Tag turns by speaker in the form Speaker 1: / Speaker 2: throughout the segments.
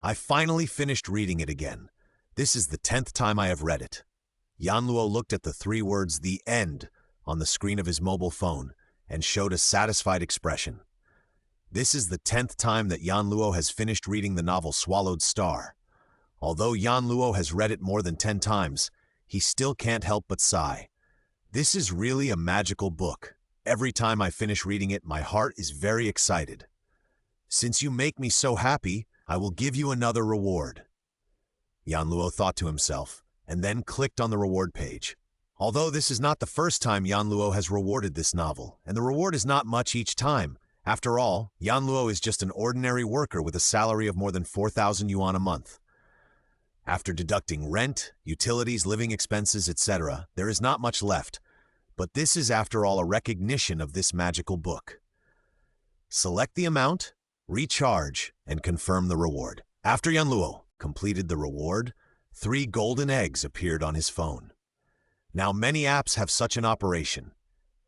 Speaker 1: I finally finished reading it again. This is the 10th time I have read it. Yanluo looked at the 3 words "the end" on the screen of his mobile phone and showed a satisfied expression. This is the 10th time that Yanluo has finished reading the novel Swallowed Star. Although Yanluo has read it more than 10 times, he still can't help but sigh. This is really a magical book. Every time I finish reading it, my heart is very excited. Since you make me so happy, I will give you another reward. Yanluo thought to himself, and then clicked on the reward page. Although this is not the first time Yanluo has rewarded this novel, and the reward is not much each time. After all, Yanluo is just an ordinary worker with a salary of more than 4,000 yuan a month. After deducting rent, utilities, living expenses, etc., there is not much left, but this is after all a recognition of this magical book. Select the amount, recharge, and confirm the reward. After Yanluo completed the reward, 3 golden eggs appeared on his phone. Now many apps have such an operation.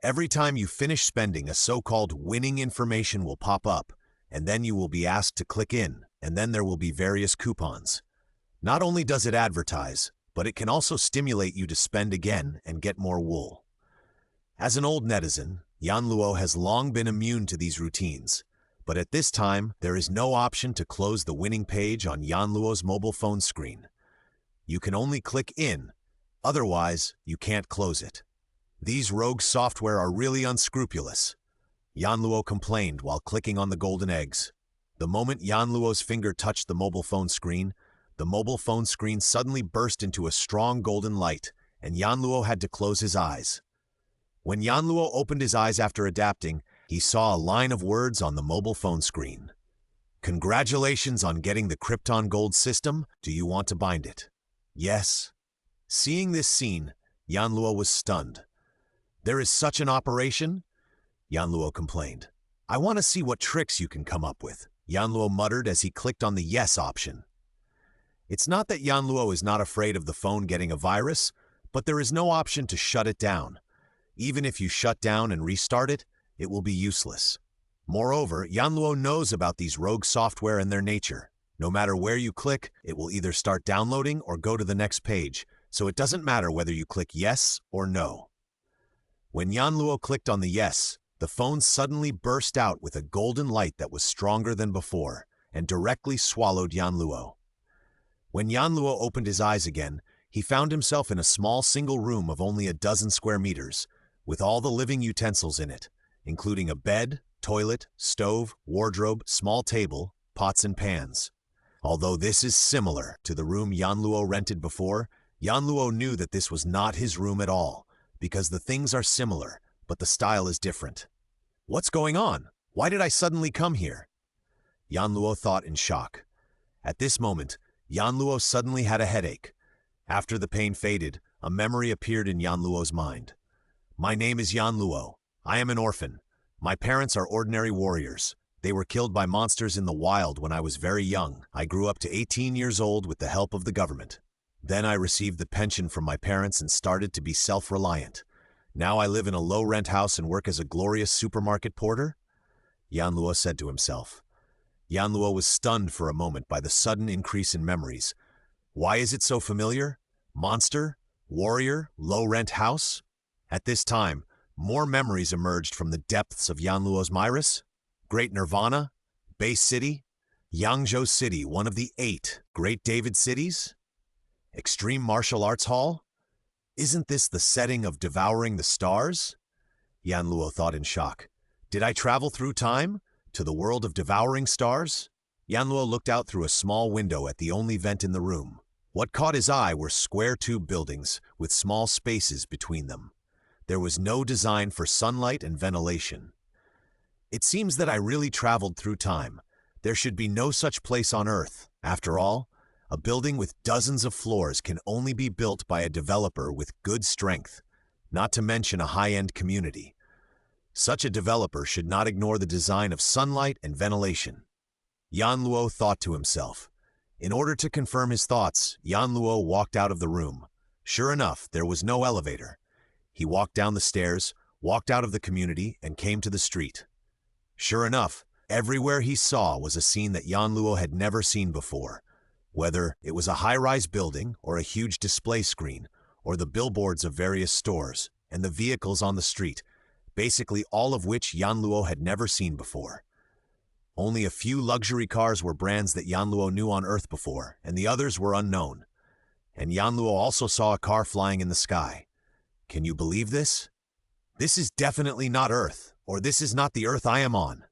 Speaker 1: Every time you finish spending, a so-called winning information will pop up, and then you will be asked to click in, and then there will be various coupons. Not only does it advertise, but it can also stimulate you to spend again and get more wool. As an old netizen, Yanluo has long been immune to these routines, but at this time, there is no option to close the winning page on Yanluo's mobile phone screen. You can only click in, otherwise you can't close it. These rogue software are really unscrupulous. Yanluo complained while clicking on the golden eggs. The moment Yanluo's finger touched the mobile phone screen, the mobile phone screen suddenly burst into a strong golden light, and Yanluo had to close his eyes. When Yanluo opened his eyes after adapting, he saw a line of words on the mobile phone screen. Congratulations on getting the Krypton Gold System. Do you want to bind it? Yes. Seeing this scene, Yanluo was stunned. There is such an operation? Yanluo complained. I want to see what tricks you can come up with, Yanluo muttered as he clicked on the yes option. It's not that Yanluo is not afraid of the phone getting a virus, but there is no option to shut it down. Even if you shut down and restart it, it will be useless. Moreover, Yanluo knows about these rogue software and their nature. No matter where you click, it will either start downloading or go to the next page, so it doesn't matter whether you click yes or no. When Yanluo clicked on the yes, the phone suddenly burst out with a golden light that was stronger than before, and directly swallowed Yanluo. When Yanluo opened his eyes again, he found himself in a small single room of only a dozen square meters, with all the living utensils in it, including a bed, toilet, stove, wardrobe, small table, pots and pans. Although this is similar to the room Yanluo rented before, Yanluo knew that this was not his room at all, because the things are similar, but the style is different. What's going on? Why did I suddenly come here? Yanluo thought in shock. At this moment, Yanluo suddenly had a headache. After the pain faded, a memory appeared in Yanluo's mind. My name is Yanluo. I am an orphan. My parents are ordinary warriors. They were killed by monsters in the wild when I was very young. I grew up to 18 years old with the help of the government. Then I received the pension from my parents and started to be self-reliant. Now I live in a low-rent house and work as a glorious supermarket porter? Yanluo said to himself. Yanluo was stunned for a moment by the sudden increase in memories. Why is it so familiar? Monster? Warrior? Low-rent house? At this time, more memories emerged from the depths of Yanluo's Myris. Great Nirvana? Bay City? Yangzhou City, one of the 8 Great David cities? Extreme Martial Arts Hall? Isn't this the setting of Devouring the Stars? Yanluo thought in shock. Did I travel through time? To the world of devouring stars? Yanluo looked out through a small window at the only vent in the room. What caught his eye were square tube buildings with small spaces between them. There was no design for sunlight and ventilation. It seems that I really traveled through time. There should be no such place on Earth. After all, a building with dozens of floors can only be built by a developer with good strength, not to mention a high-end community. Such a developer should not ignore the design of sunlight and ventilation. Yanluo thought to himself. In order to confirm his thoughts, Yanluo walked out of the room. Sure enough, there was no elevator. He walked down the stairs, walked out of the community, and came to the street. Sure enough, Everywhere he saw was a scene that Yan Luo had never seen before, whether it was a high-rise building or a huge display screen, or the billboards of various stores and the vehicles on the street, basically all of which Yan Luo had never seen before. Only a few luxury cars were brands that Yan Luo knew on Earth before, and the others were unknown. And Yan Luo also saw a car flying in the sky. Can you believe this? This is definitely not Earth, or this is not the Earth I am on,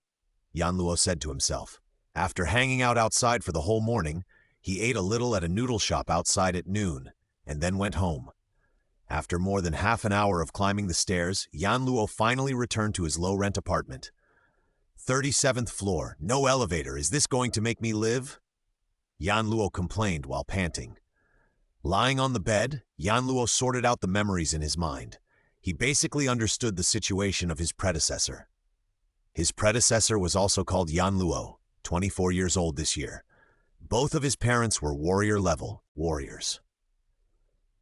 Speaker 1: Yan Luo said to himself. After hanging out outside for the whole morning, he ate a little at a noodle shop outside at noon, and then went home. After more than half an hour of climbing the stairs, Yan Luo finally returned to his low-rent apartment. 37th floor, no elevator, is this going to make me live? Yan Luo complained while panting. Lying on the bed, Yan Luo sorted out the memories in his mind. He basically understood the situation of his predecessor. His predecessor was also called Yan Luo, 24 years old this year. Both of his parents were warrior-level warriors.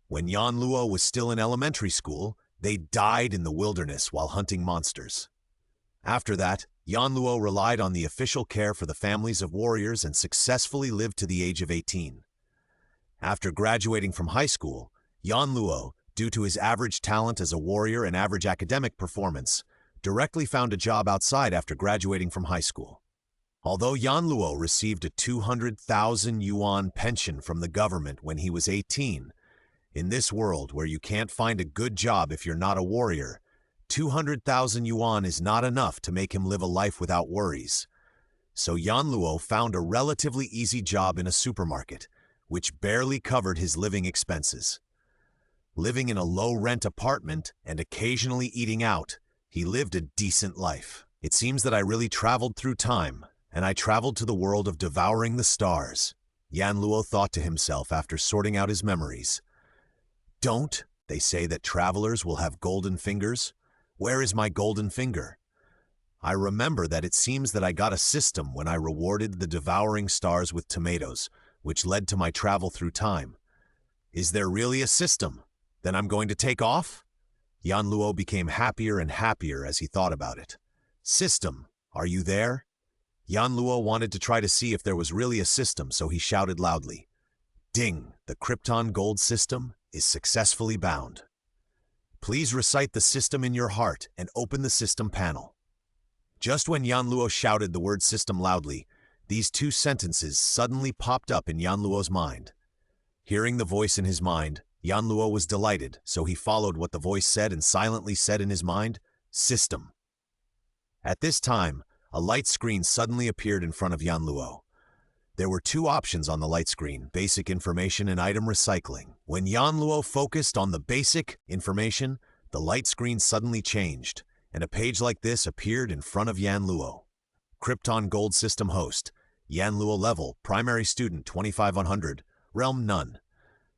Speaker 1: When Yan Luo was still in elementary school, they died in the wilderness while hunting monsters. After that, Yan Luo relied on the official care for the families of warriors and successfully lived to the age of 18. After graduating from high school, Yan Luo, due to his average talent as a warrior and average academic performance, directly found a job outside after graduating from high school. Although Yan Luo received a 200,000 yuan pension from the government when he was 18, in this world where you can't find a good job if you're not a warrior, 200,000 yuan is not enough to make him live a life without worries. So Yan Luo found a relatively easy job in a supermarket, which barely covered his living expenses. Living in a low-rent apartment and occasionally eating out, he lived a decent life. It seems that I really traveled through time, and I traveled to the world of devouring the stars, Yan Luo thought to himself after sorting out his memories. Don't they say that travelers will have golden fingers? Where is my golden finger? I remember that it seems that I got a system when I rewarded the devouring stars with tomatoes, which led to my travel through time. Is there really a system? Then I'm going to take off? Yan Luo became happier and happier as he thought about it. System, are you there? Yan Luo wanted to try to see if there was really a system, so he shouted loudly. Ding, the Krypton Gold System is successfully bound. Please recite the system in your heart and open the system panel. Just when Yan Luo shouted the word system loudly, these two sentences suddenly popped up in Yan Luo's mind. Hearing the voice in his mind, Yan Luo was delighted, so he followed what the voice said and silently said in his mind, System. At this time, a light screen suddenly appeared in front of Yan Luo. There were two options on the light screen, basic information and item recycling. When Yan Luo focused on the basic information, the light screen suddenly changed, and a page like this appeared in front of Yan Luo. Krypton Gold System host, Yan Luo level, primary student 2500, realm none.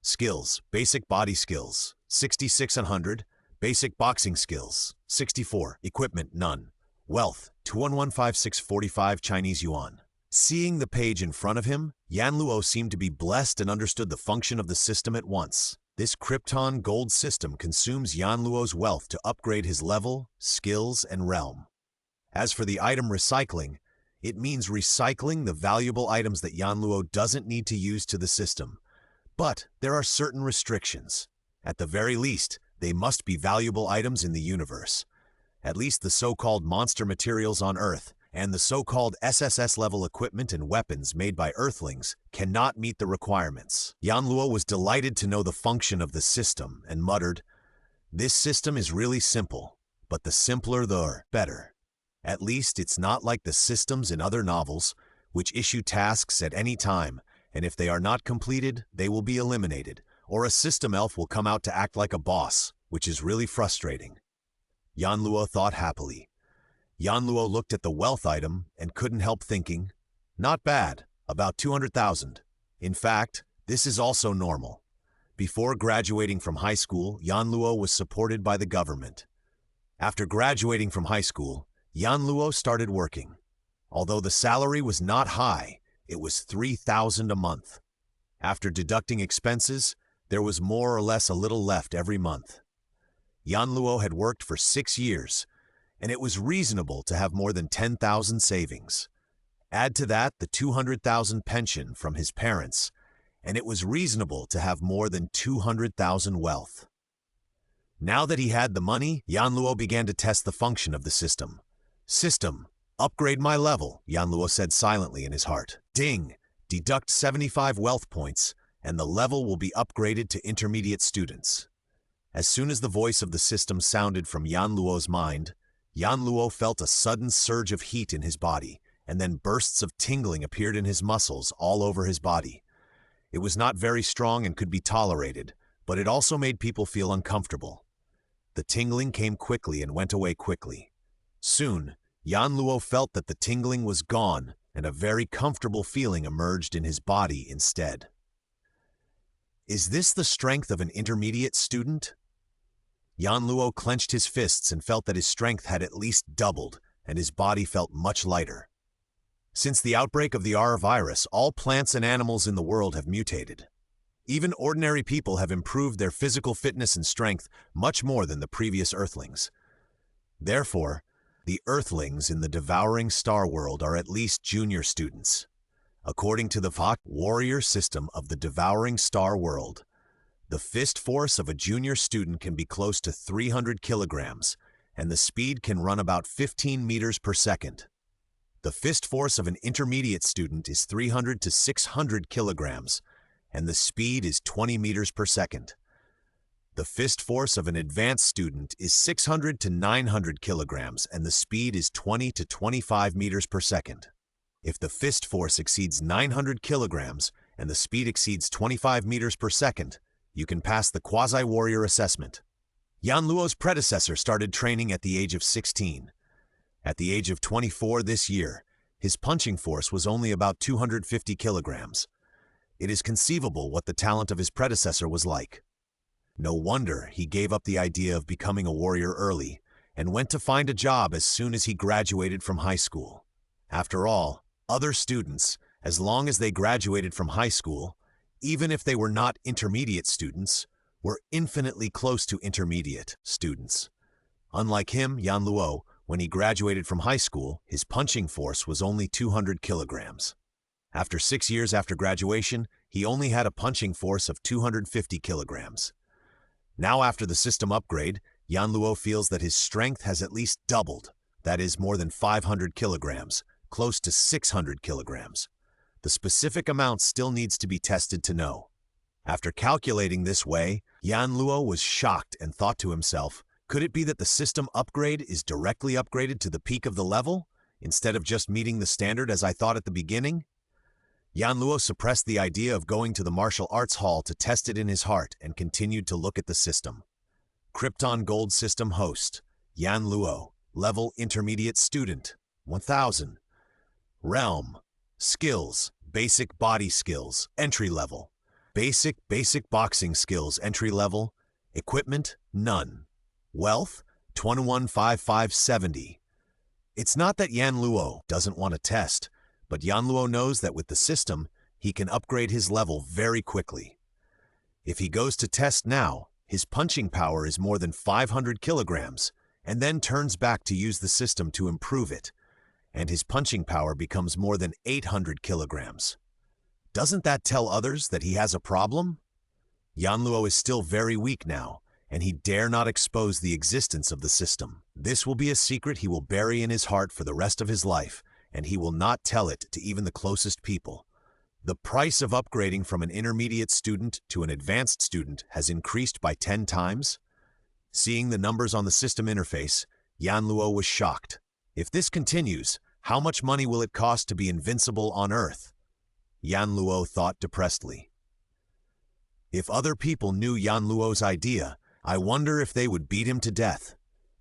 Speaker 1: Skills, basic body skills, 6600, basic boxing skills, 64, equipment none. Wealth, 2115645 Chinese yuan. Seeing the page in front of him, Yan Luo seemed to be blessed and understood the function of the system at once. This Krypton Gold System consumes Yan Luo's wealth to upgrade his level, skills, and realm. As for the item recycling, it means recycling the valuable items that Yan Luo doesn't need to use to the system. But there are certain restrictions. At the very least, they must be valuable items in the universe. At least the so-called monster materials on Earth and the so-called SSS-level equipment and weapons made by Earthlings cannot meet the requirements. Yan Luo was delighted to know the function of the system and muttered, "This system is really simple, but the simpler the better. At least it's not like the systems in other novels, which issue tasks at any time, and if they are not completed, they will be eliminated, or a system elf will come out to act like a boss, which is really frustrating." Yan Luo thought happily. Yan Luo looked at the wealth item and couldn't help thinking, not bad, about 200,000. In fact, this is also normal. Before graduating from high school, Yan Luo was supported by the government. After graduating from high school, Yan Luo started working. Although the salary was not high, it was 3,000 a month. After deducting expenses, there was more or less a little left every month. Yan Luo had worked for 6 years, and it was reasonable to have more than 10,000 savings. Add to that the 200,000 pension from his parents, and it was reasonable to have more than 200,000 wealth. Now that he had the money, Yanluo began to test the function of the system. System, upgrade my level, Yanluo said silently in his heart. Ding, deduct 75 wealth points, and the level will be upgraded to intermediate students. As soon as the voice of the system sounded from Yanluo's mind, Yanluo felt a sudden surge of heat in his body, and then bursts of tingling appeared in his muscles all over his body. It was not very strong and could be tolerated, but it also made people feel uncomfortable. The tingling came quickly and went away quickly. Soon, Yanluo felt that the tingling was gone, and a very comfortable feeling emerged in his body instead. Is this the strength of an intermediate student? Yanluo clenched his fists and felt that his strength had at least doubled, and his body felt much lighter. Since the outbreak of the R virus, all plants and animals in the world have mutated. Even ordinary people have improved their physical fitness and strength much more than the previous Earthlings. Therefore, the Earthlings in the devouring star world are at least junior students. According to the warrior system of the devouring star world, the fist force of a junior student can be close to 300 kilograms, and the speed can run about 15 meters per second. The fist force of an intermediate student is 300 to 600 kilograms, and the speed is 20 meters per second. The fist force of an advanced student is 600 to 900 kilograms, and the speed is 20 to 25 meters per second. If the fist force exceeds 900 kilograms and the speed exceeds 25 meters per second, you can pass the quasi-warrior assessment. Yanluo's predecessor started training at the age of 16. At the age of 24 this year, his punching force was only about 250 kilograms. It is conceivable what the talent of his predecessor was like. No wonder he gave up the idea of becoming a warrior early and went to find a job as soon as he graduated from high school. After all, other students, as long as they graduated from high school, even if they were not intermediate students, were infinitely close to intermediate students. Unlike him, Yanluo, when he graduated from high school, his punching force was only 200 kilograms. After 6 years after graduation, he only had a punching force of 250 kilograms. Now after the system upgrade, Yanluo feels that his strength has at least doubled, that is more than 500 kilograms, close to 600 kilograms. The specific amount still needs to be tested to know. After calculating this way, Yanluo was shocked and thought to himself, could it be that the system upgrade is directly upgraded to the peak of the level, instead of just meeting the standard as I thought at the beginning? Yanluo suppressed the idea of going to the martial arts hall to test it in his heart and continued to look at the system. Krypton Gold System host, Yanluo, level intermediate student, 1000. Realm, skills, basic body skills, entry level. Basic boxing skills, entry level. Equipment, none. Wealth, 215570. It's not that Yanluo doesn't want to test, but Yanluo knows that with the system, he can upgrade his level very quickly. If he goes to test now, his punching power is more than 500 kilograms, and then turns back to use the system to improve it, and his punching power becomes more than 800 kilograms. Doesn't that tell others that he has a problem? Yanluo is still very weak now, and he dare not expose the existence of the system. This will be a secret he will bury in his heart for the rest of his life, and he will not tell it to even the closest people. The price of upgrading from an intermediate student to an advanced student has increased by 10 times. Seeing the numbers on the system interface, Yanluo was shocked. If this continues, how much money will it cost to be invincible on Earth? Yanluo thought depressedly. If other people knew Yanluo's idea, I wonder if they would beat him to death.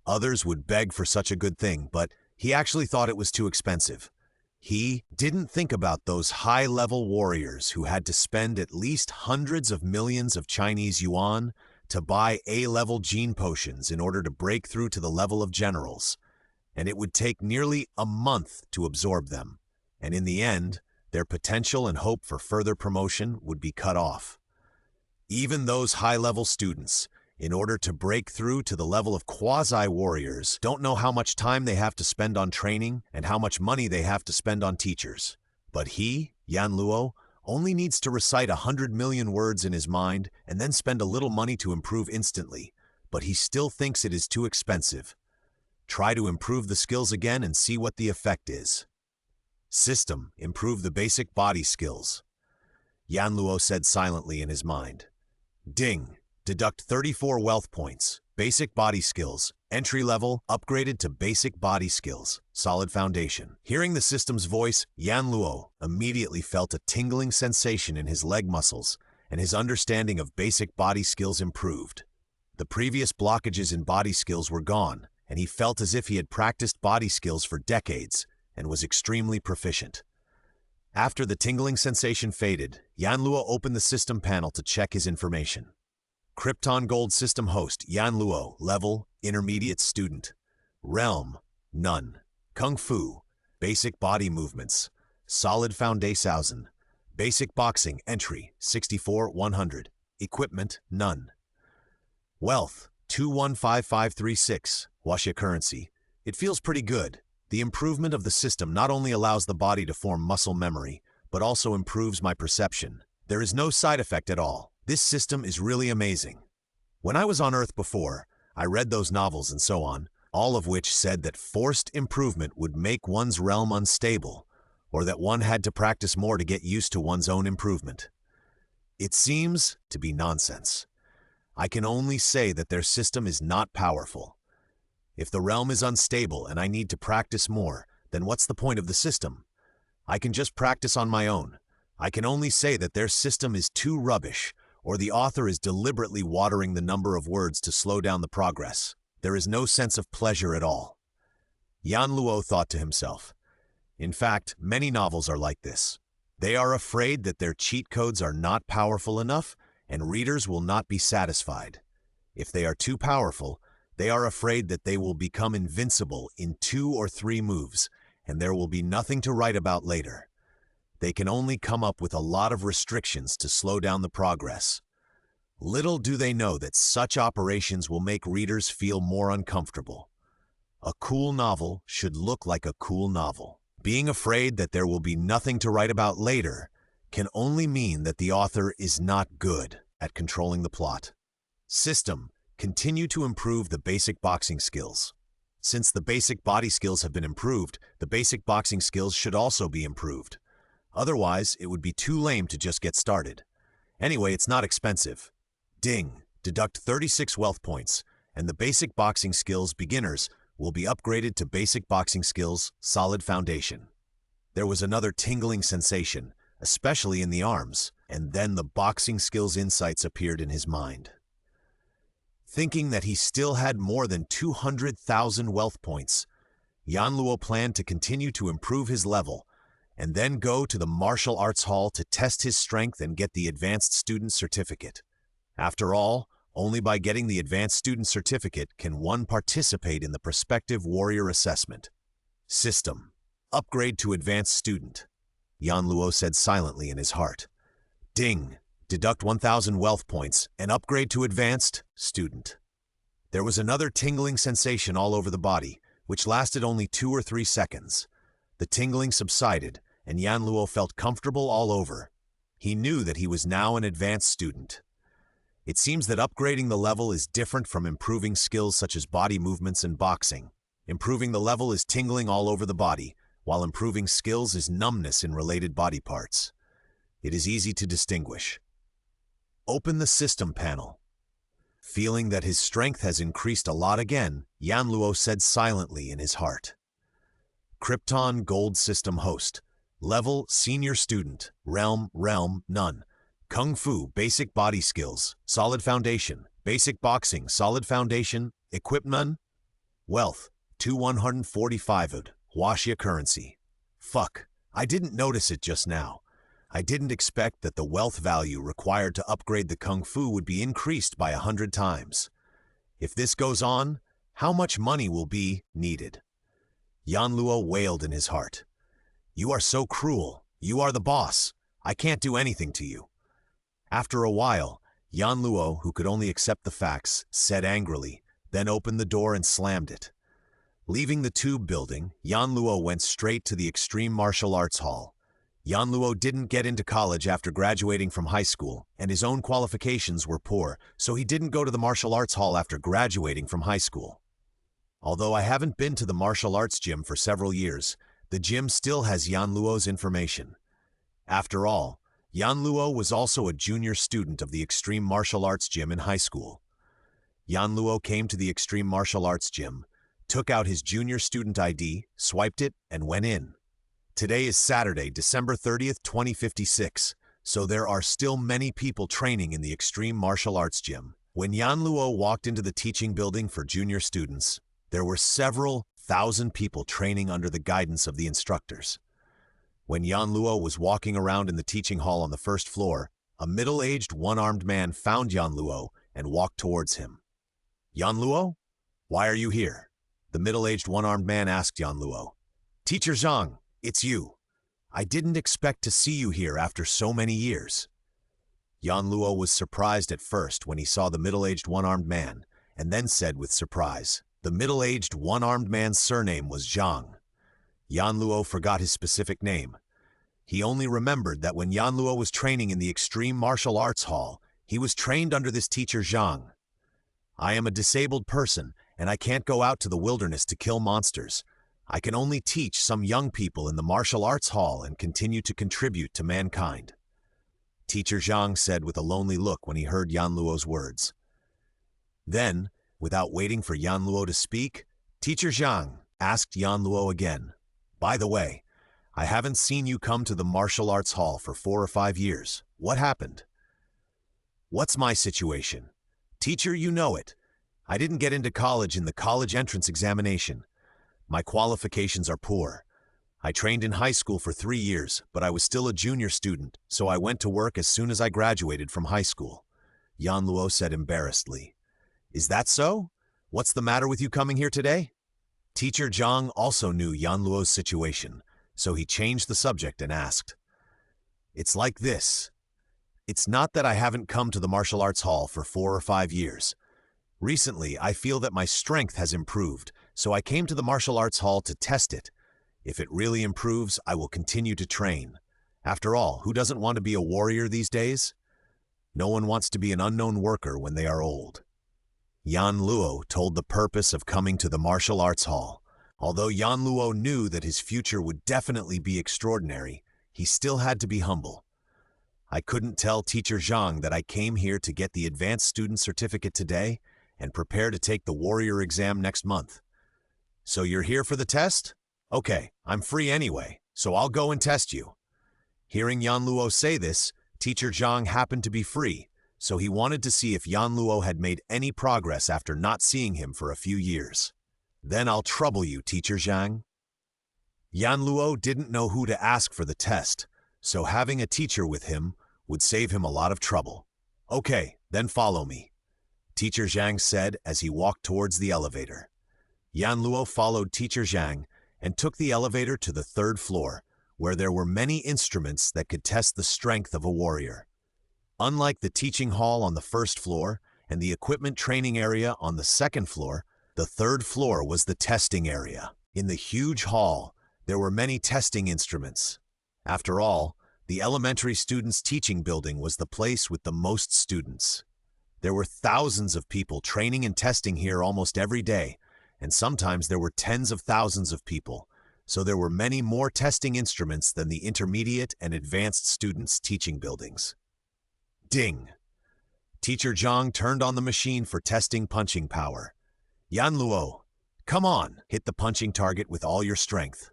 Speaker 1: Others would beg for such a good thing, but he actually thought it was too expensive. He didn't think about those high-level warriors who had to spend at least hundreds of millions of Chinese yuan to buy A-level gene potions in order to break through to the level of generals, and it would take nearly a month to absorb them, and in the end, their potential and hope for further promotion would be cut off. Even those high-level students, in order to break through to the level of quasi-warriors, don't know how much time they have to spend on training and how much money they have to spend on teachers. But he, Yan Luo, only needs to recite 100 million words in his mind and then spend a little money to improve instantly, but he still thinks it is too expensive. Try to improve the skills again and see what the effect is. System, improve the basic body skills. Yan Luo said silently in his mind. Ding, deduct 34 wealth points, basic body skills, entry level, upgraded to basic body skills, solid foundation. Hearing the system's voice, Yan Luo immediately felt a tingling sensation in his leg muscles, and his understanding of basic body skills improved. The previous blockages in body skills were gone, and he felt as if he had practiced body skills for decades and was extremely proficient. After the tingling sensation faded, Yan Luo opened the system panel to check his information. Krypton Gold System host Yan Luo, level, intermediate student. Realm, none. Kung Fu, basic body movements. Solid foundation. Basic boxing, entry, 64-100. Equipment, none. Wealth, 215536. Wuxia currency. It feels pretty good. The improvement of the system not only allows the body to form muscle memory, but also improves my perception. There is no side effect at all. This system is really amazing. When I was on Earth before, I read those novels and so on, all of which said that forced improvement would make one's realm unstable, or that one had to practice more to get used to one's own improvement. It seems to be nonsense. I can only say that their system is not powerful. If the realm is unstable and I need to practice more, then what's the point of the system? I can just practice on my own. I can only say that their system is too rubbish, or the author is deliberately watering the number of words to slow down the progress. There is no sense of pleasure at all. Yan Luo thought to himself. In fact, many novels are like this. They are afraid that their cheat codes are not powerful enough, and readers will not be satisfied. If they are too powerful, they are afraid that they will become invincible in 2 or 3 moves, and there will be nothing to write about later. They can only come up with a lot of restrictions to slow down the progress. Little do they know that such operations will make readers feel more uncomfortable. A cool novel should look like a cool novel. Being afraid that there will be nothing to write about later can only mean that the author is not good at controlling the plot. System, continue to improve the basic boxing skills. Since the basic body skills have been improved, the basic boxing skills should also be improved. Otherwise, it would be too lame to just get started. Anyway, it's not expensive. Ding, deduct 36 wealth points, and the basic boxing skills beginners will be upgraded to basic boxing skills, solid foundation. There was another tingling sensation, especially in the arms, and then the boxing skills insights appeared in his mind. Thinking that he still had more than 200,000 wealth points, Yan Luo planned to continue to improve his level, and then go to the martial arts hall to test his strength and get the advanced student certificate. After all, only by getting the advanced student certificate can one participate in the prospective warrior assessment. System, upgrade to advanced student. Yan Luo said silently in his heart. Ding, deduct 1,000 wealth points and upgrade to advanced student. There was another tingling sensation all over the body, which lasted only 2 or 3 seconds. The tingling subsided, and Yan Luo felt comfortable all over. He knew that he was now an advanced student. It seems that upgrading the level is different from improving skills such as body movements and boxing. Improving the level is tingling all over the body, while improving skills is numbness in related body parts. It is easy to distinguish. Open the system panel. Feeling that his strength has increased a lot again, Yan Luo said silently in his heart. Krypton Gold System host. Level, senior student. Realm, none. Kung Fu, basic body skills. Solid foundation. Basic boxing, solid foundation. Equipment. Wealth, 2145 Wuxia currency. Fuck, I didn't notice it just now. I didn't expect that the wealth value required to upgrade the Kung Fu would be increased by 100 times. If this goes on, how much money will be needed? Yan Luo wailed in his heart. You are so cruel. You are the boss. I can't do anything to you. After a while, Yan Luo, who could only accept the facts, said angrily, then opened the door and slammed it. Leaving the tube building, Yan Luo went straight to the Extreme Martial Arts Hall. Yan Luo didn't get into college after graduating from high school, and his own qualifications were poor, so he didn't go to the martial arts hall after graduating from high school. Although I haven't been to the martial arts gym for several years, the gym still has Yan Luo's information. After all, Yan Luo was also a junior student of the Extreme Martial Arts Gym in high school. Yan Luo came to the Extreme Martial Arts Gym, took out his junior student ID, swiped it, and went in. Today is Saturday, December 30th, 2056, so there are still many people training in the Extreme Martial Arts Gym. When Yan Luo walked into the teaching building for junior students, there were several thousand people training under the guidance of the instructors. When Yan Luo was walking around in the teaching hall on the first floor, a middle-aged one-armed man found Yan Luo and walked towards him. "Yan Luo? Why are you here?" The middle-aged one-armed man asked Yan Luo. "Teacher Zhang, it's you. I didn't expect to see you here after so many years." Yan Luo was surprised at first when he saw the middle-aged one-armed man, and then said with surprise, the middle-aged one-armed man's surname was Zhang. Yan Luo forgot his specific name. He only remembered that when Yan Luo was training in the Extreme Martial Arts Hall, he was trained under this teacher Zhang. "I am a disabled person, and I can't go out to the wilderness to kill monsters. I can only teach some young people in the martial arts hall and continue to contribute to mankind," Teacher Zhang said with a lonely look when he heard Yan Luo's words. Then, without waiting for Yan Luo to speak, Teacher Zhang asked Yan Luo again, "By the way, I haven't seen you come to the martial arts hall for 4 or 5 years. What happened?" "What's my situation? Teacher, you know it. I didn't get into college in the college entrance examination. My qualifications are poor. I trained in high school for 3 years, but I was still a junior student, so I went to work as soon as I graduated from high school," Yan Luo said embarrassedly. "Is that so? What's the matter with you coming here today?" Teacher Zhang also knew Yan Luo's situation, so he changed the subject and asked, "It's like this. It's not that I haven't come to the martial arts hall for 4 or 5 years. Recently, I feel that my strength has improved, so I came to the martial arts hall to test it. If it really improves, I will continue to train. After all, who doesn't want to be a warrior these days? No one wants to be an unknown worker when they are old." Yan Luo told the purpose of coming to the martial arts hall. Although Yan Luo knew that his future would definitely be extraordinary, he still had to be humble. "I couldn't tell Teacher Zhang that I came here to get the advanced student certificate today and prepare to take the warrior exam next month." "So you're here for the test? Okay, I'm free anyway, so I'll go and test you." Hearing Yan Luo say this, Teacher Zhang happened to be free, so he wanted to see if Yan Luo had made any progress after not seeing him for a few years. "Then I'll trouble you, Teacher Zhang." Yan Luo didn't know who to ask for the test, so having a teacher with him would save him a lot of trouble. "Okay, then follow me," Teacher Zhang said as he walked towards the elevator. Yan Luo followed Teacher Zhang and took the elevator to the 3rd floor, where there were many instruments that could test the strength of a warrior. Unlike the teaching hall on the 1st floor and the equipment training area on the 2nd floor, the 3rd floor was the testing area. In the huge hall, there were many testing instruments. After all, the elementary students' teaching building was the place with the most students. There were thousands of people training and testing here almost every day, and sometimes there were tens of thousands of people, so there were many more testing instruments than the intermediate and advanced students' teaching buildings. Ding! Teacher Zhang turned on the machine for testing punching power. "Yan Luo, come on, hit the punching target with all your strength."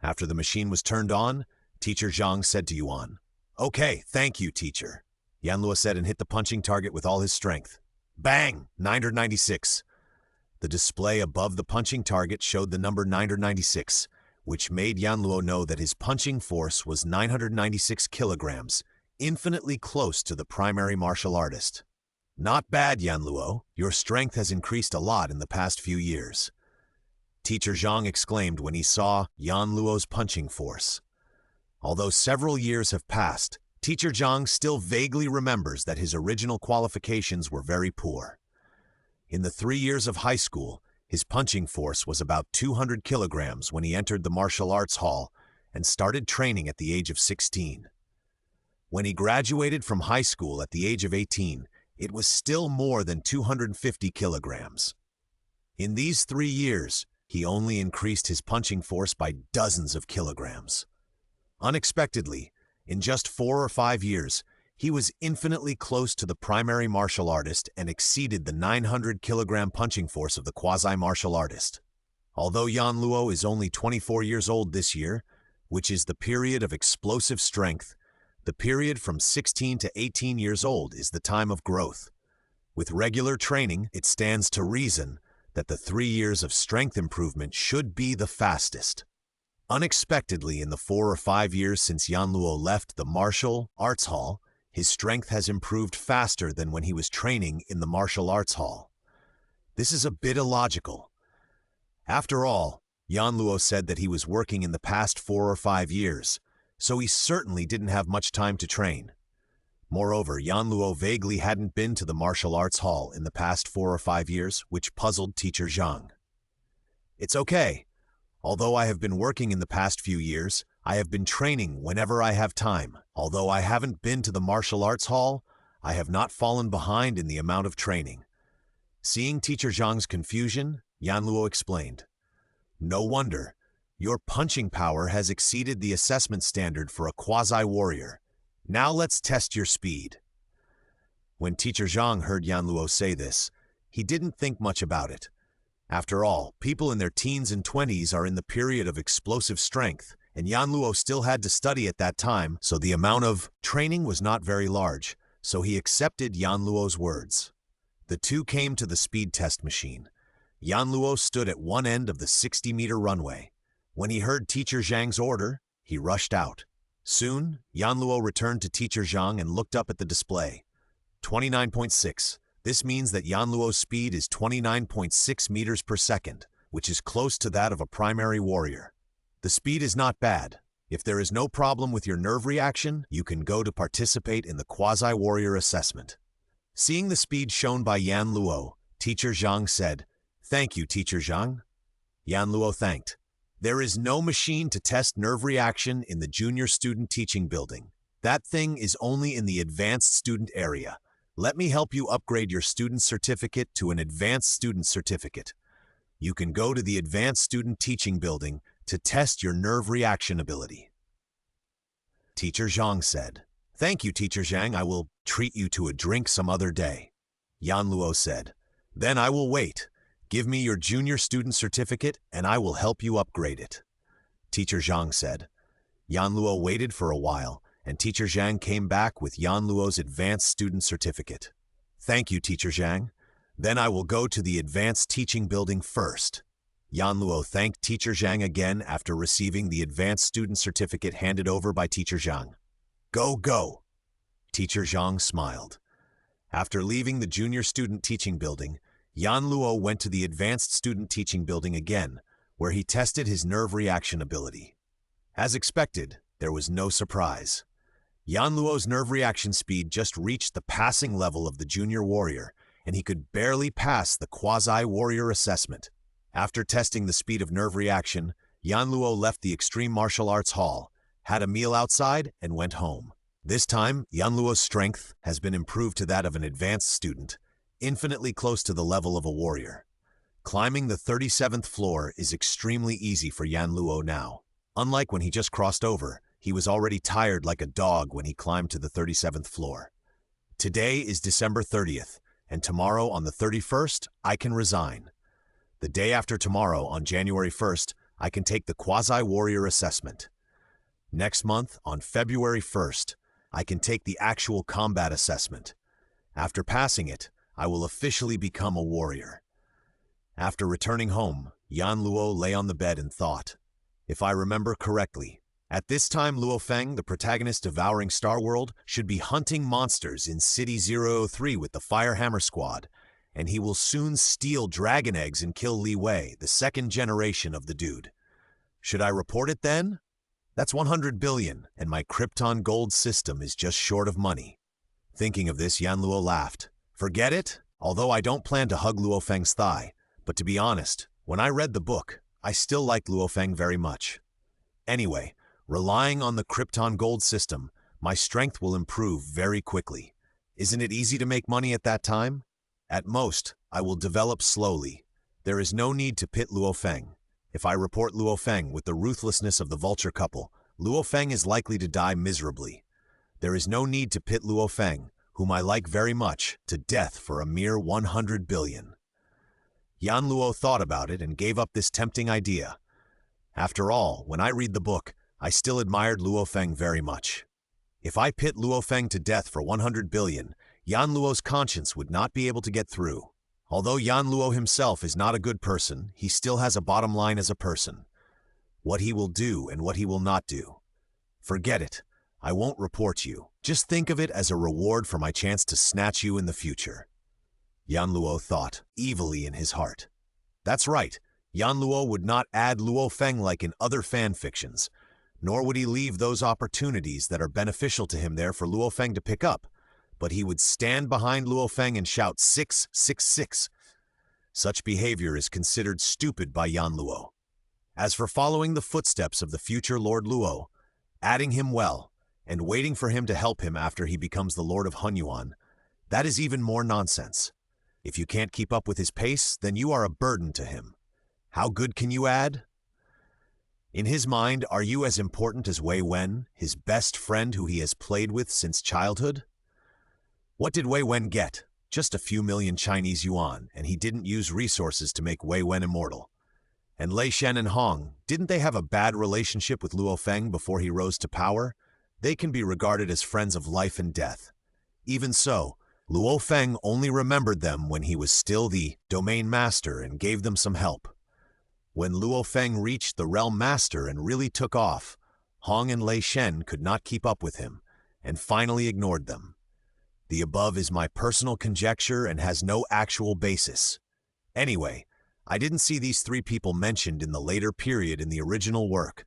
Speaker 1: After the machine was turned on, Teacher Zhang said to Yuan, "Okay, thank you, teacher." Yan Luo said and hit the punching target with all his strength. Bang! 996. The display above the punching target showed the number 996, which made Yan Luo know that his punching force was 996 kilograms, infinitely close to the primary martial artist. "Not bad, Yan Luo. Your strength has increased a lot in the past few years," Teacher Zhang exclaimed when he saw Yan Luo's punching force. Although several years have passed, Teacher Zhang still vaguely remembers that his original qualifications were very poor. In the 3 years of high school, his punching force was about 200 kilograms when he entered the martial arts hall and started training at the age of 16. When he graduated from high school at the age of 18, it was still more than 250 kilograms. In these 3 years, he only increased his punching force by dozens of kilograms. Unexpectedly, in just 4 or 5 years, he was infinitely close to the primary martial artist and exceeded the 900-kilogram punching force of the quasi-martial artist. Although Yan Luo is only 24 years old this year, which is the period of explosive strength, the period from 16 to 18 years old is the time of growth. With regular training, it stands to reason that the 3 years of strength improvement should be the fastest. Unexpectedly, in the 4 or 5 years since Yan Luo left the martial arts hall, his strength has improved faster than when he was training in the martial arts hall. This is a bit illogical. After all, Yan Luo said that he was working in the past 4 or 5 years, so he certainly didn't have much time to train. Moreover, Yan Luo vaguely hadn't been to the martial arts hall in the past 4 or 5 years, which puzzled Teacher Zhang. It's okay. Although I have been working in the past few years, I have been training whenever I have time. Although I haven't been to the martial arts hall, I have not fallen behind in the amount of training. Seeing Teacher Zhang's confusion, Yan Luo explained, "No wonder. Your punching power has exceeded the assessment standard for a quasi-warrior. Now let's test your speed." When Teacher Zhang heard Yan Luo say this, he didn't think much about it. After all, people in their teens and 20s are in the period of explosive strength, and Yan Luo still had to study at that time, so the amount of training was not very large, so he accepted Yan Luo's words. The two came to the speed test machine. Yan Luo stood at one end of the 60-meter runway. When he heard Teacher Zhang's order, he rushed out. Soon, Yan Luo returned to Teacher Zhang and looked up at the display. 29.6. This means that Yan Luo's speed is 29.6 meters per second, which is close to that of a primary warrior. The speed is not bad. If there is no problem with your nerve reaction, you can go to participate in the quasi-warrior assessment. Seeing the speed shown by Yan Luo, Teacher Zhang said, "Thank you, Teacher Zhang." Yan Luo thanked. "There is no machine to test nerve reaction in the junior student teaching building. That thing is only in the advanced student area. Let me help you upgrade your student certificate to an advanced student certificate. You can go to the advanced student teaching building to test your nerve reaction ability." Teacher Zhang said, "Thank you, Teacher Zhang. I will treat you to a drink some other day." Yan Luo said, "Then I will wait. Give me your junior student certificate and I will help you upgrade it." Teacher Zhang said. Yan Luo waited for a while, and Teacher Zhang came back with Yan Luo's advanced student certificate. "Thank you, Teacher Zhang. Then I will go to the advanced teaching building first." Yan Luo thanked Teacher Zhang again after receiving the advanced student certificate handed over by Teacher Zhang. "Go, go." Teacher Zhang smiled. After leaving the junior student teaching building, Yan Luo went to the advanced student teaching building again, where he tested his nerve reaction ability. As expected, there was no surprise. Yan Luo's nerve reaction speed just reached the passing level of the junior warrior, and he could barely pass the quasi-warrior assessment. After testing the speed of nerve reaction, Yan Luo left the Extreme Martial Arts Hall, had a meal outside, and went home. This time, Yan Luo's strength has been improved to that of an advanced student, infinitely close to the level of a warrior. Climbing the 37th floor is extremely easy for Yan Luo now. Unlike when he just crossed over, he was already tired like a dog when he climbed to the 37th floor. Today is December 30th, and tomorrow on the 31st, I can resign. The day after tomorrow, on January 1st, I can take the quasi-warrior assessment. Next month, on February 1st, I can take the actual combat assessment. After passing it, I will officially become a warrior. After returning home, Yan Luo lay on the bed and thought. If I remember correctly, at this time Luo Feng, the protagonist of Devouring Star World, should be hunting monsters in City 003 with the Fire Hammer Squad, and he will soon steal dragon eggs and kill Li Wei, the second generation of the dude. Should I report it then? That's 100 billion, and my Krypton Gold System is just short of money. Thinking of this, Yan Luo laughed. Forget it? Although I don't plan to hug Luo Feng's thigh, but to be honest, when I read the book, I still liked Luo Feng very much. Anyway, relying on the Krypton Gold System, my strength will improve very quickly. Isn't it easy to make money at that time? At most, I will develop slowly. There is no need to pit Luo Feng. If I report Luo Feng with the ruthlessness of the vulture couple, Luo Feng is likely to die miserably. There is no need to pit Luo Feng, whom I like very much, to death for a mere 100 billion. Yan Luo thought about it and gave up this tempting idea. After all, when I read the book, I still admired Luo Feng very much. If I pit Luo Feng to death for 100 billion, Yan Luo's conscience would not be able to get through. Although Yan Luo himself is not a good person, he still has a bottom line as a person. What he will do and what he will not do. Forget it. I won't report you. Just think of it as a reward for my chance to snatch you in the future. Yan Luo thought, evilly in his heart. That's right. Yan Luo would not add Luo Feng like in other fan fictions, nor would he leave those opportunities that are beneficial to him there for Luo Feng to pick up, but he would stand behind Luo Feng and shout 666. Such behavior is considered stupid by Yan Luo. As for following the footsteps of the future Lord Luo, adding him well, and waiting for him to help him after he becomes the Lord of Hunyuan, that is even more nonsense. If you can't keep up with his pace, then you are a burden to him. How good can you add? In his mind, are you as important as Wei Wen, his best friend who he has played with since childhood? What did Wei Wen get? Just a few million Chinese yuan, and he didn't use resources to make Wei Wen immortal. And Lei Shen and Hong, didn't they have a bad relationship with Luo Feng before he rose to power? They can be regarded as friends of life and death. Even so, Luo Feng only remembered them when he was still the domain master and gave them some help. When Luo Feng reached the realm master and really took off, Hong and Lei Shen could not keep up with him, and finally ignored them. The above is my personal conjecture and has no actual basis. Anyway, I didn't see these three people mentioned in the later period in the original work,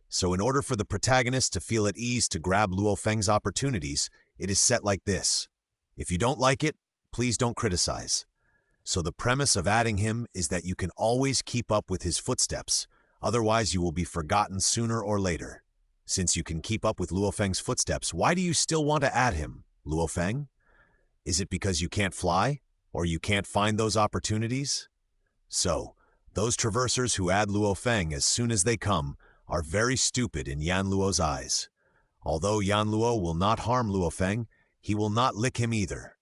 Speaker 1: so in order for the protagonist to feel at ease to grab Luo Feng's opportunities, it is set like this. If you don't like it, please don't criticize. So the premise of adding him is that you can always keep up with his footsteps, otherwise you will be forgotten sooner or later. Since you can keep up with Luo Feng's footsteps, why do you still want to add him, Luo Feng? Is it because you can't fly, or you can't find those opportunities? So, those traversers who add Luo Feng as soon as they come are very stupid in Yan Luo's eyes. Although Yan Luo will not harm Luo Feng, he will not lick him either.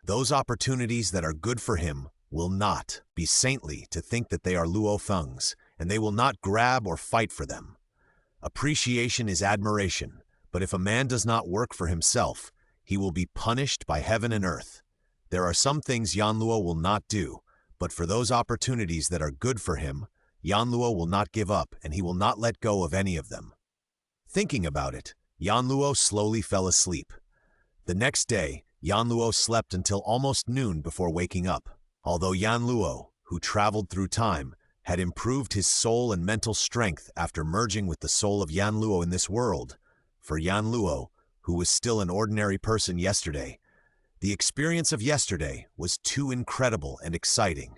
Speaker 1: Those opportunities that are good for him will not be saintly to think that they are Luo Feng's, and they will not grab or fight for them. Appreciation is admiration, but if a man does not work for himself, he will be punished by heaven and earth. There are some things Yan Luo will not do, but for those opportunities that are good for him, Yan Luo will not give up and he will not let go of any of them. Thinking about it, Yan Luo slowly fell asleep. The next day, Yan Luo slept until almost noon before waking up. Although Yan Luo, who traveled through time, had improved his soul and mental strength after merging with the soul of Yan Luo in this world, for Yan Luo, who was still an ordinary person yesterday, the experience of yesterday was too incredible and exciting.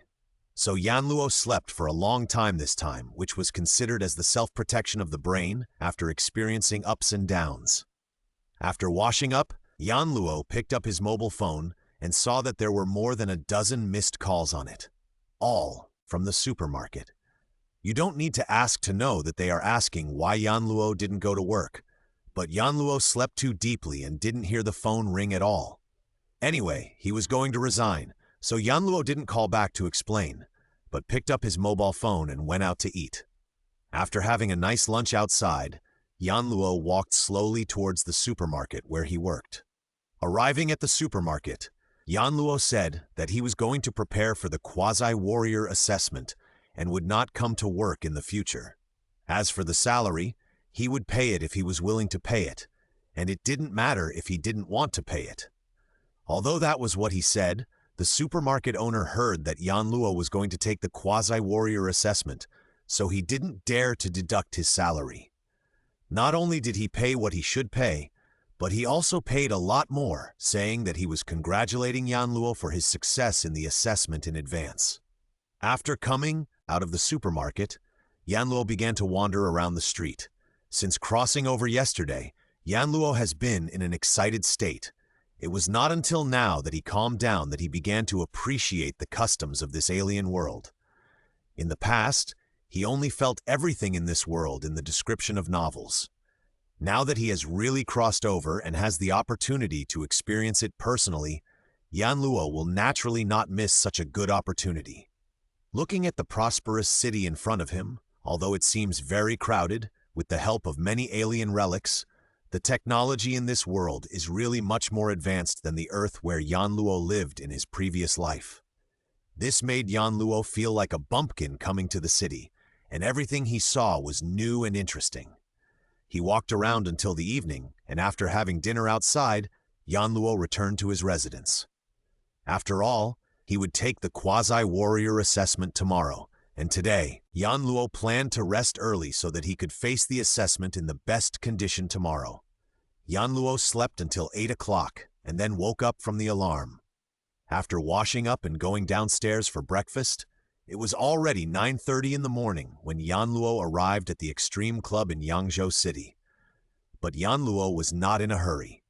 Speaker 1: So Yan Luo slept for a long time this time, which was considered as the self-protection of the brain after experiencing ups and downs. After washing up, Yan Luo picked up his mobile phone and saw that there were more than a dozen missed calls on it, all from the supermarket. You don't need to ask to know that they are asking why Yan Luo didn't go to work, but Yan Luo slept too deeply and didn't hear the phone ring at all. Anyway, he was going to resign, so Yan Luo didn't call back to explain, but picked up his mobile phone and went out to eat. After having a nice lunch outside, Yan Luo walked slowly towards the supermarket where he worked. Arriving at the supermarket, Yan Luo said that he was going to prepare for the quasi-warrior assessment and would not come to work in the future. As for the salary, he would pay it if he was willing to pay it, and it didn't matter if he didn't want to pay it. Although that was what he said, the supermarket owner heard that Yan Luo was going to take the quasi-warrior assessment, so he didn't dare to deduct his salary. Not only did he pay what he should pay, but he also paid a lot more, saying that he was congratulating Yan Luo for his success in the assessment in advance. After coming out of the supermarket, Yan Luo began to wander around the street. Since crossing over yesterday, Yan Luo has been in an excited state. It was not until now that he calmed down that he began to appreciate the customs of this alien world. In the past, he only felt everything in this world in the description of novels. Now that he has really crossed over and has the opportunity to experience it personally, Yan Luo will naturally not miss such a good opportunity. Looking at the prosperous city in front of him, although it seems very crowded, with the help of many alien relics, the technology in this world is really much more advanced than the Earth where Yan Luo lived in his previous life. This made Yan Luo feel like a bumpkin coming to the city, and everything he saw was new and interesting. He walked around until the evening, and after having dinner outside, Yan Luo returned to his residence. After all, he would take the quasi-warrior assessment tomorrow, and today, Yan Luo planned to rest early so that he could face the assessment in the best condition tomorrow. Yan Luo slept until 8 o'clock and then woke up from the alarm. After washing up and going downstairs for breakfast, it was already 9:30 in the morning when Yan Luo arrived at the Extreme Club in Yangzhou City. But Yan Luo was not in a hurry.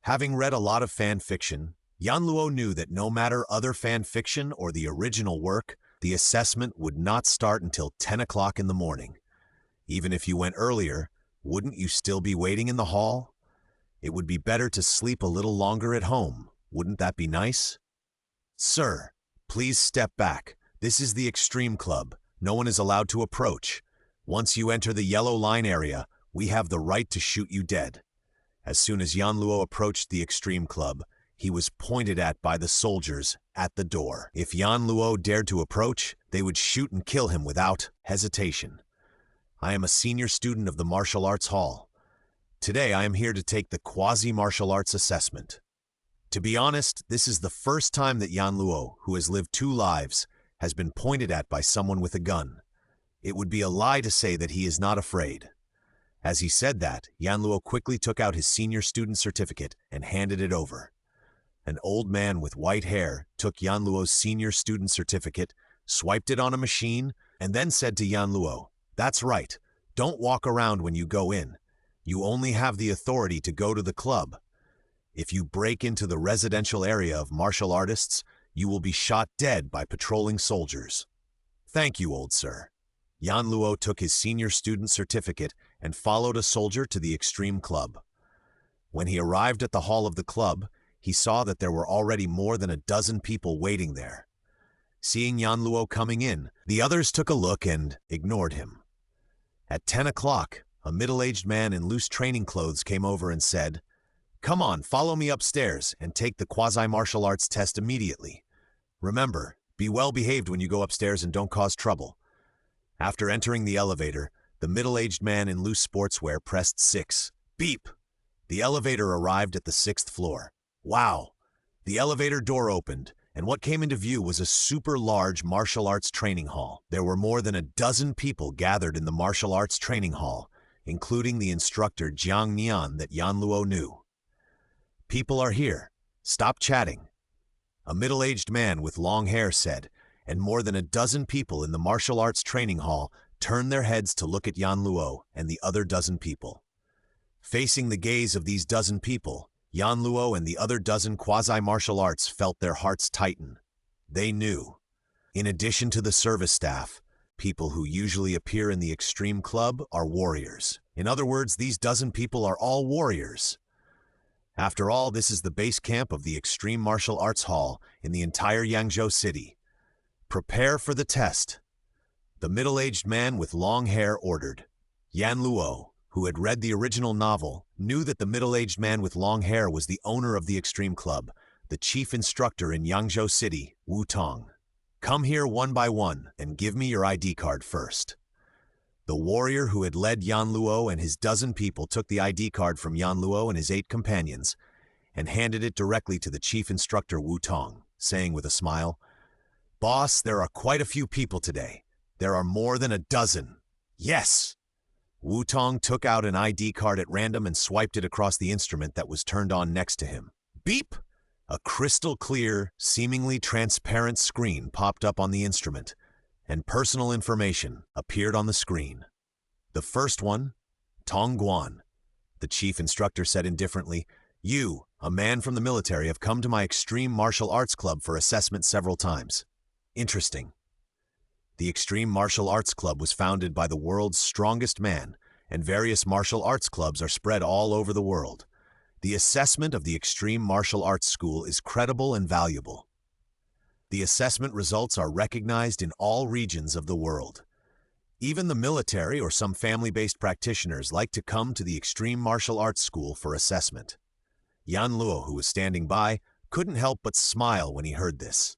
Speaker 1: Having read a lot of fan fiction, Yan Luo knew that no matter other fan fiction or the original work, the assessment would not start until 10 o'clock in the morning. Even if you went earlier, wouldn't you still be waiting in the hall? It would be better to sleep a little longer at home. Wouldn't that be nice? Sir, please step back. This is the Extreme Club. No one is allowed to approach. Once you enter the yellow line area, we have the right to shoot you dead. As soon as Yan Luo approached the Extreme Club, he was pointed at by the soldiers at the door. If Yan Luo dared to approach, they would shoot and kill him without hesitation. I am a senior student of the martial arts hall. Today I am here to take the quasi-martial arts assessment. To be honest, this is the first time that Yan Luo, who has lived 2 lives, has been pointed at by someone with a gun. It would be a lie to say that he is not afraid. As he said that, Yan Luo quickly took out his senior student certificate and handed it over. An old man with white hair took Yan Luo's senior student certificate, swiped it on a machine, and then said to Yan Luo, "That's right, don't walk around when you go in. You only have the authority to go to the club. If you break into the residential area of martial artists, you will be shot dead by patrolling soldiers." "Thank you, old sir." Yan Luo took his senior student certificate and followed a soldier to the Extreme Club. When he arrived at the hall of the club, he saw that there were already more than a dozen people waiting there. Seeing Yan Luo coming in, the others took a look and ignored him. At 10 o'clock, a middle-aged man in loose training clothes came over and said, "Come on, follow me upstairs and take the quasi-martial arts test immediately. Remember, be well behaved when you go upstairs and don't cause trouble." After entering the elevator, the middle-aged man in loose sportswear pressed 6. Beep! The elevator arrived at the 6th floor. Wow! The elevator door opened, and what came into view was a super large martial arts training hall. There were more than a dozen people gathered in the martial arts training hall, including the instructor Jiang Nian that Yan Luo knew. "People are here. Stop chatting," a middle-aged man with long hair said, and more than a dozen people in the martial arts training hall turned their heads to look at Yan Luo and the other dozen people. Facing the gaze of these dozen people, Yan Luo and the other dozen quasi-martial arts felt their hearts tighten. They knew. In addition to the service staff, people who usually appear in the Extreme Club are warriors. In other words, these dozen people are all warriors. After all, this is the base camp of the Extreme Martial Arts Hall in the entire Yangzhou City. "Prepare for the test," the middle-aged man with long hair ordered. Yan Luo, who had read the original novel, knew that the middle-aged man with long hair was the owner of the Extreme Club, the chief instructor in Yangzhou City, Wu Tong. "Come here one by one and give me your ID card first." The warrior who had led Yan Luo and his dozen people took the ID card from Yan Luo and his 8 companions and handed it directly to the chief instructor Wu Tong, saying with a smile, "Boss, there are quite a few people today. There are more than a dozen." "Yes!" Wu-Tong took out an ID card at random and swiped it across the instrument that was turned on next to him. Beep! A crystal-clear, seemingly transparent screen popped up on the instrument, and personal information appeared on the screen. The first one, Tong Guan. The chief instructor said indifferently, "You, a man from the military, have come to my extreme martial arts club for assessment several times. Interesting." The Extreme Martial Arts Club was founded by the world's strongest man, and various martial arts clubs are spread all over the world. The assessment of the Extreme Martial Arts School is credible and valuable. The assessment results are recognized in all regions of the world. Even the military or some family-based practitioners like to come to the Extreme Martial Arts School for assessment. Yan Luo, who was standing by, couldn't help but smile when he heard this.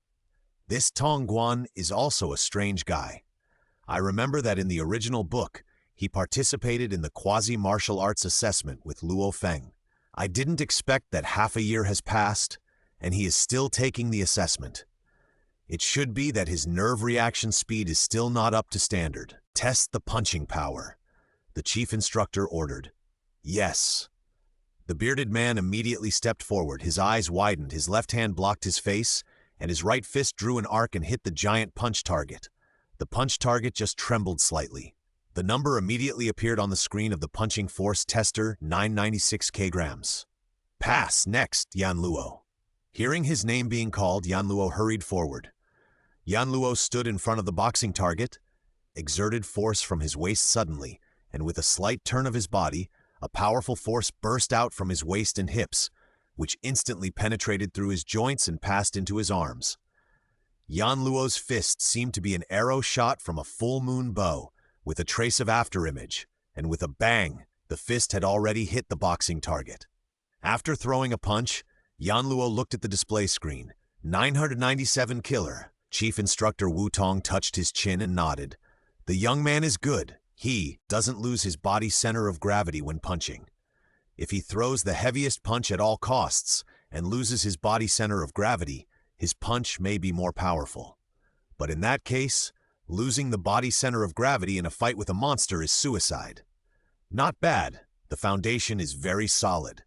Speaker 1: This Tong Guan is also a strange guy. I remember that in the original book, he participated in the quasi-martial arts assessment with Luo Feng. I didn't expect that half a year has passed, and he is still taking the assessment. It should be that his nerve reaction speed is still not up to standard. Test the punching power, the chief instructor ordered. Yes. The bearded man immediately stepped forward, his eyes widened, his left hand blocked his face, and his right fist drew an arc and hit the giant punch target. The punch target just trembled slightly. The number immediately appeared on the screen of the punching force tester, 996 kg. Pass, next, Yan Luo. Hearing his name being called, Yan Luo hurried forward. Yan Luo stood in front of the boxing target, exerted force from his waist suddenly, and with a slight turn of his body, a powerful force burst out from his waist and hips, which instantly penetrated through his joints and passed into his arms. Yan Luo's fist seemed to be an arrow shot from a full moon bow, with a trace of afterimage, and with a bang, the fist had already hit the boxing target. After throwing a punch, Yan Luo looked at the display screen. 997 killer. Chief Instructor Wu-Tong touched his chin and nodded. The young man is good. He doesn't lose his body center of gravity when punching. If he throws the heaviest punch at all costs and loses his body center of gravity, his punch may be more powerful. But in that case, losing the body center of gravity in a fight with a monster is suicide. Not bad. The foundation is very solid.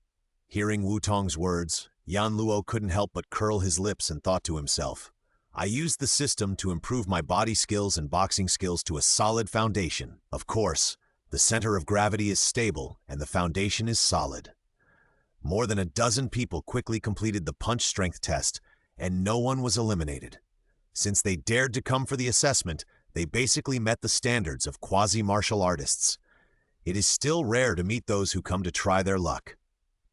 Speaker 1: Hearing Wu-Tong's words, Yan Luo couldn't help but curl his lips and thought to himself, I used the system to improve my body skills and boxing skills to a solid foundation. Of course, the center of gravity is stable and the foundation is solid. More than a dozen people quickly completed the punch strength test, and no one was eliminated. Since they dared to come for the assessment, they basically met the standards of quasi-martial artists. It is still rare to meet those who come to try their luck.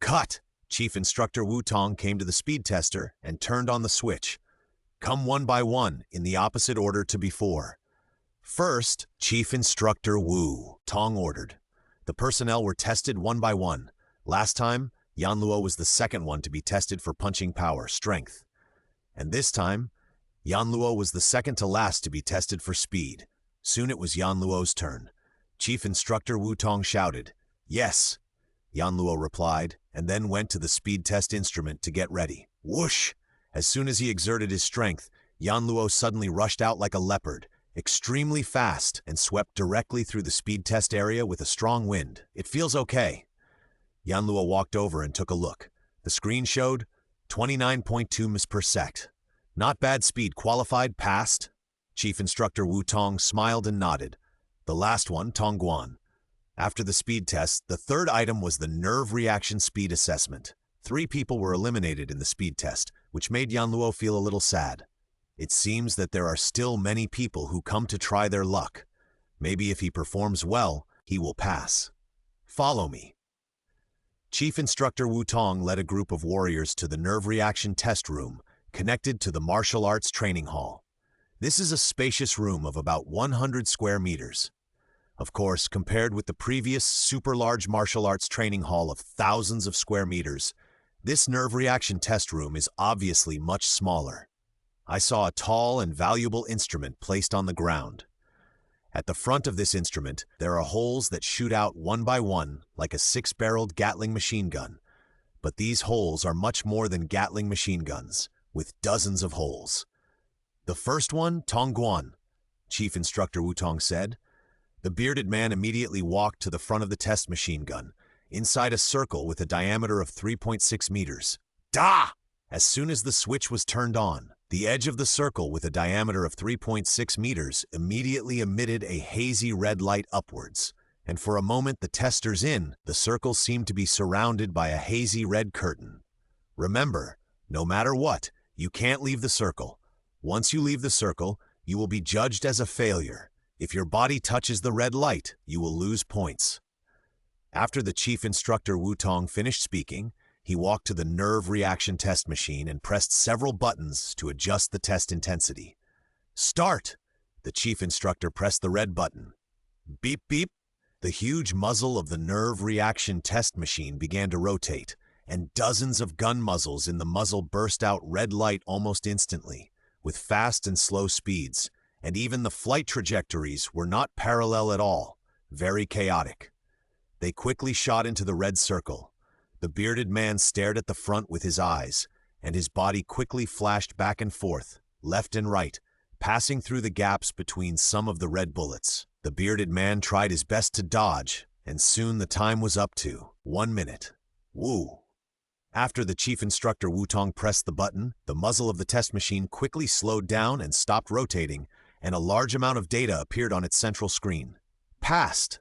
Speaker 1: Cut! Chief Instructor Wu-Tong came to the speed tester and turned on the switch. Come one by one, in the opposite order to before. First, Chief Instructor Wu-Tong ordered. The personnel were tested one by one. Last time, Yan Luo was the second one to be tested for punching power, strength. And this time, Yan Luo was the second to last to be tested for speed. Soon it was Yan Luo's turn. Chief Instructor Wu-Tong shouted, Yes. Yan Luo replied, and then went to the speed test instrument to get ready. Whoosh! As soon as he exerted his strength, Yan Luo suddenly rushed out like a leopard, extremely fast, and swept directly through the speed test area with a strong wind. It feels okay. Yan Luo walked over and took a look. The screen showed 29.2 ms per sec. Not bad speed, qualified, passed. Chief Instructor Wu-Tong smiled and nodded. The last one, Tong Guan. After the speed test, the third item was the nerve reaction speed assessment. 3 people were eliminated in the speed test, which made Yan Luo feel a little sad. It seems that there are still many people who come to try their luck. Maybe if he performs well, he will pass. Follow me. Chief Instructor Wu-Tong led a group of warriors to the nerve reaction test room, connected to the martial arts training hall. This is a spacious room of about 100 square meters. Of course, compared with the previous super-large martial arts training hall of thousands of square meters, this nerve reaction test room is obviously much smaller. I saw a tall and valuable instrument placed on the ground. At the front of this instrument, there are holes that shoot out one by one like a 6-barreled Gatling machine gun. But these holes are much more than Gatling machine guns, with dozens of holes. The first one, Tong Guan, Chief Instructor Wu-Tong said. The bearded man immediately walked to the front of the test machine gun, inside a circle with a diameter of 3.6 meters. Da! As soon as the switch was turned on, the edge of the circle with a diameter of 3.6 meters immediately emitted a hazy red light upwards, and for a moment the testers in the circle seemed to be surrounded by a hazy red curtain. Remember, no matter what, you can't leave the circle. Once you leave the circle, you will be judged as a failure. If your body touches the red light, you will lose points. After the chief instructor Wu-Tong finished speaking, he walked to the nerve reaction test machine and pressed several buttons to adjust the test intensity. Start! The chief instructor pressed the red button. Beep beep! The huge muzzle of the nerve reaction test machine began to rotate, and dozens of gun muzzles in the muzzle burst out red light almost instantly, with fast and slow speeds, and even the flight trajectories were not parallel at all, very chaotic. They quickly shot into the red circle. The bearded man stared at the front with his eyes, and his body quickly flashed back and forth, left and right, passing through the gaps between some of the red bullets. The bearded man tried his best to dodge, and soon the time was up to 1 minute. Woo! After the chief instructor Wu-Tong pressed the button, the muzzle of the test machine quickly slowed down and stopped rotating, and a large amount of data appeared on its central screen. Passed!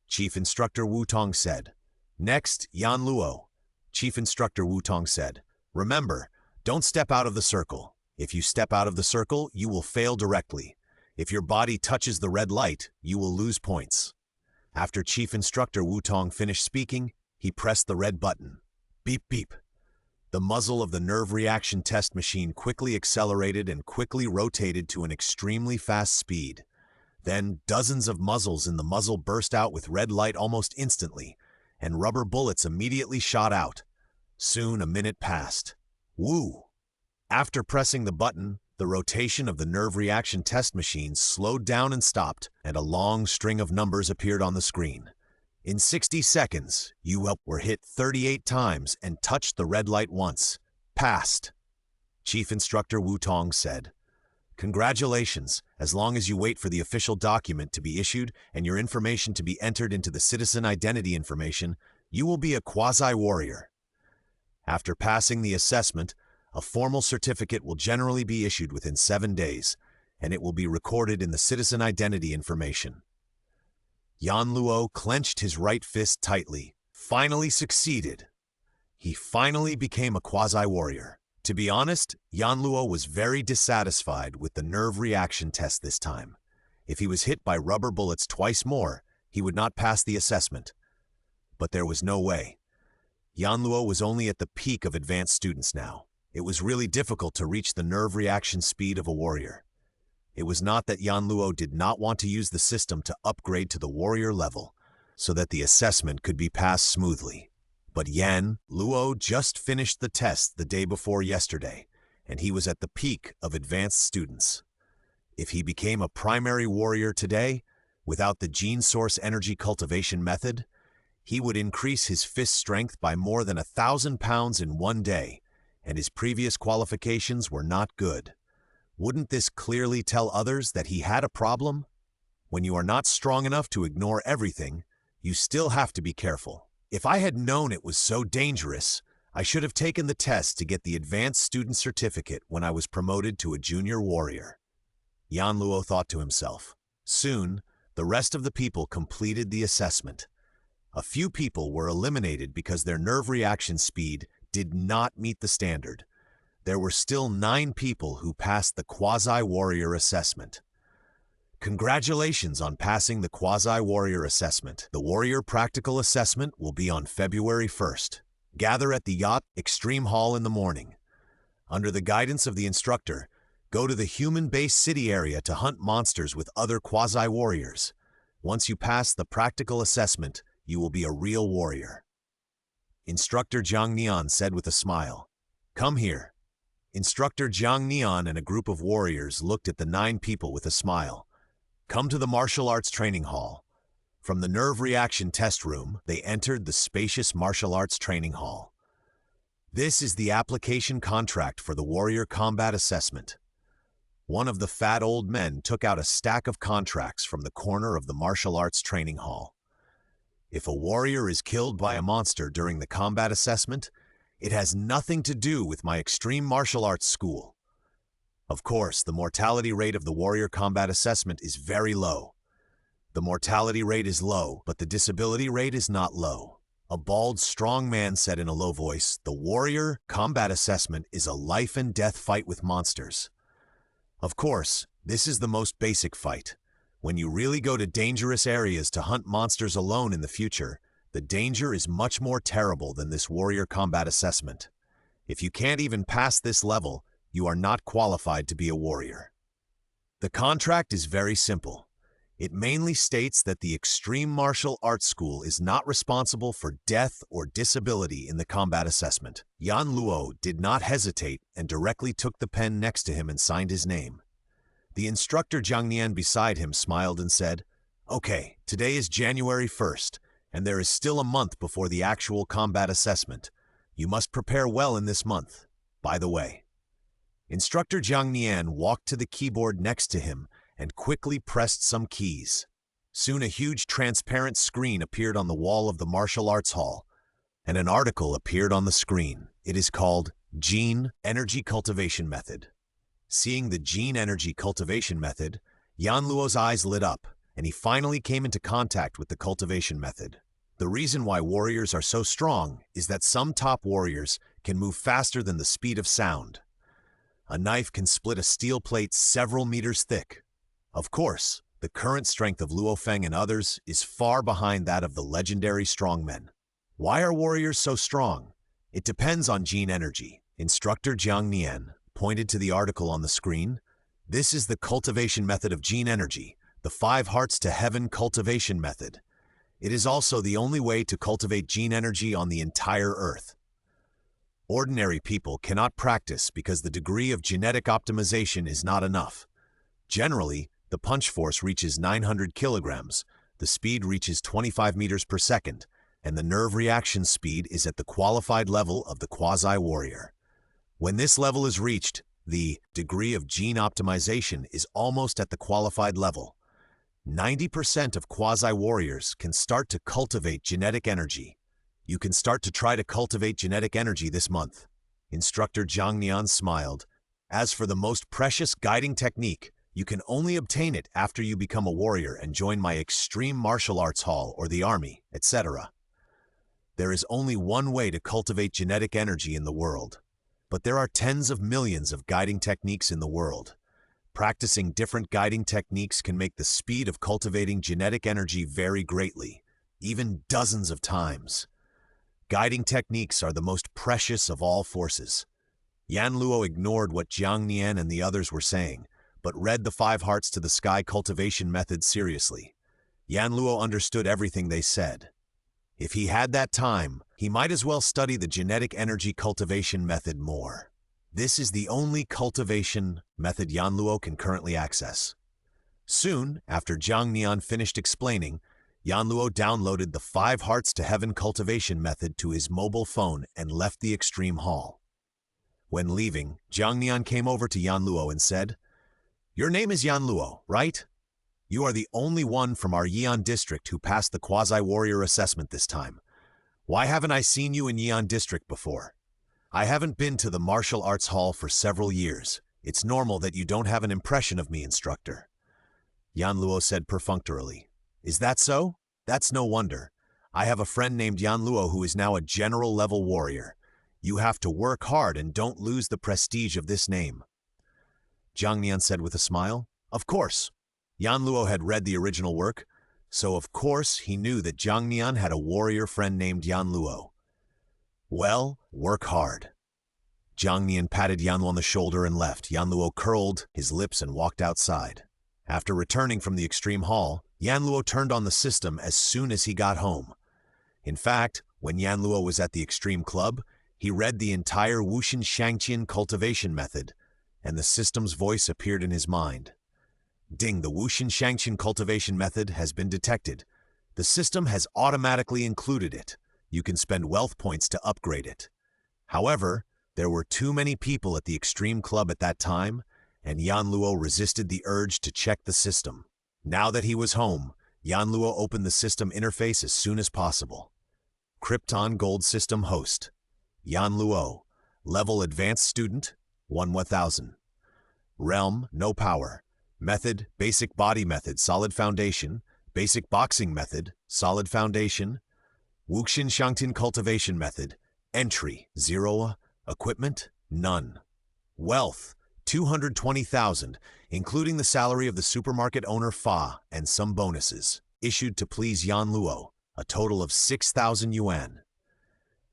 Speaker 1: Chief Instructor Wu-Tong said. Next, Yan Luo. Chief Instructor Wu-Tong said, remember, don't step out of the circle. If you step out of the circle, you will fail directly. If your body touches the red light, you will lose points. After Chief Instructor Wu-Tong finished speaking, he pressed the red button. Beep beep. The muzzle of the nerve reaction test machine quickly accelerated and quickly rotated to an extremely fast speed. Then dozens of muzzles in the muzzle burst out with red light almost instantly, and rubber bullets immediately shot out. Soon a minute passed. Woo! After pressing the button, the rotation of the nerve reaction test machine slowed down and stopped, and a long string of numbers appeared on the screen. In 60 seconds, you were hit 38 times and touched the red light once. Passed. Chief Instructor Wu-Tong said. Congratulations, as long as you wait for the official document to be issued and your information to be entered into the citizen identity information, you will be a quasi-warrior. After passing the assessment, a formal certificate will generally be issued within 7 days, and it will be recorded in the citizen identity information. Yan Luo clenched his right fist tightly. Finally succeeded. He finally became a quasi-warrior. To be honest, Yan Luo was very dissatisfied with the nerve reaction test this time. If he was hit by rubber bullets twice more, he would not pass the assessment. But there was no way. Yan Luo was only at the peak of advanced students now. It was really difficult to reach the nerve reaction speed of a warrior. It was not that Yan Luo did not want to use the system to upgrade to the warrior level, so that the assessment could be passed smoothly. But Yan Luo just finished the test the day before yesterday, and he was at the peak of advanced students. If he became a primary warrior today, without the gene source energy cultivation method, he would increase his fist strength by more than 1,000 pounds in 1 day, and his previous qualifications were not good. Wouldn't this clearly tell others that he had a problem? When you are not strong enough to ignore everything, you still have to be careful. If I had known it was so dangerous, I should have taken the test to get the advanced student certificate when I was promoted to a junior warrior. Yan Luo thought to himself. Soon, the rest of the people completed the assessment. A few people were eliminated because their nerve reaction speed did not meet the standard. There were still 9 people who passed the quasi-warrior assessment. Congratulations on passing the quasi-warrior assessment. The warrior practical assessment will be on February 1st. Gather at the Yacht Extreme Hall in the morning. Under the guidance of the instructor, go to the human-based city area to hunt monsters with other quasi-warriors. Once you pass the practical assessment, you will be a real warrior. Instructor Jiang Nian said with a smile. Come here. Instructor Jiang Nian and a group of warriors looked at the 9 people with a smile. Come to the martial arts training hall. From the nerve reaction test room, they entered the spacious martial arts training hall. This is the application contract for the warrior combat assessment. One of the fat old men took out a stack of contracts from the corner of the martial arts training hall. If a warrior is killed by a monster during the combat assessment, it has nothing to do with my extreme martial arts school. Of course, the mortality rate of the warrior combat assessment is very low. The mortality rate is low, but the disability rate is not low. A bald, strong man said in a low voice, "The warrior combat assessment is a life and death fight with monsters." Of course, this is the most basic fight. When you really go to dangerous areas to hunt monsters alone in the future, the danger is much more terrible than this warrior combat assessment. If you can't even pass this level, you are not qualified to be a warrior. The contract is very simple. It mainly states that the Extreme Martial Arts School is not responsible for death or disability in the combat assessment. Yan Luo did not hesitate and directly took the pen next to him and signed his name. The instructor Jiang Nian beside him smiled and said, "Okay, today is January 1st, and there is still a month before the actual combat assessment. You must prepare well in this month. By the way." Instructor Jiang Nian walked to the keyboard next to him and quickly pressed some keys. Soon a huge transparent screen appeared on the wall of the martial arts hall, and an article appeared on the screen. It is called Gene Energy Cultivation Method. Seeing the gene energy cultivation method, Yan Luo's eyes lit up, and he finally came into contact with the cultivation method. The reason why warriors are so strong is that some top warriors can move faster than the speed of sound. A knife can split a steel plate several meters thick. Of course, the current strength of Luo Feng and others is far behind that of the legendary strongmen. Why are warriors so strong? It depends on gene energy. Instructor Jiang Nian pointed to the article on the screen. This is the cultivation method of gene energy, the 5 hearts to heaven cultivation method. It is also the only way to cultivate gene energy on the entire Earth. Ordinary people cannot practice because the degree of genetic optimization is not enough. Generally, the punch force reaches 900 kilograms, the speed reaches 25 meters per second, and the nerve reaction speed is at the qualified level of the quasi-warrior. When this level is reached, the degree of gene optimization is almost at the qualified level. 90% of quasi-warriors can start to cultivate genetic energy. You can start to try to cultivate genetic energy this month. Instructor Jiang Nian smiled. As for the most precious guiding technique, you can only obtain it after you become a warrior and join my extreme martial arts hall or the army, etc. There is only one way to cultivate genetic energy in the world. But there are tens of millions of guiding techniques in the world. Practicing different guiding techniques can make the speed of cultivating genetic energy vary greatly, even dozens of times. Guiding techniques are the most precious of all forces. Yan Luo ignored what Jiang Nian and the others were saying, but read the 5 hearts to the sky cultivation method seriously. Yan Luo understood everything they said. If he had that time, he might as well study the genetic energy cultivation method more. This is the only cultivation method Yan Luo can currently access. Soon, after Jiang Nian finished explaining, Yan Luo downloaded the 5 hearts to heaven cultivation method to his mobile phone and left the extreme hall. When leaving, Jiang Nian came over to Yan Luo and said, "Your name is Yan Luo, right? You are the only one from our Yi'an district who passed the quasi-warrior assessment this time. Why haven't I seen you in Yi'an district before? I haven't been to the martial arts hall for several years. It's normal that you don't have an impression of me, instructor." Yan Luo said perfunctorily. "Is that so? That's no wonder. I have a friend named Yan Luo who is now a general-level warrior. You have to work hard and don't lose the prestige of this name." Jiang Nian said with a smile, "Of course." Yan Luo had read the original work, so of course he knew that Jiang Nian had a warrior friend named Yan Luo. "Well, work hard." Jiang Nian patted Yan Luo on the shoulder and left. Yan Luo curled his lips and walked outside. After returning from the extreme hall, Yan Luo turned on the system as soon as he got home. In fact, when Yan Luo was at the extreme club, he read the entire Wushin Shangqian cultivation method, and the system's voice appeared in his mind. "Ding, the Wushin Shangqian cultivation method has been detected. The system has automatically included it. You can spend wealth points to upgrade it." However, there were too many people at the extreme club at that time, and Yanluo resisted the urge to check the system. Now that he was home, Yanluo opened the system interface as soon as possible. Krypton Gold System Host. Yanluo. Level Advanced Student, 1/1000. Realm, No Power. Method, Basic Body Method, Solid Foundation. Basic Boxing Method, Solid Foundation. Wuxin Shangtin Cultivation Method. Entry, 0. Equipment, none. Wealth, 220,000, including the salary of the supermarket owner Fa and some bonuses. Issued to please Yanluo, a total of 6,000 yuan.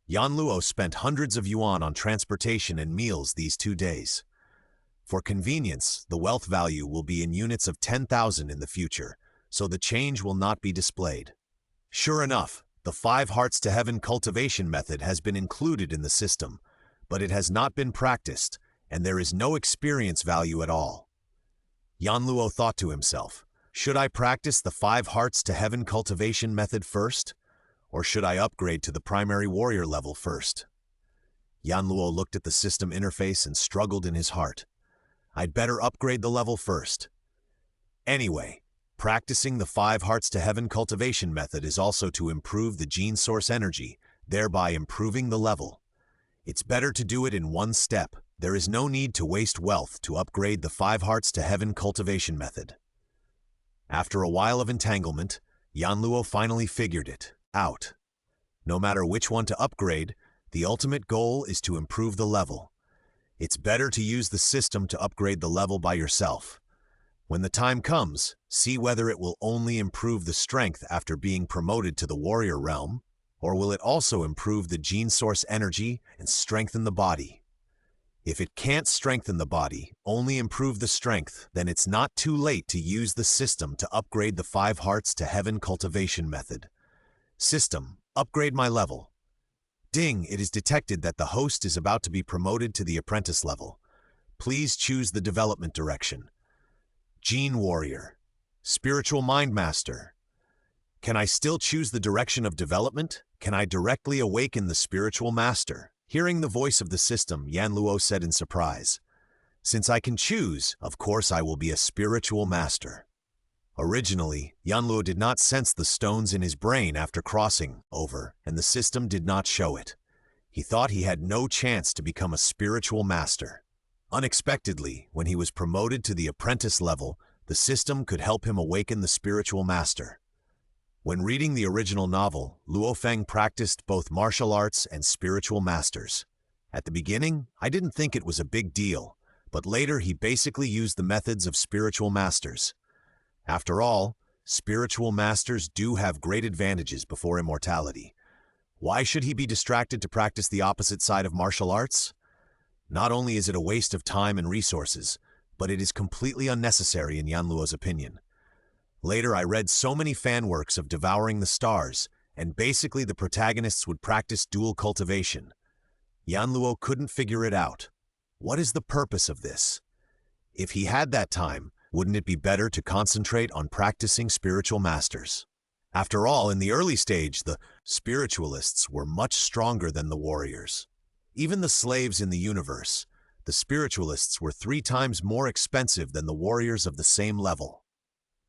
Speaker 1: Yanluo spent hundreds of yuan on transportation and meals these 2 days. For convenience, the wealth value will be in units of 10,000 in the future, so the change will not be displayed. Sure enough, the 5 Hearts to Heaven cultivation method has been included in the system, but it has not been practiced, and there is no experience value at all. Yanluo thought to himself, should I practice the 5 Hearts to Heaven cultivation method first, or should I upgrade to the primary warrior level first? Yanluo looked at the system interface and struggled in his heart. I'd better upgrade the level first. Anyway, practicing the 5 Hearts to Heaven cultivation method is also to improve the gene source energy, thereby improving the level. It's better to do it in one step. There is no need to waste wealth to upgrade the 5 Hearts to Heaven cultivation method. After a while of entanglement, Yanluo finally figured it out. No matter which one to upgrade, the ultimate goal is to improve the level. It's better to use the system to upgrade the level by yourself. When the time comes, see whether it will only improve the strength after being promoted to the warrior realm, or will it also improve the gene source energy and strengthen the body. If it can't strengthen the body, only improve the strength, then it's not too late to use the system to upgrade the 5 Hearts to Heaven cultivation method. System, upgrade my level. Ding, it is detected that the host is about to be promoted to the apprentice level. Please choose the development direction. Gene Warrior. Spiritual Mind Master. Can I still choose the direction of development? Can I directly awaken the spiritual master? Hearing the voice of the system, Yanluo said in surprise, since I can choose, of course I will be a spiritual master. Originally, Yanluo did not sense the stones in his brain after crossing over, and the system did not show it. He thought he had no chance to become a spiritual master. Unexpectedly, when he was promoted to the apprentice level, the system could help him awaken the spiritual master. When reading the original novel, Luo Feng practiced both martial arts and spiritual masters. At the beginning, I didn't think it was a big deal, but later he basically used the methods of spiritual masters. After all, spiritual masters do have great advantages before immortality. Why should he be distracted to practice the opposite side of martial arts? Not only is it a waste of time and resources, but it is completely unnecessary in Yanluo's opinion. Later, I read so many fan works of Devouring the Stars, and basically the protagonists would practice dual cultivation. Yanluo couldn't figure it out. What is the purpose of this? If he had that time, wouldn't it be better to concentrate on practicing spiritual masters? After all, in the early stage, the spiritualists were much stronger than the warriors. Even the slaves in the universe, the spiritualists were 3 times more expensive than the warriors of the same level.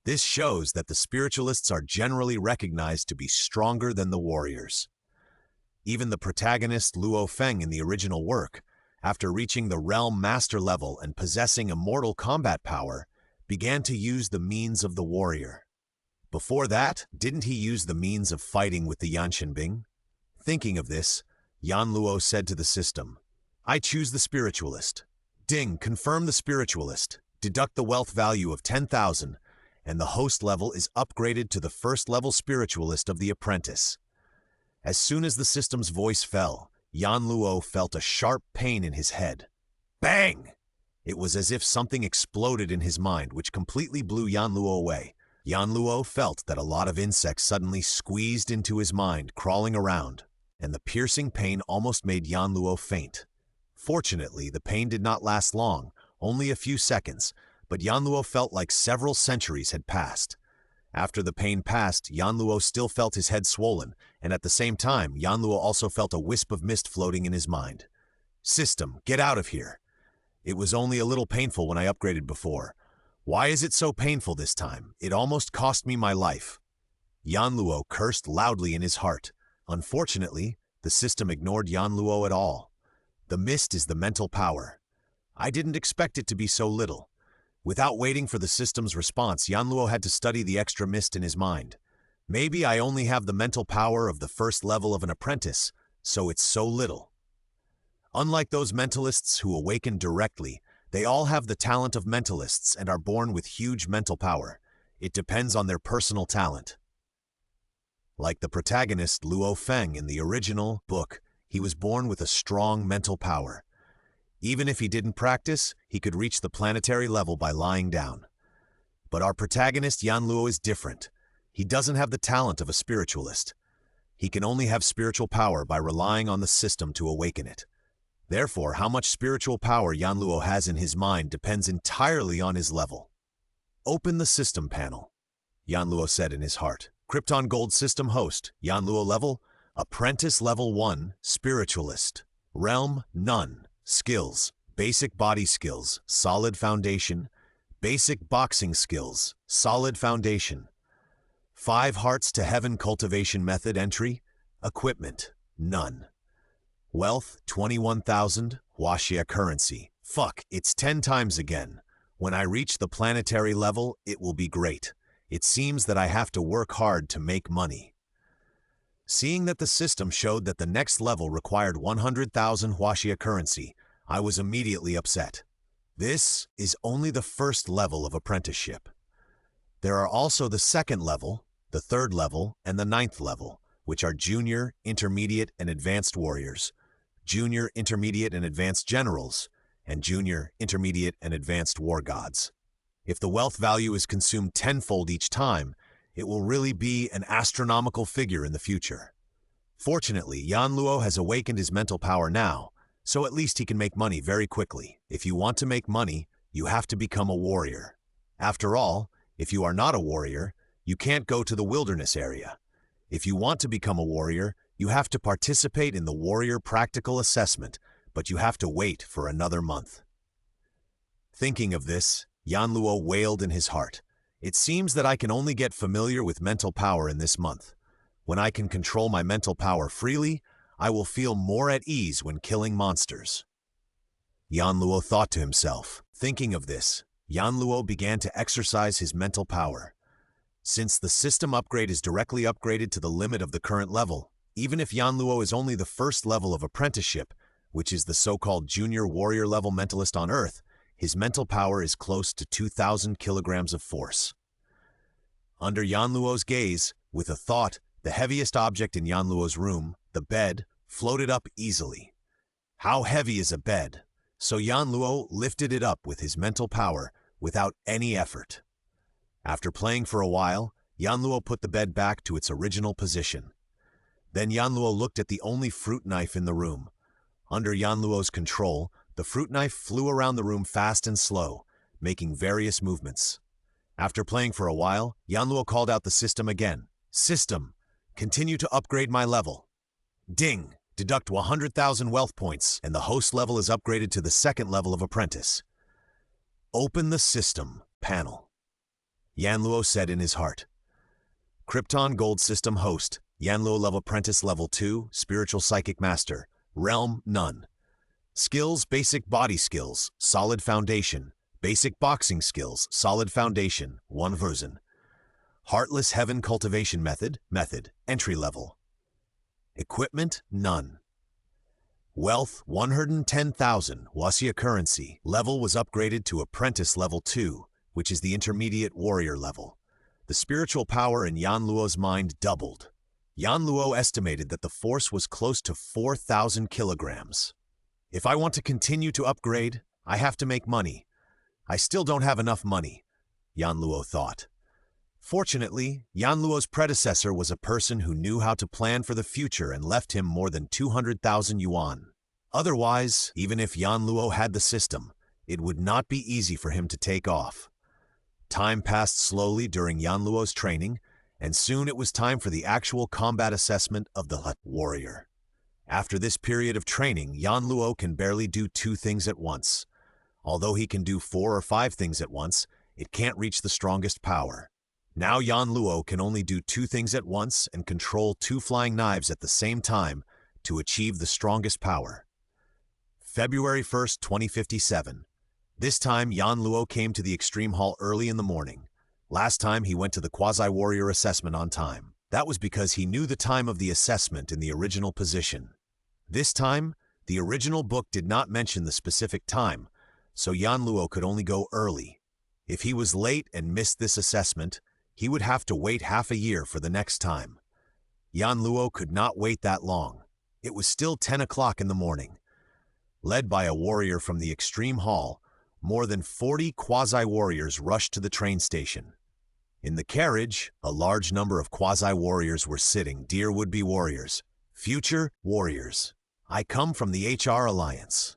Speaker 1: This shows that the spiritualists are generally recognized to be stronger than the warriors. Even the protagonist Luo Feng in the original work, after reaching the realm master level and possessing immortal combat power, began to use the means of the warrior. Before that, didn't he use the means of fighting with the Yanxinbing? Thinking of this, Yanluo said to the system, I choose the spiritualist. Ding, confirm the spiritualist. Deduct the wealth value of 10,000, and the host level is upgraded to the first level spiritualist of the apprentice. As soon as the system's voice fell, Yanluo felt a sharp pain in his head. Bang! It was as if something exploded in his mind, which completely blew Yanluo away. Yanluo felt that a lot of insects suddenly squeezed into his mind, crawling around, and the piercing pain almost made Yanluo faint. Fortunately, the pain did not last long, only a few seconds, but Yanluo felt like several centuries had passed. After the pain passed, Yanluo still felt his head swollen, and at the same time, Yanluo also felt a wisp of mist floating in his mind. System, get out of here. It was only a little painful when I upgraded before. Why is it so painful this time? It almost cost me my life. Yanluo cursed loudly in his heart. Unfortunately, the system ignored Yanluo at all. The mist is the mental power. I didn't expect it to be so little. Without waiting for the system's response, Yanluo had to study the extra mist in his mind. Maybe I only have the mental power of the first level of an apprentice, so it's so little. Unlike those mentalists who awaken directly, they all have the talent of mentalists and are born with huge mental power. It depends on their personal talent. Like the protagonist Luo Feng in the original book, he was born with a strong mental power. Even if he didn't practice, he could reach the planetary level by lying down. But our protagonist Yanluo is different. He doesn't have the talent of a spiritualist. He can only have spiritual power by relying on the system to awaken it. Therefore, how much spiritual power Yanluo has in his mind depends entirely on his level. Open the system panel, Yanluo said in his heart. Krypton Gold System host, Yanluo level, Apprentice level 1, Spiritualist. Realm, none. Skills, basic body skills, solid foundation. Basic boxing skills, solid foundation. 5 hearts to heaven cultivation method entry. Equipment, none. Wealth, 21,000, Huaxia currency. Fuck, it's 10 times again. When I reach the planetary level, it will be great. It seems that I have to work hard to make money. Seeing that the system showed that the next level required 100,000 Huaxia currency, I was immediately upset. This is only the first level of apprenticeship. There are also the second level, the third level, and the 9th level, which are junior, intermediate, and advanced warriors, junior, intermediate, and advanced generals, and junior, intermediate, and advanced war gods. If the wealth value is consumed tenfold each time, it will really be an astronomical figure in the future. Fortunately, Yanluo has awakened his mental power now, so at least he can make money very quickly. If you want to make money, you have to become a warrior. After all, if you are not a warrior, you can't go to the wilderness area. If you want to become a warrior, you have to participate in the warrior practical assessment, but you have to wait for another month. Thinking of this, Yanluo wailed in his heart. It seems that I can only get familiar with mental power in this month. When I can control my mental power freely, I will feel more at ease when killing monsters. Yanluo thought to himself. Thinking of this, Yanluo began to exercise his mental power. Since the system upgrade is directly upgraded to the limit of the current level, even if Yanluo is only the first level of apprenticeship, which is the so-called junior warrior level mentalist on Earth, his mental power is close to 2,000 kilograms of force. Under Yanluo's gaze, with a thought, the heaviest object in Yanluo's room, the bed, floated up easily. How heavy is a bed? So Yanluo lifted it up with his mental power without any effort. After playing for a while, Yanluo put the bed back to its original position. Then Yanluo looked at the only fruit knife in the room. Under Yanluo's control, the fruit knife flew around the room fast and slow, making various movements. After playing for a while, Yanluo called out the system again. System, continue to upgrade my level. Ding! Deduct 100,000 wealth points, and the host level is upgraded to the second level of apprentice. Open the system panel, Yanluo said in his heart. Krypton Gold System host, Yanluo level apprentice level 2, spiritual psychic master, realm none. Skills, basic body skills, solid foundation. Basic boxing skills, solid foundation, 1 version. Heartless heaven cultivation method, entry level. Equipment, none. Wealth, 110,000, Huaxia currency. Level was upgraded to apprentice level 2, which is the intermediate warrior level. The spiritual power in Yanluo's mind doubled. Yanluo estimated that the force was close to 4,000 kilograms. If I want to continue to upgrade, I have to make money. I still don't have enough money, Yanluo thought. Fortunately, Yanluo's predecessor was a person who knew how to plan for the future and left him more than 200,000 yuan. Otherwise, even if Yanluo had the system, it would not be easy for him to take off. Time passed slowly during Yanluo's training, and soon it was time for the actual combat assessment of the warrior. After this period of training, Yanluo can barely do 2 things at once. Although he can do 4 or 5 things at once, it can't reach the strongest power. Now Yan Luo can only do 2 things at once and control 2 flying knives at the same time to achieve the strongest power. February 1st, 2057. This time, Yan Luo came to the Extreme Hall early in the morning. Last time, he went to the Quasi-Warrior assessment on time. That was because he knew the time of the assessment in the original position. This time, the original book did not mention the specific time, so Yan Luo could only go early. If he was late and missed this assessment, he would have to wait half a year for the next time. Yan Luo could not wait that long. It was still 10 o'clock in the morning. Led by a warrior from the Extreme Hall, more than 40 quasi-warriors rushed to the train station. In the carriage, a large number of quasi-warriors were sitting. Dear would-be warriors, future warriors, I come from the HR Alliance.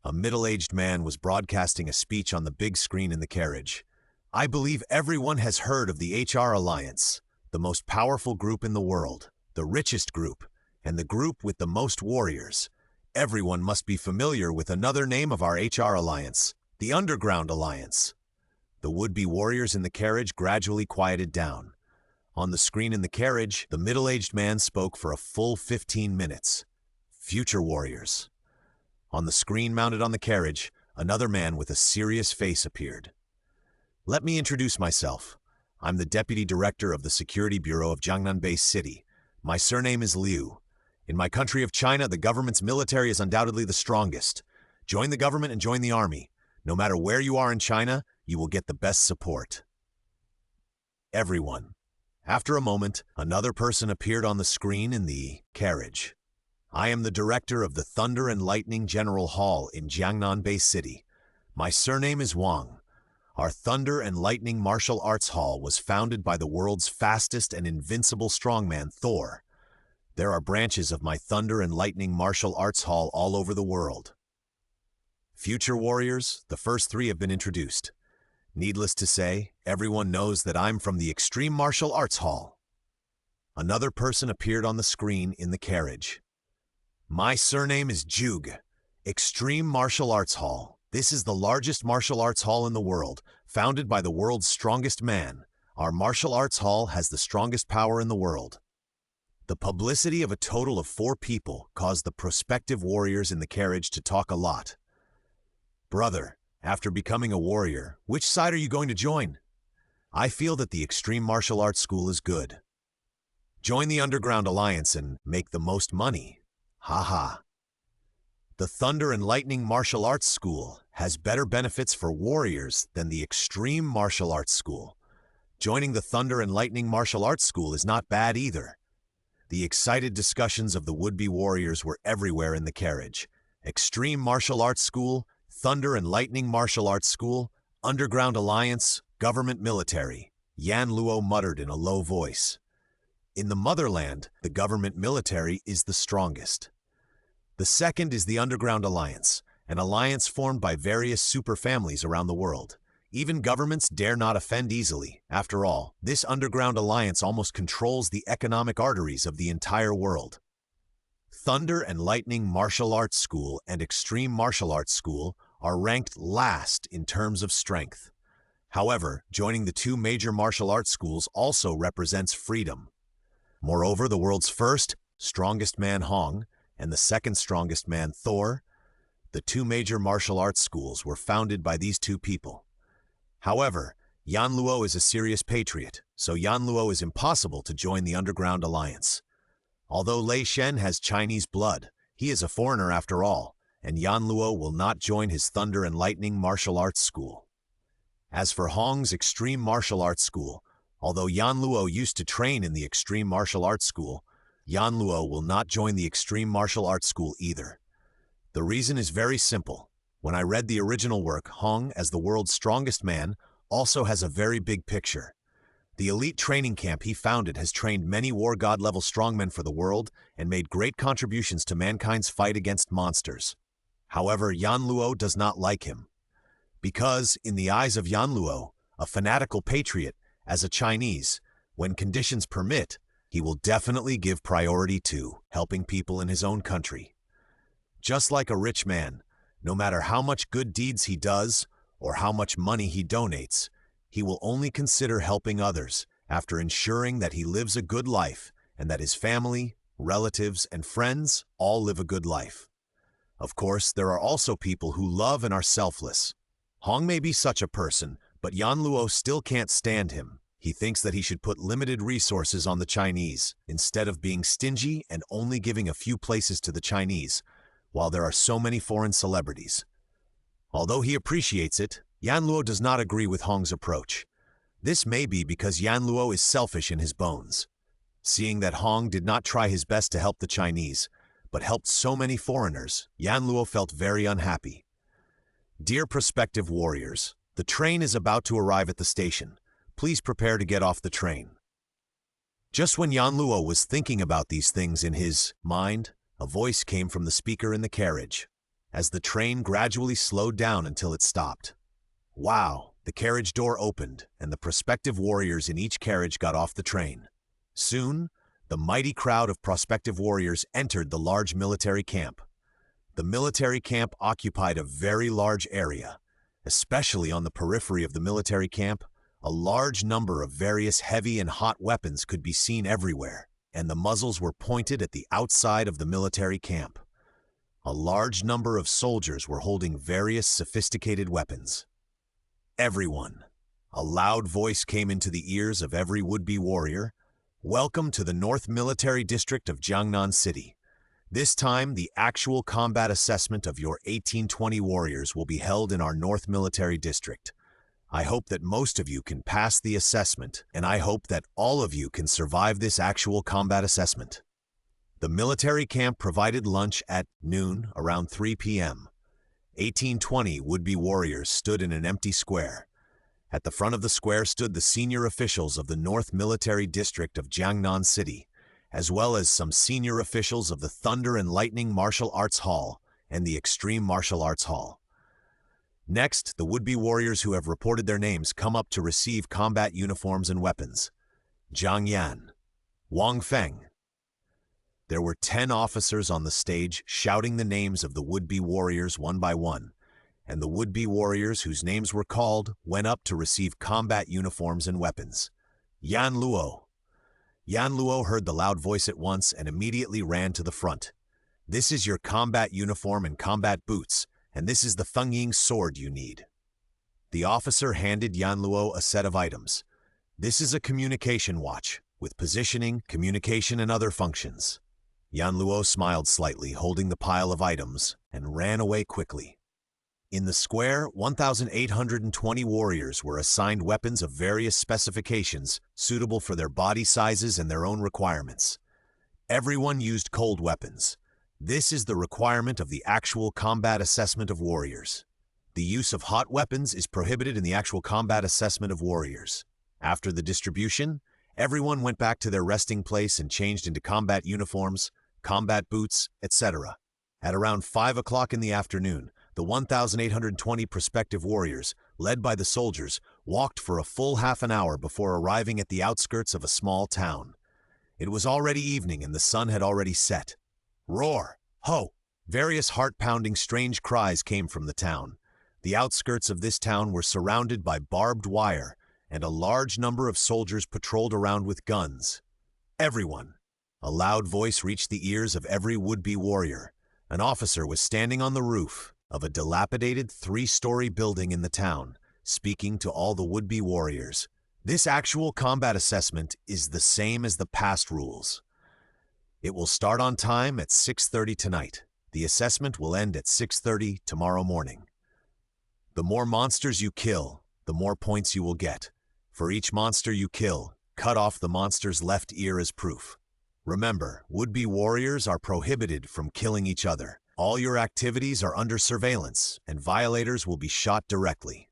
Speaker 1: A middle-aged man was broadcasting a speech on the big screen in the carriage. I believe everyone has heard of the HR Alliance, the most powerful group in the world, the richest group, and the group with the most warriors. Everyone must be familiar with another name of our HR Alliance, the Underground Alliance. The would-be warriors in the carriage gradually quieted down. On the screen in the carriage, the middle-aged man spoke for a full 15 minutes. Future warriors. On the screen mounted on the carriage, another man with a serious face appeared. Let me introduce myself. I'm the Deputy Director of the Security Bureau of Jiangnan Base City. My surname is Liu. In my country of China, the government's military is undoubtedly the strongest. Join the government and join the army. No matter where you are in China, you will get the best support. Everyone. After a moment, another person appeared on the screen in the carriage. I am the director of the Thunder and Lightning General Hall in Jiangnan Base City. My surname is Wang. Our Thunder and Lightning Martial Arts Hall was founded by the world's fastest and invincible strongman, Thor. There are branches of my Thunder and Lightning Martial Arts Hall all over the world. Future warriors, the first 3 have been introduced. Needless to say, everyone knows that I'm from the Extreme Martial Arts Hall. Another person appeared on the screen in the carriage. My surname is Jug. Extreme Martial Arts Hall. This is the largest martial arts hall in the world, founded by the world's strongest man. Our martial arts hall has the strongest power in the world. The publicity of a total of 4 people caused the prospective warriors in the carriage to talk a lot. Brother, after becoming a warrior, which side are you going to join? I feel that the Extreme Martial Arts School is good. Join the Underground Alliance and make the most money. Haha. The Thunder and Lightning Martial Arts School has better benefits for warriors than the Extreme Martial Arts School. Joining the Thunder and Lightning Martial Arts School is not bad either. The excited discussions of the would-be warriors were everywhere in the carriage. Extreme Martial Arts School, Thunder and Lightning Martial Arts School, Underground Alliance, Government Military. Yan Luo muttered in a low voice. In the motherland, the government military is the strongest. The second is the Underground Alliance, an alliance formed by various superfamilies around the world. Even governments dare not offend easily. After all, this Underground Alliance almost controls the economic arteries of the entire world. Thunder and Lightning Martial Arts School and Extreme Martial Arts School are ranked last in terms of strength. However, joining the 2 major martial arts schools also represents freedom. Moreover, the world's first, strongest man Hong, and the second strongest man Thor, the 2 major martial arts schools were founded by these 2 people. However, Yan Luo is a serious patriot, so Yan Luo is impossible to join the Underground Alliance. Although Lei Shen has Chinese blood, he is a foreigner after all, and Yan Luo will not join his Thunder and Lightning Martial Arts School. As for Hong's Extreme Martial Arts School, although Yan Luo used to train in the Extreme Martial Arts School, Yan Luo will not join the Extreme Martial Arts School either. The reason is very simple. When I read the original work, Hong, as the world's strongest man, also has a very big picture. The elite training camp he founded has trained many war god-level strongmen for the world and made great contributions to mankind's fight against monsters. However, Yan Luo does not like him. Because, in the eyes of Yan Luo, a fanatical patriot, as a Chinese, when conditions permit, he will definitely give priority to helping people in his own country. Just like a rich man, No matter how much good deeds he does or how much money he donates, he will only consider helping others after ensuring that he lives a good life and that his family, relatives, and friends all live a good life. Of course, there are also people who love and are selfless. Hong may be such a person, but Yan Luo still can't stand him. He thinks that he should put limited resources on the Chinese, instead of being stingy and only giving a few places to the Chinese, while there are so many foreign celebrities. Although he appreciates it, Yan Luo does not agree with Hong's approach. This may be because Yan Luo is selfish in his bones. Seeing that Hong did not try his best to help the Chinese, but helped so many foreigners, Yan Luo felt very unhappy. Dear prospective warriors, the train is about to arrive at the station. Please prepare to get off the train. Just when Yan Luo was thinking about these things in his mind, a voice came from the speaker in the carriage, as the train gradually slowed down until it stopped. Wow! The carriage door opened, and the prospective warriors in each carriage got off the train. Soon, the mighty crowd of prospective warriors entered the large military camp. The military camp occupied a very large area. Especially on the periphery of the military camp, a large number of various heavy and hot weapons could be seen everywhere, and the muzzles were pointed at the outside of the military camp. A large number of soldiers were holding various sophisticated weapons. Everyone. A loud voice came into the ears of every would-be warrior. Welcome to the North Military District of Jiangnan City. This time, the actual combat assessment of your 1820 warriors will be held in our North Military District. I hope that most of you can pass the assessment, and I hope that all of you can survive this actual combat assessment. The military camp provided lunch at noon, around 3 p.m. 1820 would-be warriors stood in an empty square. At the front of the square stood the senior officials of the North Military District of Jiangnan City, as well as some senior officials of the Thunder and Lightning Martial Arts Hall and the Extreme Martial Arts Hall. Next, the would-be warriors who have reported their names come up to receive combat uniforms and weapons. Zhang Yan, Wang Feng. There were 10 officers on the stage shouting the names of the would-be warriors one by one, and the would-be warriors whose names were called went up to receive combat uniforms and weapons. Yan Luo. Yan Luo heard the loud voice at once and immediately ran to the front. This is your combat uniform and combat boots, and this is the Fengying sword you need. The officer handed Yan Luo a set of items. This is a communication watch, with positioning, communication, and other functions. Yan Luo smiled slightly, holding the pile of items, and ran away quickly. In the square, 1,820 warriors were assigned weapons of various specifications suitable for their body sizes and their own requirements. Everyone used cold weapons. This is the requirement of the actual combat assessment of warriors. The use of hot weapons is prohibited in the actual combat assessment of warriors. After the distribution, everyone went back to their resting place and changed into combat uniforms, combat boots, etc. At around 5 o'clock in the afternoon, the 1,820 prospective warriors, led by the soldiers, walked for a full half an hour before arriving at the outskirts of a small town. It was already evening and the sun had already set. Roar! Ho! Various heart-pounding strange cries came from the town. The outskirts of this town were surrounded by barbed wire, and a large number of soldiers patrolled around with guns. Everyone! A loud voice reached the ears of every would-be warrior. An officer was standing on the roof of a dilapidated 3-story building in the town, speaking to all the would-be warriors. This actual combat assessment is the same as the past rules. It will start on time at 6:30 tonight. The assessment will end at 6:30 tomorrow morning. The more monsters you kill, the more points you will get. For each monster you kill, cut off the monster's left ear as proof. Remember, would-be warriors are prohibited from killing each other. All your activities are under surveillance, and violators will be shot directly.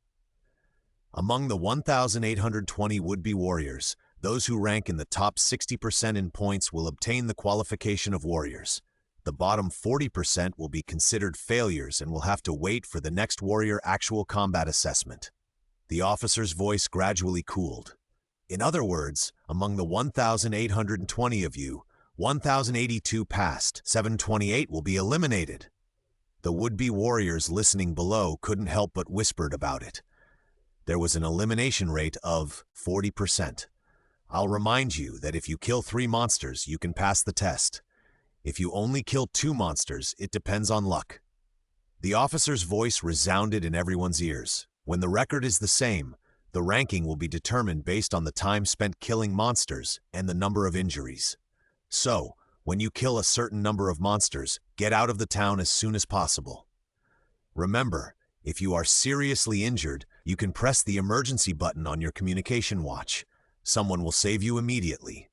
Speaker 1: Among the 1,820 would-be warriors, those who rank in the top 60% in points will obtain the qualification of warriors. The bottom 40% will be considered failures and will have to wait for the next warrior actual combat assessment. The officer's voice gradually cooled. In other words, among the 1,820 of you, 1,082 passed, 728 will be eliminated. The would-be warriors listening below couldn't help but whispered about it. There was an elimination rate of 40%. I'll remind you that if you kill 3 monsters, you can pass the test. If you only kill 2 monsters, it depends on luck. The officer's voice resounded in everyone's ears. When the record is the same, the ranking will be determined based on the time spent killing monsters and the number of injuries. So, when you kill a certain number of monsters, get out of the town as soon as possible. Remember, if you are seriously injured, you can press the emergency button on your communication watch. Someone will save you immediately.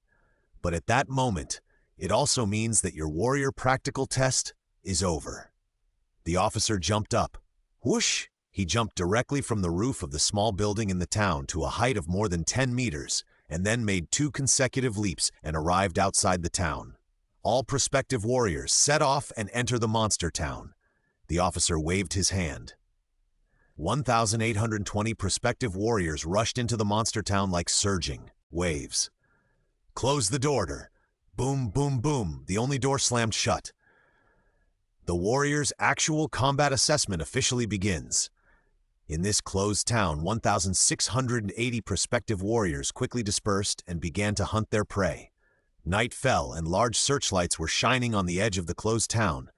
Speaker 1: But at that moment, it also means that your warrior practical test is over. The officer jumped up. Whoosh! He jumped directly from the roof of the small building in the town to a height of more than 10 meters, and then made 2 consecutive leaps and arrived outside the town. All prospective warriors set off and enter the monster town. The officer waved his hand. 1,820 prospective warriors rushed into the monster town like surging waves. Close the door. Boom, boom, boom. The only door slammed shut. The warriors' actual combat assessment officially begins. In this closed town, 1,680 prospective warriors quickly dispersed and began to hunt their prey. Night fell and large searchlights were shining on the edge of the closed town,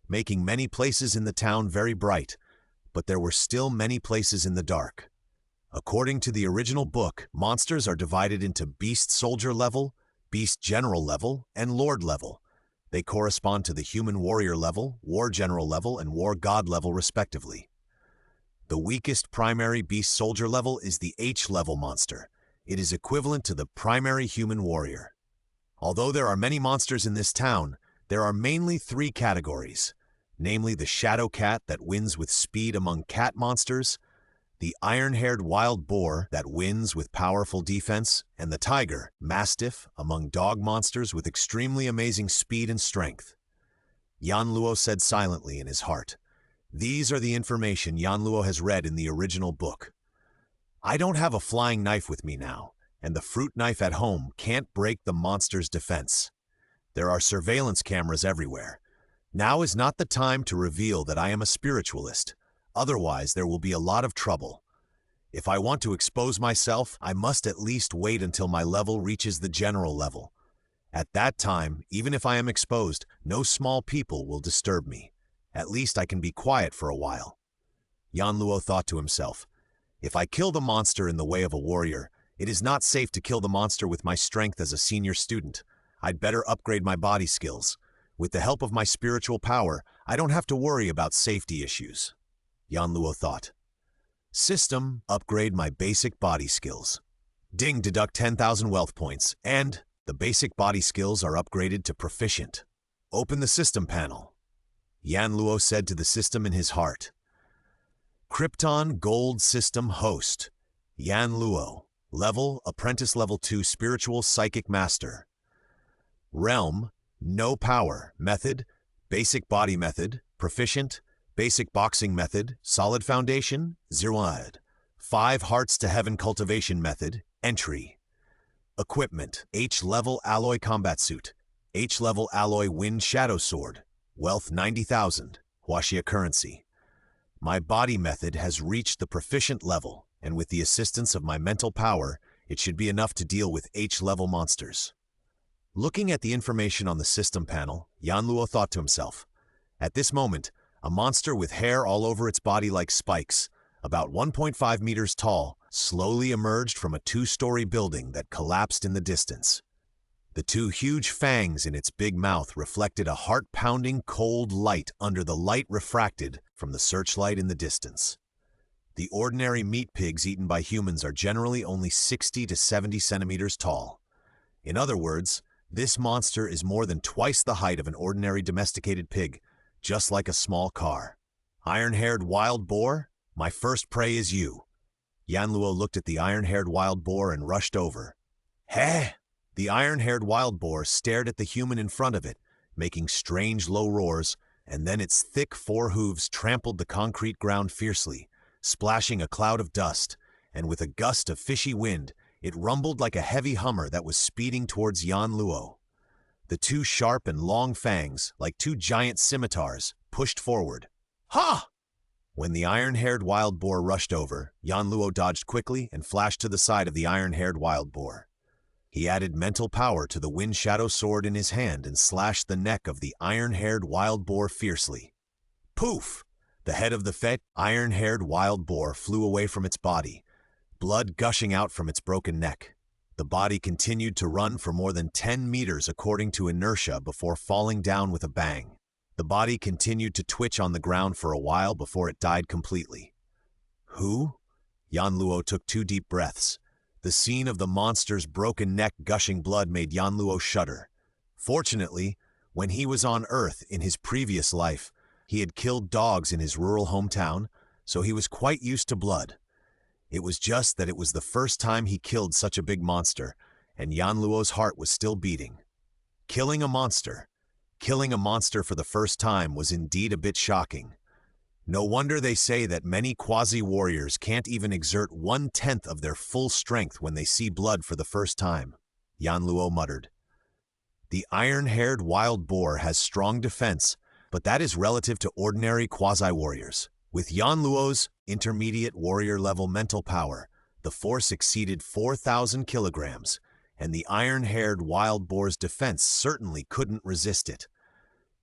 Speaker 1: making many places in the town very bright, but there were still many places in the dark. According to the original book, monsters are divided into Beast Soldier level, Beast General level, and Lord level. They correspond to the Human Warrior level, War General level, and War God level respectively. The weakest primary Beast Soldier level is the H-level monster. It is equivalent to the primary Human Warrior. Although there are many monsters in this town, there are mainly 3 categories, namely the Shadow Cat that wins with speed among cat monsters, the iron-haired wild boar that wins with powerful defense, and the tiger, mastiff, among dog monsters with extremely amazing speed and strength. Yanluo said silently in his heart. These are the information Yanluo has read in the original book. I don't have a flying knife with me now, and the fruit knife at home can't break the monster's defense. There are surveillance cameras everywhere. Now is not the time to reveal that I am a spiritualist. Otherwise, there will be a lot of trouble. If I want to expose myself, I must at least wait until my level reaches the general level. At that time, even if I am exposed, no small people will disturb me. At least I can be quiet for a while. Yanluo thought to himself, if I kill the monster in the way of a warrior, it is not safe to kill the monster with my strength as a senior student. I'd better upgrade my body skills. With the help of my spiritual power, I don't have to worry about safety issues. Yanluo thought. System, upgrade my basic body skills. Ding, deduct 10,000 wealth points, and the basic body skills are upgraded to proficient. Open the system panel. Yanluo said to the system in his heart. Krypton Gold System host. Yanluo. Level, Apprentice Level 2 Spiritual Psychic Master. Realm, No Power. Method, Basic Body Method. Proficient, Basic Boxing Method. Solid Foundation, 0. 5 Hearts to Heaven Cultivation Method. Entry. Equipment, H-Level Alloy Combat Suit. H-Level Alloy Wind Shadow Sword. Wealth 90,000. Huaxia currency. My body method has reached the proficient level, and with the assistance of my mental power, it should be enough to deal with H-level monsters. Looking at the information on the system panel, Yanluo thought to himself, at this moment, a monster with hair all over its body like spikes, about 1.5 meters tall, slowly emerged from a 2-story building that collapsed in the distance. The 2 huge fangs in its big mouth reflected a heart-pounding cold light under the light refracted from the searchlight in the distance. The ordinary meat pigs eaten by humans are generally only 60 to 70 centimeters tall. In other words, this monster is more than twice the height of an ordinary domesticated pig, just like a small car. Iron-haired wild boar, my first prey is you. Yanluo looked at the iron-haired wild boar and rushed over. Heh! The iron-haired wild boar stared at the human in front of it, making strange low roars, and then its thick 4 hooves trampled the concrete ground fiercely, splashing a cloud of dust, and with a gust of fishy wind, it rumbled like a heavy hummer that was speeding towards Yanluo. The 2 sharp and long fangs, like 2 giant scimitars, pushed forward. Ha! When the iron-haired wild boar rushed over, Yanluo dodged quickly and flashed to the side of the iron-haired wild boar. He added mental power to the wind shadow sword in his hand and slashed the neck of the iron-haired wild boar fiercely. Poof! The head of the fat, iron-haired wild boar flew away from its body, blood gushing out from its broken neck. The body continued to run for more than 10 meters according to inertia before falling down with a bang. The body continued to twitch on the ground for a while before it died completely. Who? Yanluo took 2 deep breaths. The scene of the monster's broken neck gushing blood made Yanluo shudder. Fortunately, when he was on Earth in his previous life, he had killed dogs in his rural hometown, so he was quite used to blood. It was just that it was the first time he killed such a big monster, and Yanluo's heart was still beating. Killing a monster for the first time was indeed a bit shocking. No wonder they say that many quasi-warriors can't even exert 1/10 of their full strength when they see blood for the first time, Yanluo muttered. The iron-haired wild boar has strong defense, but that is relative to ordinary quasi-warriors. With Yanluo's intermediate warrior-level mental power, the force exceeded 4,000 kilograms, and the iron-haired wild boar's defense certainly couldn't resist it.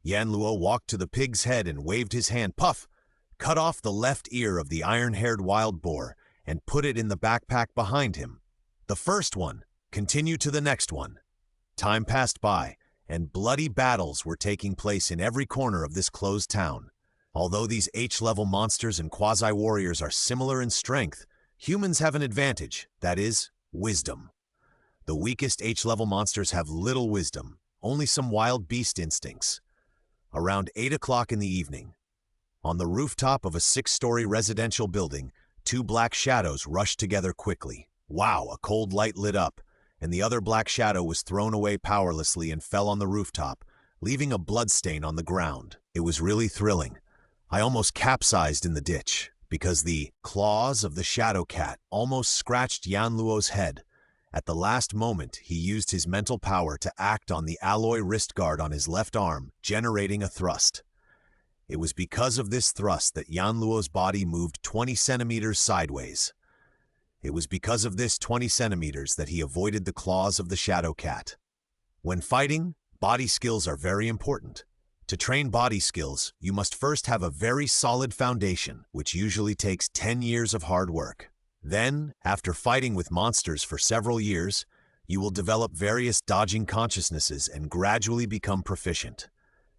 Speaker 1: Yanluo walked to the pig's head and waved his hand. Puff! Cut off the left ear of the iron-haired wild boar and put it in the backpack behind him. The first one. Continue to the next one. Time passed by, and bloody battles were taking place in every corner of this closed town. Although these H-level monsters and quasi-warriors are similar in strength, humans have an advantage, that is, wisdom. The weakest H-level monsters have little wisdom, only some wild beast instincts. Around 8 o'clock in the evening, on the rooftop of a 6-story residential building, 2 black shadows rushed together quickly. Wow, a cold light lit up, and the other black shadow was thrown away powerlessly and fell on the rooftop, leaving a bloodstain on the ground. It was really thrilling. I almost capsized in the ditch, because the claws of the shadow cat almost scratched Yanluo's head. At the last moment, he used his mental power to act on the alloy wrist guard on his left arm, generating a thrust. It was because of this thrust that Yanluo's body moved 20 centimeters sideways. It was because of this 20 centimeters that he avoided the claws of the shadow cat. When fighting, body skills are very important. To train body skills, you must first have a very solid foundation, which usually takes 10 years of hard work. Then, after fighting with monsters for several years, you will develop various dodging consciousnesses and gradually become proficient.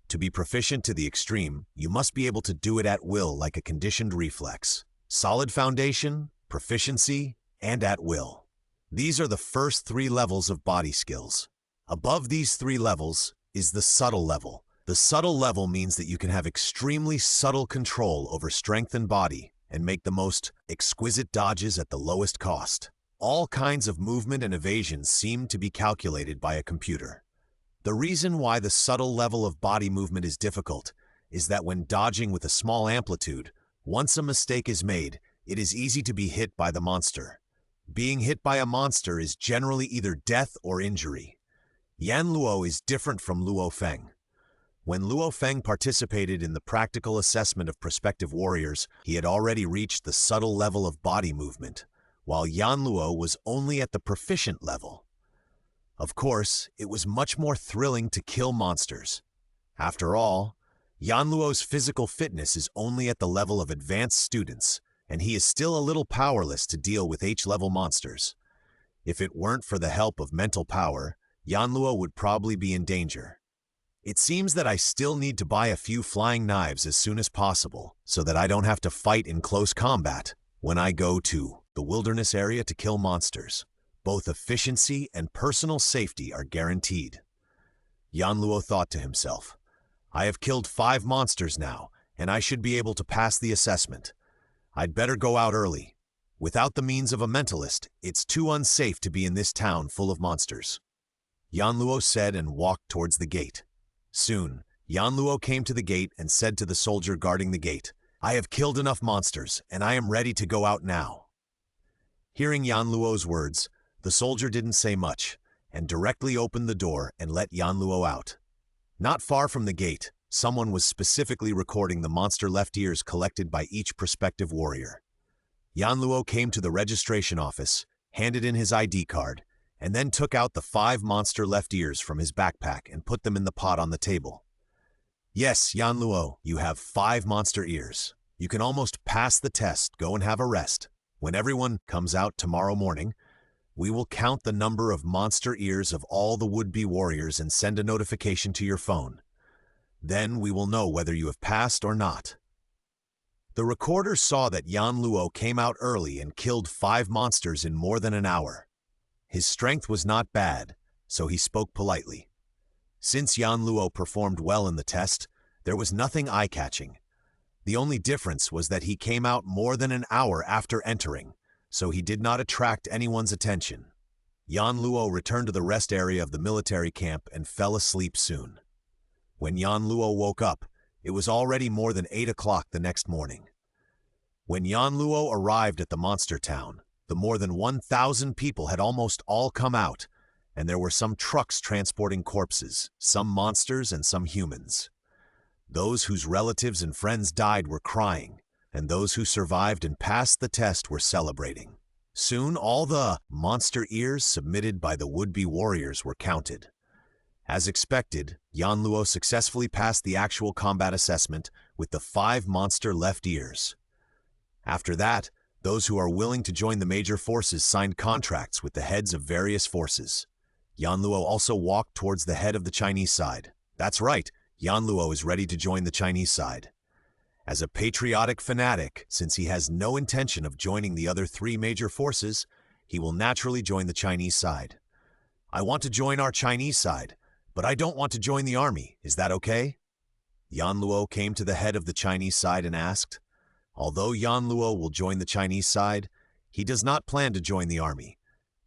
Speaker 1: To be proficient to the extreme, you must be able to do it at will like a conditioned reflex. Solid foundation, proficiency, and at will. These are the first 3 levels of body skills. Above these 3 levels is the subtle level. The subtle level means that you can have extremely subtle control over strength and body and make the most exquisite dodges at the lowest cost. All kinds of movement and evasion seem to be calculated by a computer. The reason why the subtle level of body movement is difficult is that when dodging with a small amplitude, once a mistake is made, it is easy to be hit by the monster. Being hit by a monster is generally either death or injury. Yanluo is different from Luo Feng. When Luo Feng participated in the practical assessment of prospective warriors, he had already reached the subtle level of body movement, while Yanluo was only at the proficient level. Of course, it was much more thrilling to kill monsters. After all, Yanluo's physical fitness is only at the level of advanced students, and he is still a little powerless to deal with H-level monsters. If it weren't for the help of mental power, Yanluo would probably be in danger. It seems that I still need to buy a few flying knives as soon as possible, so that I don't have to fight in close combat when I go to the wilderness area to kill monsters. Both efficiency and personal safety are guaranteed. Yanluo thought to himself, I have killed 5 monsters now, and I should be able to pass the assessment. I'd better go out early. Without the means of a mentalist, it's too unsafe to be in this town full of monsters. Yanluo said and walked towards the gate. Soon, Yanluo came to the gate and said to the soldier guarding the gate, I have killed enough monsters, and I am ready to go out now. Hearing Yanluo's words, the soldier didn't say much, and directly opened the door and let Yanluo out. Not far from the gate, Someone was specifically recording the monster left ears collected by each prospective warrior. Yan Luo came to the registration office, handed in his ID card, and then took out the 5 monster left ears from his backpack and put them in the pot on the table. Yes, Yan Luo, you have 5 monster ears. You can almost pass the test. Go and have a rest. When everyone comes out tomorrow morning, we will count the number of monster ears of all the would-be warriors and send a notification to your phone. Then we will know whether you have passed or not. The recorder saw that Yan Luo came out early and killed 5 monsters in more than an hour. His strength was not bad, so he spoke politely. Since Yan Luo performed well in the test, there was nothing eye-catching. The only difference was that he came out more than an hour after entering, so he did not attract anyone's attention. Yan Luo returned to the rest area of the military camp and fell asleep soon. When Yan Luo woke up, it was already more than 8 o'clock the next morning. When Yan Luo arrived at the monster town, the more than 1,000 people had almost all come out, and there were some trucks transporting corpses, some monsters and some humans. Those whose relatives and friends died were crying, and those who survived and passed the test were celebrating. Soon all the monster ears submitted by the would-be warriors were counted. As expected, Yan Luo successfully passed the actual combat assessment with the 5 monster left ears. After that, those who are willing to join the major forces signed contracts with the heads of various forces. Yan Luo also walked towards the head of the Chinese side. That's right, Yan Luo is ready to join the Chinese side. As a patriotic fanatic, since he has no intention of joining the other 3 major forces, he will naturally join the Chinese side. I want to join our Chinese side, but I don't want to join the army. Is that okay? Yan Luo came to the head of the Chinese side and asked. Although Yan Luo will join the Chinese side, he does not plan to join the army.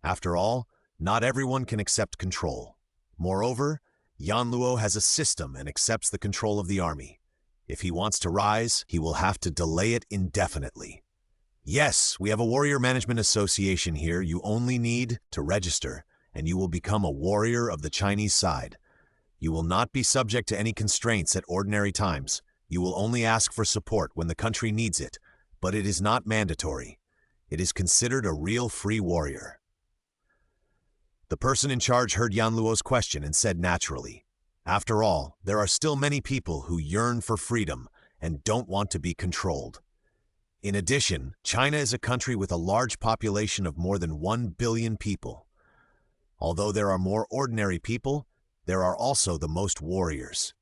Speaker 1: After all, not everyone can accept control. Moreover, Yan Luo has a system and accepts the control of the army. If he wants to rise, he will have to delay it indefinitely. Yes, we have a warrior management association here. You only need to register, and you will become a warrior of the Chinese side. You will not be subject to any constraints at ordinary times. You will only ask for support when the country needs it, but it is not mandatory. It is considered a real free warrior. The person in charge heard Yan Luo's question and said naturally, after all, there are still many people who yearn for freedom and don't want to be controlled. In addition, China is a country with a large population of more than 1 billion people. Although there are more ordinary people, there are also the most warriors.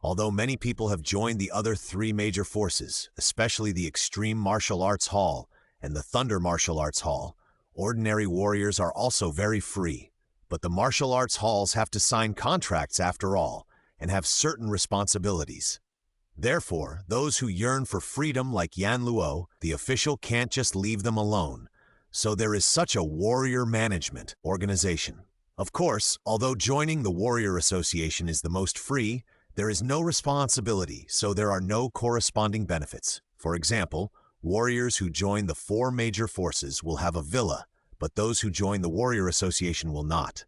Speaker 1: Although many people have joined the other 3 major forces, especially the Extreme Martial Arts Hall and the Thunder Martial Arts Hall, ordinary warriors are also very free. But the martial arts halls have to sign contracts after all, and have certain responsibilities. Therefore, those who yearn for freedom like Yan Luo, the official can't just leave them alone. So there is such a warrior management organization. Of course, although joining the Warrior Association is the most free, there is no responsibility, so there are no corresponding benefits. For example, warriors who join the 4 major forces will have a villa, but those who join the Warrior Association will not.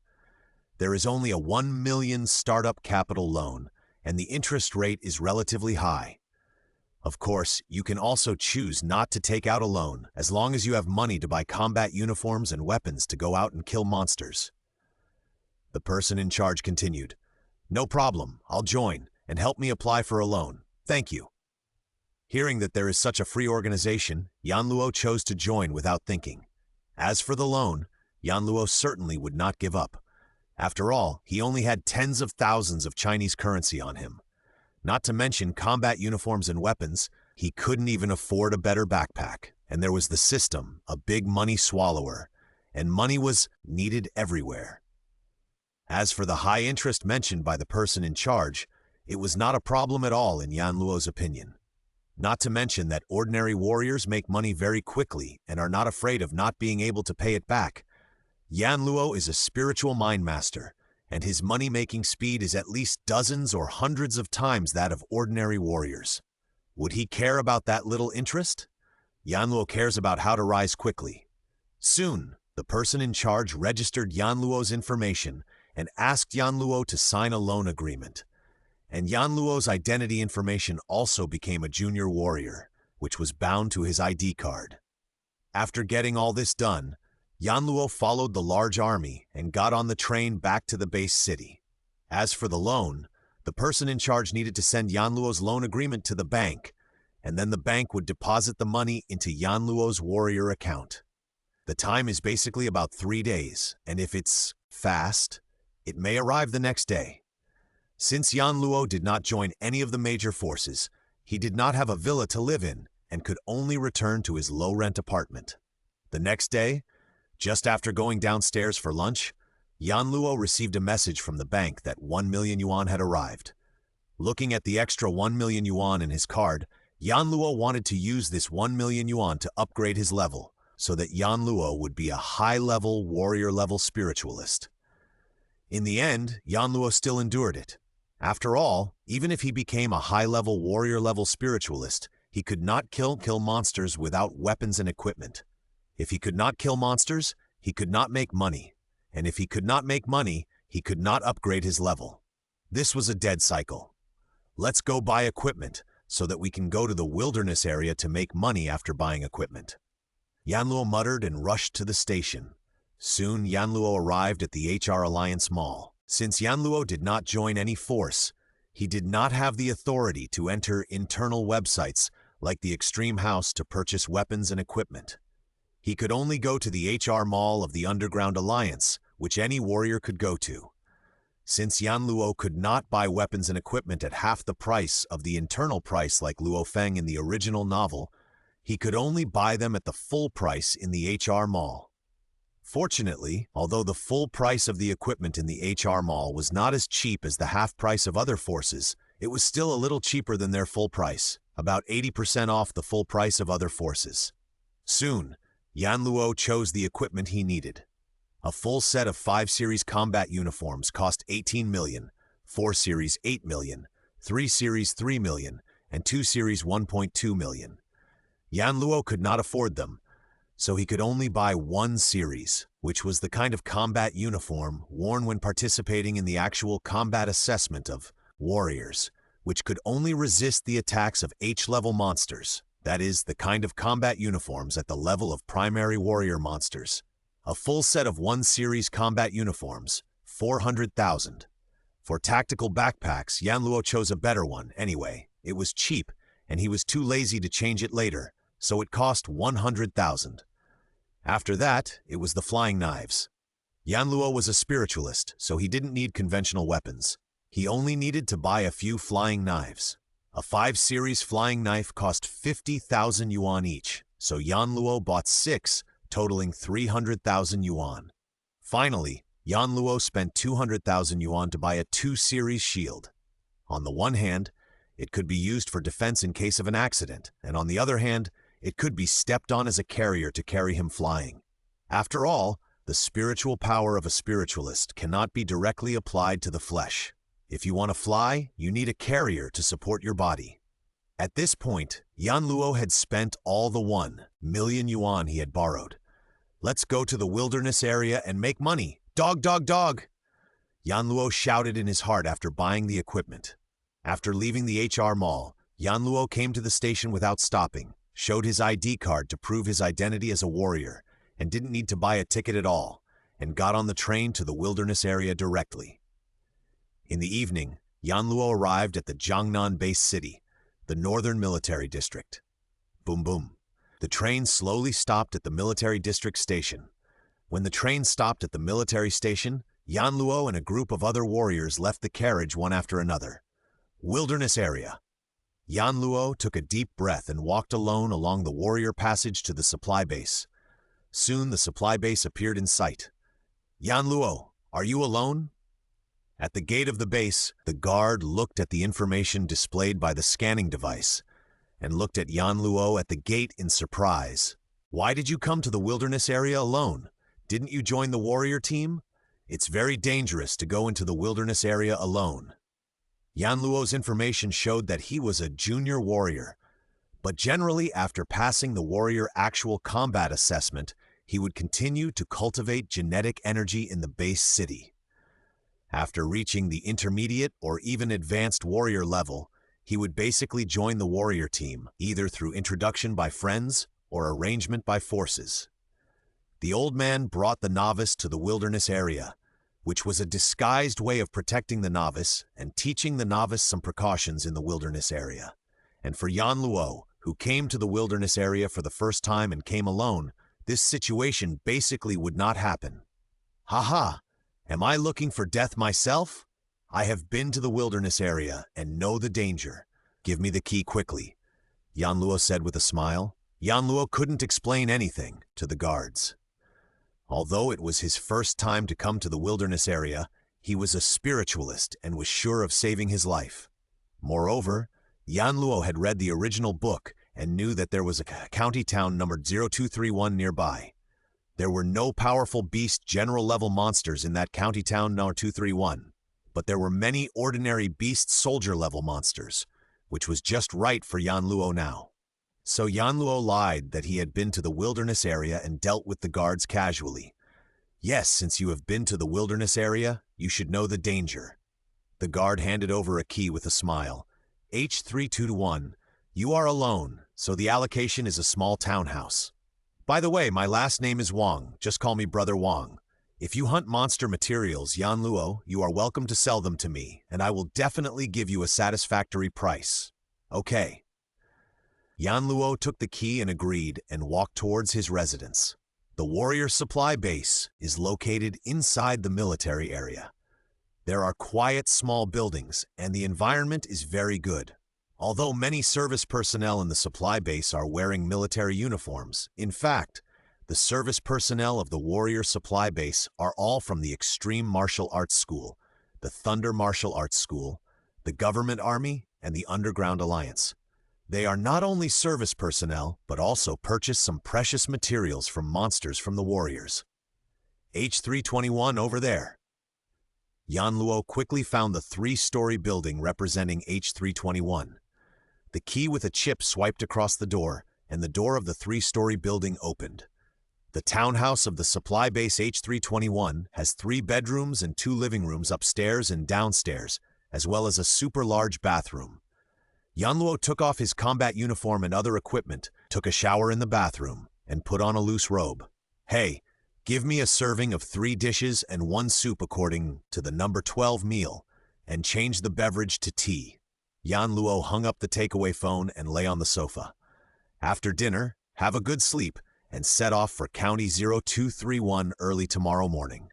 Speaker 1: There is only a 1 million startup capital loan, and the interest rate is relatively high. Of course, you can also choose not to take out a loan, as long as you have money to buy combat uniforms and weapons to go out and kill monsters. The person in charge continued, "No problem, I'll join, and help me apply for a loan. Thank you." Hearing that there is such a free organization, Yan Luo chose to join without thinking. As for the loan, Yan Luo certainly would not give up. After all, he only had tens of thousands of Chinese currency on him. Not to mention combat uniforms and weapons, he couldn't even afford a better backpack. And there was the system, a big money swallower, and money was needed everywhere. As for the high interest mentioned by the person in charge, it was not a problem at all in Yan Luo's opinion. Not to mention that ordinary warriors make money very quickly and are not afraid of not being able to pay it back. Yan Luo is a spiritual mind master, and his money-making speed is at least dozens or hundreds of times that of ordinary warriors. Would he care about that little interest? Yan Luo cares about how to rise quickly. Soon, the person in charge registered Yan Luo's information and asked Yan Luo to sign a loan agreement. And Yan Luo's identity information also became a junior warrior, which was bound to his ID card. After getting all this done, Yan Luo followed the large army and got on the train back to the base city. As for the loan, the person in charge needed to send Yan Luo's loan agreement to the bank, and then the bank would deposit the money into Yan Luo's warrior account. The time is basically about 3 days, and if it's fast, it may arrive the next day. Since Yan Luo did not join any of the major forces, he did not have a villa to live in and could only return to his low-rent apartment. The next day, just after going downstairs for lunch, Yan Luo received a message from the bank that 1 million yuan had arrived. Looking at the extra 1 million yuan in his card, Yan Luo wanted to use this 1 million yuan to upgrade his level so that Yan Luo would be a high-level, warrior-level spiritualist. In the end, Yan Luo still endured it. After all, even if he became a high-level, warrior-level spiritualist, he could not kill monsters without weapons and equipment. If he could not kill monsters, he could not make money. And if he could not make money, he could not upgrade his level. This was a dead cycle. Let's go buy equipment so that we can go to the wilderness area to make money after buying equipment. Yan Luo muttered and rushed to the station. Soon, Yan Luo arrived at the HR Alliance Mall. Since Yan Luo did not join any force, he did not have the authority to enter internal websites like the Extreme House to purchase weapons and equipment. He could only go to the HR Mall of the Underground Alliance, which any warrior could go to. Since Yan Luo could not buy weapons and equipment at half the price of the internal price like Luo Feng in the original novel, he could only buy them at the full price in the HR Mall. Fortunately, although the full price of the equipment in the HR Mall was not as cheap as the half price of other forces, it was still a little cheaper than their full price, about 80% off the full price of other forces. Soon, Yan Luo chose the equipment he needed. A full set of 5 Series combat uniforms cost 18 million, 4 Series 8 million, 3 Series 3 million, and 2 Series 1.2 million. Yan Luo could not afford them, so he could only buy 1 series, which was the kind of combat uniform worn when participating in the actual combat assessment of warriors, which could only resist the attacks of H-level monsters. That is, the kind of combat uniforms at the level of primary warrior monsters. A full set of 1 series combat uniforms, 400,000. For tactical backpacks, Yan Luo chose a better one anyway. It was cheap, and he was too lazy to change it later, so it cost 100,000. After that, it was the flying knives. Yan Luo was a spiritualist, so he didn't need conventional weapons. He only needed to buy a few flying knives. A 5 Series flying knife cost 50,000 yuan each, so Yan Luo bought 6, totaling 300,000 yuan. Finally, Yan Luo spent 200,000 yuan to buy a 2 Series shield. On the one hand, it could be used for defense in case of an accident, and on the other hand, it could be stepped on as a carrier to carry him flying. After all, the spiritual power of a spiritualist cannot be directly applied to the flesh. If you want to fly, you need a carrier to support your body. At this point, Yan Luo had spent all the 1 million yuan he had borrowed. Let's go to the wilderness area and make money. Dog, dog, dog! Yan Luo shouted in his heart after buying the equipment. After leaving the HR Mall, Yan Luo came to the station without stopping, showed his ID card to prove his identity as a warrior, and didn't need to buy a ticket at all, and got on the train to the wilderness area directly. In the evening, Yan Luo arrived at the Jiangnan base city, the northern military district. Boom boom. The train slowly stopped at the military district station. When the train stopped at the military station, Yan Luo and a group of other warriors left the carriage one after another. Wilderness area. Yan Luo took a deep breath and walked alone along the warrior passage to the supply base. Soon the supply base appeared in sight. Yan Luo, are you alone? At the gate of the base, the guard looked at the information displayed by the scanning device and looked at Yan Luo at the gate in surprise. Why did you come to the wilderness area alone? Didn't you join the warrior team? It's very dangerous to go into the wilderness area alone. Yan Luo's information showed that he was a junior warrior, but generally after passing the warrior actual combat assessment, he would continue to cultivate genetic energy in the base city. After reaching the intermediate or even advanced warrior level, he would basically join the warrior team, either through introduction by friends or arrangement by forces. The old man brought the novice to the wilderness area, which was a disguised way of protecting the novice and teaching the novice some precautions in the wilderness area. And for Yan Luo, who came to the wilderness area for the first time and came alone, this situation basically would not happen. Haha, am I looking for death myself? I have been to the wilderness area and know the danger. Give me the key quickly, Yan Luo said with a smile. Yan Luo couldn't explain anything to the guards. Although it was his first time to come to the wilderness area, he was a spiritualist and was sure of saving his life. Moreover, Yan Luo had read the original book and knew that there was a county town numbered 0231 nearby. There were no powerful beast general-level monsters in that county town number 231, but there were many ordinary beast soldier-level monsters, which was just right for Yan Luo now. So Yan Luo lied that he had been to the wilderness area and dealt with the guards casually. Yes, since you have been to the wilderness area, you should know the danger. The guard handed over a key with a smile. H321, you are alone, so the allocation is a small townhouse. By the way, my last name is Wang, just call me Brother Wang. If you hunt monster materials, Yan Luo, you are welcome to sell them to me, and I will definitely give you a satisfactory price. Okay. Yan Luo took the key and agreed and walked towards his residence. The warrior supply base is located inside the military area. There are quiet small buildings and the environment is very good. Although many service personnel in the supply base are wearing military uniforms, in fact, the service personnel of the warrior supply base are all from the Extreme Martial Arts School, the Thunder Martial Arts School, the Government Army, and the Underground Alliance. They are not only service personnel, but also purchase some precious materials from monsters from the warriors. H321 over there. Yan Luo quickly found the 3-story building representing H321. The key with a chip swiped across the door, and the door of the 3-story building opened. The townhouse of the supply base H321 has 3 bedrooms and 2 living rooms upstairs and downstairs, as well as a super large bathroom. Yan Luo took off his combat uniform and other equipment, took a shower in the bathroom, and put on a loose robe. Hey, give me a serving of 3 dishes and 1 soup according to the number 12 meal, and change the beverage to tea. Yan Luo hung up the takeaway phone and lay on the sofa. After dinner, have a good sleep, and set off for County 0231 early tomorrow morning.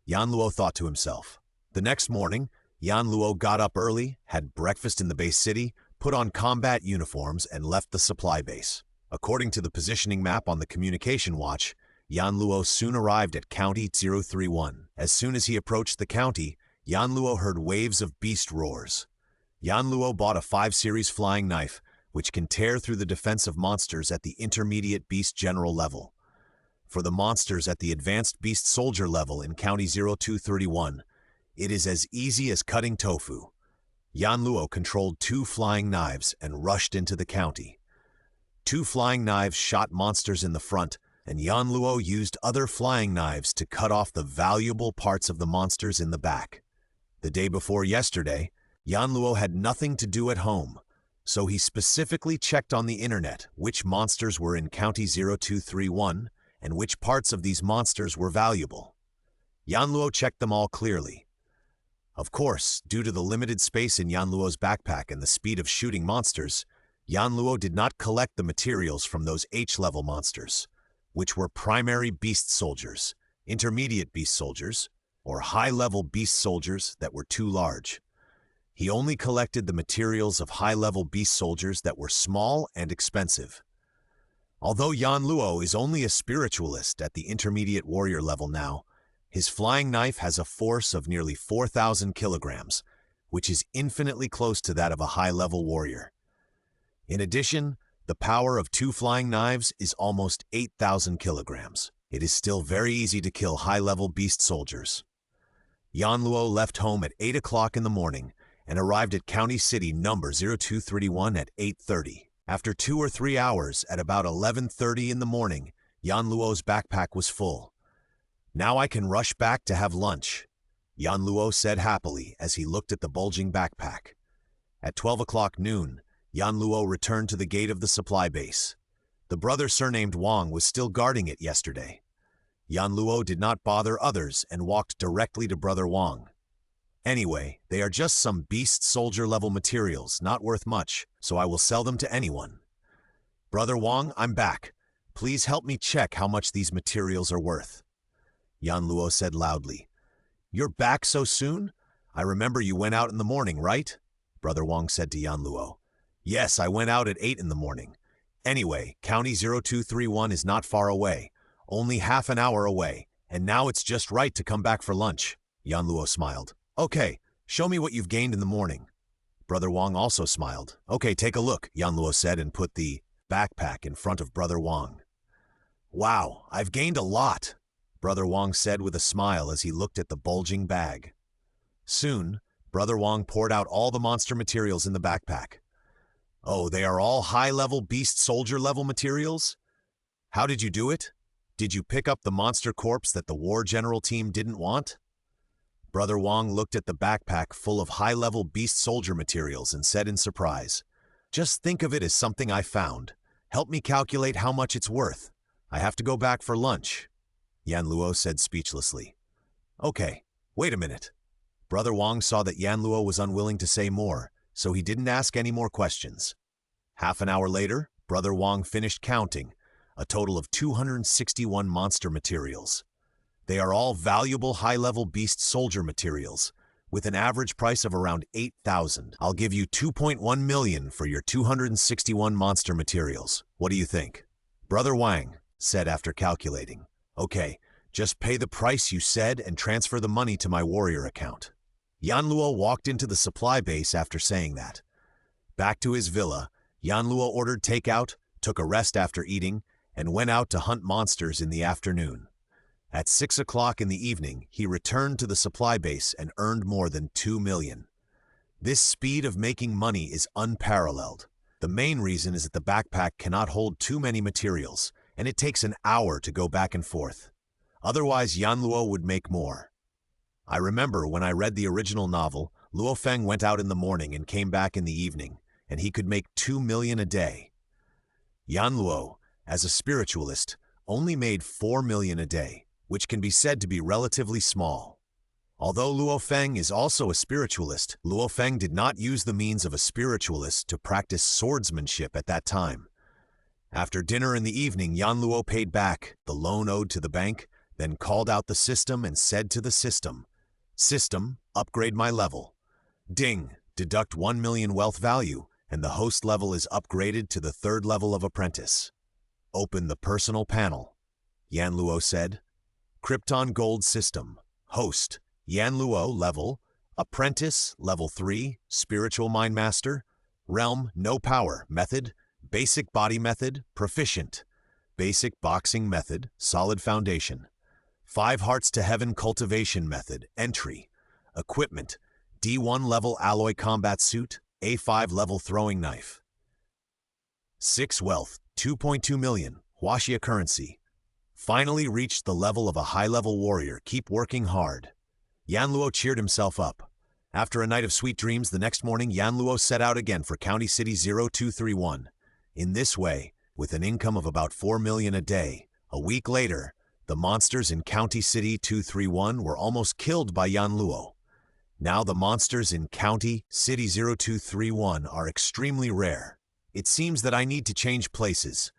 Speaker 1: Yan Luo thought to himself. The next morning, Yan Luo got up early, had breakfast in the base city, put on combat uniforms, and left the supply base. According to the positioning map on the communication watch, Yan Luo soon arrived at County 031. As soon as he approached the county, Yan Luo heard waves of beast roars. Yan Luo bought a 5 Series flying knife, which can tear through the defense of monsters at the intermediate beast general level. For the monsters at the advanced beast soldier level in County 0231, it is as easy as cutting tofu. Yan Luo controlled 2 flying knives and rushed into the county. 2 flying knives shot monsters in the front, and Yan Luo used other flying knives to cut off the valuable parts of the monsters in the back. The day before yesterday, Yan Luo had nothing to do at home, so he specifically checked on the internet which monsters were in County 0231 and which parts of these monsters were valuable. Yan Luo checked them all clearly. Of course, due to the limited space in Yan Luo's backpack and the speed of shooting monsters, Yan Luo did not collect the materials from those H-level monsters, which were primary beast soldiers, intermediate beast soldiers, or high-level beast soldiers that were too large. He only collected the materials of high-level beast soldiers that were small and expensive. Although Yan Luo is only a spiritualist at the intermediate warrior level now, his flying knife has a force of nearly 4,000 kilograms, which is infinitely close to that of a high-level warrior. In addition, the power of 2 flying knives is almost 8,000 kilograms. It is still very easy to kill high-level beast soldiers. Yan Luo left home at 8 o'clock in the morning and arrived at County City number 0231 at 8:30. After 2 or 3 hours, at about 11:30 in the morning, Yan Luo's backpack was full. Now I can rush back to have lunch. Yan Luo said happily as he looked at the bulging backpack. At 12 o'clock noon, Yan Luo returned to the gate of the supply base. The brother surnamed Wang was still guarding it yesterday. Yan Luo did not bother others and walked directly to Brother Wang. Anyway, they are just some beast soldier level materials, not worth much, so I will sell them to anyone. Brother Wang, I'm back. Please help me check how much these materials are worth. Yan Luo said loudly. You're back so soon? I remember you went out in the morning, right? Brother Wang said to Yan Luo. Yes, I went out at 8 in the morning. Anyway, County 0231 is not far away, only half an hour away, and now it's just right to come back for lunch. Yan Luo smiled. Okay, show me what you've gained in the morning. Brother Wang also smiled. Okay, take a look, Yan Luo said and put the backpack in front of Brother Wang. Wow, I've gained a lot, Brother Wang said with a smile as he looked at the bulging bag. Soon, Brother Wang poured out all the monster materials in the backpack. Oh, they are all high-level beast soldier-level materials? How did you do it? Did you pick up the monster corpse that the war general team didn't want? Brother Wang looked at the backpack full of high-level beast soldier materials and said in surprise, Just think of it as something I found. Help me calculate how much it's worth. I have to go back for lunch. Yan Luo said speechlessly. Okay, wait a minute. Brother Wang saw that Yan Luo was unwilling to say more, so he didn't ask any more questions. Half an hour later, Brother Wang finished counting, a total of 261 monster materials. They are all valuable high-level beast soldier materials, with an average price of around 8,000. I'll give you 2.1 million for your 261 monster materials. What do you think? Brother Wang said after calculating. Okay, just pay the price you said and transfer the money to my warrior account. Yan Luo walked into the supply base after saying that. Back to his villa, Yan Luo ordered takeout, took a rest after eating, and went out to hunt monsters in the afternoon. At 6 o'clock in the evening, he returned to the supply base and earned more than 2 million. This speed of making money is unparalleled. The main reason is that the backpack cannot hold too many materials, and it takes an hour to go back and forth. Otherwise, Yan Luo would make more. I remember when I read the original novel, Luo Feng went out in the morning and came back in the evening, and he could make 2 million a day. Yan Luo, as a spiritualist, only made 4 million a day, which can be said to be relatively small. Although Luo Feng is also a spiritualist, Luo Feng did not use the means of a spiritualist to practice swordsmanship at that time. After dinner in the evening, Yan Luo paid back the loan owed to the bank, then called out the system and said to the system, System, upgrade my level. Ding, deduct 1 million wealth value, and the host level is upgraded to the 3rd level of apprentice. Open the personal panel. Yan Luo said. Krypton Gold System. Host, Yan Luo level. Apprentice, level 3, Spiritual Mind Master. Realm, no power, method. Basic body method, proficient. Basic boxing method, solid foundation. 5 hearts to heaven cultivation method, entry. Equipment, D1 level alloy combat suit, A5 level throwing knife. 6 wealth, 2.2 million, Huaxia currency. Finally reached the level of a high-level warrior. Keep working hard. Yan Luo cheered himself up. After a night of sweet dreams, the next morning Yan Luo set out again for County City 0231. In this way, with an income of about 4 million a day, a week later, the monsters in County City 231 were almost killed by Yan Luo. Now the monsters in County City 0231 are extremely rare. It seems that I need to change places.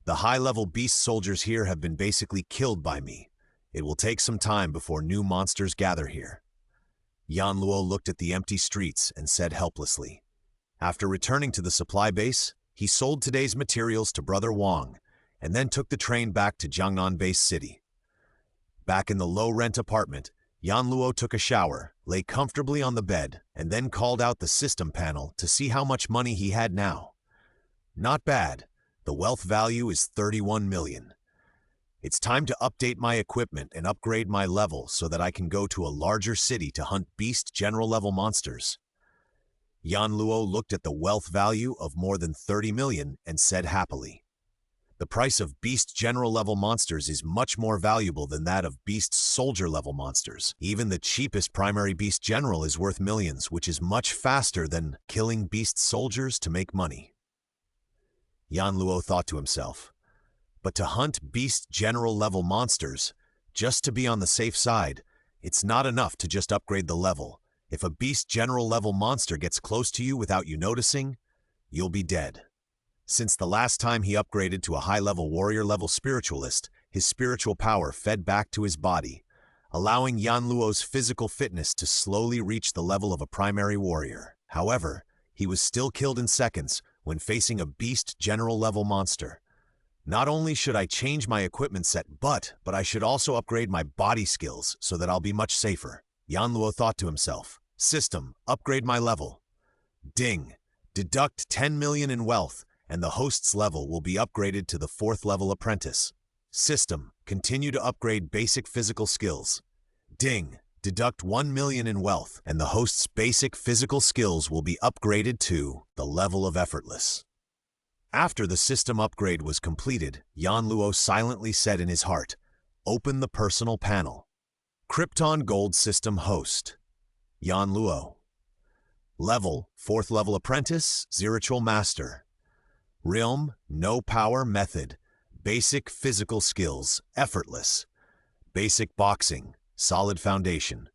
Speaker 1: The high-level beast soldiers here have been basically killed by me. It will take some time before new monsters gather here. Yan Luo looked at the empty streets and said helplessly. After returning to the supply base, he sold today's materials to Brother Wang, and then took the train back to Jiangnan Base City. Back in the low-rent apartment, Yan Luo took a shower, lay comfortably on the bed, and then called out the system panel to see how much money he had now. Not bad. The wealth value is 31 million. It's time to update my equipment and upgrade my level so that I can go to a larger city to hunt beast general-level monsters. Yan Luo looked at the wealth value of more than 30 million and said happily. The price of Beast General level monsters is much more valuable than that of Beast Soldier level monsters. Even the cheapest primary Beast General is worth millions, which is much faster than killing Beast Soldiers to make money. Yan Luo thought to himself. But to hunt Beast General level monsters, just to be on the safe side, it's not enough to just upgrade the level. If a Beast General level monster gets close to you without you noticing, you'll be dead. Since the last time he upgraded to a high-level warrior-level spiritualist, his spiritual power fed back to his body, allowing Yan Luo's physical fitness to slowly reach the level of a primary warrior. However, he was still killed in seconds when facing a Beast General-level monster. Not only should I change my equipment set, but I should also upgrade my body skills so that I'll be much safer. Yan Luo thought to himself. System, upgrade my level. Ding. Deduct 10 million in wealth, and the host's level will be upgraded to the 4th level apprentice. System, continue to upgrade basic physical skills. Ding, deduct 1 million in wealth, and the host's basic physical skills will be upgraded to the level of effortless. After the system upgrade was completed, Yan Luo silently said in his heart, "Open the personal panel." Krypton Gold System host. Yan Luo. Level, 4th level apprentice, spiritual master. Realm, no power method. Basic physical skills, effortless. Basic boxing, solid foundation.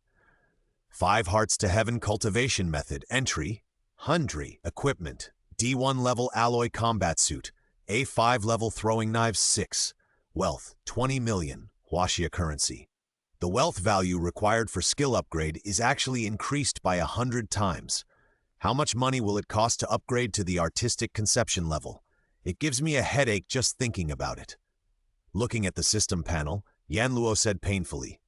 Speaker 1: 5 hearts to heaven cultivation method, entry, 100. Equipment, D1 level alloy combat suit, A5 level throwing knives 6. Wealth, 20 million, Huaxia currency. The wealth value required for skill upgrade is actually increased by 100 times. How much money will it cost to upgrade to the artistic conception level? It gives me a headache just thinking about it. Looking at the system panel, Yan Luo said painfully,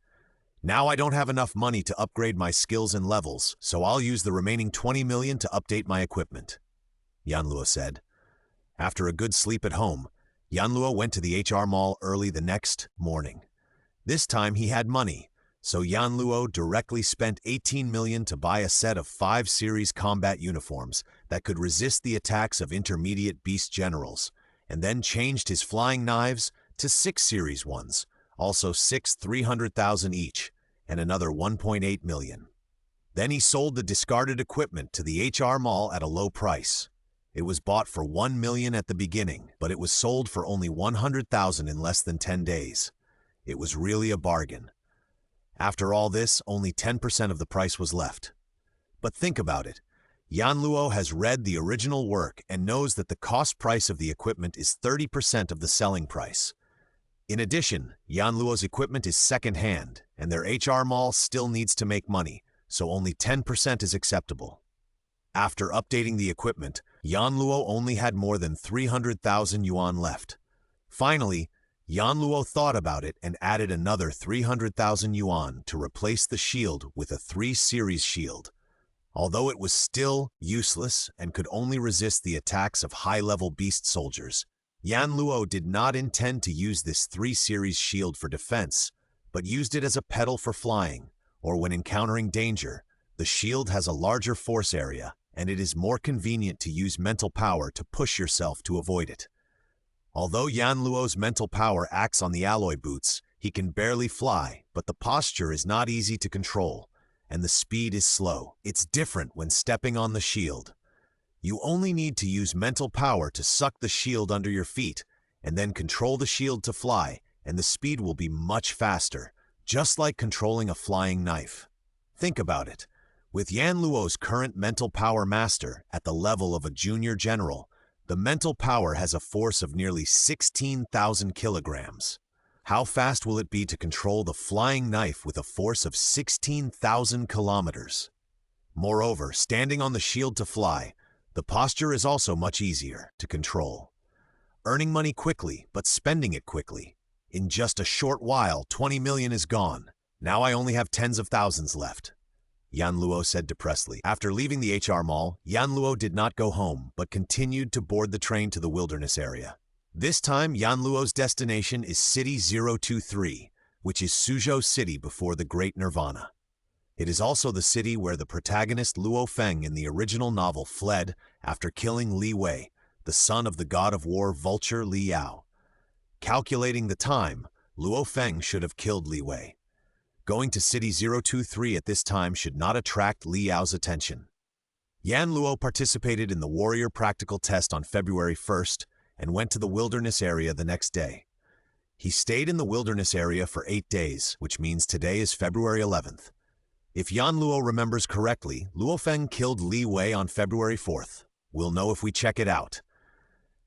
Speaker 1: "Now I don't have enough money to upgrade my skills and levels, so I'll use the remaining 20 million to update my equipment," Yan Luo said. After a good sleep at home, Yan Luo went to the HR mall early the next morning. This time he had money, so Yan Luo directly spent 18 million to buy a set of 5 series combat uniforms that could resist the attacks of intermediate beast generals, and then changed his flying knives to 6 series ones, also 6 300,000 each, and another 1.8 million. Then he sold the discarded equipment to the HR mall at a low price. It was bought for 1 million at the beginning, but it was sold for only 100,000 in less than 10 days. It was really a bargain. After all this, only 10% of the price was left. But think about it. Yan Luo has read the original work and knows that the cost price of the equipment is 30% of the selling price. In addition, Yan Luo's equipment is second-hand, and their HR mall still needs to make money, so only 10% is acceptable. After updating the equipment, Yan Luo only had more than 300,000 yuan left. Finally, Yan Luo thought about it and added another 300,000 yuan to replace the shield with a 3 series shield. Although it was still useless and could only resist the attacks of high-level beast soldiers, Yan Luo did not intend to use this 3 series shield for defense, but used it as a pedal for flying, or when encountering danger. The shield has a larger force area, and it is more convenient to use mental power to push yourself to avoid it. Although Yan Luo's mental power acts on the alloy boots, he can barely fly, but the posture is not easy to control, and the speed is slow. It's different when stepping on the shield. You only need to use mental power to suck the shield under your feet, and then control the shield to fly, and the speed will be much faster, just like controlling a flying knife. Think about it. With Yan Luo's current mental power master at the level of a junior general, the mental power has a force of nearly 16,000 kilograms. How fast will it be to control the flying knife with a force of 16,000 kilometers? Moreover, standing on the shield to fly, the posture is also much easier to control. Earning money quickly, but spending it quickly. In just a short while, 20 million is gone. Now I only have tens of thousands left, Yan Luo said depressedly. After leaving the HR mall, Yan Luo did not go home, but continued to board the train to the wilderness area. This time, Yan Luo's destination is City 023, which is Suzhou City before the Great Nirvana. It is also the city where the protagonist Luo Feng in the original novel fled after killing Li Wei, the son of the god of war Vulture Li Yao. Calculating the time, Luo Feng should have killed Li Wei. Going to City 023 at this time should not attract Li Yao's attention. Yan Luo participated in the warrior practical test on February 1st and went to the wilderness area the next day. He stayed in the wilderness area for 8 days, which means today is February 11th. If Yan Luo remembers correctly, Luo Feng killed Li Wei on February 4th. We'll know if we check it out.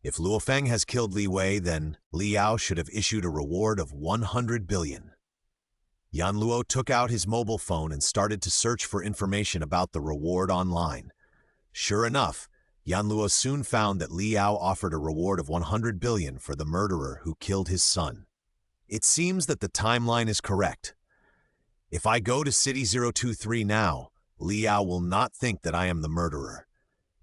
Speaker 1: If Luo Feng has killed Li Wei, then Li Yao should have issued a reward of 100 billion. Yan Luo took out his mobile phone and started to search for information about the reward online. Sure enough, Yan Luo soon found that Li Yao offered a reward of 100 billion for the murderer who killed his son. It seems that the timeline is correct. If I go to City 023 now, Li Yao will not think that I am the murderer.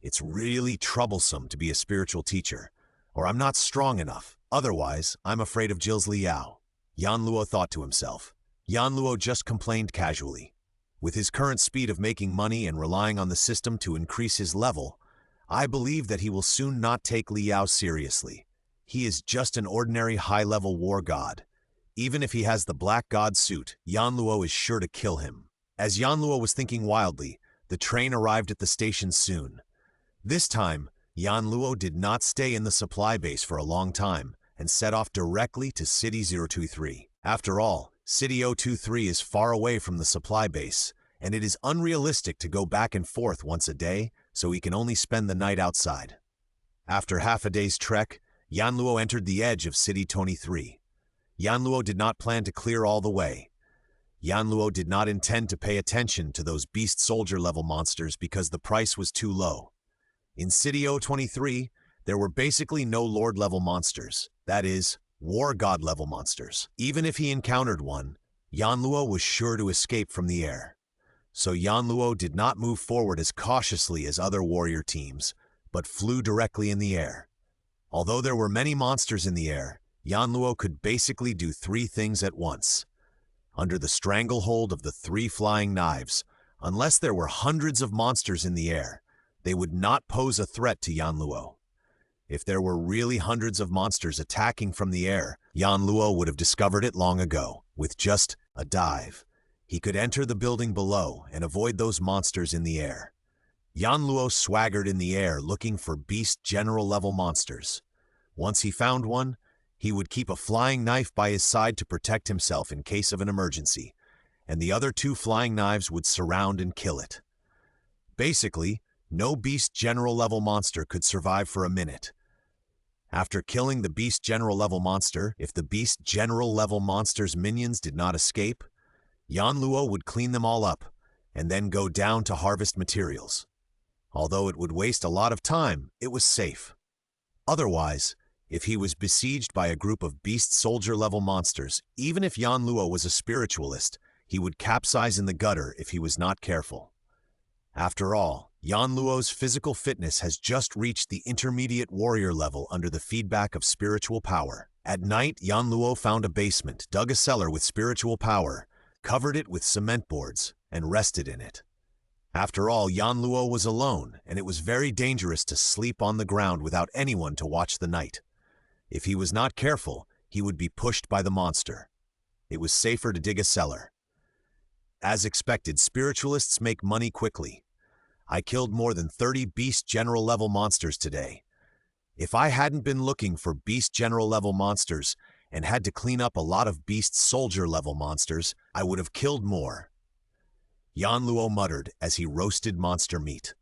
Speaker 1: It's really troublesome to be a spiritual teacher, or I'm not strong enough. Otherwise, I'm afraid of Jill's Li Yao. Yan Luo thought to himself. Yan Luo just complained casually. With his current speed of making money and relying on the system to increase his level, I believe that he will soon not take Li Yao seriously. He is just an ordinary high-level war god. Even if he has the black god suit, Yan Luo is sure to kill him. As Yan Luo was thinking wildly, the train arrived at the station soon. This time, Yan Luo did not stay in the supply base for a long time and set off directly to City 023. After all, City 023 is far away from the supply base, and it is unrealistic to go back and forth once a day, so he can only spend the night outside. After half a day's trek, Yan Luo entered the edge of City 23. Yan Luo did not plan to clear all the way. Yan Luo did not intend to pay attention to those beast soldier level monsters because the price was too low. In City 023, there were basically no Lord level monsters, that is, War God level monsters. Even if he encountered one, Yan Luo was sure to escape from the air. So Yan Luo did not move forward as cautiously as other warrior teams, but flew directly in the air. Although there were many monsters in the air, Yan Luo could basically do 3 things at once. Under the stranglehold of the 3 flying knives, unless there were hundreds of monsters in the air, they would not pose a threat to Yan Luo. If there were really hundreds of monsters attacking from the air, Yan Luo would have discovered it long ago. With just a dive, he could enter the building below and avoid those monsters in the air. Yan Luo swaggered in the air looking for beast general level monsters. Once he found one, he would keep a flying knife by his side to protect himself in case of an emergency, and the other 2 flying knives would surround and kill it. Basically, no beast general level monster could survive for a minute. After killing the beast general level monster, if the beast general level monster's minions did not escape, Yan Luo would clean them all up and then go down to harvest materials. Although it would waste a lot of time, it was safe. Otherwise, if he was besieged by a group of beast soldier level monsters, even if Yan Luo was a spiritualist, he would capsize in the gutter if he was not careful. After all, Yan Luo's physical fitness has just reached the intermediate warrior level under the feedback of spiritual power. At night, Yan Luo found a basement, dug a cellar with spiritual power, covered it with cement boards, and rested in it. After all, Yan Luo was alone, and it was very dangerous to sleep on the ground without anyone to watch the night. If he was not careful, he would be pushed by the monster. It was safer to dig a cellar. As expected, spiritualists make money quickly. I killed more than 30 beast general level monsters today. If I hadn't been looking for beast general level monsters and had to clean up a lot of beast soldier level monsters, I would have killed more. Yan Luo muttered as he roasted monster meat.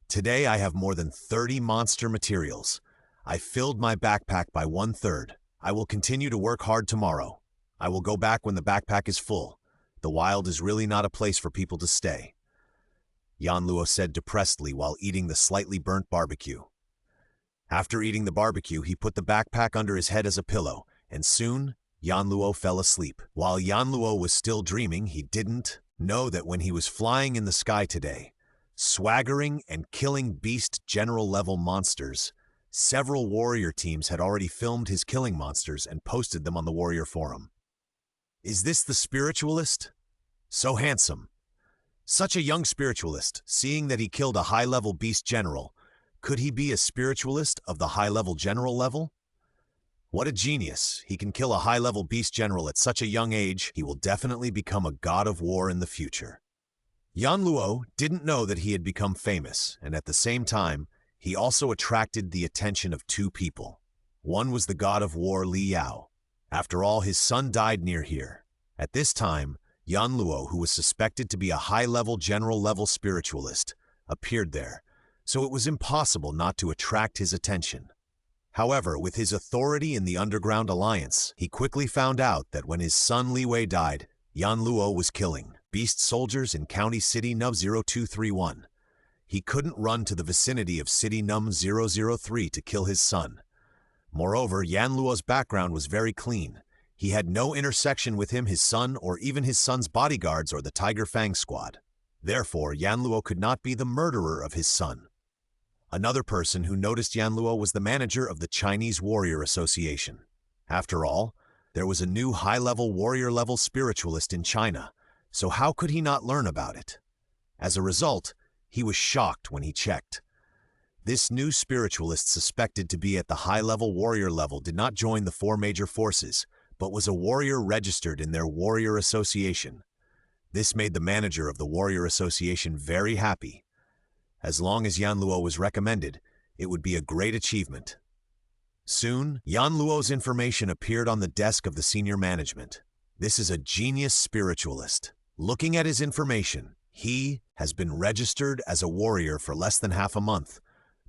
Speaker 1: Today I have more than 30 monster materials. I filled my backpack by 1/3. I will continue to work hard tomorrow. I will go back when the backpack is full. The wild is really not a place for people to stay. Yan Luo said depressedly while eating the slightly burnt barbecue. After eating the barbecue, he put the backpack under his head as a pillow, and soon, Yan Luo fell asleep. While Yan Luo was still dreaming, he didn't know that when he was flying in the sky today, swaggering and killing beast general level monsters, several warrior teams had already filmed his killing monsters and posted them on the warrior forum. Is this the spiritualist? So handsome. Such a young spiritualist, seeing that he killed a high-level beast general, could he be a spiritualist of the high-level general level? What a genius. He can kill a high-level beast general at such a young age. He will definitely become a god of war in the future. Yan Luo didn't know that he had become famous, and at the same time, he also attracted the attention of two people. One was the god of war Li Yao. After all, his son died near here. At this time, Yan Luo, who was suspected to be a high-level general-level spiritualist, appeared there, so it was impossible not to attract his attention. However, with his authority in the Underground Alliance, he quickly found out that when his son Li Wei died, Yan Luo was killing beast soldiers in County City Num 0231. He couldn't run to the vicinity of City Num 003 to kill his son. Moreover, Yan Luo's background was very clean. He had no intersection with him, his son, or even his son's bodyguards or the Tiger Fang squad. Therefore, Yan Luo could not be the murderer of his son. Another person who noticed Yan Luo was the manager of the Chinese Warrior Association. After all, there was a new high-level warrior-level spiritualist in China, so how could he not learn about it? As a result, he was shocked when he checked. This new spiritualist, suspected to be at the high-level warrior level, did not join the four major forces, but was a warrior registered in their warrior association. This made the manager of the warrior association very happy. As long as Yan Luo was recommended, it would be a great achievement. Soon, Yan Luo's information appeared on the desk of the senior management. This is a genius spiritualist. Looking at his information, he has been registered as a warrior for less than half a month,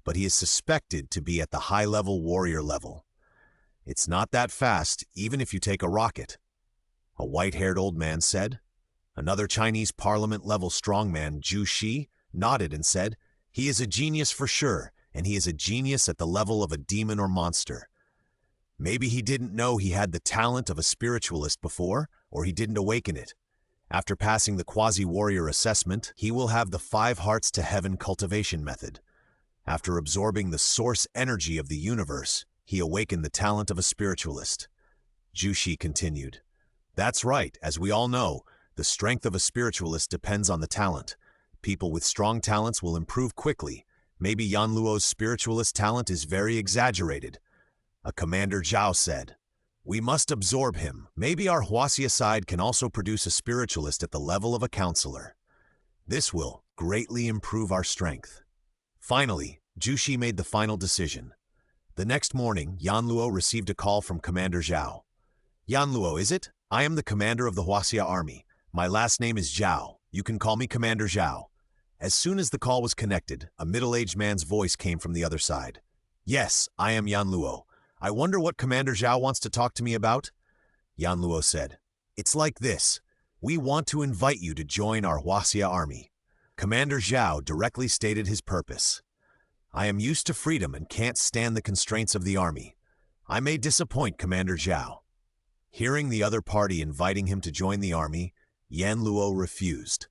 Speaker 1: but he is suspected to be at the high-level warrior level. It's not that fast, even if you take a rocket, a white-haired old man said. Another Chinese parliament-level strongman, Zhu Shi, nodded and said, "He is a genius for sure, and he is a genius at the level of a demon or monster. Maybe he didn't know he had the talent of a spiritualist before, or he didn't awaken it. After passing the quasi-warrior assessment, he will have the 5 hearts to heaven cultivation method. After absorbing the source energy of the universe, he awakened the talent of a spiritualist." Zhu Shi continued, "That's right. As we all know, the strength of a spiritualist depends on the talent. People with strong talents will improve quickly. Maybe Yan Luo's spiritualist talent is very exaggerated." A Commander Zhao said, "We must absorb him. Maybe our Huaxia side can also produce a spiritualist at the level of a counselor. This will greatly improve our strength." Finally, Zhu Shi made the final decision. The next morning, Yan Luo received a call from Commander Zhao. "Yan Luo, is it? I am the commander of the Huaxia army. My last name is Zhao. You can call me Commander Zhao." As soon as the call was connected, a middle-aged man's voice came from the other side. "Yes, I am Yan Luo. I wonder what Commander Zhao wants to talk to me about?" Yan Luo said, "It's like this. We want to invite you to join our Huaxia army." Commander Zhao directly stated his purpose. "I am used to freedom and can't stand the constraints of the army. I may disappoint Commander Zhao." Hearing the other party inviting him to join the army, Yan Luo refused.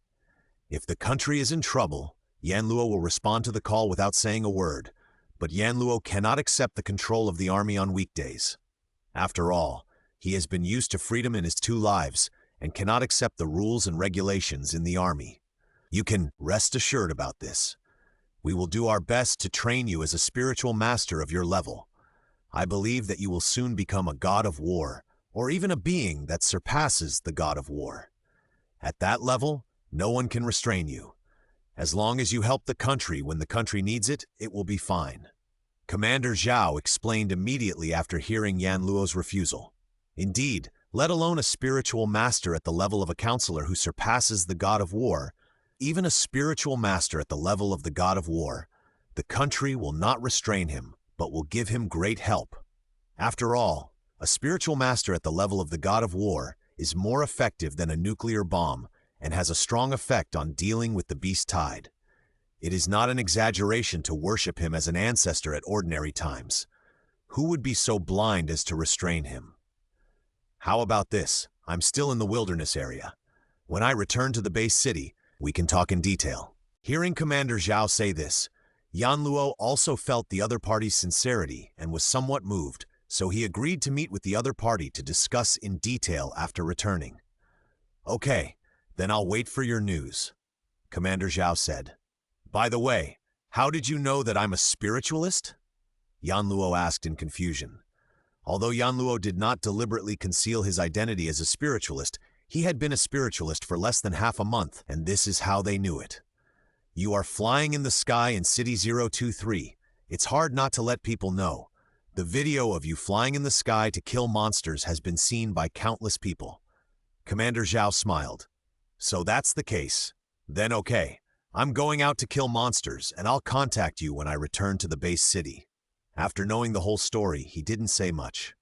Speaker 1: If the country is in trouble, Yan Luo will respond to the call without saying a word, but Yan Luo cannot accept the control of the army on weekdays. After all, he has been used to freedom in his 2 lives and cannot accept the rules and regulations in the army. You can rest assured about this. We will do our best to train you as a spiritual master of your level. I believe that you will soon become a god of war, or even a being that surpasses the god of war. At that level, no one can restrain you. As long as you help the country when the country needs it, it will be fine." Commander Zhao explained immediately after hearing Yan Luo's refusal. Indeed, let alone a spiritual master at the level of a counselor who surpasses the god of war, even a spiritual master at the level of the god of war, the country will not restrain him, but will give him great help. After all, a spiritual master at the level of the god of war is more effective than a nuclear bomb and has a strong effect on dealing with the beast tide. It is not an exaggeration to worship him as an ancestor at ordinary times. Who would be so blind as to restrain him? How about this? I'm still in the wilderness area. When I return to the base city, we can talk in detail. Hearing Commander Zhao say this, Yan Luo also felt the other party's sincerity and was somewhat moved, so he agreed to meet with the other party to discuss in detail after returning. "Okay, then I'll wait for your news," Commander Zhao said. "By the way, how did you know that I'm a spiritualist?" Yan Luo asked in confusion. Although Yanluo did not deliberately conceal his identity as a spiritualist, he had been a spiritualist for less than half a month, and this is how they knew it. You are flying in the sky in City 023. It's hard not to let people know. The video of you flying in the sky to kill monsters has been seen by countless people. Commander Zhao smiled. So that's the case. Then okay. I'm going out to kill monsters, and I'll contact you when I return to the base city. After knowing the whole story, he didn't say much.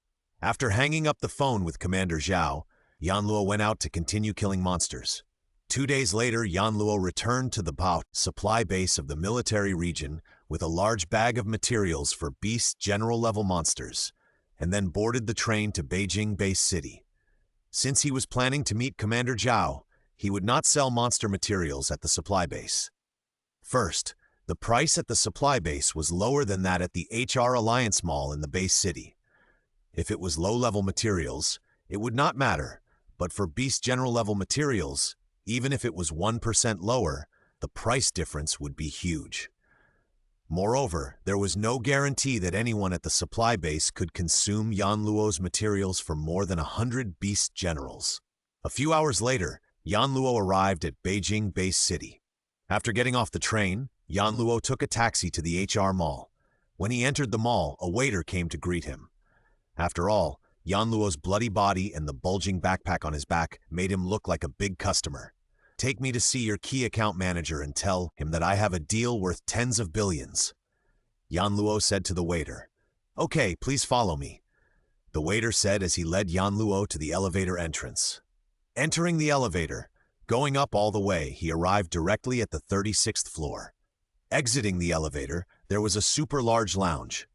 Speaker 1: After hanging up the phone with Commander Zhao, Yanluo went out to continue killing monsters. 2 days later, Yanluo returned to the Bao supply base of the military region with a large bag of materials for beast general-level monsters, and then boarded the train to Beijing base city. Since he was planning to meet Commander Zhao, he would not sell monster materials at the supply base. First, the price at the supply base was lower than that at the HR Alliance Mall in the base city. If it was low-level materials, it would not matter, but for beast general-level materials, even if it was 1% lower, the price difference would be huge. Moreover, there was no guarantee that anyone at the supply base could consume Yanluo's materials for more than 100 beast generals. A few hours later, Yanluo arrived at Beijing base city. After getting off the train, Yanluo took a taxi to the HR mall. When he entered the mall, a waiter came to greet him. After all, Yanluo's bloody body and the bulging backpack on his back made him look like a big customer. Take me to see your key account manager and tell him that I have a deal worth tens of billions. Yanluo said to the waiter. Okay, please follow me. The waiter said as he led Yanluo to the elevator entrance. Entering the elevator, going up all the way, he arrived directly at the 36th floor. Exiting the elevator, there was a super large lounge.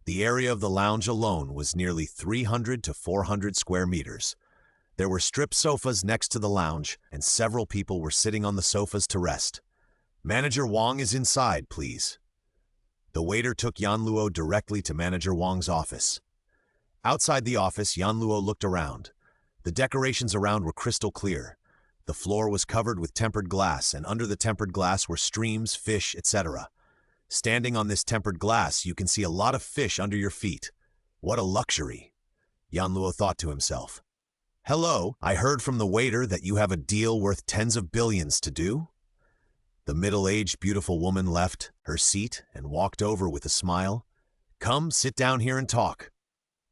Speaker 1: The area of the lounge alone was nearly 300 to 400 square meters. There were strip sofas next to the lounge, and several people were sitting on the sofas to rest. Manager Wang is inside, please. The waiter took Yanluo directly to Manager Wang's office. Outside the office, Yanluo looked around. The decorations around were crystal clear. The floor was covered with tempered glass, and under the tempered glass were streams, fish, etc. Standing on this tempered glass, you can see a lot of fish under your feet. What a luxury, Yanluo thought to himself. Hello, I heard from the waiter that you have a deal worth tens of billions to do? The middle-aged, beautiful woman left her seat and walked over with a smile. Come, sit down here and talk.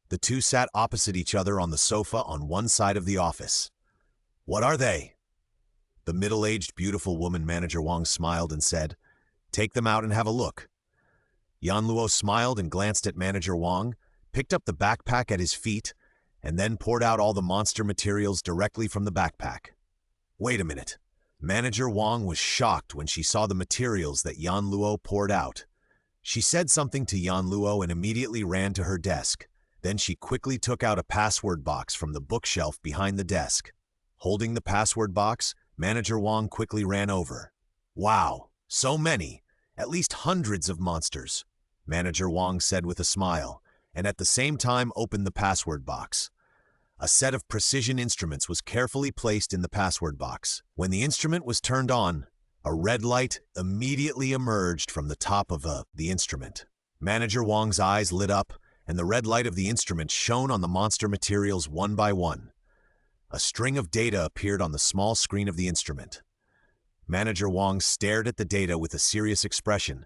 Speaker 1: The two sat opposite each other on the sofa on one side of the office. What are they? The middle-aged, beautiful woman, Manager Wang, smiled and said, Take them out and have a look. Yanluo smiled and glanced at Manager Wang, picked up the backpack at his feet, and then poured out all the monster materials directly from the backpack. Wait a minute. Manager Wang was shocked when she saw the materials that Yanluo poured out. She said something to Yanluo and immediately ran to her desk. Then she quickly took out a password box from the bookshelf behind the desk. Holding the password box, Manager Wang quickly ran over. Wow, so many, at least hundreds of monsters, Manager Wang said with a smile, and at the same time opened the password box. A set of precision instruments was carefully placed in the password box. When the instrument was turned on, a red light immediately emerged from the top of the instrument. Manager Wang's eyes lit up, and the red light of the instrument shone on the monster materials one by one. A string of data appeared on the small screen of the instrument. Manager Wang stared at the data with a serious expression,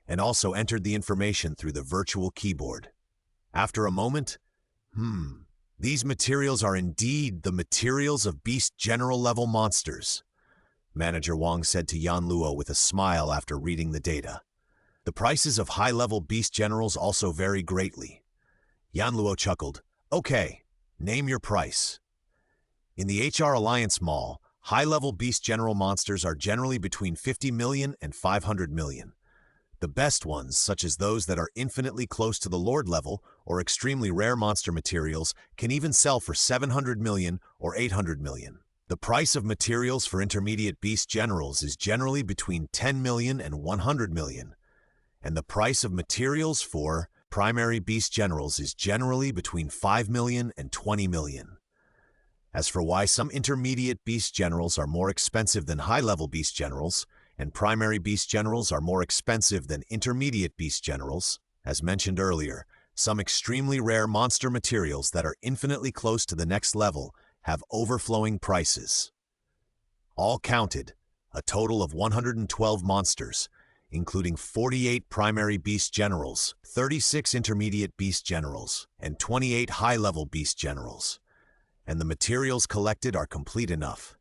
Speaker 1: and also entered the information through the virtual keyboard. After a moment, these materials are indeed the materials of beast general-level monsters, Manager Wang said to Yanluo with a smile after reading the data. The prices of high-level beast generals also vary greatly. Yanluo chuckled. Okay, name your price. In the HR Alliance Mall, high-level beast general monsters are generally between 50 million and 500 million. The best ones, such as those that are infinitely close to the Lord level or extremely rare monster materials, can even sell for 700 million or 800 million. The price of materials for intermediate beast generals is generally between 10 million and 100 million, and the price of materials for primary beast generals is generally between 5 million and 20 million. As for why some intermediate beast generals are more expensive than high-level beast generals, and primary beast generals are more expensive than intermediate beast generals, as mentioned earlier, Some extremely rare monster materials that are infinitely close to the next level have overflowing prices. All counted, a total of 112 monsters, including 48 primary beast generals, 36 intermediate beast generals, and 28 high-level beast generals. And the materials collected are complete enough.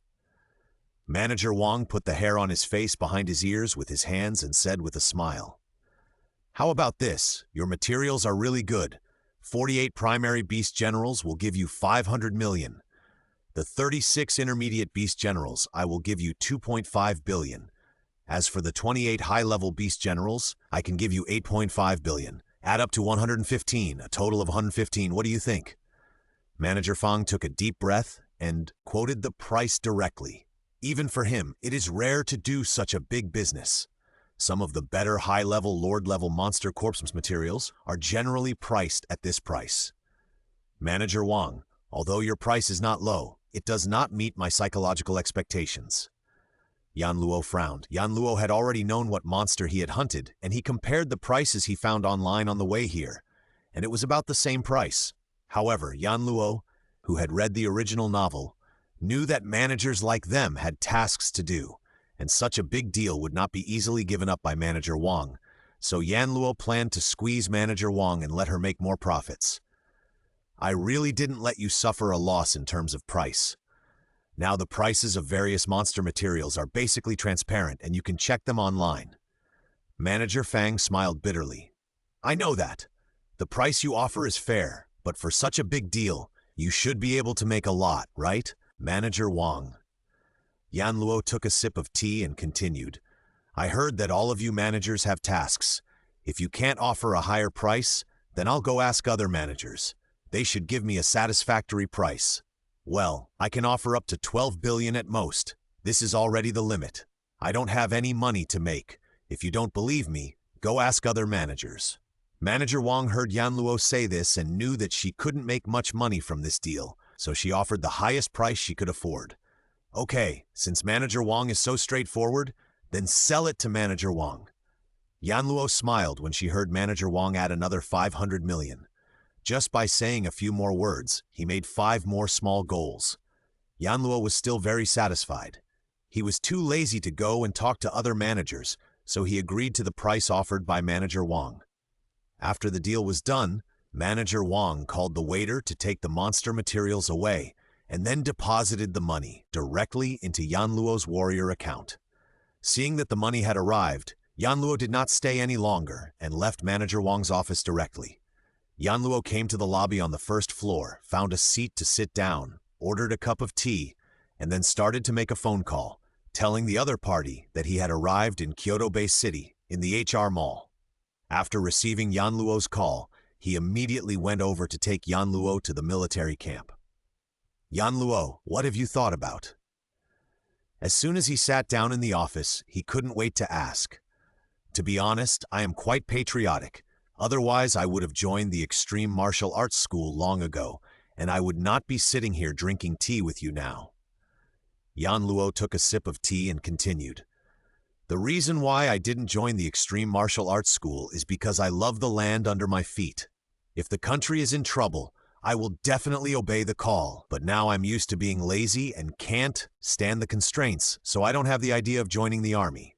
Speaker 1: Manager Wong put the hair on his face behind his ears with his hands and said with a smile, "How about this? Your materials are really good. 48 primary beast generals will give you 500 million. The 36 intermediate beast generals, I will give you 2.5 billion. As for the 28 high-level beast generals, I can give you 8.5 billion. Add up to 115, a total of 115. What do you think?" Manager Fang took a deep breath and quoted the price directly. Even for him, it is rare to do such a big business. Some of the better high-level, lord-level monster corpse materials are generally priced at this price. Manager Wang, although your price is not low, it does not meet my psychological expectations. Yan Luo frowned. Yan Luo had already known what monster he had hunted, and he compared the prices he found online on the way here, and it was about the same price. However, Yan Luo, who had read the original novel, knew that managers like them had tasks to do, and such a big deal would not be easily given up by Manager Wang, so Yan Luo planned to squeeze Manager Wang and let her make more profits. "I really didn't let you suffer a loss in terms of price. Now the prices of various monster materials are basically transparent and you can check them online." Manager Fang smiled bitterly. "I know that. The price you offer is fair, but for such a big deal, you should be able to make a lot, right, Manager Wang?" Yan Luo took a sip of tea and continued, "I heard that all of you managers have tasks. If you can't offer a higher price, then I'll go ask other managers. They should give me a satisfactory price. Well, I can offer up to 12 billion at most. This is already the limit. I don't have any money to make. If you don't believe me, go ask other managers." Manager Wang heard Yan Luo say this and knew that she couldn't make much money from this deal, so she offered the highest price she could afford. "Okay, since Manager Wang is so straightforward, then sell it to Manager Wang." Yan Luo smiled when she heard Manager Wang add another 500 million. Just by saying a few more words, he made 5 more small goals. Yan Luo was still very satisfied. He was too lazy to go and talk to other managers, so he agreed to the price offered by Manager Wang. After the deal was done, Manager Wang called the waiter to take the monster materials away and then deposited the money directly into Yan Luo's warrior account. Seeing that the money had arrived, Yan Luo did not stay any longer and left Manager Wang's office directly. Yan Luo came to the lobby on the first floor, found a seat to sit down, ordered a cup of tea, and then started to make a phone call, telling the other party that he had arrived in Kyoto Bay City in the HR Mall. After receiving Yan Luo's call, he immediately went over to take Yan Luo to the military camp. "Yan Luo, what have you thought about?" As soon as he sat down in the office, he couldn't wait to ask. "To be honest, I am quite patriotic. Otherwise, I would have joined the extreme martial arts school long ago, and I would not be sitting here drinking tea with you now." Yan Luo took a sip of tea and continued, "The reason why I didn't join the extreme martial arts school is because I love the land under my feet. If the country is in trouble, I will definitely obey the call, but now I'm used to being lazy and can't stand the constraints, so I don't have the idea of joining the army.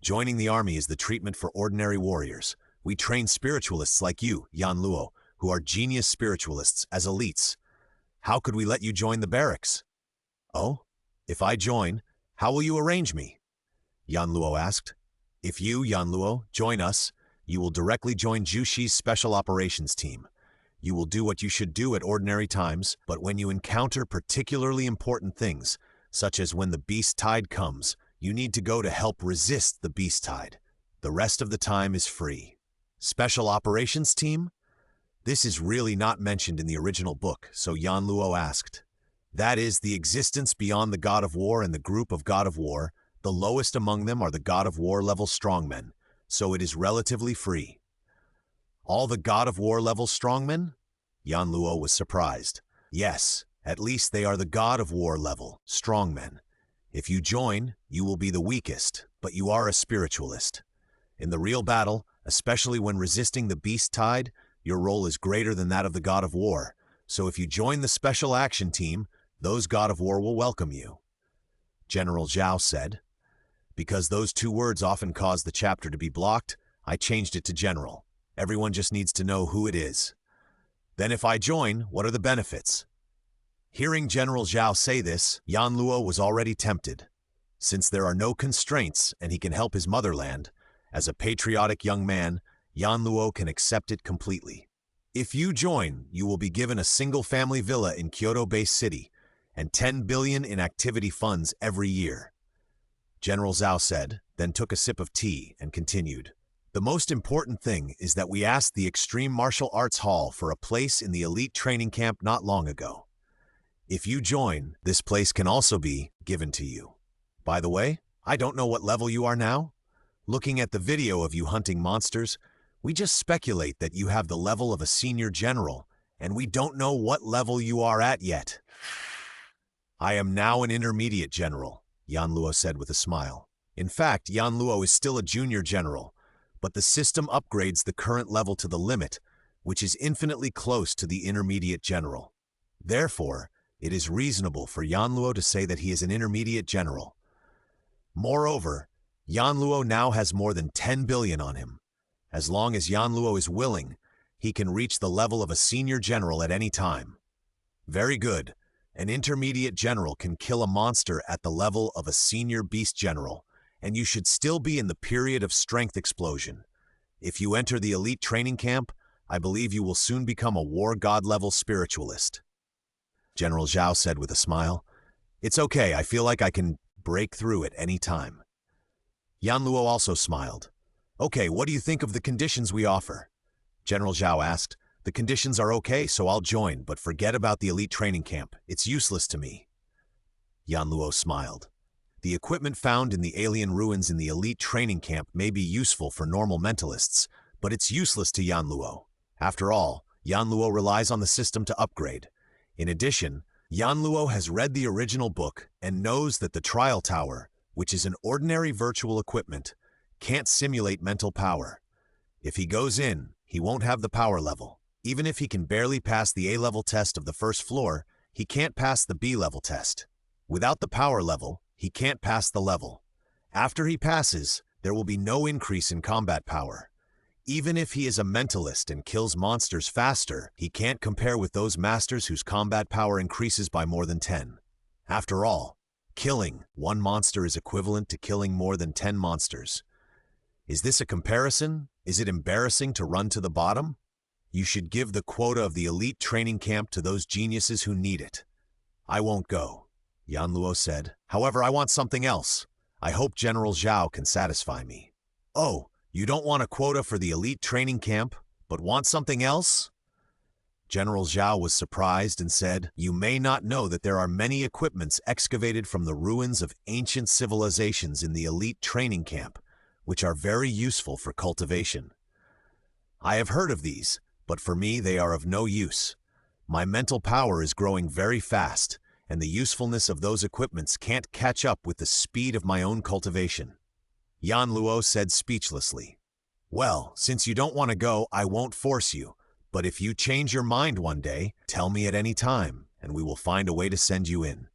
Speaker 1: Joining the army is the treatment for ordinary warriors. We train spiritualists like you, Yan Luo, who are genius spiritualists as elites. How could we let you join the barracks?" "Oh? If I join, how will you arrange me?" Yan Luo asked. "If you, Yan Luo, join us, you will directly join Jushi's special operations team. You will do what you should do at ordinary times, but when you encounter particularly important things, such as when the beast tide comes, you need to go to help resist the beast tide. The rest of the time is free." "Special operations team?" This is really not mentioned in the original book, so Yan Luo asked. "That is the existence beyond the God of War and the group of God of War. The lowest among them are the God of War level strongmen, so it is relatively free." "All the God of War level strongmen?" Yan Luo was surprised. "Yes, at least they are the God of War level strongmen. If you join, you will be the weakest, but you are a spiritualist. In the real battle, especially when resisting the beast tide, Your role is greater than that of the God of War, so if you join the Special Action Team, those God of War will welcome you. General Zhao said. Because those two words often cause the chapter to be blocked, I changed it to General. Everyone just needs to know who it is. Then if I join, what are the benefits? Hearing General Zhao say this, Yan Luo was already tempted. Since there are no constraints and he can help his motherland, as a patriotic young man, Yan Luo can accept it completely. If you join, you will be given a single-family villa in Kyoto-based city and 10 billion in activity funds every year. General Zhao said, then took a sip of tea and continued. The most important thing is that we asked the Extreme Martial Arts Hall for a place in the elite training camp not long ago. If you join, this place can also be given to you. By the way, I don't know what level you are now. Looking at the video of you hunting monsters, we just speculate that you have the level of a senior general, and we don't know what level you are at yet. I am now an intermediate general, Yan Luo said with a smile. In fact, Yan Luo is still a junior general, but the system upgrades the current level to the limit, which is infinitely close to the intermediate general. Therefore, it is reasonable for Yan Luo to say that he is an intermediate general. Moreover, Yan Luo now has more than 10 billion on him. As long as Yan Luo is willing, he can reach the level of a senior general at any time. Very good. An intermediate general can kill a monster at the level of a senior beast general, and you should still be in the period of strength explosion. If you enter the elite training camp, I believe you will soon become a war god-level spiritualist. General Zhao said with a smile. It's okay, I feel like I can break through at any time. Yan Luo also smiled. Okay, what do you think of the conditions we offer? General Zhao asked. The conditions are okay, so I'll join, but forget about the elite training camp. It's useless to me. Yan Luo smiled. The equipment found in the alien ruins in the elite training camp may be useful for normal mentalists, but it's useless to Yan Luo. After all, Yan Luo relies on the system to upgrade. In addition, Yan Luo has read the original book and knows that the trial tower, which is an ordinary virtual equipment, can't simulate mental power. If he goes in, he won't have the power level. Even if he can barely pass the A-level test of the first floor, he can't pass the B-level test. Without the power level, he can't pass the level. After he passes, there will be no increase in combat power. Even if he is a mentalist and kills monsters faster, he can't compare with those masters whose combat power increases by more than 10. After all, killing one monster is equivalent to killing more than 10 monsters. Is this a comparison? Is it embarrassing to run to the bottom? You should give the quota of the elite training camp to those geniuses who need it. I won't go, Yan Luo said. However, I want something else. I hope General Zhao can satisfy me. Oh, you don't want a quota for the elite training camp, but want something else? General Zhao was surprised and said, You may not know that there are many equipments excavated from the ruins of ancient civilizations in the elite training camp, which are very useful for cultivation. I have heard of these, but for me they are of no use. My mental power is growing very fast, and the usefulness of those equipments can't catch up with the speed of my own cultivation. Yan Luo said speechlessly. Well, since you don't want to go, I won't force you, but if you change your mind one day, tell me at any time, and we will find a way to send you in.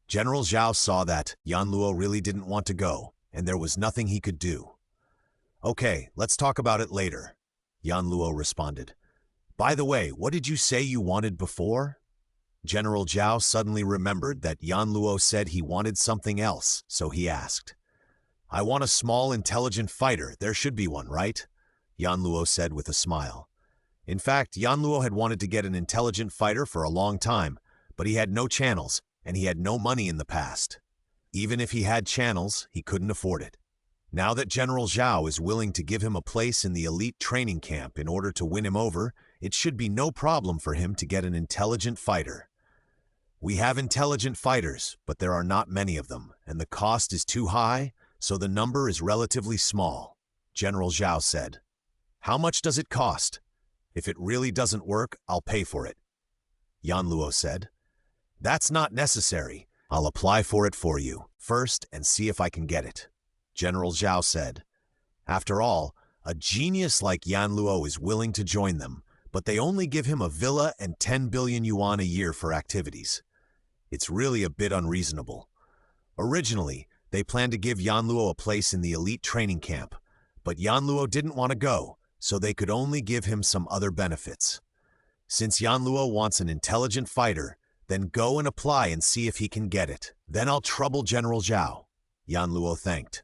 Speaker 1: General Zhao saw that Yan Luo really didn't want to go, and there was nothing he could do. Okay, let's talk about it later, Yan Luo responded. By the way, what did you say you wanted before? General Zhao suddenly remembered that Yan Luo said he wanted something else, so he asked. I want a small, intelligent fighter. There should be one, right? Yan Luo said with a smile. In fact, Yan Luo had wanted to get an intelligent fighter for a long time, but he had no channels, and he had no money in the past. Even if he had channels, he couldn't afford it. Now that General Zhao is willing to give him a place in the elite training camp in order to win him over, it should be no problem for him to get an intelligent fighter. We have intelligent fighters, but there are not many of them, and the cost is too high, so the number is relatively small, General Zhao said. How much does it cost? If it really doesn't work, I'll pay for it, Yan Luo said. That's not necessary. I'll apply for it for you first and see if I can get it, General Zhao said. After all, a genius like Yan Luo is willing to join them, but they only give him a villa and 10 billion yuan a year for activities. It's really a bit unreasonable. Originally, they planned to give Yanluo a place in the elite training camp, but Yanluo didn't want to go, so they could only give him some other benefits. Since Yanluo wants an intelligent fighter, then go and apply and see if he can get it. Then I'll trouble General Zhao. Yanluo thanked.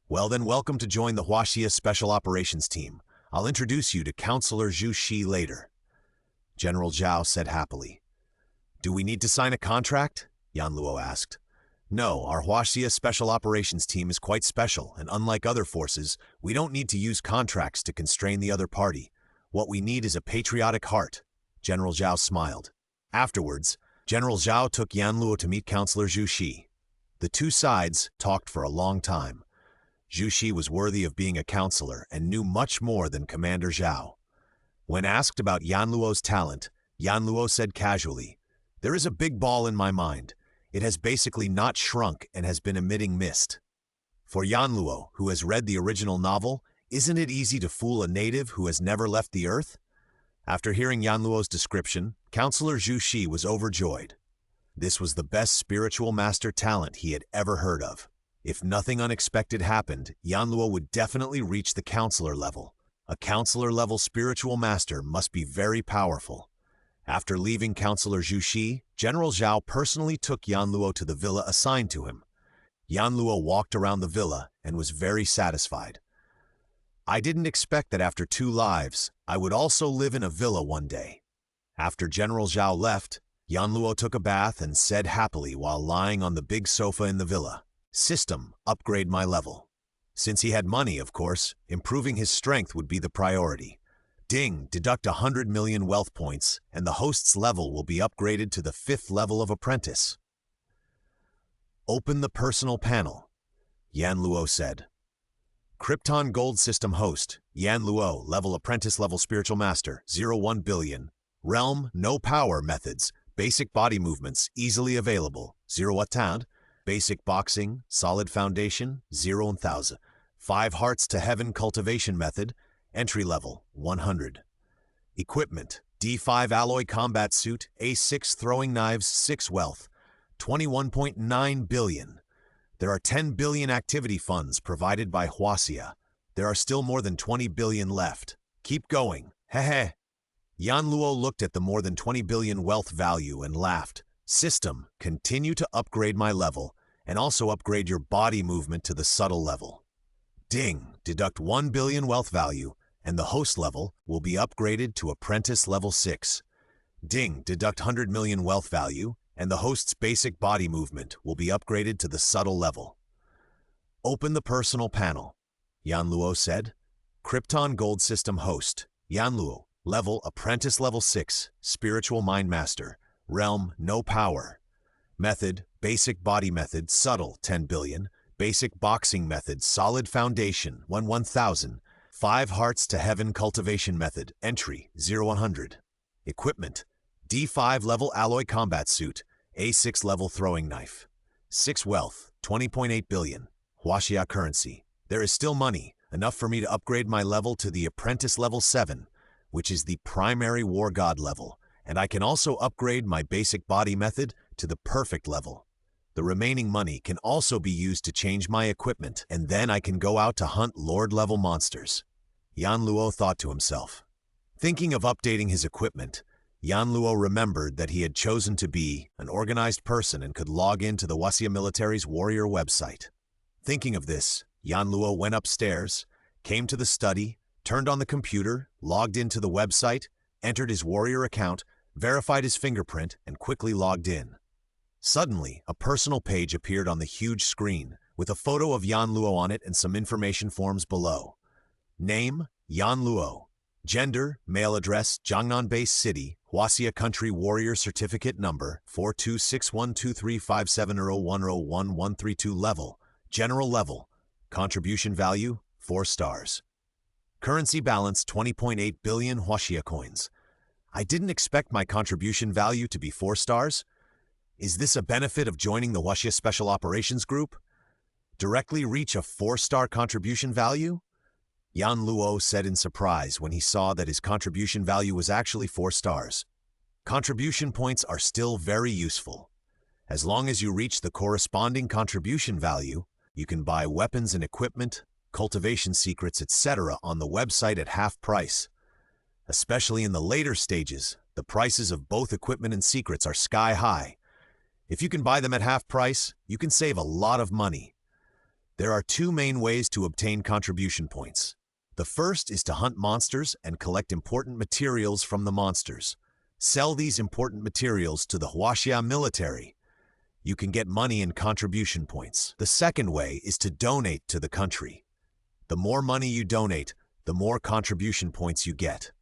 Speaker 1: Well then, welcome to join the Huaxia Special Operations Team. I'll introduce you to Counselor Zhu Shi later. General Zhao said happily. Do we need to sign a contract? Yanluo asked. No, our Huaxia Special Operations Team is quite special, and unlike other forces, we don't need to use contracts to constrain the other party. What we need is a patriotic heart. General Zhao smiled. Afterwards, General Zhao took Yanluo to meet Counselor Zhu Shi. The two sides talked for a long time. Zhu Shi was worthy of being a counselor and knew much more than Commander Zhao. When asked about Yanluo's talent, Yanluo said casually, There is a big ball in my mind. It has basically not shrunk and has been emitting mist. For Yanluo, who has read the original novel, isn't it easy to fool a native who has never left the earth? After hearing Yanluo's description, Counselor Zhu Shi was overjoyed. This was the best spiritual master talent he had ever heard of. If nothing unexpected happened, Yanluo would definitely reach the counselor level. A counselor-level spiritual master must be very powerful. After leaving Counselor Zhu Shi, General Zhao personally took Yanluo to the villa assigned to him. Yanluo walked around the villa and was very satisfied. I didn't expect that after 2 lives, I would also live in a villa one day. After General Zhao left, Yanluo took a bath and said happily while lying on the big sofa in the villa, System, upgrade my level. Since he had money, of course, improving his strength would be the priority. Ding, deduct 100 million wealth points, and the host's level will be upgraded to the 5th level of apprentice. Open the personal panel, Yanluo said. Krypton Gold System host, Yanluo, level apprentice level spiritual master, 01 billion. Realm, no power methods, basic body movements, easily available, 0 attend. Basic boxing, solid foundation, 0 1000. 5 hearts to heaven cultivation method, entry level, 100. Equipment, D5 alloy combat suit, A6 throwing knives, 6 wealth, 21.9 billion. There are 10 billion activity funds provided by Huaxia. There are still more than 20 billion left. Keep going, hehe. Yanluo looked at the more than 20 billion wealth value and laughed. System, continue to upgrade my level, and also upgrade your body movement to the subtle level. Ding, deduct 1 billion wealth value, and the host level will be upgraded to apprentice level 6. Ding, deduct 100 million wealth value, and the host's basic body movement will be upgraded to the subtle level. Open the personal panel, Yanluo said. Krypton Gold System host, Yanluo, level apprentice level 6, spiritual mind master. Realm, no power. Method, basic body method, subtle, 10 billion. Basic boxing method, solid foundation, 1000. 5 hearts to heaven cultivation method, entry, 0100. Equipment, D5 level alloy combat suit, A6 level throwing knife. 6 wealth, 20.8 billion. Huaxia currency. There is still money, enough for me to upgrade my level to the apprentice level 7, which is the primary war god level. And I can also upgrade my basic body method to the perfect level. The remaining money can also be used to change my equipment, and then I can go out to hunt Lord-level monsters. Yanluo thought to himself. Thinking of updating his equipment, Yanluo remembered that he had chosen to be an organized person and could log into the Huaxia military's warrior website. Thinking of this, Yanluo went upstairs, came to the study, turned on the computer, logged into the website, entered his warrior account, verified his fingerprint, and quickly logged in. Suddenly, a personal page appeared on the huge screen, with a photo of Yanluo on it and some information forms below. Name, Yanluo. Gender, male address, Jiangnan-based city, Huaxia country warrior certificate number, 4261235701013132 level. General level. Contribution value, 4 stars. Currency balance, 20.8 billion Huaxia coins. I didn't expect my contribution value to be 4 stars. Is this a benefit of joining the Huaxia Special Operations Group? Directly reach a 4-star contribution value? 4 stars. Currency balance, 20.8 billion Huaxia coins. I didn't expect my contribution value to be 4 stars. Is this a benefit of joining the Huaxia Special Operations Group? Is this a benefit of joining the Huaxia Special Operations Group? Directly reach a 4-star contribution value? Yan Luo said in surprise when he saw that his contribution value was actually 4 stars. Contribution points are still very useful. As long as you reach the corresponding contribution value, you can buy weapons and equipment, cultivation secrets, etc. on the website at half price. Especially in the later stages, the prices of both equipment and secrets are sky high. If you can buy them at half price, you can save a lot of money. There are 2 main ways to obtain contribution points. The first is to hunt monsters and collect important materials from the monsters. Sell these important materials to the Huaxia military. You can get money and contribution points. The second way is to donate to the country. The more money you donate, the more contribution points you get.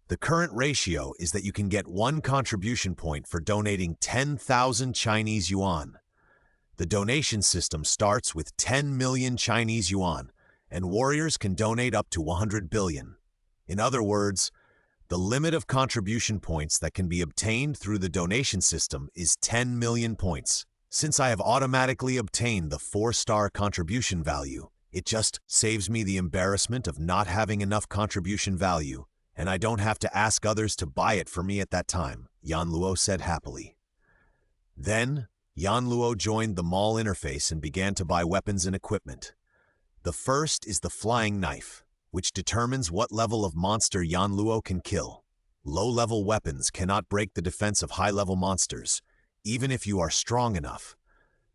Speaker 1: The current ratio is that you can get 1 contribution point for donating 10,000 Chinese yuan. The donation system starts with 10 million Chinese yuan, and warriors can donate up to 100 billion. In other words, the limit of contribution points that can be obtained through the donation system is 10 million points. Since I have automatically obtained the 4-star contribution value, it just saves me the embarrassment of not having enough contribution value, and I don't have to ask others to buy it for me at that time, Yan Luo said happily. Then, Yan Luo joined the mall interface and began to buy weapons and equipment. The first is the flying knife, which determines what level of monster Yan Luo can kill. Low-level weapons cannot break the defense of high-level monsters, even if you are strong enough.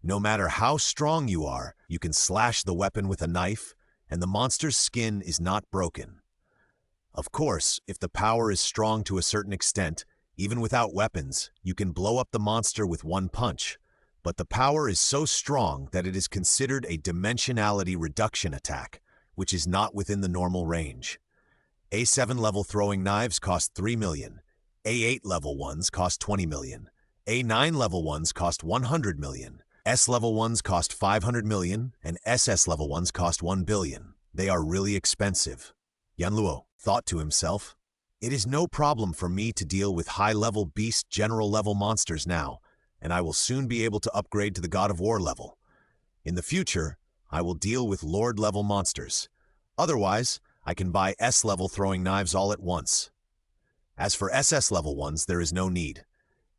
Speaker 1: No matter how strong you are, you can slash the weapon with a knife, and the monster's skin is not broken. Of course, if the power is strong to a certain extent, even without weapons, you can blow up the monster with 1 punch. But the power is so strong that it is considered a dimensionality reduction attack, which is not within the normal range. A7 level throwing knives cost 3 million, A8 level ones cost 20 million, A9 level ones cost 100 million, S level ones cost 500 million, and SS level ones cost 1 billion. They are really expensive. Yan Luo thought to himself, it is no problem for me to deal with high-level beast general-level monsters now, and I will soon be able to upgrade to the God of War level. In the future, I will deal with Lord-level monsters. Otherwise, I can buy S-level throwing knives all at once. As for SS level ones, there is no need.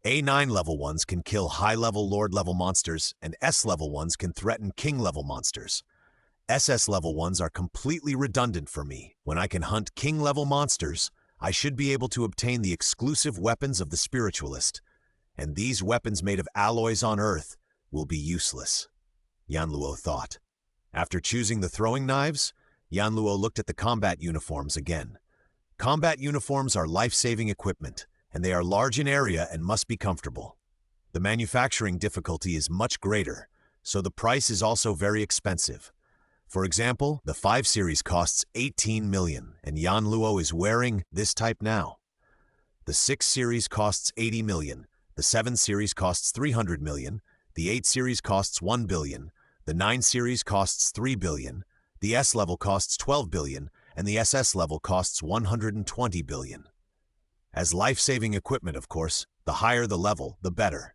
Speaker 1: A9 level ones can kill high-level Lord-level monsters, and S level ones can threaten King-level monsters. SS level ones are completely redundant for me. When I can hunt King-level monsters, I should be able to obtain the exclusive weapons of the Spiritualist, and these weapons made of alloys on Earth will be useless, Yan Luo thought. After choosing the throwing knives, Yan Luo looked at the combat uniforms again. Combat uniforms are life-saving equipment, and they are large in area and must be comfortable. The manufacturing difficulty is much greater, so the price is also very expensive. For example, the 5 series costs 18 million, and Yan Luo is wearing this type now. The 6 series costs 80 million, the 7 series costs 300 million, the 8 series costs 1 billion, the 9 series costs 3 billion, the S level costs 12 billion, and the SS level costs 120 billion. As life-saving equipment, of course, the higher the level, the better.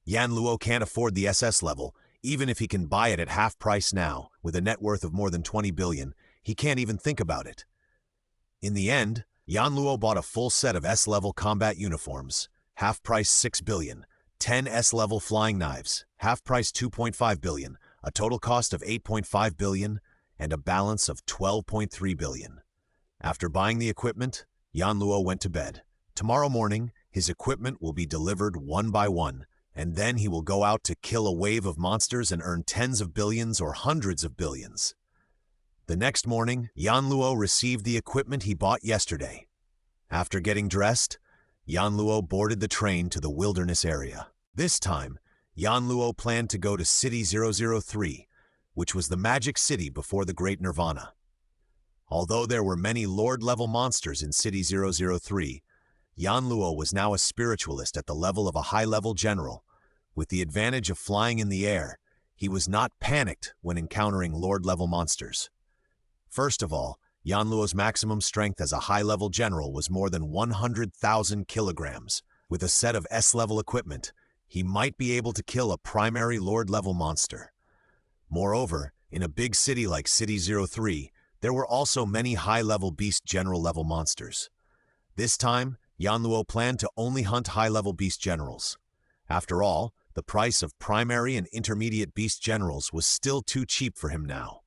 Speaker 1: Yan Luo can't afford the SS level, even if he can buy it at half price now, with a net worth of more than 20 billion, he can't even think about it. In the end, Yan Luo bought a full set of S-level combat uniforms, half price 6 billion, 10 S-level flying knives, half price 2.5 billion, a total cost of 8.5 billion, and a balance of 12.3 billion. After buying the equipment, Yan Luo went to bed. Tomorrow morning, his equipment will be delivered one by one, and then he will go out to kill a wave of monsters and earn tens of billions or hundreds of billions. The next morning, Yan Luo received the equipment he bought yesterday. After getting dressed, Yan Luo boarded the train to the wilderness area. This time, Yan Luo planned to go to City 003, which was the magic city before the Great Nirvana. Although there were many Lord-level monsters in City 003, Yan Luo was now a spiritualist at the level of a high-level general. With the advantage of flying in the air, he was not panicked when encountering Lord-level monsters. First of all, Yan Luo's maximum strength as a high-level general was more than 100,000 kilograms. With a set of S-level equipment, he might be able to kill a primary Lord-level monster. Moreover, in a big city like City 03, There were also many high-level beast general-level monsters. This time, Yanluo planned to only hunt high-level beast generals. After all, the price of primary and intermediate beast generals was still too cheap for him now.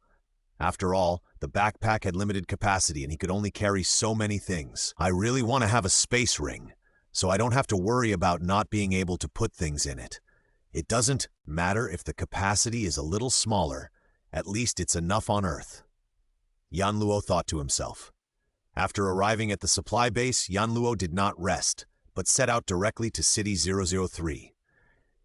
Speaker 1: After all, the backpack had limited capacity and he could only carry so many things. I really want to have a space ring, so I don't have to worry about not being able to put things in it. It doesn't matter if the capacity is a little smaller, at least it's enough on Earth. Yanluo thought to himself. After arriving at the supply base, Yanluo did not rest, but set out directly to City 003.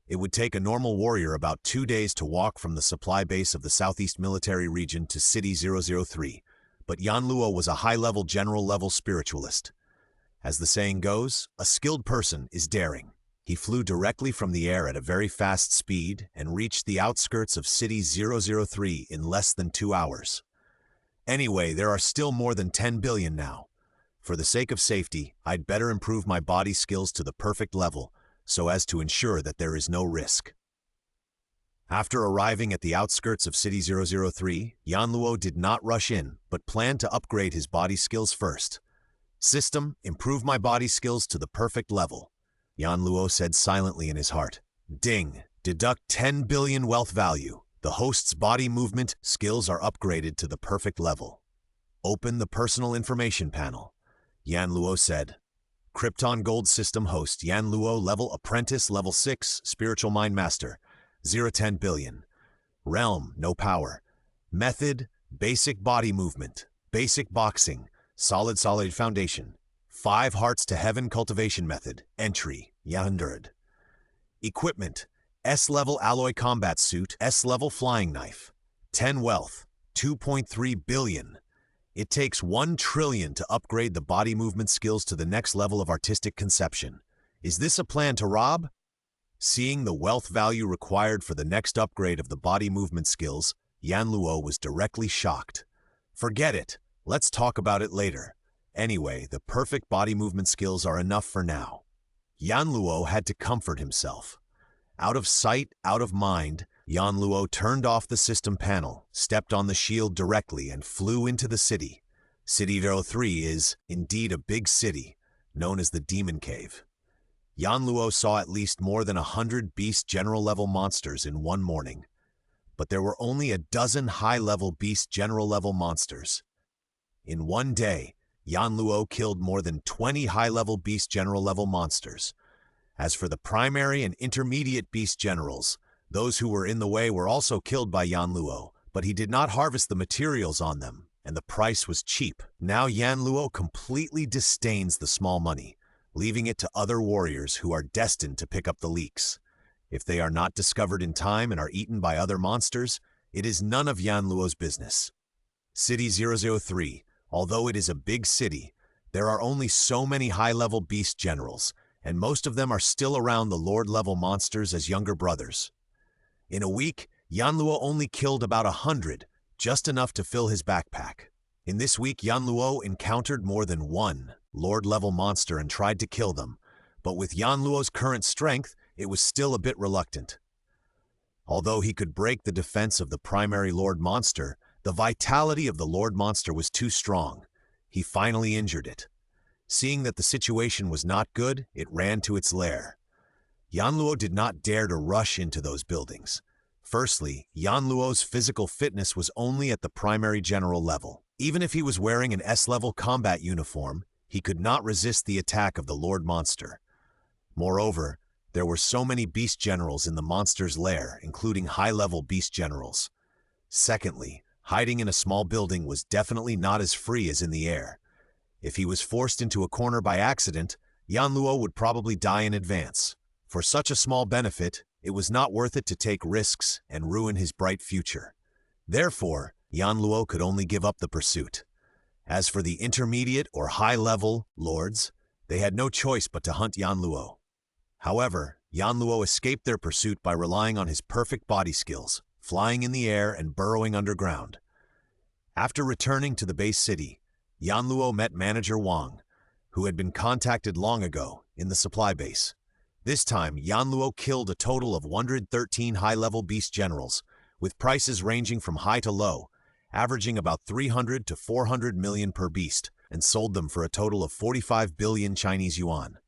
Speaker 1: It would take a normal warrior about 2 days to walk from the supply base of the Southeast Military Region to City 003, but Yanluo was a high-level general-level spiritualist. As the saying goes, a skilled person is daring. He flew directly from the air at a very fast speed and reached the outskirts of City 003 in less than 2 hours. Anyway, there are still more than 10 billion now. For the sake of safety, I'd better improve my body skills to the perfect level, so as to ensure that there is no risk. After arriving at the outskirts of City 003, Yanluo did not rush in, but planned to upgrade his body skills first. System, improve my body skills to the perfect level, Yanluo said silently in his heart. Ding, deduct 10 billion wealth value. The host's body movement skills are upgraded to the perfect level. Open the personal information panel, Yanluo said. Krypton Gold System host Yanluo level apprentice level 6 spiritual mind master 010 billion. Realm no power. Method basic body movement. Basic boxing. Solid foundation. 5 hearts to heaven cultivation method. Entry 100. Equipment S-level alloy combat suit. S-level flying knife. 10 wealth. 2.3 billion. It takes 1 trillion to upgrade the body movement skills to the next level of artistic conception. Is this a plan to rob? Seeing the wealth value required for the next upgrade of the body movement skills, Yanluo was directly shocked. Forget it. Let's talk about it later. Anyway, the perfect body movement skills are enough for now. Yanluo had to comfort himself. Out of sight, out of mind, Yanluo turned off the system panel, stepped on the shield directly, and flew into the city. City 03 is, indeed, a big city, known as the Demon Cave. Yanluo saw at least more than 100 beast general-level monsters in one morning. But there were only a dozen high-level beast general-level monsters. In one day, Yanluo killed more than 20 high-level beast general-level monsters. As for the primary and intermediate beast generals, those who were in the way were also killed by Yanluo, but he did not harvest the materials on them, and the price was cheap. Now Yanluo completely disdains the small money, leaving it to other warriors who are destined to pick up the leaks. If they are not discovered in time and are eaten by other monsters, it is none of Yanluo's business. City 003, although it is a big city, there are only so many high-level beast generals, and most of them are still around the Lord-level monsters as younger brothers. In a week, Yanluo only killed about 100, just enough to fill his backpack. In this week, Yanluo encountered more than 1 Lord-level monster and tried to kill them, but with Yanluo's current strength, it was still a bit reluctant. Although he could break the defense of the primary Lord monster, the vitality of the Lord monster was too strong. He finally injured it. Seeing that the situation was not good, it ran to its lair. Yanluo did not dare to rush into those buildings. Firstly, Yanluo's physical fitness was only at the primary general level. Even if he was wearing an S-level combat uniform, he could not resist the attack of the Lord monster. Moreover, there were so many beast generals in the monster's lair, including high-level beast generals. Secondly, hiding in a small building was definitely not as free as in the air. If he was forced into a corner by accident, Yanluo would probably die in advance. For such a small benefit, it was not worth it to take risks and ruin his bright future. Therefore, Yanluo could only give up the pursuit. As for the intermediate or high-level lords, they had no choice but to hunt Yanluo. However, Yanluo escaped their pursuit by relying on his perfect body skills, flying in the air and burrowing underground. After returning to the base city, Yanluo met Manager Wang, who had been contacted long ago in the supply base. This time, Yanluo killed a total of 113 high-level beast generals, with prices ranging from high to low, averaging about 300 to 400 million per beast, and sold them for a total of 45 billion Chinese yuan.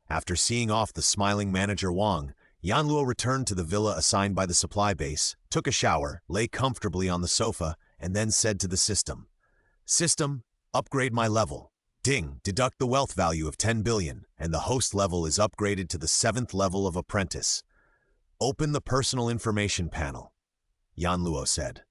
Speaker 1: After seeing off the smiling manager Wang, Yanluo returned to the villa assigned by the supply base, took a shower, lay comfortably on the sofa, and then said to the system, "System, upgrade my level. Ding, deduct the wealth value of 10 billion, and the host level is upgraded to the 7th level of apprentice. Open the personal information panel," Yanluo said.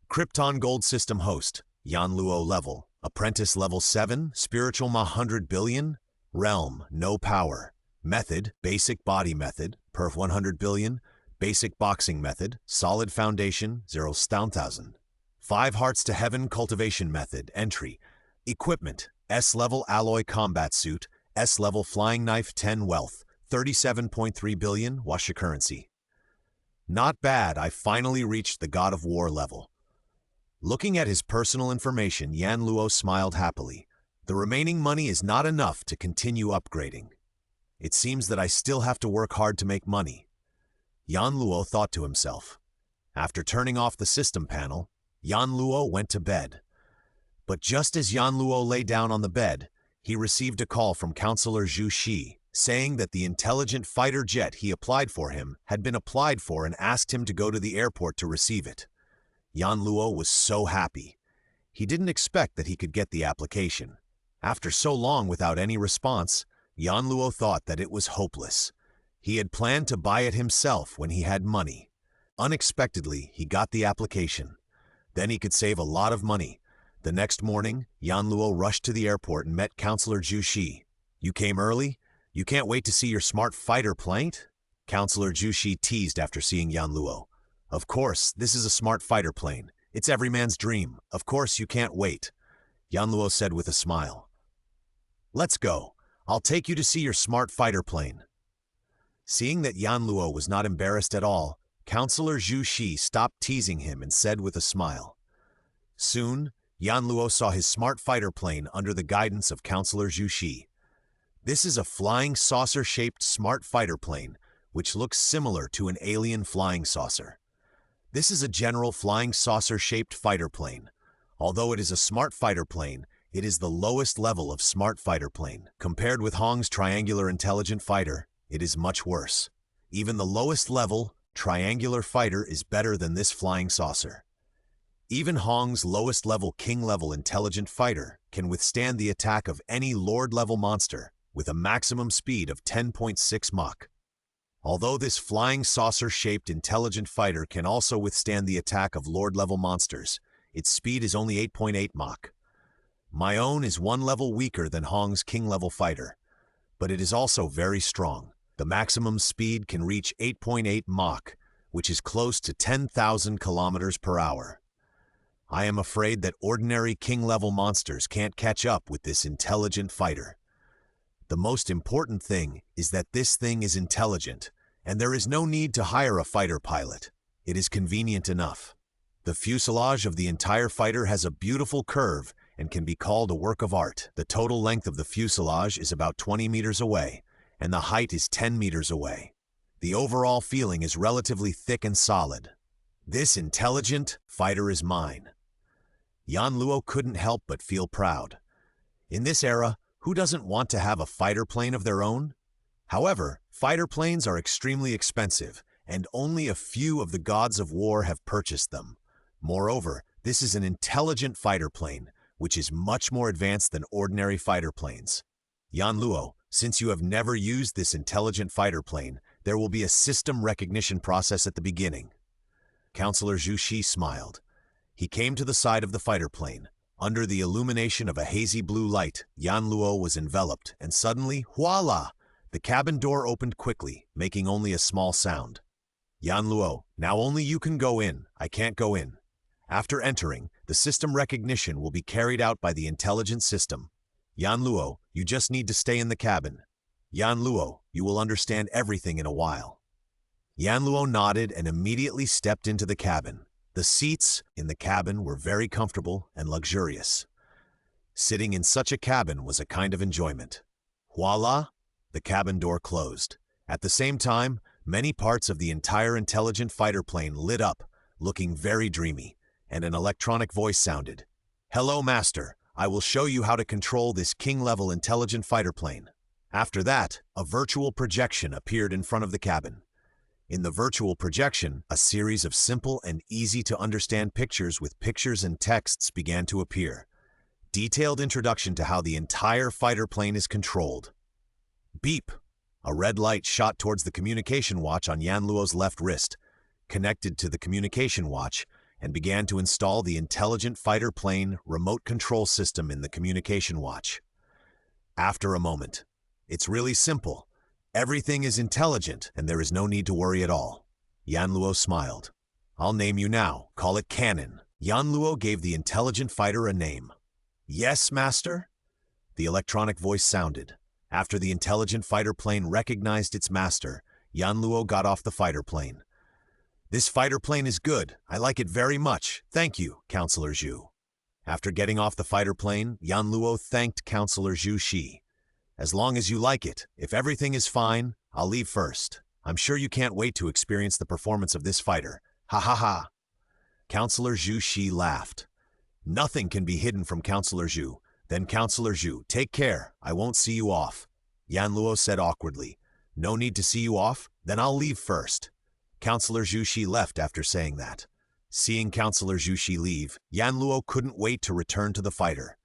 Speaker 1: Krypton Gold System host, Yanluo level, apprentice level 7, spiritual ma 100 billion, realm, no power, method, basic body method, perf 100 billion, basic boxing method, solid foundation, 0,000. 5 hearts to heaven cultivation method, entry, equipment, S-level alloy combat suit, S-level flying knife 10 wealth, 37.3 billion, wash currency. Not bad, I finally reached the God of War level. Looking at his personal information, Yanluo smiled happily. The remaining money is not enough to continue upgrading. It seems that I still have to work hard to make money. Yanluo thought to himself. After turning off the system panel, Yanluo went to bed. But just as Yanluo lay down on the bed, he received a call from Counselor Zhu Shi, saying that the intelligent fighter jet he applied for him had been applied for and asked him to go to the airport to receive it. Yanluo was so happy. He didn't expect that he could get the application. After so long without any response, Yanluo thought that it was hopeless. He had planned to buy it himself when he had money. Unexpectedly, he got the application. Then he could save a lot of money. The next morning, Yanluo rushed to the airport and met Counselor Zhu Shi. "You came early? You can't wait to see your smart fighter plane?" Counselor Zhu Shi teased after seeing Yanluo. "Of course, this is a smart fighter plane. It's every man's dream. Of course you can't wait," Yanluo said with a smile. "Let's go. I'll take you to see your smart fighter plane." Seeing that Yanluo was not embarrassed at all, Counselor Zhu Shi stopped teasing him and said with a smile. Soon, Yanluo saw his smart fighter plane under the guidance of Counselor Zhu Shi. This is a flying saucer-shaped smart fighter plane, which looks similar to an alien flying saucer. This is a general flying saucer-shaped fighter plane. Although it is a smart fighter plane, it is the lowest level of smart fighter plane. Compared with Hong's triangular intelligent fighter, it is much worse. Even the lowest level, triangular fighter is better than this flying saucer. Even Hong's lowest level king-level intelligent fighter can withstand the attack of any lord-level monster with a maximum speed of 10.6 Mach. Although this flying saucer-shaped intelligent fighter can also withstand the attack of lord-level monsters, its speed is only 8.8 Mach. My own is 1 level weaker than Hong's king-level fighter, but it is also very strong. The maximum speed can reach 8.8 Mach, which is close to 10,000 kilometers per hour. I am afraid that ordinary king-level monsters can't catch up with this intelligent fighter. The most important thing is that this thing is intelligent, and there is no need to hire a fighter pilot. It is convenient enough. The fuselage of the entire fighter has a beautiful curve and can be called a work of art. The total length of the fuselage is about 20 meters away, and the height is 10 meters away. The overall feeling is relatively thick and solid. This intelligent fighter is mine. Yanluo couldn't help but feel proud. In this era, who doesn't want to have a fighter plane of their own? However, fighter planes are extremely expensive, and only a few of the gods of war have purchased them. Moreover, this is an intelligent fighter plane, which is much more advanced than ordinary fighter planes. Yanluo, since you have never used this intelligent fighter plane, there will be a system recognition process at the beginning. Counselor Zhu Shi smiled. He came to the side of the fighter plane. Under the illumination of a hazy blue light, Yanluo was enveloped, and suddenly, voila! The cabin door opened quickly, making only a small sound. Yanluo, now only you can go in. I can't go in. After entering, the system recognition will be carried out by the intelligent system. Yanluo, you just need to stay in the cabin. Yanluo, you will understand everything in a while. Yanluo nodded and immediately stepped into the cabin. The seats in the cabin were very comfortable and luxurious. Sitting in such a cabin was a kind of enjoyment. Voila! The cabin door closed. At the same time, many parts of the entire intelligent fighter plane lit up, looking very dreamy, and an electronic voice sounded. "Hello, Master. I will show you how to control this king-level intelligent fighter plane." After that, a virtual projection appeared in front of the cabin. In the virtual projection, a series of simple and easy-to-understand pictures with pictures and texts began to appear. Detailed introduction to how the entire fighter plane is controlled. Beep! A red light shot towards the communication watch on Yan Luo's left wrist, connected to the communication watch, and began to install the intelligent fighter plane remote control system in the communication watch. After a moment, "It's really simple. Everything is intelligent, and there is no need to worry at all." Yan Luo smiled. "I'll name you now. Call it Cannon." Yan Luo gave the intelligent fighter a name. "Yes, Master?" The electronic voice sounded. After the intelligent fighter plane recognized its master, Yan Luo got off the fighter plane. "This fighter plane is good. I like it very much. Thank you, Counselor Zhu." After getting off the fighter plane, Yan Luo thanked Counselor Zhu Shi. "As long as you like it, if everything is fine, I'll leave first. I'm sure you can't wait to experience the performance of this fighter. Ha ha ha." Counselor Zhu Shi laughed. "Nothing can be hidden from Counselor Zhu. Then Counselor Zhu, take care. I won't see you off." Yan Luo said awkwardly. "No need to see you off? Then I'll leave first." Counselor Zhu Shi left after saying that. Seeing Counselor Zhu Shi leave, Yan Luo couldn't wait to return to the fighter.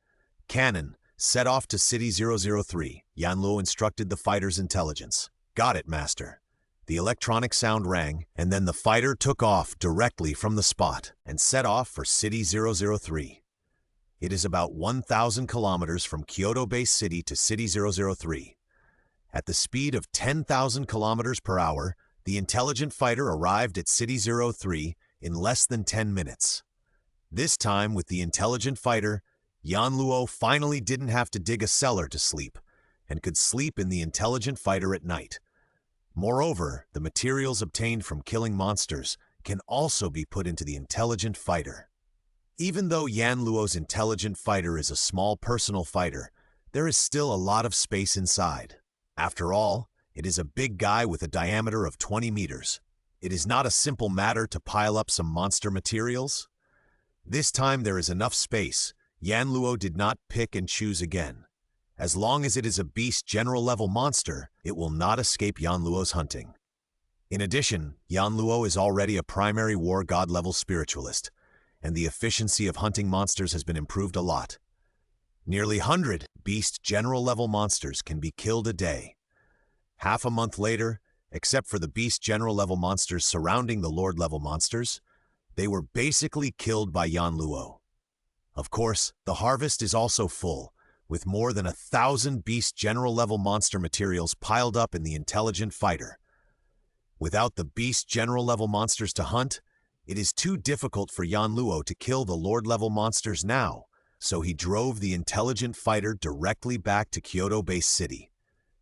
Speaker 1: "Cannon, set off to City 003. Yan Luo instructed the fighter's intelligence. "Got it, Master." The electronic sound rang, and then the fighter took off directly from the spot and set off for City 003. It is about 1,000 kilometers from Kyoto-based city to City 003. At the speed of 10,000 kilometers per hour, the intelligent fighter arrived at City 03 in less than 10 minutes. This time, with the intelligent fighter, Yan Luo finally didn't have to dig a cellar to sleep, and could sleep in the intelligent fighter at night. Moreover, the materials obtained from killing monsters can also be put into the intelligent fighter. Even though Yan Luo's intelligent fighter is a small personal fighter, there is still a lot of space inside. After all, it is a big guy with a diameter of 20 meters. It is not a simple matter to pile up some monster materials. This time there is enough space. Yan Luo did not pick and choose again. As long as it is a beast general level monster, it will not escape Yan Luo's hunting. In addition, Yan Luo is already a primary war god level spiritualist, and the efficiency of hunting monsters has been improved a lot. Nearly 100 beast general level monsters can be killed a day. Half a month later, except for the beast general level monsters surrounding the lord level monsters, they were basically killed by Yan Luo. Of course, the harvest is also full, with more than 1,000 beast general level monster materials piled up in the intelligent fighter. Without the beast general level monsters to hunt, it is too difficult for Yan Luo to kill the lord level monsters now, so he drove the intelligent fighter directly back to Kyoto-based city.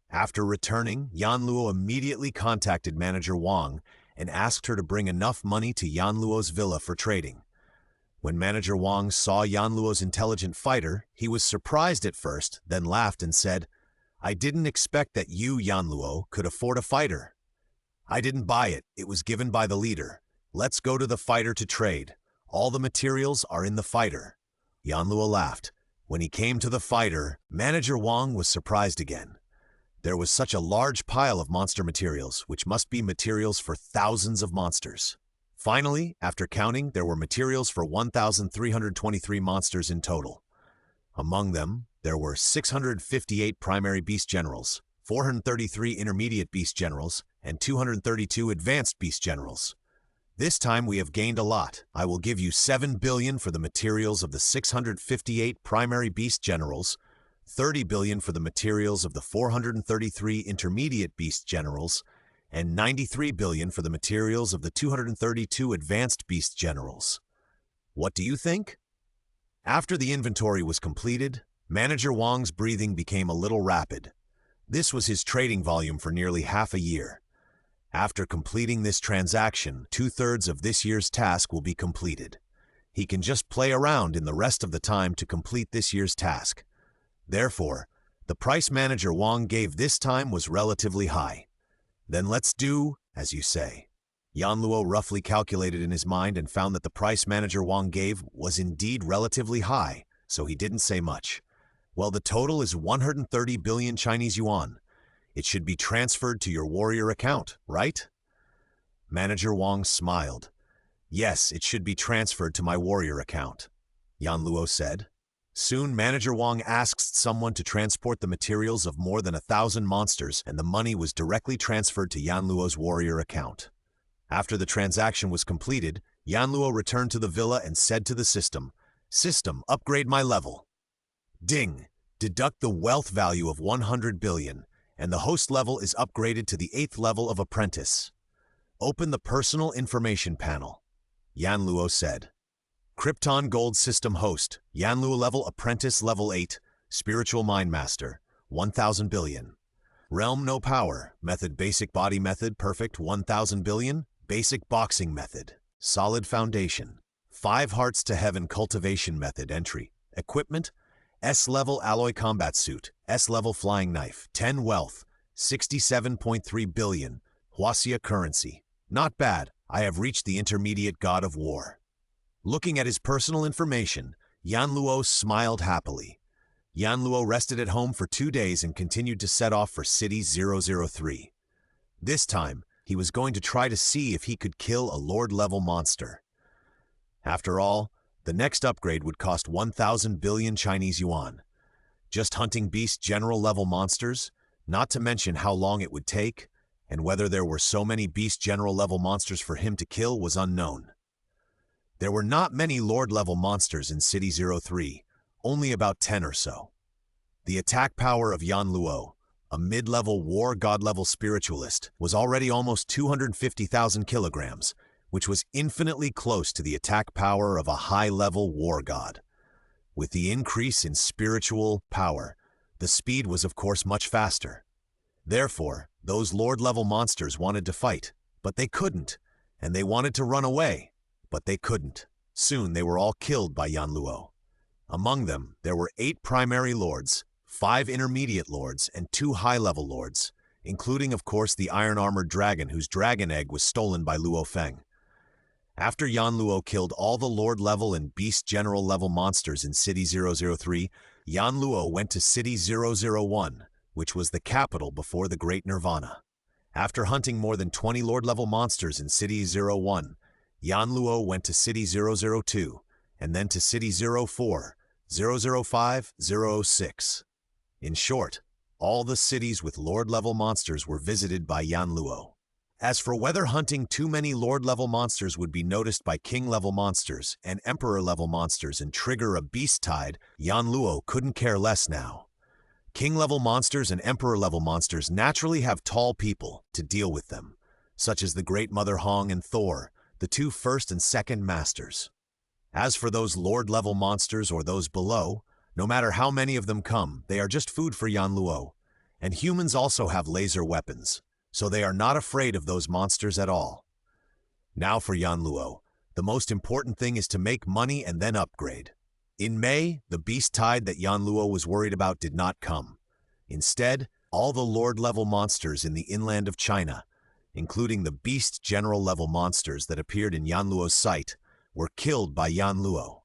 Speaker 1: After returning, Yan Luo immediately contacted Manager Wang and asked her to bring enough money to Yan Luo's villa for trading. When Manager Wang saw Yan Luo's intelligent fighter, he was surprised at first, then laughed and said, "I didn't expect that you, Yan Luo, could afford a fighter. I didn't buy it. It was given by the leader. Let's go to the fighter to trade. All the materials are in the fighter." Yan Luo laughed. When he came to the fighter, Manager Wang was surprised again. There was such a large pile of monster materials, which must be materials for thousands of monsters. Finally, after counting, there were materials for 1,323 monsters in total. Among them, there were 658 primary beast generals, 433 intermediate beast generals, and 232 advanced beast generals. This time we have gained a lot. I will give you 7 billion for the materials of the 658 primary beast generals, 30 billion for the materials of the 433 intermediate beast generals, and 93 billion for the materials of the 232 advanced beast generals. What do you think? After the inventory was completed, Manager Wang's breathing became a little rapid. This was his trading volume for nearly half a year. After completing this transaction, 2/3 of this year's task will be completed. He can just play around in the rest of the time to complete this year's task. Therefore, the price Manager Wang gave this time was relatively high. Then let's do as you say. Yanluo roughly calculated in his mind and found that the price Manager Wang gave was indeed relatively high, so he didn't say much. Well, the total is 130 billion Chinese yuan. It should be transferred to your warrior account, right? Manager Wang smiled. Yes, it should be transferred to my warrior account, Yanluo said. Soon, Manager Wang asked someone to transport the materials of more than 1,000 monsters, and the money was directly transferred to Yanluo's warrior account. After the transaction was completed, Yanluo returned to the villa and said to the system, "System, upgrade my level." Ding! Deduct the wealth value of 100 billion, and the host level is upgraded to the 8th level of apprentice. Open the personal information panel, Yanluo said. Krypton Gold System host, Yanluo level apprentice level 8, spiritual mind master, 1,000 billion. Realm no power, method basic body method perfect 1,000 billion, basic boxing method, solid foundation. 5 hearts to heaven cultivation method entry, equipment, S-level alloy combat suit, S-level flying knife, 10 wealth, 67.3 billion, Huaxia currency. Not bad, I have reached the intermediate god of war. Looking at his personal information, Yanluo smiled happily. Yanluo rested at home for 2 days and continued to set off for City 003. This time, he was going to try to see if he could kill a Lord-level monster. After all, the next upgrade would cost 1,000 billion Chinese yuan. Just hunting beast general-level monsters, not to mention how long it would take, and whether there were so many beast general-level monsters for him to kill was unknown. There were not many Lord-level monsters in City 03, only about 10 or so. The attack power of Yanluo, a mid-level war god-level spiritualist, was already almost 250,000 kilograms, which was infinitely close to the attack power of a high-level war god. With the increase in spiritual power, the speed was of course much faster. Therefore, those Lord-level monsters wanted to fight, but they couldn't, and they wanted to run away, but they couldn't. Soon they were all killed by Yanluo. Among them, there were 8 primary lords, 5 intermediate lords, and 2 high-level lords, including, of course, the iron-armored dragon whose dragon egg was stolen by Luo Feng. After Yanluo killed all the Lord-level and Beast General-level monsters in City 003, Yanluo went to City 001, which was the capital before the Great Nirvana. After hunting more than 20 Lord-level monsters in City 01, Yanluo went to City 002, and then to City 04, 005, 006. In short, all the cities with Lord-level monsters were visited by Yanluo. As for whether hunting too many Lord-level monsters would be noticed by King-level monsters and Emperor-level monsters and trigger a beast tide, Yanluo couldn't care less now. King-level monsters and Emperor-level monsters naturally have tall people to deal with them, such as the Great Mother Hong and Thor, the 2 first and second masters. As for those Lord-level monsters or those below, no matter how many of them come, they are just food for Yanluo. And humans also have laser weapons, so they are not afraid of those monsters at all. Now for Yanluo, the most important thing is to make money and then upgrade. In May, the beast tide that Yanluo was worried about did not come. Instead, all the Lord-level monsters in the inland of China, including the beast general-level monsters that appeared in Yanluo's sight, were killed by Yanluo.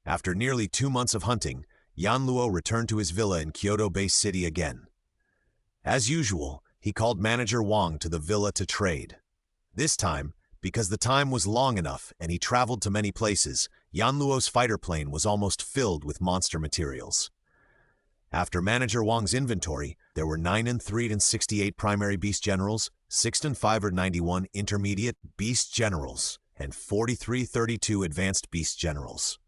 Speaker 1: After nearly 2 months of hunting, Yanluo returned to his villa in Kyoto Bay City again. As usual, he called Manager Wang to the villa to trade. This time, because the time was long enough and he traveled to many places, Yanluo's fighter plane was almost filled with monster materials. After Manager Wang's inventory, there were 968 primary beast generals, 591 intermediate beast generals, and 4332 advanced beast generals.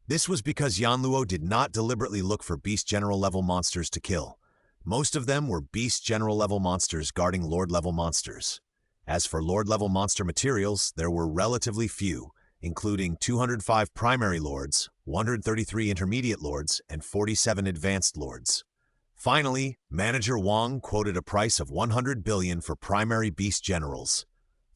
Speaker 1: This was because Yanluo did not deliberately look for beast general-level monsters to kill. Most of them were beast general-level monsters guarding Lord-level monsters. As for Lord-level monster materials, there were relatively few, including 205 primary lords, 133 intermediate lords, and 47 advanced lords. Finally, Manager Wang quoted a price of 100 billion for primary beast generals,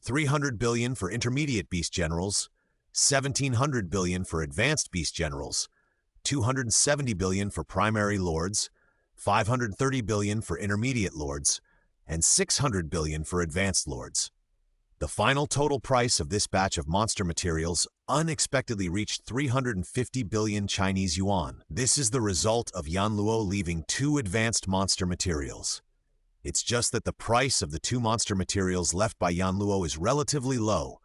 Speaker 1: 300 billion for intermediate beast generals, 1,700 billion for advanced beast generals, 270 billion for primary lords, 530 billion for intermediate lords, and 600 billion for advanced lords. The final total price of this batch of monster materials unexpectedly reached 350 billion Chinese yuan. This is the result of Yanluo leaving 2 advanced monster materials. It's just that the price of the 2 monster materials left by Yanluo is relatively low,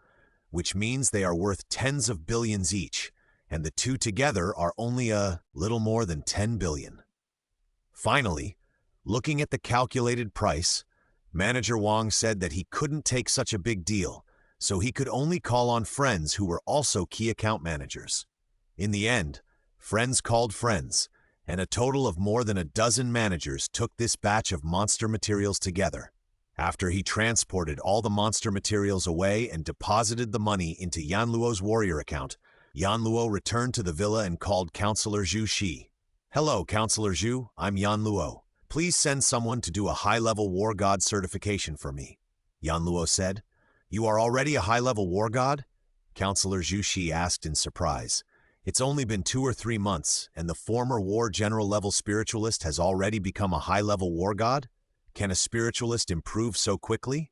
Speaker 1: which means they are worth tens of billions each, and the 2 together are only a little more than 10 billion. Finally, looking at the calculated price, Manager Wang said that he couldn't take such a big deal, so he could only call on friends who were also key account managers. In the end, friends called friends, and a total of more than a dozen managers took this batch of monster materials together. After he transported all the monster materials away and deposited the money into Yanluo's warrior account, Yanluo returned to the villa and called Counselor Zhu Shi. "Hello, Counselor Zhu, I'm Yanluo. Please send someone to do a high-level war god certification for me," Yanluo said. "You are already a high-level war god?" Counselor Zhu Shi asked in surprise. "It's only been 2 or 3 months, and the former war general-level spiritualist has already become a high-level war god? Can a spiritualist improve so quickly?"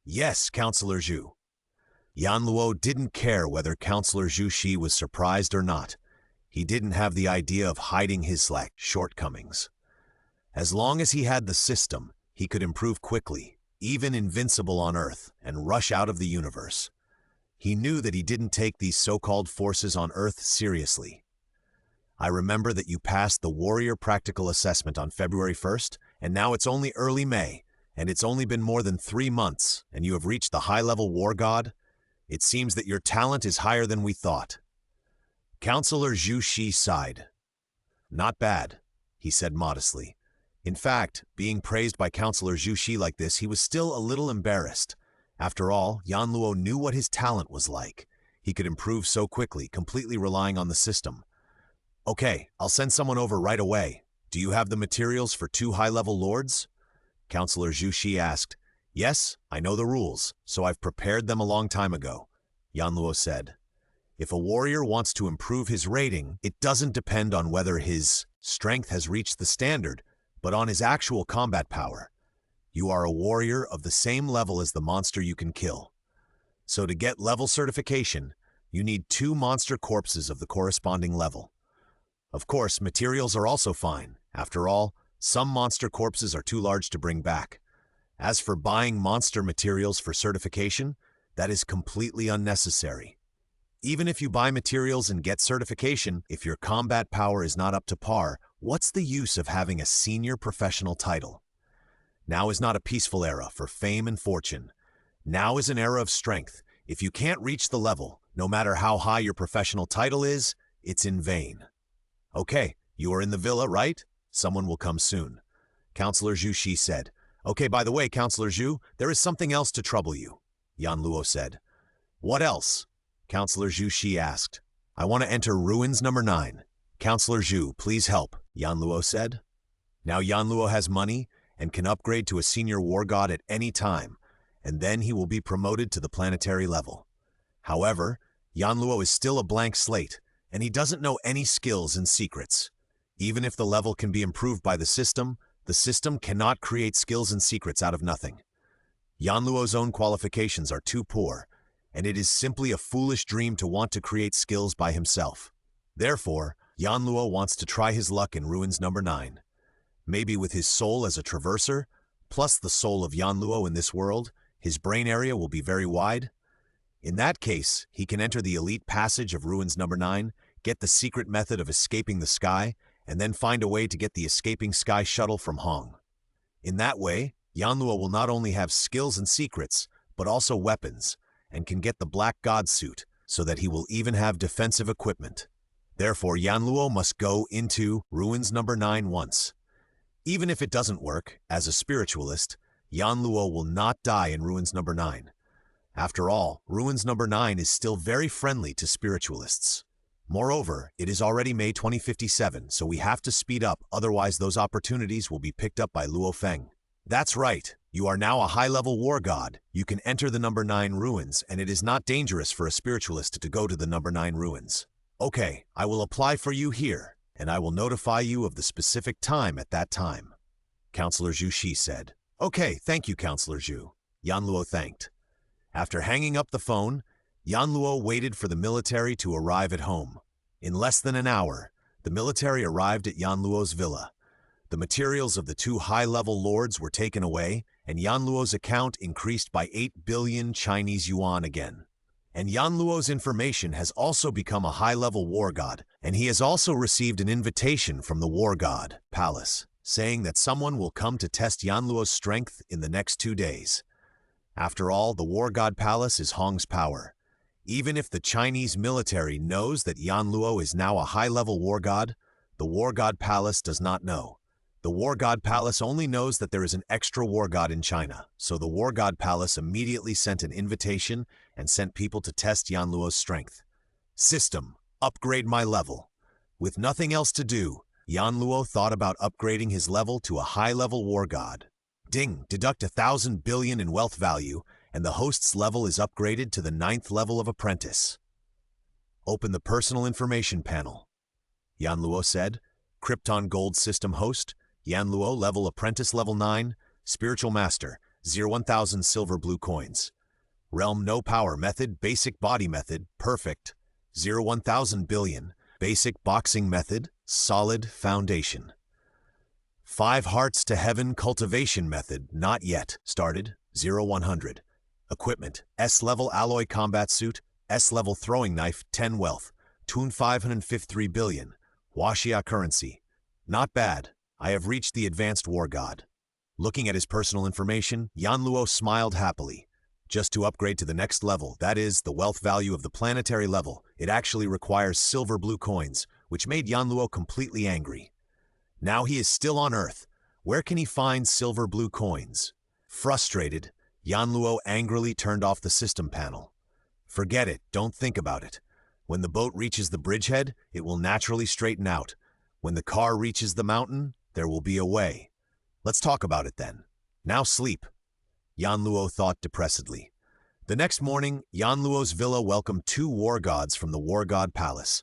Speaker 1: "Yes, Counselor Zhu." Yanluo didn't care whether Counselor Zhu Shi was surprised or not. He didn't have the idea of hiding his shortcomings. As long as he had the system, he could improve quickly, even invincible on Earth, and rush out of the universe. He knew that he didn't take these so-called forces on Earth seriously. "I remember that you passed the Warrior Practical Assessment on February 1st, and now it's only early May, and it's only been more than 3 months, and you have reached the high-level war god? It seems that your talent is higher than we thought." Counselor Zhu Shi sighed. "Not bad," he said modestly. In fact, being praised by Counselor Zhu Shi like this, he was still a little embarrassed. After all, Yanluo knew what his talent was like. He could improve so quickly, completely relying on the system. "Okay, I'll send someone over right away. Do you have the materials for 2 high-level lords?" Counselor Zhu Shi asked. "Yes, I know the rules, so I've prepared them a long time ago," Yanluo said. If a warrior wants to improve his rating, it doesn't depend on whether his strength has reached the standard, but on his actual combat power. You are a warrior of the same level as the monster you can kill. So to get level certification, you need 2 monster corpses of the corresponding level. Of course, materials are also fine. After all, some monster corpses are too large to bring back. As for buying monster materials for certification, that is completely unnecessary. Even if you buy materials and get certification, if your combat power is not up to par, what's the use of having a senior professional title? Now is not a peaceful era for fame and fortune. Now is an era of strength. If you can't reach the level, no matter how high your professional title is, it's in vain. "Okay, you are in the villa, right? Someone will come soon," Counselor Zhu Shi said. "Okay, by the way, Counselor Zhu, there is something else to trouble you," Yanluo said. "What else?" Counselor Zhu Shi asked. "I want to enter Ruins number 9. Counselor Zhu, please help," Yanluo said. Now Yanluo has money and can upgrade to a senior war god at any time, and then he will be promoted to the planetary level. However, Yanluo is still a blank slate, and he doesn't know any skills and secrets. Even if the level can be improved by the system cannot create skills and secrets out of nothing. Yanluo's own qualifications are too poor, and it is simply a foolish dream to want to create skills by himself. Therefore, Yanluo wants to try his luck in Ruins number 9. Maybe with his soul as a traverser, plus the soul of Yanluo in this world, his brain area will be very wide. In that case, he can enter the elite passage of Ruins number 9, get the secret method of escaping the sky, and then find a way to get the escaping sky shuttle from Hong. In that way, Yanluo will not only have skills and secrets, but also weapons, and can get the Black God suit, so that he will even have defensive equipment. Therefore, Yanluo must go into Ruins number 9 once. Even if it doesn't work, as a spiritualist, Yanluo will not die in Ruins number 9. After all, Ruins number 9 is still very friendly to spiritualists. Moreover, it is already May 2057, so we have to speed up, otherwise those opportunities will be picked up by Luo Feng. That's right, you are now a high-level war god. You can enter the number 9 ruins, and it is not dangerous for a spiritualist to go to the number 9 ruins. Okay, I will apply for you here, and I will notify you of the specific time at that time, Counselor Zhu Shi said. Okay, thank you, Counselor Zhu, Yanluo thanked. After hanging up the phone, Yan Luo waited for the military to arrive at home. In less than an hour, the military arrived at Yan Luo's villa. The materials of the two high-level lords were taken away, and Yan Luo's account increased by 8 billion Chinese yuan again. And Yan Luo's information has also become a high-level war god, and he has also received an invitation from the war god palace, saying that someone will come to test Yan Luo's strength in the next 2 days. After all, the war god palace is Hong's power. Even if the Chinese military knows that Yan Luo is now a high-level war god, the war god palace does not know. The war god palace only knows that there is an extra war god in China, so the war god palace immediately sent an invitation and sent people to test Yan Luo's strength. System, upgrade my level. With nothing else to do, Yan Luo thought about upgrading his level to a high-level war god. Ding, deduct 1,000 billion in wealth value, and the host's level is upgraded to the 9th level of apprentice. Open the personal information panel. Yan Luo said, Krypton Gold System host, Yan Luo level apprentice level 9, spiritual master, 1,000 silver blue coins. Realm no power method, basic body method, perfect, 1,000 billion, basic boxing method, solid foundation. 5 hearts to heaven cultivation method, not yet, started, 100. Equipment, S-level alloy combat suit, S-level throwing knife, 10 wealth, Toon 553 billion, Huaxia currency. Not bad, I have reached the advanced war god. Looking at his personal information, Yan Luo smiled happily. Just to upgrade to the next level, that is, the wealth value of the planetary level, it actually requires silver blue coins, which made Yan Luo completely angry. Now he is still on Earth. Where can he find silver blue coins? Frustrated, Yan Luo angrily turned off the system panel. Forget it, don't think about it. When the boat reaches the bridgehead, it will naturally straighten out. When the car reaches the mountain, there will be a way. Let's talk about it then. Now sleep. Yan Luo thought depressedly. The next morning, Yan Luo's villa welcomed 2 war gods from the war god palace.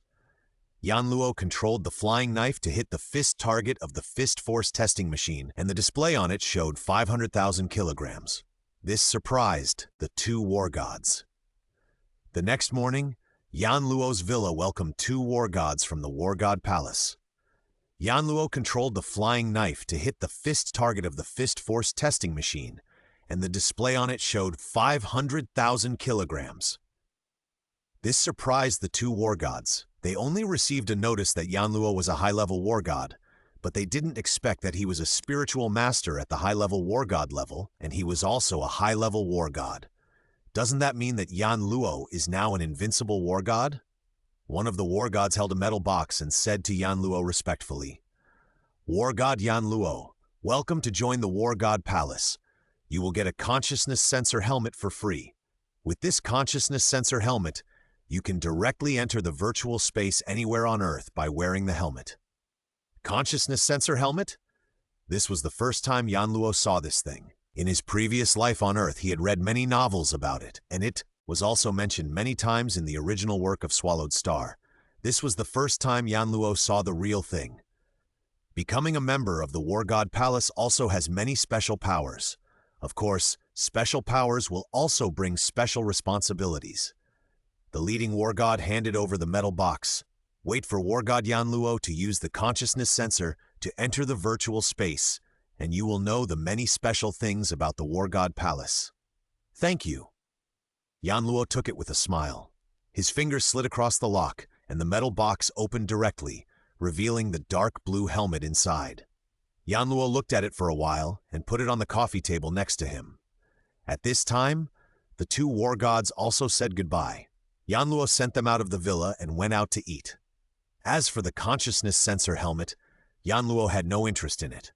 Speaker 1: Yan Luo controlled the flying knife to hit the fist target of the fist force testing machine, and the display on it showed 500,000 kilograms. This surprised the 2 war gods. The next morning, Yan Luo's villa welcomed 2 war gods from the war god palace. Yan Luo controlled the flying knife to hit the fist target of the fist force testing machine, and the display on it showed 500,000 kilograms. This surprised the 2 war gods. They only received a notice that Yan Luo was a high-level war god, but they didn't expect that he was a spiritual master at the high-level war god level, and he was also a high-level war god. Doesn't that mean that Yan Luo is now an invincible war god? One of the war gods held a metal box and said to Yan Luo respectfully, War god Yan Luo, welcome to join the war god palace. You will get a consciousness sensor helmet for free. With this consciousness sensor helmet, you can directly enter the virtual space anywhere on Earth by wearing the helmet. Consciousness sensor helmet? This was the first time Yan Luo saw this thing. In his previous life on Earth, he had read many novels about it, and it was also mentioned many times in the original work of Swallowed Star. This was the first time Yan Luo saw the real thing. Becoming a member of the War God Palace also has many special powers. Of course, special powers will also bring special responsibilities. The leading war god handed over the metal box. Wait for War God Yan Luo to use the consciousness sensor to enter the virtual space, and you will know the many special things about the War God Palace. Thank you. Yan Luo took it with a smile. His fingers slid across the lock, and the metal box opened directly, revealing the dark blue helmet inside. Yan Luo looked at it for a while and put it on the coffee table next to him. At this time, the 2 war gods also said goodbye. Yan Luo sent them out of the villa and went out to eat. As for the consciousness sensor helmet, Yan Luo had no interest in it.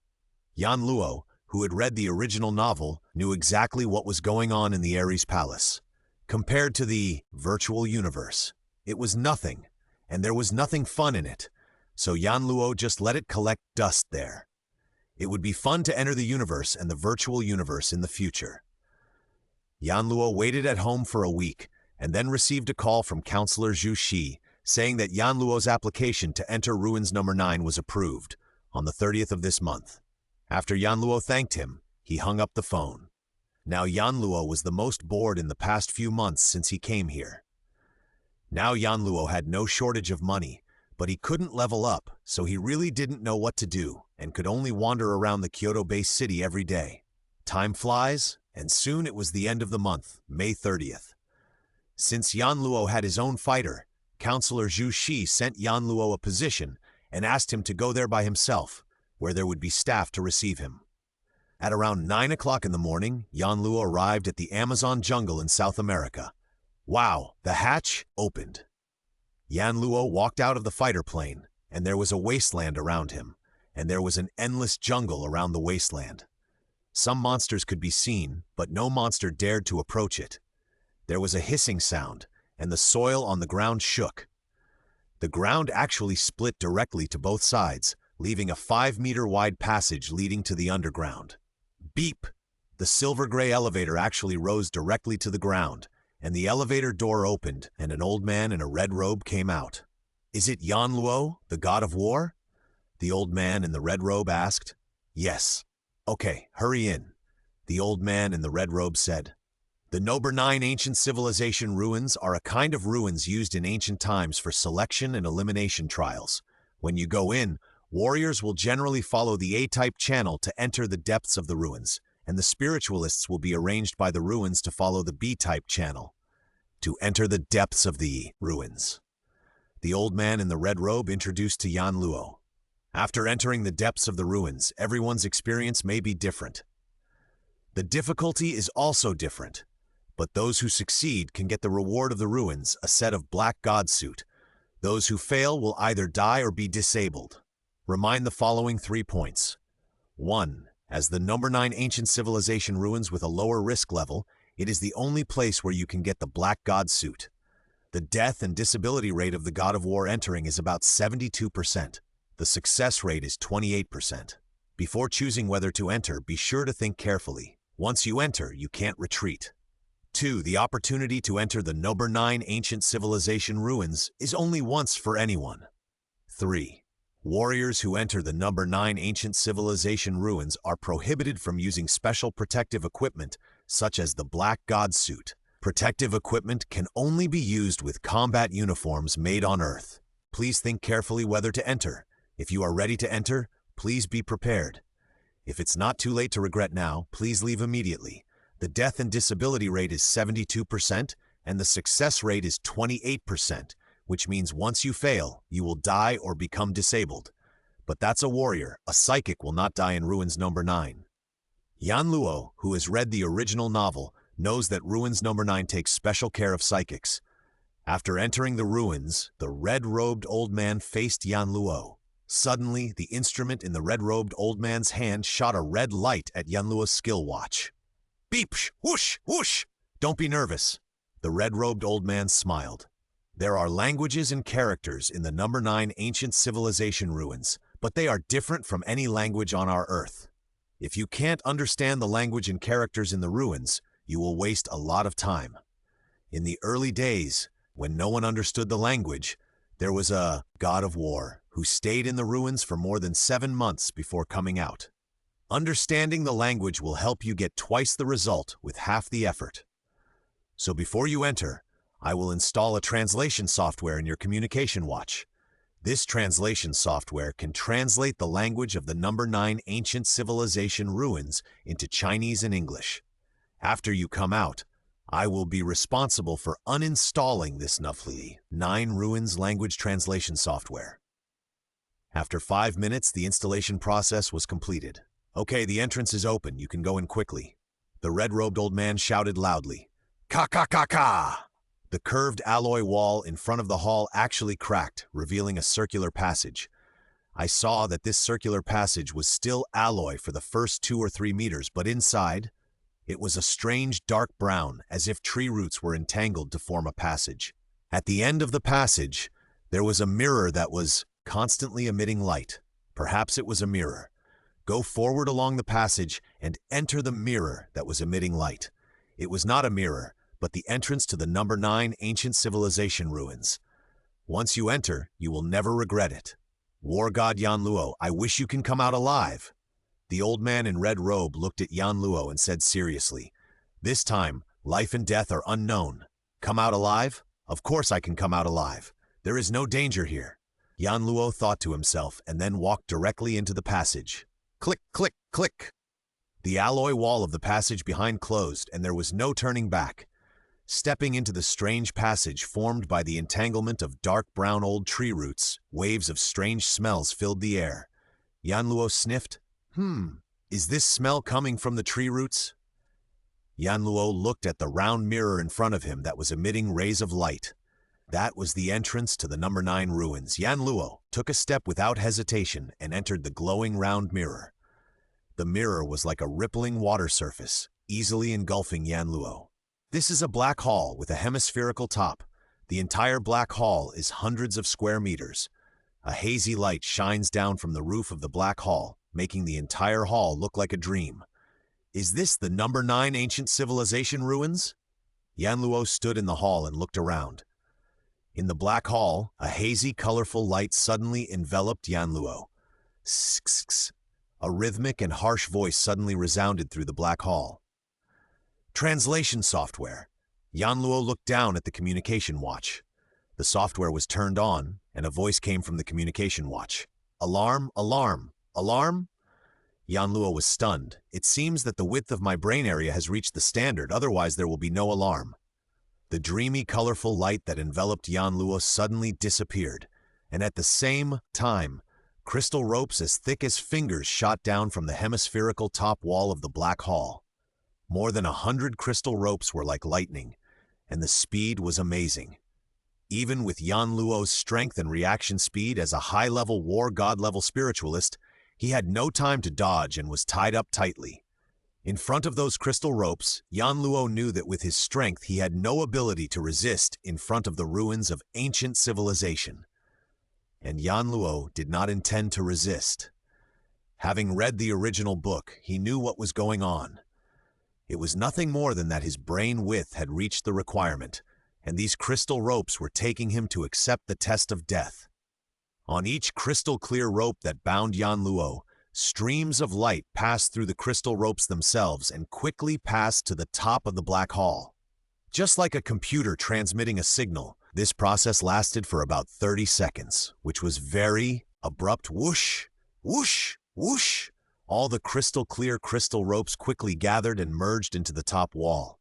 Speaker 1: Yan Luo, who had read the original novel, knew exactly what was going on in the Ares Palace. Compared to the virtual universe, it was nothing, and there was nothing fun in it, so Yan Luo just let it collect dust there. It would be fun to enter the universe and the virtual universe in the future. Yan Luo waited at home for a week, and then received a call from Counselor Zhu Shi, saying that Yan Luo's application to enter Ruins No. 9 was approved, on the 30th of this month. After Yan Luo thanked him, he hung up the phone. Now Yan Luo was the most bored in the past few months since he came here. Now Yan Luo had no shortage of money, but he couldn't level up, so he really didn't know what to do and could only wander around the Kyoto-based city every day. Time flies, and soon it was the end of the month, May 30th. Since Yan Luo had his own fighter, Counselor Zhu Shi sent Yan Luo a position and asked him to go there by himself, where there would be staff to receive him. At around 9 o'clock in the morning, Yan Luo arrived at the Amazon jungle in South America. Wow, the hatch opened. Yan Luo walked out of the fighter plane, and there was a wasteland around him, and there was an endless jungle around the wasteland. Some monsters could be seen, but no monster dared to approach it. There was a hissing sound, and the soil on the ground shook. The ground actually split directly to both sides, leaving a 5-meter-wide passage leading to the underground. Beep! The silver-gray elevator actually rose directly to the ground, and the elevator door opened, and an old man in a red robe came out. "Is it Yan Luo, the god of war?" the old man in the red robe asked. "Yes." "Okay, hurry in," the old man in the red robe said. The Number 9 ancient civilization ruins are a kind of ruins used in ancient times for selection and elimination trials. When you go in, warriors will generally follow the A-type channel to enter the depths of the ruins, and the spiritualists will be arranged by the ruins to follow the B-type channel to enter the depths of the ruins. The old man in the red robe introduced to Yan Luo. After entering the depths of the ruins, everyone's experience may be different. The difficulty is also different, but those who succeed can get the reward of the ruins, a set of black god suit. Those who fail will either die or be disabled. Remind the following 3 points. 1. As the Number 9 ancient civilization ruins with a lower risk level, it is the only place where you can get the black god suit. The death and disability rate of the god of war entering is about 72%. The success rate is 28%. Before choosing whether to enter, be sure to think carefully. Once you enter, you can't retreat. 2. The opportunity to enter the Number 9 ancient civilization ruins is only once for anyone. 3. Warriors who enter the Number 9 ancient civilization ruins are prohibited from using special protective equipment, such as the Black God suit. Protective equipment can only be used with combat uniforms made on Earth. Please think carefully whether to enter. If you are ready to enter, please be prepared. If it's not too late to regret now, please leave immediately. The death and disability rate is 72%, and the success rate is 28%, which means once you fail, you will die or become disabled. But that's a warrior. A psychic will not die in Ruins Number 9. Yan Luo, who has read the original novel, knows that Ruins Number 9 takes special care of psychics. After entering the ruins, the red-robed old man faced Yan Luo. Suddenly, the instrument in the red-robed old man's hand shot a red light at Yan Luo's skill watch. Beep! Whoosh! Whoosh! Don't be nervous. The red-robed old man smiled. There are languages and characters in the Number 9 ancient civilization ruins, but they are different from any language on our Earth. If you can't understand the language and characters in the ruins, you will waste a lot of time. In the early days, when no one understood the language, there was a god of war who stayed in the ruins for more than 7 months before coming out. Understanding the language will help you get twice the result with half the effort. So before you enter, I will install a translation software in your communication watch. This translation software can translate the language of the Number 9 ancient civilization ruins into Chinese and English. After you come out, I will be responsible for uninstalling this Number 9 ruins language translation software. After 5 minutes, the installation process was completed. Okay, the entrance is open. You can go in quickly. The red-robed old man shouted loudly. Ka ka ka ka! The curved alloy wall in front of the hall actually cracked, revealing a circular passage. I saw that this circular passage was still alloy for the first 2 or 3 meters, but inside, it was a strange dark brown, as if tree roots were entangled to form a passage. At the end of the passage, there was a mirror that was constantly emitting light. Perhaps it was a mirror. Go forward along the passage and enter the mirror that was emitting light. It was not a mirror, but the entrance to the Number 9 ancient civilization ruins. Once you enter, you will never regret it. War God Yan Luo, I wish you can come out alive. The old man in red robe looked at Yan Luo and said seriously, This time, life and death are unknown. Come out alive? Of course I can come out alive. There is no danger here. Yan Luo thought to himself and then walked directly into the passage. Click, click, click. The alloy wall of the passage behind closed, and there was no turning back. Stepping into the strange passage formed by the entanglement of dark brown old tree roots, waves of strange smells filled the air. Yan Luo sniffed. Is this smell coming from the tree roots? Yan Luo looked at the round mirror in front of him that was emitting rays of light. That was the entrance to the number 9 ruins. Yan Luo took a step without hesitation and entered the glowing round mirror. The mirror was like a rippling water surface, easily engulfing Yan Luo. This is a black hall with a hemispherical top. The entire black hall is hundreds of square meters. A hazy light shines down from the roof of the black hall, making the entire hall look like a dream. Is this the number 9 ancient civilization ruins? Yan Luo stood in the hall and looked around. In the black hall, a hazy, colorful light suddenly enveloped Yan Luo. Sks. A rhythmic and harsh voice suddenly resounded through the black hall. Translation software. Yan Luo looked down at the communication watch. The software was turned on, and a voice came from the communication watch. Alarm, alarm, alarm? Yan Luo was stunned. It seems that the width of my brain area has reached the standard, otherwise there will be no alarm. The dreamy, colorful light that enveloped Yan Luo suddenly disappeared, and at the same time, crystal ropes as thick as fingers shot down from the hemispherical top wall of the black hall. More than 100 crystal ropes were like lightning, and the speed was amazing. Even with Yan Luo's strength and reaction speed as a high-level war god-level spiritualist, he had no time to dodge and was tied up tightly. In front of those crystal ropes, Yan Luo knew that with his strength he had no ability to resist in front of the ruins of ancient civilization. And Yan Luo did not intend to resist. Having read the original book, he knew what was going on. It was nothing more than that his brain width had reached the requirement, and these crystal ropes were taking him to accept the test of death. On each crystal-clear rope that bound Yan Luo, streams of light passed through the crystal ropes themselves and quickly passed to the top of the black hall. Just like a computer transmitting a signal, this process lasted for about 30 seconds, which was very abrupt. Whoosh, whoosh, whoosh. All the crystal-clear crystal ropes quickly gathered and merged into the top wall.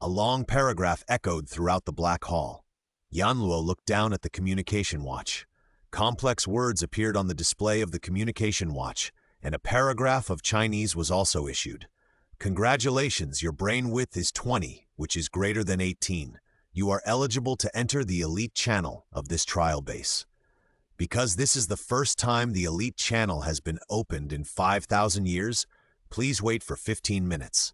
Speaker 1: A long paragraph echoed throughout the black hall. Yan Luo looked down at the communication watch. Complex words appeared on the display of the communication watch, and a paragraph of Chinese was also issued. Congratulations, your brain width is 20, which is greater than 18. You are eligible to enter the elite channel of this trial base. Because this is the first time the elite channel has been opened in 5,000 years, please wait for 15 minutes.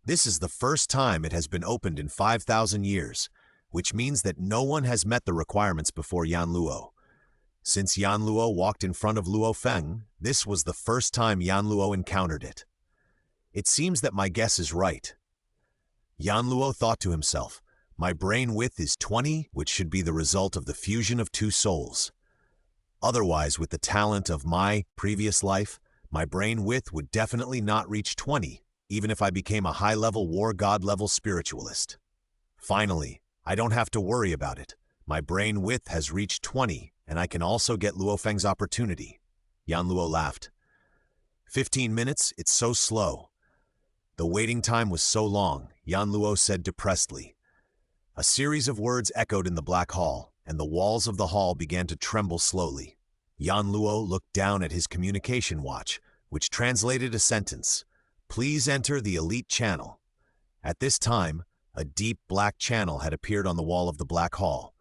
Speaker 1: This is the first time it has been opened in 5,000 years, which means that no one has met the requirements before Yan Luo. Since Yan Luo walked in front of Luo Feng, this was the first time Yan Luo encountered it. It seems that my guess is right. Yan Luo thought to himself, my brain width is 20, which should be the result of the fusion of 2 souls. Otherwise, with the talent of my previous life, my brain width would definitely not reach 20, even if I became a high-level war god-level spiritualist. Finally, I don't have to worry about it. My brain width has reached 20, and I can also get Luo Feng's opportunity. Yan Luo laughed. 15 minutes, it's so slow. The waiting time was so long, Yan Luo said depressedly. A series of words echoed in the black hall, and the walls of the hall began to tremble slowly. Yan Luo looked down at his communication watch, which translated a sentence. Please enter the elite channel. At this time, a deep black channel had appeared on the wall of the black hall.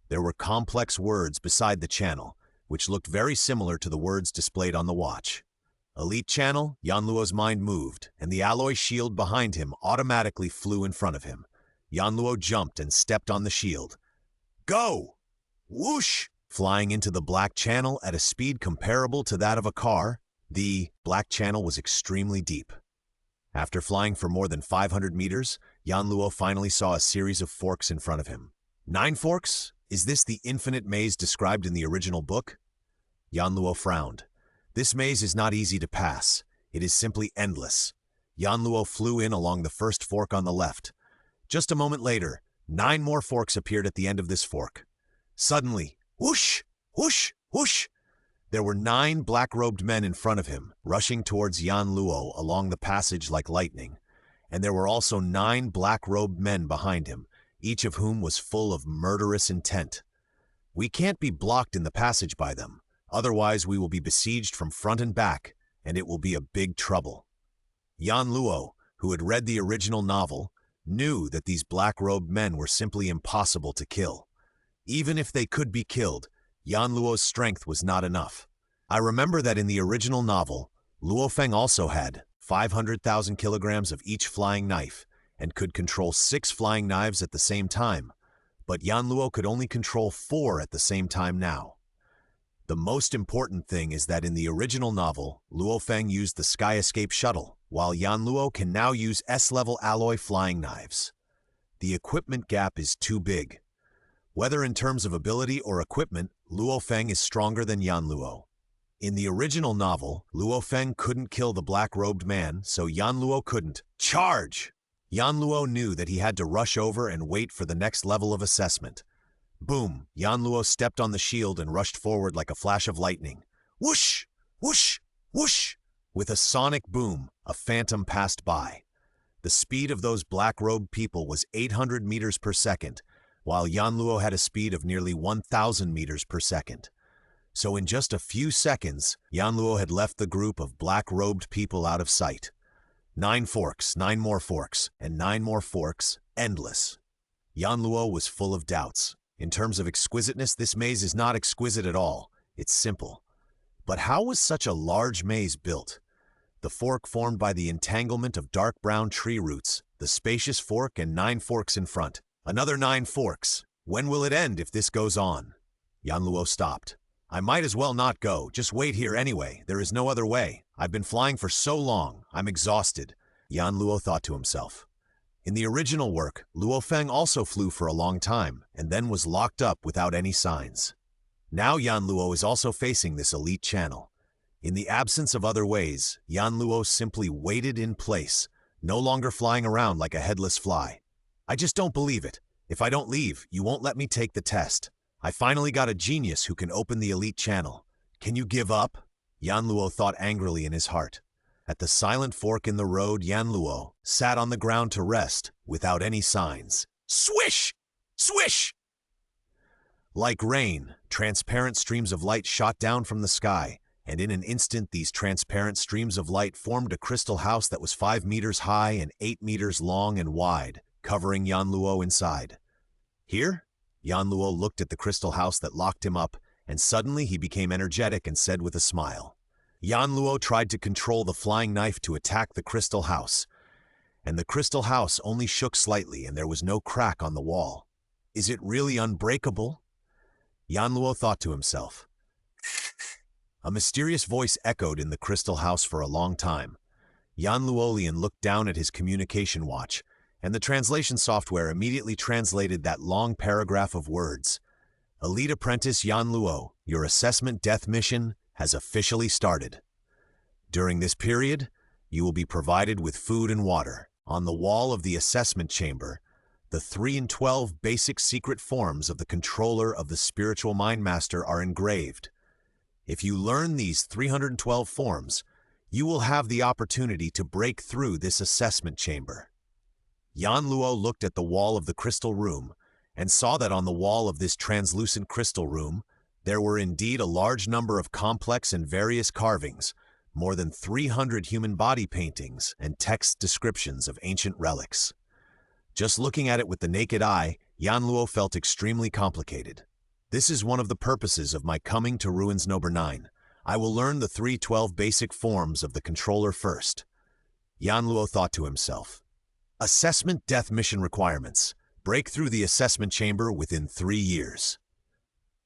Speaker 1: There were complex words beside the channel, which looked very similar to the words displayed on the watch. Elite channel, Yan Luo's mind moved, and the alloy shield behind him automatically flew in front of him. Yan Luo jumped and stepped on the shield. Go! Whoosh! Flying into the black channel at a speed comparable to that of a car, the black channel was extremely deep. After flying for more than 500 meters, Yan Luo finally saw a series of forks in front of him. 9 forks? Is this the infinite maze described in the original book? Yan Luo frowned. This maze is not easy to pass. It is simply endless. Yan Luo flew in along the first fork on the left. Just a moment later, 9 more forks appeared at the end of this fork. Suddenly, whoosh, whoosh, whoosh! There were 9 black-robed men in front of him, rushing towards Yan Luo along the passage like lightning. And there were also 9 black-robed men behind him, each of whom was full of murderous intent. We can't be blocked in the passage by them, otherwise we will be besieged from front and back, and it will be a big trouble. Yan Luo, who had read the original novel, knew that these black-robed men were simply impossible to kill. Even if they could be killed, Yan Luo's strength was not enough. I remember that in the original novel, Luo Feng also had 500,000 kilograms of each flying knife and could control 6 flying knives at the same time, but Yan Luo could only control 4 at the same time now. The most important thing is that in the original novel, Luo Feng used the Sky Escape shuttle, while Yan Luo can now use S-level alloy flying knives. The equipment gap is too big. Whether in terms of ability or equipment, Luo Feng is stronger than Yan Luo. In the original novel, Luo Feng couldn't kill the black-robed man, so Yan Luo couldn't. Charge! Yan Luo knew that he had to rush over and wait for the next level of assessment. Boom! Yan Luo stepped on the shield and rushed forward like a flash of lightning. Whoosh! Whoosh! Whoosh! With a sonic boom, a phantom passed by. The speed of those black-robed people was 800 meters per second, while Yan Luo had a speed of nearly 1,000 meters per second. So in just a few seconds, Yan Luo had left the group of black-robed people out of sight. 9 forks, 9 more forks, and 9 more forks, endless. Yan Luo was full of doubts. In terms of exquisiteness, this maze is not exquisite at all. It's simple. But how was such a large maze built? The fork formed by the entanglement of dark brown tree roots, the spacious fork and 9 forks in front. Another 9 forks. When will it end if this goes on? Yan Luo stopped. I might as well not go. Just wait here anyway. There is no other way. I've been flying for so long. I'm exhausted. Yan Luo thought to himself. In the original work, Luo Feng also flew for a long time and then was locked up without any signs. Now Yan Luo is also facing this elite channel. In the absence of other ways, Yan Luo simply waited in place, no longer flying around like a headless fly. I just don't believe it. If I don't leave, you won't let me take the test. I finally got a genius who can open the elite channel. Can you give up? Yan Luo thought angrily in his heart. At the silent fork in the road, Yan Luo sat on the ground to rest without any signs. Swish! Swish! Like rain, transparent streams of light shot down from the sky, and in an instant these transparent streams of light formed a crystal house that was 5 meters high and 8 meters long and wide, covering Yan Luo inside. Here? Yan Luo looked at the crystal house that locked him up, and suddenly he became energetic and said with a smile. Yan Luo tried to control the flying knife to attack the crystal house, and the crystal house only shook slightly and there was no crack on the wall. Is it really unbreakable? Yan Luo thought to himself. A mysterious voice echoed in the crystal house for a long time. Yan Luolian looked down at his communication watch, and the translation software immediately translated that long paragraph of words. Elite Apprentice Yan Luo, your assessment death mission has officially started. During this period, you will be provided with food and water. On the wall of the assessment chamber, the 3 and 12 basic secret forms of the controller of the spiritual mind master are engraved. If you learn these 312 forms, you will have the opportunity to break through this assessment chamber. Yan Luo looked at the wall of the crystal room and saw that on the wall of this translucent crystal room, there were indeed a large number of complex and various carvings, more than 300 human body paintings and text descriptions of ancient relics. Just looking at it with the naked eye, Yan Luo felt extremely complicated. This is one of the purposes of my coming to Ruins No. 9. I will learn the 312 basic forms of the controller first. Yan Luo thought to himself. Assessment death mission requirements. Break through the assessment chamber within 3 years.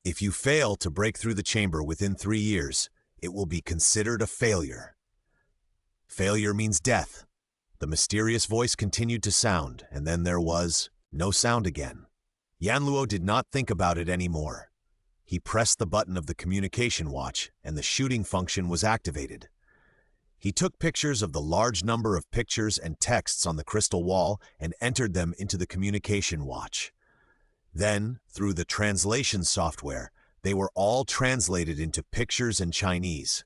Speaker 1: If you fail to break through the chamber within 3 years, it will be considered a failure. Failure means death. The mysterious voice continued to sound, and then there was no sound again. Yan Luo did not think about it anymore. He pressed the button of the communication watch, and the shooting function was activated. He took pictures of the large number of pictures and texts on the crystal wall and entered them into the communication watch. Then, through the translation software, they were all translated into pictures and Chinese.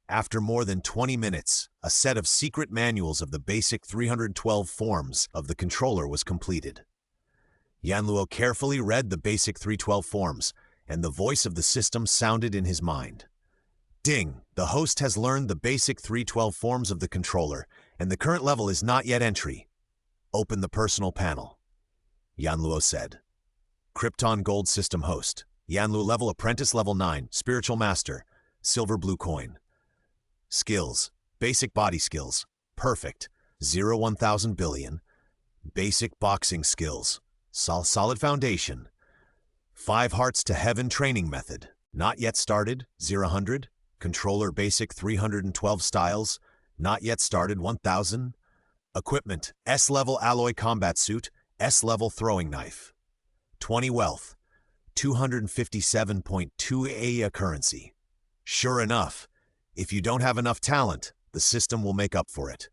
Speaker 1: After more than 20 minutes, a set of secret manuals of the basic 312 forms of the controller was completed. Yanluo carefully read the basic 312 forms, and the voice of the system sounded in his mind. Ding! The host has learned the basic 312 forms of the controller, and the current level is not yet entry. Open the personal panel. Yanluo said. Krypton Gold System host. Yanluo level apprentice level 9, spiritual master, silver blue coin. Skills. Basic body skills. Perfect. 0-1000 billion. Basic boxing skills. Solid foundation. 5 hearts to heaven training method. Not yet started. 0-100. Controller basic 312 styles. Not yet started. 1000. Equipment. S-level alloy combat suit. S-level throwing knife. 20 wealth. 257.2 AIA currency. Sure enough, if you don't have enough talent, the system will make up for it.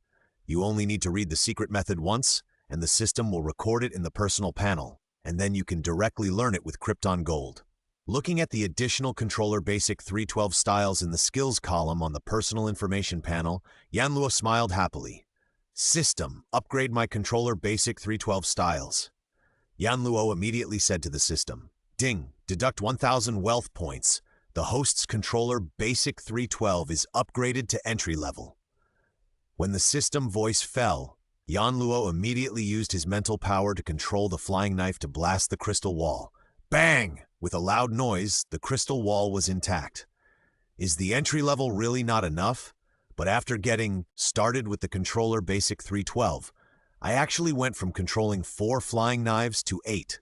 Speaker 1: You only need to read the secret method once, and the system will record it in the personal panel, and then you can directly learn it with Krypton Gold. Looking at the additional controller basic 312 styles in the skills column on the personal information panel, Yanluo smiled happily. System, upgrade my controller basic 312 styles. Yanluo immediately said to the system, Ding, deduct 1000 wealth points. The host's controller basic 312 is upgraded to entry level. When the system voice fell, Yanluo immediately used his mental power to control the flying knife to blast the crystal wall. Bang! With a loud noise, the crystal wall was intact. Is the entry level really not enough? But after getting started with the controller basic 312, I actually went from controlling 4 flying knives to 8.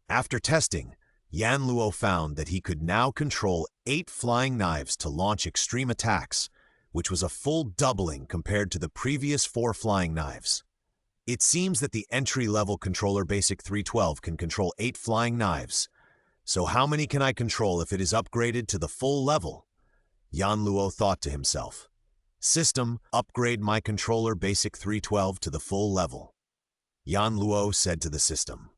Speaker 1: After testing, Yanluo found that he could now control 8 flying knives to launch extreme attacks, which was a full doubling compared to the previous 4 flying knives. It seems that the entry-level controller basic 312 can control 8 flying knives. So how many can I control if it is upgraded to the full level? Yanluo thought to himself. System, upgrade my controller basic 312 to the full level. Yanluo said to the system.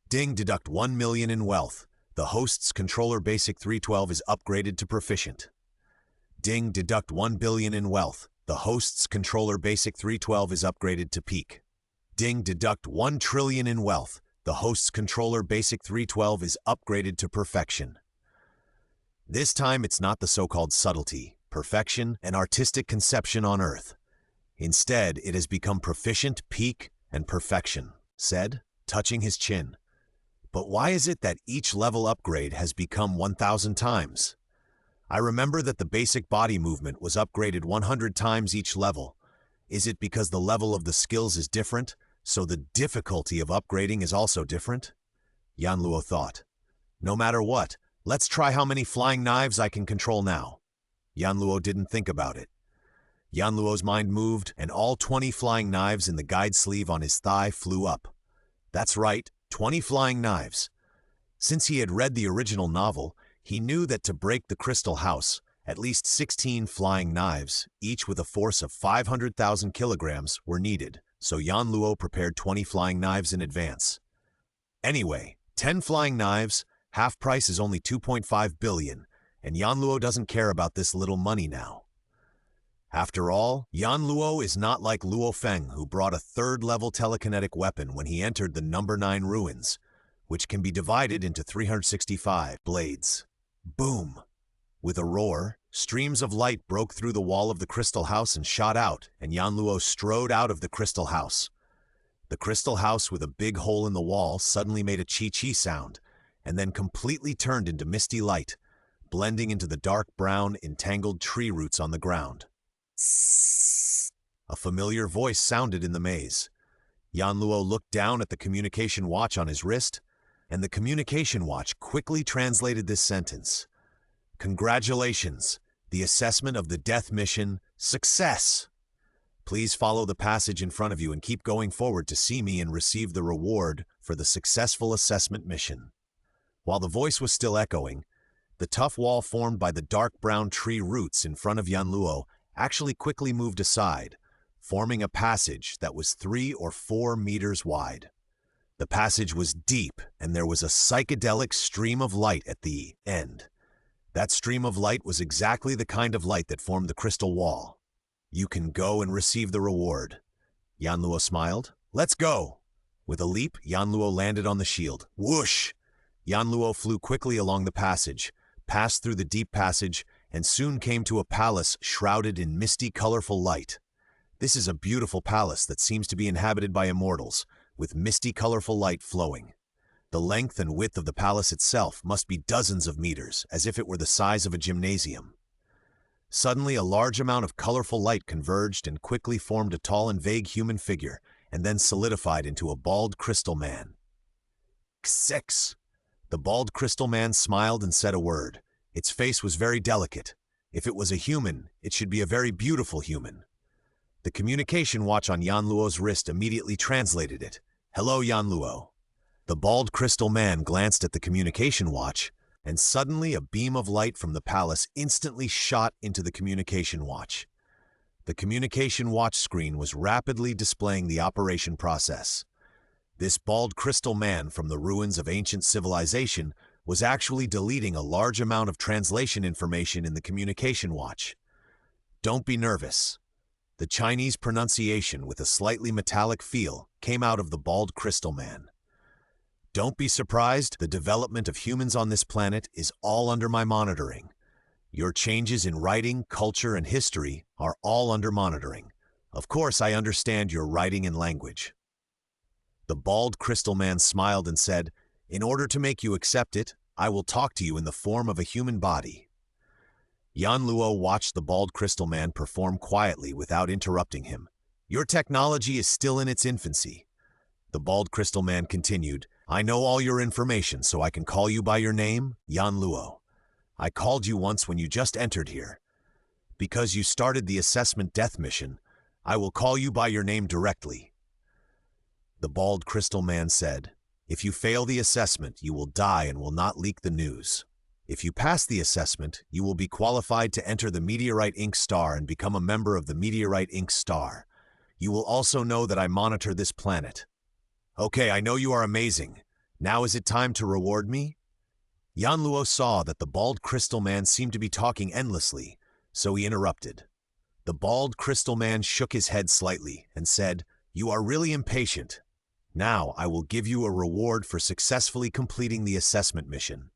Speaker 1: Ding, deduct 1 million in wealth. The host's controller basic 312 is upgraded to proficient. Ding, deduct 1 billion in wealth. The host's controller basic 312 is upgraded to peak. Ding, deduct 1 trillion in wealth. The host's controller basic 312 is upgraded to perfection. This time it's not the so-called subtlety, perfection, and artistic conception on Earth. Instead, it has become proficient, peak, and perfection, said, touching his chin. But why is it that each level upgrade has become 1,000 times? I remember that the basic body movement was upgraded 100 times each level. Is it because the level of the skills is different, so the difficulty of upgrading is also different? Yanluo thought. No matter what, let's try how many flying knives I can control now. Yanluo didn't think about it. Yanluo's mind moved, and all 20 flying knives in the guide sleeve on his thigh flew up. That's right, 20 flying knives. Since he had read the original novel, he knew that to break the crystal house, at least 16 flying knives, each with a force of 500,000 kilograms, were needed, so Yanluo prepared 20 flying knives in advance. Anyway, 10 flying knives, half price is only 2.5 billion, and Yanluo doesn't care about this little money now. After all, Yanluo is not like Luo Feng, who brought a 3rd-level telekinetic weapon when he entered the number 9 ruins, which can be divided into 365 blades. Boom! With a roar, streams of light broke through the wall of the crystal house and shot out, and Yanluo strode out of the crystal house. The crystal house with a big hole in the wall suddenly made a chi-chi sound, and then completely turned into misty light, blending into the dark brown, entangled tree roots on the ground. A familiar voice sounded in the maze. Yanluo looked down at the communication watch on his wrist, and the communication watch quickly translated this sentence. Congratulations! The assessment of the death mission, success! Please follow the passage in front of you and keep going forward to see me and receive the reward for the successful assessment mission. While the voice was still echoing, the tough wall formed by the dark brown tree roots in front of Yanluo actually quickly moved aside, forming a passage that was 3 or 4 meters wide. The passage was deep, and there was a psychedelic stream of light at the end. That stream of light was exactly the kind of light that formed the crystal wall. "You can go and receive the reward." Yanluo smiled. "Let's go!" With a leap, Yanluo landed on the shield. Whoosh! Yanluo flew quickly along the passage, passed through the deep passage, and soon came to a palace shrouded in misty, colorful light. This is a beautiful palace that seems to be inhabited by immortals, with misty, colorful light flowing. The length and width of the palace itself must be dozens of meters, as if it were the size of a gymnasium. Suddenly, a large amount of colorful light converged and quickly formed a tall and vague human figure, and then solidified into a bald crystal man. "X6." The bald crystal man smiled and said a word. Its face was very delicate. If it was a human, it should be a very beautiful human. The communication watch on Yanluo's wrist immediately translated it. "Hello, Yanluo." The bald crystal man glanced at the communication watch, and suddenly a beam of light from the palace instantly shot into the communication watch. The communication watch screen was rapidly displaying the operation process. This bald crystal man from the ruins of ancient civilization was actually deleting a large amount of translation information in the communication watch. "Don't be nervous." The Chinese pronunciation with a slightly metallic feel came out of the bald crystal man. "Don't be surprised, the development of humans on this planet is all under my monitoring. Your changes in writing, culture, and history are all under monitoring. Of course, I understand your writing and language." The bald crystal man smiled and said, "In order to make you accept it, I will talk to you in the form of a human body." Yanluo watched the bald crystal man perform quietly without interrupting him. "Your technology is still in its infancy." The bald crystal man continued, "I know all your information, so I can call you by your name, Yanluo. I called you once when you just entered here. Because you started the assessment death mission, I will call you by your name directly." The bald crystal man said, "If you fail the assessment, you will die and will not leak the news. If you pass the assessment, you will be qualified to enter the Meteorite Inc. Star and become a member of the Meteorite Inc. Star. You will also know that I monitor this planet." "Okay, I know you are amazing. Now is it time to reward me?" Yanluo saw that the bald crystal man seemed to be talking endlessly, so he interrupted. The bald crystal man shook his head slightly and said, "You are really impatient. Now I will give you a reward for successfully completing the assessment mission."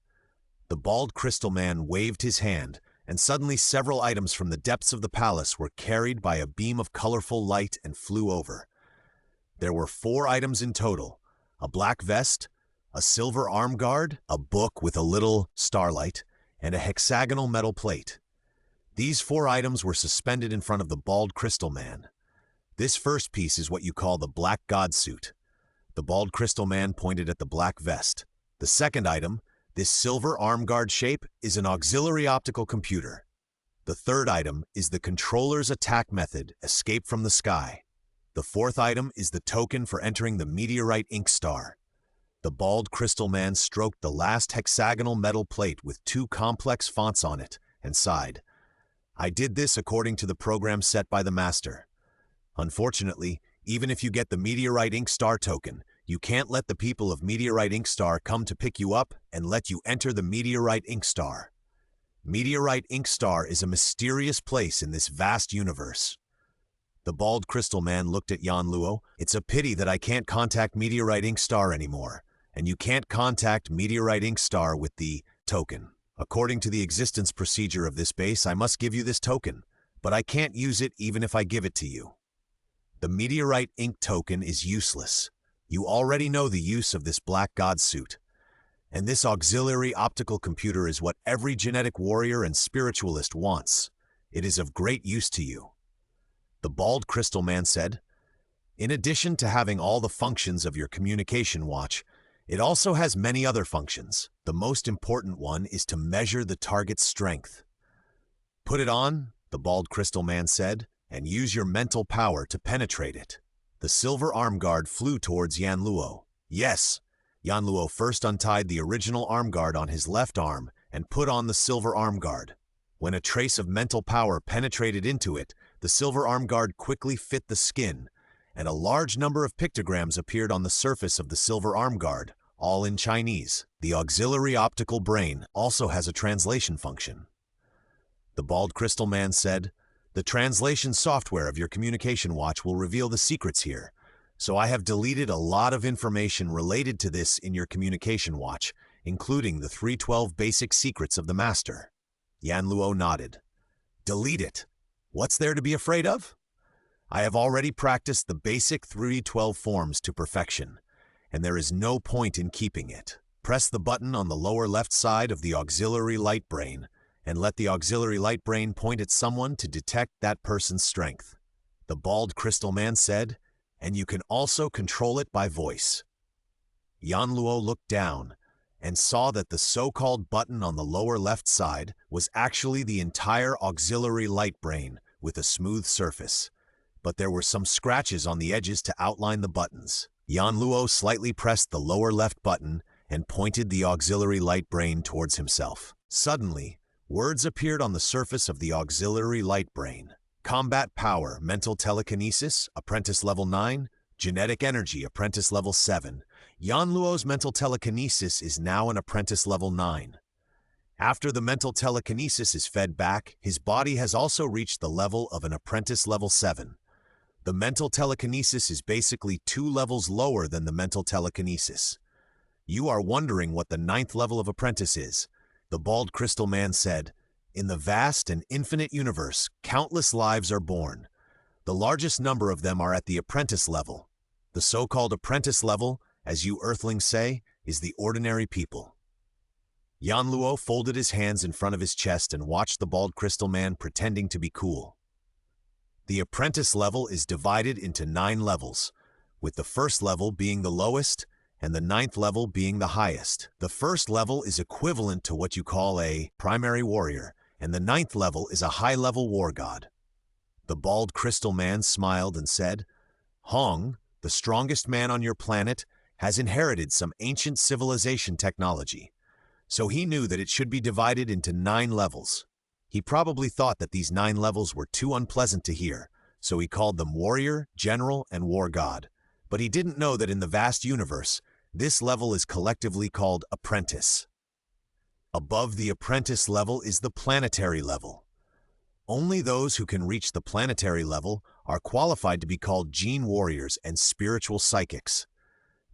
Speaker 1: The bald crystal man waved his hand, and suddenly several items from the depths of the palace were carried by a beam of colorful light and flew over. There were 4 items in total: a black vest, a silver arm guard, a book with a little starlight, and a hexagonal metal plate. These 4 items were suspended in front of the bald crystal man. "This first piece is what you call the Black God suit." The bald crystal man pointed at the black vest. "The second item, this silver arm guard shape, is an auxiliary optical computer. The third item is the controller's attack method, Escape from the Sky. The fourth item is the token for entering the Meteorite Inc. Star." The bald crystal man stroked the last hexagonal metal plate with 2 complex fonts on it and sighed. "I did this according to the program set by the master. Unfortunately, even if you get the Meteorite Inc. Star token, you can't let the people of Meteorite Inc. Star come to pick you up and let you enter the Meteorite Inc. Star. Meteorite Inc. Star is a mysterious place in this vast universe." The bald crystal man looked at Yanluo. "It's a pity that I can't contact Meteorite Inc. Star anymore, and you can't contact Meteorite Inc. Star with the token. According to the existence procedure of this base, I must give you this token, but I can't use it even if I give it to you. The Meteorite Inc. token is useless. You already know the use of this Black God suit. And this auxiliary optical computer is what every genetic warrior and spiritualist wants. It is of great use to you." The bald crystal man said, "In addition to having all the functions of your communication watch, it also has many other functions. The most important one is to measure the target's strength." "Put it on," the bald crystal man said, "and use your mental power to penetrate it." The silver arm guard flew towards Yanluo. "Yes." Yanluo first untied the original arm guard on his left arm and put on the silver arm guard. When a trace of mental power penetrated into it, the silver arm guard quickly fit the skin, and a large number of pictograms appeared on the surface of the silver arm guard, all in Chinese. The auxiliary optical brain also has a translation function. The bald crystal man said, "The translation software of your communication watch will reveal the secrets here, so I have deleted a lot of information related to this in your communication watch, including the 312 basic secrets of the master." Yan Luo nodded. "Delete it. What's there to be afraid of? I have already practiced the basic 312 forms to perfection, and there is no point in keeping it. Press the button on the lower left side of the auxiliary light brain, and let the auxiliary light brain point at someone to detect that person's strength," the bald crystal man said, "and you can also control it by voice." Yan Luo looked down and saw that the so-called button on the lower left side was actually the entire auxiliary light brain with a smooth surface, but there were some scratches on the edges to outline the buttons. Yan Luo slightly pressed the lower left button and pointed the auxiliary light brain towards himself. Suddenly, words appeared on the surface of the auxiliary light brain. Combat power, mental telekinesis, apprentice level 9, genetic energy, apprentice level 7. Yan Luo's mental telekinesis is now an apprentice level 9. After the mental telekinesis is fed back, his body has also reached the level of an apprentice level 7. The mental telekinesis is basically 2 levels lower than the mental telekinesis. You are wondering what the 9th level of apprentice is, the bald crystal man said. In the vast and infinite universe, countless lives are born. The largest number of them are at the apprentice level. The so-called apprentice level, as you earthlings say, is the ordinary people. Yan Luo folded his hands in front of his chest and watched the bald crystal man pretending to be cool. The apprentice level is divided into 9 levels, with the first level being the lowest and the 9th level being the highest. The first level is equivalent to what you call a primary warrior, and the 9th level is a high-level war god. The bald crystal man smiled and said, "Hong, the strongest man on your planet, has inherited some ancient civilization technology, so he knew that it should be divided into 9 levels. He probably thought that these 9 levels were too unpleasant to hear, so he called them warrior, general, and war god. But he didn't know that in the vast universe, this level is collectively called apprentice. Above the apprentice level is the planetary level. Only those who can reach the planetary level are qualified to be called gene warriors and spiritual psychics.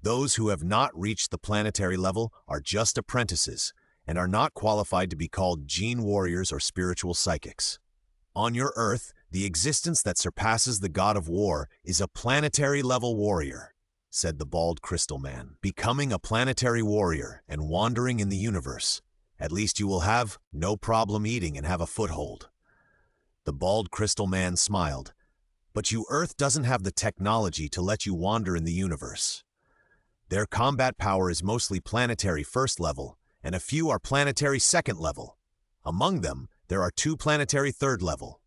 Speaker 1: Those who have not reached the planetary level are just apprentices and are not qualified to be called gene warriors or spiritual psychics. On your Earth, the existence that surpasses the god of war is a planetary-level warrior," said the bald crystal man. "Becoming a planetary warrior and wandering in the universe, at least you will have no problem eating and have a foothold." The bald crystal man smiled. "But you Earth doesn't have the technology to let you wander in the universe. Their combat power is mostly planetary 1st level, and a few are planetary 2nd level. Among them, there are 2 planetary 3rd level."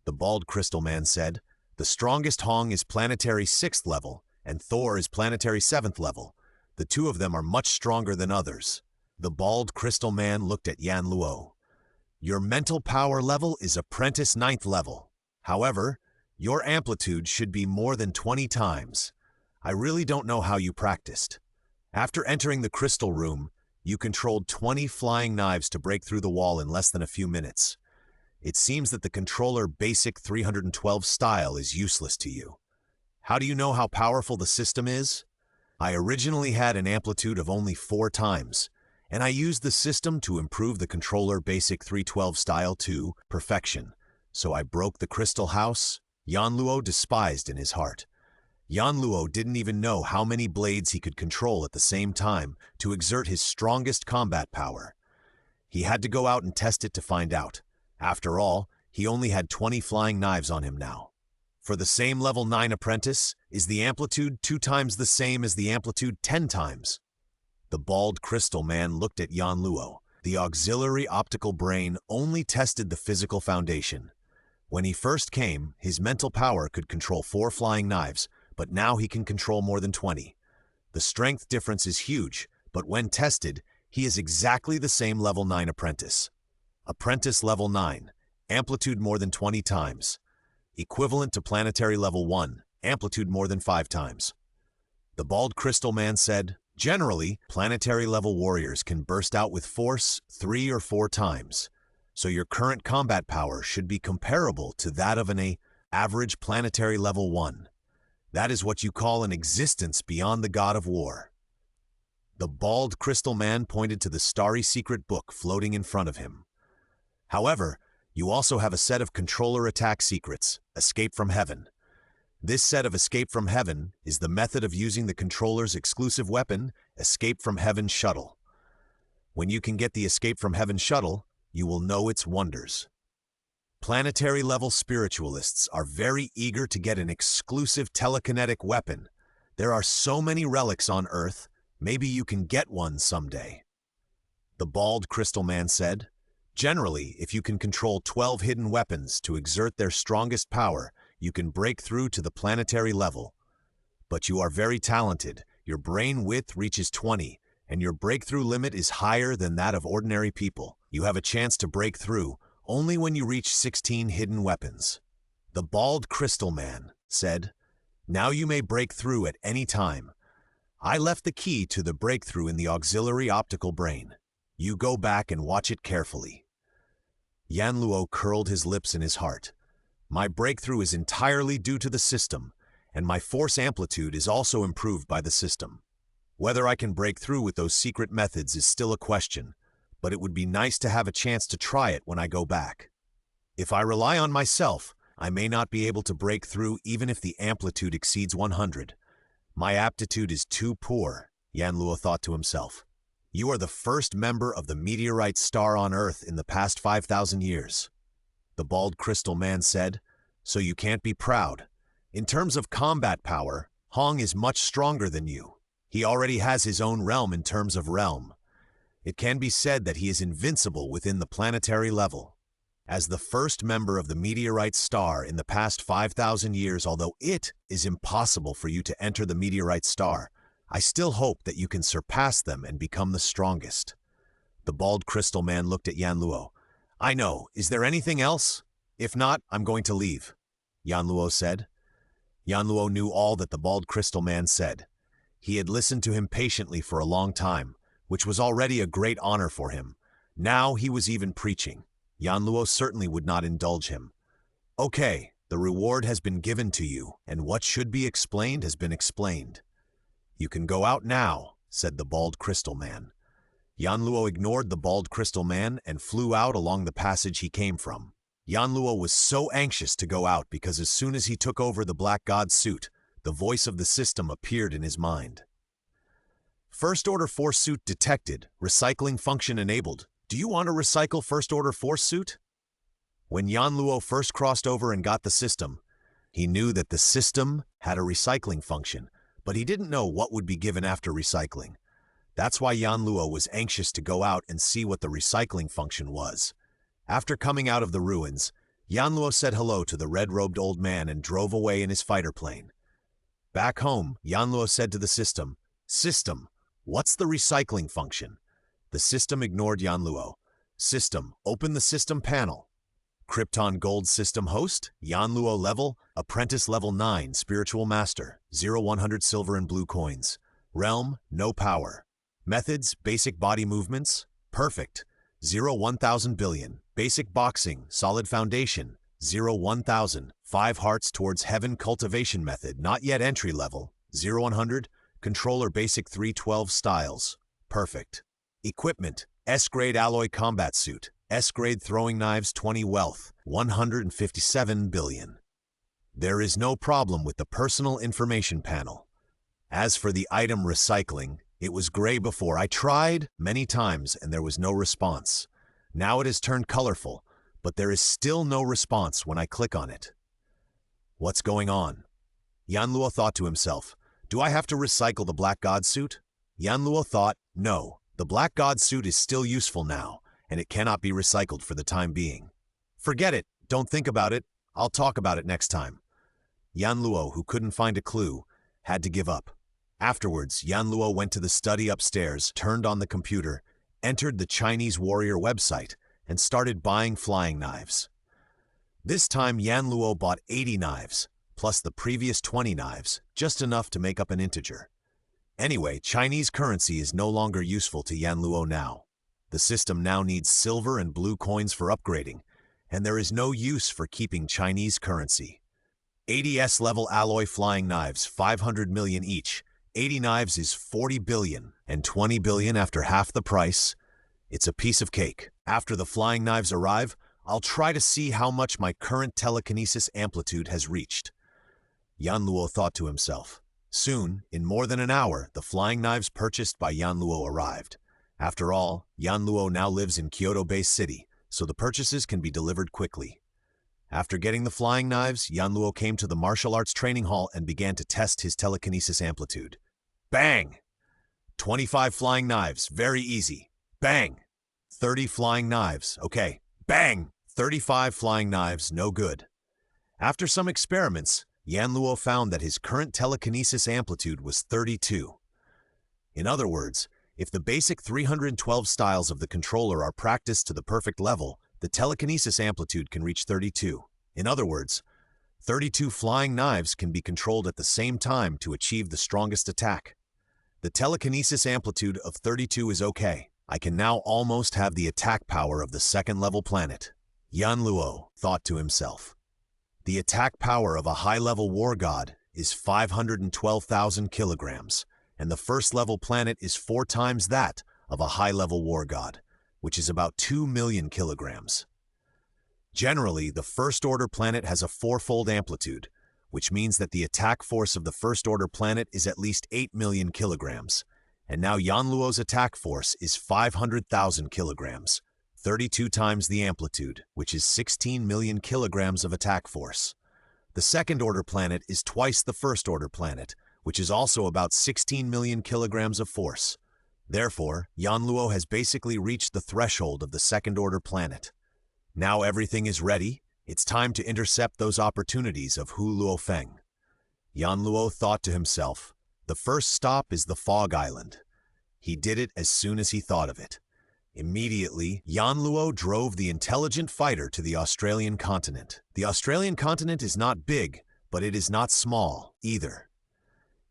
Speaker 1: The bald crystal man said, "The strongest Hong is planetary 6th level, and Thor is planetary 7th level. The 2 of them are much stronger than others." The bald crystal man looked at Yan Luo. "Your mental power level is apprentice 9th level. However, your amplitude should be more than 20 times. I really don't know how you practiced. After entering the crystal room, you controlled 20 flying knives to break through the wall in less than a few minutes. It seems that the controller basic 312 style is useless to you. How do you know how powerful the system is? I originally had an amplitude of only 4 times, and I used the system to improve the controller basic 312 style to perfection. So I broke the crystal house?" Yan Luo despised in his heart. Yan Luo didn't even know how many blades he could control at the same time to exert his strongest combat power. He had to go out and test it to find out. After all, he only had 20 flying knives on him now. For the same level 9 apprentice, is the amplitude 2 times the same as the amplitude 10 times? The bald crystal man looked at Yan Luo. The auxiliary optical brain only tested the physical foundation. When he first came, his mental power could control 4 flying knives, but now he can control more than 20. The strength difference is huge, but when tested, he is exactly the same level 9 apprentice. Apprentice level 9, amplitude more than 20 times. Equivalent to planetary level 1, amplitude more than 5 times. The bald crystal man said, generally, planetary level warriors can burst out with force 3 or 4 times, so your current combat power should be comparable to that of an average planetary level 1. That is what you call an existence beyond the god of war. The bald crystal man pointed to the starry secret book floating in front of him. However, you also have a set of controller attack secrets, Escape from Heaven. This set of Escape from Heaven is the method of using the controller's exclusive weapon, Escape from Heaven Shuttle. When you can get the Escape from Heaven Shuttle, you will know its wonders. Planetary-level spiritualists are very eager to get an exclusive telekinetic weapon. There are so many relics on Earth, maybe you can get one someday. The bald crystal man said, generally, if you can control 12 hidden weapons to exert their strongest power, you can break through to the planetary level. But you are very talented, your brain width reaches 20, and your breakthrough limit is higher than that of ordinary people. You have a chance to break through only when you reach 16 hidden weapons. The bald crystal man said, now you may break through at any time. I left the key to the breakthrough in the auxiliary optical brain. You go back and watch it carefully. Yan Luo curled his lips in his heart. My breakthrough is entirely due to the system, and my force amplitude is also improved by the system. Whether I can break through with those secret methods is still a question, but it would be nice to have a chance to try it when I go back. If I rely on myself, I may not be able to break through even if the amplitude exceeds 100. My aptitude is too poor, Yan Luo thought to himself. You are the first member of the meteorite star on Earth in the past 5,000 years. The bald crystal man said, so you can't be proud. In terms of combat power, Hong is much stronger than you. He already has his own realm in terms of realm. It can be said that he is invincible within the planetary level. As the first member of the meteorite star in the past 5,000 years, although it is impossible for you to enter the meteorite star, I still hope that you can surpass them and become the strongest. The bald crystal man looked at Yan Luo. I know. Is there anything else? If not, I'm going to leave, Yan Luo said. Yan Luo knew all that the bald crystal man said. He had listened to him patiently for a long time, which was already a great honor for him. Now he was even preaching. Yan Luo certainly would not indulge him. Okay, the reward has been given to you, and what should be explained has been explained. You can go out now, said the bald crystal man. Yan Luo ignored the bald crystal man and flew out along the passage he came from. Yan Luo was so anxious to go out because as soon as he took over the Black God suit, the voice of the system appeared in his mind. First Order Force suit detected, recycling function enabled. Do you want to recycle First Order Force suit? When Yan Luo first crossed over and got the system, he knew that the system had a recycling function, but he didn't know what would be given after recycling. That's why Yan Luo was anxious to go out and see what the recycling function was. After coming out of the ruins, Yan Luo said hello to the red-robed old man and drove away in his fighter plane. Back home, Yan Luo said to the system, System, what's the recycling function? The system ignored Yan Luo. System, open the system panel. Krypton Gold System host, Yan Luo level, apprentice level 9, spiritual master, 0-100 silver and blue coins. Realm, no power. Methods, basic body movements, perfect, 0-1000 billion. Basic boxing, solid foundation, 0-1000. 5 hearts towards heaven cultivation method, not yet entry level, 0-100. Controller basic 312 styles, perfect. Equipment, S-grade alloy combat suit, S-grade throwing knives 20 wealth, 157 billion. There is no problem with the personal information panel. As for the item recycling, it was gray before. I tried many times and there was no response. Now it has turned colorful, but there is still no response when I click on it. What's going on? Yan Luo thought to himself, do I have to recycle the Black God suit? Yan Luo thought, no, the Black God suit is still useful now, and it cannot be recycled for the time being. Forget it, don't think about it, I'll talk about it next time. Yan Luo, who couldn't find a clue, had to give up. Afterwards, Yan Luo went to the study upstairs, turned on the computer, entered the Chinese warrior website, and started buying flying knives. This time Yan Luo bought 80 knives, plus the previous 20 knives, just enough to make up an integer. Anyway, Chinese currency is no longer useful to Yan Luo now. The system now needs silver and blue coins for upgrading, and there is no use for keeping Chinese currency. 80S level alloy flying knives, 500 million each. 80 knives is 40 billion, and 20 billion after half the price. It's a piece of cake. After the flying knives arrive, I'll try to see how much my current telekinesis amplitude has reached. Yan Luo thought to himself. Soon, in more than an hour, the flying knives purchased by Yan Luo arrived. After all, Yan Luo now lives in Kyoto-based city, so the purchases can be delivered quickly. After getting the flying knives, Yan Luo came to the martial arts training hall and began to test his telekinesis amplitude. Bang! 25 flying knives, very easy. Bang! 30 flying knives, okay. Bang! 35 flying knives, no good. After some experiments, Yan Luo found that his current telekinesis amplitude was 32. In other words, if the basic 312 styles of the controller are practiced to the perfect level, the telekinesis amplitude can reach 32. In other words, 32 flying knives can be controlled at the same time to achieve the strongest attack. The telekinesis amplitude of 32 is okay. I can now almost have the attack power of the second-level planet. Yan Luo thought to himself. The attack power of a high-level war god is 512,000 kilograms, and the first-level planet is 4 times that of a high-level war god, which is about 2 million kilograms. Generally, the first-order planet has a 4-fold amplitude, which means that the attack force of the first-order planet is at least 8 million kilograms, and now Yan Luo's attack force is 500,000 kilograms, 32 times the amplitude, which is 16 million kilograms of attack force. The second-order planet is twice the first-order planet, which is also about 16 million kilograms of force. Therefore, Yan Luo has basically reached the threshold of the second-order planet. Now everything is ready. It's time to intercept those opportunities of Hu Luofeng. Yan Luo thought to himself, the first stop is the Fog Island. He did it as soon as he thought of it. Immediately, Yan Luo drove the intelligent fighter to the Australian continent. The Australian continent is not big, but it is not small either.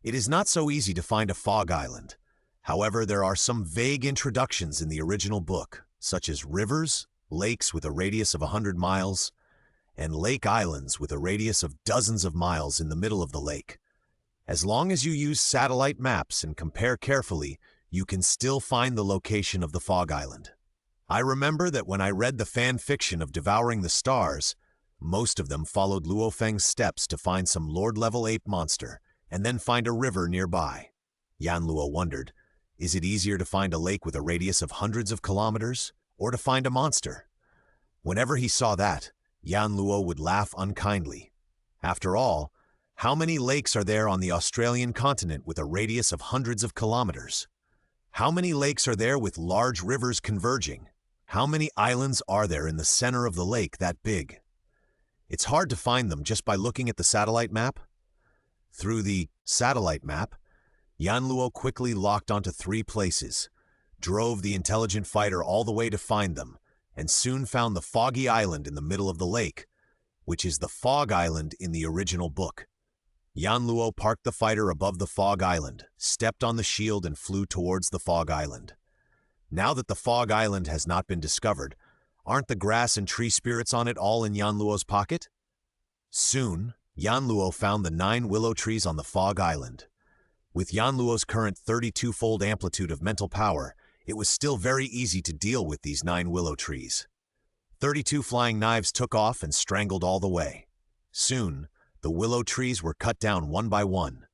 Speaker 1: It is not so easy to find a fog island. However, there are some vague introductions in the original book, such as rivers, lakes with a radius of 100 miles, and lake islands with a radius of dozens of miles in the middle of the lake. As long as you use satellite maps and compare carefully, you can still find the location of the fog island. I remember that when I read the fan fiction of Devouring the Stars, most of them followed Luofeng's steps to find some Lord-level ape monster, and then find a river nearby. Yan Luo wondered, is it easier to find a lake with a radius of hundreds of kilometers, or to find a monster? Whenever he saw that, Yan Luo would laugh unkindly. After all, how many lakes are there on the Australian continent with a radius of hundreds of kilometers? How many lakes are there with large rivers converging? How many islands are there in the center of the lake that big? It's hard to find them just by looking at the satellite map. Through the satellite map, Yan Luo quickly locked onto 3 places, drove the intelligent fighter all the way to find them, and soon found the foggy island in the middle of the lake, which is the fog island in the original book. Yan Luo parked the fighter above the fog island, stepped on the shield and flew towards the fog island. Now that the fog island has not been discovered, aren't the grass and tree spirits on it all in Yan Luo's pocket? Soon, Yan Luo found the 9 willow trees on the fog island. With Yan Luo's current 32-fold amplitude of mental power, it was still very easy to deal with these 9 willow trees. 32 flying knives took off and strangled all the way. Soon, the willow trees were cut down one by one.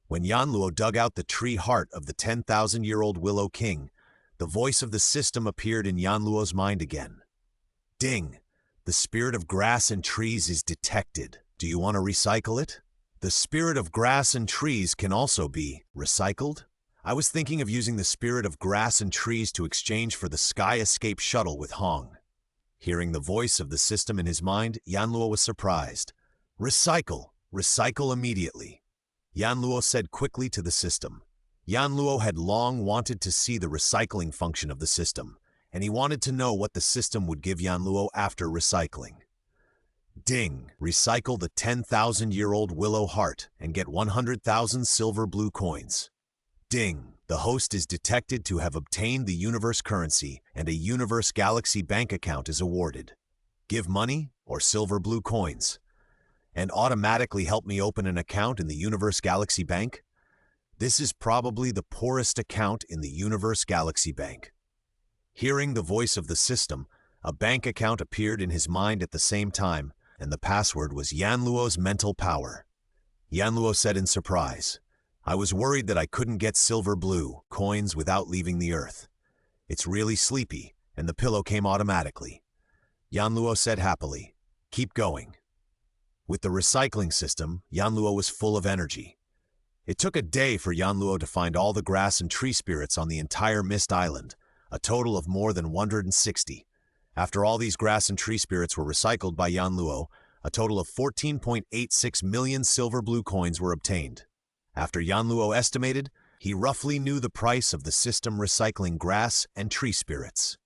Speaker 1: When Yan Luo dug out the tree heart of the 10,000-year-old Willow King, the voice of the system appeared in Yan Luo's mind again. Ding! The spirit of grass and trees is detected. Do you want to recycle it? The spirit of grass and trees can also be recycled. I was thinking of using the spirit of grass and trees to exchange for the Sky Escape shuttle with Hong. Hearing the voice of the system in his mind, Yan Luo was surprised. Recycle! Recycle immediately! Yan Luo said quickly to the system. Yan Luo had long wanted to see the recycling function of the system, and he wanted to know what the system would give Yanluo after recycling. Ding! Recycle the 10,000-year-old willow heart and get 100,000 silver blue coins. Ding! The host is detected to have obtained the universe currency and a universe galaxy bank account is awarded. Give money or silver blue coins. And automatically help me open an account in the universe galaxy bank? This is probably the poorest account in the universe galaxy bank. Hearing the voice of the system, a bank account appeared in his mind at the same time, and the password was Yanluo's mental power. Yanluo said in surprise, "I was worried that I couldn't get silver blue coins without leaving the Earth. It's really sleepy, and the pillow came automatically." Yanluo said happily, "Keep going." With the recycling system, Yanluo was full of energy. It took a day for Yanluo to find all the grass and tree spirits on the entire Mist Island, a total of more than 160. After all these grass and tree spirits were recycled by Yanluo, a total of 14.86 million silver blue coins were obtained. After Yanluo estimated, he roughly knew the price of the system recycling grass and tree spirits.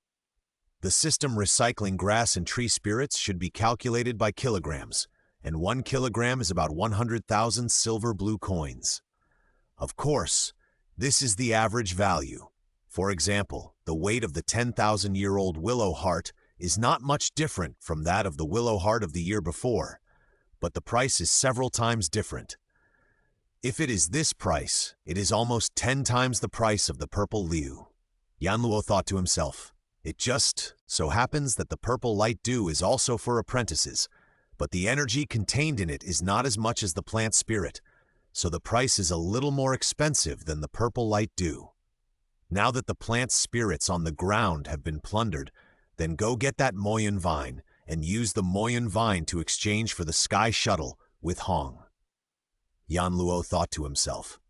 Speaker 1: The system recycling grass and tree spirits should be calculated by kilograms, and 1 kilogram is about 100,000 silver blue coins. Of course, this is the average value. For example, the weight of the 10,000-year-old willow heart is not much different from that of the willow heart of the year before, but the price is several times different. If it is this price, it is almost 10 times the price of the purple liu. Yanluo thought to himself, "It just so happens that the purple light dew is also for apprentices, but the energy contained in it is not as much as the plant spirit, so the price is a little more expensive than the purple light dew. Now that the plant spirits on the ground have been plundered, then go get that Moyun vine and use the Moyun vine to exchange for the sky shuttle with Hong." Yanluo thought to himself.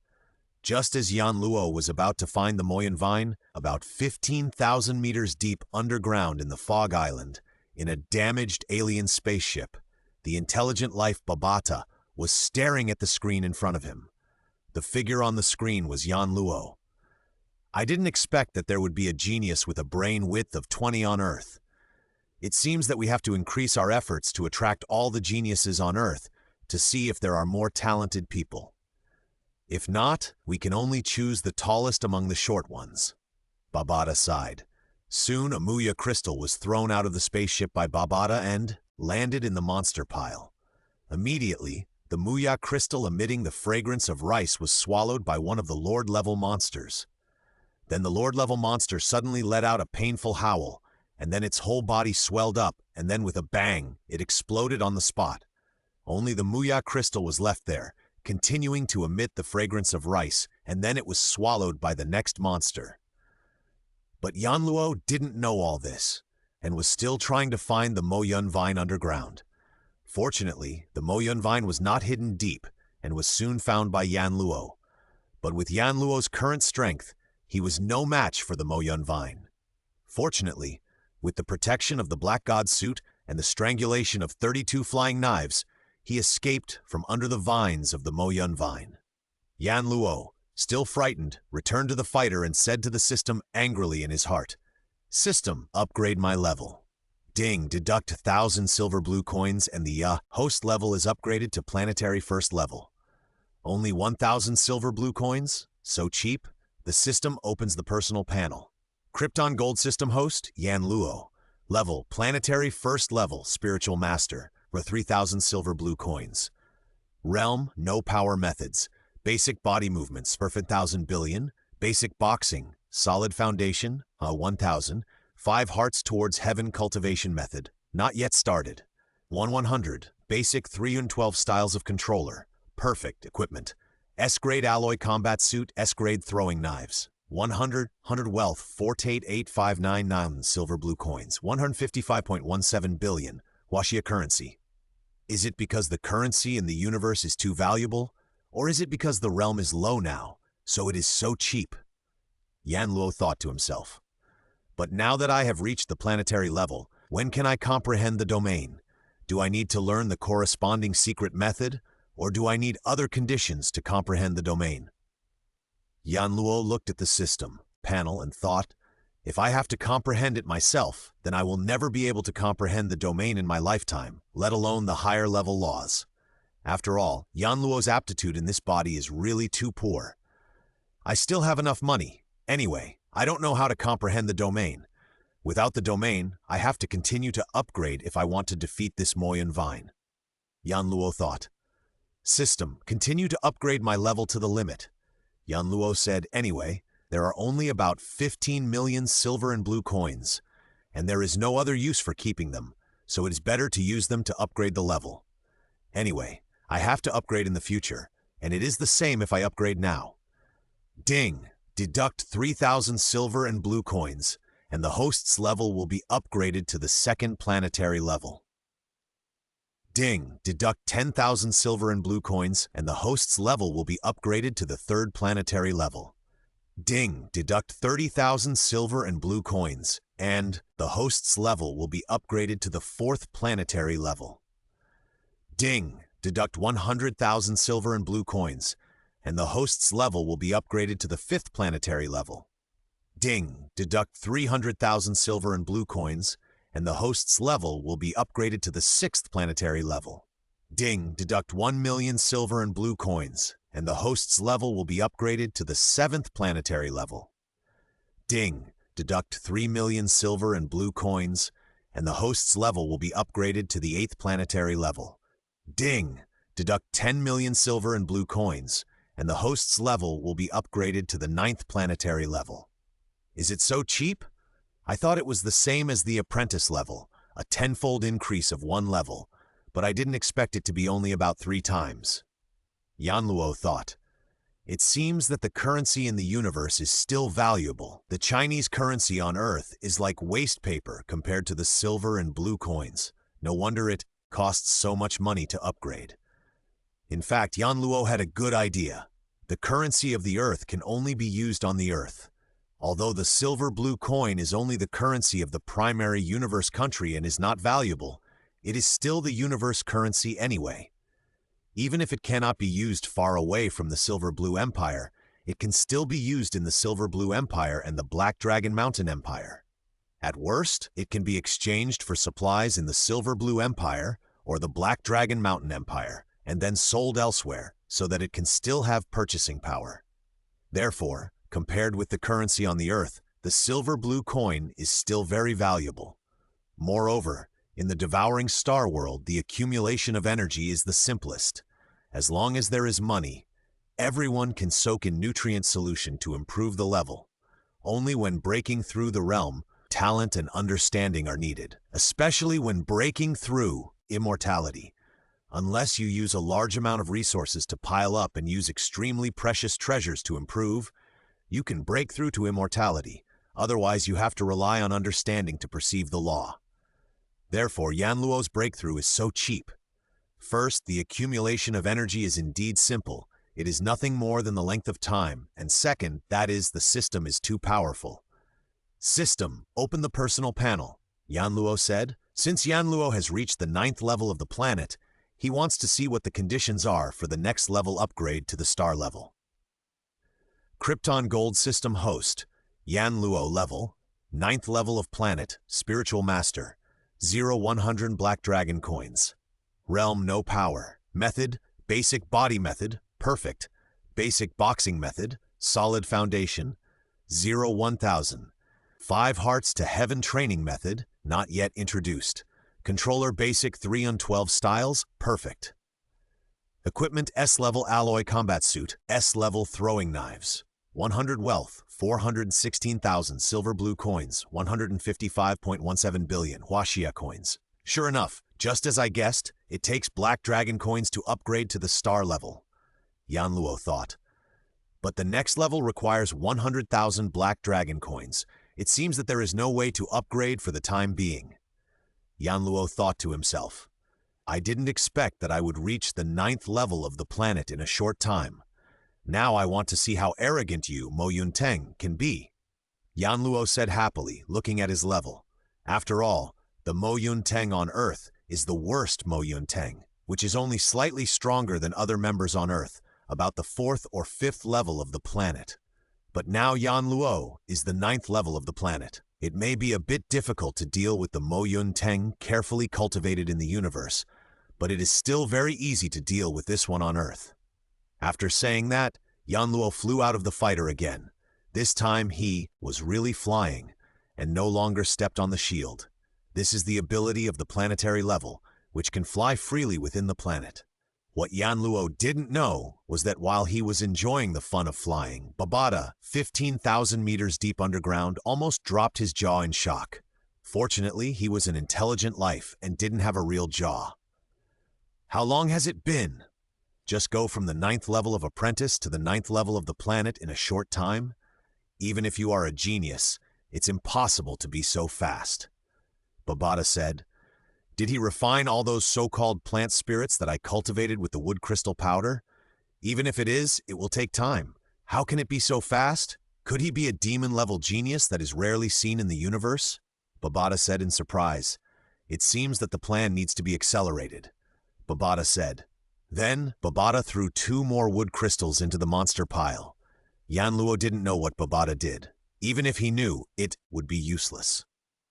Speaker 1: Just as Yanluo was about to find the Moyun vine, about 15,000 meters deep underground in the Fog Island, in a damaged alien spaceship, the intelligent life Babata was staring at the screen in front of him. The figure on the screen was Yanluo. "I didn't expect that there would be a genius with a brain width of 20 on Earth. It seems that we have to increase our efforts to attract all the geniuses on Earth to see if there are more talented people. If not, we can only choose the tallest among the short ones." Babata sighed. Soon a Muya crystal was thrown out of the spaceship by Babata and landed in the monster pile. Immediately, the Muya crystal emitting the fragrance of rice was swallowed by one of the Lord-level monsters. Then the Lord-level monster suddenly let out a painful howl, and then its whole body swelled up, and then with a bang, it exploded on the spot. Only the Muya crystal was left there, continuing to emit the fragrance of rice, and then it was swallowed by the next monster. But Yanluo didn't know all this, and was still trying to find the Moyun vine underground. Fortunately, the Moyun vine was not hidden deep, and was soon found by Yanluo. But with Yanluo's current strength, he was no match for the Moyun vine. Fortunately, with the protection of the Black God suit and the strangulation of 32 flying knives, he escaped from under the vines of the Moyun vine. Yanluo, still frightened, returned to the fighter and said to the system angrily in his heart, "System, upgrade my level." Ding, deduct 1,000 silver blue coins and the host level is upgraded to planetary first level. Only 1,000 silver blue coins? So cheap? The system opens the personal panel. Krypton Gold System host, Yanluo. Level, planetary first level, spiritual master, for 3,000 silver blue coins. Realm, no power methods. Basic body movements, for 1,000 billion. Basic boxing, solid foundation, 1,000. 5 hearts towards heaven cultivation method, not yet started. 100, basic 312 styles of controller, perfect equipment. S-grade alloy combat suit, S-grade throwing knives. 100 wealth, 488599 silver blue coins, 155.17 billion, Washia currency. Is it because the currency in the universe is too valuable? Or is it because the realm is low now, so it is so cheap? Yanluo thought to himself. But now that I have reached the planetary level, when can I comprehend the domain? Do I need to learn the corresponding secret method, or do I need other conditions to comprehend the domain? Yanluo looked at the system panel and thought, If I have to comprehend it myself, then I will never be able to comprehend the domain in my lifetime, let alone the higher-level laws. After all, Yanluo's aptitude in this body is really too poor. I still have enough money. Anyway, I don't know how to comprehend the domain. Without the domain, I have to continue to upgrade if I want to defeat this Moyun Vine. Yanluo thought. System, continue to upgrade my level to the limit. Yanluo said, anyway, there are only about 15 million silver and blue coins, and there is no other use for keeping them, so it is better to use them to upgrade the level. Anyway, I have to upgrade in the future, and it is the same if I upgrade now. Ding! Deduct 3,000 silver and blue coins, and the host's level will be upgraded to the second planetary level. Ding! Deduct 10,000 silver and blue coins, and the host's level will be upgraded to the third planetary level. Ding! Deduct 30,000 silver and blue coins, and the host's level will be upgraded to the fourth planetary level. Ding! Deduct 100,000 silver and blue coins, and the host's level will be upgraded to the fifth planetary level. Ding! Deduct 300,000 silver and blue coins, and the host's level will be upgraded to the sixth planetary level. Ding! Deduct 1 million silver and blue coins, and the host's level will be upgraded to the seventh planetary level. Ding! Deduct 3 million silver and blue coins, and the host's level will be upgraded to the eighth planetary level. Ding! Deduct 10 million silver and blue coins, and the host's level will be upgraded to the ninth planetary level. Is it so cheap? I thought it was the same as the apprentice level, a tenfold increase of one level, but I didn't expect it to be only about 3 times. Yanluo thought. It seems that the currency in the universe is still valuable. The Chinese currency on Earth is like waste paper compared to the silver and blue coins. No wonder it costs so much money to upgrade. In fact, Yanluo had a good idea. The currency of the Earth can only be used on the Earth. Although the silver-blue coin is only the currency of the primary universe country and is not valuable, it is still the universe currency anyway. Even if it cannot be used far away from the Silver-Blue Empire, it can still be used in the Silver-Blue Empire and the Black Dragon Mountain Empire. At worst, it can be exchanged for supplies in the Silver-Blue Empire or the Black Dragon Mountain Empire, and then sold elsewhere, so that it can still have purchasing power. Therefore, compared with the currency on the Earth, the silver-blue coin is still very valuable. Moreover, in the devouring star world, the accumulation of energy is the simplest. As long as there is money, everyone can soak in nutrient solution to improve the level. Only when breaking through the realm, talent and understanding are needed, especially when breaking through immortality. Unless you use a large amount of resources to pile up and use extremely precious treasures to improve, you can break through to immortality. Otherwise, you have to rely on understanding to perceive the law. Therefore, Yanluo's breakthrough is so cheap. First, the accumulation of energy is indeed simple. It is nothing more than the length of time. And second, that is, the system is too powerful. System, open the personal panel, Yanluo said. Since Yanluo has reached the 9th level of the planet, he wants to see what the conditions are for the next level upgrade to the star level. Krypton Gold System host, Yanluo level, 9th level of planet, spiritual master, 0-100 Black Dragon coins. Realm no power. Method, basic body method, perfect. Basic boxing method, solid foundation, 0-1000. 5 hearts to heaven training method, not yet introduced. Controller basic 3-12 styles, perfect. Equipment S-level alloy combat suit, S-level throwing knives. 100 wealth, 416,000 silver blue coins, 155.17 billion Huaxia coins. Sure enough, just as I guessed, it takes Black Dragon coins to upgrade to the star level, Yanluo thought. But the next level requires 100,000 Black Dragon coins. It seems that there is no way to upgrade for the time being. Yanluo thought to himself. I didn't expect that I would reach the 9th level of the planet in a short time. Now I want to see how arrogant you, Mo Yunteng, can be. Yanluo said happily, looking at his level. After all, the Mo Yunteng on Earth is the worst Mo Yunteng, which is only slightly stronger than other members on Earth, about the 4th or 5th level of the planet. But now Yan Luo is the 9th level of the planet. It may be a bit difficult to deal with the Mo Yun Teng carefully cultivated in the universe, but it is still very easy to deal with this one on Earth. After saying that, Yan Luo flew out of the fighter again. This time he was really flying and no longer stepped on the shield. This is the ability of the planetary level, which can fly freely within the planet. What Yan Luo didn't know was that while he was enjoying the fun of flying, Babata, 15,000 meters deep underground, almost dropped his jaw in shock. Fortunately, he was an intelligent life and didn't have a real jaw. How long has it been? Just go from the 9th level of apprentice to the 9th level of the planet in a short time? Even if you are a genius, it's impossible to be so fast. Babata said, "Did he refine all those so-called plant spirits that I cultivated with the wood crystal powder? Even if it is, it will take time. How can it be so fast? Could he be a demon-level genius that is rarely seen in the universe?" Babata said in surprise, "It seems that the plan needs to be accelerated," Babata said. Then, Babata threw 2 more wood crystals into the monster pile. Yan Luo didn't know what Babata did. Even if he knew, it would be useless.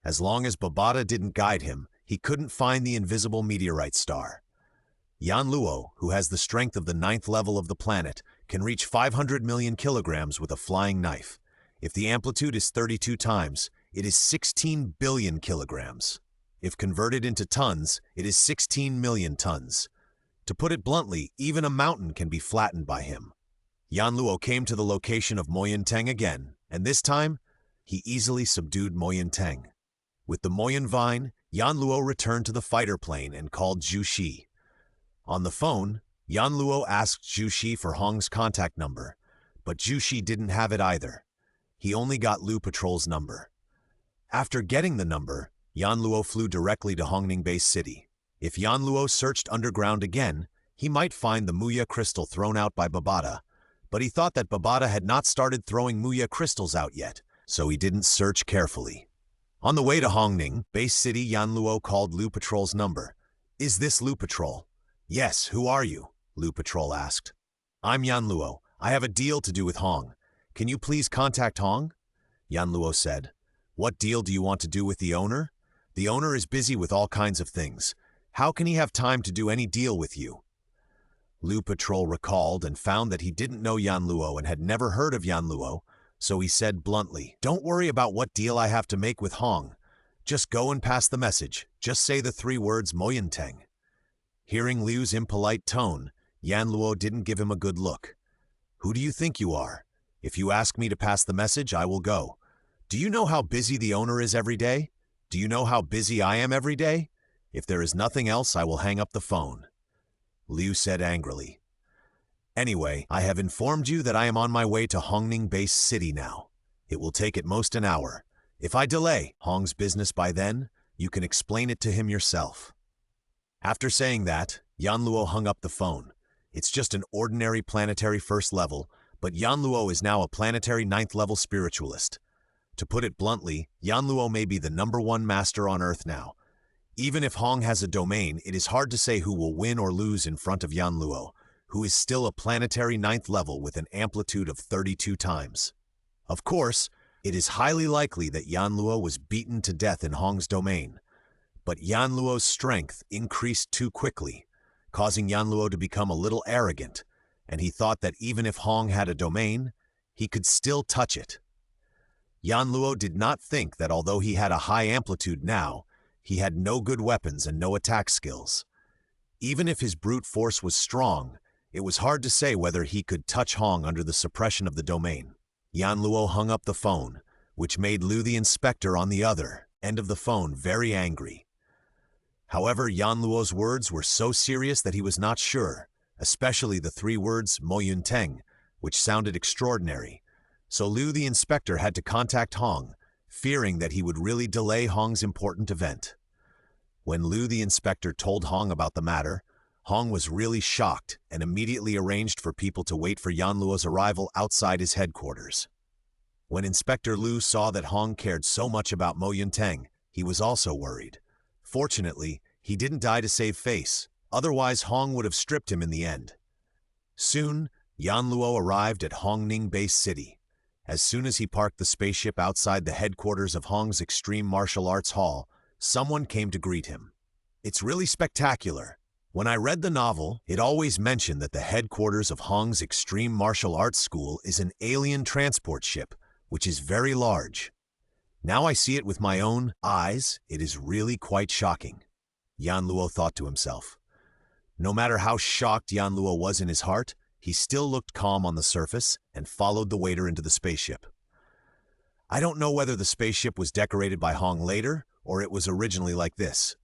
Speaker 1: As long as Babata didn't guide him, he couldn't find the invisible meteorite star. Yan Luo, who has the strength of the 9th level of the planet, can reach 500 million kilograms with a flying knife. If the amplitude is 32 times, it is 16 billion kilograms. If converted into tons, it is 16 million tons. To put it bluntly, even a mountain can be flattened by him. Yan Luo came to the location of Mo Yun Teng again, and this time, he easily subdued Mo Yun Teng. With the Mo Yun Vine, Yan Luo returned to the fighter plane and called Zhu Shi. On the phone, Yan Luo asked Zhu Shi for Hong's contact number, but Zhu Shi didn't have it either. He only got Lu Patrol's number. After getting the number, Yan Luo flew directly to Hongning Base City. If Yan Luo searched underground again, he might find the Muya crystal thrown out by Babata, but he thought that Babata had not started throwing Muya crystals out yet, so he didn't search carefully. On the way to Hongning Base City, Yan Luo called Lu Patrol's number. "Is this Lu Patrol?" "Yes, who are you?" Lu Patrol asked. "I'm Yan Luo. I have a deal to do with Hong. Can you please contact Hong?" Yan Luo said. "What deal do you want to do with the owner? The owner is busy with all kinds of things. How can he have time to do any deal with you?" Lu Patrol recalled and found that he didn't know Yan Luo and had never heard of Yan Luo, so he said bluntly, "Don't worry about what deal I have to make with Hong. Just go and pass the message. Just say the 3 words Mo Yun Teng." Hearing Liu's impolite tone, Yan Luo didn't give him a good look. "Who do you think you are? If you ask me to pass the message, I will go. Do you know how busy the owner is every day? Do you know how busy I am every day? If there is nothing else, I will hang up the phone." Liu said angrily. "Anyway, I have informed you that I am on my way to Hongning Base City now. It will take at most an hour. If I delay Hong's business by then, you can explain it to him yourself." After saying that, Yan Luo hung up the phone. It's just an ordinary planetary 1st level, but Yan Luo is now a planetary 9th level spiritualist. To put it bluntly, Yan Luo may be the #1 master on Earth now. Even if Hong has a domain, it is hard to say who will win or lose in front of Yan Luo, who is still a planetary 9th level with an amplitude of 32 times. Of course, it is highly likely that Yan Luo was beaten to death in Hong's domain, but Yan Luo's strength increased too quickly, causing Yan Luo to become a little arrogant, and he thought that even if Hong had a domain, he could still touch it. Yan Luo did not think that although he had a high amplitude now, he had no good weapons and no attack skills. Even if his brute force was strong, it was hard to say whether he could touch Hong under the suppression of the domain. Yan Luo hung up the phone, which made Lu the inspector on the other end of the phone very angry. However, Yan Luo's words were so serious that he was not sure, especially the 3 words Mo Yun Teng, which sounded extraordinary. So Lu the inspector had to contact Hong, fearing that he would really delay Hong's important event. When Lu the inspector told Hong about the matter, Hong was really shocked and immediately arranged for people to wait for Yan Luo's arrival outside his headquarters. When Inspector Lu saw that Hong cared so much about Mo Yun Teng, he was also worried. Fortunately, he didn't die to save face, otherwise Hong would have stripped him in the end. Soon, Yan Luo arrived at Hongning Base City. As soon as he parked the spaceship outside the headquarters of Hong's Extreme Martial Arts Hall, someone came to greet him. It's really spectacular. When I read the novel, it always mentioned that the headquarters of Hong's Extreme Martial Arts School is an alien transport ship, which is very large. Now I see it with my own eyes, it is really quite shocking. Yan Luo thought to himself. No matter how shocked Yan Luo was in his heart, he still looked calm on the surface and followed the waiter into the spaceship. I don't know whether the spaceship was decorated by Hong later, or it was originally like this.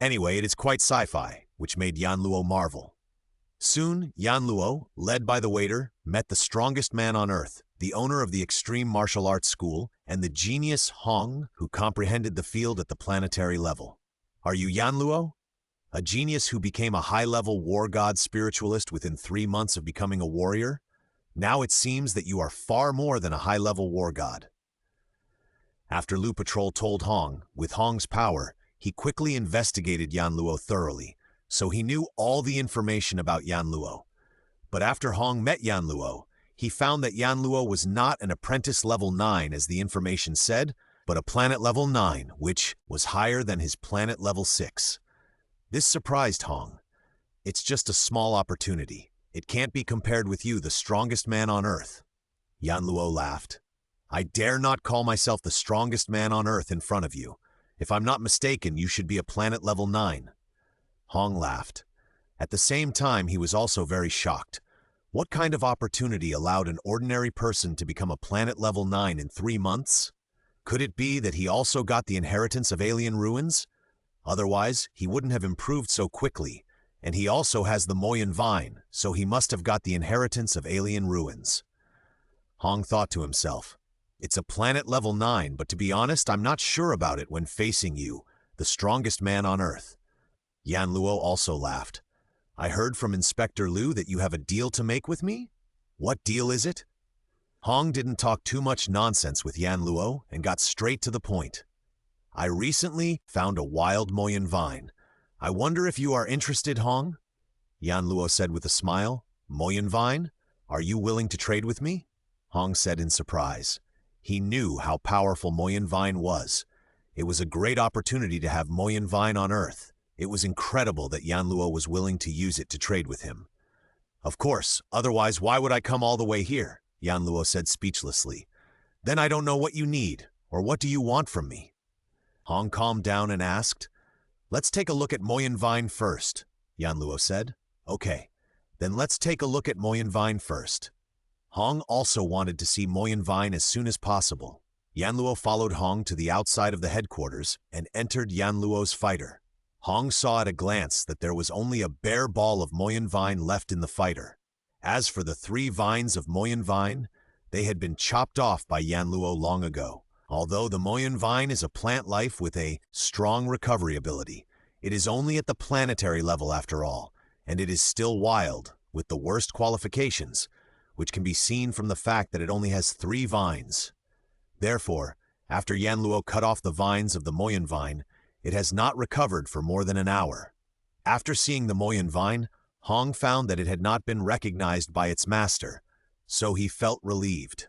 Speaker 1: Anyway, it is quite sci-fi, which made Yan Luo marvel. Soon, Yan Luo, led by the waiter, met the strongest man on Earth, the owner of the Extreme Martial Arts School, and the genius Hong, who comprehended the field at the planetary level. Are you Yan Luo? A genius who became a high-level war god spiritualist within 3 months of becoming a warrior? Now it seems that you are far more than a high-level war god. After Lu Patrol told Hong, with Hong's power, he quickly investigated Yan Luo thoroughly, so he knew all the information about Yan Luo. But after Hong met Yan Luo, he found that Yan Luo was not an apprentice level 9 as the information said, but a planet level 9, which was higher than his planet level 6. This surprised Hong. It's just a small opportunity. It can't be compared with you, the strongest man on Earth. Yan Luo laughed. I dare not call myself the strongest man on Earth in front of you. If I'm not mistaken, you should be a planet level 9. Hong laughed. At the same time, he was also very shocked. What kind of opportunity allowed an ordinary person to become a planet level 9 in 3 months? Could it be that he also got the inheritance of alien ruins? Otherwise, he wouldn't have improved so quickly. And he also has the Moyan Vine, so he must have got the inheritance of alien ruins. Hong thought to himself, it's a planet level 9, but to be honest, I'm not sure about it when facing you, the strongest man on Earth. Yan Luo also laughed. I heard from Inspector Liu that you have a deal to make with me? What deal is it? Hong didn't talk too much nonsense with Yan Luo and got straight to the point. I recently found a wild Moyan vine. I wonder if you are interested, Hong? Yan Luo said with a smile. Moyan vine? Are you willing to trade with me? Hong said in surprise. He knew how powerful Moyan vine was. It was a great opportunity to have Moyan vine on Earth. It was incredible that Yan Luo was willing to use it to trade with him. Of course, otherwise why would I come all the way here? Yan Luo said speechlessly. Then I don't know what you need, or what do you want from me? Hong calmed down and asked, Let's take a look at Moyan vine first, Yan Luo said. Okay, then let's take a look at Moyan vine first. Hong also wanted to see Moyan vine as soon as possible. Yan Luo followed Hong to the outside of the headquarters and entered Yan Luo's fighter. Hong saw at a glance that there was only a bare ball of Moyan vine left in the fighter. As for the 3 vines of Moyan vine, they had been chopped off by Yan Luo long ago. Although the Moyan vine is a plant life with a strong recovery ability, it is only at the planetary level after all, and it is still wild, with the worst qualifications, which can be seen from the fact that it only has 3 vines. Therefore, after Yan Luo cut off the vines of the Moyan vine, it has not recovered for more than an hour. After seeing the Moyan vine, Hong found that it had not been recognized by its master, so he felt relieved.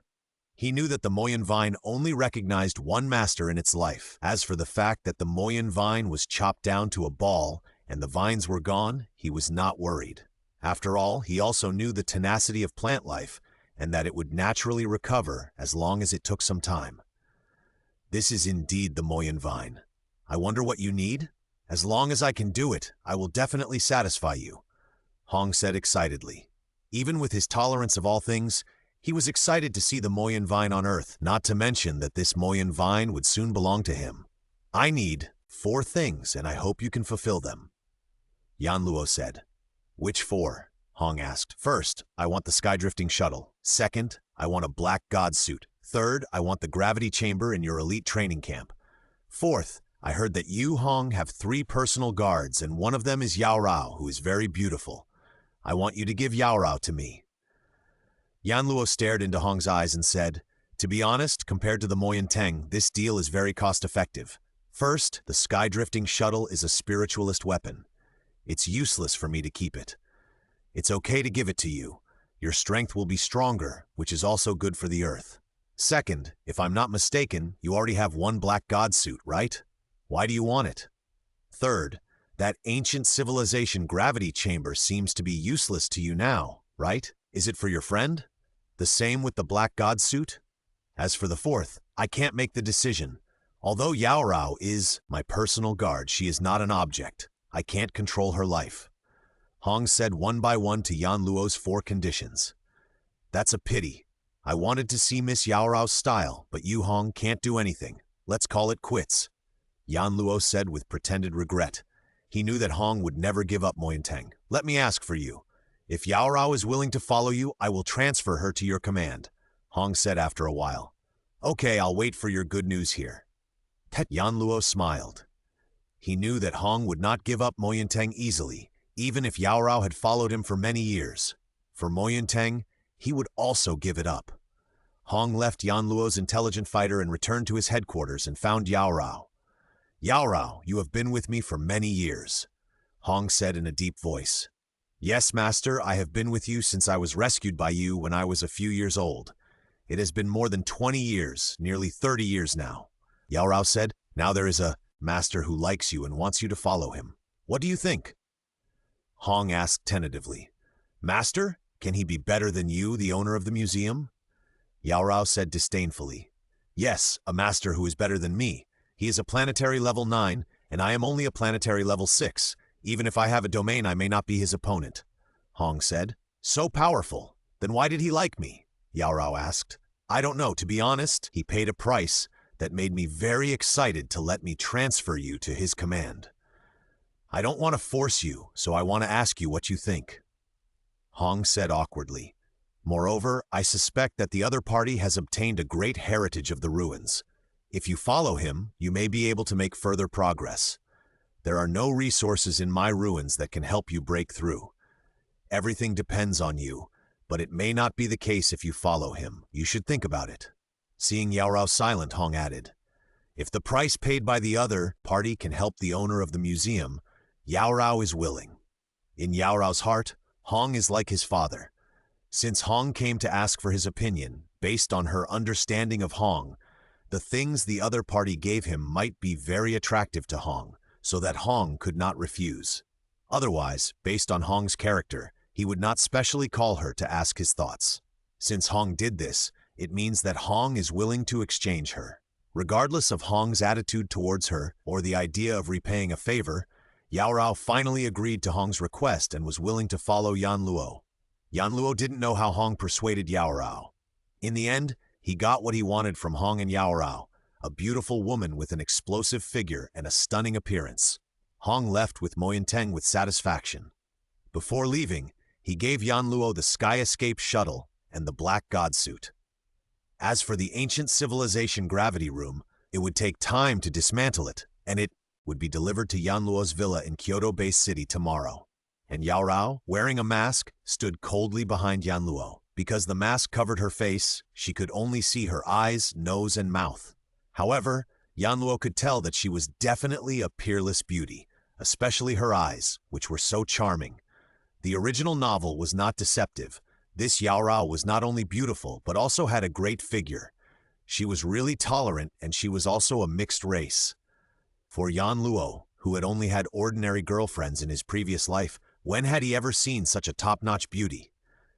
Speaker 1: He knew that the Moyan vine only recognized one master in its life. As for the fact that the Moyan vine was chopped down to a ball and the vines were gone, he was not worried. After all, he also knew the tenacity of plant life and that it would naturally recover as long as it took some time. This is indeed the Moyan vine. I wonder what you need? As long as I can do it, I will definitely satisfy you, Hong said excitedly. Even with his tolerance of all things, he was excited to see the Moyan vine on Earth, not to mention that this Moyan vine would soon belong to him. I need 4 things, and I hope you can fulfill them. Yan Luo said. Which 4? Hong asked. First, I want the skydrifting shuttle. Second, I want a black god suit. Third, I want the gravity chamber in your elite training camp. Fourth, I heard that you, Hong, have 3 personal guards, and one of them is Yao Rao, who is very beautiful. I want you to give Yao Rao to me. Yan Luo stared into Hong's eyes and said, To be honest, compared to the Moyan Teng, this deal is very cost-effective. First, the skydrifting shuttle is a spiritualist weapon. It's useless for me to keep it. It's okay to give it to you. Your strength will be stronger, which is also good for the Earth. Second, if I'm not mistaken, you already have one black god suit, right? Why do you want it? Third, that ancient civilization gravity chamber seems to be useless to you now, right? Is it for your friend? The same with the black god suit? As for the fourth, I can't make the decision. Although Yao Rao is my personal guard, she is not an object. I can't control her life. Hong said one by one to Yan Luo's 4 conditions. That's a pity. I wanted to see Miss Yao Rao's style, but you, Hong, can't do anything. Let's call it quits. Yan Luo said with pretended regret. He knew that Hong would never give up Moyanteng. Let me ask for you. If Yao Rao is willing to follow you, I will transfer her to your command, Hong said after a while. Okay, I'll wait for your good news here. Yan Luo smiled. He knew that Hong would not give up Moyanteng easily, even if Yao Rao had followed him for many years. For Moyanteng, he would also give it up. Hong left Yan Luo's intelligent fighter and returned to his headquarters and found Yao Rao. Yao Rao, you have been with me for many years, Hong said in a deep voice. Yes, master, I have been with you since I was rescued by you when I was a few years old. It has been more than 20 years, nearly 30 years now. Yao Rao said, now there is a master who likes you and wants you to follow him. What do you think? Hong asked tentatively. Master? Can he be better than you, the owner of the museum? Yao Rao said disdainfully. Yes, a master who is better than me. He is a planetary level 9, and I am only a planetary level 6. Even if I have a domain, I may not be his opponent. Hong said. So powerful. Then why did he like me? Yao Rao asked. I don't know. To be honest, he paid a price that made me very excited to let me transfer you to his command. I don't want to force you, so I want to ask you what you think. Hong said awkwardly. Moreover, I suspect that the other party has obtained a great heritage of the ruins. If you follow him, you may be able to make further progress. There are no resources in my ruins that can help you break through. Everything depends on you, but it may not be the case if you follow him. You should think about it. Seeing Yao Rao silent, Hong added, if the price paid by the other party can help the owner of the museum, Yao Rao is willing. In Yao Rao's heart, Hong is like his father. Since Hong came to ask for his opinion, based on her understanding of Hong, the things the other party gave him might be very attractive to Hong, so that Hong could not refuse. Otherwise, based on Hong's character, he would not specially call her to ask his thoughts. Since Hong did this, it means that Hong is willing to exchange her. Regardless of Hong's attitude towards her or the idea of repaying a favor, Yao Rao finally agreed to Hong's request and was willing to follow Yan Luo. Yan Luo didn't know how Hong persuaded Yao Rao. In the end, he got what he wanted from Hong and Yao Rao, a beautiful woman with an explosive figure and a stunning appearance. Hong left with Moyanteng with satisfaction. Before leaving, he gave Yan Luo the Sky Escape shuttle and the black god suit. As for the ancient civilization gravity room, it would take time to dismantle it, and it would be delivered to Yan Luo's villa in Kyoto Bay City tomorrow. And Yao Rao, wearing a mask, stood coldly behind Yan Luo. Because the mask covered her face, she could only see her eyes, nose, and mouth. However, Yan Luo could tell that she was definitely a peerless beauty, especially her eyes, which were so charming. The original novel was not deceptive. This Yao Rao was not only beautiful, but also had a great figure. She was really tolerant, and she was also a mixed race. For Yan Luo, who had only had ordinary girlfriends in his previous life, when had he ever seen such a top-notch beauty?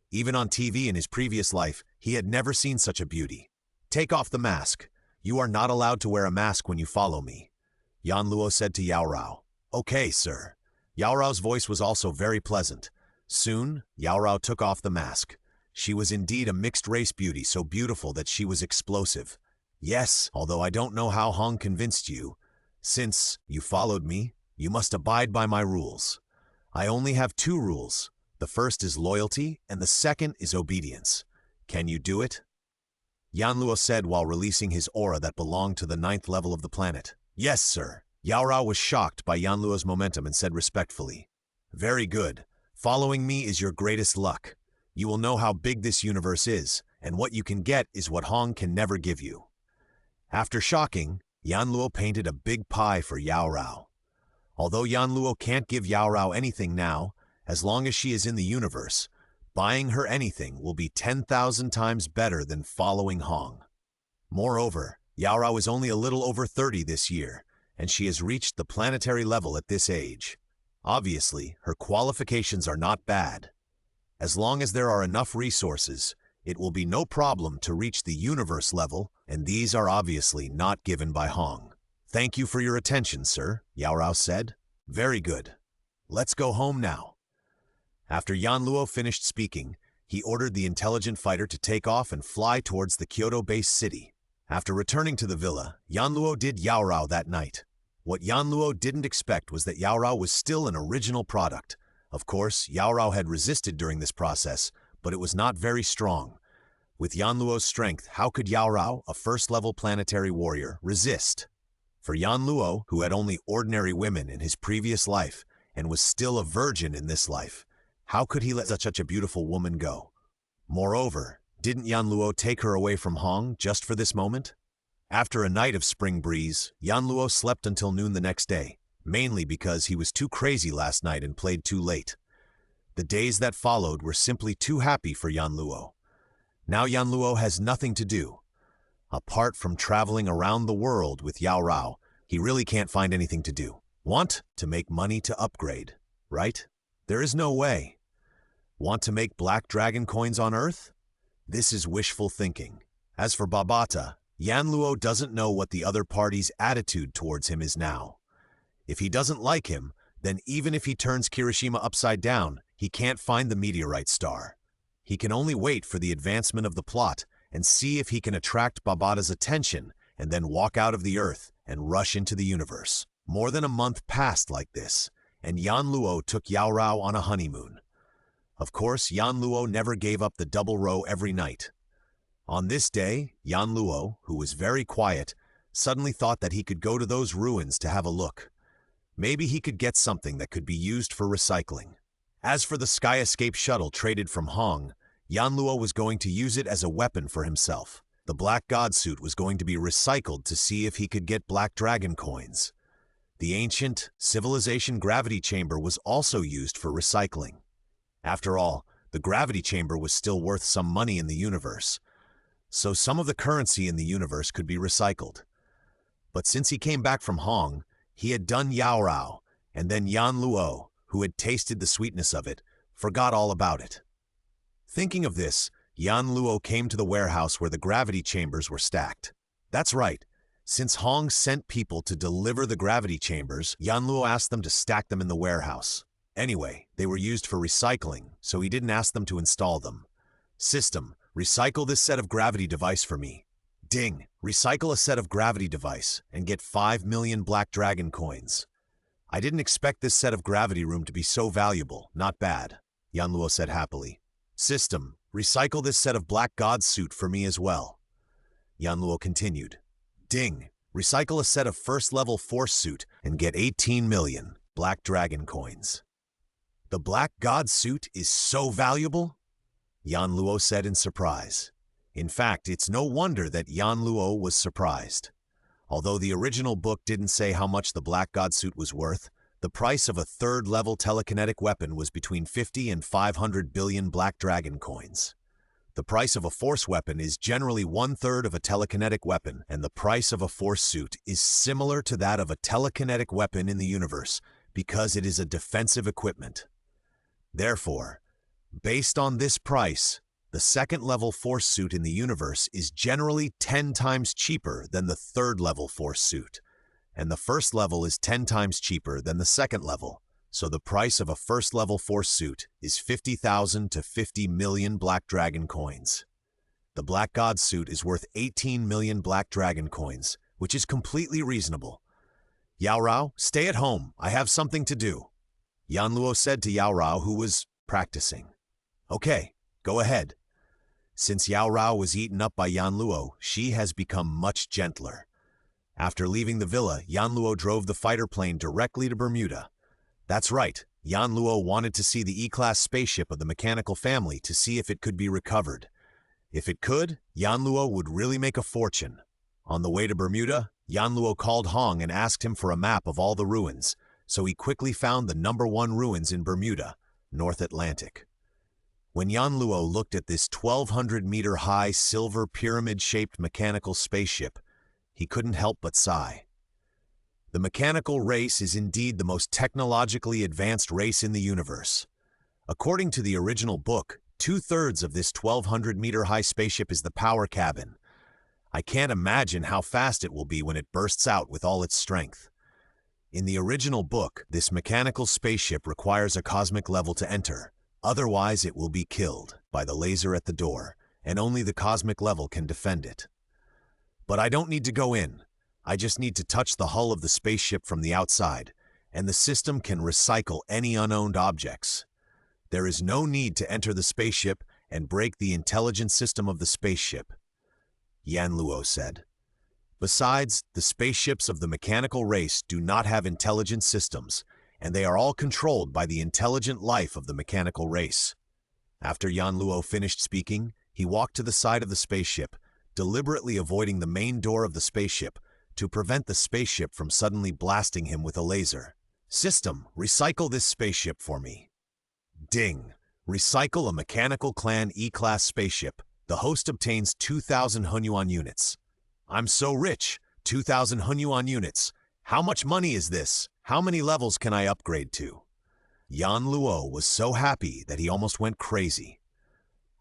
Speaker 1: Even on TV in his previous life, he had never seen such a beauty. Take off the mask. You are not allowed to wear a mask when you follow me, Yan Luo said to Yao Rao. Okay, sir. Yao Rao's voice was also very pleasant. Soon, Yao Rao took off the mask. She was indeed a mixed-race beauty, so beautiful that she was explosive. Yes, although I don't know how Hong convinced you. Since you followed me, you must abide by my rules. I only have 2 rules. The first is loyalty, and the second is obedience. Can you do it? Yan Luo said while releasing his aura that belonged to the 9th level of the planet. Yes, sir. Yao Rao was shocked by Yan Luo's momentum and said respectfully, very good. Following me is your greatest luck. You will know how big this universe is, and what you can get is what Hong can never give you. After shocking, Yan Luo painted a big pie for Yao Rao. Although Yan Luo can't give Yao Rao anything now, as long as she is in the universe, buying her anything will be 10,000 times better than following Hong. Moreover, Yaorao is only a little over 30 this year, and she has reached the planetary level at this age. Obviously, her qualifications are not bad. As long as there are enough resources, it will be no problem to reach the universe level, and these are obviously not given by Hong. Thank you for your attention, sir, Yaorao said. Very good. Let's go home now. After Yan Luo finished speaking, he ordered the intelligent fighter to take off and fly towards the Kyoto-based city. After returning to the villa, Yan Luo did Yaorao that night. What Yan Luo didn't expect was that Yaorao was still an original product. Of course, Yaorao had resisted during this process, but it was not very strong. With Yan Luo's strength, how could Yaorao, a first-level planetary warrior, resist? For Yan Luo, who had only ordinary women in his previous life and was still a virgin in this life, how could he let such a beautiful woman go? Moreover, didn't Yan Luo take her away from Hong just for this moment? After a night of spring breeze, Yan Luo slept until noon the next day, mainly because he was too crazy last night and played too late. The days that followed were simply too happy for Yan Luo. Now Yan Luo has nothing to do. Apart from traveling around the world with Yaorao, he really can't find anything to do. Want to make money to upgrade, right? There is no way. Want to make black dragon coins on Earth? This is wishful thinking. As for Babata, Yan Luo doesn't know what the other party's attitude towards him is now. If he doesn't like him, then even if he turns Kirishima upside down, he can't find the meteorite star. He can only wait for the advancement of the plot and see if he can attract Babata's attention and then walk out of the Earth and rush into the universe. More than a month passed like this, and Yan Luo took Yaorao on a honeymoon. Of course, Yan Luo never gave up the double row every night. On this day, Yan Luo, who was very quiet, suddenly thought that he could go to those ruins to have a look. Maybe he could get something that could be used for recycling. As for the Sky Escape shuttle traded from Hong, Yan Luo was going to use it as a weapon for himself. The Black God suit was going to be recycled to see if he could get Black Dragon coins. The ancient civilization gravity chamber was also used for recycling. After all, the gravity chamber was still worth some money in the universe, so some of the currency in the universe could be recycled. But since he came back from Hong, he had done Yaorao, and then Yan Luo, who had tasted the sweetness of it, forgot all about it. Thinking of this, Yan Luo came to the warehouse where the gravity chambers were stacked. That's right. Since Hong sent people to deliver the gravity chambers, Yan Luo asked them to stack them in the warehouse. Anyway, they were used for recycling, so he didn't ask them to install them. System, recycle this set of gravity device for me. Ding, recycle a set of gravity device and get 5 million Black Dragon coins. I didn't expect this set of gravity room to be so valuable. Not bad, Yan Luo said happily. System, recycle this set of Black God suit for me as well. Yan Luo continued. Ding, recycle a set of first-level force suit and get 18 million Black Dragon coins. The Black God suit is so valuable? Yan Luo said in surprise. In fact, it's no wonder that Yan Luo was surprised. Although the original book didn't say how much the Black God suit was worth, the price of a third-level telekinetic weapon was between 50 and 500 billion Black Dragon coins. The price of a force weapon is generally 1/3 of a telekinetic weapon, and the price of a force suit is similar to that of a telekinetic weapon in the universe because it is a defensive equipment. Therefore, based on this price, the second-level force suit in the universe is generally 10 times cheaper than the third-level force suit, and the first level is 10 times cheaper than the second level. So the price of a first-level force suit is 50,000 to 50 million Black Dragon coins. The Black God suit is worth 18 million Black Dragon coins, which is completely reasonable. Yaorao, stay at home. I have something to do, Yan Luo said to Yaorao, who was practicing. Okay, go ahead. Since Yaorao was eaten up by Yan Luo, she has become much gentler. After leaving the villa, Yan Luo drove the fighter plane directly to Bermuda. That's right, Yan Luo wanted to see the E-class spaceship of the mechanical family to see if it could be recovered. If it could, Yan Luo would really make a fortune. On the way to Bermuda, Yan Luo called Hong and asked him for a map of all the ruins, so he quickly found the #1 ruins in Bermuda, North Atlantic. When Yanluo looked at this 1,200-meter-high silver pyramid-shaped mechanical spaceship, he couldn't help but sigh. The mechanical race is indeed the most technologically advanced race in the universe. According to the original book, 2/3 of this 1,200-meter-high spaceship is the power cabin. I can't imagine how fast it will be when it bursts out with all its strength. In the original book, this mechanical spaceship requires a cosmic level to enter. Otherwise, it will be killed by the laser at the door, and only the cosmic level can defend it. But I don't need to go in. I just need to touch the hull of the spaceship from the outside, and the system can recycle any unowned objects. There is no need to enter the spaceship and break the intelligence system of the spaceship, Yanluo said. Besides, the spaceships of the mechanical race do not have intelligent systems, and they are all controlled by the intelligent life of the mechanical race. After Yanluo finished speaking, he walked to the side of the spaceship, deliberately avoiding the main door of the spaceship to prevent the spaceship from suddenly blasting him with a laser. System, recycle this spaceship for me. Ding. Recycle a Mechanical Clan E-Class spaceship. The host obtains 2,000 Hunyuan units. I'm so rich. 2,000 Hunyuan units. How much money is this? How many levels can I upgrade to? Yanluo was so happy that he almost went crazy.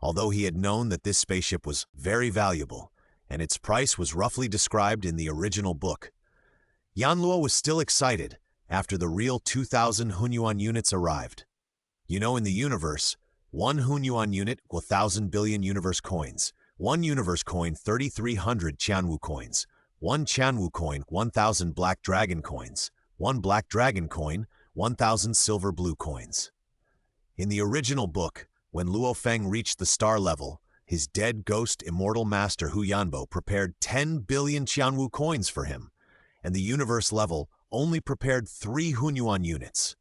Speaker 1: Although he had known that this spaceship was very valuable, and its price was roughly described in the original book, Yanluo was still excited after the real 2,000 Hunyuan units arrived. You know, in the universe, 1 Hunyuan unit equals 1,000 billion universe coins. 1 universe coin, 3,300 Qianwu coins. 1 Qianwu coin, 1,000 black dragon coins. 1 black dragon coin, 1,000 silver blue coins. In the original book, when Luo Feng reached the star level, his dead ghost immortal master Hu Yanbo prepared 10 billion Qianwu coins for him, and the universe level only prepared 3 Hunyuan units.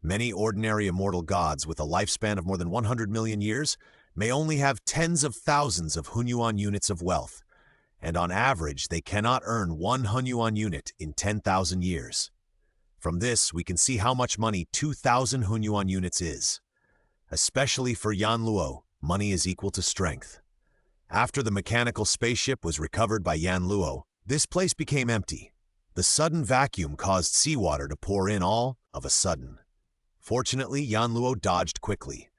Speaker 1: Many ordinary immortal gods with a lifespan of more than 100 million years may only have tens of thousands of Hunyuan units of wealth, and on average they cannot earn 1 Hunyuan unit in 10,000 years. From this, we can see how much money 2,000 Hunyuan units is. Especially for Yanluo, money is equal to strength. After the mechanical spaceship was recovered by Yanluo, this place became empty. The sudden vacuum caused seawater to pour in all of a sudden. Fortunately, Yanluo dodged quickly.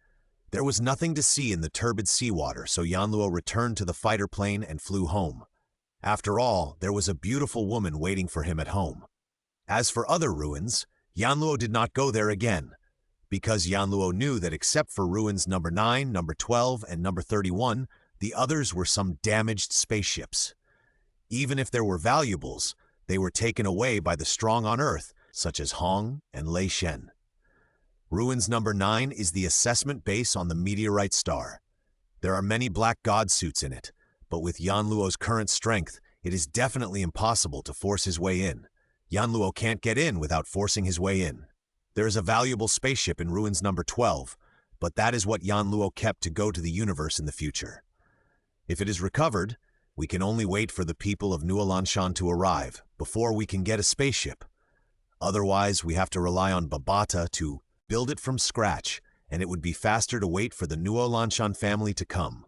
Speaker 1: There was nothing to see in the turbid seawater, so Yanluo returned to the fighter plane and flew home. After all, there was a beautiful woman waiting for him at home. As for other ruins, Yanluo did not go there again, because Yanluo knew that except for ruins number 9, number 12, and number 31, the others were some damaged spaceships. Even if there were valuables, they were taken away by the strong on Earth, such as Hong and Lei Shen. Ruins number 9 is the assessment base on the meteorite star. There are many black god suits in it, but with Yanluo's current strength, it is definitely impossible to force his way in. Yanluo can't get in without forcing his way in. There is a valuable spaceship in ruins number 12, but that is what Yanluo kept to go to the universe in the future. If it is recovered, we can only wait for the people of Nualanshan to arrive before we can get a spaceship. Otherwise, we have to rely on Babata to build it from scratch, and it would be faster to wait for the Nualanshan family to come.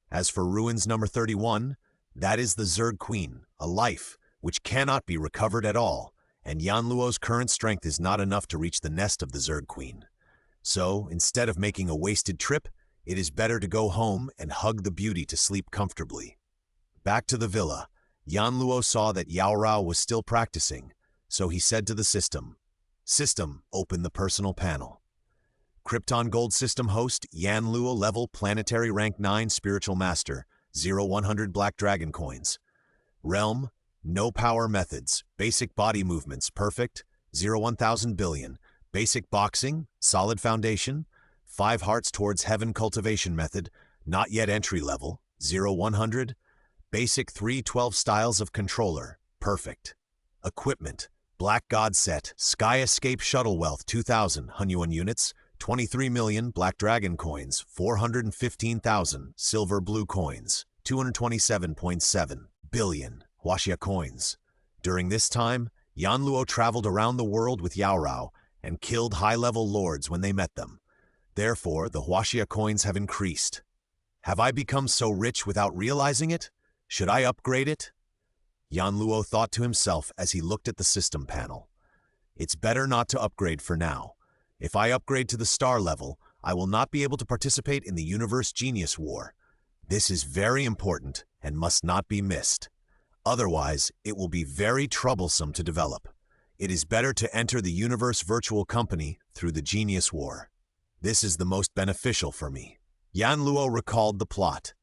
Speaker 1: As for ruins number 31, that is the Zerg Queen, a life which cannot be recovered at all, and Yanluo's current strength is not enough to reach the nest of the Zerg Queen. So, instead of making a wasted trip, it is better to go home and hug the beauty to sleep comfortably. Back to the villa, Yanluo saw that Yao Rao was still practicing, so he said to the system, "System, open the personal panel." Krypton Gold System host, Yanluo level planetary rank 9 spiritual master, 0-100 black dragon coins. Realm, no power methods, basic body movements, perfect, 0-1000 billion. Basic boxing, solid foundation, 5 hearts towards heaven cultivation method, not yet entry level, 0-100. Basic 312 styles of controller, perfect. Equipment, Black God set, Sky Escape Shuttle Wealth 2,000 Hunyuan units, 23 million Black Dragon coins, 415,000 Silver Blue coins, 227.7 billion Huaxia coins. During this time, Yanluo traveled around the world with Yao Rao and killed high-level lords when they met them. Therefore, the Huaxia coins have increased. Have I become so rich without realizing it? Should I upgrade it? Yanluo thought to himself as he looked at the system panel. It's better not to upgrade for now. If I upgrade to the star level, I will not be able to participate in the Universe Genius War. This is very important and must not be missed. Otherwise, it will be very troublesome to develop. It is better to enter the Universe Virtual Company through the Genius War. This is the most beneficial for me. Yanluo recalled the plot.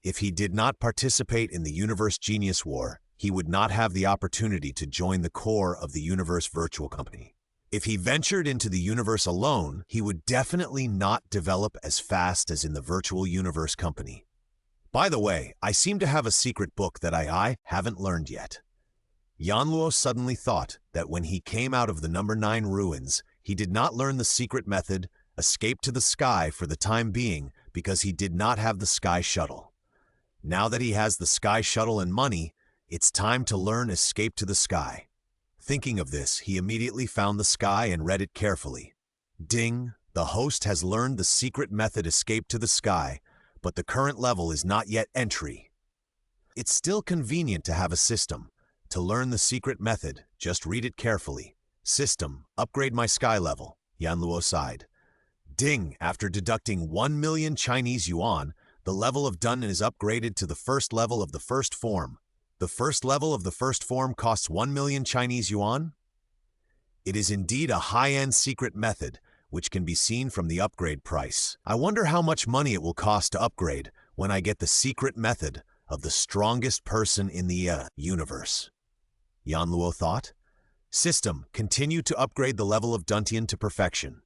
Speaker 1: If he did not participate in the Universe Genius War, he would not have the opportunity to join the core of the Universe Virtual Company. If he ventured into the universe alone, he would definitely not develop as fast as in the Virtual Universe Company. By the way, I seem to have a secret book that I haven't learned yet. Yanluo suddenly thought that when he came out of the number 9 ruins, he did not learn the secret method, escape to the sky for the time being because he did not have the sky shuttle. Now that he has the sky shuttle and money, it's time to learn escape to the sky. Thinking of this, he immediately found the sky and read it carefully. Ding, the host has learned the secret method escape to the sky, but the current level is not yet entry. It's still convenient to have a system. To learn the secret method, just read it carefully. System, upgrade my sky level, Yanluo sighed. Ding, after deducting 1 million Chinese yuan, the level of Dunn is upgraded to the first level of the first form. The first level of the first form costs 1 million Chinese yuan? It is indeed a high-end secret method, which can be seen from the upgrade price. I wonder how much money it will cost to upgrade when I get the secret method of the strongest person in the universe. Yanluo thought. System, continue to upgrade the level of Duntian to perfection.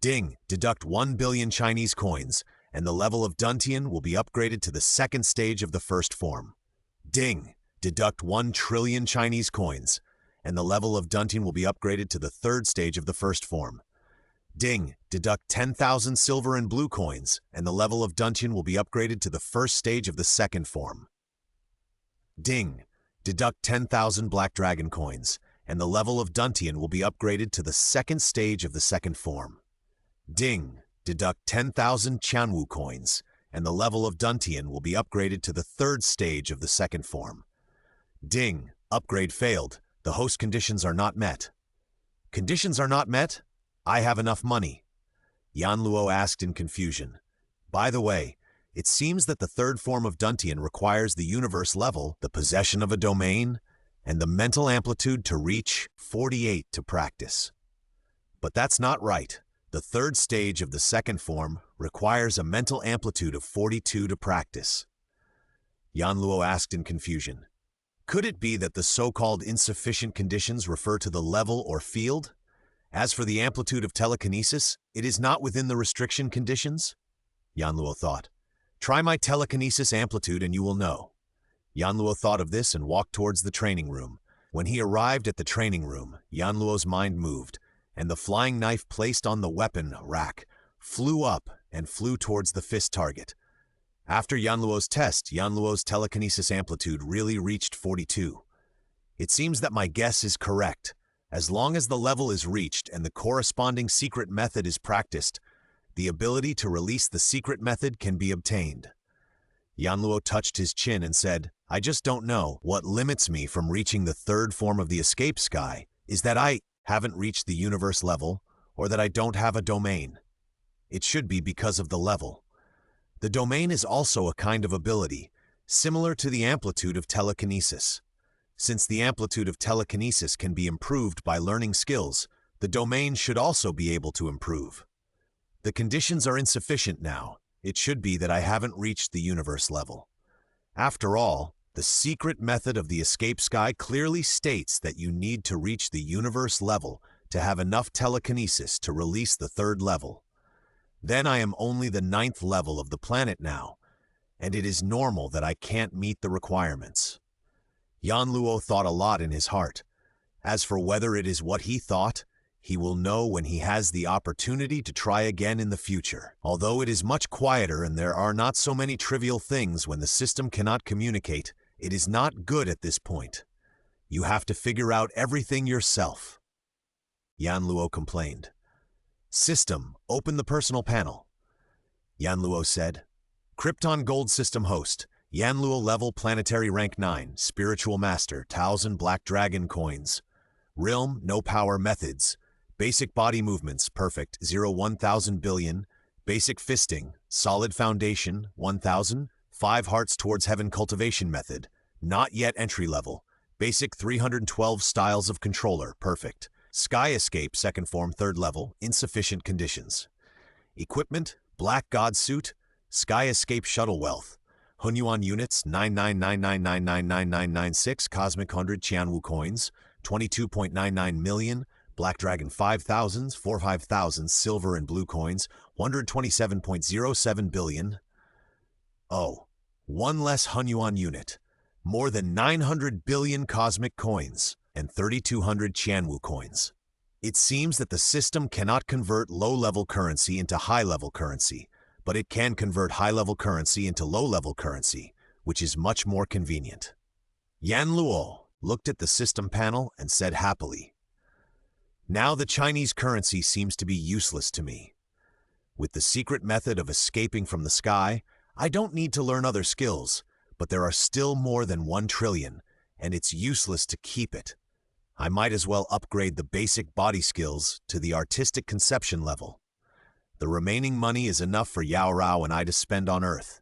Speaker 1: Ding, deduct 1 billion Chinese coins, and the level of Duntian will be upgraded to the second stage of the first form. Ding, deduct 1 trillion Chinese coins, and the level of Duntian will be upgraded to the third stage of the first form. Ding, deduct 10,000 silver and blue coins, and the level of Duntian will be upgraded to the first stage of the second form. Ding, deduct 10,000 black dragon coins, and the level of Duntian will be upgraded to the second stage of the second form. Ding, deduct 10,000 Qianwu coins, and the level of Duntian will be upgraded to the third stage of the second form. Ding, upgrade failed. The host conditions are not met. Conditions are not met? I have enough money. Yanluo asked in confusion. By the way, it seems that the third form of Duntian requires the universe level, the possession of a domain, and the mental amplitude to reach 48 to practice. But that's not right. The third stage of the second form requires a mental amplitude of 42 to practice. Yanluo asked in confusion. Could it be that the so-called insufficient conditions refer to the level or field? As for the amplitude of telekinesis, it is not within the restriction conditions? Yanluo thought. Try my telekinesis amplitude and you will know. Yanluo thought of this and walked towards the training room. When he arrived at the training room, Yanluo's mind moved, and the flying knife placed on the weapon rack flew up and flew towards the fist target. After Yanluo's test, Yanluo's telekinesis amplitude really reached 42. It seems that my guess is correct. As long as the level is reached and the corresponding secret method is practiced, the ability to release the secret method can be obtained. Yanluo touched his chin and said, I just don't know. What limits me from reaching the third form of the escape sky is that I haven't reached the universe level, or that I don't have a domain. It should be because of the level. The domain is also a kind of ability, similar to the amplitude of telekinesis. Since the amplitude of telekinesis can be improved by learning skills, the domain should also be able to improve. The conditions are insufficient now. It should be that I haven't reached the universe level. After all, the secret method of the escape sky clearly states that you need to reach the universe level to have enough telekinesis to release the third level. Then I am only the 9th level of the planet now, and it is normal that I can't meet the requirements. Yanluo thought a lot in his heart. As for whether it is what he thought, he will know when he has the opportunity to try again in the future. Although it is much quieter and there are not so many trivial things when the system cannot communicate, it is not good at this point. You have to figure out everything yourself. Yanluo complained. System, open the personal panel. Yan Luo said. Krypton Gold System host. Yan Luo level planetary rank 9, spiritual master, 1,000 black dragon coins. Realm, no power methods. Basic body movements, perfect, 1,000 billion. Basic fisting, solid foundation, 1,000. 5 hearts towards heaven cultivation method. Not yet entry level. Basic 312 styles of controller, perfect. Sky escape, second form, third level, insufficient conditions. Equipment, black god suit, sky escape shuttle wealth. Hunyuan units, 999999996, cosmic 100 Qianwu coins, 22.99 million, black dragon 5,000s, 5,000 silver and blue coins, 127.07 billion. Oh, one less Hunyuan unit, more than 900 billion cosmic coins, and 3,200 Qianwu coins. It seems that the system cannot convert low-level currency into high-level currency, but it can convert high-level currency into low-level currency, which is much more convenient. Yan Luo looked at the system panel and said happily, "Now the Chinese currency seems to be useless to me. With the secret method of escaping from the sky, I don't need to learn other skills, but there are still more than 1 trillion, and it's useless to keep it. I might as well upgrade the basic body skills to the artistic conception level. The remaining money is enough for Yao Rao and I to spend on Earth.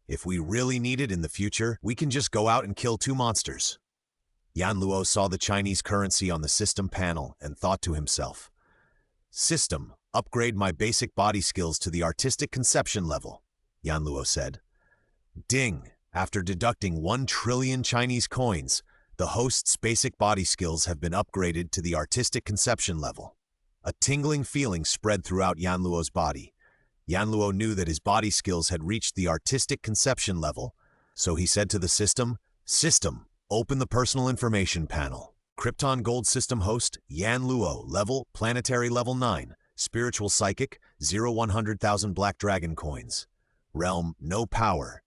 Speaker 1: If we really need it in the future, we can just go out and kill 2 monsters." Yan Luo saw the Chinese currency on the system panel and thought to himself, "System, upgrade my basic body skills to the artistic conception level," Yan Luo said. Ding! After deducting 1 trillion Chinese coins, the host's basic body skills have been upgraded to the artistic conception level. A tingling feeling spread throughout Yan Luo's body. Yan Luo knew that his body skills had reached the artistic conception level, so he said to the system, "System, open the personal information panel. Krypton Gold System host, Yan Luo, level, planetary level 9, spiritual psychic, 100,000 black dragon coins. Realm, no power.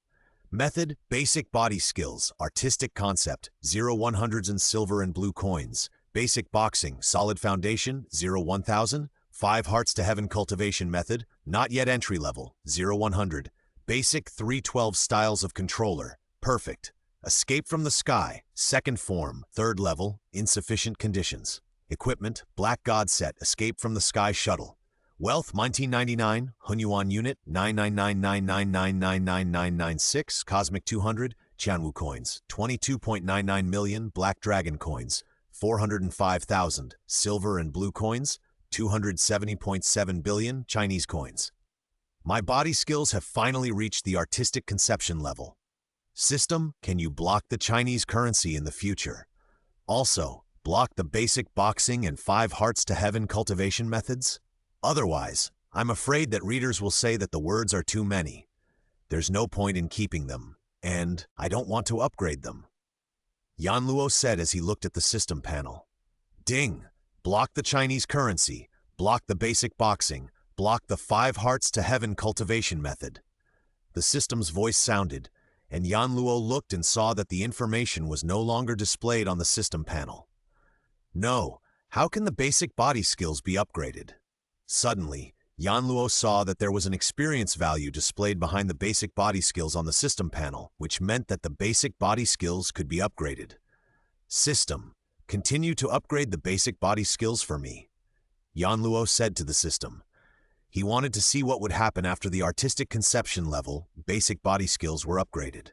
Speaker 1: Method, basic body skills, artistic concept, 100s and silver and blue coins. Basic boxing, solid foundation, 1,000. 5 hearts to heaven cultivation method, not yet entry level, 100. Basic 312 styles of controller, perfect. Escape from the sky, second form, third level, insufficient conditions. Equipment, black god set, escape from the sky shuttle. Wealth, 1999, Hunyuan unit, 99999999996, cosmic 200, Qianwu coins, 22.99 million, black dragon coins, 405,000, silver and blue coins, 270.7 billion, Chinese coins. My body skills have finally reached the artistic conception level. System, can you block the Chinese currency in the future? Also, block the basic boxing and 5 hearts to heaven cultivation methods? Otherwise, I'm afraid that readers will say that the words are too many. There's no point in keeping them, and I don't want to upgrade them." Yan Luo said as he looked at the system panel. Ding! Block the Chinese currency, block the basic boxing, block the 5 hearts to heaven cultivation method. The system's voice sounded, and Yan Luo looked and saw that the information was no longer displayed on the system panel. No, how can the basic body skills be upgraded? Suddenly, Yan Luo saw that there was an experience value displayed behind the basic body skills on the system panel, which meant that the basic body skills could be upgraded. System, continue to upgrade the basic body skills for me, Yan Luo said to the system. He wanted to see what would happen after the artistic conception level, basic body skills were upgraded.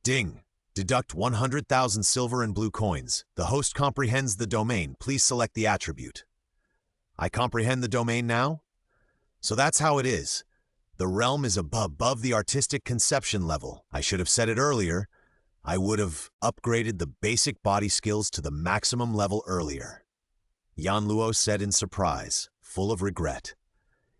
Speaker 1: Ding! Deduct 100,000 silver and blue coins. The host comprehends the domain. Please select the attribute. I comprehend the domain now? So that's how it is. The realm is above the artistic conception level. I should have said it earlier. I would have upgraded the basic body skills to the maximum level earlier. Yan Luo said in surprise, full of regret.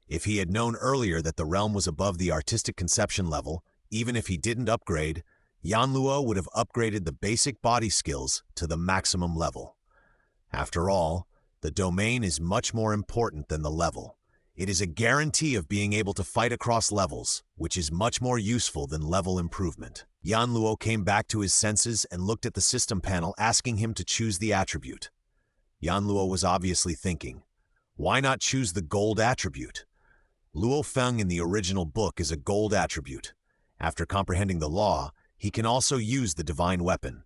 Speaker 1: If he had known earlier that the realm was above the artistic conception level, even if he didn't upgrade, Yan Luo would have upgraded the basic body skills to the maximum level. After all, the domain is much more important than the level. It is a guarantee of being able to fight across levels, which is much more useful than level improvement. Yan Luo came back to his senses and looked at the system panel, asking him to choose the attribute. Yan Luo was obviously thinking, Why not choose the gold attribute? Luo Feng in the original book is a gold attribute. After comprehending the law, he can also use the divine weapon.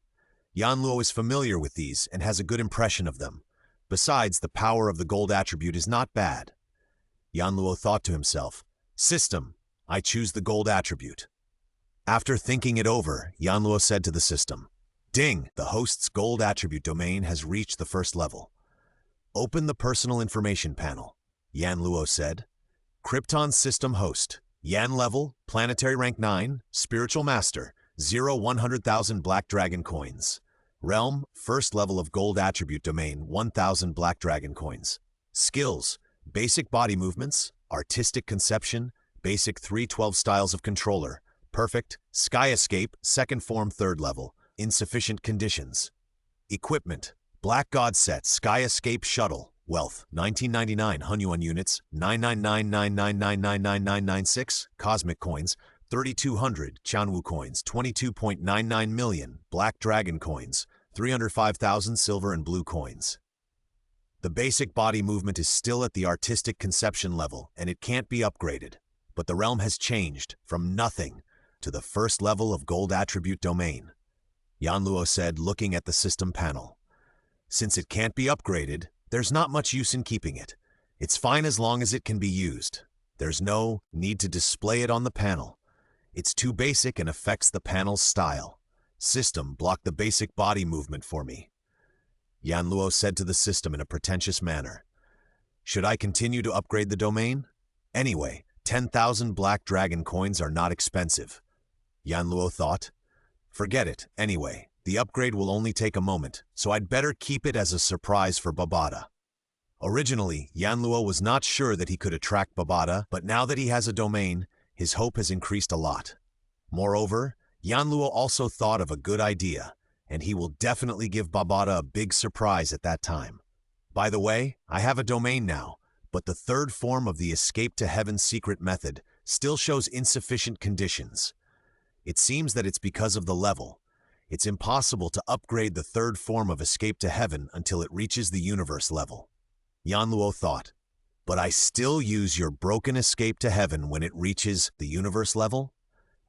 Speaker 1: Yan Luo is familiar with these and has a good impression of them. Besides, the power of the gold attribute is not bad. Yan Luo thought to himself, "System, I choose the gold attribute." After thinking it over, Yan Luo said to the system, "Ding, the host's gold attribute domain has reached the first level. Open the personal information panel." Yan Luo said, "Krypton System Host, Yan level, planetary rank 9, spiritual master, 100,000 black dragon coins. Realm, first level of gold attribute domain, 1,000 black dragon coins. Skills, basic body movements, artistic conception, basic 312 styles of controller, perfect, sky escape, second form, third level, insufficient conditions. Equipment, Black God set, Sky Escape Shuttle, wealth, 1999 Hunyuan units, 99999999996, cosmic coins, 3,200 Chanwu coins, 22.99 million, Black Dragon coins, 305,000 silver and blue coins. The basic body movement is still at the artistic conception level, and it can't be upgraded. But the realm has changed from nothing to the first level of gold attribute domain," Yan Luo said, looking at the system panel. "Since it can't be upgraded, there's not much use in keeping it. It's fine as long as it can be used. There's no need to display it on the panel. It's too basic and affects the panel's style. System, block the basic body movement for me," Yan Luo said to the system in a pretentious manner. "Should I continue to upgrade the domain? Anyway, 10,000 black dragon coins are not expensive," Yan Luo thought. "Forget it, anyway. The upgrade will only take a moment, so I'd better keep it as a surprise for Babata." Originally, Yan Luo was not sure that he could attract Babata, but now that he has a domain, his hope has increased a lot. Moreover, Yan Luo also thought of a good idea, and he will definitely give Babata a big surprise at that time. "By the way, I have a domain now, but the third form of the Escape to Heaven secret method still shows insufficient conditions. It seems that it's because of the level. It's impossible to upgrade the third form of Escape to Heaven until it reaches the universe level," Yan Luo thought. "But I still use your broken Escape to Heaven when it reaches the universe level?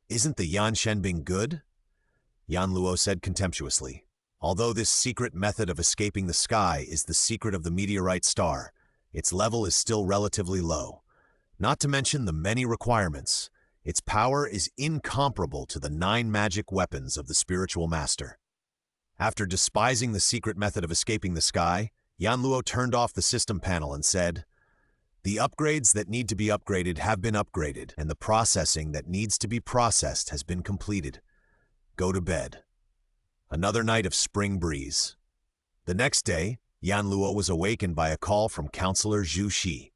Speaker 1: Isn't the Yan Shenbing good?" Yan Luo said contemptuously. "Although this secret method of escaping the sky is the secret of the meteorite star, its level is still relatively low. Not to mention the many requirements. Its power is incomparable to the 9 magic weapons of the spiritual master." After despising the secret method of escaping the sky, Yan Luo turned off the system panel and said, "The upgrades that need to be upgraded have been upgraded, and the processing that needs to be processed has been completed. Go to bed." Another night of spring breeze. The next day, Yan Luo was awakened by a call from Counselor Zhu Shi.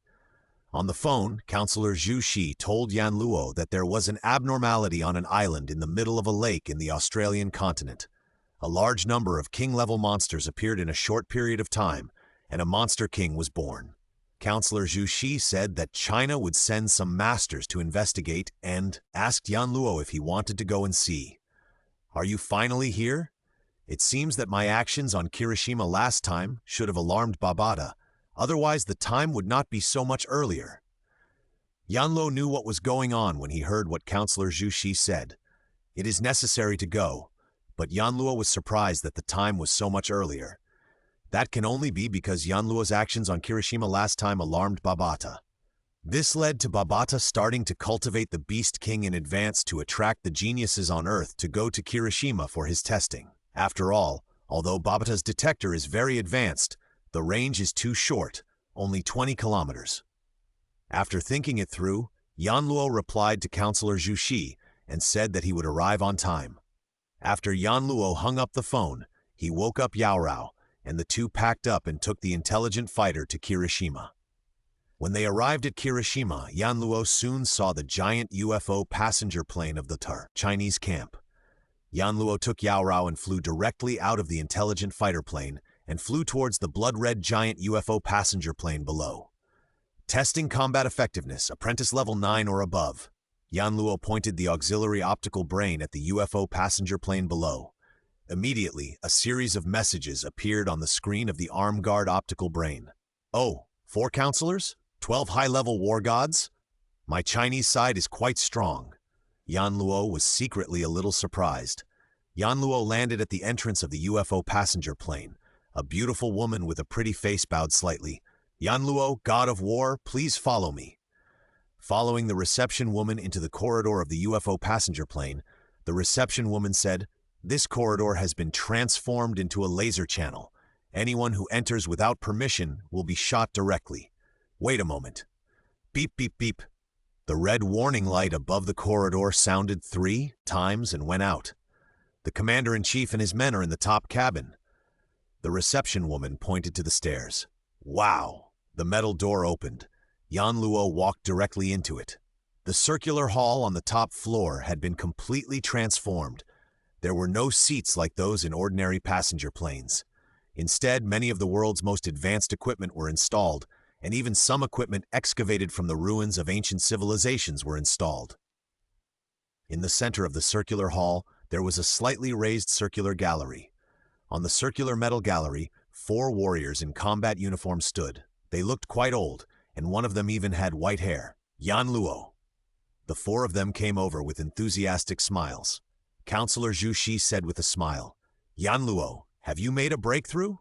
Speaker 1: On the phone, Counselor Zhu Shi told Yan Luo that there was an abnormality on an island in the middle of a lake in the Australian continent. A large number of king-level monsters appeared in a short period of time, and a monster king was born. Counselor Zhu Shi said that China would send some masters to investigate and asked Yan Luo if he wanted to go and see. "Are you finally here? It seems that my actions on Kirishima last time should have alarmed Babata. Otherwise, the time would not be so much earlier." Yan Luo knew what was going on when he heard what Counselor Zhu Shi said. It is necessary to go, but Yan Luo was surprised that the time was so much earlier. That can only be because Yan Luo's actions on Kirishima last time alarmed Babata. This led to Babata starting to cultivate the Beast King in advance to attract the geniuses on Earth to go to Kirishima for his testing. After all, although Babata's detector is very advanced, the range is too short, only 20 kilometers. After thinking it through, Yan Luo replied to Counselor Zhu Shi and said that he would arrive on time. After Yan Luo hung up the phone, he woke up Yao Rao, and the two packed up and took the intelligent fighter to Kirishima. When they arrived at Kirishima, Yan Luo soon saw the giant UFO passenger plane of the Chinese camp. Yan Luo took Yao Rao and flew directly out of the intelligent fighter plane and flew towards the blood-red giant UFO passenger plane below. Testing combat effectiveness, apprentice level 9 or above. Yan Luo pointed the auxiliary optical brain at the UFO passenger plane below. Immediately, a series of messages appeared on the screen of the arm guard optical brain. "Oh, 4 counselors? 12 high-level war gods? My Chinese side is quite strong. Yan Luo was secretly a little surprised. Yan Luo landed at the entrance of the UFO passenger plane. A beautiful woman with a pretty face bowed slightly. Yan Luo, god of war, please follow me. Following the reception woman into the corridor of the UFO passenger plane, the reception woman said, "This corridor has been transformed into a laser channel. Anyone who enters without permission will be shot directly. Wait a moment." Beep, beep, beep. The red warning light above the corridor sounded 3 times and went out. The commander-in-chief and his men are in the top cabin. The reception woman pointed to the stairs. Wow! The metal door opened. Yan Luo walked directly into it. The circular hall on the top floor had been completely transformed. There were no seats like those in ordinary passenger planes. Instead, many of the world's most advanced equipment were installed, and even some equipment excavated from the ruins of ancient civilizations were installed. In the center of the circular hall, there was a slightly raised circular gallery. On the circular metal gallery, 4 warriors in combat uniform stood. They looked quite old, and one of them even had white hair. Yan Luo. The 4 of them came over with enthusiastic smiles. Counselor Zhu Shi said with a smile, "Yan Luo, have you made a breakthrough?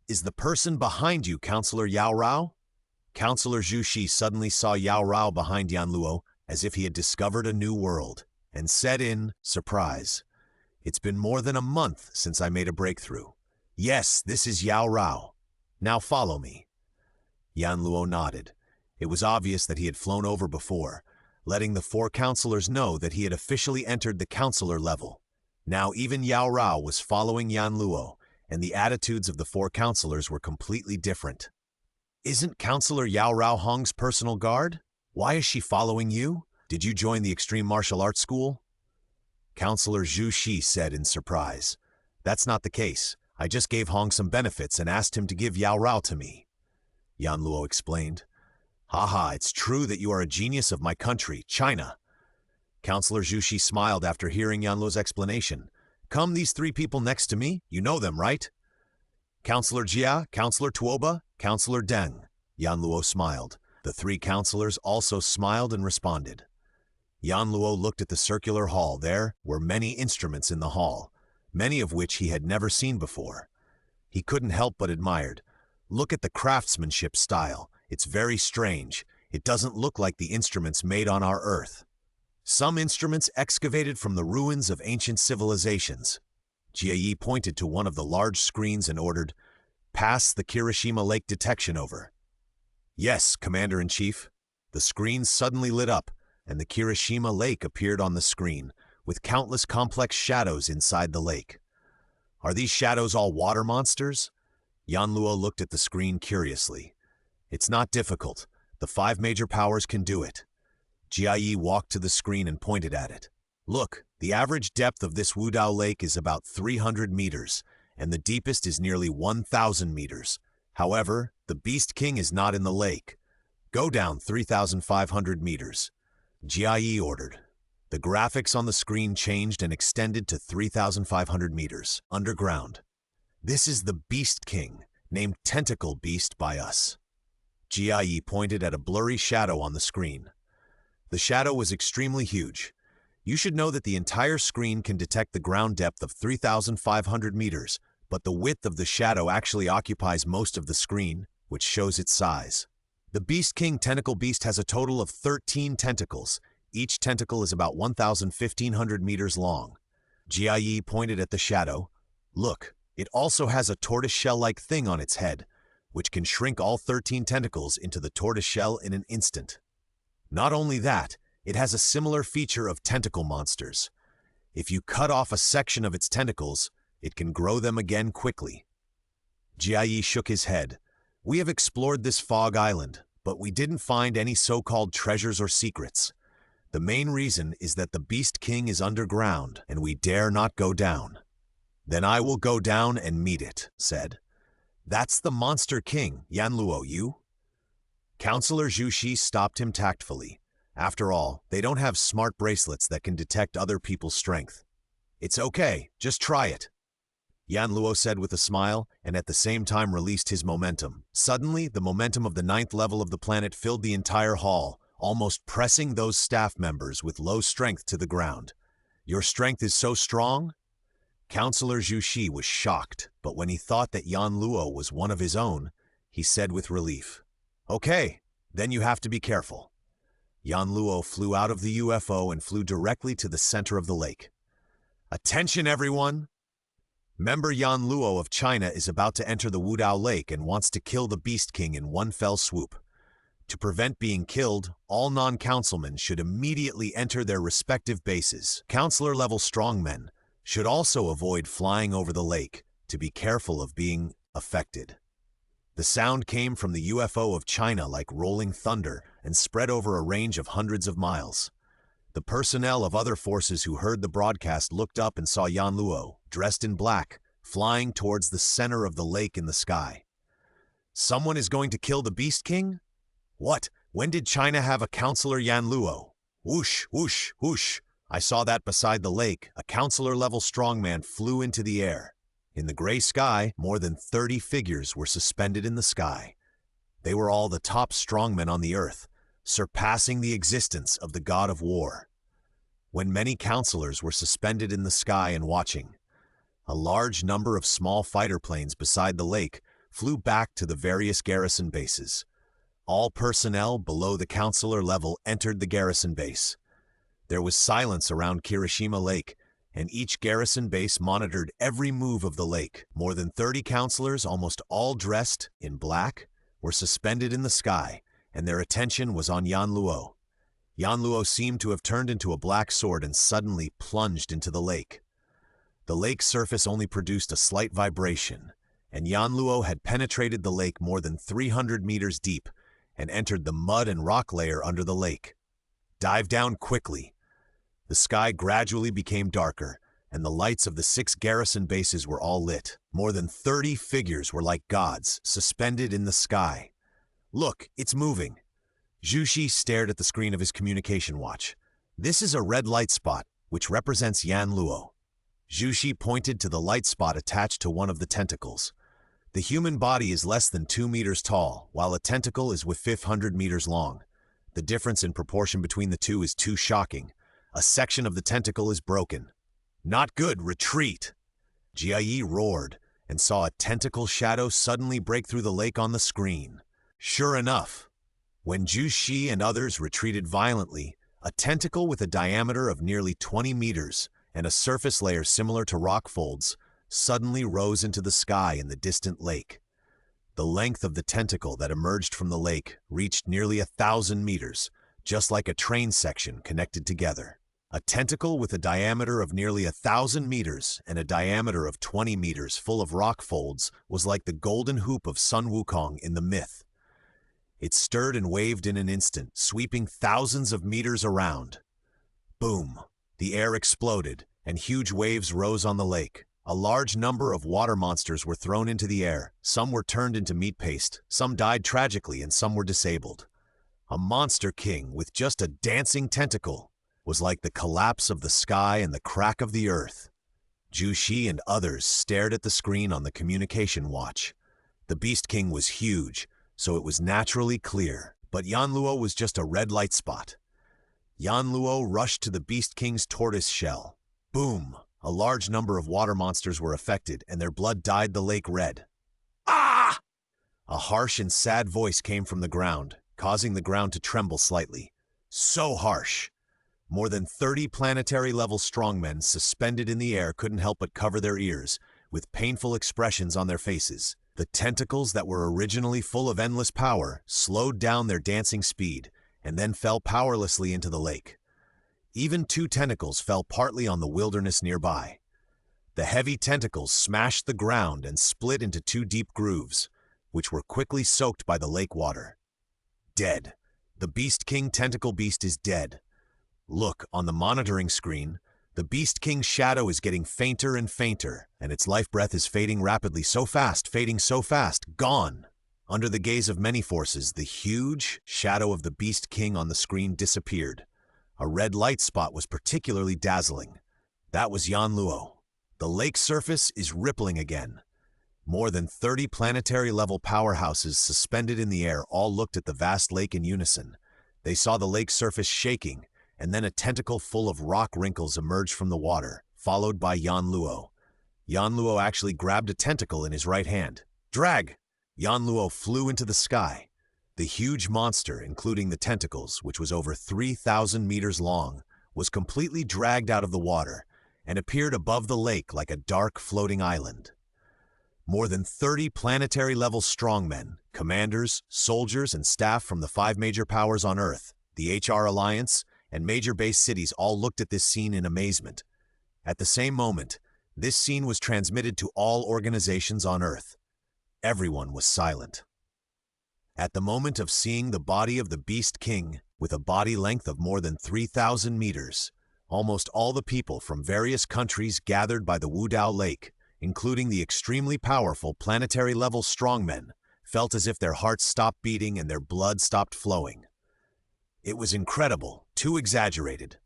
Speaker 1: Is the person behind you Counselor Yao Rao?" Counselor Zhu Shi suddenly saw Yao Rao behind Yan Luo as if he had discovered a new world, and said in surprise, "It's been more than a month since I made a breakthrough. Yes, this is Yao Rao. Now follow me." Yan Luo nodded. It was obvious that he had flown over before, letting the 4 counselors know that he had officially entered the counselor level. Now even Yao Rao was following Yan Luo, and the attitudes of the 4 counselors were completely different. "Isn't Counselor Yao Rao Hong's personal guard? Why is she following you? Did you join the extreme martial arts school?" Counselor Zhu Shi said in surprise, "That's not the case. I just gave Hong some benefits and asked him to give Yao Rao to me." Yan Luo explained, "Haha, it's true that you are a genius of my country, China." Counselor Zhu Shi smiled after hearing Yan Luo's explanation. "Come, these 3 people next to me, you know them, right?" "Counselor Jia, Counselor Tuoba, Counselor Deng." Yan Luo smiled. The 3 counselors also smiled and responded. Yan Luo looked at the circular hall. There were many instruments in the hall, many of which he had never seen before. He couldn't help but admired. Look at the craftsmanship style. It's very strange. It doesn't look like the instruments made on our Earth. Some instruments excavated from the ruins of ancient civilizations. Jia Yi pointed to one of the large screens and ordered, "Pass the Kirishima Lake detection over." "Yes, Commander-in-Chief." The screen suddenly lit up, and the Kirishima Lake appeared on the screen, with countless complex shadows inside the lake. "Are these shadows all water monsters?" Yan Luo looked at the screen curiously. "It's not difficult. The 5 major powers can do it." Jia Yi walked to the screen and pointed at it. "Look, the average depth of this Wudao Lake is about 300 meters, and the deepest is nearly 1,000 meters. However, the Beast King is not in the lake. Go down 3,500 meters." Jia Yi ordered. The graphics on the screen changed and extended to 3,500 meters, underground. "This is the Beast King, named Tentacle Beast by us." Jia Yi pointed at a blurry shadow on the screen. The shadow was extremely huge. You should know that the entire screen can detect the ground depth of 3,500 meters, but the width of the shadow actually occupies most of the screen, which shows its size. The Beast King Tentacle Beast has a total of 13 tentacles. Each tentacle is about 1,500 meters long. Jia Yi pointed at the shadow. "Look, it also has a tortoiseshell-like thing on its head, which can shrink all 13 tentacles into the tortoiseshell in an instant. Not only that, it has a similar feature of tentacle monsters. If you cut off a section of its tentacles, it can grow them again quickly." Jia Yi shook his head. "We have explored this fog island, but we didn't find any so-called treasures or secrets. The main reason is that the Beast King is underground, and we dare not go down." "Then I will go down and meet it," said. "That's the Monster King, Yan Luo, you?" Counselor Zhu Shi stopped him tactfully. After all, they don't have smart bracelets that can detect other people's strength. "It's okay, just try it." Yan Luo said with a smile, and at the same time released his momentum. Suddenly, the momentum of the 9th level of the planet filled the entire hall, almost pressing those staff members with low strength to the ground. "Your strength is so strong?" Counselor Zhu Shi was shocked, but when he thought that Yan Luo was one of his own, he said with relief, "Okay, then you have to be careful." Yan Luo flew out of the UFO and flew directly to the center of the lake. "Attention, everyone! Member Yan Luo of China is about to enter the Wudao Lake and wants to kill the Beast King in one fell swoop. To prevent being killed, all non-councilmen should immediately enter their respective bases. Counselor-level strongmen should also avoid flying over the lake to be careful of being affected." The sound came from the UFO of China like rolling thunder and spread over a range of hundreds of miles. The personnel of other forces who heard the broadcast looked up and saw Yan Luo, dressed in black, flying towards the center of the lake in the sky. "Someone is going to kill the Beast King? What? When did China have a Counselor Yan Luo? Whoosh, whoosh, whoosh. I saw that beside the lake, a Counselor-level strongman flew into the air. In the gray sky, more than 30 figures were suspended in the sky. They were all the top strongmen on the earth, surpassing the existence of the god of war. When many counselors were suspended in the sky and watching, a large number of small fighter planes beside the lake flew back to the various garrison bases. All personnel below the counselor level entered the garrison base. There was silence around Kirishima Lake, and each garrison base monitored every move of the lake. More than 30 counselors, almost all dressed in black, were suspended in the sky, and their attention was on Yan Luo. Yan Luo seemed to have turned into a black sword and suddenly plunged into the lake. The lake's surface only produced a slight vibration, and Yan Luo had penetrated the lake more than 300 meters deep and entered the mud and rock layer under the lake. "Dive down quickly." The sky gradually became darker, and the lights of the 6 garrison bases were all lit. More than 30 figures were like gods, suspended in the sky. "Look, it's moving." Zhu Shi stared at the screen of his communication watch. "This is a red light spot, which represents Yan Luo." Zhu Shi pointed to the light spot attached to one of the tentacles. The human body is less than 2 meters tall, while a tentacle is with 500 meters long. The difference in proportion between the two is too shocking. A section of the tentacle is broken. "Not good, retreat!" Jia roared and saw a tentacle shadow suddenly break through the lake on the screen. Sure enough, when Zhu Shi and others retreated violently, a tentacle with a diameter of nearly 20 meters and a surface layer similar to rock folds suddenly rose into the sky in the distant lake. The length of the tentacle that emerged from the lake reached nearly 1,000 meters, just like a train section connected together. A tentacle with a diameter of nearly 1,000 meters and a diameter of 20 meters full of rock folds was like the golden hoop of Sun Wukong in the myth. It stirred and waved in an instant, sweeping thousands of meters around. Boom! The air exploded, and huge waves rose on the lake. A large number of water monsters were thrown into the air. Some were turned into meat paste, some died tragically, and some were disabled. A monster king with just a dancing tentacle was like the collapse of the sky and the crack of the earth. Zhu Shi and others stared at the screen on the communication watch. The Beast King was huge, so it was naturally clear, but Yan Luo was just a red light spot. Yan Luo rushed to the Beast King's tortoise shell. Boom! A large number of water monsters were affected, and their blood dyed the lake red. "Ah!" A harsh and sad voice came from the ground, causing the ground to tremble slightly. So harsh! More than 30 planetary-level strongmen suspended in the air couldn't help but cover their ears, with painful expressions on their faces. The tentacles that were originally full of endless power slowed down their dancing speed, and then fell powerlessly into the lake. Even 2 tentacles fell partly on the wilderness nearby. The heavy tentacles smashed the ground and split into 2 deep grooves, which were quickly soaked by the lake water. Dead. The Beast King Tentacle Beast is dead. Look, on the monitoring screen, the Beast King's shadow is getting fainter and fainter, and its life breath is fading rapidly, fading so fast, gone. Under the gaze of many forces, the huge shadow of the Beast King on the screen disappeared. A red light spot was particularly dazzling. That was Yan Luo. The lake's surface is rippling again. More than 30 planetary-level powerhouses suspended in the air all looked at the vast lake in unison. They saw the lake's surface shaking, and then a tentacle full of rock wrinkles emerged from the water, followed by Yan Luo. Yan Luo actually grabbed a tentacle in his right hand. Drag! Yan Luo flew into the sky. The huge monster, including the tentacles, which was over 3,000 meters long, was completely dragged out of the water and appeared above the lake like a dark floating island. More than 30 planetary-level strongmen, commanders, soldiers, and staff from the 5 major powers on Earth, the HR Alliance, and major base cities all looked at this scene in amazement. At the same moment, this scene was transmitted to all organizations on Earth. Everyone was silent. At the moment of seeing the body of the Beast King, with a body length of more than 3,000 meters, almost all the people from various countries gathered by the Wudao Lake, including the extremely powerful planetary-level strongmen, felt as if their hearts stopped beating and their blood stopped flowing. It was incredible, too exaggerated.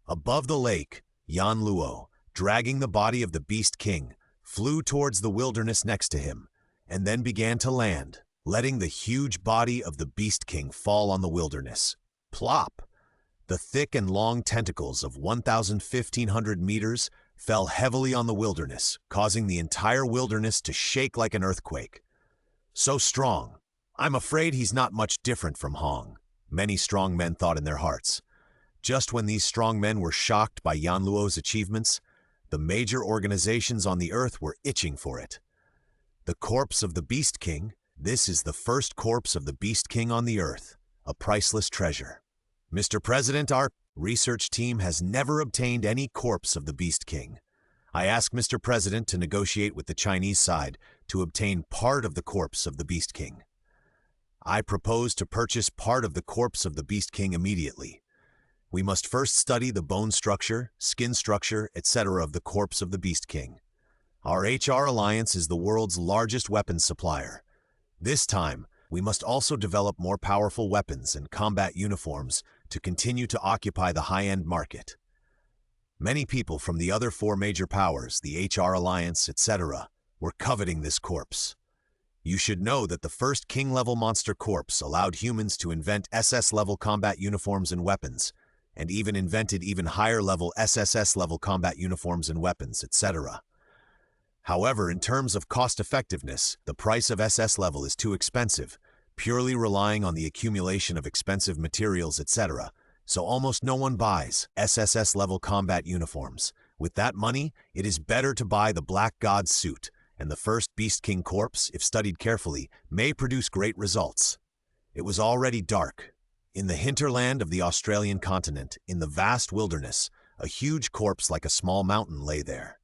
Speaker 1: Above the lake, Yan Luo, dragging the body of the Beast King, flew towards the wilderness next to him, and then began to land, letting the huge body of the Beast King fall on the wilderness. Plop! The thick and long tentacles of 1,500 meters fell heavily on the wilderness, causing the entire wilderness to shake like an earthquake. So strong. I'm afraid he's not much different from Hong, many strong men thought in their hearts. Just when these strong men were shocked by Yan Luo's achievements, the major organizations on the Earth were itching for it. The corpse of the Beast King, this is the first corpse of the Beast King on the Earth, a priceless treasure. Mr. President, our research team has never obtained any corpse of the Beast King. I ask Mr. President to negotiate with the Chinese side to obtain part of the corpse of the Beast King. I propose to purchase part of the corpse of the Beast King immediately. We must first study the bone structure, skin structure, etc. of the corpse of the Beast King. Our HR Alliance is the world's largest weapons supplier. This time, we must also develop more powerful weapons and combat uniforms to continue to occupy the high-end market. Many people from the other 4 major powers, the HR Alliance, etc., were coveting this corpse. You should know that the first King-level monster corpse allowed humans to invent SS-level combat uniforms and weapons, and even invented even higher-level SSS-level combat uniforms and weapons, etc. However, in terms of cost-effectiveness, the price of SS level is too expensive, purely relying on the accumulation of expensive materials, etc., so almost no one buys SSS-level combat uniforms. With that money, it is better to buy the Black God suit, and the first Beast King corpse, if studied carefully, may produce great results. It was already dark. In the hinterland of the Australian continent, in the vast wilderness, a huge corpse like a small mountain lay there.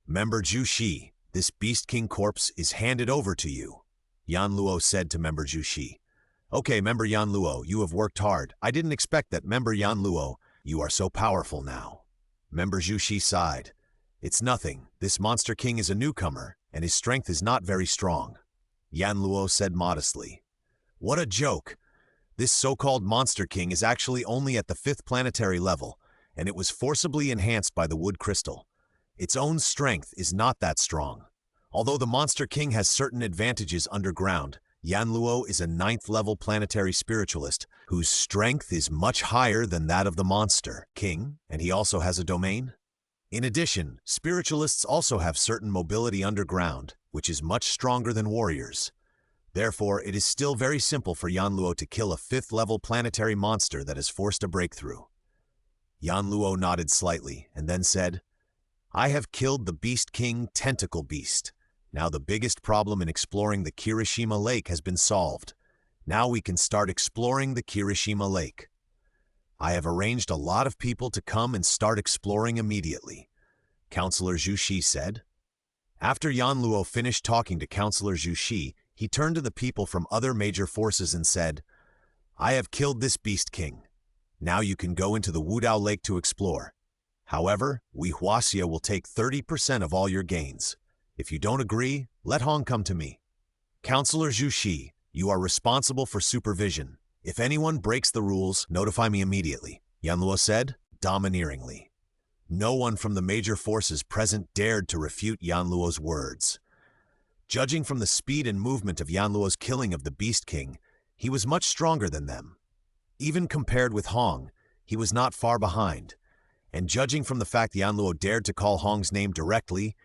Speaker 1: Member Zhu Shi, this Beast King corpse is handed over to you, Yan Luo said to Member Zhu Shi. Okay, Member Yan Luo, you have worked hard. I didn't expect that, Member Yan Luo. You are so powerful now. Member Zhu Shi sighed. It's nothing. This Monster King is a newcomer, and his strength is not very strong. Yan Luo said modestly. What a joke. This so-called Monster King is actually only at the 5th planetary level, and it was forcibly enhanced by the wood crystal. Its own strength is not that strong. Although the Monster King has certain advantages underground, Yan Luo is a 9th-level planetary spiritualist whose strength is much higher than that of the Monster King, and he also has a domain. In addition, spiritualists also have certain mobility underground, which is much stronger than warriors. Therefore, it is still very simple for Yan Luo to kill a 5th-level planetary monster that has forced a breakthrough. Yan Luo nodded slightly and then said, I have killed the Beast King Tentacle Beast. Now the biggest problem in exploring the Kirishima Lake has been solved. Now we can start exploring the Kirishima Lake. I have arranged a lot of people to come and start exploring immediately, Counselor Zhu Shi said. After Yan Luo finished talking to Counselor Zhu Shi, he turned to the people from other major forces and said, I have killed this Beast King. Now you can go into the Wudao Lake to explore. However, we Huaxia will take 30% of all your gains. If you don't agree, let Hong come to me. Counselor Zhu Shi, you are responsible for supervision. If anyone breaks the rules, notify me immediately, Yan Luo said, domineeringly. No one from the major forces present dared to refute Yan Luo's words. Judging from the speed and movement of Yan Luo's killing of the Beast King, he was much stronger than them. Even compared with Hong, he was not far behind. And judging from the fact Yan Luo dared to call Hong's name directly,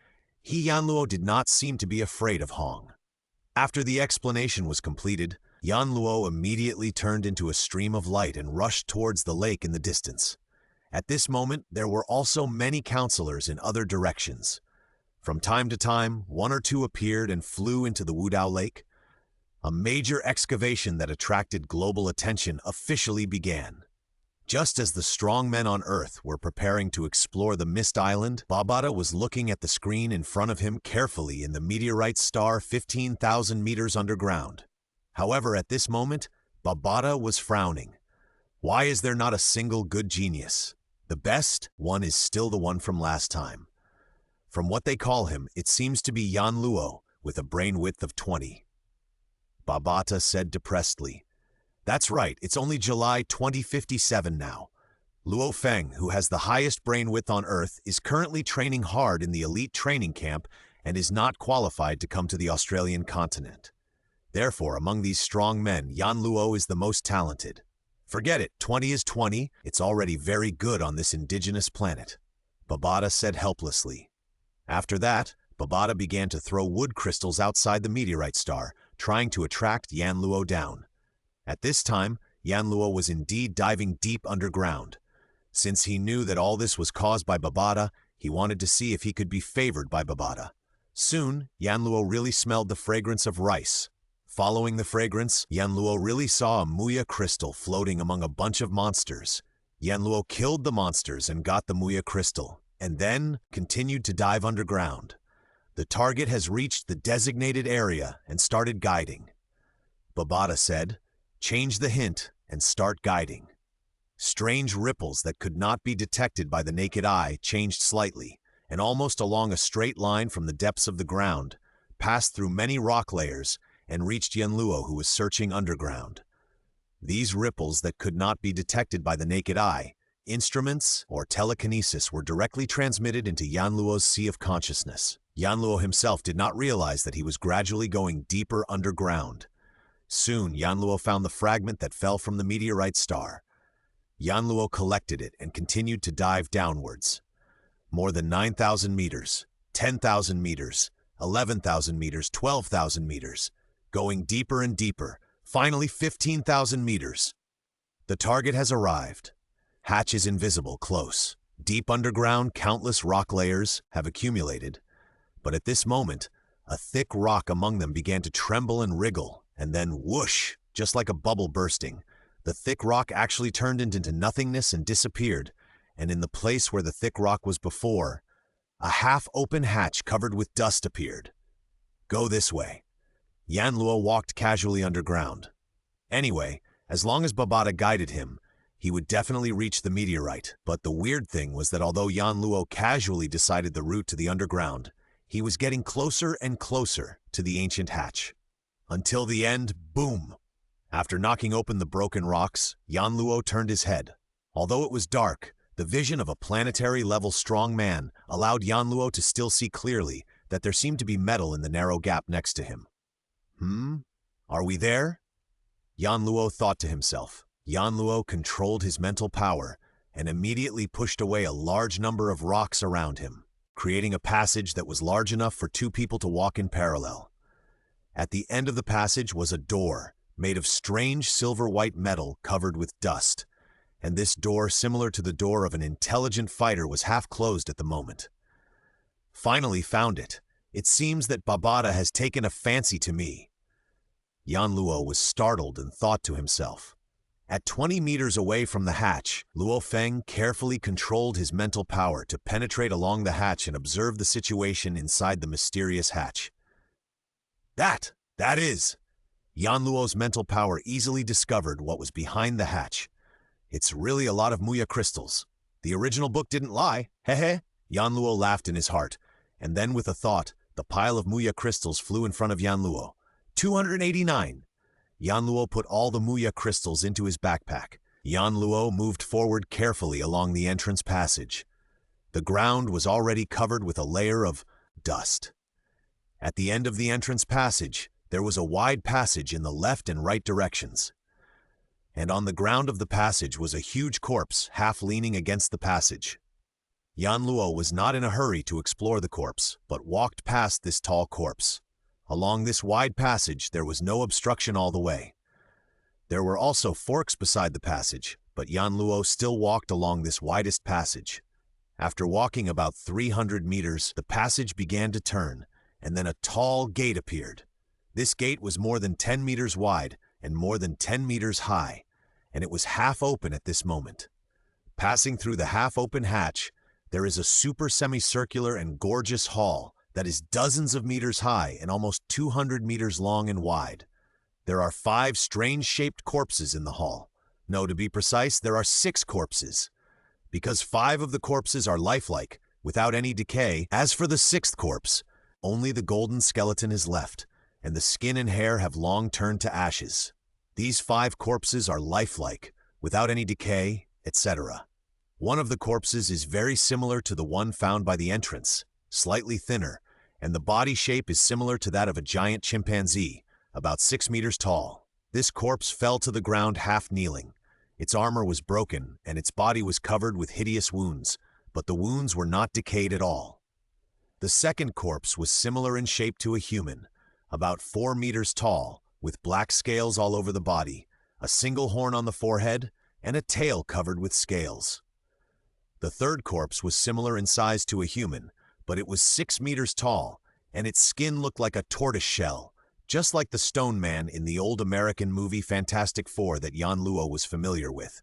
Speaker 1: Yan Luo did not seem to be afraid of Hong. After the explanation was completed, Yan Luo immediately turned into a stream of light and rushed towards the lake in the distance. At this moment, there were also many counselors in other directions. From time to time, one or two appeared and flew into the Wudao Lake. A major excavation that attracted global attention officially began. Just as the strong men on Earth were preparing to explore the Mist Island, Babata was looking at the screen in front of him carefully in the meteorite star 15,000 meters underground. However, at this moment, Babata was frowning. Why is there not a single good genius? The best one is still the one from last time. From what they call him, it seems to be Yan Luo, with a brain width of 20. Babata said depressedly. That's right, it's only July 2057 now. Luo Feng, who has the highest brain width on Earth, is currently training hard in the elite training camp and is not qualified to come to the Australian continent. Therefore, among these strong men, Yan Luo is the most talented. Forget it, 20 is 20, it's already very good on this indigenous planet. Babata said helplessly. After that, Babata began to throw wood crystals outside the meteorite star, trying to attract Yan Luo down. At this time, Yan Luo was indeed diving deep underground. Since he knew that all this was caused by Babata, he wanted to see if he could be favored by Babata. Soon, Yan Luo really smelled the fragrance of rice. Following the fragrance, Yan Luo really saw a Muya crystal floating among a bunch of monsters. Yan Luo killed the monsters and got the Muya crystal, and then continued to dive underground. The target has reached the designated area and started guiding. Babata said, "Change the hint and start guiding." Strange ripples that could not be detected by the naked eye changed slightly, and almost along a straight line from the depths of the ground, passed through many rock layers, and reached Yan Luo, who was searching underground. These ripples that could not be detected by the naked eye, instruments or telekinesis, were directly transmitted into Yan Luo's sea of consciousness. Yan Luo himself did not realize that he was gradually going deeper underground. Soon, Yan Luo found the fragment that fell from the meteorite star. Yan Luo collected it and continued to dive downwards. More than 9,000 meters, 10,000 meters, 11,000 meters, 12,000 meters, going deeper and deeper, finally 15,000 meters. The target has arrived. Hatch is invisible, close. Deep underground, countless rock layers have accumulated. But at this moment, a thick rock among them began to tremble and wriggle, and then whoosh, just like a bubble bursting. The thick rock actually turned into nothingness and disappeared, and in the place where the thick rock was before, a half-open hatch covered with dust appeared. Go this way. Yan Luo walked casually underground. Anyway, as long as Babata guided him, he would definitely reach the meteorite. But the weird thing was that although Yan Luo casually decided the route to the underground, he was getting closer and closer to the ancient hatch. Until the end, boom! After knocking open the broken rocks, Yan Luo turned his head. Although it was dark, the vision of a planetary-level strong man allowed Yan Luo to still see clearly that there seemed to be metal in the narrow gap next to him. Are we there? Yan Luo thought to himself. Yan Luo controlled his mental power and immediately pushed away a large number of rocks around him, creating a passage that was large enough for two people to walk in parallel. At the end of the passage was a door made of strange silver-white metal covered with dust, and this door, similar to the door of an intelligent fighter, was half closed at the moment. Finally found it. It seems that Babata has taken a fancy to me. Yan Luo was startled and thought to himself. At 20 meters away from the hatch, Luo Feng carefully controlled his mental power to penetrate along the hatch and observe the situation inside the mysterious hatch. That is! Yan Luo's mental power easily discovered what was behind the hatch. It's really a lot of Muya crystals. The original book didn't lie, hehe. Yan Luo laughed in his heart, and then with a thought, the pile of Muya crystals flew in front of Yan Luo. 289! Yan Luo put all the Muya crystals into his backpack. Yan Luo moved forward carefully along the entrance passage. The ground was already covered with a layer of dust. At the end of the entrance passage, there was a wide passage in the left and right directions. And on the ground of the passage was a huge corpse half leaning against the passage. Yan Luo was not in a hurry to explore the corpse, but walked past this tall corpse. Along this wide passage, there was no obstruction all the way. There were also forks beside the passage, but Yan Luo still walked along this widest passage. After walking about 300 meters, the passage began to turn, and then a tall gate appeared. This gate was more than 10 meters wide and more than 10 meters high, and it was half open at this moment. Passing through the half-open hatch, there is a super semicircular and gorgeous hall that is dozens of meters high and almost 200 meters long and wide. There are 5 strange-shaped corpses in the hall. No, to be precise, there are 6 corpses. Because 5 of the corpses are lifelike, without any decay. As for the 6th corpse, only the golden skeleton is left, and the skin and hair have long turned to ashes. These 5 corpses are lifelike, without any decay, etc. One of the corpses is very similar to the one found by the entrance, slightly thinner, and the body shape is similar to that of a giant chimpanzee, about 6 meters tall. This corpse fell to the ground half kneeling. Its armor was broken, and its body was covered with hideous wounds, but the wounds were not decayed at all. The second corpse was similar in shape to a human, about 4 meters tall, with black scales all over the body, a single horn on the forehead, and a tail covered with scales. The third corpse was similar in size to a human, but it was 6 meters tall, and its skin looked like a tortoise shell, just like the Stone Man in the old American movie Fantastic Four that Yan Luo was familiar with.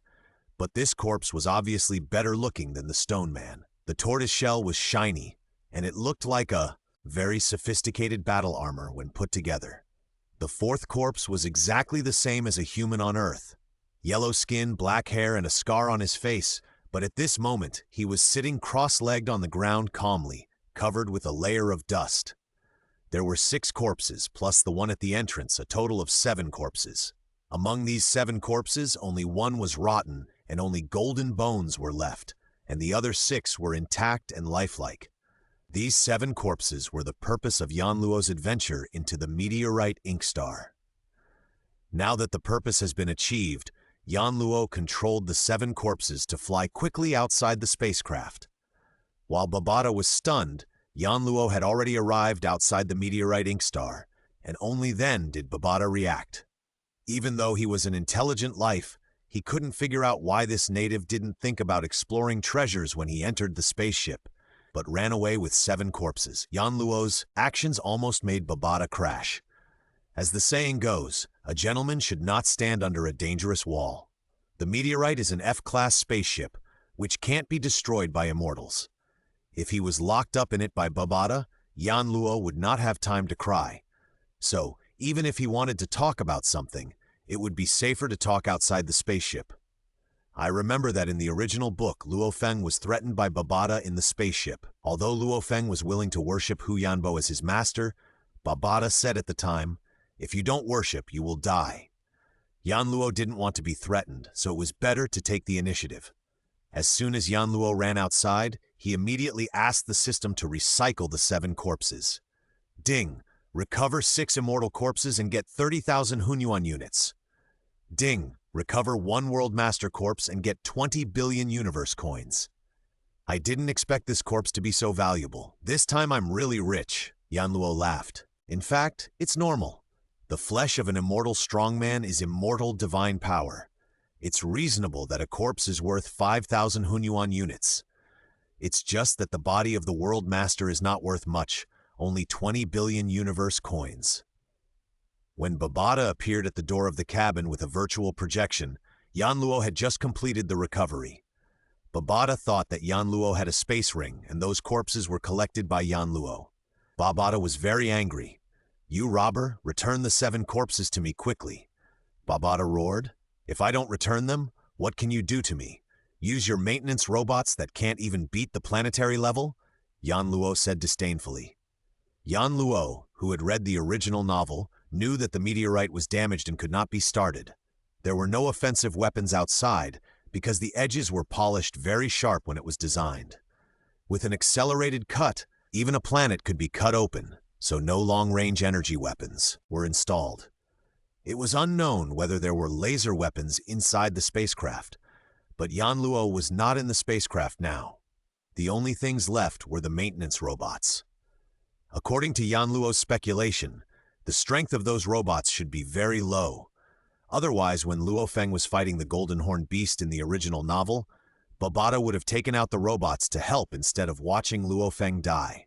Speaker 1: But this corpse was obviously better looking than the Stone Man. The tortoise shell was shiny, and it looked like a very sophisticated battle armor when put together. The fourth corpse was exactly the same as a human on Earth. Yellow skin, black hair, and a scar on his face, but at this moment he was sitting cross-legged on the ground calmly, covered with a layer of dust. There were 6 corpses, plus the one at the entrance, a total of 7 corpses. Among these 7 corpses, only one was rotten, and only golden bones were left, and the other 6 were intact and lifelike. These 7 corpses were the purpose of Yan Luo's adventure into the meteorite ink star. Now that the purpose has been achieved, Yan Luo controlled the 7 corpses to fly quickly outside the spacecraft. While Babata was stunned, Yan Luo had already arrived outside the meteorite ink star, and only then did Babata react. Even though he was an intelligent life, he couldn't figure out why this native didn't think about exploring treasures when he entered the spaceship, but ran away with 7 corpses. Yan Luo's actions almost made Babata crash. As the saying goes, a gentleman should not stand under a dangerous wall. The meteorite is an F-class spaceship, which can't be destroyed by immortals. If he was locked up in it by Babata, Yan Luo would not have time to cry. So, even if he wanted to talk about something, it would be safer to talk outside the spaceship. I remember that in the original book, Luo Feng was threatened by Babata in the spaceship. Although Luo Feng was willing to worship Hu Yanbo as his master, Babata said at the time, "If you don't worship, you will die." Yan Luo didn't want to be threatened, so it was better to take the initiative. As soon as Yan Luo ran outside, he immediately asked the system to recycle the 7 corpses. Ding! Recover 6 immortal corpses and get 30,000 Hunyuan units. Ding! Recover 1 World Master corpse and get 20 billion universe coins. I didn't expect this corpse to be so valuable. This time I'm really rich, Yan Luo laughed. In fact, it's normal. The flesh of an immortal strongman is immortal divine power. It's reasonable that a corpse is worth 5,000 Hunyuan units. It's just that the body of the World Master is not worth much, only 20 billion universe coins. When Babata appeared at the door of the cabin with a virtual projection, Yan Luo had just completed the recovery. Babata thought that Yan Luo had a space ring, and those corpses were collected by Yan Luo. Babata was very angry. "You robber, return the 7 corpses to me quickly." Babata roared. "If I don't return them, what can you do to me? Use your maintenance robots that can't even beat the planetary level?" Yan Luo said disdainfully. Yan Luo, who had read the original novel, knew that the meteorite was damaged and could not be started. There were no offensive weapons outside because the edges were polished very sharp when it was designed. With an accelerated cut, even a planet could be cut open, so no long-range energy weapons were installed. It was unknown whether there were laser weapons inside the spacecraft, but Yanluo was not in the spacecraft now. The only things left were the maintenance robots. According to Yanluo's speculation, the strength of those robots should be very low. Otherwise, when Luo Feng was fighting the Golden Horned Beast in the original novel, Babata would have taken out the robots to help instead of watching Luo Feng die.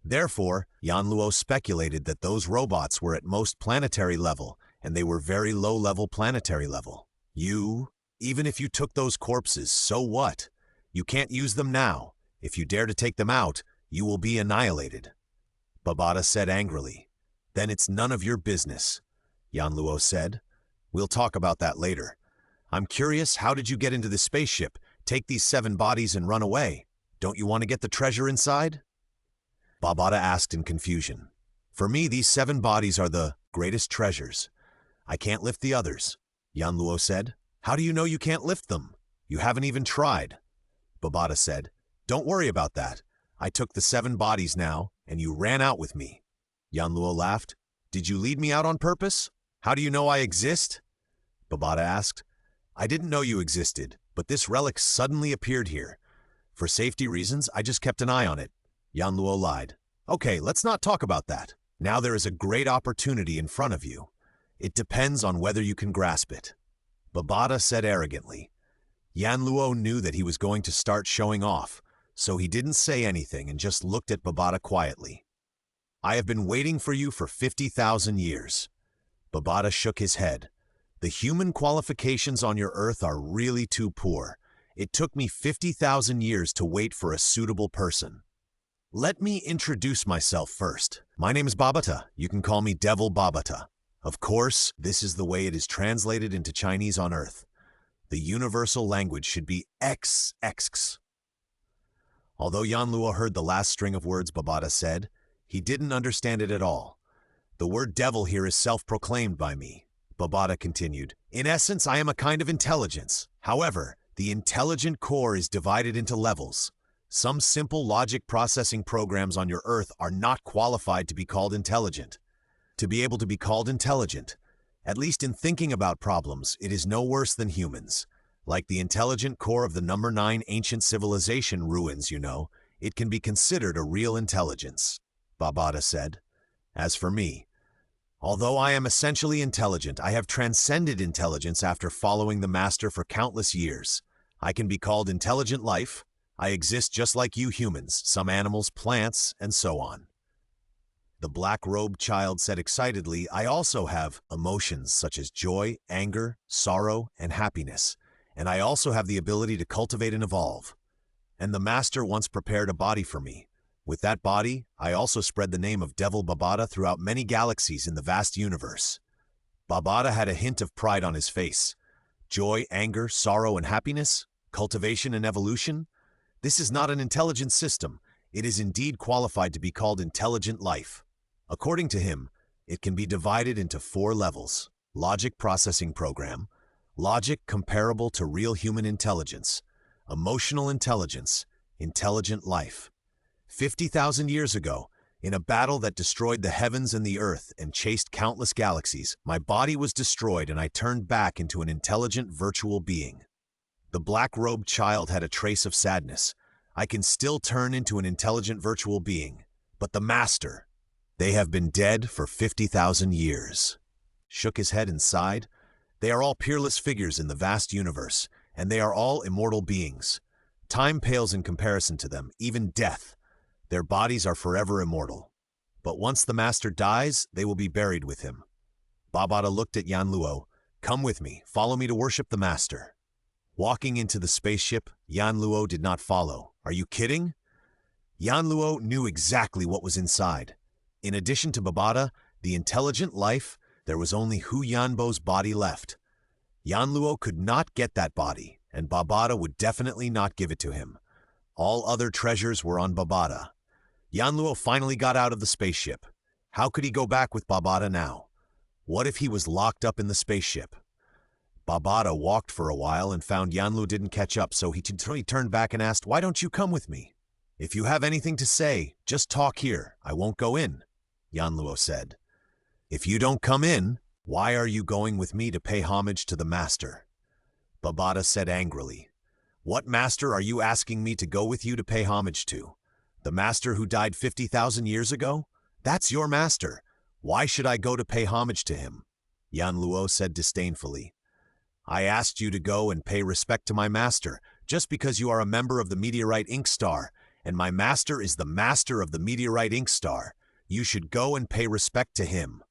Speaker 1: Therefore, Yanluo speculated that those robots were at most planetary level, and they were very low-level planetary level. Even if you took those corpses, so what? You can't use them now. If you dare to take them out, you will be annihilated. Babata said angrily. Then it's none of your business, Yanluo said. We'll talk about that later. I'm curious, how did you get into the spaceship, take these 7 bodies and run away? Don't you want to get the treasure inside? Babata asked in confusion. For me, these 7 bodies are the greatest treasures. I can't lift the others, Yanluo said. How do you know you can't lift them? You haven't even tried. Babata said, Don't worry about that. I took the 7 bodies now, and you ran out with me. Yanluo laughed. Did you lead me out on purpose? How do you know I exist? Babata asked. I didn't know you existed, but this relic suddenly appeared here. For safety reasons, I just kept an eye on it. Yanluo lied. Okay, let's not talk about that. Now there is a great opportunity in front of you. It depends on whether you can grasp it. Babata said arrogantly. Yanluo knew that he was going to start showing off, so he didn't say anything and just looked at Babata quietly. I have been waiting for you for 50,000 years. Babata shook his head. The human qualifications on your Earth are really too poor. It took me 50,000 years to wait for a suitable person. Let me introduce myself first. My name is Babata. You can call me Devil Babata. Of course, this is the way it is translated into Chinese on Earth. The universal language should be XX. Although Yanluo heard the last string of words Babata said, he didn't understand it at all. The word devil here is self-proclaimed by me. Babata continued. In essence, I am a kind of intelligence. However, the intelligent core is divided into levels. Some simple logic processing programs on your Earth are not qualified to be called intelligent. To be able to be called intelligent, at least in thinking about problems, it is no worse than humans. Like the intelligent core of the number 9 ancient civilization ruins, it can be considered a real intelligence, Babata said. As for me, although I am essentially intelligent, I have transcended intelligence after following the Master for countless years. I can be called intelligent life. I exist just like you humans, some animals, plants, and so on. The black-robed child said excitedly, I also have emotions such as joy, anger, sorrow, and happiness, and I also have the ability to cultivate and evolve. And the Master once prepared a body for me. With that body, I also spread the name of Devil Babata throughout many galaxies in the vast universe. Babata had a hint of pride on his face. Joy, anger, sorrow, and happiness? Cultivation and evolution? This is not an intelligent system. It is indeed qualified to be called intelligent life. According to him, it can be divided into 4 levels. Logic processing program, logic comparable to real human intelligence, emotional intelligence, intelligent life. 50,000 years ago, in a battle that destroyed the heavens and the earth and chased countless galaxies, my body was destroyed and I turned back into an intelligent virtual being. The black-robed child had a trace of sadness. I can still turn into an intelligent virtual being. But the Master, they have been dead for 50,000 years. Shook his head and sighed. They are all peerless figures in the vast universe, and they are all immortal beings. Time pales in comparison to them, even death. Their bodies are forever immortal. But once the Master dies, they will be buried with him. Babata looked at Yanluo. Come with me, follow me to worship the Master. Walking into the spaceship, Yanluo did not follow. Are you kidding? Yanluo knew exactly what was inside. In addition to Babata, the intelligent life, there was only Hu Yanbo's body left. Yanluo could not get that body, and Babata would definitely not give it to him. All other treasures were on Babata. Yanluo finally got out of the spaceship. How could he go back with Babata now? What if he was locked up in the spaceship? Babata walked for a while and found Yanluo didn't catch up, so he turned back and asked, Why don't you come with me? If you have anything to say, just talk here. I won't go in, Yanluo said. If you don't come in, why are you going with me to pay homage to the master? Babata said angrily. What master are you asking me to go with you to pay homage to? The master who died 50,000 years ago? That's your master. Why should I go to pay homage to him? Yanluo said disdainfully. I asked you to go and pay respect to my master, just because you are a member of the Meteorite Ink Star, and my master is the master of the Meteorite Ink Star. You should go and pay respect to him.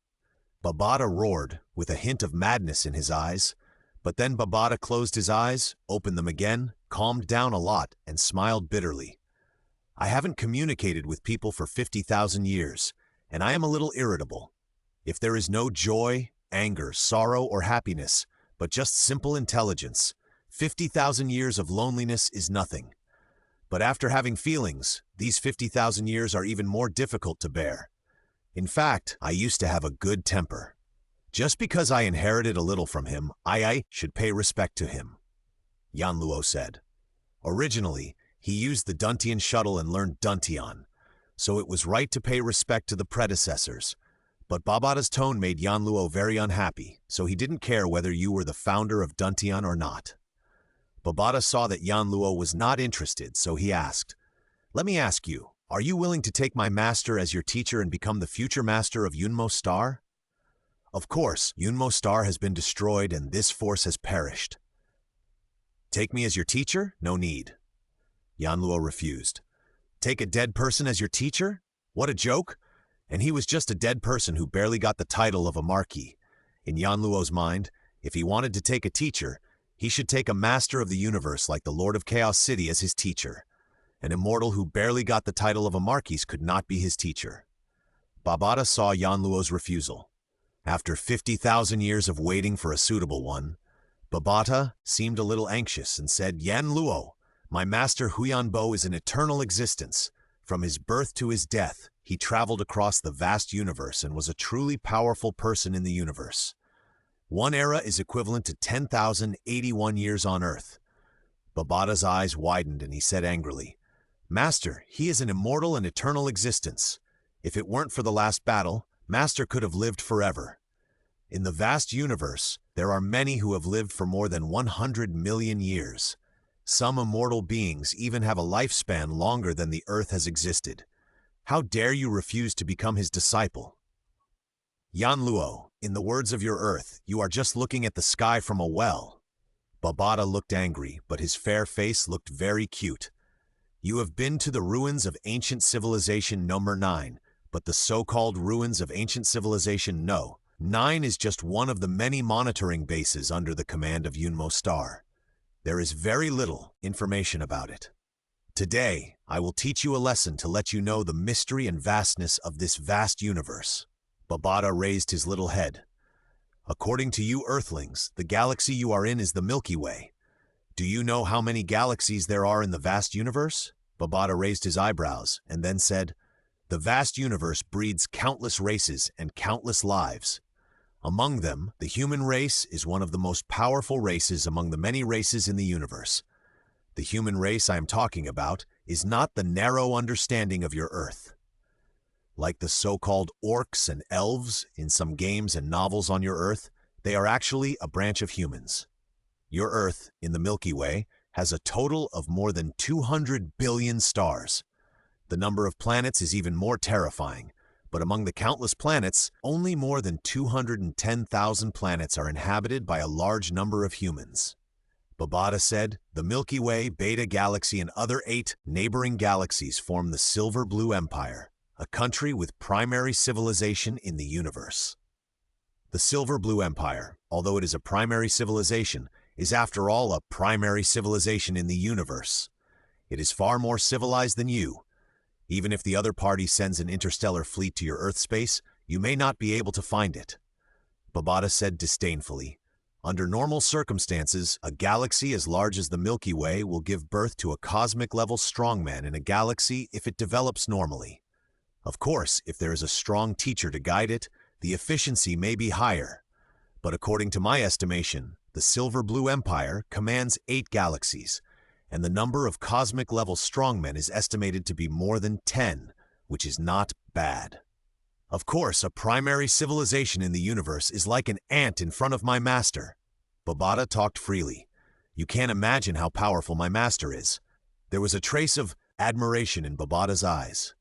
Speaker 1: Babata roared, with a hint of madness in his eyes. But then Babata closed his eyes, opened them again, calmed down a lot, and smiled bitterly. I haven't communicated with people for 50,000 years, and I am a little irritable. If there is no joy, anger, sorrow, or happiness, but just simple intelligence, 50,000 years of loneliness is nothing. But after having feelings, these 50,000 years are even more difficult to bear. In fact, I used to have a good temper. Just because I inherited a little from him, I should pay respect to him, Yanluo said. Originally, he used the Duntian shuttle and learned Duntian, so it was right to pay respect to the predecessors. But Babata's tone made Yanluo very unhappy, so he didn't care whether you were the founder of Duntian or not. Babata saw that Yanluo was not interested, so he asked, Let me ask you, are you willing to take my master as your teacher and become the future master of Yunmo Star? Of course, Yunmo Star has been destroyed and this force has perished. Take me as your teacher? No need. Yanluo refused. Take a dead person as your teacher? What a joke! And he was just a dead person who barely got the title of a marquis. In Yanluo's mind, if he wanted to take a teacher, he should take a master of the universe like the Lord of Chaos City as his teacher. An immortal who barely got the title of a marquis could not be his teacher. Babata saw Yanluo's refusal. After 50,000 years of waiting for a suitable one, Babata seemed a little anxious and said, Yanluo, my master Huyanbo is an eternal existence. From his birth to his death, he traveled across the vast universe and was a truly powerful person in the universe. One era is equivalent to 10,081 years on Earth. Babata's eyes widened and he said angrily, Master, he is an immortal and eternal existence. If it weren't for the last battle, Master could have lived forever. In the vast universe, there are many who have lived for more than 100 million years. Some immortal beings even have a lifespan longer than the Earth has existed. How dare you refuse to become his disciple? Yanluo, in the words of your Earth, you are just looking at the sky from a well. Babata looked angry, but his fair face looked very cute. You have been to the ruins of ancient civilization number 9, but the so-called ruins of ancient civilization no. 9 is just one of the many monitoring bases under the command of Yunmo Star. There is very little information about it. Today, I will teach you a lesson to let you know the mystery and vastness of this vast universe. Babata raised his little head. According to you Earthlings, the galaxy you are in is the Milky Way. Do you know how many galaxies there are in the vast universe? Babata raised his eyebrows and then said, The vast universe breeds countless races and countless lives. Among them, the human race is one of the most powerful races among the many races in the universe. The human race I am talking about is not the narrow understanding of your Earth. Like the so-called orcs and elves in some games and novels on your Earth, they are actually a branch of humans. Your Earth, in the Milky Way, has a total of more than 200 billion stars. The number of planets is even more terrifying, but among the countless planets, only more than 210,000 planets are inhabited by a large number of humans. Babata said, the Milky Way, Beta Galaxy, and other 8 neighboring galaxies form the Silver Blue Empire, a country with primary civilization in the universe. The Silver Blue Empire, although it is a primary civilization, is after all a primary civilization in the universe. It is far more civilized than you. Even if the other party sends an interstellar fleet to your Earth space, you may not be able to find it. Babata said disdainfully, Under normal circumstances, a galaxy as large as the Milky Way will give birth to a cosmic-level strongman in a galaxy if it develops normally. Of course, if there is a strong teacher to guide it, the efficiency may be higher. But according to my estimation, the Silver Blue Empire commands 8 galaxies, and the number of cosmic-level strongmen is estimated to be more than 10, which is not bad. Of course, a primary civilization in the universe is like an ant in front of my master. Babata talked freely. You can't imagine how powerful my master is. There was a trace of admiration in Babata's eyes.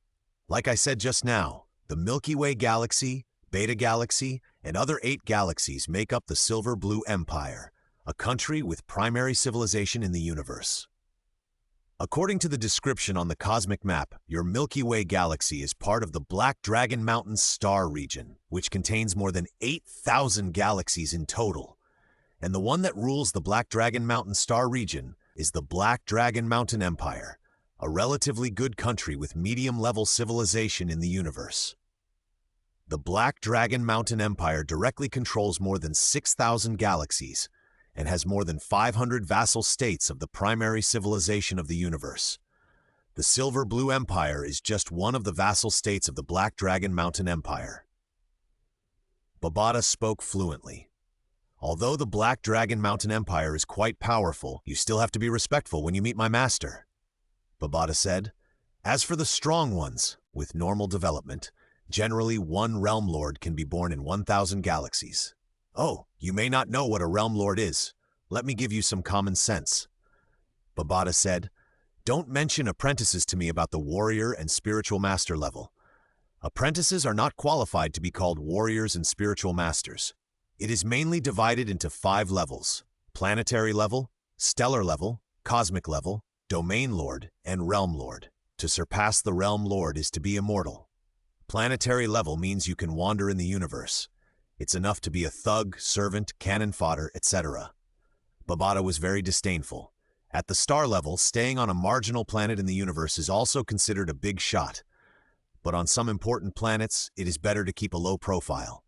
Speaker 1: Like I said just now, the Milky Way galaxy, Beta Galaxy, and other 8 galaxies make up the Silver Blue Empire, a country with primary civilization in the universe. According to the description on the cosmic map, your Milky Way galaxy is part of the Black Dragon Mountain star region, which contains more than 8,000 galaxies in total. And the one that rules the Black Dragon Mountain star region is the Black Dragon Mountain Empire, a relatively good country with medium-level civilization in the universe. The Black Dragon Mountain Empire directly controls more than 6,000 galaxies and has more than 500 vassal states of the primary civilization of the universe. The Silver Blue Empire is just one of the vassal states of the Black Dragon Mountain Empire. Babata spoke fluently. Although the Black Dragon Mountain Empire is quite powerful, you still have to be respectful when you meet my master. Babata said, as for the strong ones, with normal development, generally one Realm Lord can be born in 1,000 galaxies. Oh, you may not know what a Realm Lord is. Let me give you some common sense. Babata said, don't mention apprentices to me about the warrior and spiritual master level. Apprentices are not qualified to be called warriors and spiritual masters. It is mainly divided into 5 levels: planetary level, stellar level, cosmic level, domain lord, and realm lord. To surpass the realm lord is to be immortal. Planetary level means you can wander in the universe. It's enough to be a thug, servant, cannon fodder, etc. Babata was very disdainful. At the star level, staying on a marginal planet in the universe is also considered a big shot. But on some important planets, it is better to keep a low profile.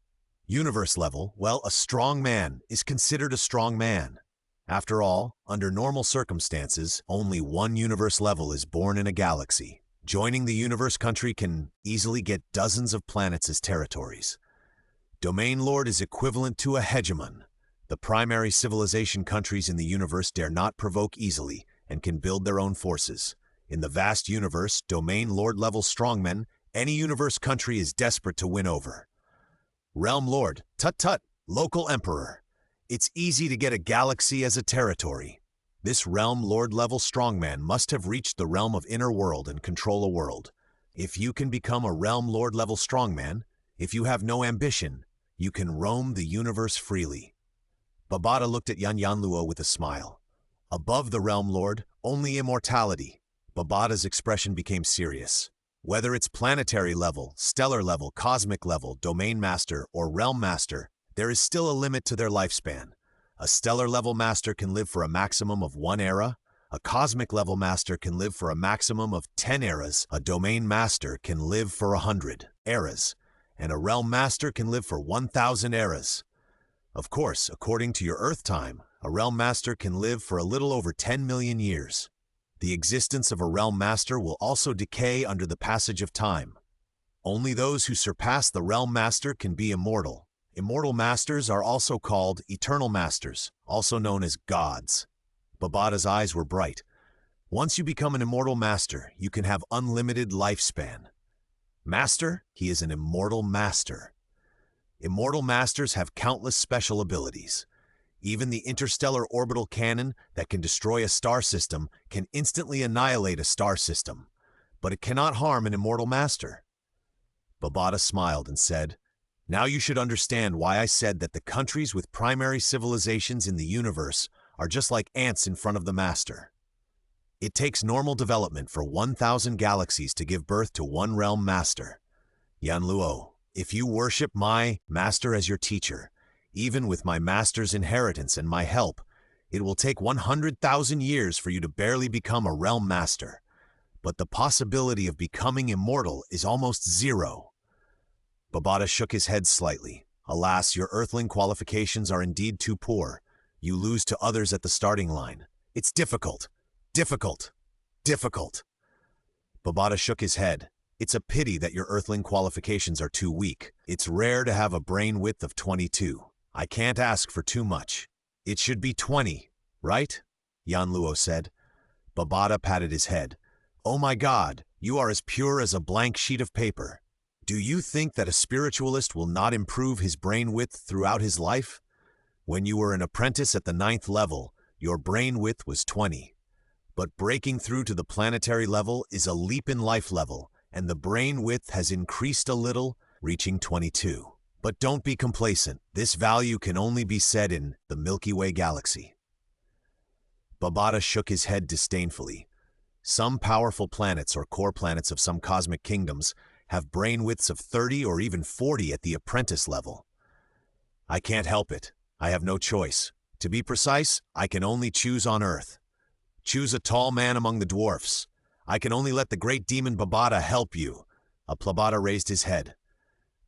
Speaker 1: Universe level, well, a strong man is considered a strong man. After all, under normal circumstances, only one universe level is born in a galaxy. Joining the universe country can easily get dozens of planets as territories. Domain Lord is equivalent to a hegemon. The primary civilization countries in the universe dare not provoke easily and can build their own forces. In the vast universe, Domain Lord level strongmen, any universe country is desperate to win over. Realm Lord, tut-tut, local emperor. It's easy to get a galaxy as a territory. This Realm Lord level strongman must have reached the realm of inner world and control a world. If you can become a Realm Lord level strongman, if you have no ambition, you can roam the universe freely. Babata looked at Yanluo with a smile. Above the Realm Lord, only immortality. Babata's expression became serious. Whether it's planetary level, stellar level, cosmic level, domain master, or realm master, there is still a limit to their lifespan. A stellar level master can live for a maximum of 1 era. A cosmic level master can live for a maximum of 10 eras. A domain master can live for 100 eras. And a realm master can live for 1,000 eras. Of course, according to your Earth time, a realm master can live for a little over 10 million years. The existence of a realm master will also decay under the passage of time. Only those who surpass the realm master can be immortal. Immortal masters are also called eternal masters, also known as gods. Babata's eyes were bright. Once you become an immortal master, you can have unlimited lifespan. Master, he is an immortal master. Immortal masters have countless special abilities. Even the interstellar orbital cannon that can destroy a star system can instantly annihilate a star system, but it cannot harm an immortal master. Babata smiled and said, now you should understand why I said that the countries with primary civilizations in the universe are just like ants in front of the master. It takes normal development for 1,000 galaxies to give birth to one realm master. Yanluo, if you worship my master as your teacher, even with my master's inheritance and my help, it will take 100,000 years for you to barely become a realm master. But the possibility of becoming immortal is almost zero. Babata shook his head slightly. Alas, your earthling qualifications are indeed too poor. You lose to others at the starting line. It's difficult. Difficult. Difficult. Babata shook his head. It's a pity that your earthling qualifications are too weak. It's rare to have a brain width of 22. I can't ask for too much. It should be 20, right? Yanluo said. Babada patted his head. Oh my God, you are as pure as a blank sheet of paper. Do you think that a spiritualist will not improve his brain width throughout his life? When you were an apprentice at the 9th level, your brain width was 20. But breaking through to the planetary level is a leap in life level, and the brain width has increased a little, reaching 22. But don't be complacent. This value can only be said in the Milky Way galaxy. Babada shook his head disdainfully. Some powerful planets or core planets of some cosmic kingdoms have brain widths of 30 or even 40 at the apprentice level. I can't help it. I have no choice. To be precise, I can only choose on Earth. Choose a tall man among the dwarfs. I can only let the great demon Babada help you. Babada raised his head.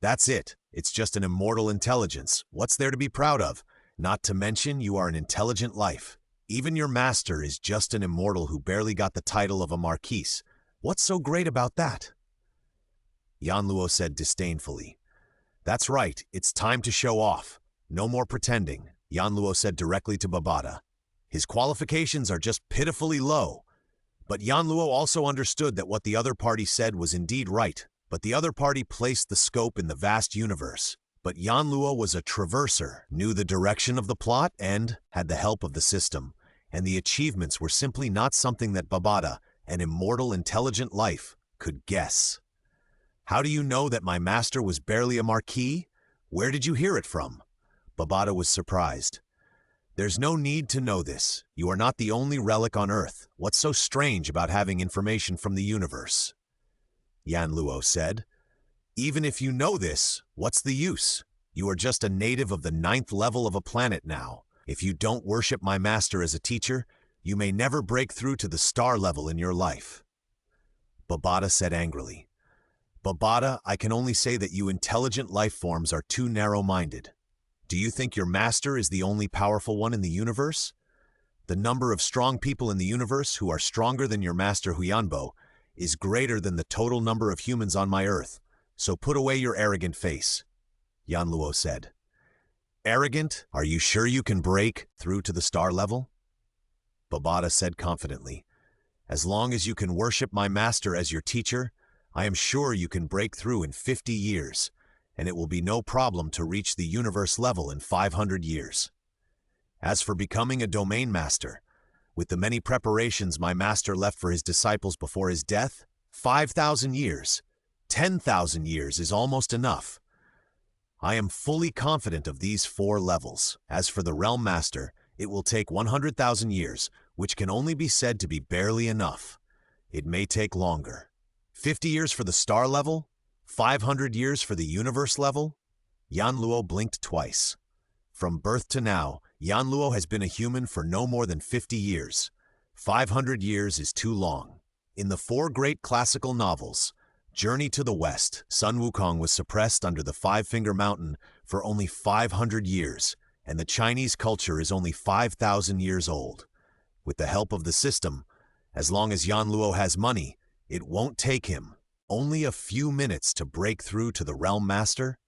Speaker 1: That's it. It's just an immortal intelligence. What's there to be proud of? Not to mention you are an intelligent life. Even your master is just an immortal who barely got the title of a marquise. What's so great about that? Yanluo said disdainfully. That's right. It's time to show off. No more pretending, Yanluo said directly to Babada. His qualifications are just pitifully low. But Yanluo also understood that what the other party said was indeed right. But the other party placed the scope in the vast universe. But Yanluo was a traverser, knew the direction of the plot, and had the help of the system. And the achievements were simply not something that Babada, an immortal intelligent life, could guess. How do you know that my master was barely a marquis? Where did you hear it from? Babada was surprised. There's no need to know this. You are not the only relic on Earth. What's so strange about having information from the universe? Yanluo said. Even if you know this, what's the use? You are just a native of the 9th level of a planet now. If you don't worship my master as a teacher, you may never break through to the star level in your life. Babada said angrily. Babada, I can only say that you intelligent life forms are too narrow-minded. Do you think your master is the only powerful one in the universe? The number of strong people in the universe who are stronger than your master Huyanbo is greater than the total number of humans on my Earth, so put away your arrogant face, Yanluo said. Arrogant? Are you sure you can break through to the star level? Babada said confidently. As long as you can worship my master as your teacher, I am sure you can break through in 50 years, and it will be no problem to reach the universe level in 500 years. As for becoming a domain master, with the many preparations my master left for his disciples before his death, 5,000 years, 10,000 years is almost enough. I am fully confident of these 4 levels. As for the Realm Master, it will take 100,000 years, which can only be said to be barely enough. It may take longer. 50 years for the star level? 500 years for the universe level? Yanluo blinked twice. From birth to now, Yanluo has been a human for no more than 50 years. 500 years is too long. In the 4 great classical novels, Journey to the West, Sun Wukong was suppressed under the Five-Finger Mountain for only 500 years, and the Chinese culture is only 5,000 years old. With the help of the system, as long as Yanluo has money, it won't take him only a few minutes to break through to the Realm Master.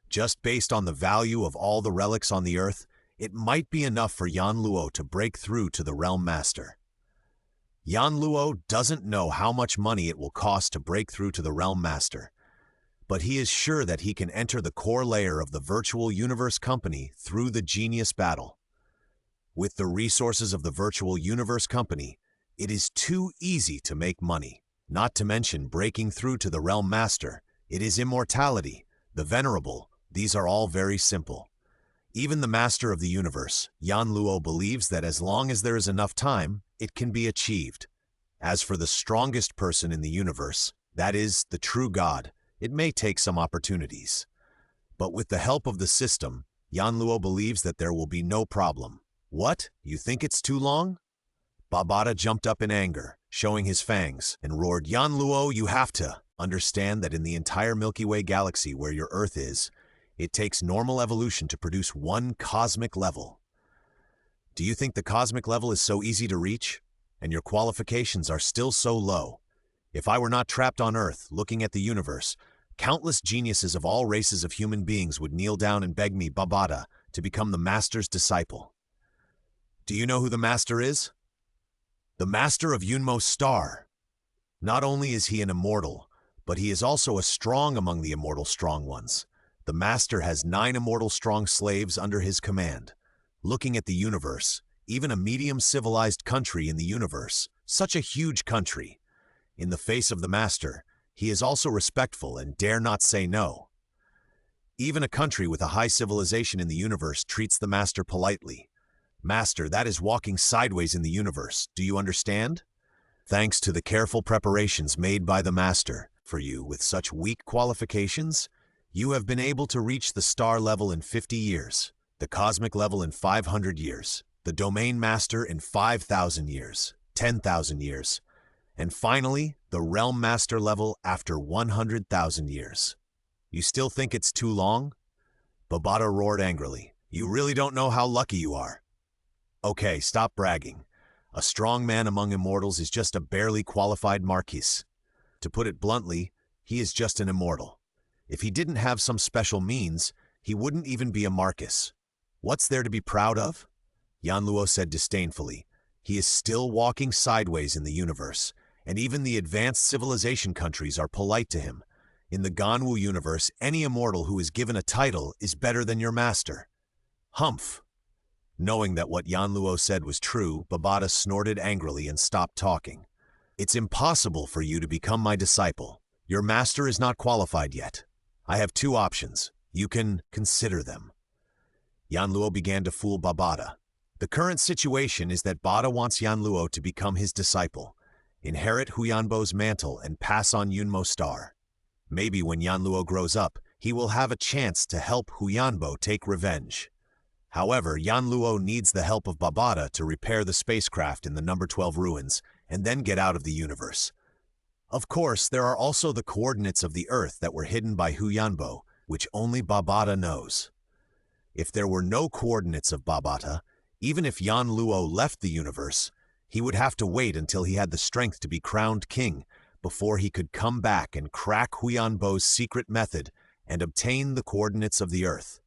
Speaker 1: Just based on the value of all the relics on the Earth, it might be enough for Yanluo to break through to the Realm Master. Yanluo doesn't know how much money it will cost to break through to the Realm Master, but he is sure that he can enter the core layer of the Virtual Universe Company through the Genius Battle. With the resources of the Virtual Universe Company, it is too easy to make money. Not to mention breaking through to the Realm Master, it is immortality, the Venerable. These are all very simple. Even the Master of the Universe, Yanluo, believes that as long as there is enough time, it can be achieved. As for the strongest person in the universe, that is, the true God, it may take some opportunities. But with the help of the system, Yanluo believes that there will be no problem. What? You think it's too long? Babada jumped up in anger, showing his fangs, and roared, Yanluo, you have to understand that in the entire Milky Way galaxy where your Earth is, it takes normal evolution to produce one cosmic level. Do you think the cosmic level is so easy to reach? And your qualifications are still so low? If I were not trapped on Earth, looking at the universe, countless geniuses of all races of human beings would kneel down and beg me, Babada, to become the Master's disciple. Do you know who the Master is? The master of Yunmo's star. Not only is he an immortal, but he is also a strong among the immortal strong ones. The master has 9 immortal strong slaves under his command. Looking at the universe, even a medium-civilized country in the universe, such a huge country, in the face of the master, he is also respectful and dare not say no. Even a country with a high civilization in the universe treats the master politely. Master, that is walking sideways in the universe, do you understand? Thanks to the careful preparations made by the master for you with such weak qualifications, you have been able to reach the star level in 50 years, the cosmic level in 500 years, the domain master in 5,000 years, 10,000 years, and finally, the realm master level after 100,000 years. You still think it's too long? Babata roared angrily. You really don't know how lucky you are. Okay, stop bragging. A strong man among immortals is just a barely qualified marquis. To put it bluntly, he is just an immortal. If he didn't have some special means, he wouldn't even be a marquis. What's there to be proud of? Yanluo said disdainfully. He is still walking sideways in the universe, and even the advanced civilization countries are polite to him. In the Ganwu universe, any immortal who is given a title is better than your master. Humph! Knowing that what Yanluo said was true, Babata snorted angrily and stopped talking. It's impossible for you to become my disciple. Your master is not qualified yet. I have 2 options. You can consider them. Yanluo began to fool Babata. The current situation is that Bada wants Yanluo to become his disciple, inherit Huyanbo's mantle, and pass on Yunmo's star. Maybe when Yanluo grows up, he will have a chance to help Huyanbo take revenge. However, Yanluo needs the help of Babata to repair the spacecraft in the number 12 ruins and then get out of the universe. Of course, there are also the coordinates of the Earth that were hidden by Huyanbo, which only Babata knows. If there were no coordinates of Babata, even if Yanluo left the universe, he would have to wait until he had the strength to be crowned king before he could come back and crack Huyanbo's secret method and obtain the coordinates of the Earth.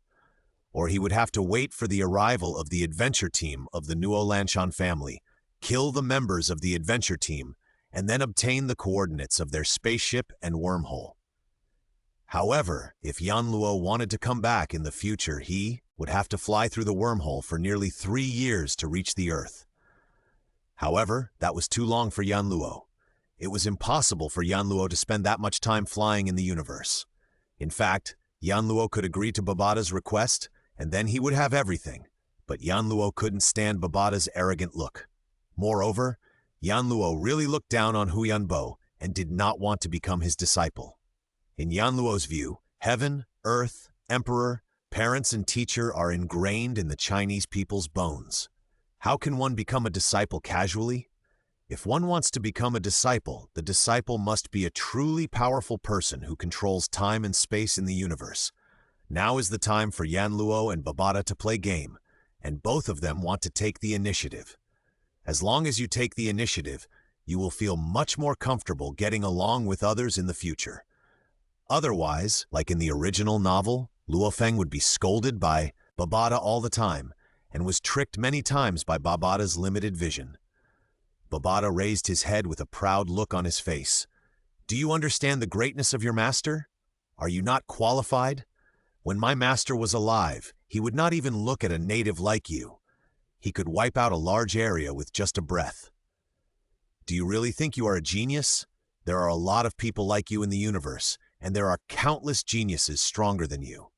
Speaker 1: Or he would have to wait for the arrival of the adventure team of the Nuo Lanshan family, kill the members of the adventure team, and then obtain the coordinates of their spaceship and wormhole. However, if Yanluo wanted to come back in the future, he would have to fly through the wormhole for nearly 3 years to reach the Earth. However, that was too long for Yanluo. It was impossible for Yanluo to spend that much time flying in the universe. In fact, Yanluo could agree to Babata's request, and then he would have everything. But Yanluo couldn't stand Babata's arrogant look. Moreover, Yanluo really looked down on Huyanbo and did not want to become his disciple. In Yanluo's view, heaven, earth, emperor, parents, and teacher are ingrained in the Chinese people's bones. How can one become a disciple casually? If one wants to become a disciple, the disciple must be a truly powerful person who controls time and space in the universe. Now is the time for Yanluo and Babata to play game, and both of them want to take the initiative. As long as you take the initiative, you will feel much more comfortable getting along with others in the future. Otherwise, like in the original novel, Luofeng would be scolded by Babata all the time and was tricked many times by Babata's limited vision. Babata raised his head with a proud look on his face. Do you understand the greatness of your master? Are you not qualified? When my master was alive, he would not even look at a native like you. He could wipe out a large area with just a breath. Do you really think you are a genius? There are a lot of people like you in the universe, and there are countless geniuses stronger than you.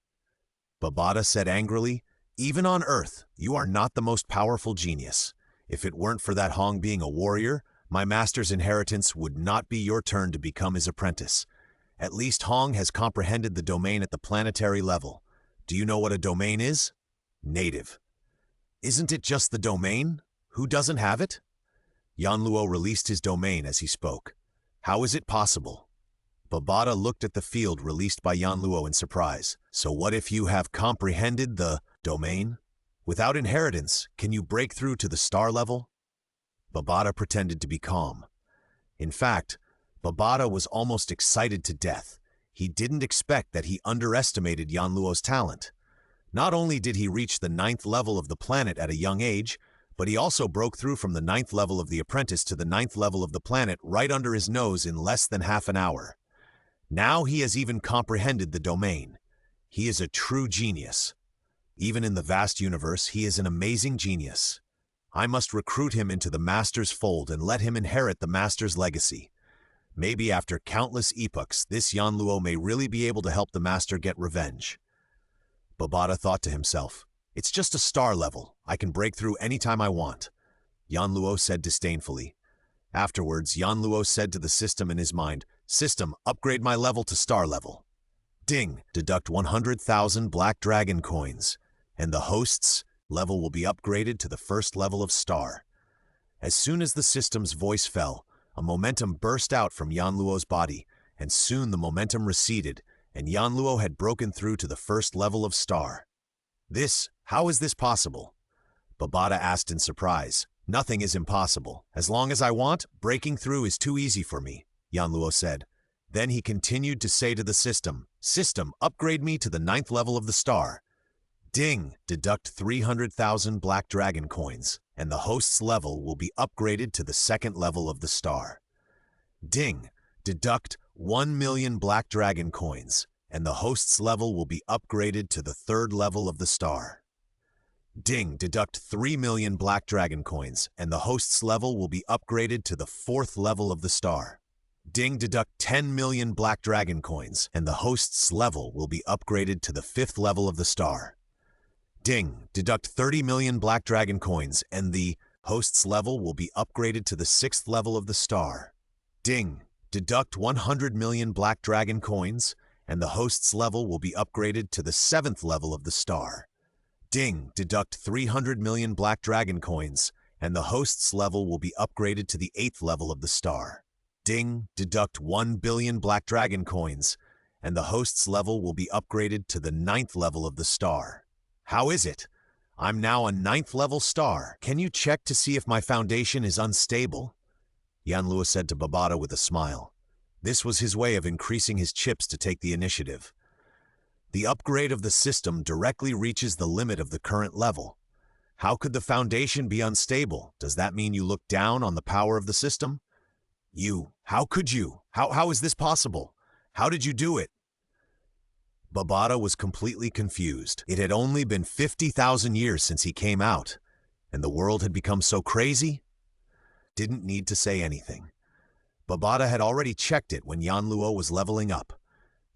Speaker 1: Babata said angrily, even on Earth, you are not the most powerful genius. If it weren't for that Hong being a warrior, my master's inheritance would not be your turn to become his apprentice. At least Hong has comprehended the domain at the planetary level. Do you know what a domain is? Native. Isn't it just the domain? Who doesn't have it? Yanluo released his domain as he spoke. How is it possible? Babata looked at the field released by Yanluo in surprise. So what if you have comprehended the domain? Without inheritance, can you break through to the star level? Babata pretended to be calm. In fact, Babata was almost excited to death. He didn't expect that he underestimated Yanluo's talent. Not only did he reach the 9th level of the planet at a young age, But he also broke through from the 9th level of the apprentice to the 9th level of the planet right under his nose in less than half an hour. Now he has even comprehended the domain. He is a true genius. Even in the vast universe, he is an amazing genius. I must recruit him into the Master's fold and let him inherit the Master's legacy. Maybe after countless epochs, this Yanluo may really be able to help the Master get revenge. Babata thought to himself, "It's just a star level. I can break through anytime I want," Yanluo said disdainfully. Afterwards, Yanluo said to the system in his mind, "System, upgrade my level to star level." Ding! Deduct 100,000 Black Dragon coins, and the host's level will be upgraded to the first level of star. As soon as the system's voice fell, a momentum burst out from Yanluo's body, and soon the momentum receded, and Yanluo had broken through to the first level of star. How is this possible? Babata asked in surprise. "Nothing is impossible. As long as I want, breaking through is too easy for me," Yanluo said. Then he continued to say to the system, "System, upgrade me to the 9th level of the star." Ding! Deduct 300,000 Black Dragon coins, and the host's level will be upgraded to the 2nd level of the star. Ding! Deduct 1,000,000 Black Dragon coins, and the host's level will be upgraded to the 3rd level of the star. Ding! Deduct 3,000,000 Black Dragon coins, and the host's level will be upgraded to the 4th level of the star. Ding! Deduct 10,000,000 Black Dragon coins, and the host's level will be upgraded to the 5th level of the star. Ding! Deduct 30,000,000 Black Dragon coins, and the host's level will be upgraded to the 6th level of the star. Ding! Deduct 100,000,000 Black Dragon coins, and the host's level will be upgraded to the 7th level of the star. Ding! Deduct 300,000,000 Black Dragon coins, and the host's level will be upgraded to the 8th level of the star. Ding! Deduct 1,000,000,000 Black Dragon coins, and the host's level will be upgraded to the 9th level of the star. How is it? I'm now a 9th level star. Can you check to see if my foundation is unstable? Yanluo said to Babata with a smile. This was his way of increasing his chips to take the initiative. The upgrade of the system directly reaches the limit of the current level. How could the foundation be unstable? Does that mean you look down on the power of the system? How could you? How is this possible? How did you do it? Babata was completely confused. It had only been 50,000 years since he came out, and the world had become so crazy? Didn't need to say anything. Babata had already checked it when Yanluo was leveling up.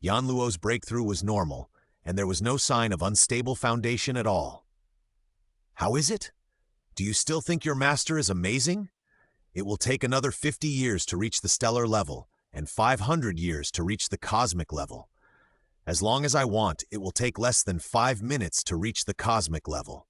Speaker 1: Yanluo's breakthrough was normal, and there was no sign of unstable foundation at all. How is it? Do you still think your master is amazing? It will take another 50 years to reach the stellar level, and 500 years to reach the cosmic level. As long as I want, it will take less than 5 minutes to reach the cosmic level.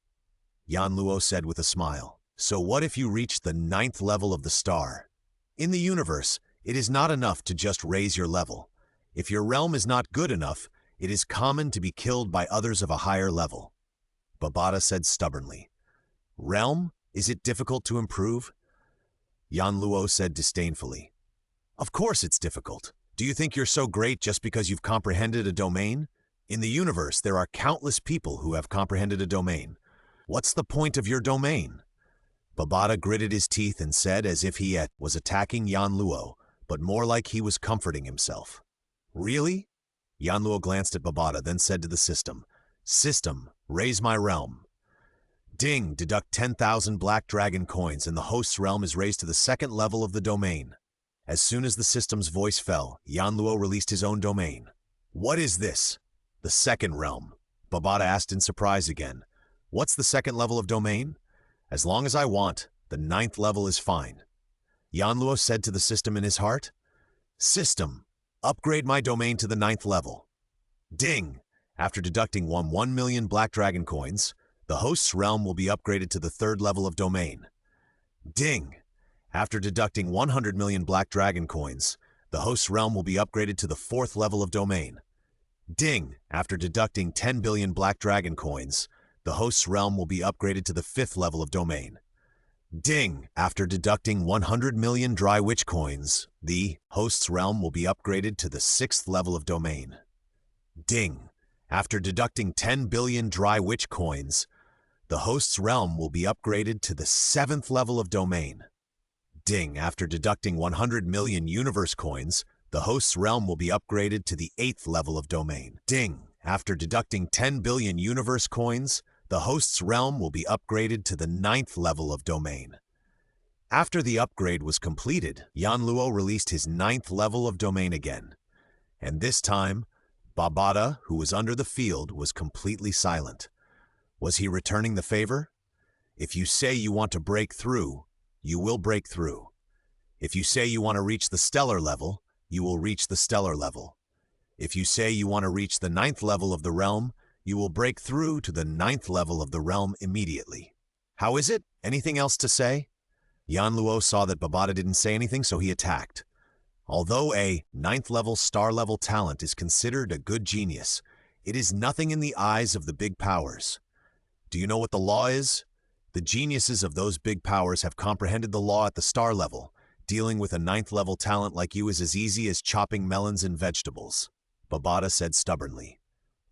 Speaker 1: Yanluo said with a smile. So what if you reach the 9th level of the star? In the universe, it is not enough to just raise your level. If your realm is not good enough, it is common to be killed by others of a higher level. Babata said stubbornly. Realm? Is it difficult to improve? Yanluo said disdainfully. Of course it's difficult. Do you think you're so great just because you've comprehended a domain? In the universe, there are countless people who have comprehended a domain. What's the point of your domain? Babata gritted his teeth and said as if he was attacking Yanluo, but more like he was comforting himself. Really? Yanluo glanced at Babata, then said to the system, System, raise my realm. Ding, deduct 10,000 Black Dragon coins and the host's realm is raised to the 2nd level of the domain. As soon as the system's voice fell, Yanluo released his own domain. What is this? The 2nd realm. Babata asked in surprise again. What's the 2nd level of domain? As long as I want, the 9th level is fine. Yanluo said to the system in his heart. System, upgrade my domain to the 9th level. Ding! After deducting 1,000,000 Black Dragon coins, the host's realm will be upgraded to the 3rd level of domain. Ding! After deducting 100,000,000 Black Dragon coins, the host's realm will be upgraded to the 4th level of domain. Ding! After deducting 10 billion Black Dragon coins, the host's realm will be upgraded to the 5th level of domain. Ding! After deducting 100,000,000 Dry Witch coins, the host's realm will be upgraded to the 6th level of domain. Ding! After deducting 10 billion Dry Witch coins, The host's realm will be upgraded to the 7th level of domain. Ding, after deducting 100 million universe coins, the host's realm will be upgraded to the 8th level of domain. Ding, after deducting 10 billion universe coins, the host's realm will be upgraded to the 9th level of domain. After the upgrade was completed, Yanluo released his 9th level of domain again. And this time, Babada, who was under the field, was completely silent. Was he returning the favor? If you say you want to break through, you will break through. If you say you want to reach the stellar level, you will reach the stellar level. If you say you want to reach the 9th level of the realm, you will break through to the 9th level of the realm immediately. How is it? Anything else to say? Yanluo saw that Babada didn't say anything, so he attacked. Although a 9th level star level talent is considered a good genius, it is nothing in the eyes of the big powers. Do you know what the law is? The geniuses of those big powers have comprehended the law at the star level. Dealing with a 9th level talent like you is as easy as chopping melons and vegetables, Babada said stubbornly.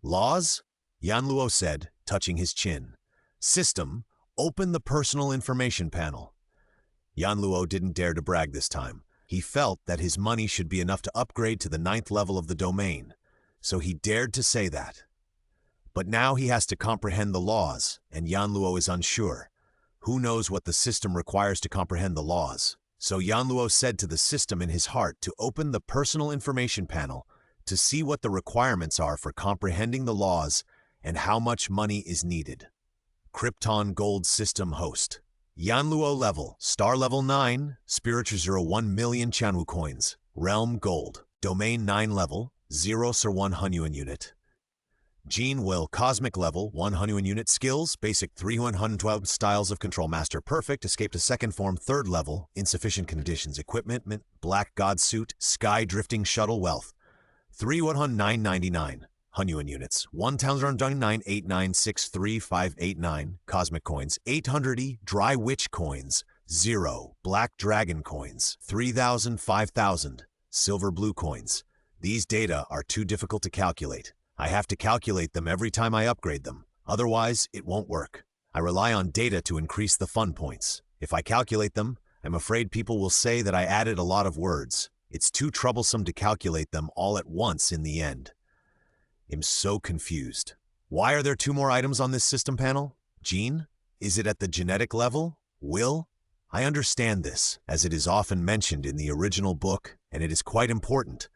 Speaker 1: Laws? Yanluo said, touching his chin. System, open the personal information panel. Yanluo didn't dare to brag this time. He felt that his money should be enough to upgrade to the 9th level of the domain, so he dared to say that. But now he has to comprehend the laws, and Yanluo is unsure. Who knows what the system requires to comprehend the laws? So Yanluo said to the system in his heart to open the personal information panel to see what the requirements are for comprehending the laws and how much money is needed. Krypton Gold System host. Yanluo level, star level 9, spiritual 1 million Chanwu coins, realm gold, domain 9 level, 0 Sir 1 Hunyuan unit. Gene Will cosmic level, 1 Hunyuan unit skills, basic 312 styles of control master perfect, escape to second form 3rd level, insufficient conditions, equipment, black god suit, sky drifting shuttle wealth, 3,109.99. Hunyuan units, 1,099,8963589, cosmic coins, 800 dry witch coins, 0, black dragon coins, 3,000, 5,000, silver blue coins. These data are too difficult to calculate. I have to calculate them every time I upgrade them. Otherwise, it won't work. I rely on data to increase the fun points. If I calculate them, I'm afraid people will say that I added a lot of words. It's too troublesome to calculate them all at once in the end. I'm so confused. Why are there 2 more items on this system panel? Gene? Is it at the genetic level? Will? I understand this, as it is often mentioned in the original book, and it is quite important.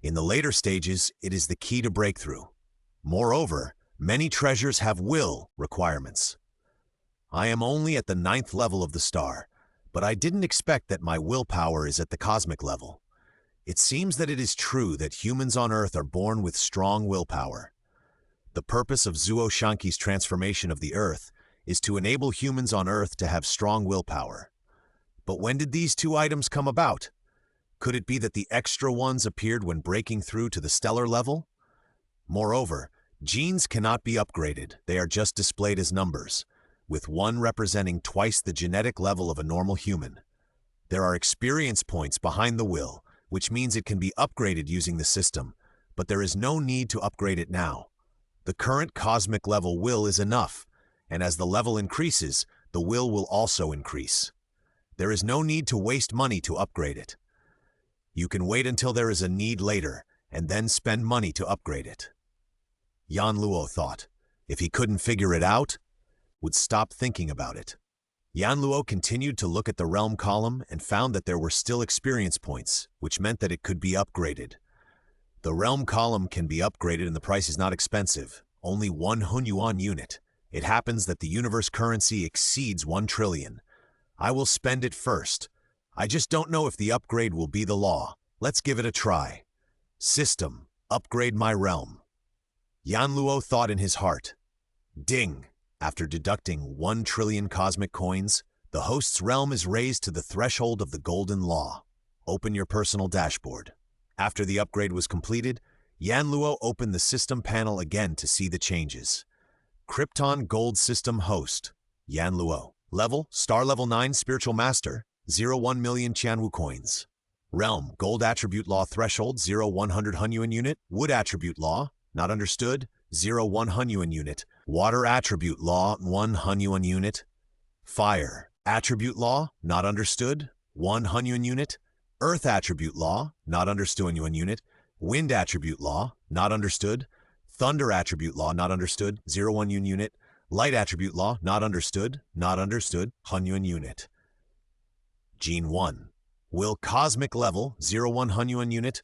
Speaker 1: In the later stages, it is the key to breakthrough. Moreover, many treasures have will requirements. I am only at the 9th level of the star, but I didn't expect that my willpower is at the cosmic level. It seems that it is true that humans on Earth are born with strong willpower. The purpose of Zuo Shanqi's transformation of the Earth is to enable humans on Earth to have strong willpower. But when did these 2 items come about? Could it be that the extra ones appeared when breaking through to the stellar level? Moreover, genes cannot be upgraded, they are just displayed as numbers, with 1 representing twice the genetic level of a normal human. There are experience points behind the will, which means it can be upgraded using the system, but there is no need to upgrade it now. The current cosmic level will is enough, and as the level increases, the will also increase. There is no need to waste money to upgrade it. You can wait until there is a need later, and then spend money to upgrade it. Yanluo thought, if he couldn't figure it out, would stop thinking about it. Yanluo continued to look at the realm column and found that there were still experience points, which meant that it could be upgraded. The realm column can be upgraded and the price is not expensive, only 1 Hunyuan unit. It happens that the universe currency exceeds 1 trillion. I will spend it first. I just don't know if the upgrade will be the law. Let's give it a try. System, upgrade my realm. Yanluo thought in his heart. Ding! After deducting 1 trillion cosmic coins, the host's realm is raised to the threshold of the golden law. Open your personal dashboard. After the upgrade was completed, Yanluo opened the system panel again to see the changes. Krypton Gold System host, Yanluo. Level, star level 9 spiritual master, 0 million Chanwu coins. Realm, gold attribute law threshold, 0 100 Hunyuan unit. Wood attribute law, not understood, 0 Hunyuan unit. Water attribute law, 1 Hunyuan unit. Fire attribute law, not understood, 1 Hunyuan unit. Earth attribute law, not understood, 1 unit. Wind attribute law, not understood. Thunder attribute law, not understood, 0 Hunyuan unit. Light attribute law, not understood, Hunyuan unit. Gene 1. Will cosmic level, 1 Hunyuan unit.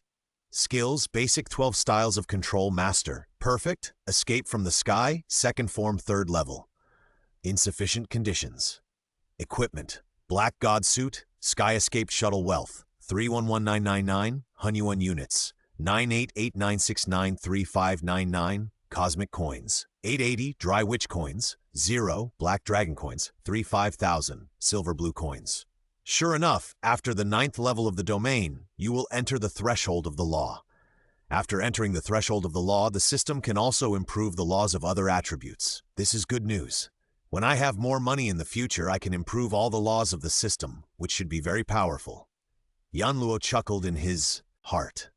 Speaker 1: Skills, basic 12 styles of control, master. Perfect, escape from the sky, second form, third level. Insufficient conditions. Equipment, black god suit, sky escaped shuttle wealth, 311999, Hunyuan units, 98896935599, cosmic coins, 880 dry witch coins, 0 black dragon coins, 35,000 silver blue coins. Sure enough, after the 9th level of the domain, you will enter the threshold of the law. After entering the threshold of the law, the system can also improve the laws of other attributes. This is good news. When I have more money in the future, I can improve all the laws of the system, which should be very powerful. Yanluo chuckled in his heart.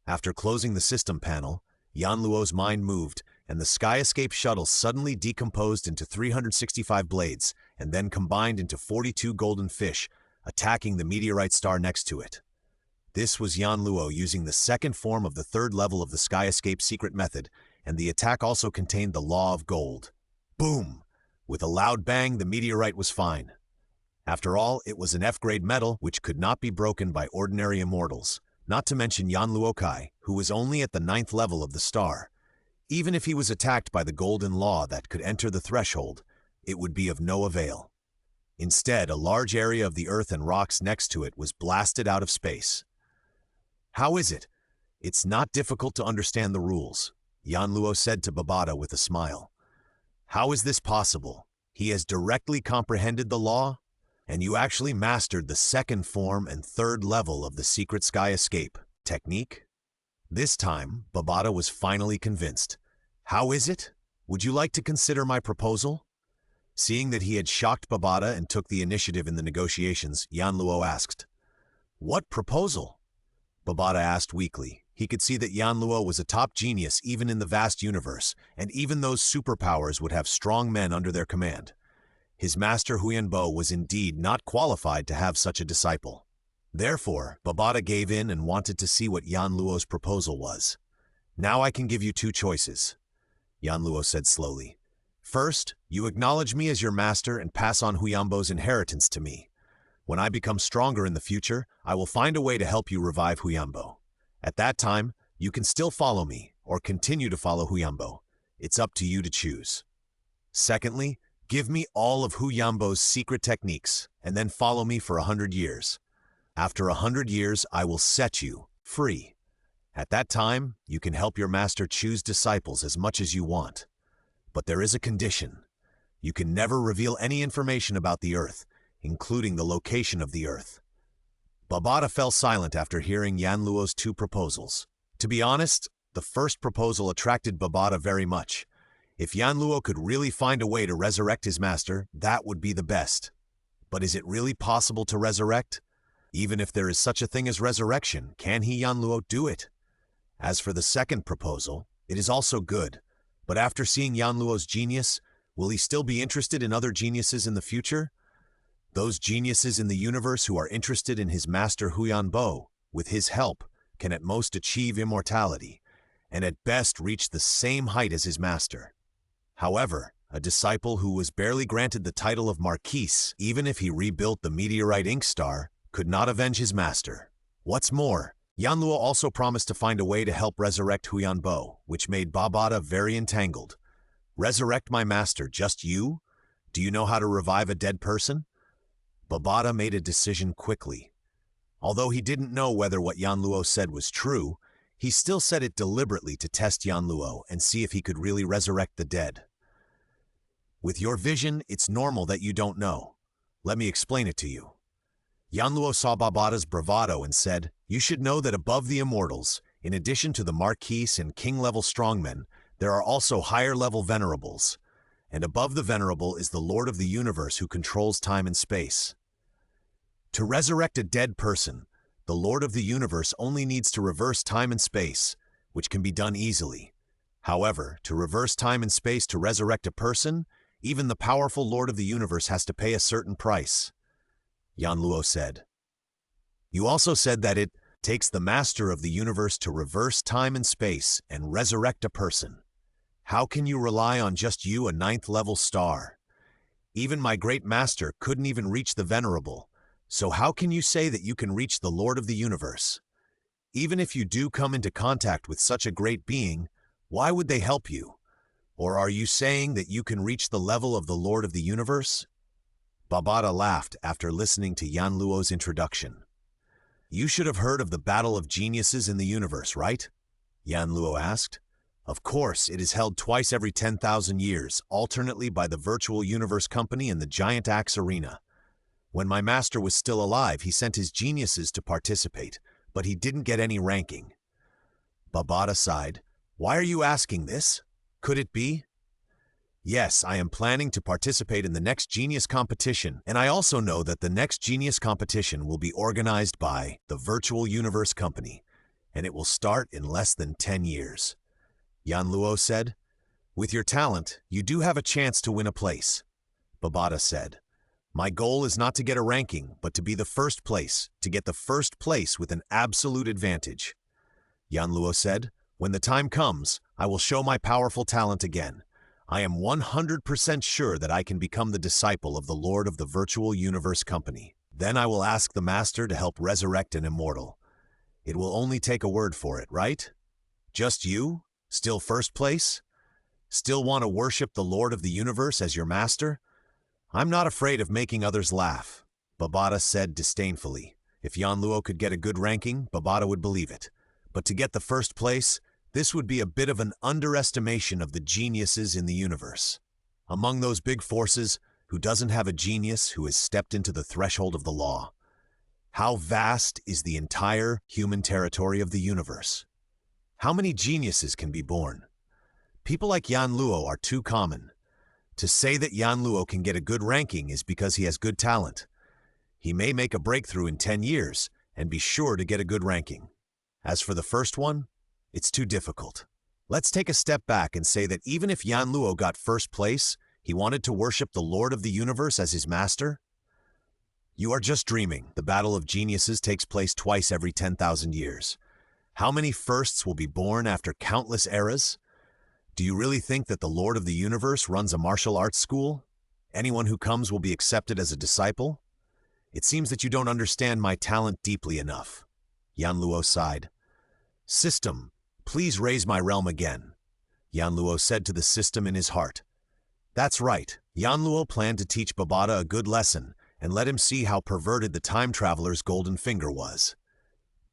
Speaker 1: After closing the system panel, Yanluo's mind moved, and the Sky Escape shuttle suddenly decomposed into 365 blades, and then combined into 42 golden fish, attacking the meteorite star next to it. This was Yanluo using the second form of the third level of the Sky Escape secret method, and the attack also contained the Law of Gold. Boom! With a loud bang, the meteorite was fine. After all, it was an F-grade metal which could not be broken by ordinary immortals, not to mention Yanluo Kai, who was only at the 9th level of the star. Even if he was attacked by the Golden Law that could enter the threshold, it would be of no avail. Instead, a large area of the earth and rocks next to it was blasted out of space. How is it? It's not difficult to understand the rules, Yanluo said to Babata with a smile. How is this possible? He has directly comprehended the law, and you actually mastered the second form and third level of the secret Sky Escape technique? This time, Babata was finally convinced. How is it? Would you like to consider my proposal? Seeing that he had shocked Babata and took the initiative in the negotiations, Yanluo asked. What proposal? Babata asked weakly. He could see that Yanluo was a top genius even in the vast universe, and even those superpowers would have strong men under their command. His master Huyanbo was indeed not qualified to have such a disciple. Therefore, Babata gave in and wanted to see what Yanluo's proposal was. Now I can give you 2 choices, Yanluo said slowly. First, you acknowledge me as your master and pass on Huyanbo's inheritance to me. When I become stronger in the future, I will find a way to help you revive Huyanbo. At that time, you can still follow me, or continue to follow Huyanbo. It's up to you to choose. Secondly, give me all of Huyanbo's secret techniques, and then follow me for 100 years. After 100 years, I will set you free. At that time, you can help your master choose disciples as much as you want. But there is a condition. You can never reveal any information about the Earth, including the location of the Earth. Babata fell silent after hearing Yanluo's 2 proposals. To be honest, the first proposal attracted Babata very much. If Yanluo could really find a way to resurrect his master, that would be the best. But is it really possible to resurrect? Even if there is such a thing as resurrection, can he, Yanluo, do it? As for the second proposal, it is also good. But after seeing Yanluo's genius, will he still be interested in other geniuses in the future? Those geniuses in the universe who are interested in his master Huyanbo, with his help, can at most achieve immortality, and at best reach the same height as his master. However, a disciple who was barely granted the title of Marquise, even if he rebuilt the meteorite ink star, could not avenge his master. What's more, Yanluo also promised to find a way to help resurrect Huyanbo, which made Babata very entangled. Resurrect my master, just you? Do you know how to revive a dead person? Babata made a decision quickly. Although he didn't know whether what Yanluo said was true, he still said it deliberately to test Yanluo and see if he could really resurrect the dead. With your vision, it's normal that you don't know. Let me explain it to you. Yanluo saw Babata's bravado and said, you should know that above the immortals, in addition to the Marquise and King-level strongmen, there are also higher-level venerables. And above the venerable is the Lord of the Universe who controls time and space. To resurrect a dead person, the Lord of the Universe only needs to reverse time and space, which can be done easily. However, to reverse time and space to resurrect a person, even the powerful Lord of the Universe has to pay a certain price, Yanluo said. You also said that it takes the Master of the Universe to reverse time and space and resurrect a person. How can you rely on just you, a 9th-level star? Even my great master couldn't even reach the Venerable, so how can you say that you can reach the Lord of the Universe? Even if you do come into contact with such a great being, why would they help you? Or are you saying that you can reach the level of the Lord of the Universe? Babata laughed after listening to Yanluo's introduction. You should have heard of the Battle of Geniuses in the Universe, right? Yanluo asked. Of course, it is held twice every 10,000 years, alternately by the Virtual Universe Company and the Giant Axe Arena. When my master was still alive, he sent his geniuses to participate, but he didn't get any ranking. Babata sighed. Why are you asking this? Could it be? Yes, I am planning to participate in the next Genius competition, and I also know that the next Genius competition will be organized by the Virtual Universe Company, and it will start in less than 10 years. Yanluo said. With your talent, you do have a chance to win a place. Babata said. My goal is not to get a ranking, but to be the first place, to get the first place with an absolute advantage. Yanluo said. When the time comes, I will show my powerful talent again. I am 100% sure that I can become the disciple of the Lord of the Virtual Universe Company. Then I will ask the Master to help resurrect an immortal. It will only take a word for it, right? Just you? Still first place? Still want to worship the Lord of the Universe as your master? I'm not afraid of making others laugh, Babata said disdainfully. If Yanluo could get a good ranking, Babata would believe it. But to get the first place, this would be a bit of an underestimation of the geniuses in the universe. Among those big forces, who doesn't have a genius who has stepped into the threshold of the law? How vast is the entire human territory of the universe? How many geniuses can be born? People like Yanluo are too common. To say that Yanluo can get a good ranking is because he has good talent. He may make a breakthrough in 10 years and be sure to get a good ranking. As for the first one, it's too difficult. Let's take a step back and say that even if Yanluo got first place, he wanted to worship the Lord of the Universe as his master? You are just dreaming. The Battle of Geniuses takes place twice every 10,000 years. How many firsts will be born after countless eras? Do you really think that the Lord of the Universe runs a martial arts school? Anyone who comes will be accepted as a disciple? It seems that you don't understand my talent deeply enough. Yanluo sighed. System, please raise my realm again, Yanluo said to the system in his heart. That's right. Yanluo planned to teach Babata a good lesson and let him see how perverted the time traveler's golden finger was.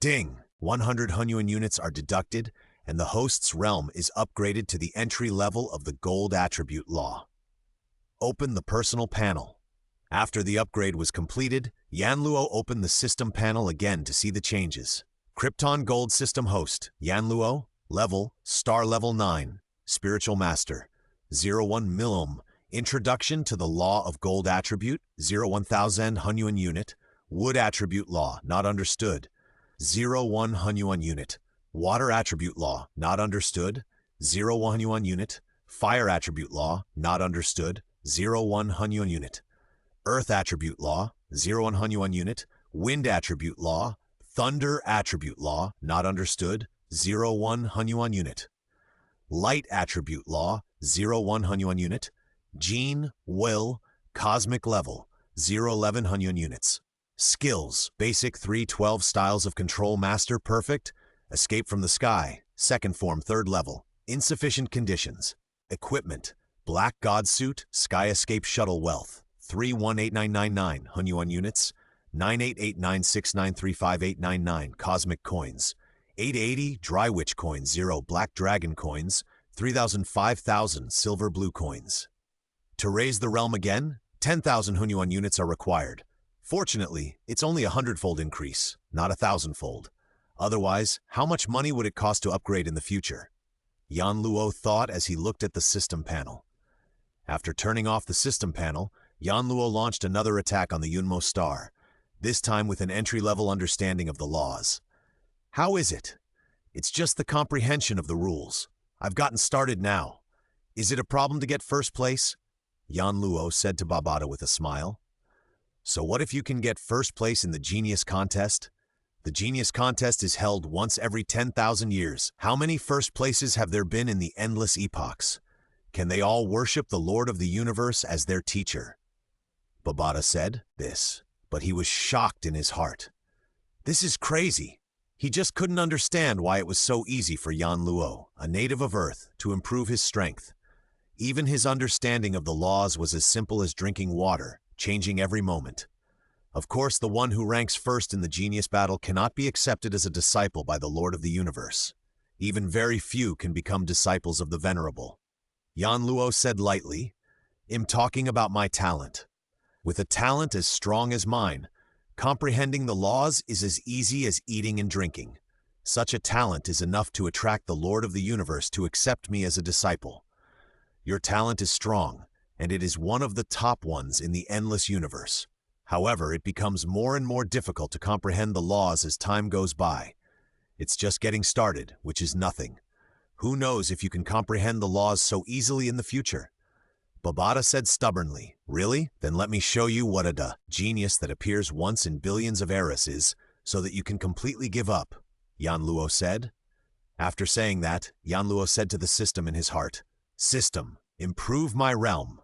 Speaker 1: Ding! 100 Hunyuan units are deducted, and the host's realm is upgraded to the entry level of the Gold Attribute Law. Open the personal panel. After the upgrade was completed, Yanluo opened the system panel again to see the changes. Krypton Gold System host, Yanluo, level, star level 9, Spiritual Master, 01 Milom, Introduction to the Law of Gold Attribute, 01000 Hunyuan unit, Wood Attribute Law, not understood, 01 Hunyuan unit, Water Attribute Law, not understood, 01 Hunyuan unit, Fire Attribute Law, not understood, 01 Hunyuan unit, Earth Attribute Law, 01 Hunyuan unit, Wind Attribute Law, Thunder Attribute Law, not understood, 01 Hunyuan unit, Light Attribute Law, 01 Hunyuan unit, Gene, Will, Cosmic Level, 011 Hunyuan units. Skills, Basic 312 Styles of Control Master Perfect, Escape from the Sky, Second Form 3rd Level, Insufficient Conditions. Equipment, Black God Suit, Sky Escape Shuttle Wealth, 318999 Hunyuan units, 98896935899 Cosmic Coins, 880 Dry Witch Coins, 0 Black Dragon Coins, 3000 Silver Blue Coins. To raise the realm again, 10,000 Hunyuan units are required. Fortunately, it's only a 100-fold increase, not a 1,000-fold. Otherwise, how much money would it cost to upgrade in the future? Yanluo thought as he looked at the system panel. After turning off the system panel, Yanluo launched another attack on the Yunmo star, this time with an entry-level understanding of the laws. How is it? It's just the comprehension of the rules. I've gotten started now. Is it a problem to get first place? Yanluo said to Babata with a smile. So what if you can get first place in the Genius Contest? The Genius Contest is held once every 10,000 years. How many first places have there been in the endless epochs? Can they all worship the Lord of the Universe as their teacher? Babata said this, but he was shocked in his heart. This is crazy. He just couldn't understand why it was so easy for Yanluo, a native of Earth, to improve his strength. Even his understanding of the laws was as simple as drinking water, changing every moment. Of course, the one who ranks first in the genius battle cannot be accepted as a disciple by the Lord of the Universe. Even very few can become disciples of the Venerable. Yanluo said lightly, "I'm talking about my talent. With a talent as strong as mine, comprehending the laws is as easy as eating and drinking. Such a talent is enough to attract the Lord of the Universe to accept me as a disciple. Your talent is strong, and it is one of the top ones in the endless universe. However, it becomes more and more difficult to comprehend the laws as time goes by. It's just getting started, which is nothing. Who knows if you can comprehend the laws so easily in the future?" Babata said stubbornly, "Really? Then let me show you what a genius that appears once in billions of eras is, so that you can completely give up," Yanluo said. After saying that, Yanluo said to the system in his heart, "System, improve my realm.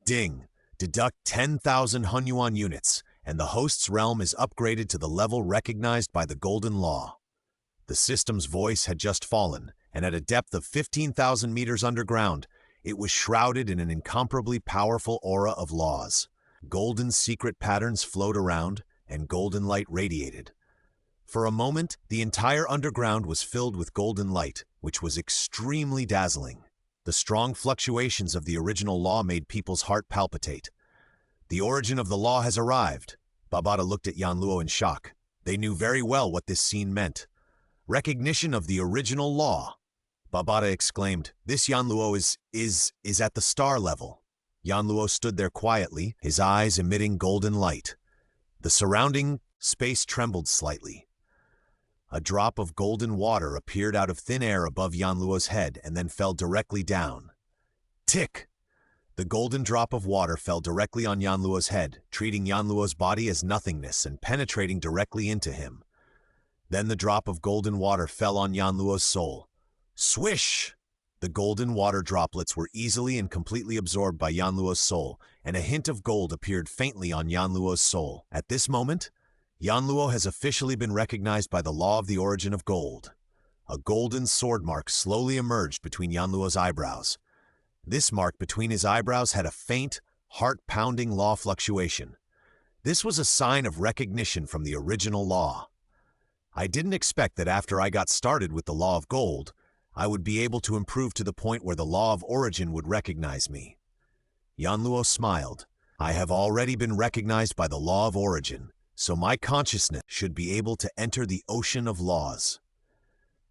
Speaker 1: Ding, deduct 10,000 Hunyuan units, and the host's realm is upgraded to the level recognized by the Golden Law." The system's voice had just fallen, and at a depth of 15,000 meters underground, it was shrouded in an incomparably powerful aura of laws. Golden secret patterns flowed around, and golden light radiated. For a moment, the entire underground was filled with golden light, which was extremely dazzling. The strong fluctuations of the original law made people's heart palpitate. "The origin of the law has arrived." Babata looked at Yanluo in shock. They knew very well what this scene meant. "Recognition of the original law." Babata exclaimed, "This Yanluo is at the star level." Yanluo stood there quietly, his eyes emitting golden light. The surrounding space trembled slightly. A drop of golden water appeared out of thin air above Yanluo's head and then fell directly down. Tick! The golden drop of water fell directly on Yanluo's head, treating Yanluo's body as nothingness and penetrating directly into him. Then the drop of golden water fell on Yanluo's soul. Swish! The golden water droplets were easily and completely absorbed by Yanluo's soul, and a hint of gold appeared faintly on Yanluo's soul. At this moment, Yanluo has officially been recognized by the law of the origin of gold. A golden sword mark slowly emerged between Yanluo's eyebrows. This mark between his eyebrows had a faint, heart-pounding law fluctuation. This was a sign of recognition from the original law. I didn't expect that after I got started with the law of gold, I would be able to improve to the point where the law of origin would recognize me. Yanluo smiled. I have already been recognized by the law of origin, so my consciousness should be able to enter the ocean of laws.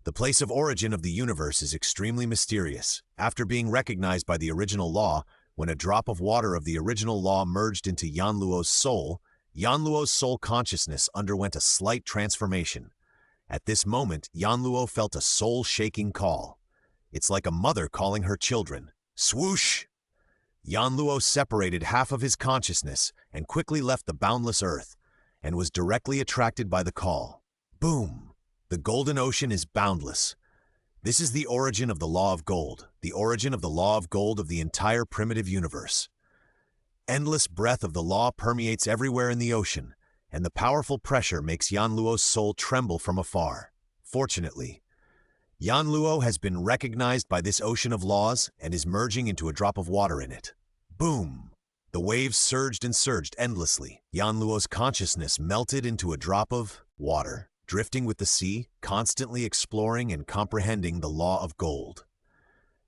Speaker 1: The place of origin of the universe is extremely mysterious. After being recognized by the original law, when a drop of water of the original law merged into Yanluo's soul consciousness underwent a slight transformation. At this moment, Yanluo felt a soul-shaking call. It's like a mother calling her children. Swoosh! Yanluo separated half of his consciousness and quickly left the boundless earth, and was directly attracted by the call. Boom! The golden ocean is boundless. This is the origin of the law of gold, the origin of the law of gold of the entire primitive universe. Endless breath of the law permeates everywhere in the ocean, and the powerful pressure makes Yanluo's soul tremble from afar. Fortunately, Yanluo has been recognized by this ocean of laws and is merging into a drop of water in it. Boom! The waves surged and surged endlessly. Yanluo's consciousness melted into a drop of water, drifting with the sea, constantly exploring and comprehending the law of gold.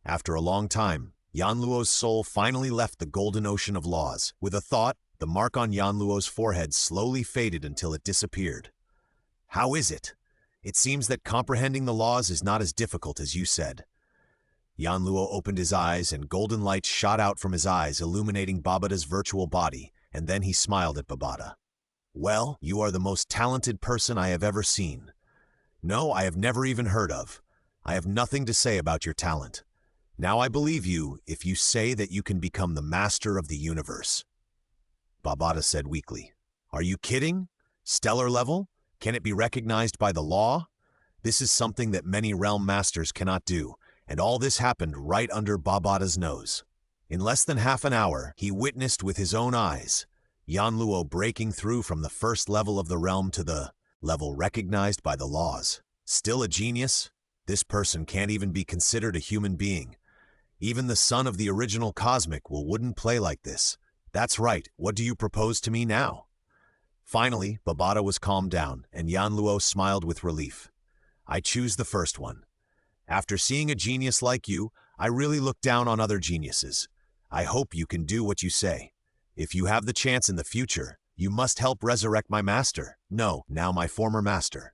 Speaker 1: After a long time, Yanluo's soul finally left the golden ocean of laws. With a thought, the mark on Yanluo's forehead slowly faded until it disappeared. How is it? It seems that comprehending the laws is not as difficult as you said. Yanluo opened his eyes and golden light shot out from his eyes, illuminating Babata's virtual body, and then he smiled at Babata. Well, you are the most talented person I have ever seen. No, I have never even heard of. I have nothing to say about your talent. Now I believe you if you say that you can become the master of the universe. Babata said weakly. Are you kidding? Stellar level? Can it be recognized by the law? This is something that many realm masters cannot do, and all this happened right under Babata's nose. In less than half an hour, he witnessed with his own eyes Yanluo breaking through from the first level of the realm to the level recognized by the laws. Still a genius? This person can't even be considered a human being. Even the son of the original Cosmic wouldn't play like this. That's right, what do you propose to me now? Finally, Babata was calmed down, and Yanluo smiled with relief. I choose the first one. After seeing a genius like you, I really look down on other geniuses. I hope you can do what you say. If you have the chance in the future, you must help resurrect my master. No, now my former master.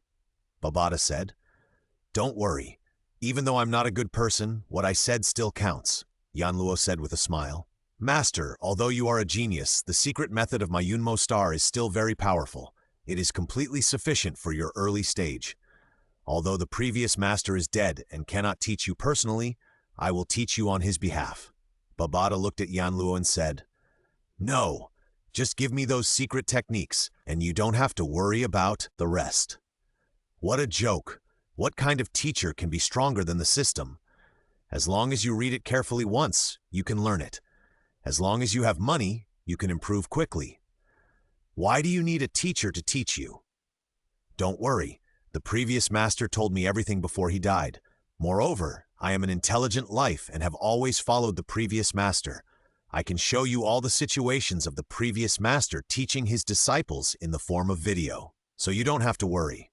Speaker 1: Babata said. Don't worry. Even though I'm not a good person, what I said still counts, Yanluo said with a smile. Master, although you are a genius, the secret method of my Yunmo star is still very powerful. It is completely sufficient for your early stage. Although the previous master is dead and cannot teach you personally, I will teach you on his behalf. Babata looked at Yanluo and said, No, just give me those secret techniques, and you don't have to worry about the rest. What a joke! What kind of teacher can be stronger than the system? As long as you read it carefully once, you can learn it. As long as you have money, you can improve quickly. Why do you need a teacher to teach you? Don't worry, the previous master told me everything before he died. Moreover, I am an intelligent life and have always followed the previous master. I can show you all the situations of the previous master teaching his disciples in the form of video, so you don't have to worry.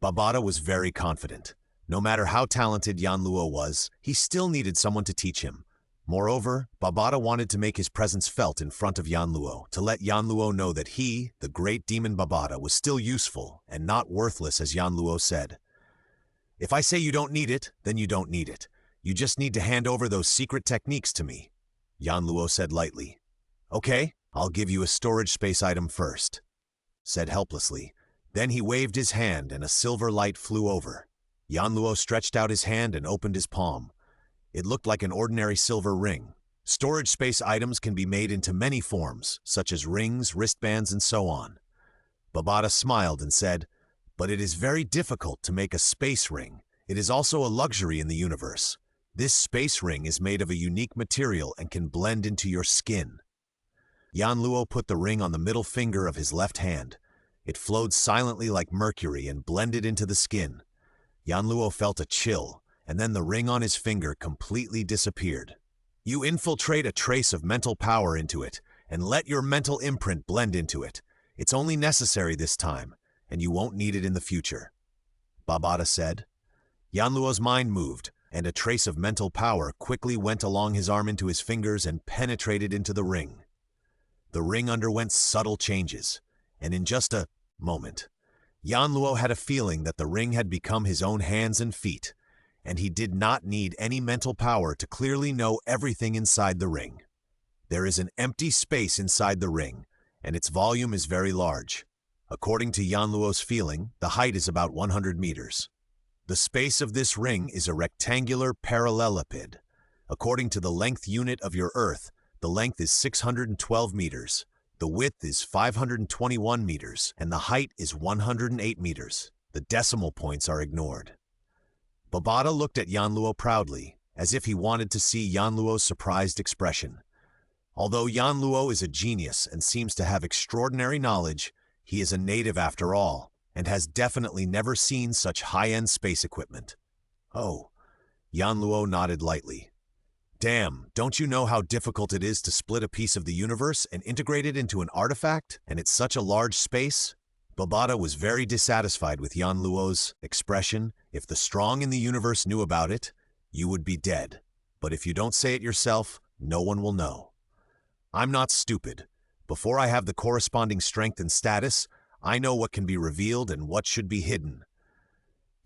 Speaker 1: Babata was very confident. No matter how talented Yanluo was, he still needed someone to teach him. Moreover, Babata wanted to make his presence felt in front of Yanluo, to let Yanluo know that he, the great demon Babata, was still useful and not worthless as Yanluo said. If I say you don't need it, then you don't need it. You just need to hand over those secret techniques to me, Yanluo said lightly. Okay, I'll give you a storage space item first, said helplessly. Then he waved his hand and a silver light flew over. Yanluo stretched out his hand and opened his palm. It looked like an ordinary silver ring. Storage space items can be made into many forms, such as rings, wristbands, and so on. Babata smiled and said, But it is very difficult to make a space ring. It is also a luxury in the universe. This space ring is made of a unique material and can blend into your skin. Yanluo put the ring on the middle finger of his left hand. It flowed silently like mercury and blended into the skin. Yanluo felt a chill, and then the ring on his finger completely disappeared. You infiltrate a trace of mental power into it, and let your mental imprint blend into it. It's only necessary this time, and you won't need it in the future, Babata said. Yanluo's mind moved, and a trace of mental power quickly went along his arm into his fingers and penetrated into the ring. The ring underwent subtle changes, and in just a moment, Yanluo had a feeling that the ring had become his own hands and feet, and he did not need any mental power to clearly know everything inside the ring. There is an empty space inside the ring, and its volume is very large. According to Yanluo's feeling, the height is about 100 meters. The space of this ring is a rectangular parallelepiped. According to the length unit of your Earth, the length is 612 meters, the width is 521 meters, and the height is 108 meters. The decimal points are ignored. Babata looked at Yanluo proudly, as if he wanted to see Yanluo's surprised expression. Although Yanluo is a genius and seems to have extraordinary knowledge, he is a native after all, and has definitely never seen such high-end space equipment. Oh, Yanluo nodded lightly. Damn, don't you know how difficult it is to split a piece of the universe and integrate it into an artifact, and it's such a large space? Babata was very dissatisfied with Yanluo's expression. If the strong in the universe knew about it, you would be dead. But if you don't say it yourself, no one will know. I'm not stupid. Before I have the corresponding strength and status, I know what can be revealed and what should be hidden.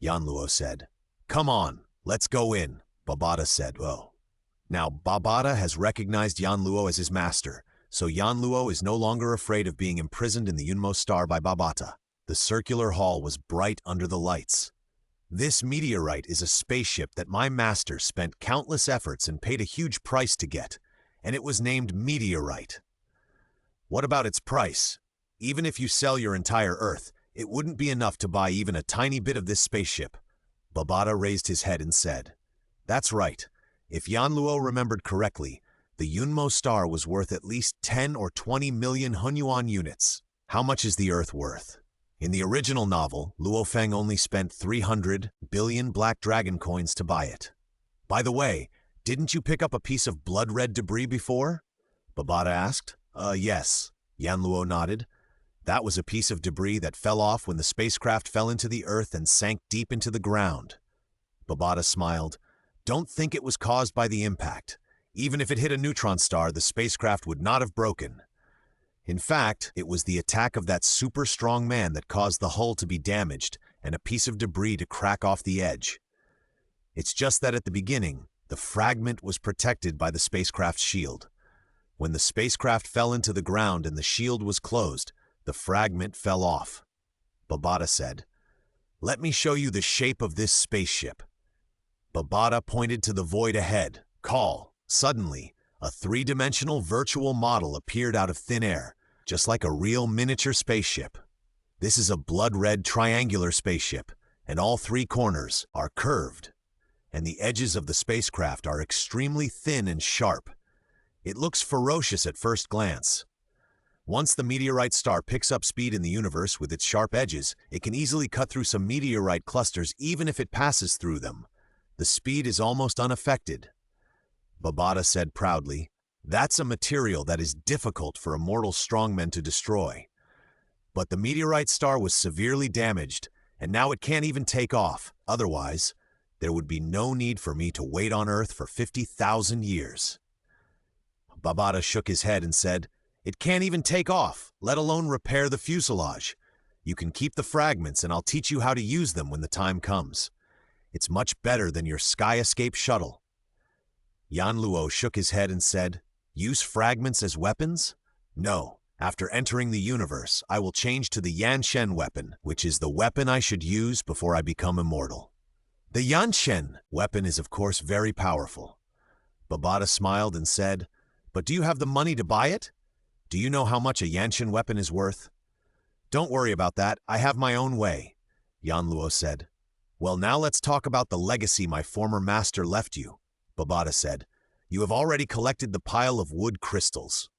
Speaker 1: Yanluo said. Come on, let's go in, Babata said. Oh. Now, Babata has recognized Yanluo as his master, so Yanluo is no longer afraid of being imprisoned in the Yunmo star by Babata. The circular hall was bright under the lights. This meteorite is a spaceship that my master spent countless efforts and paid a huge price to get, and it was named Meteorite. What about its price? Even if you sell your entire Earth, it wouldn't be enough to buy even a tiny bit of this spaceship. Babata raised his head and said, "That's right. If Yanluo remembered correctly, the Yunmo star was worth at least 10 or 20 million Hunyuan units. How much is the Earth worth?" In the original novel, Luo Feng only spent 300 billion black dragon coins to buy it. By the way, didn't you pick up a piece of blood-red debris before? Babata asked. Yes. Yanluo nodded. That was a piece of debris that fell off when the spacecraft fell into the Earth and sank deep into the ground. Babata smiled. Don't think it was caused by the impact. Even if it hit a neutron star, the spacecraft would not have broken. In fact, it was the attack of that super strong man that caused the hull to be damaged and a piece of debris to crack off the edge. It's just that at the beginning, the fragment was protected by the spacecraft's shield. When the spacecraft fell into the ground and the shield was closed, the fragment fell off. Babata said, "Let me show you the shape of this spaceship." Babata pointed to the void ahead. Call. Suddenly, a three-dimensional virtual model appeared out of thin air, just like a real miniature spaceship. This is a blood-red triangular spaceship, and all three corners are curved, and the edges of the spacecraft are extremely thin and sharp. It looks ferocious at first glance. Once the meteorite star picks up speed in the universe with its sharp edges, it can easily cut through some meteorite clusters even if it passes through them. The speed is almost unaffected. Babata said proudly, "That's a material that is difficult for immortal strongmen to destroy." But the meteorite star was severely damaged, and now it can't even take off. Otherwise, there would be no need for me to wait on Earth for 50,000 years. Babata shook his head and said, "It can't even take off, let alone repair the fuselage. You can keep the fragments and I'll teach you how to use them when the time comes. It's much better than your sky escape shuttle." Yanluo shook his head and said, "Use fragments as weapons? No. After entering the universe, I will change to the Yanshen weapon, which is the weapon I should use before I become immortal." The Yanshen weapon is of course very powerful. Babata smiled and said, "But do you have the money to buy it? Do you know how much a Yanshen weapon is worth?" "Don't worry about that, I have my own way," Yanluo said. "Well, now let's talk about the legacy my former master left you," Babata said. "You have already collected the pile of wood crystals."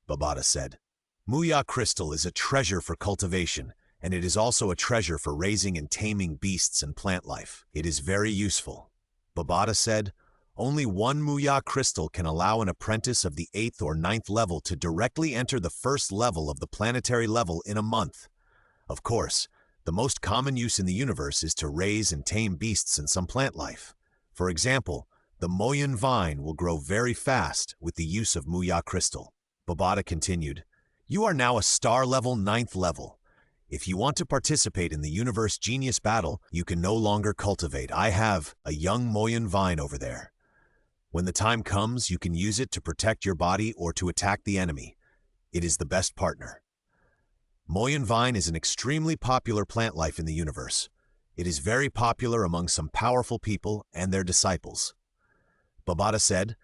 Speaker 1: Babata said, "Muya crystal is a treasure for cultivation, and it is also a treasure for raising and taming beasts and plant life. It is very useful." Babata said, "Only one Muya crystal can allow an apprentice of the 8th or 9th level to directly enter the first level of the planetary level in a month. Of course, the most common use in the universe is to raise and tame beasts and some plant life. For example, the Moyun vine will grow very fast with the use of Muya crystal." Babata continued, "You are now a star level 9th level. If you want to participate in the Universe Genius Battle, you can no longer cultivate. I have a young Moyun vine over there. When the time comes, you can use it to protect your body or to attack the enemy. It is the best partner." Moyun vine is an extremely popular plant life in the universe. It is very popular among some powerful people and their disciples. Babata said,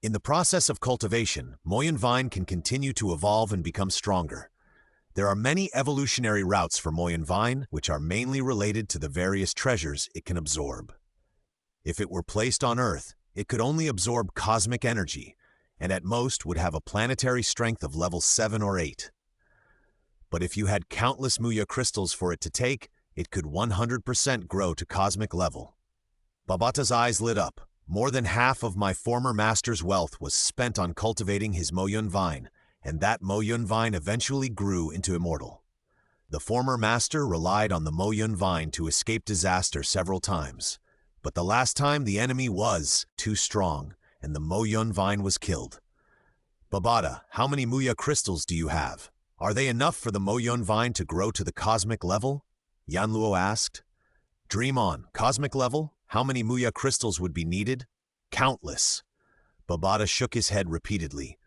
Speaker 1: "In the process of cultivation, Moyun vine can continue to evolve and become stronger. There are many evolutionary routes for Moyun vine, which are mainly related to the various treasures it can absorb. If it were placed on Earth, it could only absorb cosmic energy, and at most would have a planetary strength of level 7 or 8. But if you had countless Muya crystals for it to take, it could 100% grow to cosmic level." Babata's eyes lit up. "More than half of my former master's wealth was spent on cultivating his Moyun vine, and that Moyun vine eventually grew into immortal. The former master relied on the Moyun vine to escape disaster several times, but the last time the enemy was too strong, and the Moyun vine was killed. Babata, how many Muya crystals do you have? Are they enough for the Moyun vine to grow to the cosmic level?" Yanluo asked. "Dream on. Cosmic level? How many Muya crystals would be needed?" "Countless." Babata shook his head repeatedly.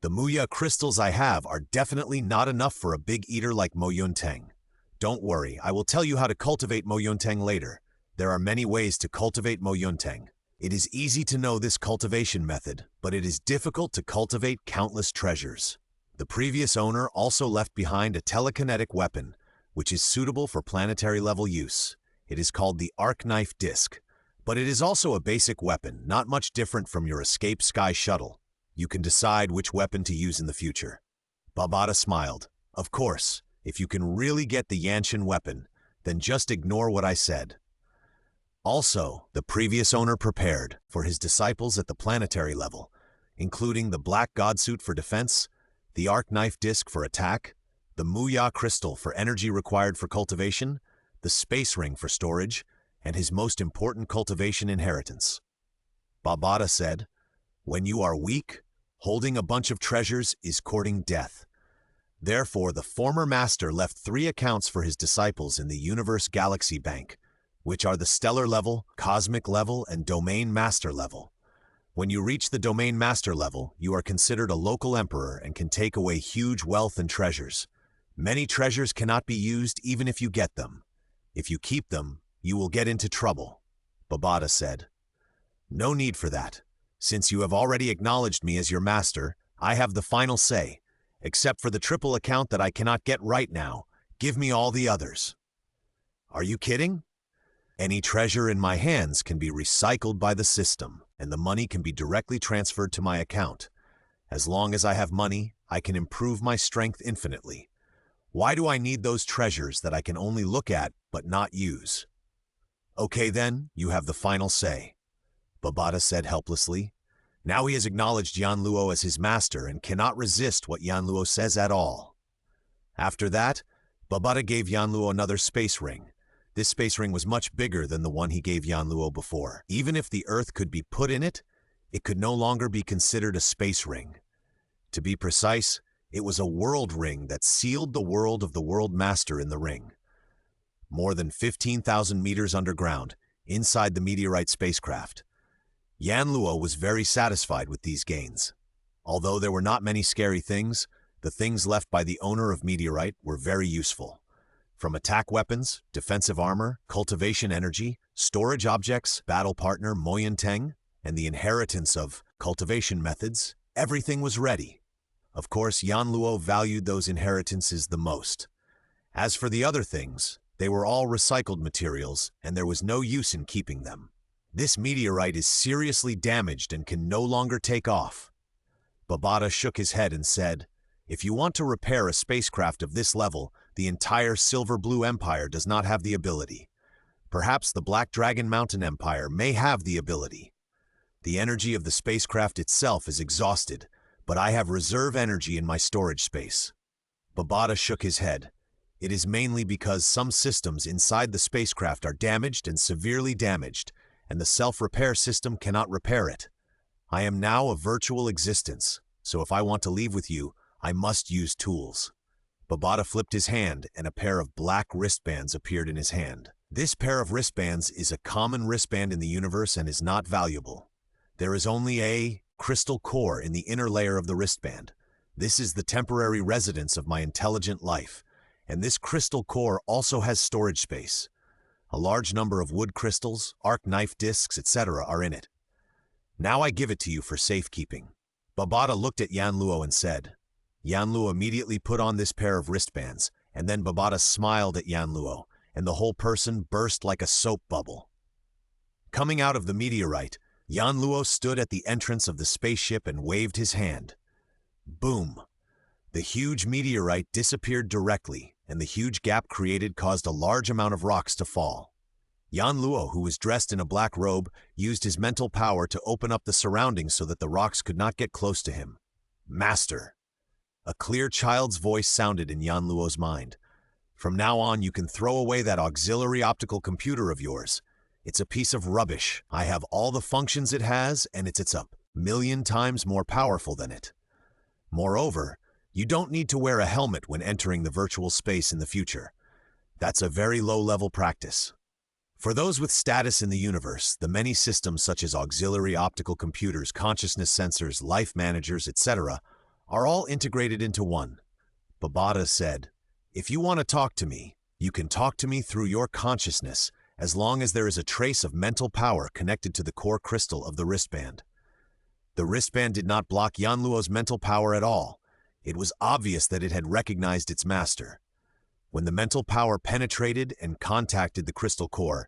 Speaker 1: "The Muya crystals I have are definitely not enough for a big eater like Moyunteng. Don't worry, I will tell you how to cultivate Moyunteng later. There are many ways to cultivate Moyunteng. It is easy to know this cultivation method, but it is difficult to cultivate countless treasures. The previous owner also left behind a telekinetic weapon, which is suitable for planetary-level use. It is called the Arc Knife Disc, but it is also a basic weapon, not much different from your Escape Sky shuttle. You can decide which weapon to use in the future. Babata smiled. Of course, if you can really get the Yanshin weapon, then just ignore what I said. Also, the previous owner prepared for his disciples at the planetary level, including the Black God Suit for defense, the Arc Knife Disc for attack, the Muya Crystal for energy required for cultivation, the Space Ring for storage, and his most important cultivation inheritance. Babata said, "When you are weak, holding a bunch of treasures is courting death." Therefore, the former master left 3 accounts for his disciples in the Universe Galaxy Bank, which are the Stellar level, Cosmic level, and Domain Master level. When you reach the Domain Master level, you are considered a local emperor and can take away huge wealth and treasures. Many treasures cannot be used even if you get them. If you keep them, you will get into trouble, Babata said. No need for that. Since you have already acknowledged me as your master, I have the final say. Except for the triple account that I cannot get right now, give me all the others. Are you kidding? Any treasure in my hands can be recycled by the system, and the money can be directly transferred to my account. As long as I have money, I can improve my strength infinitely. Why do I need those treasures that I can only look at but not use? Okay then, you have the final say, Babata said helplessly. Now he has acknowledged Yanluo as his master and cannot resist what Yanluo says at all. After that, Babata gave Yanluo another space ring. This space ring was much bigger than the one he gave Yanluo before. Even if the Earth could be put in it, it could no longer be considered a space ring. To be precise, it was a world ring that sealed the world of the World Master in the ring. More than 15,000 meters underground, inside the meteorite spacecraft. Yanluo was very satisfied with these gains. Although there were not many scary things, the things left by the owner of Meteorite were very useful. From attack weapons, defensive armor, cultivation energy, storage objects, battle partner Moyunteng, and the inheritance of cultivation methods, everything was ready. Of course, Yanluo valued those inheritances the most. As for the other things, they were all recycled materials, and there was no use in keeping them. This meteorite is seriously damaged and can no longer take off. Babata shook his head and said, if you want to repair a spacecraft of this level, the entire Silver Blue Empire does not have the ability. Perhaps the Black Dragon Mountain Empire may have the ability. The energy of the spacecraft itself is exhausted, but I have reserve energy in my storage space. Babata shook his head. It is mainly because some systems inside the spacecraft are damaged and severely damaged, and the self-repair system cannot repair it. I am now a virtual existence, so if I want to leave with you, I must use tools. Babata flipped his hand, and a pair of black wristbands appeared in his hand. This pair of wristbands is a common wristband in the universe and is not valuable. There is only a crystal core in the inner layer of the wristband. This is the temporary residence of my intelligent life, and this crystal core also has storage space. A large number of wood crystals, arc knife discs, etc. are in it. Now I give it to you for safekeeping. Babata looked at Yanluo and said. Yanluo immediately put on this pair of wristbands, and then Babata smiled at Yanluo, and the whole person burst like a soap bubble. Coming out of the meteorite, Yanluo stood at the entrance of the spaceship and waved his hand. Boom! The huge meteorite disappeared directly, and the huge gap created caused a large amount of rocks to fall. Yanluo, who was dressed in a black robe, used his mental power to open up the surroundings so that the rocks could not get close to him. Master! A clear child's voice sounded in Yanluo's mind. From now on, you can throw away that auxiliary optical computer of yours. It's a piece of rubbish. I have all the functions it has, and it's a million times more powerful than it. Moreover, you don't need to wear a helmet when entering the virtual space in the future. That's a very low-level practice. For those with status in the universe, the many systems such as auxiliary optical computers, consciousness sensors, life managers, etc., are all integrated into one. Babata said, if you want to talk to me, you can talk to me through your consciousness, as long as there is a trace of mental power connected to the core crystal of the wristband. The wristband did not block Yanluo's mental power at all. It was obvious that it had recognized its master. When the mental power penetrated and contacted the crystal core,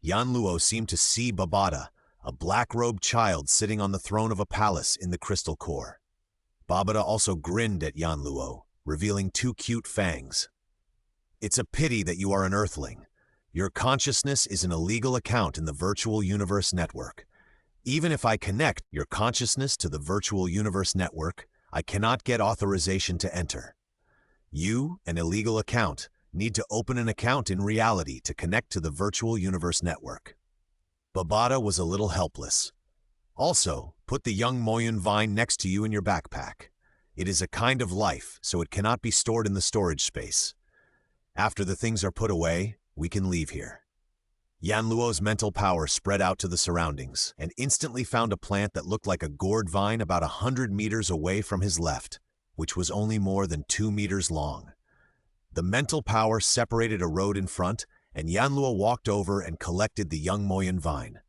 Speaker 1: Yanluo seemed to see Babata, a black-robed child sitting on the throne of a palace in the crystal core. Babata also grinned at Yanluo, revealing 2 cute fangs. It's a pity that you are an Earthling. Your consciousness is an illegal account in the virtual universe network. Even if I connect your consciousness to the virtual universe network, I cannot get authorization to enter. You, an illegal account, need to open an account in reality to connect to the virtual universe network. Babata was a little helpless. Also, put the young Moyun vine next to you in your backpack. It is a kind of life, so it cannot be stored in the storage space. After the things are put away, we can leave here. Yanluo's mental power spread out to the surroundings and instantly found a plant that looked like a gourd vine about 100 meters away from his left, which was only more than 2 meters long. The mental power separated a road in front, and Yanluo walked over and collected the young Moyun vine.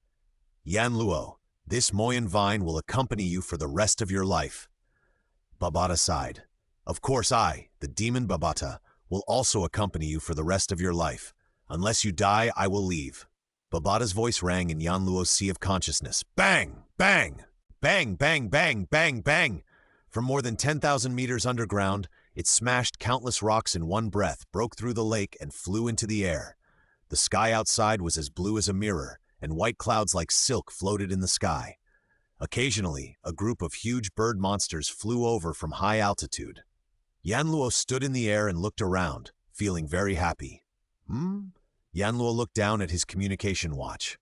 Speaker 1: Yanluo, this Moyun vine will accompany you for the rest of your life. Babata sighed. Of course I, the demon Babata, will also accompany you for the rest of your life. Unless you die, I will leave. Babata's voice rang in Yanluo's sea of consciousness. Bang! Bang! Bang, bang, bang, bang, bang! From more than 10,000 meters underground, it smashed countless rocks in one breath, broke through the lake, and flew into the air. The sky outside was as blue as a mirror, and white clouds like silk floated in the sky. Occasionally, a group of huge bird monsters flew over from high altitude. Yanluo stood in the air and looked around, feeling very happy. Yanluo looked down at his communication watch.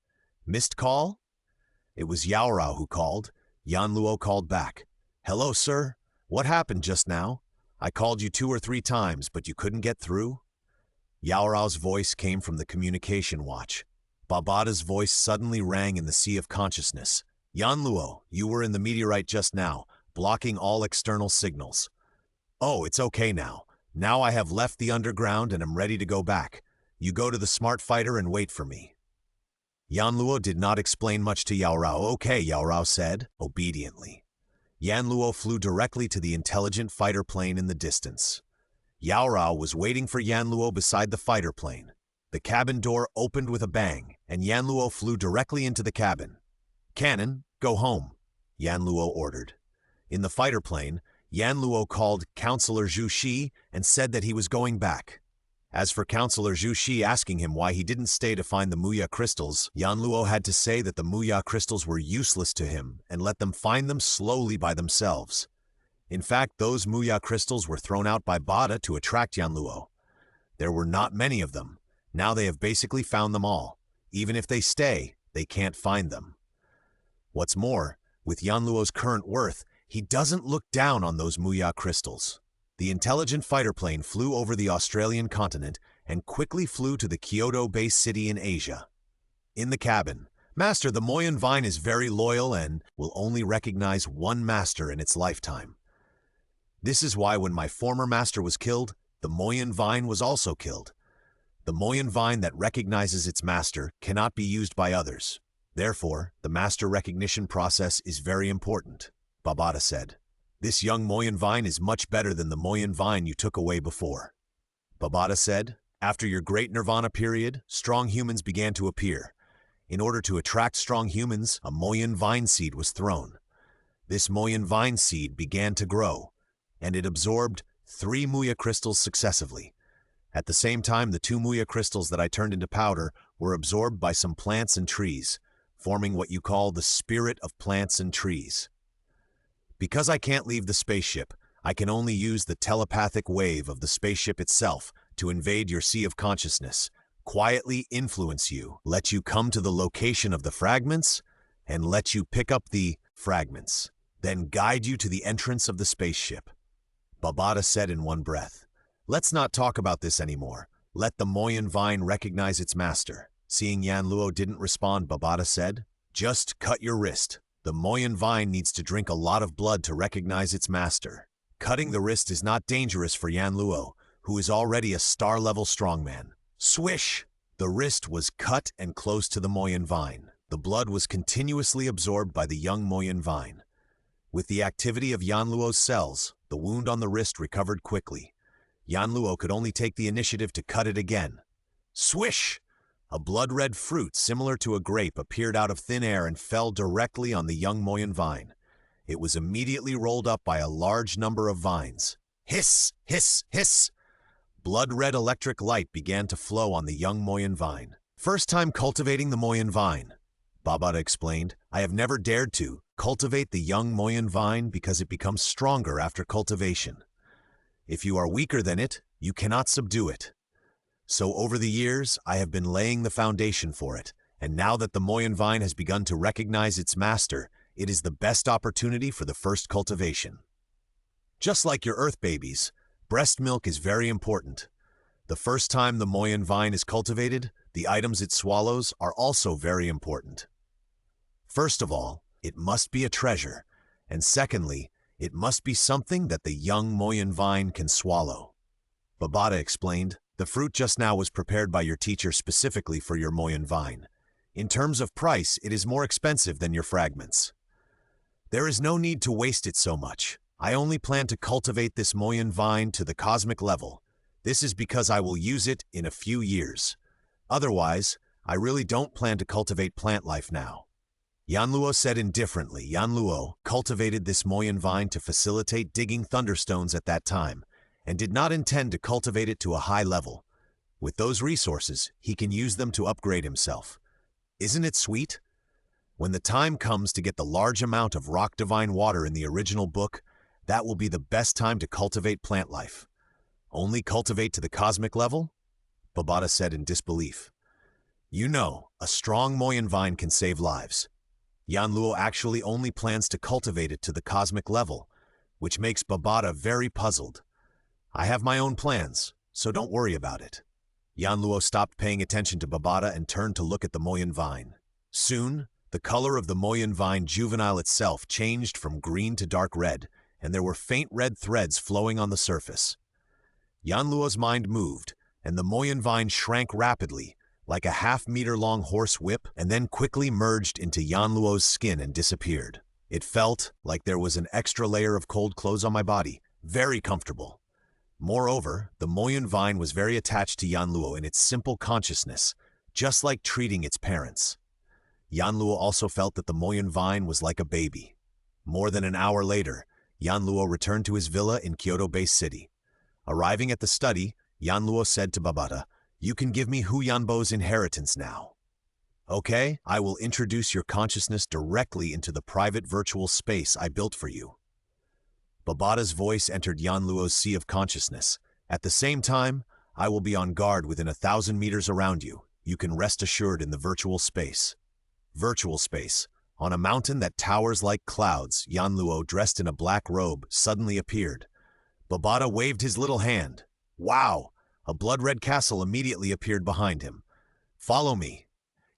Speaker 1: Missed call? It was Yaorao who called. Yanluo called back. Hello, sir. What happened just now? I called you 2 or 3 times, but you couldn't get through? Yaorao's voice came from the communication watch. Babata's voice suddenly rang in the sea of consciousness. Yanluo, you were in the meteorite just now, blocking all external signals. Oh, it's okay now. Now I have left the underground and am ready to go back. You go to the smart fighter and wait for me. Yanluo did not explain much to Yaorao. Okay, Yaorao said, obediently. Yanluo flew directly to the intelligent fighter plane in the distance. Yaorao was waiting for Yanluo beside the fighter plane. The cabin door opened with a bang, and Yanluo flew directly into the cabin. Cannon, go home, Yanluo ordered. In the fighter plane, Yanluo called Counselor Zhu Shi and said that he was going back. As for Counselor Zhu Shi asking him why he didn't stay to find the Muya crystals, Yanluo had to say that the Muya crystals were useless to him and let them find them slowly by themselves. In fact, those Muya crystals were thrown out by Bada to attract Yanluo. There were not many of them. Now they have basically found them all. Even if they stay, they can't find them. What's more, with Yanluo's current worth, he doesn't look down on those Muya crystals. The intelligent fighter plane flew over the Australian continent and quickly flew to the Kyoto-based city in Asia. In the cabin, Master, the Moyun vine is very loyal and will only recognize one master in its lifetime. This is why when my former master was killed, the Moyun vine was also killed. The Moyun vine that recognizes its master cannot be used by others. Therefore, the master recognition process is very important, Babata said. This young Moyun vine is much better than the Moyun vine you took away before. Babata said, after your great nirvana period, strong humans began to appear. In order to attract strong humans, a Moyun vine seed was thrown. This Moyun vine seed began to grow, and it absorbed 3 Muya crystals successively. At the same time, the 2 Muya crystals that I turned into powder were absorbed by some plants and trees, forming what you call the spirit of plants and trees. Because I can't leave the spaceship, I can only use the telepathic wave of the spaceship itself to invade your sea of consciousness, quietly influence you, let you come to the location of the fragments, and let you pick up the fragments, then guide you to the entrance of the spaceship. Babata said in one breath, let's not talk about this anymore. Let the Moyun vine recognize its master. Seeing Yanluo didn't respond, Babata said, just cut your wrist. The Moyun vine needs to drink a lot of blood to recognize its master. Cutting the wrist is not dangerous for Yanluo, who is already a star-level strongman. Swish! The wrist was cut and close to the Moyen vine. The blood was continuously absorbed by the young Moyen vine. With the activity of Yanluo's cells, the wound on the wrist recovered quickly. Yanluo could only take the initiative to cut it again. Swish! A blood-red fruit similar to a grape appeared out of thin air and fell directly on the young Moyen vine. It was immediately rolled up by a large number of vines. Hiss! Hiss! Hiss! Blood-red electric light began to flow on the young Moyen vine. First time cultivating the Moyen vine, Babata explained. I have never dared to cultivate the young Moyen vine because it becomes stronger after cultivation. If you are weaker than it, you cannot subdue it. So over the years, I have been laying the foundation for it, and now that the Moyen vine has begun to recognize its master, it is the best opportunity for the first cultivation. Just like your earth babies, breast milk is very important. The first time the Moyen vine is cultivated, the items it swallows are also very important. First of all, it must be a treasure, and secondly, it must be something that the young Moyen vine can swallow. Babata explained, the fruit just now was prepared by your teacher specifically for your Moyen vine. In terms of price, it is more expensive than your fragments. There is no need to waste it so much. I only plan to cultivate this Moyen vine to the cosmic level. This is because I will use it in a few years. Otherwise, I really don't plan to cultivate plant life now. Yanluo said indifferently. Yanluo cultivated this Moyen vine to facilitate digging thunderstones at that time, and did not intend to cultivate it to a high level. With those resources, he can use them to upgrade himself. Isn't it sweet? When the time comes to get the large amount of rock divine water in the original book, that will be the best time to cultivate plant life. Only cultivate to the cosmic level? Babata said in disbelief. You know, a strong Moyen vine can save lives. Yanluo actually only plans to cultivate it to the cosmic level, which makes Babata very puzzled. I have my own plans, so don't worry about it. Yanluo stopped paying attention to Babata and turned to look at the Moyen vine. Soon, the color of the Moyen vine juvenile itself changed from green to dark red, and there were faint red threads flowing on the surface. Yanluo's mind moved, and the Moyen vine shrank rapidly, like a half-meter-long horse whip, and then quickly merged into Yanluo's skin and disappeared. It felt like there was an extra layer of cold clothes on my body, very comfortable. Moreover, the Moyen vine was very attached to Yanluo in its simple consciousness, just like treating its parents. Yanluo also felt that the Moyen vine was like a baby. More than an hour later, Yanluo returned to his villa in Kyoto Bay City. Arriving at the study, Yanluo said to Babata, You can give me Hu Yanbo's inheritance now. Okay, I will introduce your consciousness directly into the private virtual space I built for you. Babata's voice entered Yanluo's sea of consciousness. At the same time, I will be on guard within 1,000 meters around you. You can rest assured in the virtual space. Virtual space. On a mountain that towers like clouds, Yanluo, dressed in a black robe, suddenly appeared. Babata waved his little hand. Wow! A blood-red castle immediately appeared behind him. Follow me.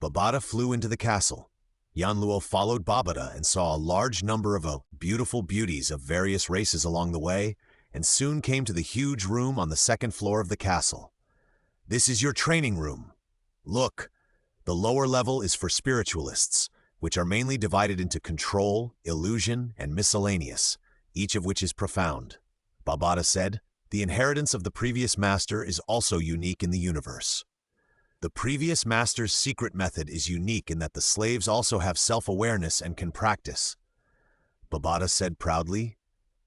Speaker 1: Babata flew into the castle. Yanluo followed Babata and saw a large number of beautiful beauties of various races along the way, and soon came to the huge room on the second floor of the castle. This is your training room. Look, the lower level is for spiritualists, which are mainly divided into control, illusion, and miscellaneous, each of which is profound. Babata said, The inheritance of the previous master is also unique in the universe. The previous master's secret method is unique in that the slaves also have self-awareness and can practice. Babata said proudly,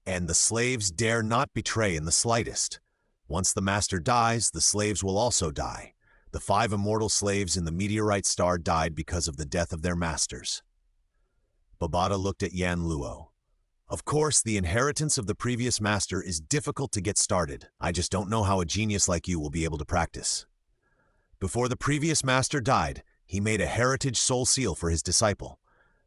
Speaker 1: and the slaves dare not betray in the slightest. Once the master dies, the slaves will also die. The 5 immortal slaves in the meteorite star died because of the death of their masters. Babata looked at Yanluo. Of course, the inheritance of the previous master is difficult to get started. I just don't know how a genius like you will be able to practice. Before the previous master died, he made a heritage soul seal for his disciple.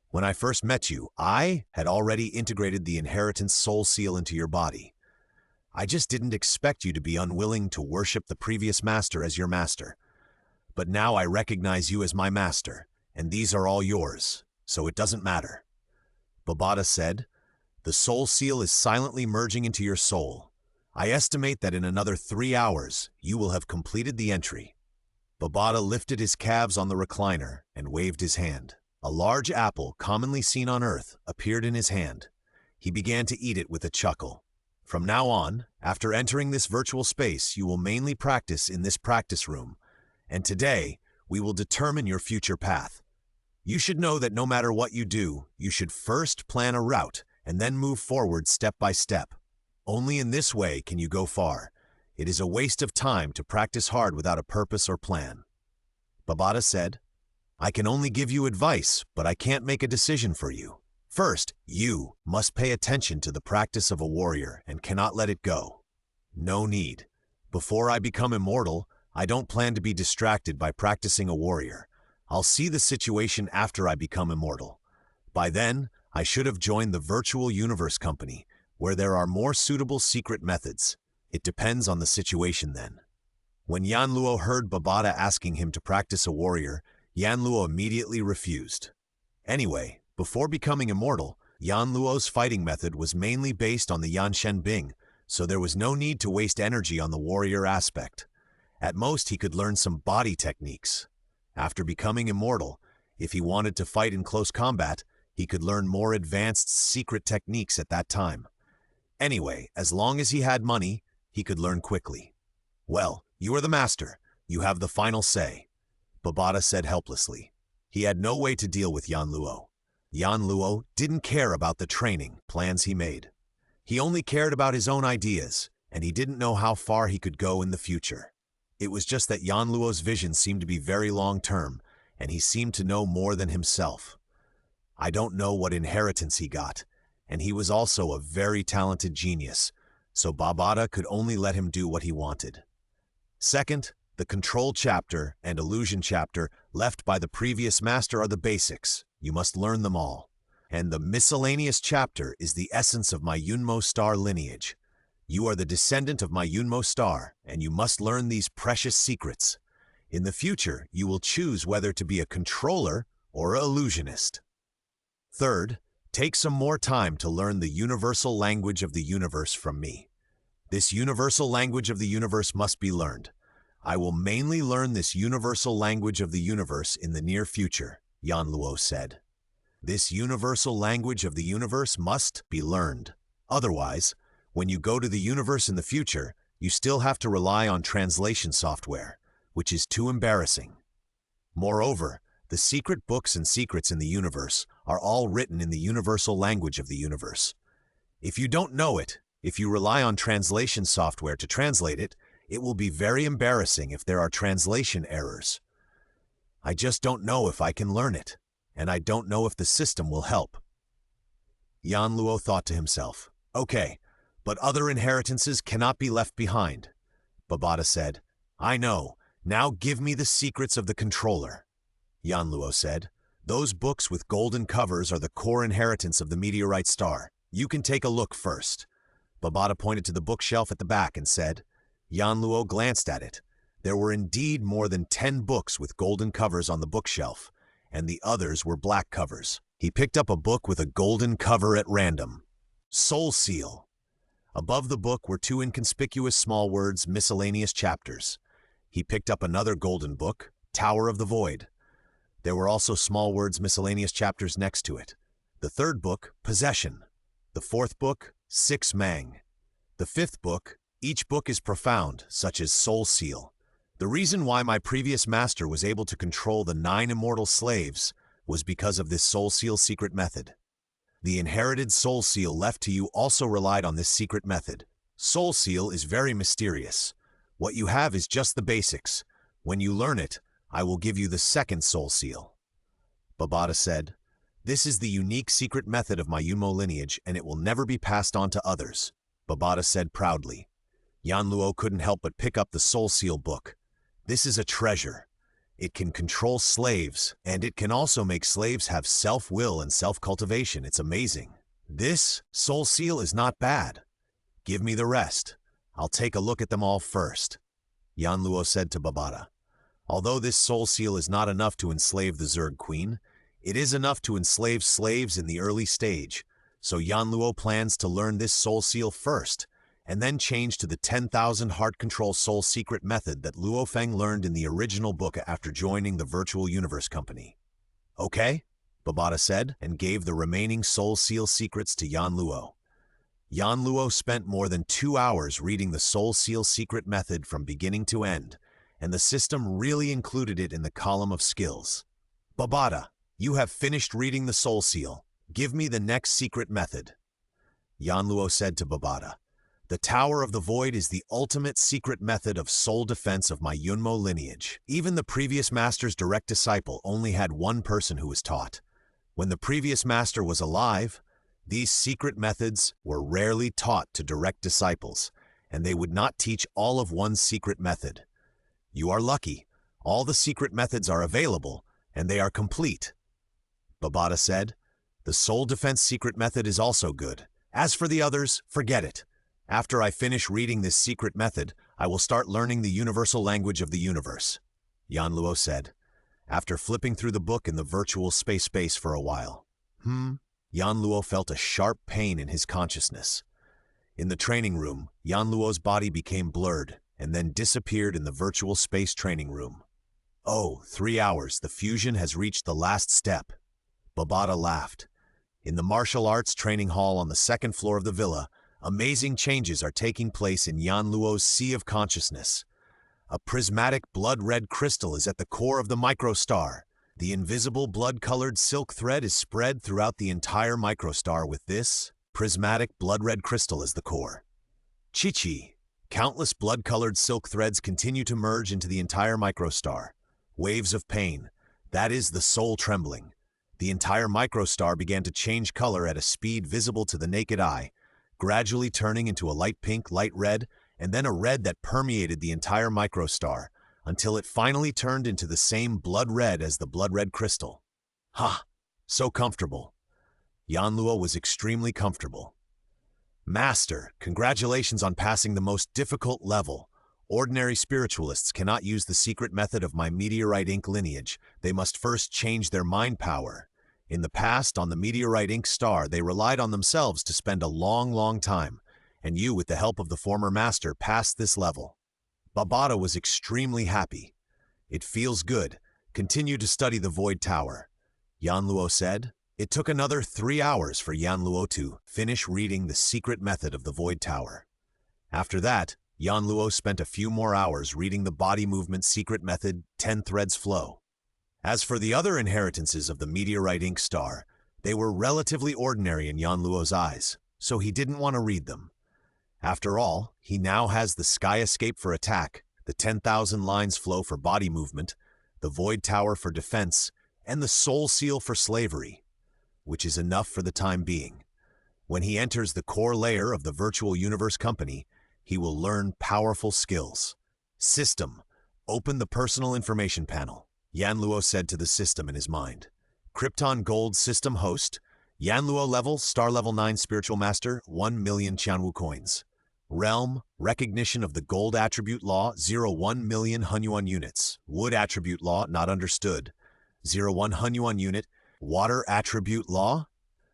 Speaker 1: When I first met you, I had already integrated the inheritance soul seal into your body. I just didn't expect you to be unwilling to worship the previous master as your master. But now I recognize you as my master, and these are all yours, so it doesn't matter. Babata said, The soul seal is silently merging into your soul. I estimate that in another 3 hours, you will have completed the entry. Babada lifted his calves on the recliner and waved his hand. A large apple, commonly seen on Earth, appeared in his hand. He began to eat it with a chuckle. From now on, after entering this virtual space, you will mainly practice in this practice room, and today, we will determine your future path. You should know that no matter what you do, you should first plan a route and then move forward step by step. Only in this way can you go far. It is a waste of time to practice hard without a purpose or plan. Babada said, I can only give you advice, but I can't make a decision for you. First, you must pay attention to the practice of a warrior and cannot let it go. No need. Before I become immortal, I don't plan to be distracted by practicing a warrior. I'll see the situation after I become immortal. By then, I should have joined the Virtual Universe Company, where there are more suitable secret methods. It depends on the situation then. When Yanluo heard Babada asking him to practice a warrior, Yanluo immediately refused. Anyway, before becoming immortal, Yanluo's fighting method was mainly based on the Yanshen Bing, so there was no need to waste energy on the warrior aspect. At most, he could learn some body techniques. After becoming immortal, if he wanted to fight in close combat, he could learn more advanced secret techniques at that time. Anyway, as long as he had money, he could learn quickly. Well, you are the master. You have the final say, Babada said helplessly. He had no way to deal with Yanluo. Yanluo didn't care about the training plans he made. He only cared about his own ideas, and he didn't know how far he could go in the future. It was just that Yanluo's vision seemed to be very long-term, and he seemed to know more than himself. I don't know what inheritance he got, and he was also a very talented genius, so Babada could only let him do what he wanted. Second, the control chapter and illusion chapter left by the previous master are the basics. You must learn them all. And the miscellaneous chapter is the essence of my Yunmo star lineage. You are the descendant of my Yunmo star, and you must learn these precious secrets. In the future, you will choose whether to be a controller or an illusionist. Third, take some more time to learn the universal language of the universe from me. This universal language of the universe must be learned. I will mainly learn this universal language of the universe in the near future, Yanluo said. This universal language of the universe must be learned. Otherwise, when you go to the universe in the future, you still have to rely on translation software, which is too embarrassing. Moreover, the secret books and secrets in the universe are all written in the universal language of the universe. If you don't know it, if you rely on translation software to translate it, it will be very embarrassing if there are translation errors. I just don't know if I can learn it, and I don't know if the system will help. Yanluo thought to himself, okay, but other inheritances cannot be left behind. Babada said, I know. Now give me the secrets of the controller. Yanluo said, those books with golden covers are the core inheritance of the meteorite star. You can take a look first. Babada pointed to the bookshelf at the back and said. Yanluo glanced at it. There were indeed more than 10 books with golden covers on the bookshelf, and the others were black covers. He picked up a book with a golden cover at random. Soul Seal. Above the book were 2 inconspicuous small words, miscellaneous chapters. He picked up another golden book, Tower of the Void. There were also small words, miscellaneous chapters next to it. The third book, Possession. The fourth book, Six Mang. The fifth book, each book is profound, such as Soul Seal. The reason why my previous master was able to control the 9 immortal slaves was because of this Soul Seal secret method. The inherited Soul Seal left to you also relied on this secret method. Soul Seal is very mysterious. What you have is just the basics. When you learn it, I will give you the second Soul Seal. Babada said, this is the unique secret method of my Yunmo lineage, and it will never be passed on to others, Babada said proudly. Yanluo couldn't help but pick up the Soul Seal book. This is a treasure. It can control slaves, and it can also make slaves have self-will and self-cultivation. It's amazing. This Soul Seal is not bad. Give me the rest. I'll take a look at them all first, Yanluo said to Babada. Although this Soul Seal is not enough to enslave the Zerg Queen, it is enough to enslave slaves in the early stage, so Yanluo plans to learn this Soul Seal first, and then changed to the 10,000 heart control soul secret method that Luo Feng learned in the original book after joining the Virtual Universe Company. Okay, Babata said, and gave the remaining soul seal secrets to Yan Luo. Yan Luo spent more than 2 hours reading the soul seal secret method from beginning to end, and the system really included it in the column of skills. Babata, you have finished reading the soul seal. Give me the next secret method. Yan Luo said to Babata, the Tower of the Void is the ultimate secret method of soul defense of my Yunmo lineage. Even the previous master's direct disciple only had one person who was taught. When the previous master was alive, these secret methods were rarely taught to direct disciples, and they would not teach all of one secret method. You are lucky. All the secret methods are available, and they are complete. Babata said, the soul defense secret method is also good. As for the others, forget it. After I finish reading this secret method, I will start learning the universal language of the universe, Yan Luo said, after flipping through the book in the virtual space for a while. Yan Luo felt a sharp pain in his consciousness. In the training room, Yan Luo's body became blurred and then disappeared in the virtual space training room. Oh, 3 hours, the fusion has reached the last step. Babata laughed. In the martial arts training hall on the second floor of the villa, amazing changes are taking place in Yan Luo's sea of consciousness. A prismatic blood-red crystal is at the core of the microstar. The invisible blood-colored silk thread is spread throughout the entire microstar with this prismatic blood-red crystal as the core. Chi-chi. Countless blood-colored silk threads continue to merge into the entire microstar. Waves of pain. That is the soul trembling. The entire microstar began to change color at a speed visible to the naked eye, gradually turning into a light pink, light red, and then a red that permeated the entire microstar, until it finally turned into the same blood red as the blood-red crystal. Ha! So comfortable. Yan Luo was extremely comfortable. Master, congratulations on passing the most difficult level. Ordinary spiritualists cannot use the secret method of my Meteorite Ink lineage. They must first change their mind power. In the past, on the Meteorite Ink star, they relied on themselves to spend a long time, and you, with the help of the former master, passed this level. Babata was extremely happy. It feels good. Continue to study the Void Tower, Yan Luo said. It took another 3 hours for Yan Luo to finish reading the secret method of the Void Tower. After that, Yan Luo spent a few more hours reading the body movement secret method 10 threads flow. As for the other inheritances of the Meteorite Ink star, they were relatively ordinary in Yan Luo's eyes, so he didn't want to read them. After all, he now has the Sky Escape for attack, the 10,000 lines flow for body movement, the Void Tower for defense, and the Soul Seal for slavery, which is enough for the time being. When he enters the core layer of the Virtual Universe Company, he will learn powerful skills. System. Open the personal information panel, Yan Luo said to the system in his mind. Krypton Gold System host. Yan Luo level, star level 9 spiritual master, 1 million Qianwu coins. Realm, recognition of the gold attribute law, 1 million Hunyuan units. Wood attribute law, not understood. 1 Hunyuan unit. Water attribute law,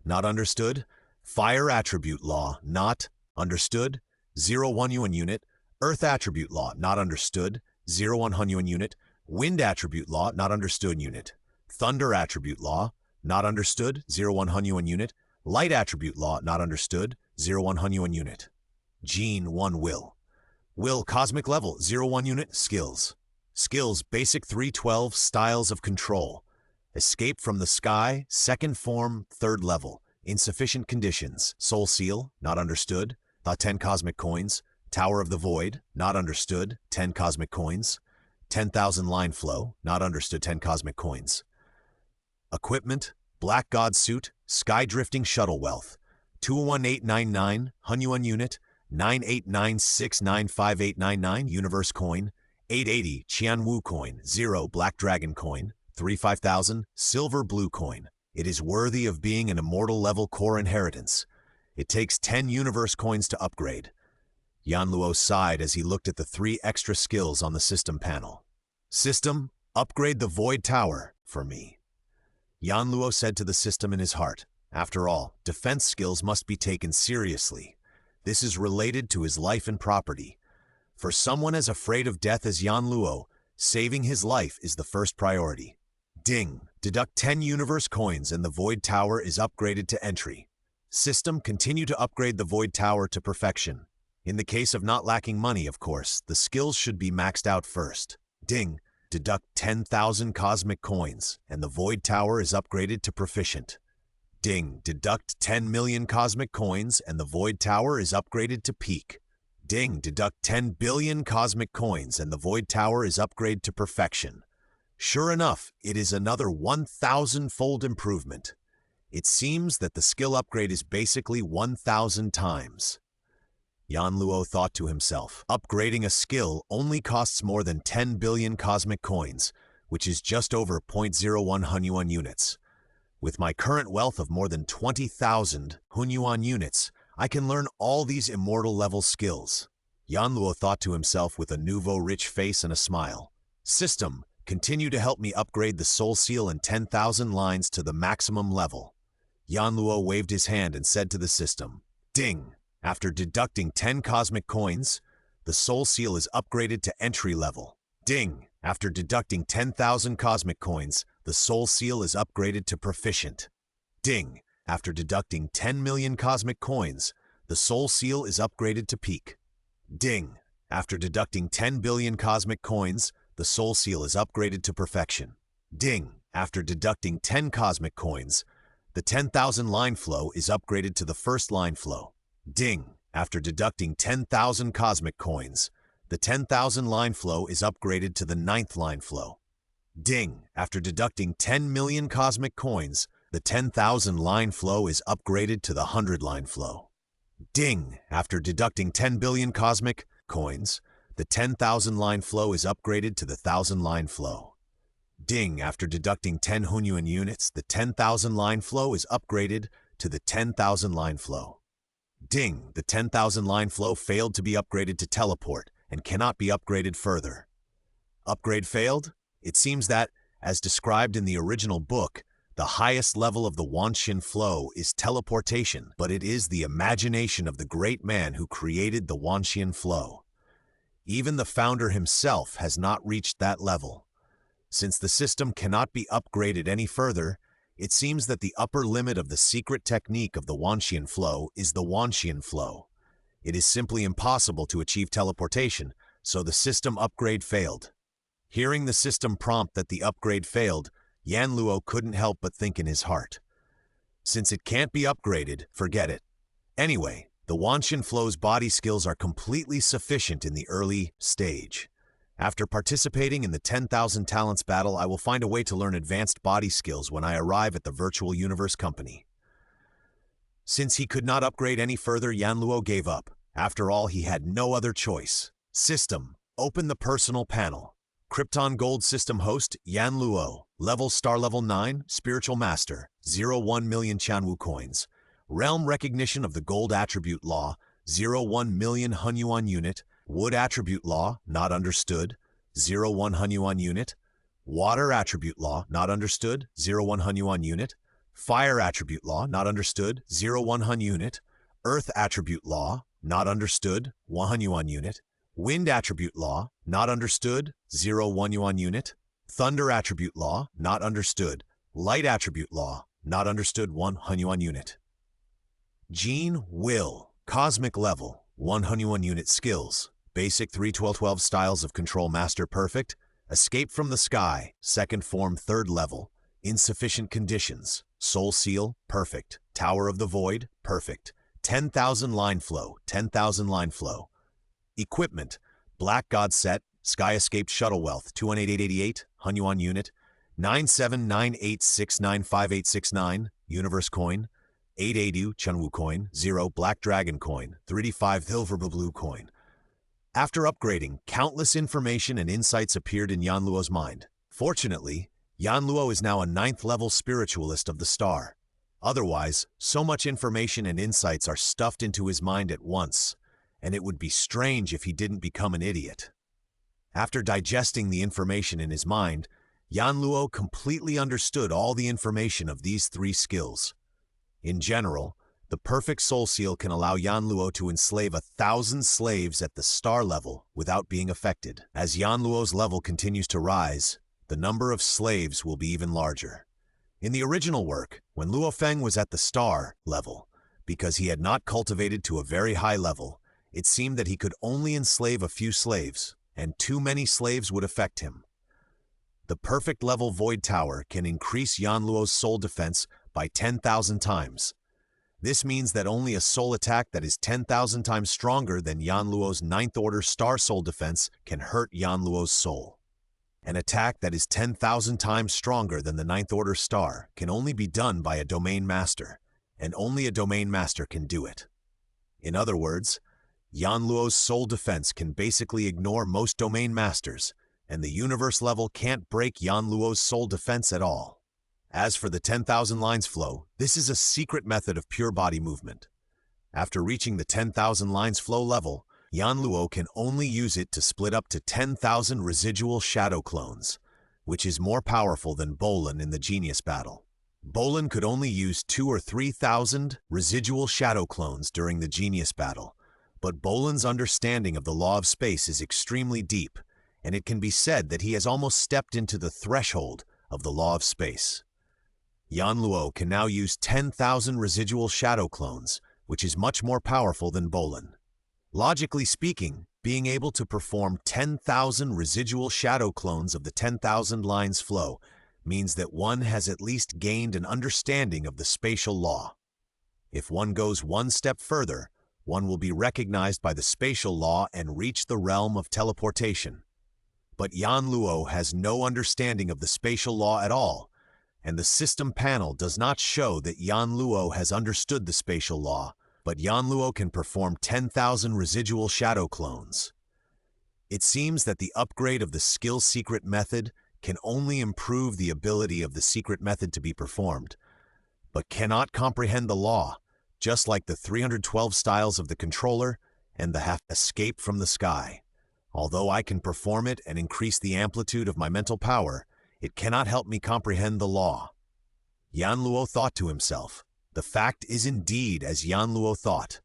Speaker 1: not understood. Fire attribute law, not understood. 1 Yuan unit. Earth attribute law, not understood. 1 Hunyuan unit. Wind attribute law, not understood unit. Thunder attribute law, not understood. 1 Hunyuan unit. Light attribute law, not understood. 1 Hunyuan unit. Gene 1 will. Will cosmic level, 1 unit. Skills. Skills basic 312 styles of control. Escape from the sky, second form, third level. Insufficient conditions. Soul seal, not understood. 10 cosmic coins. Tower of the Void, not understood. 10 cosmic coins. 10,000 line flow, not understood. 10 cosmic coins. Equipment, Black God suit, Sky drifting shuttle wealth. 21899, Hunyuan unit. 989695899, universe coin. 880, Qianwu coin. 0, Black Dragon coin. 35,000, silver blue coin. It is worthy of being an immortal level core inheritance. It takes 10 universe coins to upgrade. Yan Luo sighed as he looked at the 3 extra skills on the system panel. System, upgrade the Void Tower for me. Yan Luo said to the system in his heart. After all, defense skills must be taken seriously. This is related to his life and property. For someone as afraid of death as Yan Luo, saving his life is the first priority. Ding. Deduct 10 universe coins and the Void Tower is upgraded to entry. System, continue to upgrade the Void Tower to perfection. In the case of not lacking money, of course, the skills should be maxed out first. Ding. Deduct 10,000 cosmic coins and the Void Tower is upgraded to proficient. Ding. Deduct 10 million cosmic coins and the Void Tower is upgraded to peak. Ding. Deduct 10 billion cosmic coins and the Void Tower is upgraded to perfection. Sure enough, it is another 1,000-fold improvement. It seems that the skill upgrade is basically 1,000 times. Yan Luo thought to himself, upgrading a skill only costs more than 10 billion cosmic coins, which is just over 0.01 Hunyuan units. With my current wealth of more than 20,000 Hunyuan units, I can learn all these immortal level skills. Yan Luo thought to himself with a nouveau rich face and a smile. System, continue to help me upgrade the soul seal and 10,000 lines to the maximum level. Yan Luo waved his hand and said to the system, Ding! After deducting 10 cosmic coins, the soul seal is upgraded to entry level. Ding! After deducting 10,000 cosmic coins, the soul seal is upgraded to proficient. Ding! After deducting 10 million cosmic coins, the soul seal is upgraded to peak. Ding! After deducting 10 billion cosmic coins, the soul seal is upgraded to perfection. Ding! After deducting 10 cosmic coins, the 10,000 line flow is upgraded to the first line flow. Ding! After deducting 10,000 cosmic coins, the 10,000 line flow is upgraded to the 9th line flow. Ding! After deducting 10 million cosmic coins, the 10,000 line flow is upgraded to the 100 line flow. Ding! After deducting 10 billion cosmic coins, the 10,000 line flow is upgraded to the 1,000 line flow. Ding! After deducting 10 Hunyuan units, the 10,000 line flow is upgraded to the 10,000 line flow. Ding! The 10,000 line flow failed to be upgraded to teleport and cannot be upgraded further. Upgrade failed? It seems that, as described in the original book, the highest level of the Wanxian flow is teleportation, but it is the imagination of the great man who created the Wanxian flow. Even the founder himself has not reached that level. Since the system cannot be upgraded any further, it seems that the upper limit of the secret technique of the Wanxian flow is the Wanxian flow. It is simply impossible to achieve teleportation, so the system upgrade failed. Hearing the system prompt that the upgrade failed, Yan Luo couldn't help but think in his heart. Since it can't be upgraded, forget it. Anyway, the Wanxian flow's body skills are completely sufficient in the early stage. After participating in the 10,000 talents battle, I will find a way to learn advanced body skills when I arrive at the virtual universe company. Since he could not upgrade any further, Yan Luo gave up. After all, he had no other choice. System, open the personal panel. Krypton Gold System host, Yan Luo. Star level 9, Spiritual Master, 01 million Chanwu coins. Realm recognition of the Gold Attribute Law, 01 million Hunyuan unit. Wood Attribute Law, not understood, 01 Hunyuan unit. Water Attribute Law, not understood, 01 Hunyuan unit. Fire Attribute Law, not understood, 01 Hun unit. Earth Attribute Law, not understood, 1 Hunyuan unit. Wind Attribute Law, not understood, 01 Yuan unit. Thunder Attribute Law, not understood. Light Attribute Law, not understood, 1 Hunyuan unit. Gene Will, Cosmic Level, 1 Hunyuan unit skills. Basic 3-12-12 styles of control master perfect. Escape from the sky, second form 3rd level. Insufficient conditions. Soul seal, perfect. Tower of the Void, perfect. 10,000 line flow, 10,000 line flow. Equipment, Black God set, Sky Escaped Shuttle Wealth, 21888, Hunyuan unit. 9798695869, Universe coin. 880 Chunwu coin, 0 Black Dragon coin, 35 Silver Blue coin. After upgrading, countless information and insights appeared in Yan Luo's mind. Fortunately, Yan Luo is now a 9th level spiritualist of the star. Otherwise, so much information and insights are stuffed into his mind at once, and it would be strange if he didn't become an idiot. After digesting the information in his mind, Yan Luo completely understood all the information of these 3 skills. In general, The perfect soul seal can allow Yanluo to enslave 1,000 slaves at the star level without being affected. As Yanluo's level continues to rise, the number of slaves will be even larger. In the original work, when Luo Feng was at the star level, because he had not cultivated to a very high level, it seemed that he could only enslave a few slaves, and too many slaves would affect him. The perfect level Void Tower can increase Yanluo's soul defense by 10,000 times. This means that only a soul attack that is 10,000 times stronger than Yanluo's 9th Order Star Soul defense can hurt Yanluo's soul. An attack that is 10,000 times stronger than the 9th Order Star can only be done by a Domain Master, and only a Domain Master can do it. In other words, Yanluo's soul defense can basically ignore most Domain Masters, and the universe level can't break Yanluo's soul defense at all. As for the 10,000 lines flow, this is a secret method of pure body movement. After reaching the 10,000 lines flow level, Yanluo can only use it to split up to 10,000 residual shadow clones, which is more powerful than Bolin in the Genius battle. Bolin could only use 2,000 or 3,000 residual shadow clones during the Genius battle, but Bolin's understanding of the law of space is extremely deep, and it can be said that he has almost stepped into the threshold of the law of space. Yanluo can now use 10,000 residual shadow clones, which is much more powerful than Bolin. Logically speaking, being able to perform 10,000 residual shadow clones of the 10,000 lines flow means that one has at least gained an understanding of the spatial law. If one goes one step further, one will be recognized by the spatial law and reach the realm of teleportation. But Yanluo has no understanding of the spatial law at all, and the system panel does not show that Yanluo has understood the spatial law, but Yanluo can perform 10,000 residual shadow clones. It seems that the upgrade of the skill secret method can only improve the ability of the secret method to be performed, but cannot comprehend the law, just like the 312 styles of the controller and the escape from the sky. Although I can perform it and increase the amplitude of my mental power, it cannot help me comprehend the law. Yanluo thought to himself, the fact is indeed as Yanluo thought.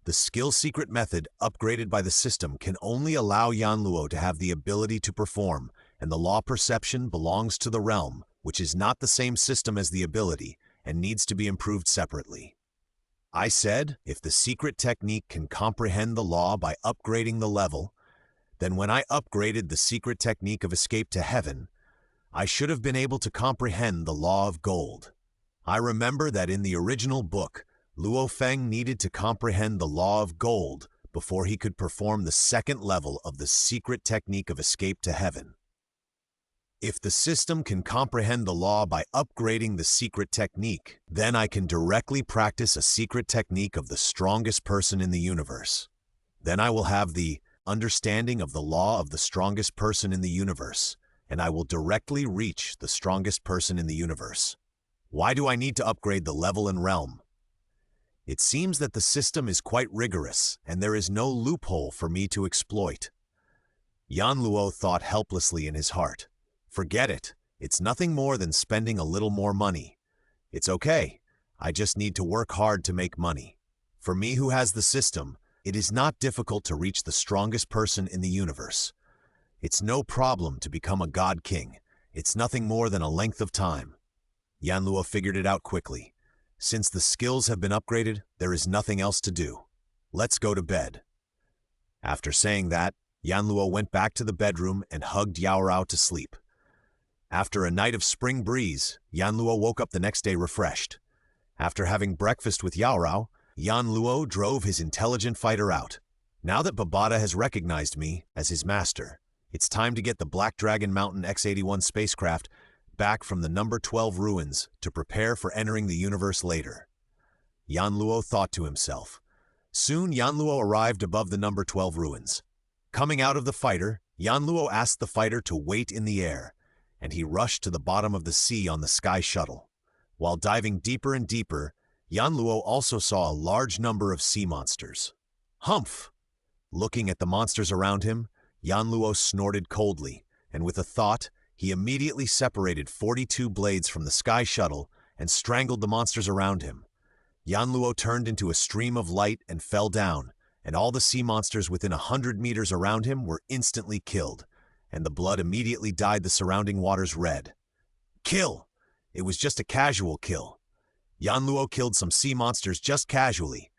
Speaker 1: The skill secret method upgraded by the system can only allow Yanluo to have the ability to perform, and the law perception belongs to the realm, which is not the same system as the ability, and needs to be improved separately. I said, if the secret technique can comprehend the law by upgrading the level, then when I upgraded the secret technique of escape to heaven, I should have been able to comprehend the law of gold. I remember that in the original book, Luo Feng needed to comprehend the law of gold before he could perform the second level of the secret technique of escape to heaven. If the system can comprehend the law by upgrading the secret technique, then I can directly practice a secret technique of the strongest person in the universe. Then I will have the understanding of the law of the strongest person in the universe, and I will directly reach the strongest person in the universe. Why do I need to upgrade the level and realm? It seems that the system is quite rigorous, and there is no loophole for me to exploit. Yanluo thought helplessly in his heart. Forget it. It's nothing more than spending a little more money. It's okay. I just need to work hard to make money. For me who has the system, it is not difficult to reach the strongest person in the universe. It's no problem to become a god king. It's nothing more than a length of time. Yanluo figured it out quickly. Since the skills have been upgraded, there is nothing else to do. Let's go to bed. After saying that, Yanluo went back to the bedroom and hugged Yaorao to sleep. After a night of spring breeze, Yanluo woke up the next day refreshed. After having breakfast with Yaorao, Yanluo drove his intelligent fighter out. Now that Babata has recognized me as his master, it's time to get the Black Dragon Mountain X-81 spacecraft back from the number 12 ruins to prepare for entering the universe later. Yanluo thought to himself. Soon Yanluo arrived above the number 12 ruins. Coming out of the fighter, Yanluo asked the fighter to wait in the air, and he rushed to the bottom of the sea on the sky shuttle. While diving deeper and deeper, Yanluo also saw a large number of sea monsters. Humph! Looking at the monsters around him, Yanluo snorted coldly, and with a thought, he immediately separated 42 blades from the sky shuttle and strangled the monsters around him. Yanluo turned into a stream of light and fell down, and all the sea monsters within 100 meters around him were instantly killed, and the blood immediately dyed the surrounding waters red. Kill! It was just a casual kill. Yanluo killed some sea monsters just casually.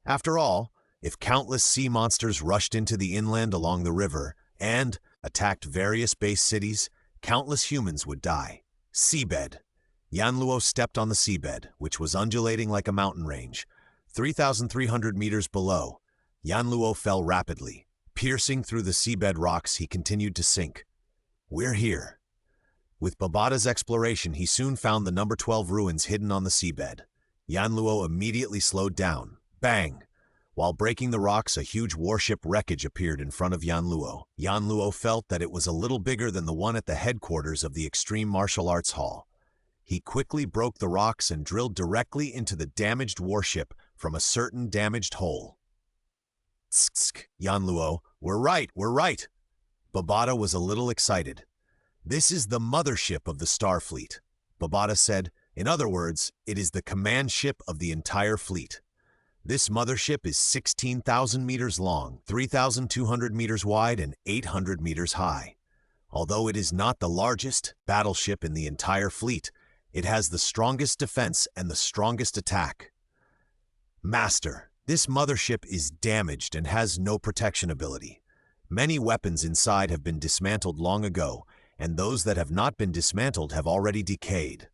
Speaker 1: After all, if countless sea monsters rushed into the inland along the river and attacked various base cities, countless humans would die. Seabed. Yanluo stepped on the seabed, which was undulating like a mountain range. 3,300 meters below, Yanluo fell rapidly. Piercing through the seabed rocks, he continued to sink. We're here. With Babata's exploration, he soon found the number 12 ruins hidden on the seabed. Yanluo immediately slowed down. Bang! While breaking the rocks, a huge warship wreckage appeared in front of Yanluo. Yanluo felt that it was a little bigger than the one at the headquarters of the Extreme Martial Arts Hall. He quickly broke the rocks and drilled directly into the damaged warship from a certain damaged hole. Tsk, Yanluo, we're right. Babata was a little excited. This is the mothership of the Starfleet, Babata said. In other words, it is the command ship of the entire fleet. This mothership is 16,000 meters long, 3,200 meters wide, and 800 meters high. Although it is not the largest battleship in the entire fleet, it has the strongest defense and the strongest attack. Master, this mothership is damaged and has no protection ability. Many weapons inside have been dismantled long ago, and those that have not been dismantled have already decayed.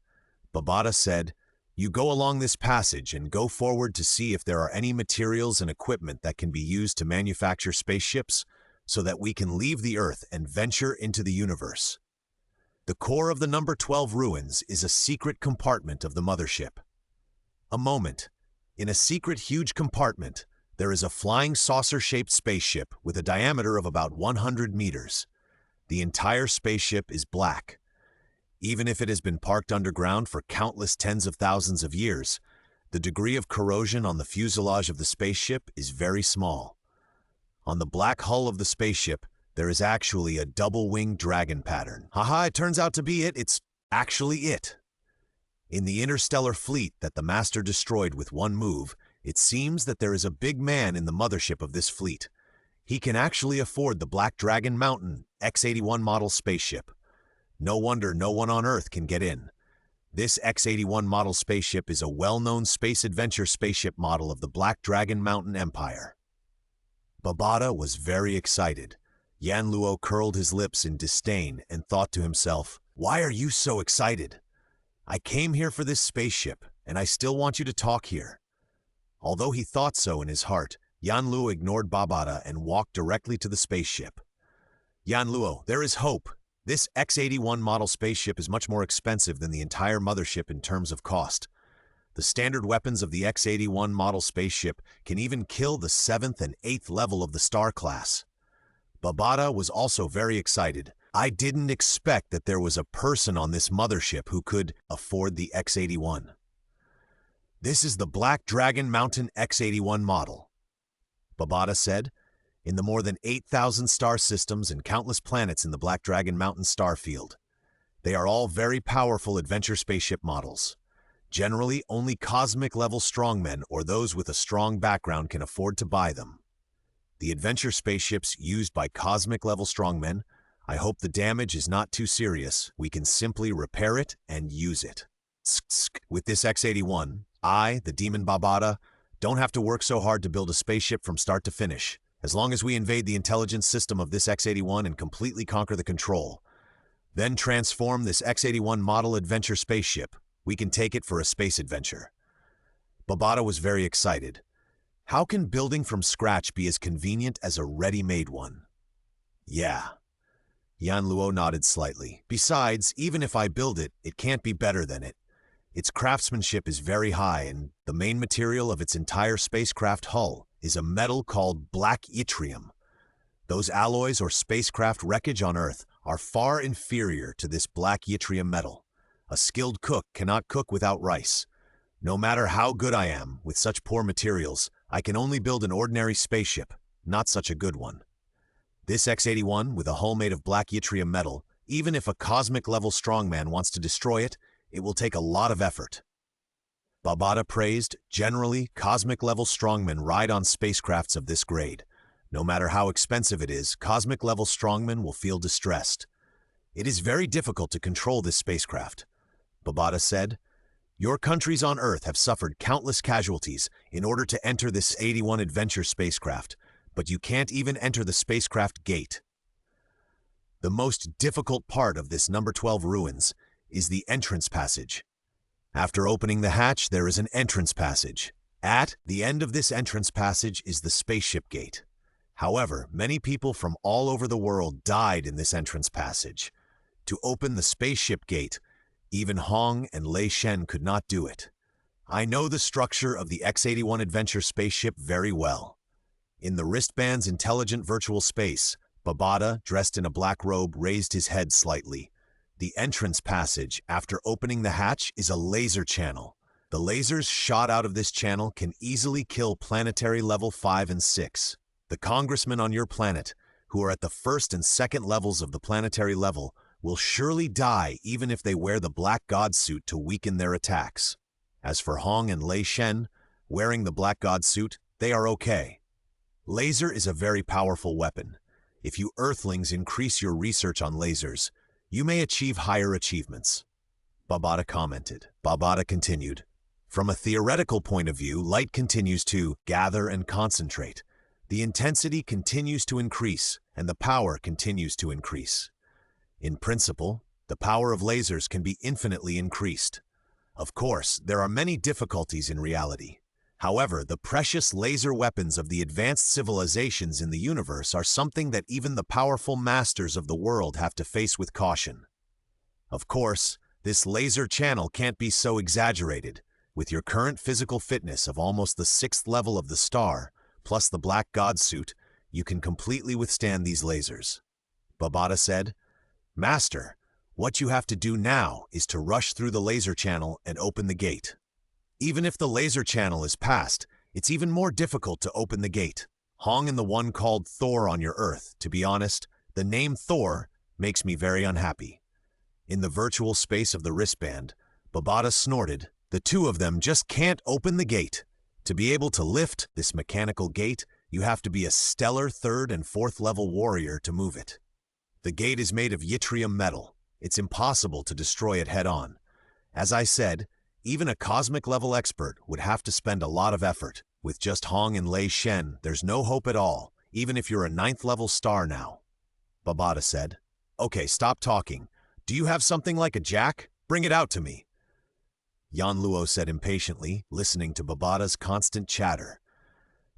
Speaker 1: Babata said, You go along this passage and go forward to see if there are any materials and equipment that can be used to manufacture spaceships so that we can leave the Earth and venture into the universe. The core of the number 12 ruins is a secret compartment of the mothership. A moment. In a secret huge compartment, there is a flying saucer-shaped spaceship with a diameter of about 100 meters. The entire spaceship is black. Even if it has been parked underground for countless tens of thousands of years, the degree of corrosion on the fuselage of the spaceship is very small. On the black hull of the spaceship, there is actually a double-winged dragon pattern. Haha, it turns out to be it. It's actually it. In the interstellar fleet that the Master destroyed with one move, it seems that there is a big man in the mothership of this fleet. He can actually afford the Black Dragon Mountain X-81 model spaceship. No wonder no one on Earth can get in. This X-81 model spaceship is a well-known space adventure spaceship model of the Black Dragon Mountain Empire. Babata was very excited. Yanluo curled his lips in disdain and thought to himself, Why are you so excited? I came here for this spaceship, and I still want you to talk here. Although he thought so in his heart, Yanluo ignored Babata and walked directly to the spaceship. Yanluo, there is hope. This X-81 model spaceship is much more expensive than the entire mothership in terms of cost. The standard weapons of the X-81 model spaceship can even kill the 7th and 8th level of the Star class. Babata was also very excited. I didn't expect that there was a person on this mothership who could afford the X-81. This is the Black Dragon Mountain X-81 model, Babata said. In the more than 8,000 star systems and countless planets in the Black Dragon Mountain star field, they are all very powerful adventure spaceship models. Generally, only cosmic-level strongmen or those with a strong background can afford to buy them. The adventure spaceships used by cosmic-level strongmen, I hope the damage is not too serious. We can simply repair it and use it. With this X-81, I, the Demon Babata, don't have to work so hard to build a spaceship from start to finish. As long as we invade the intelligence system of this X-81 and completely conquer the control, then transform this X-81 model adventure spaceship, we can take it for a space adventure. Babata was very excited. How can building from scratch be as convenient as a ready-made one? Yeah. Yanluo nodded slightly. Besides, even if I build it, it can't be better than it. Its craftsmanship is very high, and the main material of its entire spacecraft hull is a metal called black yttrium. Those alloys or spacecraft wreckage on Earth are far inferior to this black yttrium metal. A skilled cook cannot cook without rice. No matter how good I am with such poor materials, I can only build an ordinary spaceship, not such a good one. This X-81, with a hull made of black yttrium metal, even if a cosmic-level strongman wants to destroy it, it will take a lot of effort. Babada praised, generally, cosmic-level strongmen ride on spacecrafts of this grade. No matter how expensive it is, cosmic-level strongmen will feel distressed. It is very difficult to control this spacecraft. Babada said, "Your countries on Earth have suffered countless casualties in order to enter this 81 Adventure spacecraft, but you can't even enter the spacecraft gate. The most difficult part of this number 12 ruins is the entrance passage. After opening the hatch, there is an entrance passage. At the end of this entrance passage is the spaceship gate. However, many people from all over the world died in this entrance passage. To open the spaceship gate, even Hong and Lei Shen could not do it. I know the structure of the X-81 Adventure spaceship very well. In the wristband's intelligent virtual space, Babada, dressed in a black robe, raised his head slightly. The entrance passage, after opening the hatch, is a laser channel. The lasers shot out of this channel can easily kill planetary level 5 and 6. The congressmen on your planet, who are at the first and second levels of the planetary level, will surely die even if they wear the Black God suit to weaken their attacks. As for Hong and Lei Shen, wearing the Black God suit, they are okay. Laser is a very powerful weapon. If you Earthlings increase your research on lasers, you may achieve higher achievements." Babada commented. Babada continued, "From a theoretical point of view, light continues to gather and concentrate. The intensity continues to increase, and the power continues to increase. In principle, the power of lasers can be infinitely increased. Of course, there are many difficulties in reality. However, the precious laser weapons of the advanced civilizations in the universe are something that even the powerful masters of the world have to face with caution. Of course, this laser channel can't be so exaggerated. With your current physical fitness of almost the 6th level of the star, plus the Black God suit, you can completely withstand these lasers." Babada said, "Master, what you have to do now is to rush through the laser channel and open the gate. Even if the laser channel is passed, it's even more difficult to open the gate. Hong and the one called Thor on your Earth, to be honest, the name Thor makes me very unhappy." In the virtual space of the wristband, Babada snorted, "The two of them just can't open the gate. To be able to lift this mechanical gate, you have to be a stellar 3rd and 4th level warrior to move it. The gate is made of yttrium metal. It's impossible to destroy it head-on. As I said, even a cosmic-level expert would have to spend a lot of effort. With just Hong and Lei Shen, there's no hope at all, even if you're a 9th-level star now." Babada said, "Okay, stop talking. Do you have something like a jack? Bring it out to me." Yan Luo said impatiently, listening to Babada's constant chatter.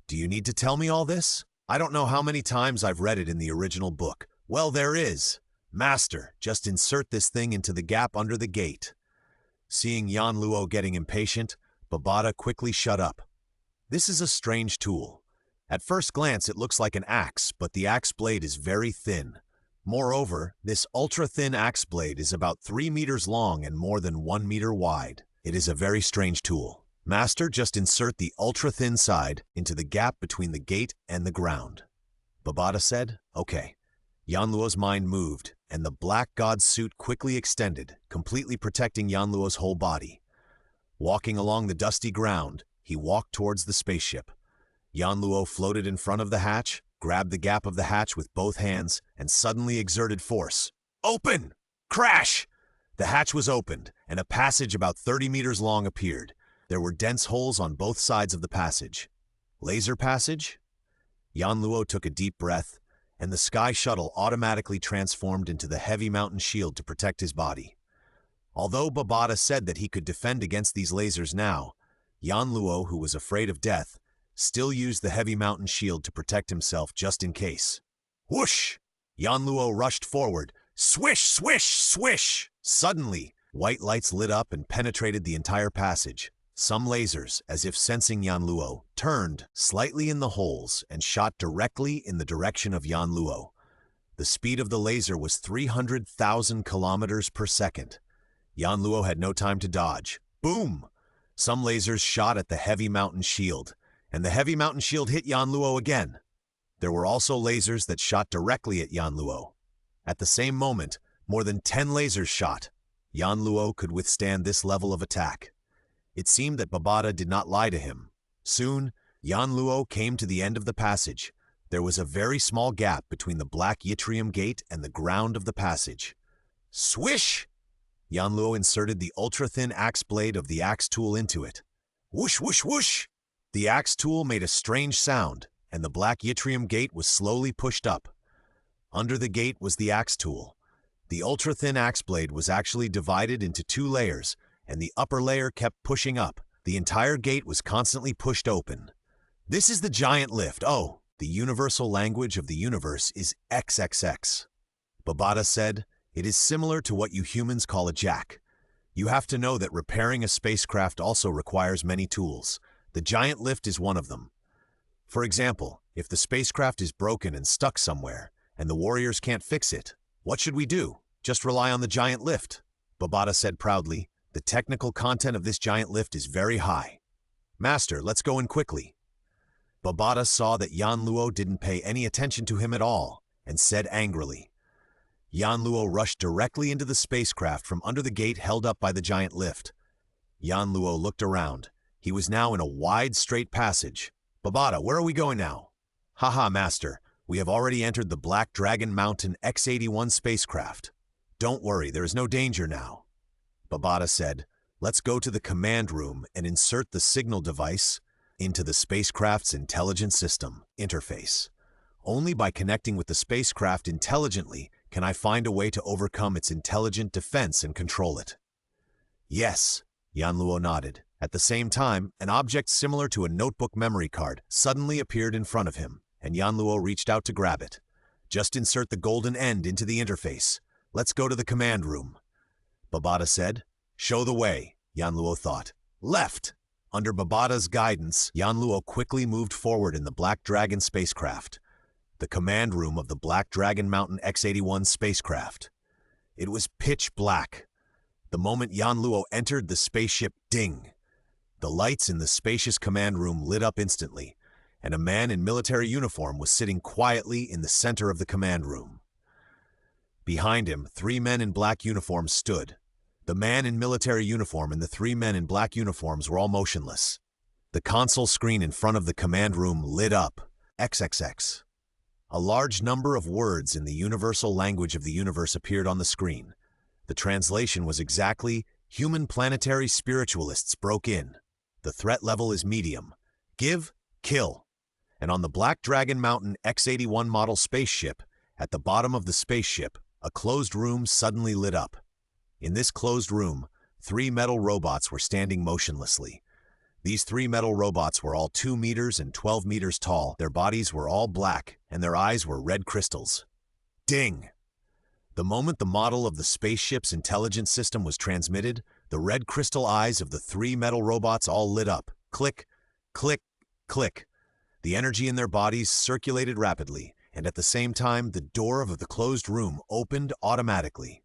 Speaker 1: "Do you need to tell me all this? I don't know how many times I've read it in the original book." "Well, there is. Master, just insert this thing into the gap under the gate." Seeing Yan Luo getting impatient, Babada quickly shut up. "This is a strange tool. At first glance it looks like an axe, but the axe blade is very thin. Moreover, this ultra-thin axe blade is about 3 meters long and more than 1 meter wide. It is a very strange tool. Master, just insert the ultra-thin side into the gap between the gate and the ground." Babada said, "Okay." Yan Luo's mind moved, and the Black God suit quickly extended, completely protecting Yan Luo's whole body. Walking along the dusty ground, he walked towards the spaceship. Yan Luo floated in front of the hatch, grabbed the gap of the hatch with both hands, and suddenly exerted force. "Open! Crash!" The hatch was opened, and a passage about 30 meters long appeared. There were dense holes on both sides of the passage. Laser passage? Yan Luo took a deep breath, and the sky shuttle automatically transformed into the heavy mountain shield to protect his body. Although Babada said that he could defend against these lasers now, Yan Luo, who was afraid of death, still used the heavy mountain shield to protect himself just in case. Whoosh! Yan Luo rushed forward. Swish, swish, swish! Suddenly, white lights lit up and penetrated the entire passage. Some lasers, as if sensing Yan Luo, turned slightly in the holes and shot directly in the direction of Yan Luo. The speed of the laser was 300,000 kilometers per second. Yan Luo had no time to dodge. Boom! Some lasers shot at the heavy mountain shield, and the heavy mountain shield hit Yan Luo again. There were also lasers that shot directly at Yan Luo. At the same moment, more than 10 lasers shot. Yan Luo could withstand this level of attack. It seemed that Babata did not lie to him. Soon, Yan Luo came to the end of the passage. There was a very small gap between the black yttrium gate and the ground of the passage. Swish! Yan Luo inserted the ultra-thin axe blade of the axe tool into it. Whoosh, whoosh, whoosh! The axe tool made a strange sound, and the black yttrium gate was slowly pushed up. Under the gate was the axe tool. The ultra-thin axe blade was actually divided into 2 layers, and the upper layer kept pushing up. The entire gate was constantly pushed open. This is the giant lift. Oh, the universal language of the universe is XXX. Babata said, it is similar to what you humans call a jack. You have to know that repairing a spacecraft also requires many tools. The giant lift is one of them. For example, if the spacecraft is broken and stuck somewhere, and the warriors can't fix it, what should we do? Just rely on the giant lift. Babata said proudly, the technical content of this giant lift is very high. Master, let's go in quickly. Babata saw that Yan Luo didn't pay any attention to him at all, and said angrily. Yan Luo rushed directly into the spacecraft from under the gate held up by the giant lift. Yan Luo looked around. He was now in a wide, straight passage. Babata, where are we going now? Haha, Master. We have already entered the Black Dragon Mountain X-81 spacecraft. Don't worry, there is no danger now. Babata said, let's go to the command room and insert the signal device into the spacecraft's intelligent system interface. Only by connecting with the spacecraft intelligently can I find a way to overcome its intelligent defense and control it. Yes, Yan Luo nodded. At the same time, an object similar to a notebook memory card suddenly appeared in front of him, and Yan Luo reached out to grab it. Just insert the golden end into the interface. Let's go to the command room. Babata said. Show the way, Yan Luo thought. Left! Under Babata's guidance, Yan Luo quickly moved forward in the Black Dragon spacecraft, the command room of the Black Dragon Mountain X-81 spacecraft. It was pitch black. The moment Yan Luo entered the spaceship, ding! The lights in the spacious command room lit up instantly, and a man in military uniform was sitting quietly in the center of the command room. Behind him, 3 men in black uniforms stood. The man in military uniform and the 3 men in black uniforms were all motionless. The console screen in front of the command room lit up. XXX. A large number of words in the universal language of the universe appeared on the screen. The translation was exactly, human planetary spiritualists broke in. The threat level is medium. Give, kill. And on the Black Dragon Mountain X-81 model spaceship, at the bottom of the spaceship, a closed room suddenly lit up. In this closed room, 3 metal robots were standing motionlessly. These 3 metal robots were all 2 meters and 12 meters tall. Their bodies were all black, and their eyes were red crystals. Ding! The moment the model of the spaceship's intelligence system was transmitted, the red crystal eyes of the 3 metal robots all lit up. Click, click, click. The energy in their bodies circulated rapidly, and at the same time, the door of the closed room opened automatically.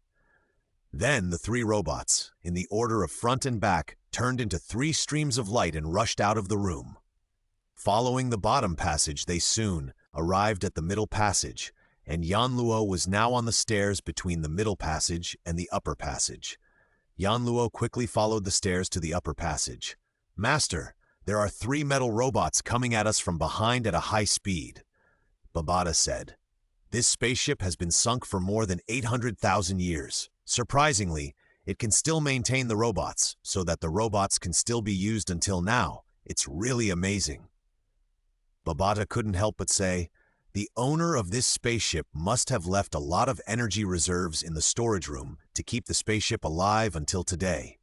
Speaker 1: Then the 3 robots, in the order of front and back, turned into 3 streams of light and rushed out of the room. Following the bottom passage, they soon arrived at the middle passage, and Yan Luo was now on the stairs between the middle passage and the upper passage. Yan Luo quickly followed the stairs to the upper passage. Master, there are 3 metal robots coming at us from behind at a high speed. Babata said, this spaceship has been sunk for more than 800,000 years. Surprisingly, it can still maintain the robots, so that the robots can still be used until now. It's really amazing. Babata couldn't help but say, the owner of this spaceship must have left a lot of energy reserves in the storage room to keep the spaceship alive until today.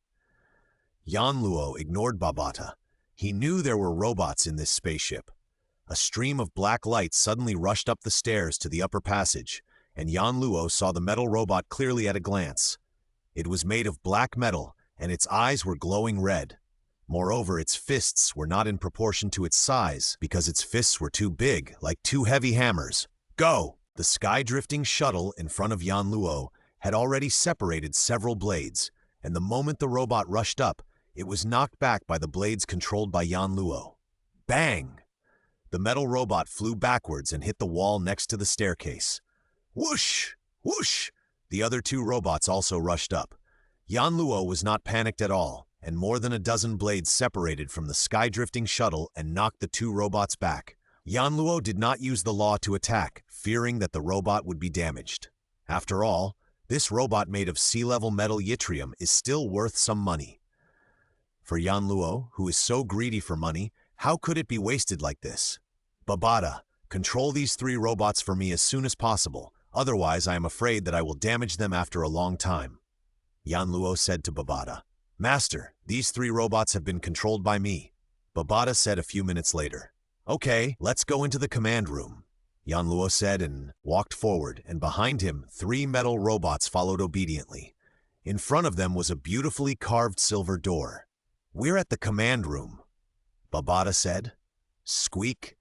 Speaker 1: Yan Luo ignored Babata. He knew there were robots in this spaceship. A stream of black light suddenly rushed up the stairs to the upper passage, and Yan Luo saw the metal robot clearly at a glance. It was made of black metal, and its eyes were glowing red. Moreover, its fists were not in proportion to its size, because its fists were too big, like 2 heavy hammers. Go! The sky-drifting shuttle in front of Yan Luo had already separated several blades, and the moment the robot rushed up, it was knocked back by the blades controlled by Yan Luo. Bang! The metal robot flew backwards and hit the wall next to the staircase. Whoosh! Whoosh! The other 2 robots also rushed up. Yan Luo was not panicked at all, and more than a dozen blades separated from the sky-drifting shuttle and knocked the two robots back. Yanluo did not use the law to attack, fearing that the robot would be damaged. After all, this robot made of sea-level metal yttrium is still worth some money. For Yanluo, who is so greedy for money, how could it be wasted like this? Babata, control these three robots for me as soon as possible, otherwise I am afraid that I will damage them after a long time. Yanluo said to Babata. Master, these three robots have been controlled by me. Babata said a few minutes later. Okay, let's go into the command room. Yanluo said and walked forward, and behind him, three metal robots followed obediently. In front of them was a beautifully carved silver door. We're at the command room, Babata said. Squeak.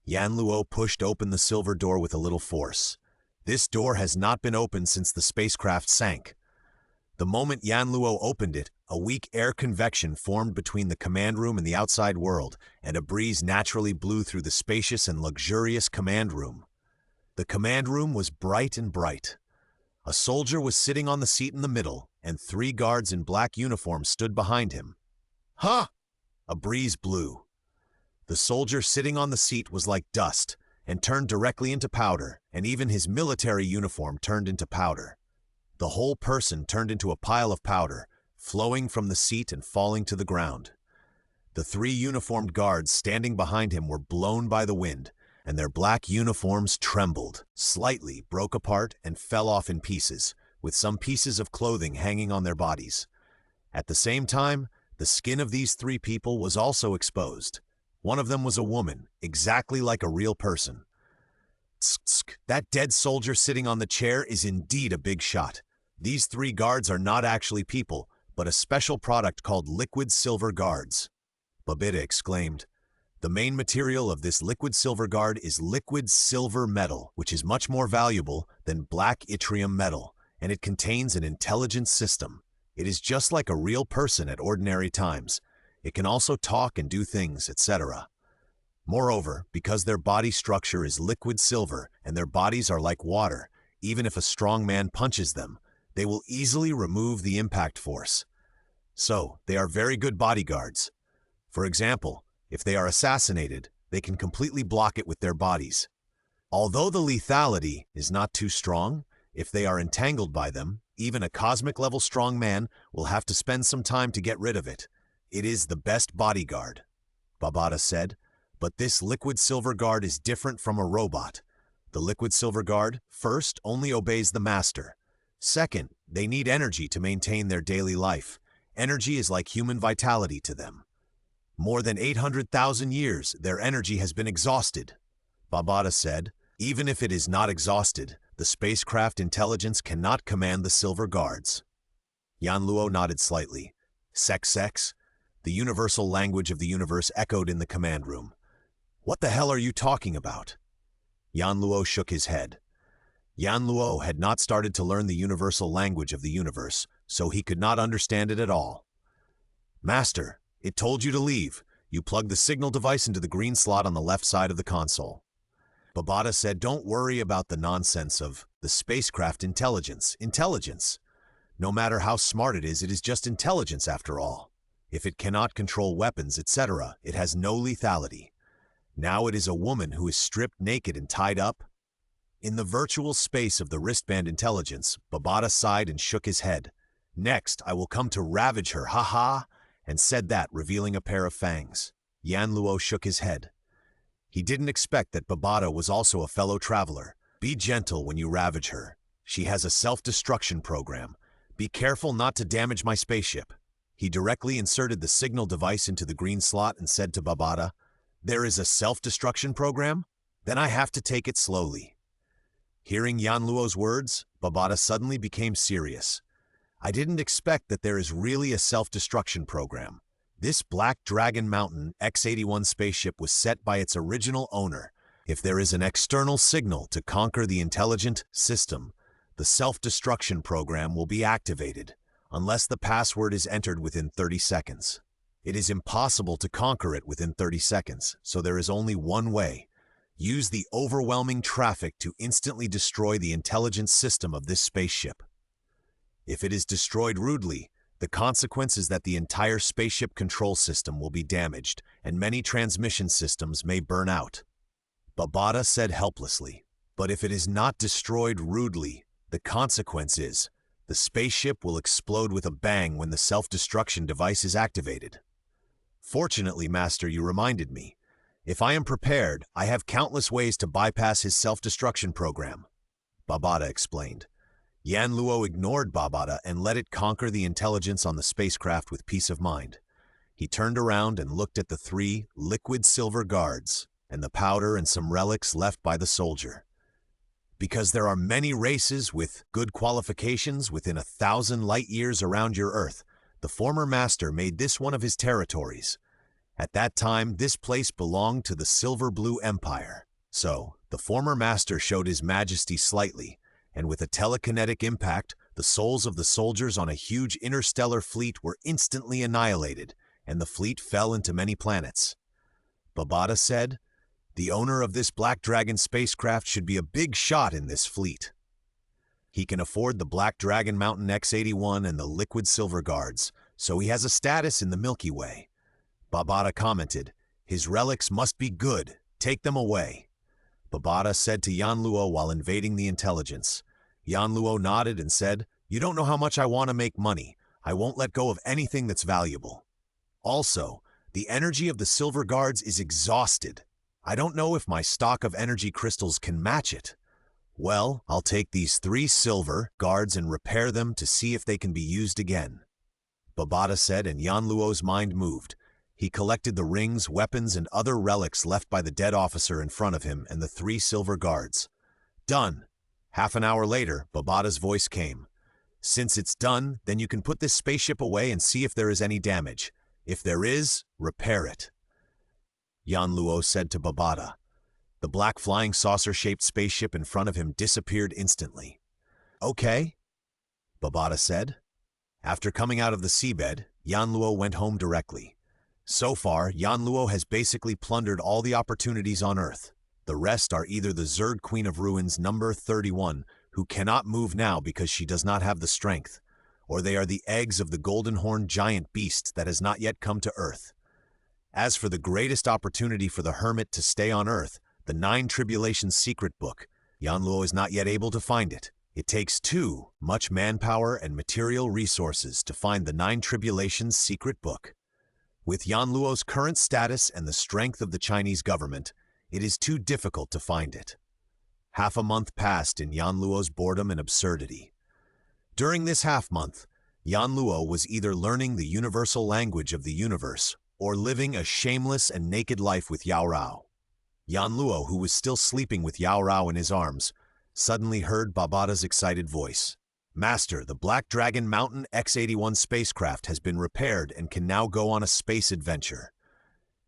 Speaker 1: Yanluo pushed open the silver door with a little force. This door has not been opened since the spacecraft sank. The moment Yanluo opened it, a weak air convection formed between the command room and the outside world, and a breeze naturally blew through the spacious and luxurious command room. The command room was bright and bright. A soldier was sitting on the seat in the middle, and three guards in black uniforms stood behind him. Huh! A breeze blew. The soldier sitting on the seat was like dust, and turned directly into powder, and even his military uniform turned into powder. The whole person turned into a pile of powder, flowing from the seat and falling to the ground. The three uniformed guards standing behind him were blown by the wind, and their black uniforms trembled, slightly broke apart, and fell off in pieces, with some pieces of clothing hanging on their bodies. At the same time, the skin of these three people was also exposed. One of them was a woman, exactly like a real person. Tsk, that dead soldier sitting on the chair is indeed a big shot. These three guards are not actually people, but a special product called liquid silver guards. Babita exclaimed. The main material of this liquid silver guard is liquid silver metal, which is much more valuable than black yttrium metal, and it contains an intelligent system. It is just like a real person at ordinary times. It can also talk and do things, etc. Moreover, because their body structure is liquid silver and their bodies are like water, even if a strong man punches them, they will easily remove the impact force. So, they are very good bodyguards. For example, if they are assassinated, they can completely block it with their bodies. Although the lethality is not too strong, if they are entangled by them, even a cosmic-level strong man will have to spend some time to get rid of it. It is the best bodyguard, Babata said, but this liquid silver guard is different from a robot. The liquid silver guard, first, only obeys the master. Second, they need energy to maintain their daily life. Energy is like human vitality to them. More than 800,000 years, their energy has been exhausted. Babata said, even if it is not exhausted, the spacecraft intelligence cannot command the silver guards. Yanluo nodded slightly. Sex, the universal language of the universe echoed in the command room. What the hell are you talking about? Yanluo shook his head. Yanluo had not started to learn the universal language of the universe, so he could not understand it at all. Master, it told you to leave. You plugged the signal device into the green slot on the left side of the console. Babata said, don't worry about the nonsense of the spacecraft intelligence. No matter how smart it is just intelligence after all. If it cannot control weapons, etc., it has no lethality. Now it is a woman who is stripped naked and tied up. In the virtual space of the wristband intelligence, Babata sighed and shook his head. Next, I will come to ravage her, ha-ha, and said that, revealing a pair of fangs. Yanluo shook his head. He didn't expect that Babata was also a fellow traveler. Be gentle when you ravage her. She has a self-destruction program. Be careful not to damage my spaceship. He directly inserted the signal device into the green slot and said to Babata, there is a self-destruction program? Then I have to take it slowly. Hearing Yanluo's words, Babata suddenly became serious. I didn't expect that there is really a self-destruction program. This Black Dragon Mountain X-81 spaceship was set by its original owner. If there is an external signal to conquer the intelligent system, the self-destruction program will be activated, unless the password is entered within 30 seconds. It is impossible to conquer it within 30 seconds, so there is only one way. Use the overwhelming traffic to instantly destroy the intelligence system of this spaceship. If it is destroyed rudely, The consequence is that the entire spaceship control system will be damaged, and many transmission systems may burn out. Babata said helplessly. But if it is not destroyed rudely, the consequence is the spaceship will explode with a bang when the self-destruction device is activated. Fortunately, Master, you reminded me. If I am prepared, I have countless ways to bypass his self-destruction program, Babata explained. Yan Luo ignored Babata and let it conquer the intelligence on the spacecraft with peace of mind. He turned around and looked at the 3 liquid silver guards and the powder and some relics left by the soldier. Because there are many races with good qualifications within 1,000 light-years around your Earth, the former master made this one of his territories. At that time, this place belonged to the Silver Blue Empire. So, the former master showed his majesty slightly, and with a telekinetic impact, the souls of the soldiers on a huge interstellar fleet were instantly annihilated, and the fleet fell into many planets. Babata said, "The owner of this Black Dragon spacecraft should be a big shot in this fleet. He can afford the Black Dragon Mountain X-81 and the Liquid Silver Guards, so he has a status in the Milky Way." Babata commented, "His relics must be good. Take them away." Babata said to Yan Luo while invading the intelligence. Yan Luo nodded and said, "You don't know how much I want to make money. I won't let go of anything that's valuable. Also, the energy of the Silver Guards is exhausted. I don't know if my stock of energy crystals can match it. Well, I'll take these 3 silver guards and repair them to see if they can be used again." Babata said, and Yan Luo's mind moved. He collected the rings, weapons, and other relics left by the dead officer in front of him and the 3 silver guards. "Done." Half an hour later, Babata's voice came. "Since it's done, then you can put this spaceship away and see if there is any damage. If there is, repair it." Yan Luo said to Babata. The black flying saucer-shaped spaceship in front of him disappeared instantly. "Okay," Babata said. After coming out of the seabed, Yan Luo went home directly. So far, Yan Luo has basically plundered all the opportunities on Earth. The rest are either the Zerd Queen of Ruins number 31, who cannot move now because she does not have the strength, or they are the eggs of the golden-horned giant beast that has not yet come to Earth. As for the greatest opportunity for the hermit to stay on Earth, the 9 Tribulations secret book, Yan Luo is not yet able to find it. It takes too much manpower and material resources to find the 9 Tribulations secret book. With Yan Luo's current status and the strength of the Chinese government, it is too difficult to find it. Half a month passed in Yan Luo's boredom and absurdity. During this half-month, Yan Luo was either learning the universal language of the universe or living a shameless and naked life with Yao Rao. Yan Luo, who was still sleeping with Yao Rao in his arms, suddenly heard Babata's excited voice. "Master, the Black Dragon Mountain X-81 spacecraft has been repaired and can now go on a space adventure."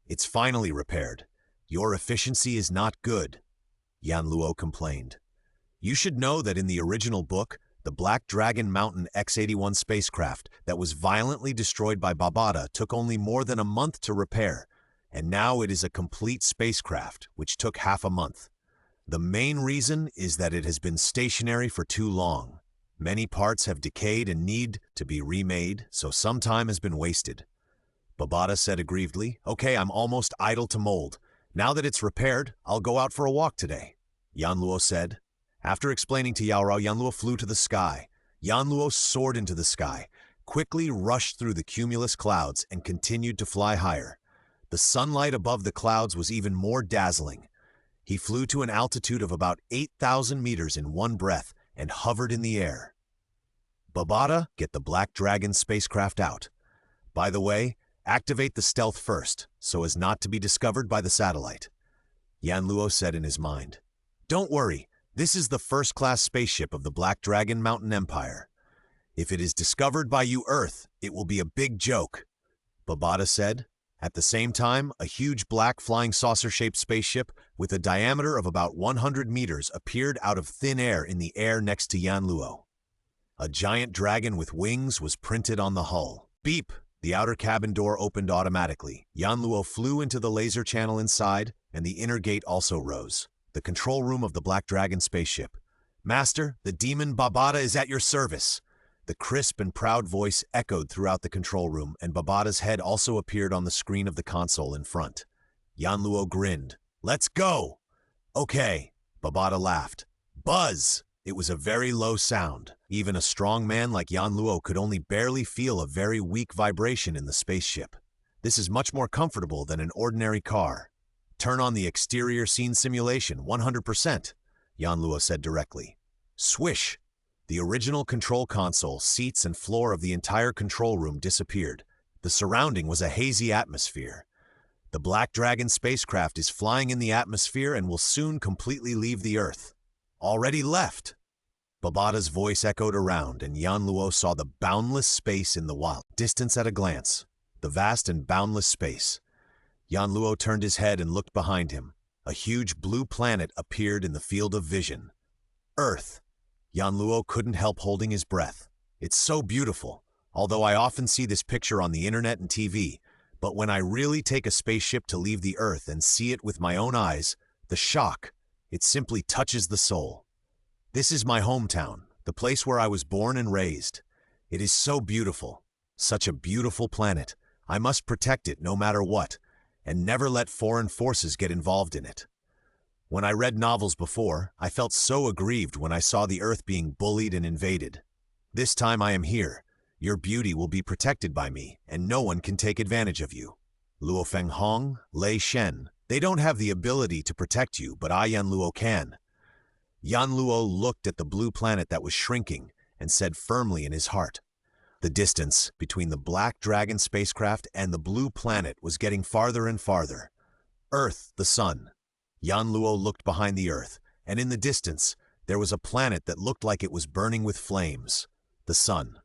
Speaker 1: "It's finally repaired. Your efficiency is not good," Yan Luo complained. "You should know that in the original book, the Black Dragon Mountain X-81 spacecraft that was violently destroyed by Babata took only more than a month to repair, and now it is a complete spacecraft, which took half a month. The main reason is that it has been stationary for too long. Many parts have decayed and need to be remade, so some time has been wasted." Babata said aggrievedly, "Okay, I'm almost idle to mold. Now that it's repaired, I'll go out for a walk today," Yan Luo said. After explaining to Yao Rao, Yan Luo flew to the sky. Yan Luo soared into the sky, quickly rushed through the cumulus clouds, and continued to fly higher. The sunlight above the clouds was even more dazzling. He flew to an altitude of about 8,000 meters in one breath and hovered in the air. "Babata, get the Black Dragon spacecraft out. By the way, activate the stealth first, so as not to be discovered by the satellite," Yan Luo said in his mind. "Don't worry, this is the first-class spaceship of the Black Dragon Mountain Empire. If it is discovered by you Earth, it will be a big joke," Babata said. At the same time, a huge black flying saucer-shaped spaceship with a diameter of about 100 meters appeared out of thin air in the air next to Yan Luo. A giant dragon with wings was printed on the hull. Beep! The outer cabin door opened automatically. Yan Luo flew into the laser channel inside, and the inner gate also rose. The control room of the Black Dragon spaceship. "Master, the demon Babata is at your service." The crisp and proud voice echoed throughout the control room, and Babata's head also appeared on the screen of the console in front. Yanluo grinned. "Let's go!" "Okay," Babata laughed. "Buzz!" It was a very low sound. Even a strong man like Yanluo could only barely feel a very weak vibration in the spaceship. "This is much more comfortable than an ordinary car." "Turn on the exterior scene simulation, 100%, Yanluo said directly. Swish! The original control console, seats, and floor of the entire control room disappeared. The surrounding was a hazy atmosphere. "The Black Dragon spacecraft is flying in the atmosphere and will soon completely leave the Earth." "Already left!" Babata's voice echoed around, and Yanluo saw the boundless space in the wild distance at a glance. The vast and boundless space. Yanluo turned his head and looked behind him. A huge blue planet appeared in the field of vision. Earth. Yanluo couldn't help holding his breath. "It's so beautiful. Although I often see this picture on the internet and TV, but when I really take a spaceship to leave the Earth and see it with my own eyes, the shock, it simply touches the soul. This is my hometown, the place where I was born and raised. It is so beautiful. Such a beautiful planet. I must protect it no matter what, and never let foreign forces get involved in it. When I read novels before, I felt so aggrieved when I saw the Earth being bullied and invaded. This time I am here. Your beauty will be protected by me, and no one can take advantage of you. Luo Fenghong, Lei Shen, they don't have the ability to protect you, but I, Yanluo, can." Yanluo looked at the blue planet that was shrinking and said firmly in his heart. The distance between the Black Dragon spacecraft and the blue planet was getting farther and farther. Earth, the sun. Yanluo looked behind the Earth, and in the distance, there was a planet that looked like it was burning with flames. The sun.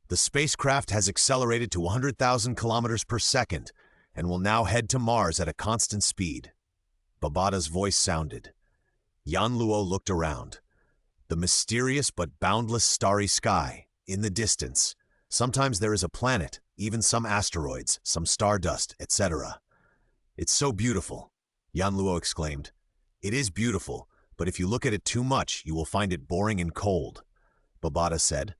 Speaker 1: The spacecraft has accelerated to 100,000 kilometers per second and will now head to Mars at a constant speed. Babata's voice sounded. Yanluo looked around. The mysterious but boundless starry sky, in the distance. Sometimes there is a planet, even some asteroids, some stardust, etc. "It's so beautiful," Yanluo exclaimed. "It is beautiful, but if you look at it too much, you will find it boring and cold." Babata said.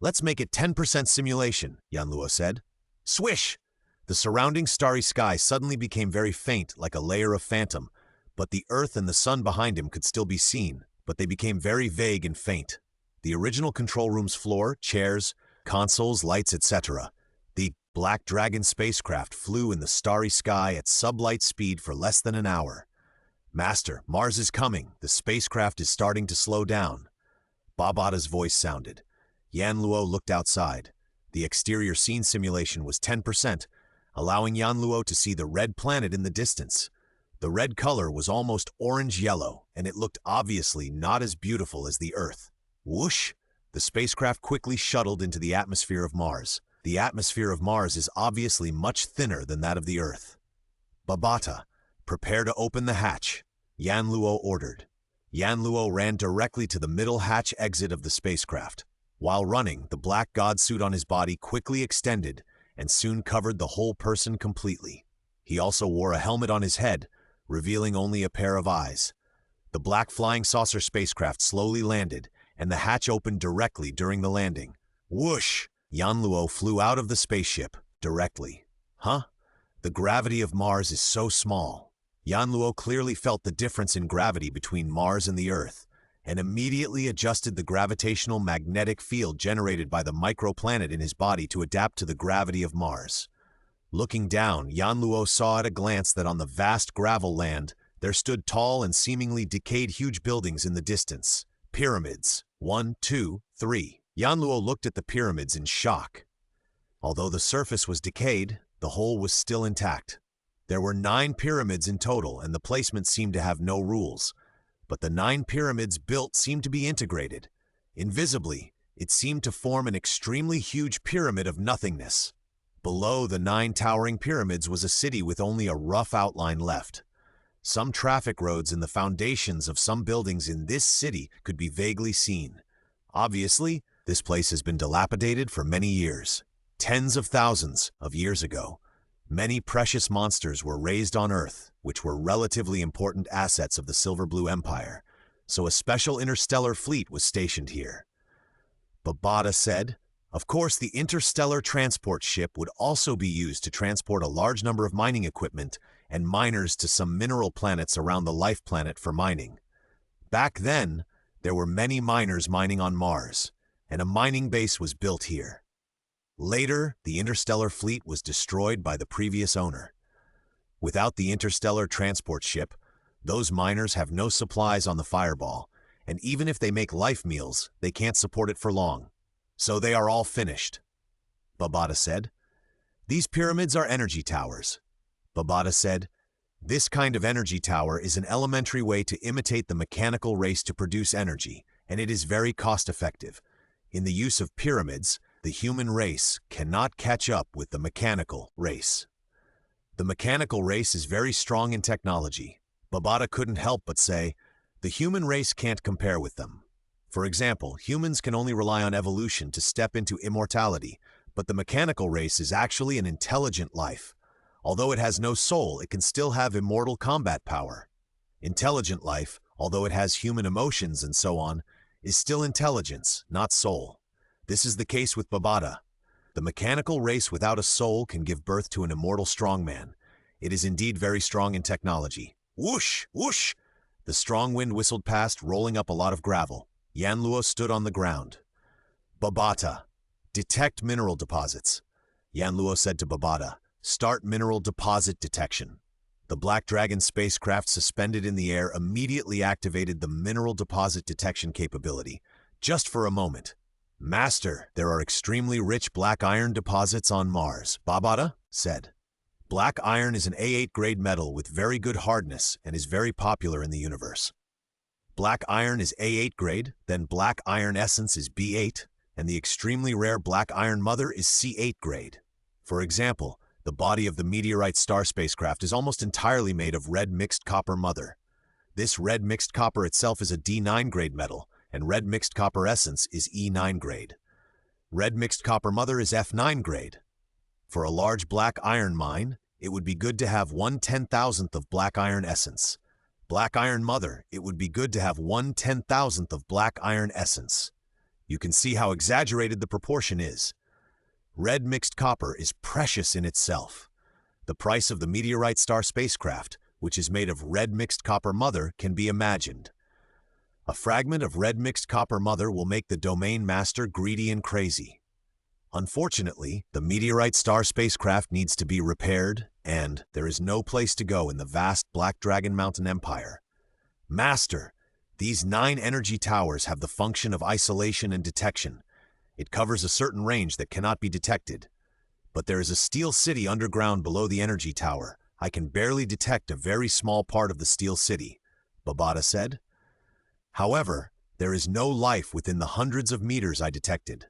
Speaker 1: "Let's make it 10% simulation," Yanluo said. Swish! The surrounding starry sky suddenly became very faint, like a layer of phantom, but the Earth and the sun behind him could still be seen, but they became very vague and faint. The original control room's floor, chairs, consoles, lights, etc. The Black Dragon spacecraft flew in the starry sky at sublight speed for less than an hour. "Master, Mars is coming. The spacecraft is starting to slow down." Babata's voice sounded. Yanluo looked outside. The exterior scene simulation was 10%, allowing Yanluo to see the red planet in the distance. The red color was almost orange-yellow, and it looked obviously not as beautiful as the Earth. Whoosh! The spacecraft quickly shuttled into the atmosphere of Mars. The atmosphere of Mars is obviously much thinner than that of the Earth. "Babata, prepare to open the hatch," Yanluo ordered. Yanluo ran directly to the middle hatch exit of the spacecraft. While running, the black god suit on his body quickly extended and soon covered the whole person completely. He also wore a helmet on his head, revealing only a pair of eyes. The black flying saucer spacecraft slowly landed, and the hatch opened directly during the landing. Whoosh! Yanluo flew out of the spaceship directly. Huh? The gravity of Mars is so small. Yanluo clearly felt the difference in gravity between Mars and the Earth, and immediately adjusted the gravitational magnetic field generated by the microplanet in his body to adapt to the gravity of Mars. Looking down, Yanluo saw at a glance that on the vast gravel land, there stood tall and seemingly decayed huge buildings in the distance. Pyramids. 1, 2, 3. Yanluo looked at the pyramids in shock. Although the surface was decayed, the whole was still intact. There were 9 pyramids in total, and the placement seemed to have no rules. But the 9 pyramids built seemed to be integrated. Invisibly, it seemed to form an extremely huge pyramid of nothingness. Below the 9 towering pyramids was a city with only a rough outline left. Some traffic roads and the foundations of some buildings in this city could be vaguely seen. Obviously, this place has been dilapidated for many years. Tens of thousands of years ago, many precious monsters were raised on Earth, which were relatively important assets of the Silver Blue Empire, so a special interstellar fleet was stationed here. Babata said, Of course, the interstellar transport ship would also be used to transport a large number of mining equipment and miners to some mineral planets around the life planet for mining. Back then, there were many miners mining on Mars, and a mining base was built here. Later, the interstellar fleet was destroyed by the previous owner. Without the interstellar transport ship, those miners have no supplies on the Fireball, and even if they make life meals, they can't support it for long. So they are all finished. Babata said, "These pyramids are energy towers." Babata said, "This kind of energy tower is an elementary way to imitate the mechanical race to produce energy, and it is very cost-effective. In the use of pyramids, the human race cannot catch up with the mechanical race. The mechanical race is very strong in technology." Babata couldn't help but say, "The human race can't compare with them. For example, humans can only rely on evolution to step into immortality, but the mechanical race is actually an intelligent life. Although it has no soul, it can still have immortal combat power. Intelligent life, although it has human emotions and so on, is still intelligence, not soul. This is the case with Babata. The mechanical race without a soul can give birth to an immortal strongman. It is indeed very strong in technology." Whoosh! Whoosh! The strong wind whistled past, rolling up a lot of gravel. Yanluo stood on the ground. "Babata, detect mineral deposits." Yanluo said to Babata, "Start mineral deposit detection." The Black Dragon spacecraft suspended in the air immediately activated the mineral deposit detection capability, just for a moment. "Master, there are extremely rich black iron deposits on Mars," Babata said. "Black iron is an A8 grade metal with very good hardness and is very popular in the universe. Black iron is A8 grade, then black iron essence is B8, and the extremely rare black iron mother is C8 grade. For example, the body of the meteorite star spacecraft is almost entirely made of red mixed copper mother. This red mixed copper itself is a D9 grade metal, and red mixed copper essence is E9 grade. Red mixed copper mother is F9 grade. For a large black iron mine, it would be good to have 1/10,000th of black iron essence. Black iron mother, it would be good to have 1/10,000th of black iron essence. You can see how exaggerated the proportion is. Red mixed copper is precious in itself. The price of the meteorite star spacecraft, which is made of red mixed copper mother, can be imagined. A fragment of red mixed copper mother will make the domain master greedy and crazy. Unfortunately, the meteorite star spacecraft needs to be repaired, and there is no place to go in the vast Black Dragon Mountain Empire. Master, these 9 energy towers have the function of isolation and detection. It covers a certain range that cannot be detected. But there is a steel city underground below the energy tower. I can barely detect a very small part of the steel city," Babata said. "However, there is no life within the hundreds of meters I detected.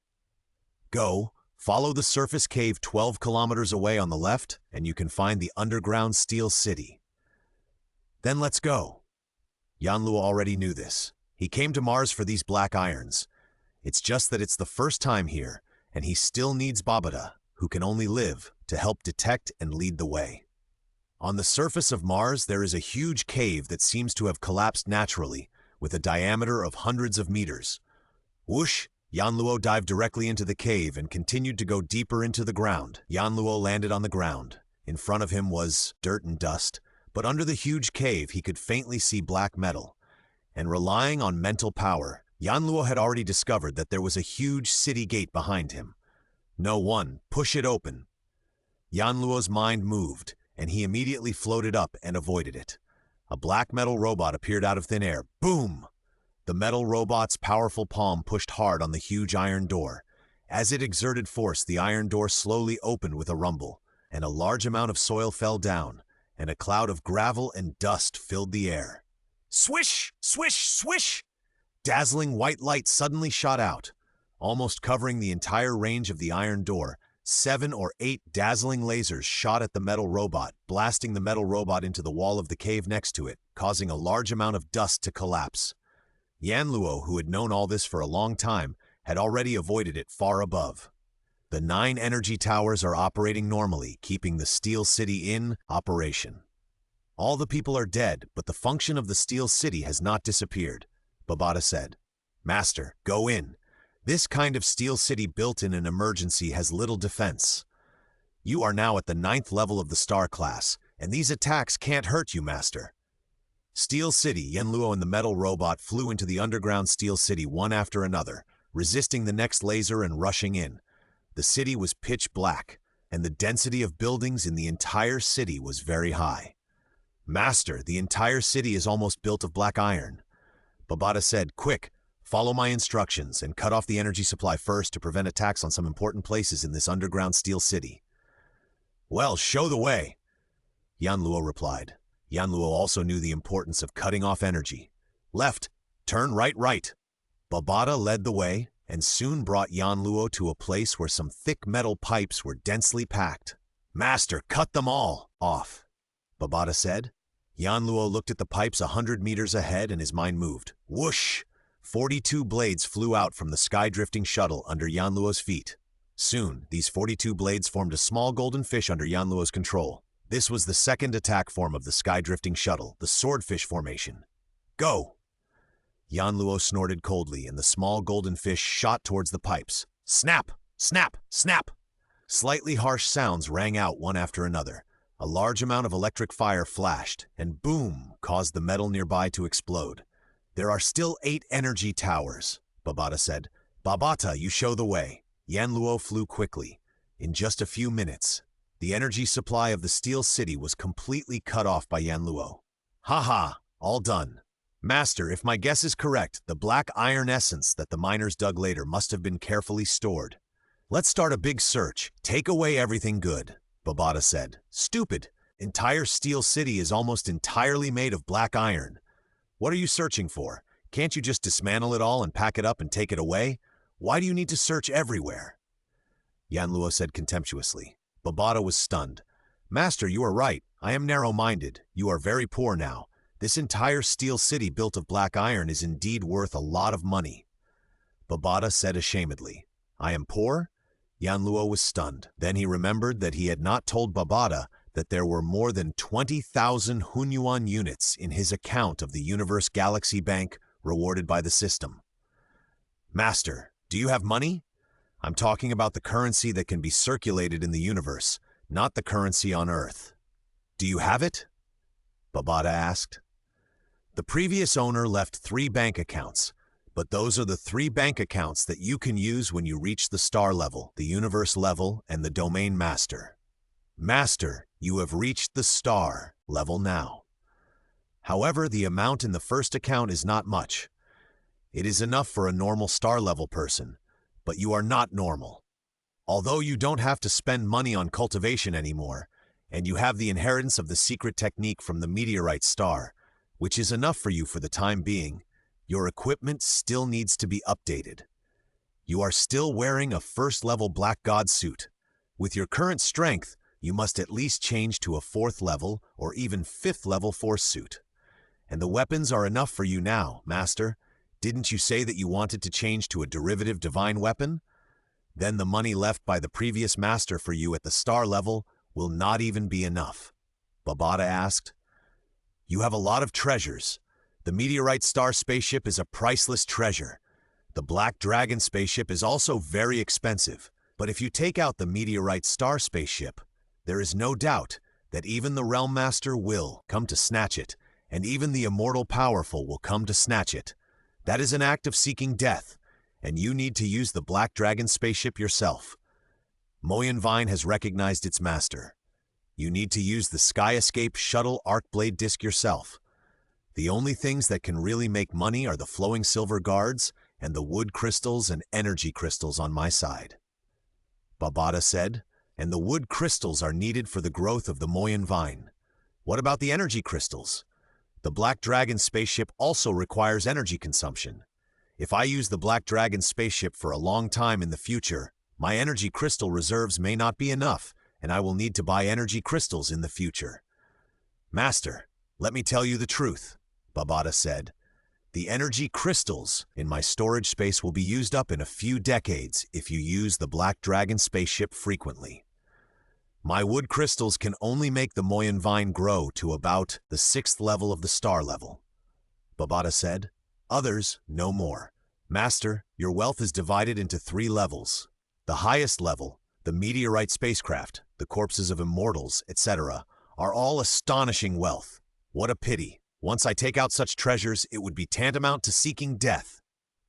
Speaker 1: Go, follow the surface cave 12 kilometers away on the left, and you can find the underground steel city." "Then let's go." Yanluo already knew this. He came to Mars for these black irons. It's just that it's the first time here, and he still needs Babata, who can only live, to help detect and lead the way. On the surface of Mars, there is a huge cave that seems to have collapsed naturally, with a diameter of hundreds of meters. Whoosh! Yanluo dived directly into the cave and continued to go deeper into the ground. Yanluo landed on the ground. In front of him was dirt and dust, but under the huge cave he could faintly see black metal. And relying on mental power, Yanluo had already discovered that there was a huge city gate behind him. "No one, push it open." Yanluo's mind moved, and he immediately floated up and avoided it. A black metal robot appeared out of thin air. Boom! The metal robot's powerful palm pushed hard on the huge iron door. As it exerted force, the iron door slowly opened with a rumble, and a large amount of soil fell down, and a cloud of gravel and dust filled the air. Swish! Swish! Swish! Dazzling white light suddenly shot out, almost covering the entire range of the iron door. 7 or 8 dazzling lasers shot at the metal robot, blasting the metal robot into the wall of the cave next to it, causing a large amount of dust to collapse. Yanluo, who had known all this for a long time, had already avoided it far above. The 9 energy towers are operating normally, keeping the Steel City in operation. All the people are dead, but the function of the Steel City has not disappeared, Babata said. "Master, go in. This kind of steel city built in an emergency has little defense. You are now at the 9th level of the star class, and these attacks can't hurt you, Master. Steel City, Yanluo and the metal robot flew into the underground Steel City one after another, resisting the next laser and rushing in. The city was pitch black, and the density of buildings in the entire city was very high. Master, the entire city is almost built of black iron. Babata said, "Quick, follow my instructions and cut off the energy supply first to prevent attacks on some important places in this underground Steel City." "Well, show the way," Yanluo replied. Yanluo also knew the importance of cutting off energy. "Left, turn right, right." Babata led the way and soon brought Yanluo to a place where some thick metal pipes were densely packed. "Master, cut them all off," Babata said. Yanluo looked at the pipes 100 meters ahead and his mind moved. Whoosh! 42 blades flew out from the sky-drifting shuttle under Yanluo's feet. Soon, these 42 blades formed a small golden fish under Yanluo's control. This was the second attack form of the sky-drifting shuttle, the swordfish formation. "Go!" Yanluo snorted coldly, and the small golden fish shot towards the pipes. Snap! Snap! Snap! Slightly harsh sounds rang out one after another. A large amount of electric fire flashed, and boom, caused the metal nearby to explode. "There are still 8 energy towers," Babata said. "Babata, you show the way." Yanluo flew quickly. In just a few minutes, the energy supply of the Steel City was completely cut off by Yanluo. "Haha, all done." "Master, if my guess is correct, the black iron essence that the miners dug later must have been carefully stored. Let's start a big search. Take away everything good," Babata said. "Stupid! Entire Steel City is almost entirely made of black iron. What are you searching for? Can't you just dismantle it all and pack it up and take it away? Why do you need to search everywhere?" Yanluo said contemptuously. Babata was stunned. "Master, you are right. I am narrow-minded. You are very poor now. This entire Steel City built of black iron is indeed worth a lot of money." Babata said ashamedly. "I am poor?" Yanluo was stunned. Then he remembered that he had not told Babata that there were more than 20,000 Hunyuan units in his account of the Universe Galaxy Bank rewarded by the system. "Master, do you have money? I'm talking about the currency that can be circulated in the universe, not the currency on Earth. Do you have it?" Babata asked. The previous owner left 3 bank accounts, but those are the 3 bank accounts that you can use when you reach the star level, the universe level, and the domain master. Master, you have reached the star level now. However, the amount in the first account is not much. It is enough for a normal star level person, but you are not normal. Although you don't have to spend money on cultivation anymore, and you have the inheritance of the secret technique from the meteorite star, which is enough for you for the time being, your equipment still needs to be updated. You are still wearing a first-level Black God suit. With your current strength, you must at least change to a 4th level or even 5th level force suit. And the weapons are enough for you now, Master. Didn't you say that you wanted to change to a derivative divine weapon? Then the money left by the previous master for you at the star level will not even be enough." Babata asked. "You have a lot of treasures. The meteorite star spaceship is a priceless treasure. The Black Dragon spaceship is also very expensive. But if you take out the meteorite star spaceship, there is no doubt that even the Realm Master will come to snatch it, and even the immortal powerful will come to snatch it. That is an act of seeking death, and you need to use the Black Dragon spaceship yourself. Moyen Vine has recognized its master. You need to use the Sky Escape Shuttle Arcblade Disc yourself. The only things that can really make money are the flowing silver guards and the wood crystals and energy crystals on my side." Babata said, "And the wood crystals are needed for the growth of the Moyen Vine. What about the energy crystals? The Black Dragon spaceship also requires energy consumption. If I use the Black Dragon spaceship for a long time in the future, my energy crystal reserves may not be enough, and I will need to buy energy crystals in the future." "Master, let me tell you the truth," Babata said. "The energy crystals in my storage space will be used up in a few decades if you use the Black Dragon spaceship frequently. My wood crystals can only make the Moyen Vine grow to about the 6th level of the star level," Babata said. "Others, no more. Master, your wealth is divided into 3 levels. The highest level, the meteorite spacecraft, the corpses of immortals, etc., are all astonishing wealth. What a pity. Once I take out such treasures, it would be tantamount to seeking death.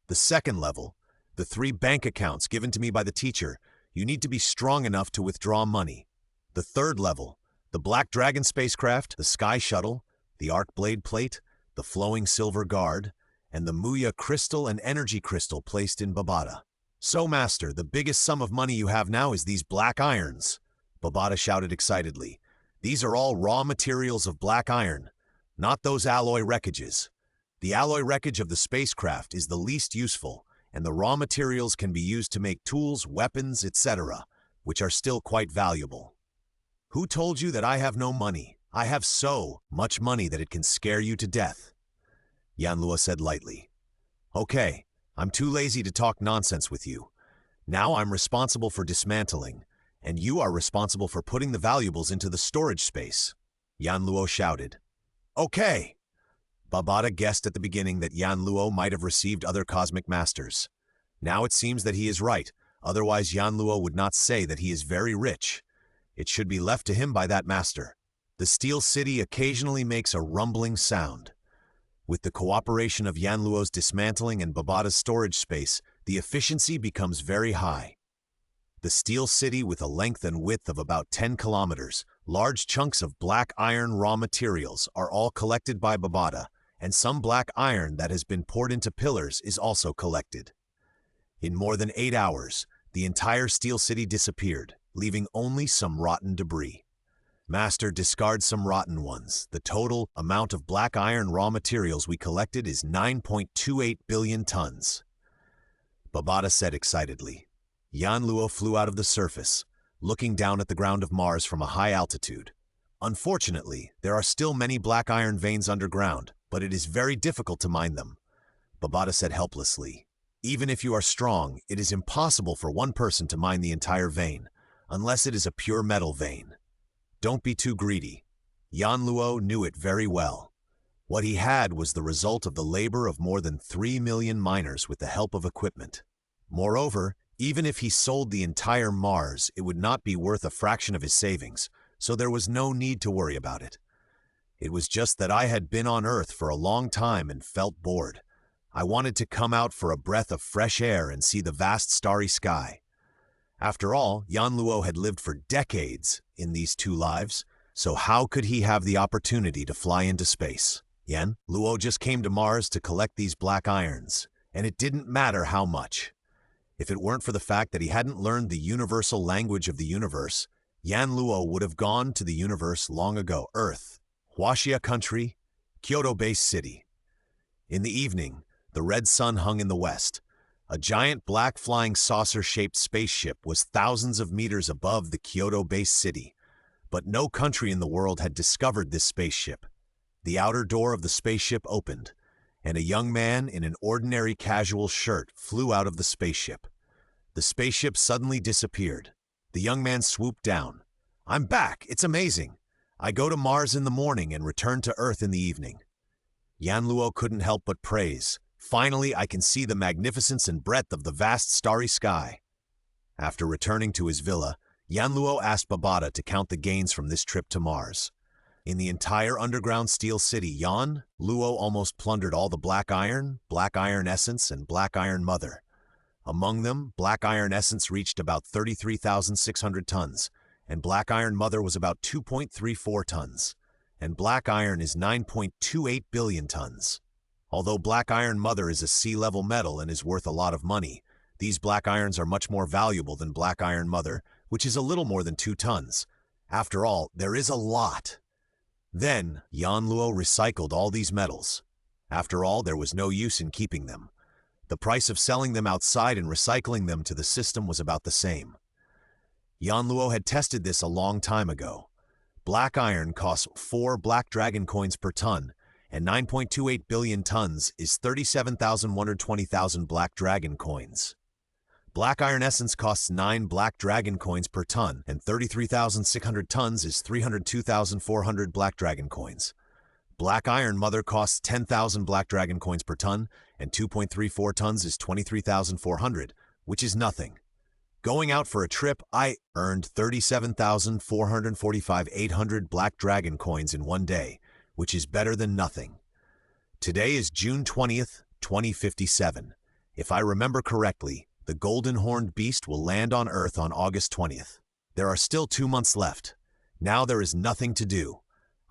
Speaker 1: The second level, the 3 bank accounts given to me by the teacher, you need to be strong enough to withdraw money. The third level, the Black Dragon spacecraft, the Sky Shuttle, the Arc Blade Plate, the Flowing Silver Guard, and the Muya Crystal and Energy Crystal placed in Babata. So, Master, the biggest sum of money you have now is these black irons. Babata shouted excitedly. These are all raw materials of black iron, not those alloy wreckages. The alloy wreckage of the spacecraft is the least useful, and the raw materials can be used to make tools, weapons, etc., which are still quite valuable. Who told you that I have no money? I have so much money that it can scare you to death, Yanluo said lightly. Okay, I'm too lazy to talk nonsense with you. Now I'm responsible for dismantling, and you are responsible for putting the valuables into the storage space, Yanluo shouted. Okay! Babata guessed at the beginning that Yanluo might have received other cosmic masters. Now it seems that he is right, otherwise Yanluo would not say that he is very rich. It should be left to him by that master. The Steel City occasionally makes a rumbling sound. With the cooperation of Yanluo's dismantling and Babata's storage space, the efficiency becomes very high. The Steel City, with a length and width of about 10 kilometers, large chunks of black iron raw materials are all collected by Babata, and some black iron that has been poured into pillars is also collected. In more than 8 hours, the entire Steel City disappeared, leaving only some rotten debris. Master, discard some rotten ones. The total amount of black iron raw materials we collected is 9.28 billion tons. Babata said excitedly. Yanluo flew out of the surface, looking down at the ground of Mars from a high altitude. Unfortunately, there are still many black iron veins underground, but it is very difficult to mine them. Babata said helplessly. Even if you are strong, it is impossible for one person to mine the entire vein, unless it is a pure metal vein. Don't be too greedy. Yanluo knew it very well. What he had was the result of the labor of more than 3 million miners with the help of equipment. Moreover, even if he sold the entire Mars, it would not be worth a fraction of his savings, so there was no need to worry about it. It was just that I had been on Earth for a long time and felt bored. I wanted to come out for a breath of fresh air and see the vast starry sky. After all, Yanluo had lived for decades in these 2 lives, so how could he have the opportunity to fly into space? Yanluo just came to Mars to collect these black irons, and it didn't matter how much. If it weren't for the fact that he hadn't learned the universal language of the universe, Yanluo would have gone to the universe long ago. Earth, Huaxia Country, Kyoto-based city. In the evening, the red sun hung in the west. A giant black flying saucer-shaped spaceship was thousands of meters above the Kyoto-based city, but no country in the world had discovered this spaceship. The outer door of the spaceship opened, and a young man in an ordinary casual shirt flew out of the spaceship. The spaceship suddenly disappeared. The young man swooped down. "I'm back! It's amazing! I go to Mars in the morning and return to Earth in the evening." Yanluo couldn't help but praise. "Finally, I can see the magnificence and breadth of the vast starry sky." After returning to his villa, Yanluo asked Babata to count the gains from this trip to Mars. In the entire underground Steel City, Yanluo almost plundered all the black iron essence, and black iron mother. Among them, black iron essence reached about 33,600 tons, and black iron mother was about 2.34 tons, and black iron is 9.28 billion tons. Although black iron mother is a sea-level metal and is worth a lot of money, these black irons are much more valuable than black iron mother, which is a little more than 2 tons. After all, there is a lot. Then, Yanluo recycled all these metals. After all, there was no use in keeping them. The price of selling them outside and recycling them to the system was about the same. Yanluo had tested this a long time ago. Black iron costs 4 black dragon coins per ton, and 9.28 billion tons is 37,120,000 black dragon coins. Black iron essence costs 9 black dragon coins per ton, and 33,600 tons is 302,400 black dragon coins. Black Iron Mother costs 10,000 Black Dragon coins per ton, and 2.34 tons is 23,400, which is nothing. Going out for a trip, I earned 37,445 800 Black Dragon coins in one day, which is better than nothing. Today is June 20th, 2057. If I remember correctly, the Golden Horned Beast will land on Earth on August 20th. There are still 2 months left. Now there is nothing to do.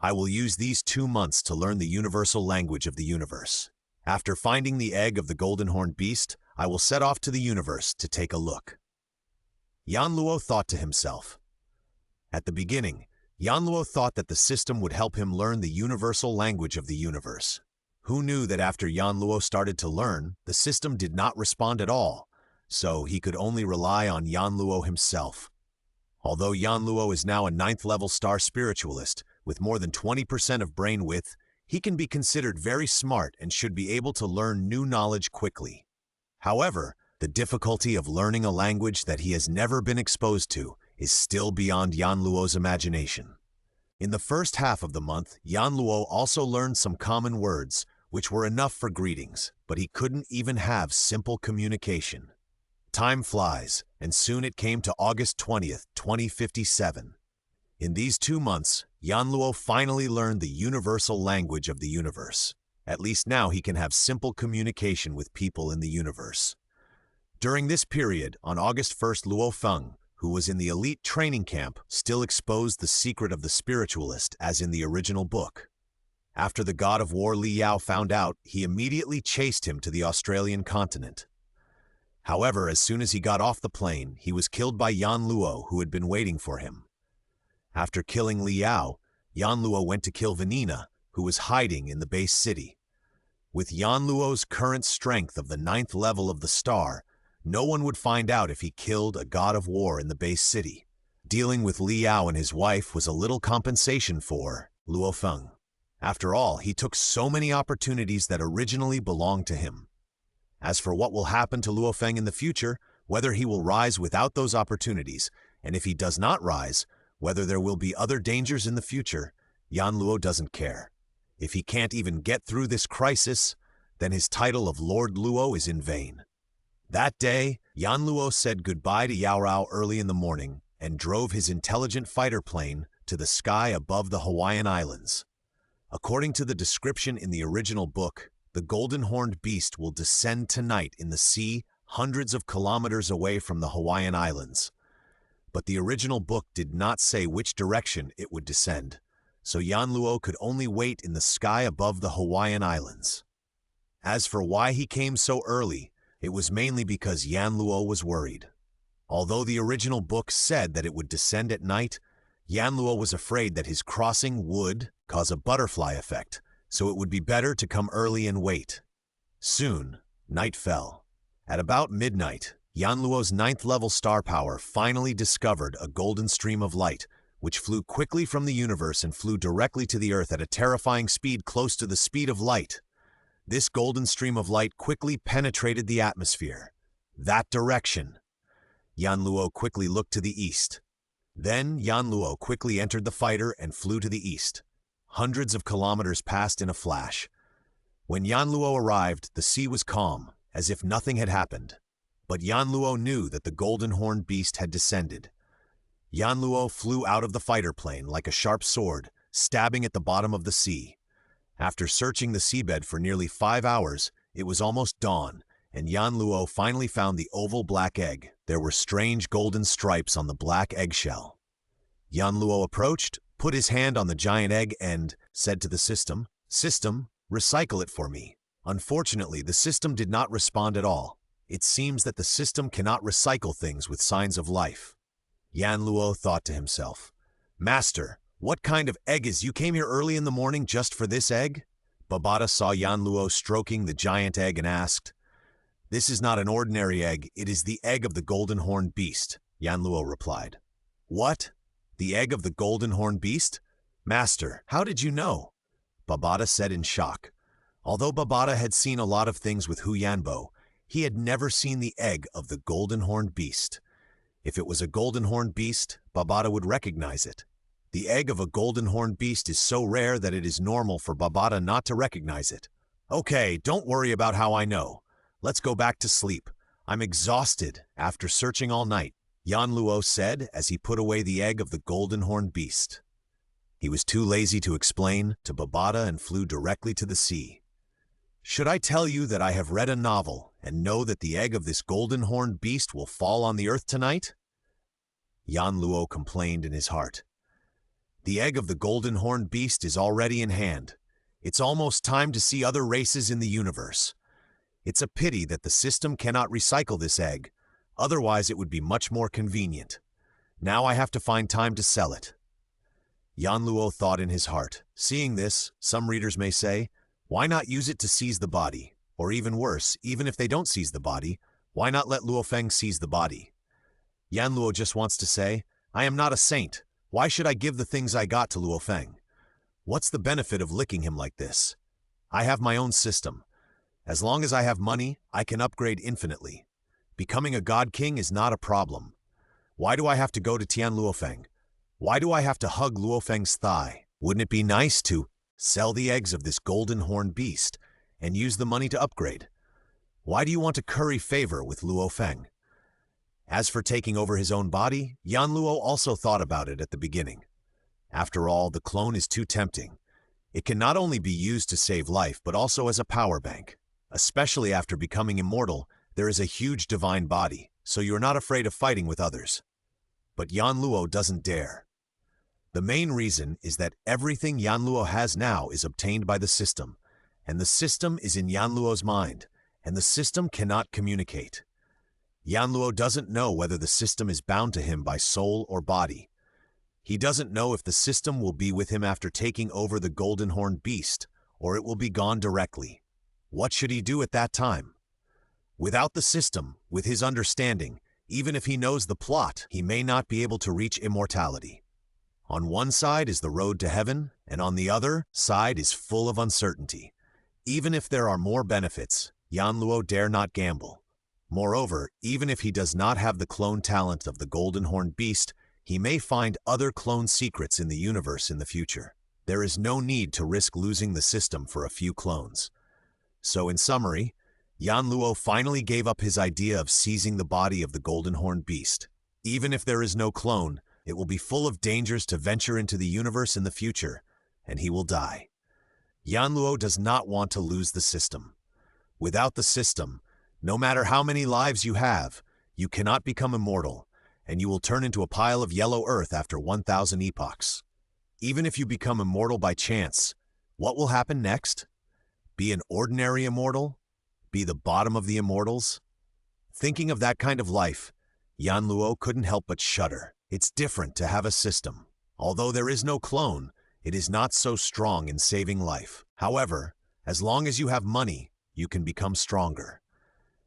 Speaker 1: I will use these 2 months to learn the universal language of the universe. After finding the egg of the Golden Horned Beast, I will set off to the universe to take a look. Yan Luo thought to himself. At the beginning, Yan Luo thought that the system would help him learn the universal language of the universe. Who knew that after Yan Luo started to learn, the system did not respond at all, so he could only rely on Yan Luo himself. Although Yan Luo is now a 9th-level star spiritualist, with more than 20% of brain width, he can be considered very smart and should be able to learn new knowledge quickly. However, the difficulty of learning a language that he has never been exposed to is still beyond Yan Luo's imagination. In the first half of the month, Yan Luo also learned some common words, which were enough for greetings, but he couldn't even have simple communication. Time flies, and soon it came to August 20th, 2057. In these 2 months, Yan Luo finally learned the universal language of the universe. At least now he can have simple communication with people in the universe. During this period, on August 1st, Luo Feng, who was in the elite training camp, still exposed the secret of the spiritualist as in the original book. After the god of war Li Yao found out, he immediately chased him to the Australian continent. However, as soon as he got off the plane, he was killed by Yan Luo, who had been waiting for him. After killing Li Yao, Yan Luo went to kill Vanina, who was hiding in the base city. With Yan Luo's current strength of the 9th level of the star, no one would find out if he killed a god of war in the base city. Dealing with Li Yao and his wife was a little compensation for Luo Feng. After all, he took so many opportunities that originally belonged to him. As for what will happen to Luo Feng in the future, whether he will rise without those opportunities, and if he does not rise, whether there will be other dangers in the future, Yan Luo doesn't care. If he can't even get through this crisis, then his title of Lord Luo is in vain. That day, Yan Luo said goodbye to Yao Rao early in the morning and drove his intelligent fighter plane to the sky above the Hawaiian Islands. According to the description in the original book, the Golden Horned Beast will descend tonight in the sea hundreds of kilometers away from the Hawaiian Islands. But the original book did not say which direction it would descend, so Yan Luo could only wait in the sky above the Hawaiian Islands. As for why he came so early, it was mainly because Yan Luo was worried. Although the original book said that it would descend at night, Yan Luo was afraid that his crossing would cause a butterfly effect, so it would be better to come early and wait. Soon, night fell. At about midnight, Yan Luo's 9th level star power finally discovered a golden stream of light, which flew quickly from the universe and flew directly to the Earth at a terrifying speed close to the speed of light. This golden stream of light quickly penetrated the atmosphere. That direction. Yan Luo quickly looked to the east. Then Yan Luo quickly entered the fighter and flew to the east. Hundreds of kilometers passed in a flash. When Yan Luo arrived, the sea was calm, as if nothing had happened. But Yan Luo knew that the Golden Horned Beast had descended. Yan Luo flew out of the fighter plane like a sharp sword, stabbing at the bottom of the sea. After searching the seabed for nearly 5 hours, it was almost dawn, and Yan Luo finally found the oval black egg. There were strange golden stripes on the black eggshell. Yan Luo approached, put his hand on the giant egg and said to the system, "System, recycle it for me." Unfortunately, the system did not respond at all. It seems that the system cannot recycle things with signs of life. Yan Luo thought to himself, "Master, what kind of egg is you came here early in the morning just for this egg?" Babata saw Yan Luo stroking the giant egg and asked, "This is not an ordinary egg, it is the egg of the Golden Horned Beast," Yan Luo replied. "What? The egg of the Golden Horned Beast? Master, how did you know?" Babata said in shock. Although Babata had seen a lot of things with Hu Yanbo, he had never seen the egg of the Golden Horned Beast. If it was a Golden Horned Beast, Babata would recognize it. The egg of a golden horned beast is so rare that it is normal for Babata not to recognize it. Okay, don't worry about how I know. Let's go back to sleep. I'm exhausted after searching all night, Yanluo said as he put away the egg of the golden horned beast. He was too lazy to explain to Babata and flew directly to the sea. Should I tell you that I have read a novel and know that the egg of this golden horned beast will fall on the earth tonight? Yanluo complained in his heart. The egg of the golden horned beast is already in hand. It's almost time to see other races in the universe. It's a pity that the system cannot recycle this egg, otherwise it would be much more convenient. Now I have to find time to sell it. Yanluo thought in his heart. Seeing this, some readers may say, why not use it to seize the body? Or even worse, even if they don't seize the body, why not let Luofeng seize the body? Yanluo just wants to say, I am not a saint. Why should I give the things I got to Luofeng? What's the benefit of licking him like this? I have my own system. As long as I have money, I can upgrade infinitely. Becoming a god king is not a problem. Why do I have to go to Tian Luofeng? Why do I have to hug Luofeng's thigh? Wouldn't it be nice to sell the eggs of this golden horned beast and use the money to upgrade? Why do you want to curry favor with Luofeng? As for taking over his own body, Yanluo also thought about it at the beginning. After all, the clone is too tempting. It can not only be used to save life, but also as a power bank. Especially after becoming immortal, there is a huge divine body, so you are not afraid of fighting with others. But Yanluo doesn't dare. The main reason is that everything Yanluo has now is obtained by the system, and the system is in Yanluo's mind, and the system cannot communicate. Yanluo doesn't know whether the system is bound to him by soul or body. He doesn't know if the system will be with him after taking over the golden horned beast, or it will be gone directly. What should he do at that time? Without the system, with his understanding, even if he knows the plot, he may not be able to reach immortality. On one side is the road to heaven, and on the other side is full of uncertainty. Even if there are more benefits, Yanluo dare not gamble. Moreover, even if he does not have the clone talent of the golden horned beast, he may find other clone secrets in the universe in the future. There is no need to risk losing the system for a few clones. So in summary, Yanluo finally gave up his idea of seizing the body of the golden horned beast. Even if there is no clone, it will be full of dangers to venture into the universe in the future, and he will die. Yanluo does not want to lose the system. Without the system, no matter how many lives you have, you cannot become immortal, and you will turn into a pile of yellow earth after 1,000 epochs. Even if you become immortal by chance, what will happen next? Be an ordinary immortal? Be the bottom of the immortals? Thinking of that kind of life, Yanluo couldn't help but shudder. It's different to have a system. Although there is no clone, it is not so strong in saving life. However, as long as you have money, you can become stronger.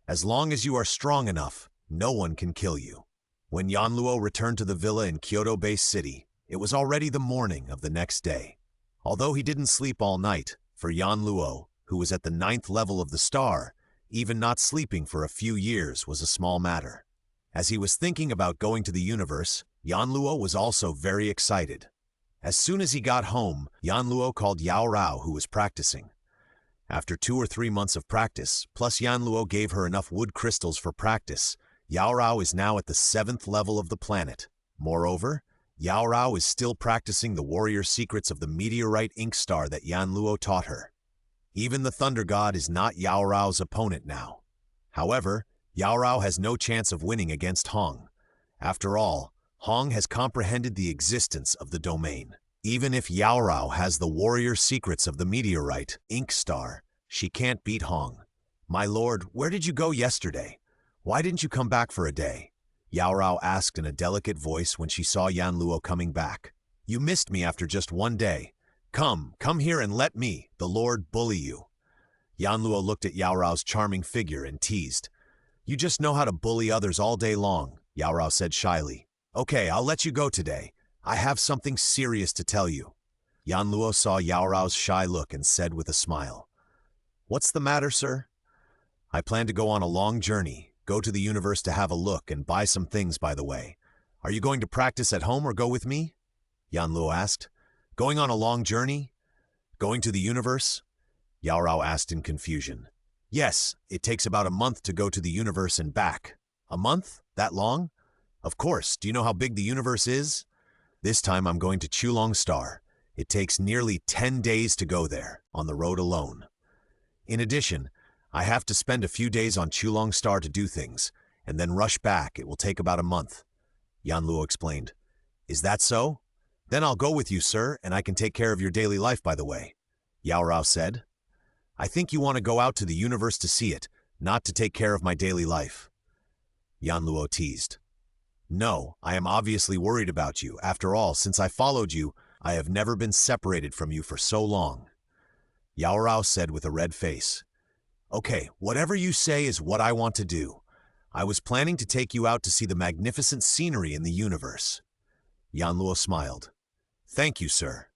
Speaker 1: As long as you are strong enough, no one can kill you. When Yanluo returned to the villa in Kyoto-based city, it was already the morning of the next day. Although he didn't sleep all night, for Yanluo, who was at the 9th level of the star, even not sleeping for a few years was a small matter. As he was thinking about going to the universe, Yanluo was also very excited. As soon as he got home, Yanluo called Yao Rao, who was practicing. After 2 or 3 months of practice, plus Yanluo gave her enough wood crystals for practice, Yao Rao is now at the 7th level of the planet. Moreover, Yao Rao is still practicing the warrior secrets of the meteorite ink star that Yanluo taught her. Even the Thunder God is not Yao Rao's opponent now. However, Yao Rao has no chance of winning against Hong. After all, Hong has comprehended the existence of the domain. Even if Yao Rao has the warrior secrets of the meteorite ink star, she can't beat Hong. My lord, where did you go yesterday? Why didn't you come back for a day? Yao Rao asked in a delicate voice when she saw Yanluo coming back. You missed me after just 1 day. Come here and let me, the Lord, bully you. Yanluo looked at Yao Rao's charming figure and teased. You just know how to bully others all day long, Yao Rao said shyly. Okay, I'll let you go today. I have something serious to tell you. Yanluo saw Yao Rao's shy look and said with a smile. What's the matter, sir? I plan to go on a long journey, go to the universe to have a look and buy some things by the way. Are you going to practice at home or go with me? Yanluo asked. Going on a long journey? Going to the universe? Yao Rao asked in confusion. Yes, it takes about a month to go to the universe and back. A month? That long? Of course. Do you know how big the universe is? This time I'm going to Chulong Star. It takes nearly 10 days to go there, on the road alone. In addition, I have to spend a few days on Chulong Star to do things, and then rush back. It will take about a month. Yanluo explained. Is that so? Then I'll go with you, sir, and I can take care of your daily life, by the way. Yao Rao said. I think you want to go out to the universe to see it, not to take care of my daily life. Yanluo teased. No, I am obviously worried about you. After all, since I followed you, I have never been separated from you for so long. Yao Rao said with a red face. Okay, whatever you say is what I want to do. I was planning to take you out to see the magnificent scenery in the universe. Yanluo smiled. Thank you, sir.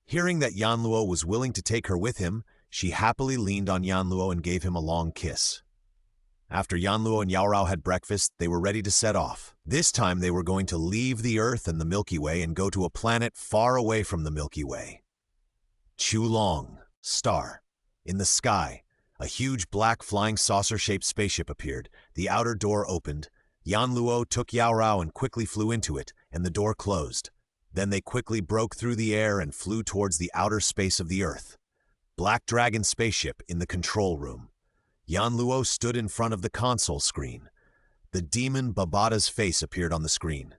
Speaker 1: Hearing that Yanluo was willing to take her with him, she happily leaned on Yanluo and gave him a long kiss. After Yanluo and Yao Rao had breakfast, they were ready to set off. This time they were going to leave the Earth and the Milky Way and go to a planet far away from the Milky Way. Chulong Star. In the sky, a huge black flying saucer-shaped spaceship appeared. The outer door opened. Yanluo took Yao Rao and quickly flew into it, and the door closed. Then they quickly broke through the air and flew towards the outer space of the Earth. Black Dragon spaceship in the control room. Yanluo stood in front of the console screen. The demon Babata's face appeared on the screen.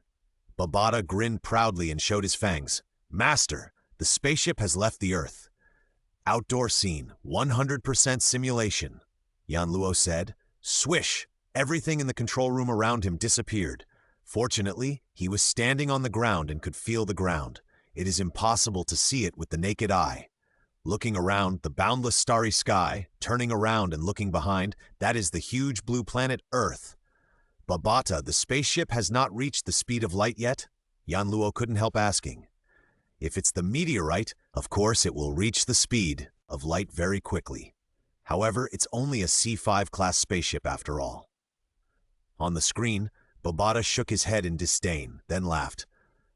Speaker 1: Babata grinned proudly and showed his fangs. Master, the spaceship has left the Earth. Outdoor scene, 100% simulation. Yanluo said. Swish! Everything in the control room around him disappeared. Fortunately, he was standing on the ground and could feel the ground. It is impossible to see it with the naked eye. Looking around, the boundless starry sky, turning around and looking behind, that is the huge blue planet Earth. Babata, the spaceship has not reached the speed of light yet? Yanluo couldn't help asking. If it's the meteorite, of course it will reach the speed of light very quickly. However, it's only a C5 class spaceship after all. On the screen, Babata shook his head in disdain, then laughed.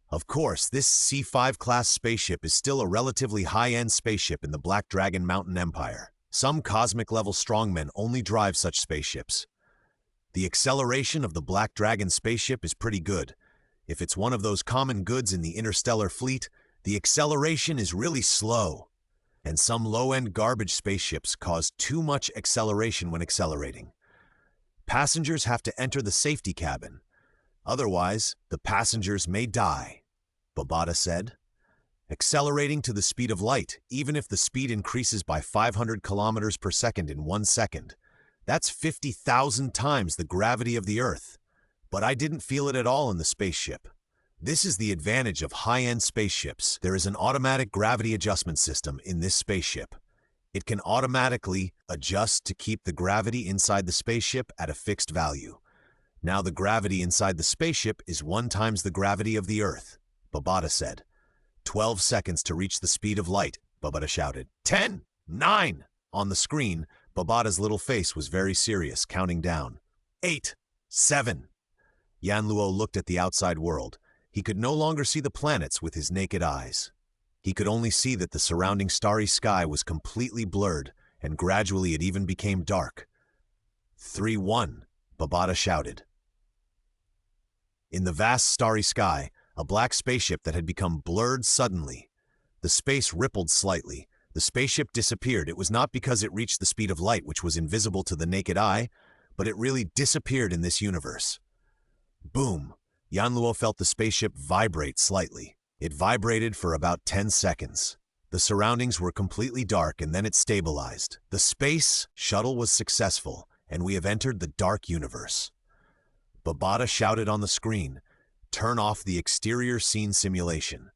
Speaker 1: Of course, this C5 class spaceship is still a relatively high-end spaceship in the Black Dragon Mountain Empire. Some cosmic-level strongmen only drive such spaceships. The acceleration of the Black Dragon spaceship is pretty good. If it's one of those common goods in the interstellar fleet, the acceleration is really slow. And some low-end garbage spaceships cause too much acceleration when accelerating. Passengers have to enter the safety cabin. Otherwise, the passengers may die, Babata said. Accelerating to the speed of light, even if the speed increases by 500 kilometers per second in 1 second. That's 50,000 times the gravity of the Earth. But I didn't feel it at all in the spaceship. This is the advantage of high-end spaceships. There is an automatic gravity adjustment system in this spaceship. It can automatically adjust to keep the gravity inside the spaceship at a fixed value. Now the gravity inside the spaceship is 1 times the gravity of the Earth, Babata said. 12 seconds to reach the speed of light, Babata shouted. 10, 9. On the screen, Babata's little face was very serious, counting down. 8, 7. Yanluo looked at the outside world. He could no longer see the planets with his naked eyes. He could only see that the surrounding starry sky was completely blurred, and gradually it even became dark. 3, 1, Babata shouted. In the vast starry sky, a black spaceship that had become blurred suddenly. The space rippled slightly. The spaceship disappeared. It was not because it reached the speed of light, which was invisible to the naked eye, but it really disappeared in this universe. Boom! Yanluo felt the spaceship vibrate slightly. It vibrated for about 10 seconds. The surroundings were completely dark and then it stabilized. The space shuttle was successful, and we have entered the dark universe. Babata shouted on the screen, "Turn off the exterior scene simulation."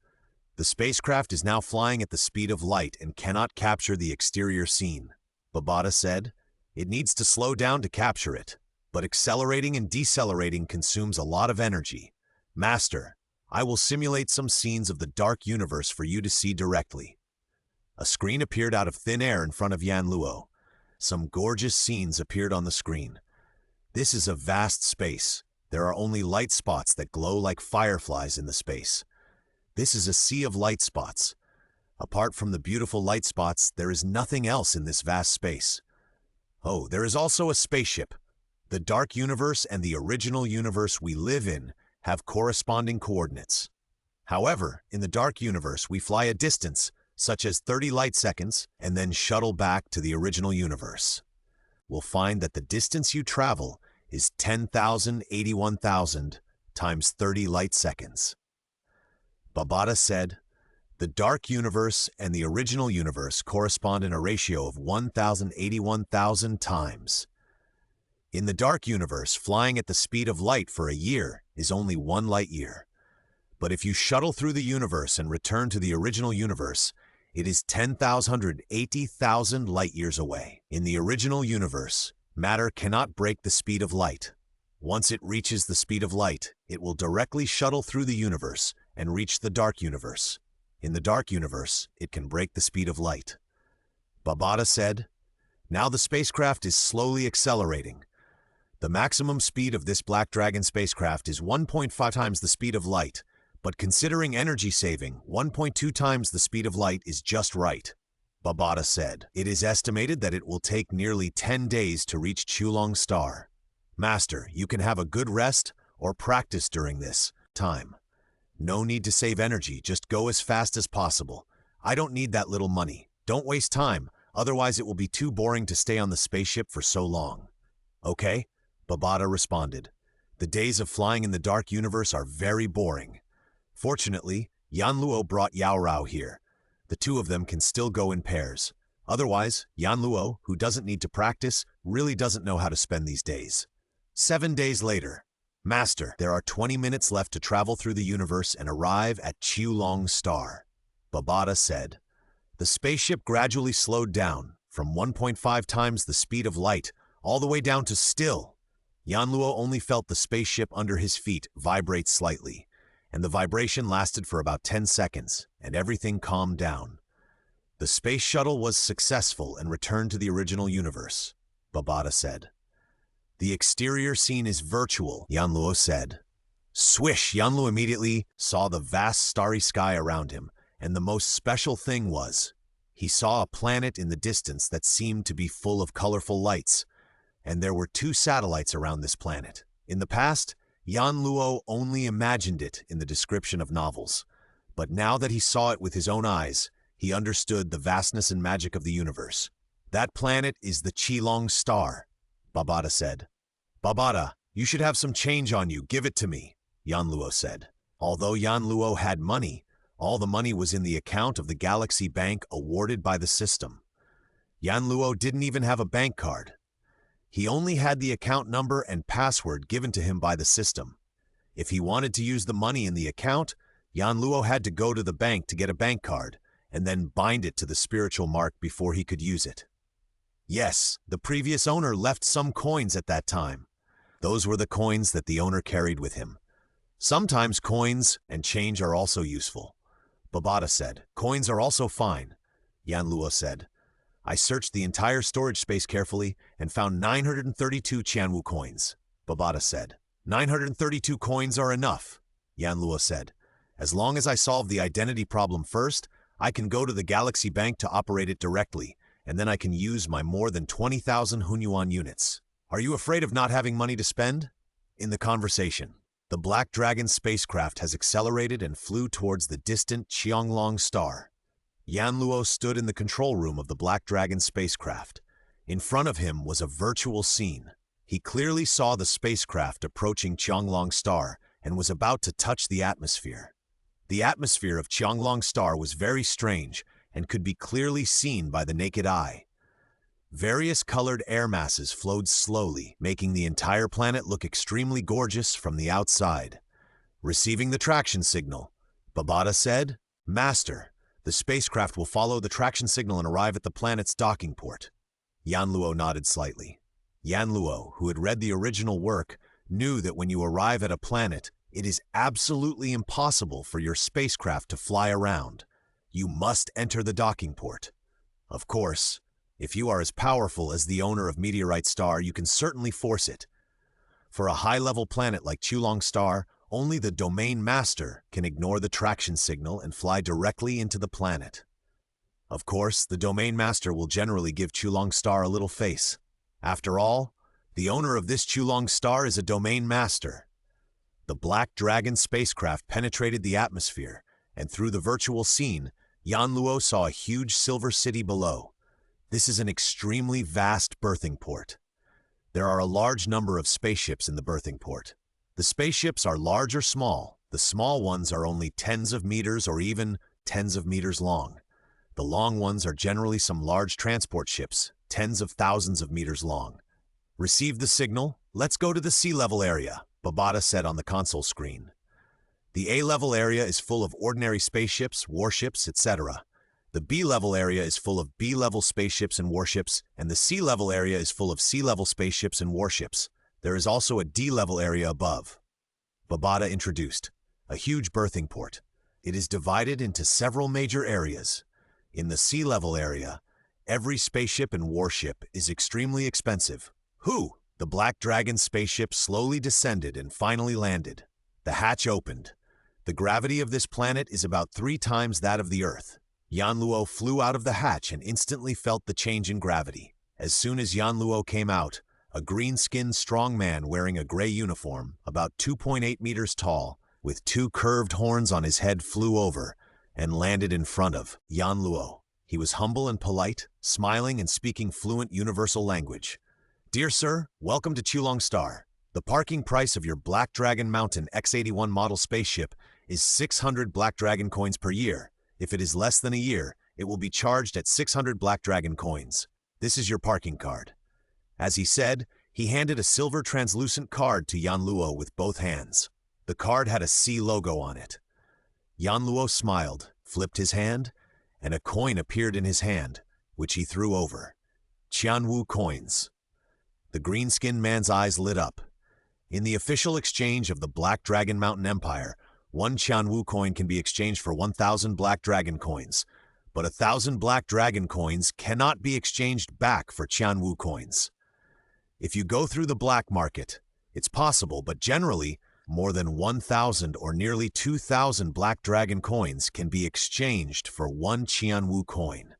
Speaker 1: The spacecraft is now flying at the speed of light and cannot capture the exterior scene. Babata said, "It needs to slow down to capture it, but accelerating and decelerating consumes a lot of energy. Master, I will simulate some scenes of the dark universe for you to see directly." A screen appeared out of thin air in front of Yanluo. Some gorgeous scenes appeared on the screen. This is a vast space. There are only light spots that glow like fireflies in the space. This is a sea of light spots. Apart from the beautiful light spots, there is nothing else in this vast space. Oh, there is also a spaceship. The dark universe and the original universe we live in have corresponding coordinates. However, in the dark universe, we fly a distance, such as 30 light seconds, and then shuttle back to the original universe. We'll find that the distance you travel is 10,081,000 times 30 light seconds. Babada said, the dark universe and the original universe correspond in a ratio of 1,081,000 times. In the dark universe, flying at the speed of light for a year is only 1 light year. But if you shuttle through the universe and return to the original universe, it is 10,080,000 light years away. In the original universe, matter cannot break the speed of light. Once it reaches the speed of light, it will directly shuttle through the universe and reach the dark universe. In the dark universe, it can break the speed of light. Babada said, now the spacecraft is slowly accelerating. The maximum speed of this Black Dragon spacecraft is 1.5 times the speed of light, but considering energy saving, 1.2 times the speed of light is just right. Babada said, it is estimated that it will take nearly 10 days to reach Chulong Star. Master, you can have a good rest or practice during this time. No need to save energy, just go as fast as possible. I don't need that little money. Don't waste time, otherwise it will be too boring to stay on the spaceship for so long. Okay? Babada responded. The days of flying in the dark universe are very boring. Fortunately, Yanluo brought Yao Rao here. The two of them can still go in pairs. Otherwise, Yanluo, who doesn't need to practice, really doesn't know how to spend these days. 7 days later. Master, there are 20 minutes left to travel through the universe and arrive at Chulong Star. Babada said. The spaceship gradually slowed down, from 1.5 times the speed of light, all the way down to still. Yanluo only felt the spaceship under his feet vibrate slightly, and the vibration lasted for about 10 seconds, and everything calmed down. The space shuttle was successful and returned to the original universe, Babada said. The exterior scene is virtual, Yanluo said. Swish! Yanluo immediately saw the vast starry sky around him, and the most special thing was, he saw a planet in the distance that seemed to be full of colorful lights, and there were 2 satellites around this planet. In the past, Yanluo only imagined it in the description of novels, but now that he saw it with his own eyes, he understood the vastness and magic of the universe. That planet is the Chulong Star, Babada said. Babada, you should have some change on you, give it to me, Yanluo said. Although Yanluo had money, all the money was in the account of the Galaxy Bank awarded by the system. Yanluo didn't even have a bank card. He only had the account number and password given to him by the system. If he wanted to use the money in the account, Yanluo had to go to the bank to get a bank card, and then bind it to the spiritual mark before he could use it. Yes, the previous owner left some coins at that time. Those were the coins that the owner carried with him. Sometimes coins and change are also useful. Babada said, coins are also fine. Yanluo said, I searched the entire storage space carefully and found 932 Qianwu coins. Babada said, 932 coins are enough. Yanluo said, as long as I solve the identity problem first, I can go to the Galaxy Bank to operate it directly, and then I can use my more than 20,000 Hunyuan units. Are you afraid of not having money to spend? In the conversation, the Black Dragon spacecraft has accelerated and flew towards the distant Chulong Star. Yanluo stood in the control room of the Black Dragon spacecraft. In front of him was a virtual scene. He clearly saw the spacecraft approaching Chulong Star and was about to touch the atmosphere. The atmosphere of Chulong Star was very strange and could be clearly seen by the naked eye. Various colored air masses flowed slowly, making the entire planet look extremely gorgeous from the outside. Receiving the traction signal, Babada said, Master, the spacecraft will follow the traction signal and arrive at the planet's docking port. Yanluo nodded slightly. Yanluo, who had read the original work, knew that when you arrive at a planet, it is absolutely impossible for your spacecraft to fly around. You must enter the docking port. Of course, if you are as powerful as the owner of Meteorite Star, you can certainly force it. For a high-level planet like Chulong Star, Only the domain master can ignore the traction signal and fly directly into the planet. Of course, the domain master will generally give Chulong Star a little face. After all, the owner of this Chulong Star is a domain master. The Black Dragon spacecraft penetrated the atmosphere, and through the virtual scene, Yanluo saw a huge silver city below. This is an extremely vast berthing port. There are a large number of spaceships in the berthing port. The spaceships are large or small. The small ones are only tens of meters or even tens of meters long. The long ones are generally some large transport ships, tens of thousands of meters long. Receive the signal. Let's go to the sea level area, Babata said on the console screen. The A-level area is full of ordinary spaceships, warships, etc. The B-level area is full of B-level spaceships and warships, and the C-level area is full of C-level spaceships and warships. There is also a D-level area above. Babata introduced a huge berthing port. It is divided into several major areas. In the sea-level area, every spaceship and warship is extremely expensive. The Black Dragon spaceship slowly descended and finally landed. The hatch opened. The gravity of this planet is about 3 times that of the Earth. Yanluo flew out of the hatch and instantly felt the change in gravity. As soon as Yanluo came out, a green-skinned strong man wearing a gray uniform, about 2.8 meters tall, with 2 curved horns on his head flew over and landed in front of Yanluo. He was humble and polite, smiling and speaking fluent universal language. "Dear sir, welcome to Chulong Star. The parking price of your Black Dragon Mountain X-81 model spaceship is 600 Black Dragon coins per year. If it is less than a year, it will be charged at 600 Black Dragon coins. This is your parking card." As he said, he handed a silver translucent card to Yanluo with both hands. The card had a C logo on it. Yanluo smiled, flipped his hand, and a coin appeared in his hand, which he threw over. Qianwu coins. The green-skinned man's eyes lit up. In the official exchange of the Black Dragon Mountain Empire, 1 Qianwu coin can be exchanged for 1,000 Black Dragon coins, but 1,000 Black Dragon coins cannot be exchanged back for Qianwu coins. If you go through the black market, it's possible, but generally, more than 1,000 or nearly 2,000 Black Dragon coins can be exchanged for 1 Qianwu coin.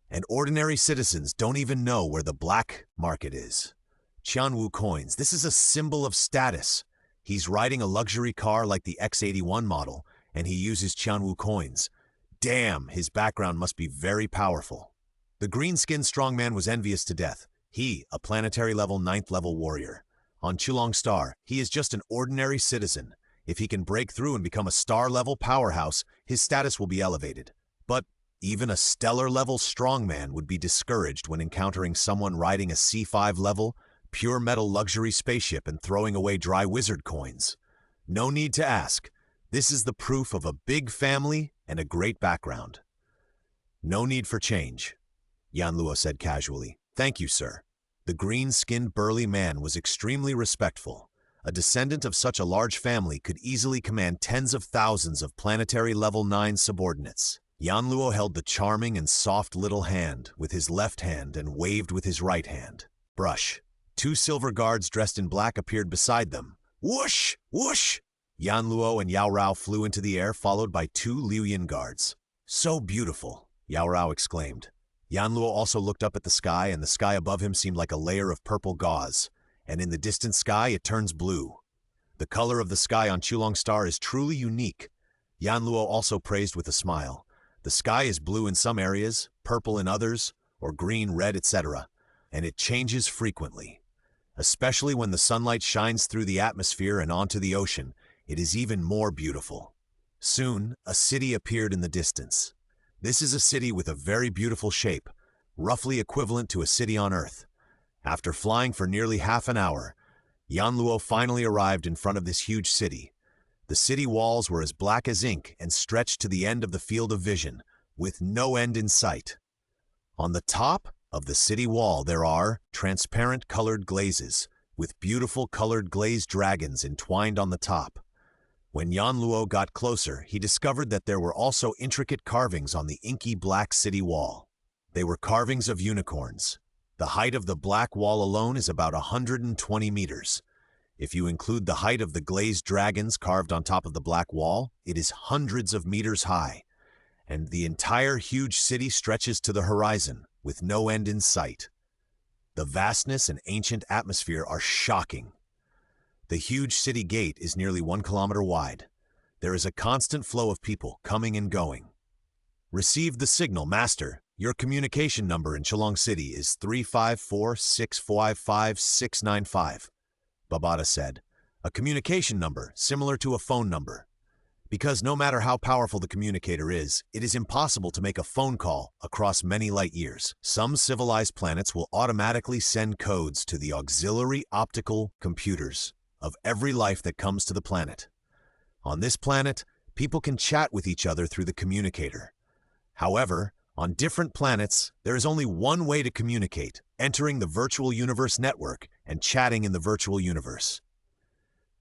Speaker 1: And ordinary citizens don't even know where the black market is. Qianwu coins, this is a symbol of status. He's riding a luxury car like the X-81 model, and he uses Qianwu coins. Damn, his background must be very powerful. The green-skinned strongman was envious to death. He, a planetary level 9th level warrior. On Chulong Star, he is just an ordinary citizen. If he can break through and become a star-level powerhouse, his status will be elevated. But even a stellar-level strongman would be discouraged when encountering someone riding a C5 level, pure metal luxury spaceship and throwing away dry wizard coins. No need to ask. This is the proof of a big family and a great background. "No need for change," Yanluo said casually. "Thank you, sir." The green-skinned burly man was extremely respectful. A descendant of such a large family could easily command tens of thousands of planetary level 9 subordinates. Yanluo held the charming and soft little hand with his left hand and waved with his right hand. Brush. 2 silver guards dressed in black appeared beside them. Whoosh! Whoosh! Yanluo and Yao Rao flew into the air, followed by 2 Liuyan guards. "So beautiful," Yao Rao exclaimed. Yanluo also looked up at the sky, and the sky above him seemed like a layer of purple gauze, and in the distant sky it turns blue. The color of the sky on Chulong Star is truly unique. Yanluo also praised with a smile. The sky is blue in some areas, purple in others, or green, red, etc., and it changes frequently. Especially when the sunlight shines through the atmosphere and onto the ocean, it is even more beautiful. Soon, a city appeared in the distance. This is a city with a very beautiful shape, roughly equivalent to a city on Earth. After flying for nearly half an hour, Yanluo finally arrived in front of this huge city. The city walls were as black as ink and stretched to the end of the field of vision, with no end in sight. On the top of the city wall there are transparent colored glazes, with beautiful colored glazed dragons entwined on the top. When Yanluo got closer, he discovered that there were also intricate carvings on the inky black city wall. They were carvings of unicorns. The height of the black wall alone is about 120 meters. If you include the height of the glazed dragons carved on top of the black wall, it is hundreds of meters high, and the entire huge city stretches to the horizon, with no end in sight. The vastness and ancient atmosphere are shocking. The huge city gate is nearly 1 kilometer wide. There is a constant flow of people coming and going. Received the signal, Master. Your communication number in Cholong City is 354-655-695, Babata said. A communication number similar to a phone number. Because no matter how powerful the communicator is, it is impossible to make a phone call across many light years. Some civilized planets will automatically send codes to the auxiliary optical computers of every life that comes to the planet. On this planet, people can chat with each other through the communicator. However, on different planets, there is only one way to communicate, entering the virtual universe network and chatting in the virtual universe.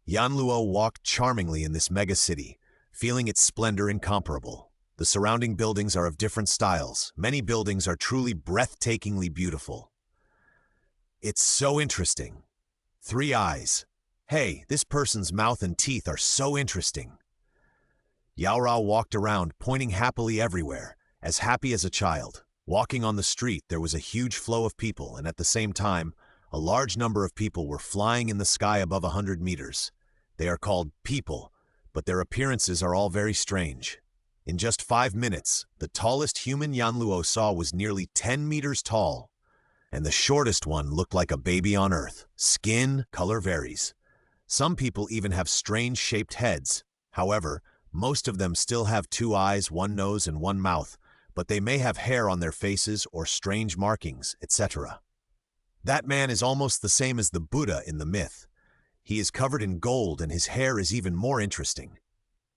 Speaker 1: Yanluo walked charmingly in this mega city, feeling its splendor incomparable. The surrounding buildings are of different styles. Many buildings are truly breathtakingly beautiful. It's so interesting. 3 eyes. Hey, this person's mouth and teeth are so interesting. Yao Rao walked around, pointing happily everywhere, as happy as a child. Walking on the street, there was a huge flow of people, and at the same time, a large number of people were flying in the sky above 100 meters. They are called people, but their appearances are all very strange. In just 5 minutes, the tallest human Yanluo saw was nearly 10 meters tall, and the shortest one looked like a baby on Earth. Skin color varies. Some people even have strange-shaped heads. However, most of them still have 2 eyes, 1 nose, and 1 mouth, but they may have hair on their faces or strange markings, etc. That man is almost the same as the Buddha in the myth. He is covered in gold and his hair is even more interesting.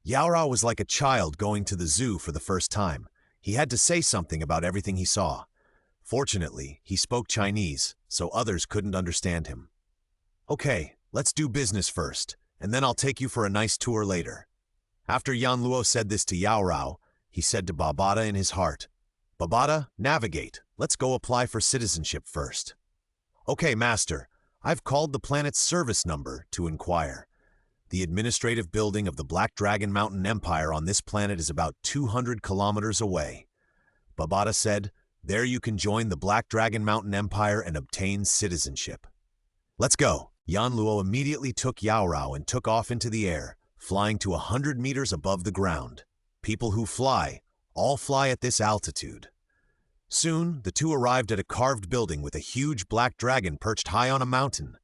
Speaker 1: Yaora was like a child going to the zoo for the first time. He had to say something about everything he saw. Fortunately, he spoke Chinese, so others couldn't understand him. Okay, let's do business first, and then I'll take you for a nice tour later. After Yanluo said this to Yao Rao, he said to Babata in his heart, Babata, navigate. Let's go apply for citizenship first. Okay, Master. I've called the planet's service number to inquire. The administrative building of the Black Dragon Mountain Empire on this planet is about 200 kilometers away. Babata said, there you can join the Black Dragon Mountain Empire and obtain citizenship. Let's go. Yanluo immediately took Yao Rao and took off into the air, flying to 100 meters above the ground. People who fly, all fly at this altitude. Soon, the two arrived at a carved building with a huge black dragon perched high on a mountain.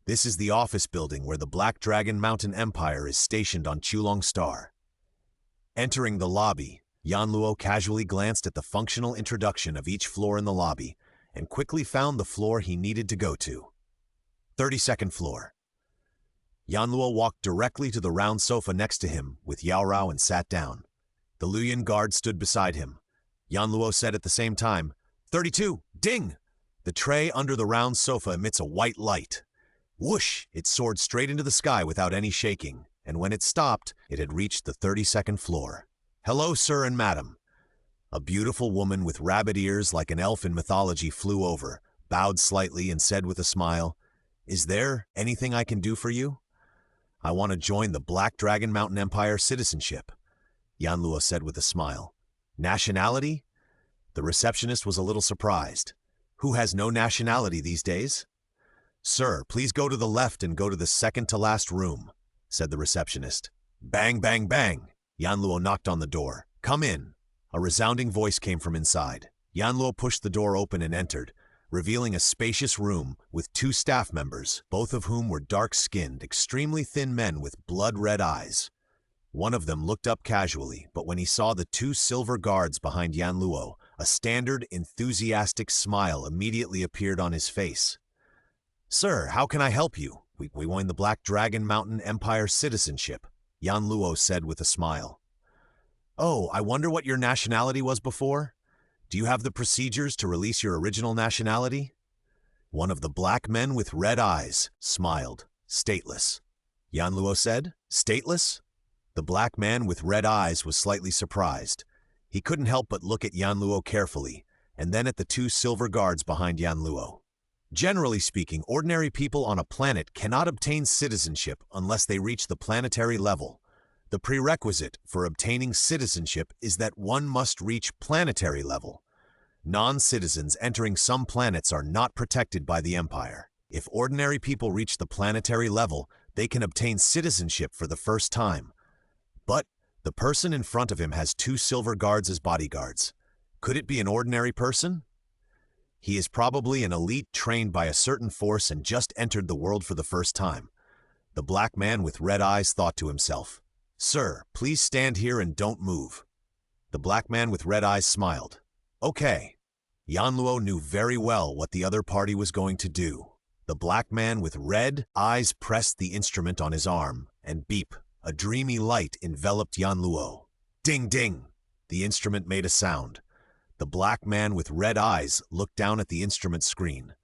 Speaker 1: This is the office building where the Black Dragon Mountain Empire is stationed on Cholong Star. Entering the lobby, Yanluo casually glanced at the functional introduction of each floor in the lobby and quickly found the floor he needed to go to. 32nd floor. Yanluo walked directly to the round sofa next to him with Yao Rao and sat down. The Luyan guard stood beside him. Yanluo said at the same time, 32, ding! The tray under the round sofa emits a white light. Whoosh! It soared straight into the sky without any shaking, and when it stopped, it had reached the 32nd floor. Hello, sir and madam. A beautiful woman with rabbit ears like an elf in mythology flew over, bowed slightly and said with a smile, Is there anything I can do for you? I want to join the Black Dragon Mountain Empire citizenship, Yanluo said with a smile. Nationality? The receptionist was a little surprised. Who has no nationality these days? Sir, please go to the left and go to the second-to-last room, said the receptionist. Bang, bang, bang. Yanluo knocked on the door. Come in. A resounding voice came from inside. Yanluo pushed the door open and entered, revealing a spacious room with 2 staff members, both of whom were dark-skinned, extremely thin men with blood-red eyes. One of them looked up casually, but when he saw the 2 silver guards behind Yanluo, a standard, enthusiastic smile immediately appeared on his face. Sir, how can I help you? We won the Black Dragon Mountain Empire citizenship, Yanluo said with a smile. Oh, I wonder what your nationality was before? Do you have the procedures to release your original nationality? One of the black men with red eyes smiled. Stateless. Yanluo said, Stateless? The black man with red eyes was slightly surprised. He couldn't help but look at Yanluo carefully, and then at the 2 silver guards behind Yanluo. Generally speaking, ordinary people on a planet cannot obtain citizenship unless they reach the planetary level. The prerequisite for obtaining citizenship is that one must reach planetary level. Non-citizens entering some planets are not protected by the Empire. If ordinary people reach the planetary level, they can obtain citizenship for the first time. But the person in front of him has 2 silver guards as bodyguards. Could it be an ordinary person? He is probably an elite trained by a certain force and just entered the world for the first time. The black man with red eyes thought to himself, "Sir, please stand here and don't move." The black man with red eyes smiled. Okay. Yanluo knew very well what the other party was going to do. The black man with red eyes pressed the instrument on his arm, and beep, a dreamy light enveloped Yanluo. Ding ding! The instrument made a sound. The black man with red eyes looked down at the instrument screen.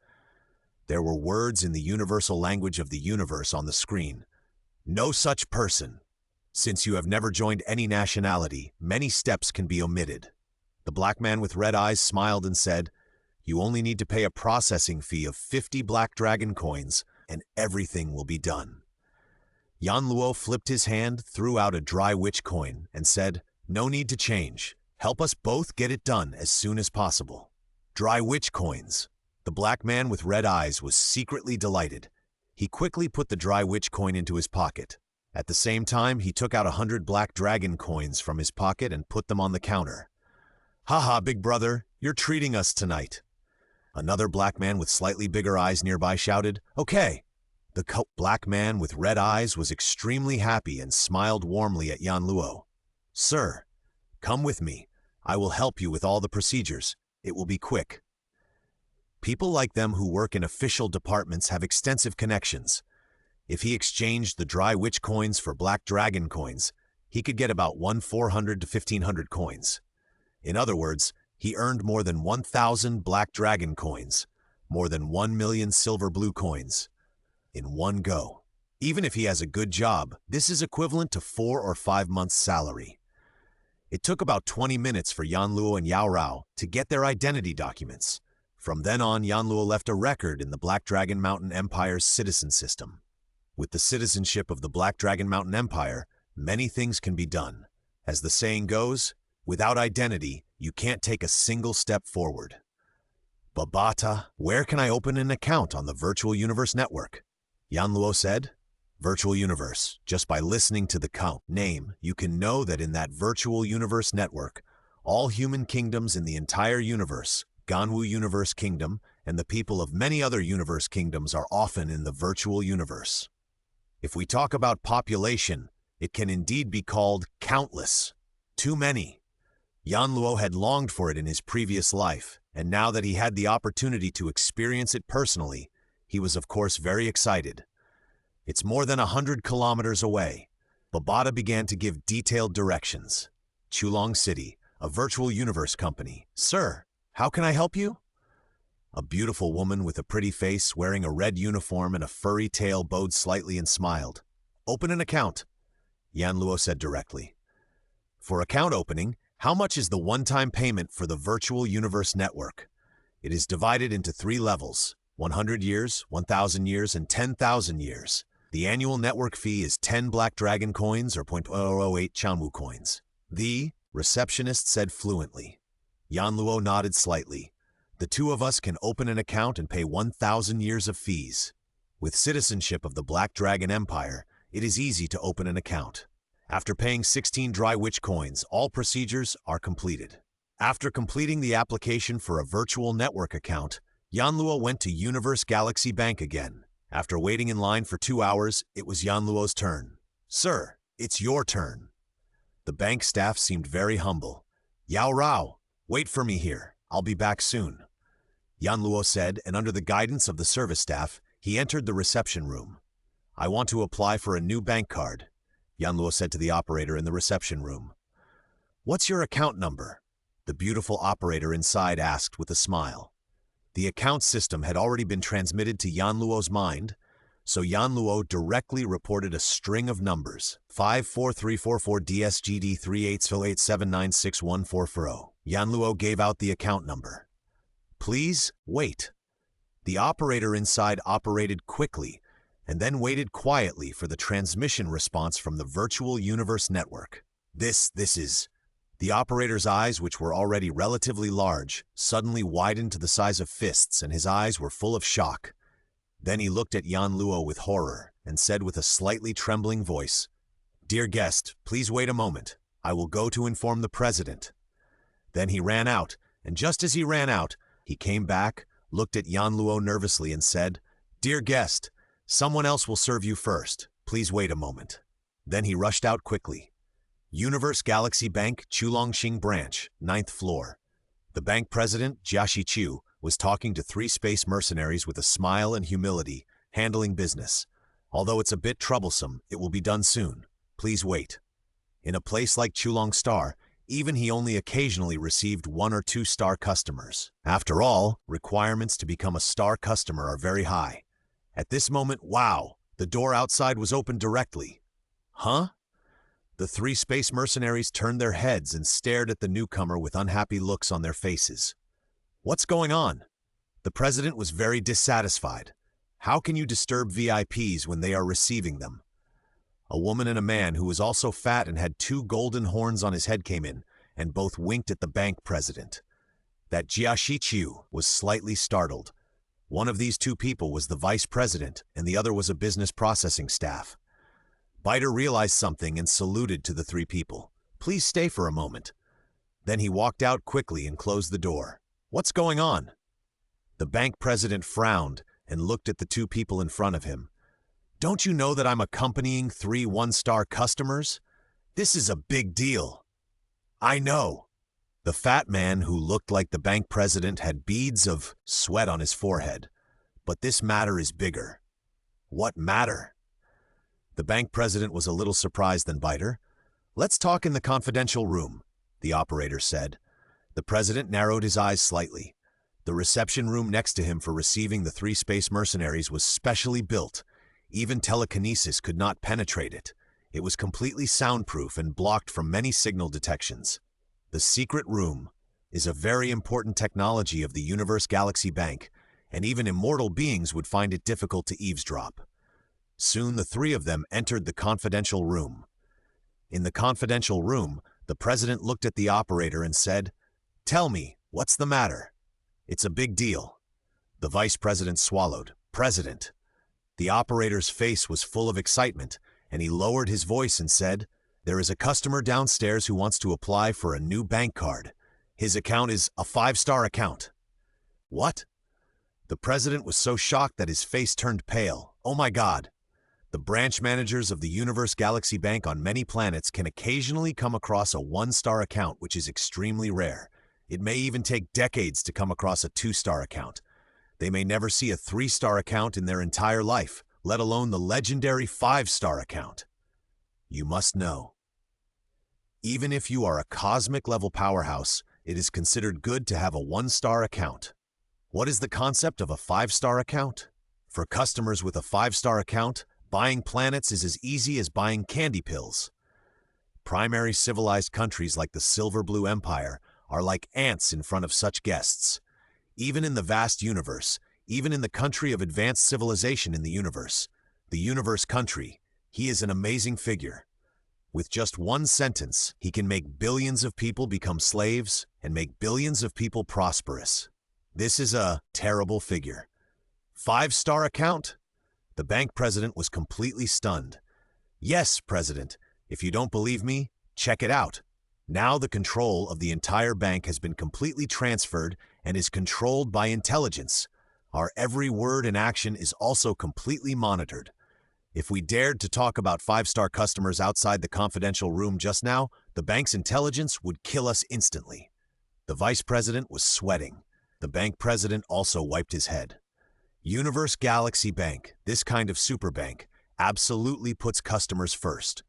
Speaker 1: There were words in the universal language of the universe on the screen. No such person. Since you have never joined any nationality, many steps can be omitted. The black man with red eyes smiled and said, "You only need to pay a processing fee of 50 black dragon coins, and everything will be done." Yanluo flipped his hand, threw out a dry witch coin, and said, "No need to change. Help us both get it done as soon as possible." Dry witch coins. The black man with red eyes was secretly delighted. He quickly put the dry witch coin into his pocket. At the same time, he took out 100 black dragon coins from his pocket and put them on the counter. "Haha, big brother, you're treating us tonight." Another black man with slightly bigger eyes nearby shouted, "Okay." The black man with red eyes was extremely happy and smiled warmly at Yanluo. "Sir, come with me. I will help you with all the procedures. It will be quick." People like them who work in official departments have extensive connections. If he exchanged the dry witch coins for black dragon coins, he could get about 400 to 1,500 coins. In other words, he earned more than 1,000 black dragon coins, more than 1 million silver blue coins, in one go. Even if he has a good job, this is equivalent to 4 or 5 months' salary. It took about 20 minutes for Yanluo and Yao Rao to get their identity documents. From then on, Yanluo left a record in the Black Dragon Mountain Empire's citizen system. With the citizenship of the Black Dragon Mountain Empire, many things can be done. As the saying goes, without identity, you can't take a single step forward. "Babata, where can I open an account on the Virtual Universe Network?" Yanluo said. Virtual Universe. Just by listening to the name, you can know that in that Virtual Universe Network, all human kingdoms in the entire universe, Ganwu Universe Kingdom, and the people of many other universe kingdoms are often in the Virtual Universe. If we talk about population, it can indeed be called countless. Too many. Yanluo had longed for it in his previous life, and now that he had the opportunity to experience it personally, he was of course very excited. It's more than 100 kilometers away. Babata began to give detailed directions. Chulong City, a virtual universe company. "Sir, how can I help you?" A beautiful woman with a pretty face, wearing a red uniform and a furry tail, bowed slightly and smiled. "Open an account," Yanluo said directly. "For account opening, how much is the one-time payment for the Virtual Universe Network?" It is divided into 3 levels, 100 years, 1,000 years, and 10,000 years. The annual network fee is 10 black dragon coins or 0.008 Chanwu coins. The receptionist said fluently. Yanluo nodded slightly. "The 2 of us can open an account and pay 1,000 years of fees. With citizenship of the Black Dragon Empire, it is easy to open an account. After paying 16 dry witch coins, all procedures are completed." After completing the application for a virtual network account, Yanluo went to Universe Galaxy Bank again. After waiting in line for 2 hours, it was Yanluo's turn. "Sir, it's your turn." The bank staff seemed very humble. "Yao Rao, wait for me here. I'll be back soon," Yanluo said, and under the guidance of the service staff, he entered the reception room. "I want to apply for a new bank card," Yanluo said to the operator in the reception room. "What's your account number?" the beautiful operator inside asked with a smile. The account system had already been transmitted to Yanluo's mind, so Yanluo directly reported a string of numbers, 54344 DSGD 3808796140. Yanluo gave out the account number. "Please wait." The operator inside operated quickly and then waited quietly for the transmission response from the virtual universe network. This is... The operator's eyes, which were already relatively large, suddenly widened to the size of fists, and his eyes were full of shock. Then he looked at Yanluo with horror and said with a slightly trembling voice, "Dear guest, please wait a moment. I will go to inform the president." Then he ran out, and just as he ran out, he came back, looked at Yanluo nervously and said, "Dear guest, someone else will serve you first. Please wait a moment." Then he rushed out quickly. Universe Galaxy Bank, Chulongxing Branch, 9th floor. The bank president, Jiaxi Chu, was talking to 3 space mercenaries with a smile and humility, handling business. "Although it's a bit troublesome, it will be done soon. Please wait." In a place like Chulong Star, even he only occasionally received 1 or 2 star customers. After all, requirements to become a star customer are very high. At this moment, wow, the door outside was opened directly. Huh? The 3 space mercenaries turned their heads and stared at the newcomer with unhappy looks on their faces. What's going on? The president was very dissatisfied. How can you disturb VIPs when they are receiving them? A woman and a man who was also fat and had 2 golden horns on his head came in, and both winked at the bank president. That Jiaxi Chu was slightly startled. One of these 2 people was the vice president, and the other was a business processing staff. Biter realized something and saluted to the 3 people. "Please stay for a moment." Then he walked out quickly and closed the door. "What's going on?" The bank president frowned and looked at the 2 people in front of him. "Don't you know that I'm accompanying 3 one-star customers? This is a big deal." "I know." The fat man who looked like the bank president had beads of sweat on his forehead. "But this matter is bigger." "What matter?" The bank president was a little surprised than Biter. "Let's talk in the confidential room," the operator said. The president narrowed his eyes slightly. The reception room next to him for receiving the 3 space mercenaries was specially built. Even telekinesis could not penetrate it. It was completely soundproof and blocked from many signal detections. The secret room is a very important technology of the Universe Galaxy Bank, and even immortal beings would find it difficult to eavesdrop. Soon the 3 of them entered the confidential room. In the confidential room, the president looked at the operator and said, "Tell me, what's the matter?" "It's a big deal." The vice president swallowed. "President." The operator's face was full of excitement, and he lowered his voice and said, "There is a customer downstairs who wants to apply for a new bank card. His account is a 5-star account." "What?" The president was so shocked that his face turned pale. "Oh my God." The branch managers of the Universe Galaxy Bank on many planets can occasionally come across a 1-star account, which is extremely rare. It may even take decades to come across a 2-star account. They may never see a 3-star account in their entire life, let alone the legendary 5-star account. You must know. Even if you are a cosmic-level powerhouse, it is considered good to have a 1-star account. What is the concept of a 5-star account? For customers with a 5-star account, buying planets is as easy as buying candy pills. Primary civilized countries like the Silver Blue Empire are like ants in front of such guests. Even in the vast universe, even in the country of advanced civilization in the universe country, he is an amazing figure. With just 1 sentence, he can make billions of people become slaves and make billions of people prosperous. This is a terrible figure. 5-star account? The bank president was completely stunned. "Yes, President. If you don't believe me, check it out. Now the control of the entire bank has been completely transferred and is controlled by intelligence. Our every word and action is also completely monitored. If we dared to talk about 5-star customers outside the confidential room just now, the bank's intelligence would kill us instantly." The vice president was sweating. The bank president also wiped his head. Universe Galaxy Bank, this kind of super bank, absolutely puts customers first.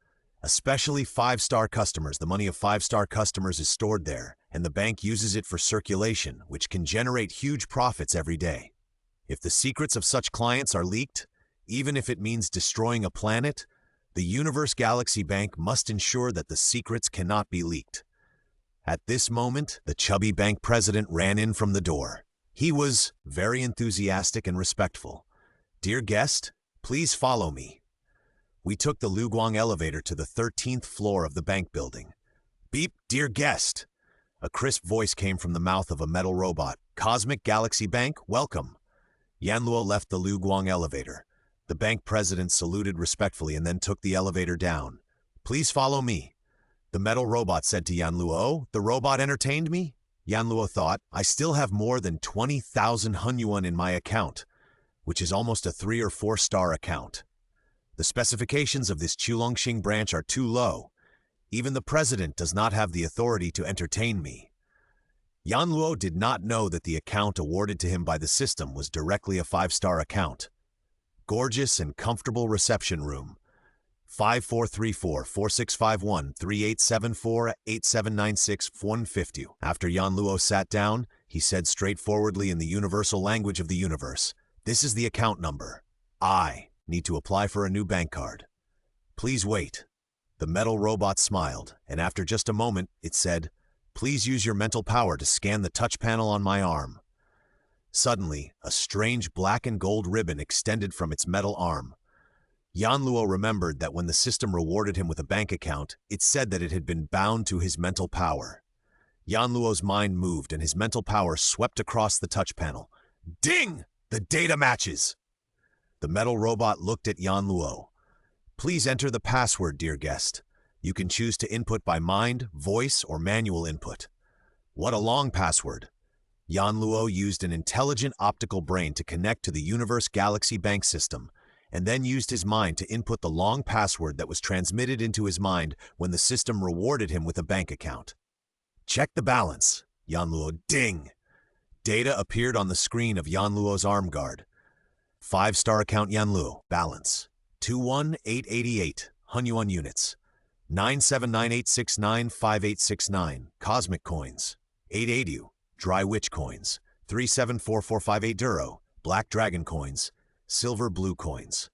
Speaker 1: Especially 5-star customers. The money of 5-star customers is stored there, and the bank uses it for circulation, which can generate huge profits every day. If the secrets of such clients are leaked, even if it means destroying a planet, the Universe Galaxy Bank must ensure that the secrets cannot be leaked. At this moment, the chubby bank president ran in from the door. He was very enthusiastic and respectful. "Dear guest, please follow me." We took the Luguang elevator to the 13th floor of the bank building. "Beep, dear guest." A crisp voice came from the mouth of a metal robot. "Cosmic Galaxy Bank, welcome." Yanluo left the Luguang elevator. The bank president saluted respectfully and then took the elevator down. "Please follow me." The metal robot said to Yanluo, "Oh, the robot entertained me?" Yanluo thought, "I still have more than 20,000 Hunyuan in my account, which is almost a 3 or 4-star account. The specifications of this Chulongxing branch are too low. Even the president does not have the authority to entertain me." Yanluo did not know that the account awarded to him by the system was directly a 5-star account. Gorgeous and comfortable reception room. 5434-4651-3874-8796-150. After Yanluo sat down, he said straightforwardly in the universal language of the universe, "This is the account number. I need to apply for a new bank card. Please wait." The metal robot smiled, and after just a moment, it said, "Please use your mental power to scan the touch panel on my arm." Suddenly, a strange black and gold ribbon extended from its metal arm. Yanluo remembered that when the system rewarded him with a bank account, it said that it had been bound to his mental power. Yanluo's mind moved and his mental power swept across the touch panel. Ding! The data matches! The metal robot looked at Yanluo. "Please enter the password, dear guest. You can choose to input by mind, voice, or manual input." "What a long password." Yanluo used an intelligent optical brain to connect to the Universe Galaxy Bank system, and then used his mind to input the long password that was transmitted into his mind when the system rewarded him with a bank account. "Check the balance." Yanluo, ding! Data appeared on the screen of Yanluo's arm guard. 5-star account Yanluo, balance 21,888 Hunyuan units, 979,869,5869 Cosmic Coins, 880 Dry Witch Coins, 374458 Duro, Black Dragon Coins, Silver Blue Coins.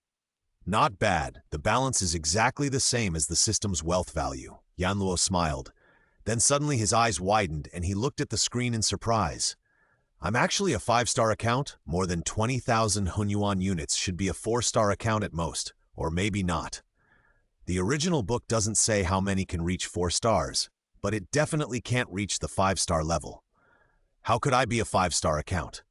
Speaker 1: Not bad. The balance is exactly the same as the system's wealth value. Yanluo smiled. Then suddenly his eyes widened and he looked at the screen in surprise. "I'm actually a 5-star account. More than 20,000 Hunyuan units should be a 4-star account at most, or maybe not. The original book doesn't say how many can reach 4 stars, but it definitely can't reach the 5-star level. How could I be a 5-star account?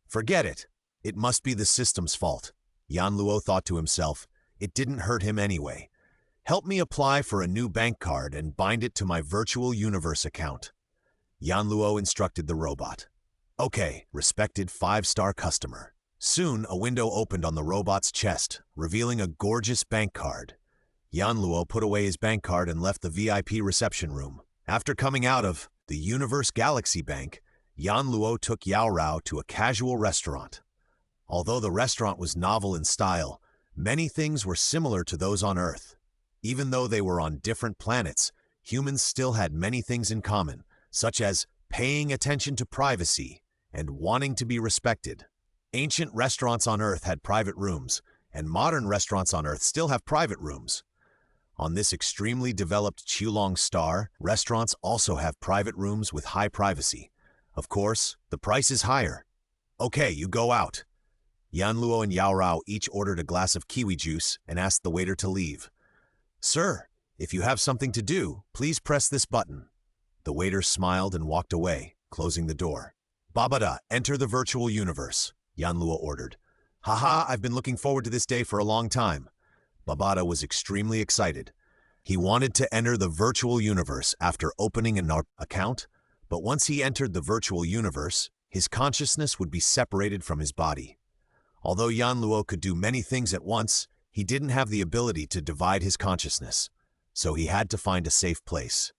Speaker 1: Forget it. It must be the system's fault." Yanluo thought to himself. It didn't hurt him anyway. "Help me apply for a new bank card and bind it to my virtual universe account." Yanluo instructed the robot. "Okay, respected 5-star customer." Soon, a window opened on the robot's chest, revealing a gorgeous bank card. Yanluo put away his bank card and left the VIP reception room. After coming out of the Universe Galaxy Bank, Yanluo took Yao Rao to a casual restaurant. Although the restaurant was novel in style, many things were similar to those on Earth. Even though they were on different planets, humans still had many things in common, such as paying attention to privacy and wanting to be respected. Ancient restaurants on Earth had private rooms, and modern restaurants on Earth still have private rooms. On this extremely developed Chulong star, restaurants also have private rooms with high privacy. Of course, the price is higher. "Okay, you go out." Yanluo and Yao Rao each ordered a glass of kiwi juice and asked the waiter to leave. "Sir, if you have something to do, please press this button." The waiter smiled and walked away, closing the door. "Babada, enter the virtual universe," Yanluo ordered. "Haha, I've been looking forward to this day for a long time." Babada was extremely excited. He wanted to enter the virtual universe after opening an account, but once he entered the virtual universe, his consciousness would be separated from his body. Although Yanluo could do many things at once, he didn't have the ability to divide his consciousness, so he had to find a safe place.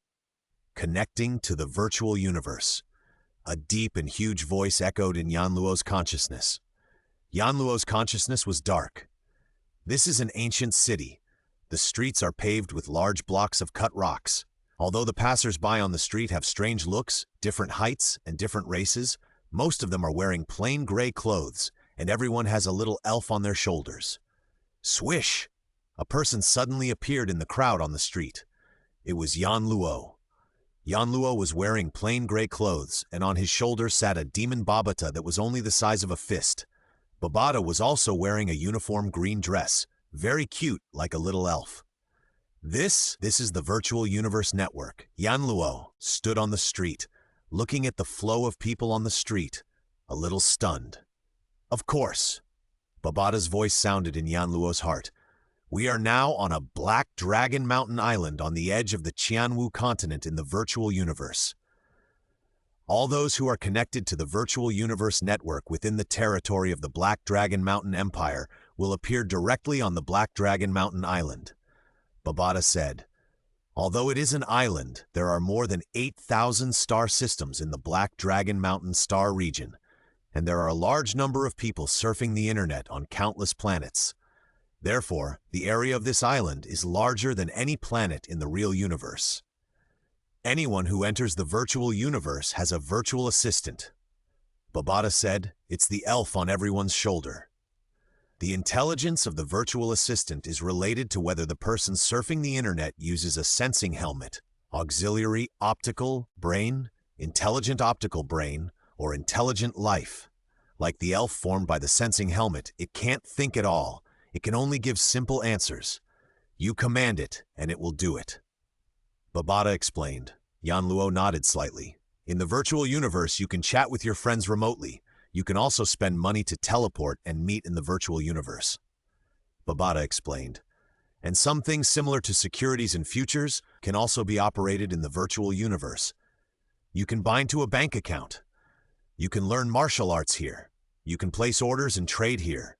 Speaker 1: Connecting to the virtual universe. A deep and huge voice echoed in Yanluo's consciousness. Yanluo's consciousness was dark. This is an ancient city. The streets are paved with large blocks of cut rocks. Although the passers-by on the street have strange looks, different heights, and different races, most of them are wearing plain gray clothes, and everyone has a little elf on their shoulders. Swish! A person suddenly appeared in the crowd on the street. It was Yanluo. Yanluo was wearing plain gray clothes, and on his shoulder sat a demon Babata that was only the size of a fist. Babata was also wearing a uniform green dress, very cute like a little elf. This is the Virtual Universe Network. Yanluo stood on the street, looking at the flow of people on the street, a little stunned. Of course. Babata's voice sounded in Yanluo's heart. We are now on a Black Dragon Mountain Island on the edge of the Qianwu continent in the Virtual Universe. All those who are connected to the Virtual Universe Network within the territory of the Black Dragon Mountain Empire will appear directly on the Black Dragon Mountain Island. Babata said, although it is an island, there are more than 8,000 star systems in the Black Dragon Mountain star region, and there are a large number of people surfing the internet on countless planets. Therefore, the area of this island is larger than any planet in the real universe. Anyone who enters the virtual universe has a virtual assistant. Babata said, it's the elf on everyone's shoulder. The intelligence of the virtual assistant is related to whether the person surfing the internet uses a sensing helmet, auxiliary optical brain, intelligent optical brain, or intelligent life. Like the elf formed by the sensing helmet, it can't think at all. It can only give simple answers. You command it, and it will do it. Babata explained. Yanluo nodded slightly. In the virtual universe, you can chat with your friends remotely. You can also spend money to teleport and meet in the virtual universe. Babata explained. And some things similar to securities and futures can also be operated in the virtual universe. You can bind to a bank account. You can learn martial arts here. You can place orders and trade here.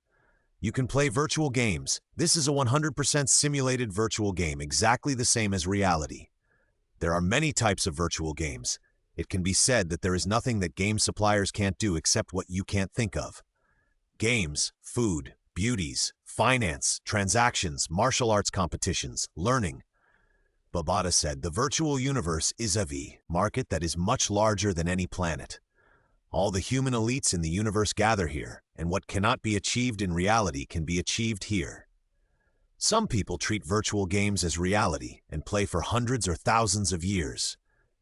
Speaker 1: You can play virtual games. This is a 100% simulated virtual game, exactly the same as reality. There are many types of virtual games. It can be said that there is nothing that game suppliers can't do except what you can't think of. Games, food, beauties, finance, transactions, martial arts competitions, learning. Babata said the virtual universe is a market that is much larger than any planet. All the human elites in the universe gather here, and what cannot be achieved in reality can be achieved here. Some people treat virtual games as reality and play for hundreds or thousands of years.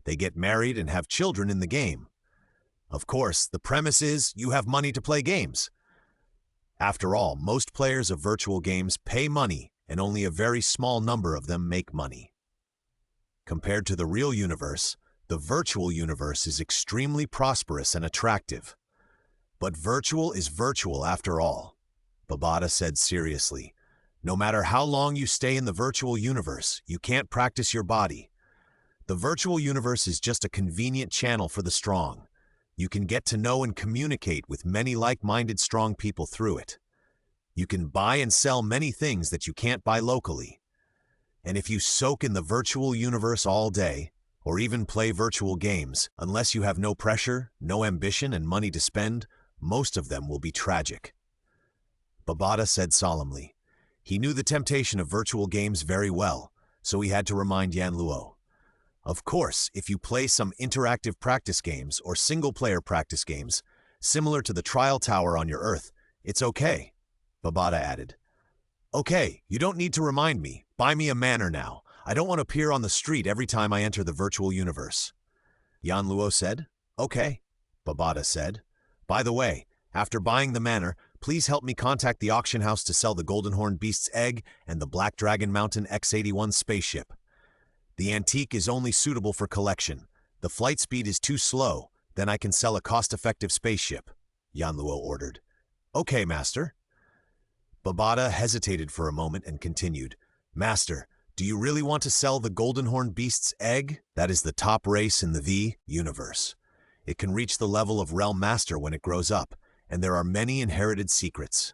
Speaker 1: They get married and have children in the game. Of course, the premise is you have money to play games. After all, most players of virtual games pay money, and only a very small number of them make money. Compared to the real universe, the virtual universe is extremely prosperous and attractive. But virtual is virtual after all, Babata said seriously. No matter how long you stay in the virtual universe, you can't practice your body. The virtual universe is just a convenient channel for the strong. You can get to know and communicate with many like-minded strong people through it. You can buy and sell many things that you can't buy locally. And if you soak in the virtual universe all day, or even play virtual games, unless you have no pressure, no ambition, and money to spend, most of them will be tragic. Babata said solemnly. He knew the temptation of virtual games very well, so he had to remind Yanluo. Of course, if you play some interactive practice games or single-player practice games, similar to the Trial Tower on your Earth, it's okay, Babata added. Okay, you don't need to remind me. Buy me a manor now. I don't want to appear on the street every time I enter the virtual universe. Yanluo said. Okay, Babata said. By the way, after buying the manor, please help me contact the auction house to sell the Golden Horn Beast's egg and the Black Dragon Mountain X-81 spaceship. The antique is only suitable for collection. The flight speed is too slow, then I can sell a cost-effective spaceship, Yanluo ordered. Okay, Master. Babata hesitated for a moment and continued. Master, do you really want to sell the Golden Horn Beast's egg? That is the top race in the V-universe. It can reach the level of Realm Master when it grows up, and there are many inherited secrets.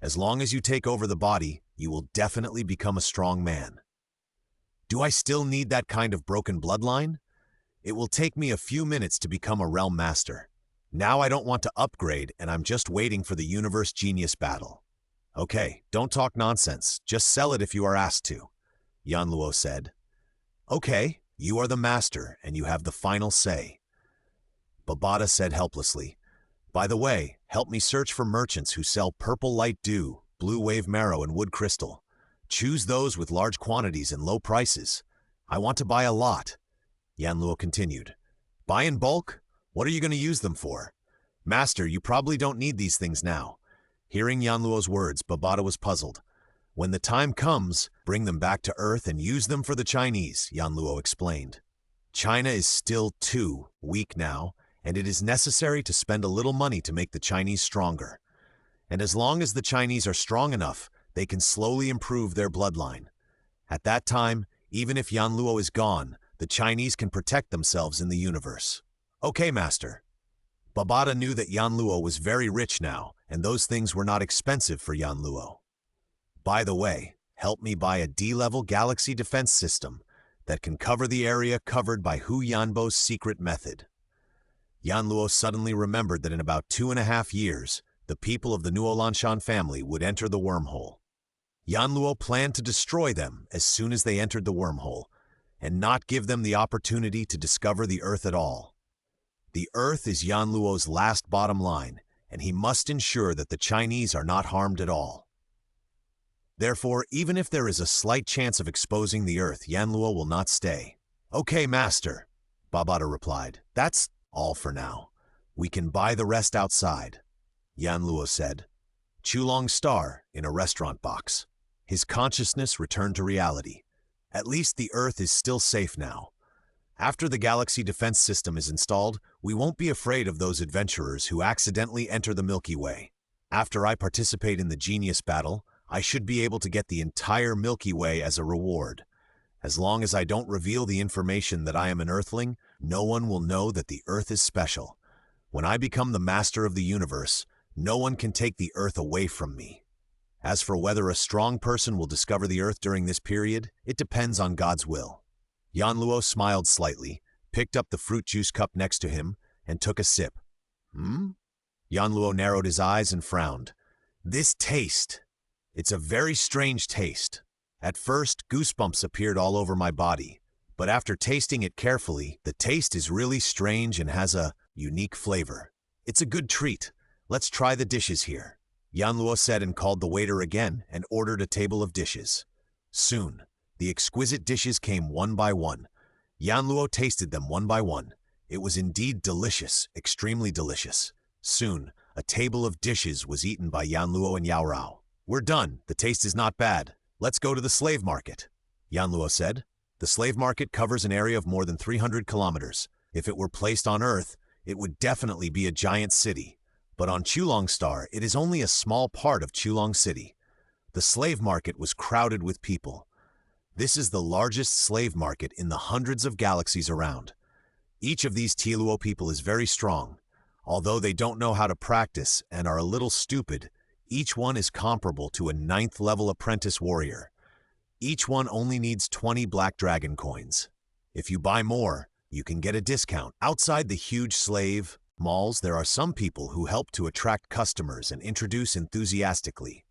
Speaker 1: As long as you take over the body, you will definitely become a strong man. Do I still need that kind of broken bloodline? It will take me a few minutes to become a Realm Master. Now I don't want to upgrade, and I'm just waiting for the Universe Genius battle. Okay, don't talk nonsense. Just sell it if you are asked to, Yanluo said. Okay, you are the master, and you have the final say. Babata said helplessly. By the way, help me search for merchants who sell purple light dew, blue wave marrow, and wood crystal. Choose those with large quantities and low prices. I want to buy a lot. Yan Luo continued. Buy in bulk? What are you going to use them for? Master, you probably don't need these things now. Hearing Yan Luo's words, Babata was puzzled. When the time comes, bring them back to Earth and use them for the Chinese, Yan Luo explained. China is still too weak now, and it is necessary to spend a little money to make the Chinese stronger. And as long as the Chinese are strong enough, they can slowly improve their bloodline. At that time, even if Yan Luo is gone, the Chinese can protect themselves in the universe. Okay, Master. Babata knew that Yan Luo was very rich now, and those things were not expensive for Yan Luo. By the way, help me buy a D-level galaxy defense system that can cover the area covered by Hu Yanbo's secret method. Yan Luo suddenly remembered that in about 2.5 years, the people of the Nuolanshan family would enter the wormhole. Yan Luo planned to destroy them as soon as they entered the wormhole, and not give them the opportunity to discover the Earth at all. The Earth is Yan Luo's last bottom line, and he must ensure that the Chinese are not harmed at all. Therefore, even if there is a slight chance of exposing the Earth, Yan Luo will not stay. Okay, Master, Babata replied. That's all for now. We can buy the rest outside, Yan Luo said. Chulong Star in a restaurant box. His consciousness returned to reality. At least the Earth is still safe now. After the galaxy defense system is installed, we won't be afraid of those adventurers who accidentally enter the Milky Way. After I participate in the Genius Battle, I should be able to get the entire Milky Way as a reward. As long as I don't reveal the information that I am an Earthling, no one will know that the Earth is special. When I become the master of the universe, no one can take the Earth away from me. As for whether a strong person will discover the Earth during this period, it depends on God's will. Yan Luo smiled slightly, picked up the fruit juice cup next to him, and took a sip. Yan Luo narrowed his eyes and frowned. This taste. It's a very strange taste. At first, goosebumps appeared all over my body, but after tasting it carefully, the taste is really strange and has a unique flavor. It's a good treat. Let's try the dishes here, Yan Luo said and called the waiter again and ordered a table of dishes. Soon, the exquisite dishes came one by one. Yan Luo tasted them one by one. It was indeed delicious, extremely delicious. Soon, a table of dishes was eaten by Yan Luo and Yao Rao. We're done. The taste is not bad. Let's go to the slave market, Yan Luo said. The slave market covers an area of more than 300 kilometers. If it were placed on Earth, it would definitely be a giant city. But on Chulong Star, it is only a small part of Chulong City. The slave market was crowded with people. This is the largest slave market in the hundreds of galaxies around. Each of these Tiluo people is very strong. Although they don't know how to practice and are a little stupid, each one is comparable to a 9th-level apprentice warrior. Each one only needs 20 black dragon coins. If you buy more, you can get a discount. Outside the huge slave malls, there are some people who help to attract customers and introduce enthusiastically.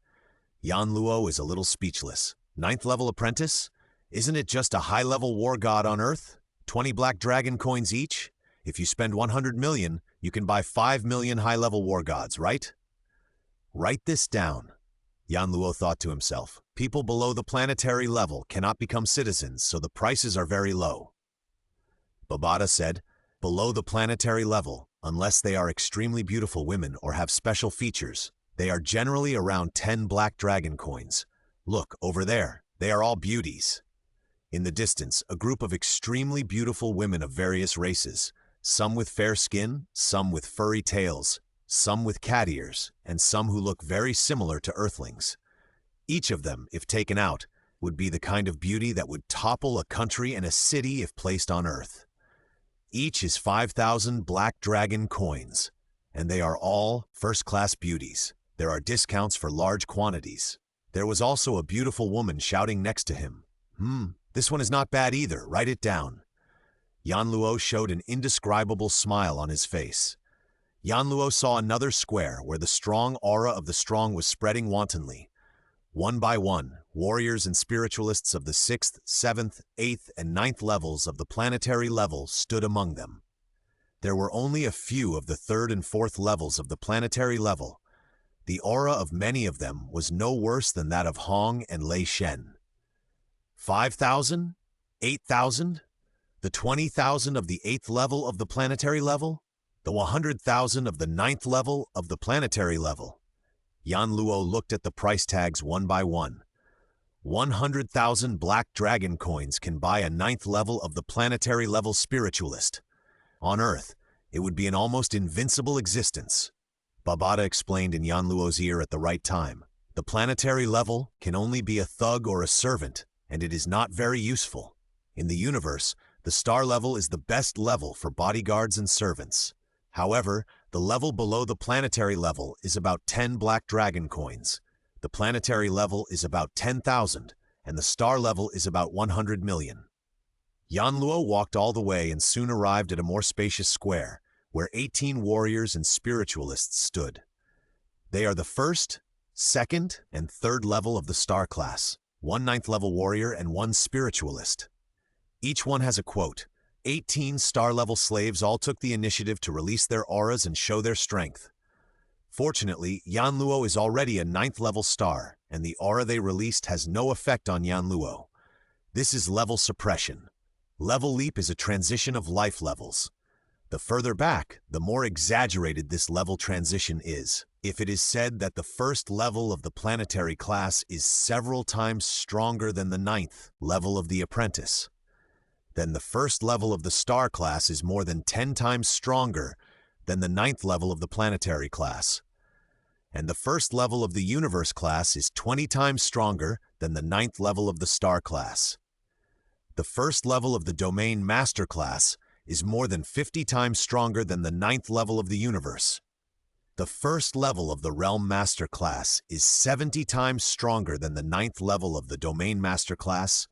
Speaker 1: Yan Luo is a little speechless. 9th-level apprentice? Isn't it just a high-level war god on Earth? 20 black dragon coins each? If you spend 100 million, you can buy 5 million high-level war gods, right? Write this down, Yan Luo thought to himself. People below the planetary level cannot become citizens, so the prices are very low. Babata said, below the planetary level, unless they are extremely beautiful women or have special features, they are generally around 10 black dragon coins. Look, over there, they are all beauties. In the distance, a group of extremely beautiful women of various races, some with fair skin, some with furry tails, some with cat ears, and some who look very similar to Earthlings. Each of them, if taken out, would be the kind of beauty that would topple a country and a city if placed on Earth. Each is 5,000 black dragon coins, and they are all first-class beauties. There are discounts for large quantities. There was also a beautiful woman shouting next to him. This one is not bad either. Write it down. Yan Luo showed an indescribable smile on his face. Yan Luo saw another square where the strong aura of the strong was spreading wantonly. One by one, warriors and spiritualists of the 6th, 7th, 8th, and 9th levels of the planetary level stood among them. There were only a few of the 3rd and 4th levels of the planetary level. The aura of many of them was no worse than that of Hong and Lei Shen. 5,000? 8,000? The 20,000 of the 8th level of the planetary level? The 100,000 of the 9th level of the planetary level? Yan Luo looked at the price tags one by one. 100,000 black dragon coins can buy a 9th level of the planetary level spiritualist. On Earth, it would be an almost invincible existence. Babada explained in Yan Luo's ear at the right time. The planetary level can only be a thug or a servant, and it is not very useful. In the universe, the star level is the best level for bodyguards and servants. However, the level below the planetary level is about 10 black dragon coins. The planetary level is about 10,000, and the star level is about 100 million. Yan Luo walked all the way and soon arrived at a more spacious square, where 18 warriors and spiritualists stood. They are the 1st, 2nd, and 3rd level of the star class, 1 9th level warrior and 1 spiritualist. Each one has a quote. 18 star-level slaves all took the initiative to release their auras and show their strength. Fortunately, Yan Luo is already a 9th level star, and the aura they released has no effect on Yan Luo. This is level suppression. Level leap is a transition of life levels. The further back, the more exaggerated this level transition is. If it is said that the 1st level of the planetary class is several times stronger than the 9th level of the apprentice, then the 1st level of the star class is more than 10 times stronger than the 9th level of the planetary class. And the 1st level of the universe class is 20 times stronger than the 9th level of the star class. The 1st level of the domain master class is more than 50 times stronger than the 9th level of the universe. The 1st level of the realm master class is 70 times stronger than the 9th level of the domain master class,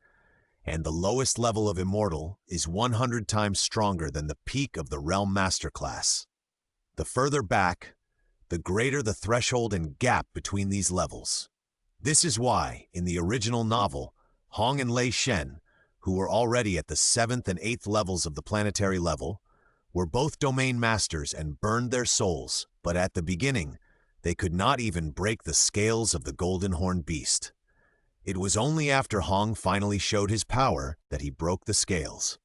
Speaker 1: and the lowest level of immortal is 100 times stronger than the peak of the realm master class. The further back, the greater the threshold and gap between these levels. This is why, in the original novel, Hong and Lei Shen, who were already at the 7th and 8th levels of the planetary level, were both domain masters and burned their souls, but at the beginning, they could not even break the scales of the golden horned beast. It was only after Hong finally showed his power that he broke the scales.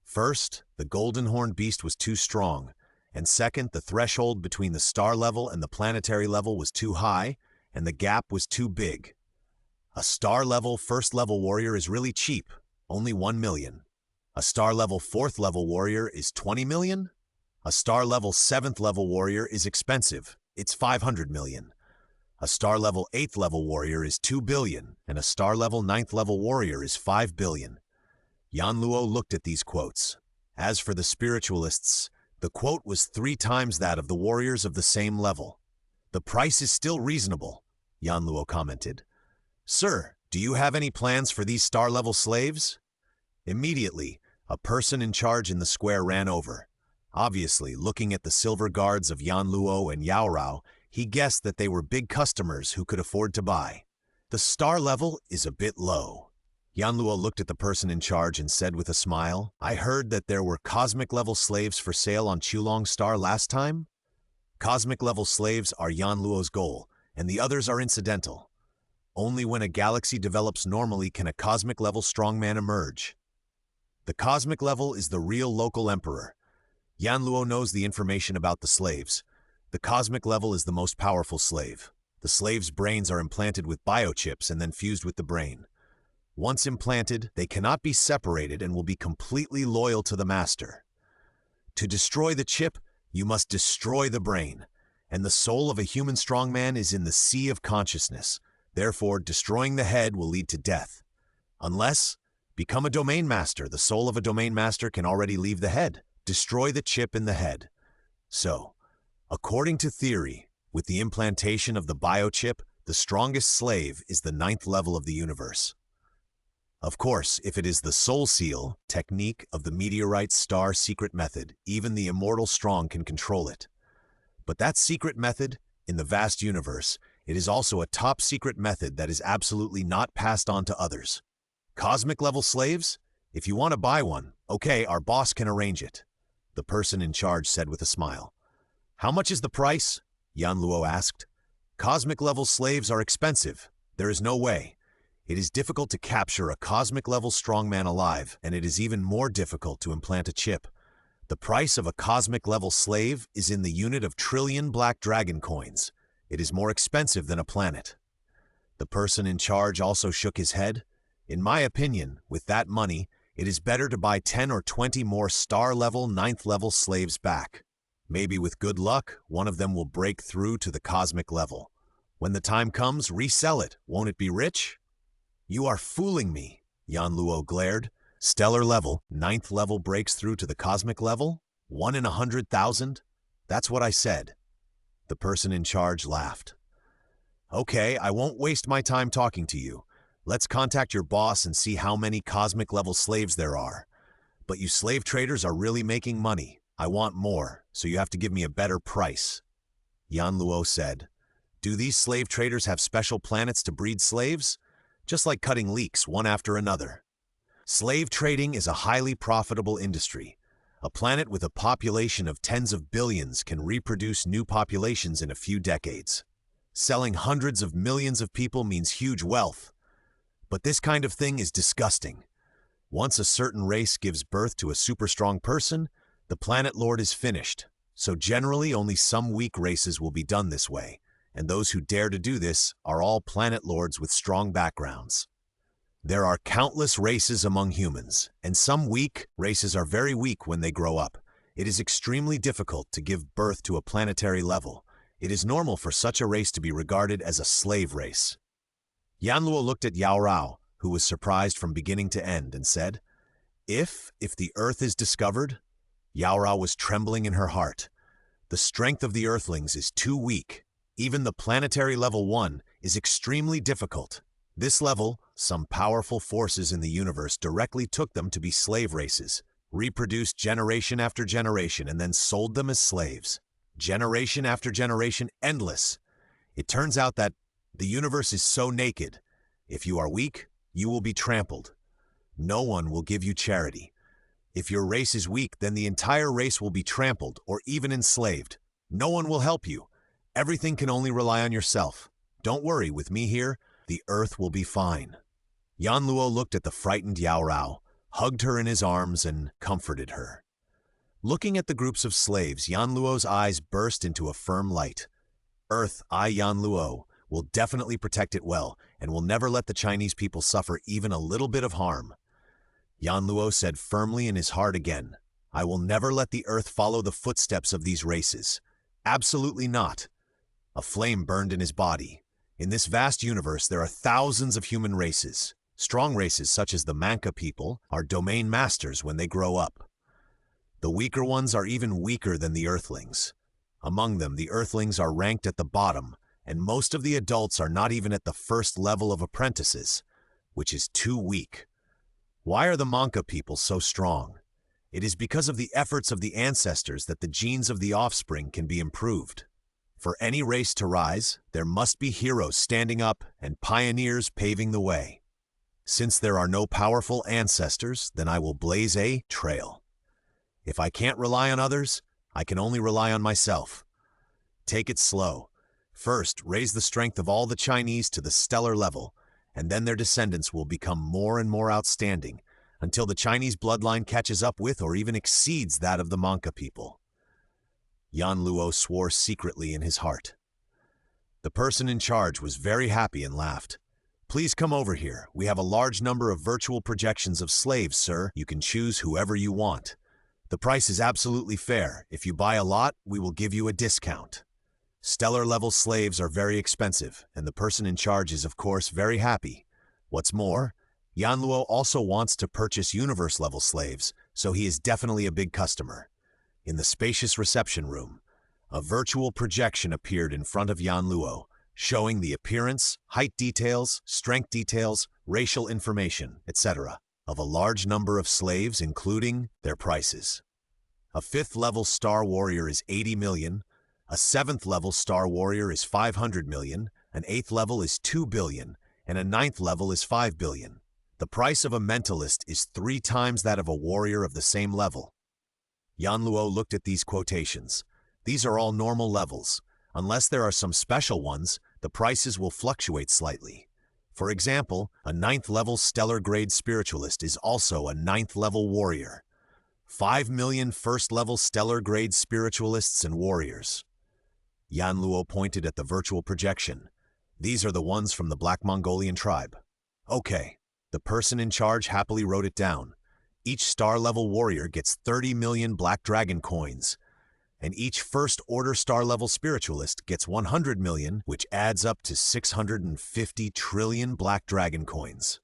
Speaker 1: First, the golden horned beast was too strong, and second, the threshold between the star level and the planetary level was too high, and the gap was too big. A star level 1st level warrior is really cheap, only 1 million. A star level 4th level warrior is 20 million. A star level 7th level warrior is expensive, it's 500 million. A star level 8th level warrior is 2 billion, and a star level 9th level warrior is 5 billion. Yan Luo looked at these quotes. As for the spiritualists, the quote was 3 times that of the warriors of the same level. The price is still reasonable, Yan Luo commented. Sir, do you have any plans for these star level slaves? Immediately, a person in charge in the square ran over. Obviously, looking at the silver guards of Yan Luo and Yao Rao, he guessed that they were big customers who could afford to buy. The star level is a bit low. Yan Luo looked at the person in charge and said with a smile, I heard that there were cosmic level slaves for sale on Chulong Star last time? Cosmic level slaves are Yan Luo's goal, and the others are incidental. Only when a galaxy develops normally can a cosmic level strongman emerge. The cosmic level is the real local emperor. Yan Luo knows the information about the slaves. The cosmic level is the most powerful slave. The slave's brains are implanted with biochips and then fused with the brain. Once implanted, they cannot be separated and will be completely loyal to the master. To destroy the chip, you must destroy the brain, and the soul of a human strongman is in the sea of consciousness. Therefore, destroying the head will lead to death. Unless, become a domain master. The soul of a domain master can already leave the head. Destroy the chip in the head. So, according to theory, with the implantation of the biochip, the strongest slave is the 9th level of the universe. Of course, if it is the soul seal technique of the meteorite star secret method, even the immortal strong can control it. But that secret method, in the vast universe, it is also a top secret method that is absolutely not passed on to others. Cosmic level slaves? If you want to buy one, okay, our boss can arrange it, the person in charge said with a smile. How much is the price? Yan Luo asked. Cosmic level slaves are expensive. There is no way. It is difficult to capture a cosmic-level strongman alive, and it is even more difficult to implant a chip. The price of a cosmic-level slave is in the unit of trillion black dragon coins. It is more expensive than a planet. The person in charge also shook his head. In my opinion, with that money, it is better to buy 10 or 20 more star-level, 9th-level slaves back. Maybe with good luck, one of them will break through to the cosmic level. When the time comes, resell it. Won't it be rich? You are fooling me, Yan Luo glared. Stellar level, 9th level breaks through to the cosmic level? 1 in 100,000? That's what I said. The person in charge laughed. Okay, I won't waste my time talking to you. Let's contact your boss and see how many cosmic-level slaves there are. But you slave traders are really making money. I want more, so you have to give me a better price. Yan Luo said, Do these slave traders have special planets to breed slaves? Just like cutting leeks one after another. Slave trading is a highly profitable industry. A planet with a population of tens of billions can reproduce new populations in a few decades. Selling hundreds of millions of people means huge wealth. But this kind of thing is disgusting. Once a certain race gives birth to a super strong person, the planet lord is finished. So generally only some weak races will be done this way, and those who dare to do this are all planet lords with strong backgrounds. There are countless races among humans, and some weak races are very weak when they grow up. It is extremely difficult to give birth to a planetary level. It is normal for such a race to be regarded as a slave race. Yan Luo looked at Yao Rao, who was surprised from beginning to end, and said, If the Earth is discovered? Yao Rao was trembling in her heart. The strength of the Earthlings is too weak. Even the planetary level 1 is extremely difficult. This level, some powerful forces in the universe directly took them to be slave races, reproduced generation after generation, and then sold them as slaves. Generation after generation, endless. It turns out that the universe is so naked. If you are weak, you will be trampled. No one will give you charity. If your race is weak, then the entire race will be trampled or even enslaved. No one will help you. Everything can only rely on yourself. Don't worry, with me here, the Earth will be fine. Yan Luo looked at the frightened Yao Rao, hugged her in his arms, and comforted her. Looking at the groups of slaves, Yan Luo's eyes burst into a firm light. Earth, I, Yan Luo, will definitely protect it well, and will never let the Chinese people suffer even a little bit of harm. Yan Luo said firmly in his heart again, I will never let the Earth follow the footsteps of these races. Absolutely not. A flame burned in his body. In this vast universe, there are thousands of human races. Strong races such as the Mancha people are domain masters when they grow up. The weaker ones are even weaker than the Earthlings. Among them, the Earthlings are ranked at the bottom, and most of the adults are not even at the first level of apprentices, which is too weak. Why are the Mancha people so strong? It is because of the efforts of the ancestors that the genes of the offspring can be improved. For any race to rise, there must be heroes standing up and pioneers paving the way. Since there are no powerful ancestors, then I will blaze a trail. If I can't rely on others, I can only rely on myself. Take it slow. First, raise the strength of all the Chinese to the stellar level, and then their descendants will become more and more outstanding, until the Chinese bloodline catches up with or even exceeds that of the Mancha people. Yan Luo swore secretly in his heart. The person in charge was very happy and laughed. Please come over here. We have a large number of virtual projections of slaves, sir. You can choose whoever you want. The price is absolutely fair. If you buy a lot, we will give you a discount. Stellar-level slaves are very expensive, and the person in charge is, of course, very happy. What's more, Yan Luo also wants to purchase universe-level slaves, so he is definitely a big customer. In the spacious reception room, a virtual projection appeared in front of Yan Luo, showing the appearance, height details, strength details, racial information, etc., of a large number of slaves, including their prices. A 5th-level Star Warrior is 80 million, a 7th-level Star Warrior is 500 million, an 8th level is 2 billion, and a 9th level is 5 billion. The price of a mentalist is 3 times that of a warrior of the same level. Yan Luo looked at these quotations. These are all normal levels. Unless there are some special ones, the prices will fluctuate slightly. For example, a 9th-level stellar-grade spiritualist is also a 9th-level warrior. 5 million first-level stellar-grade spiritualists and warriors. Yan Luo pointed at the virtual projection. These are the ones from the Black Mongolian tribe. Okay, the person in charge happily wrote it down. Each star-level warrior gets 30 million Black Dragon coins, and each first-order star-level spiritualist gets 100 million, which adds up to 650 trillion Black Dragon coins.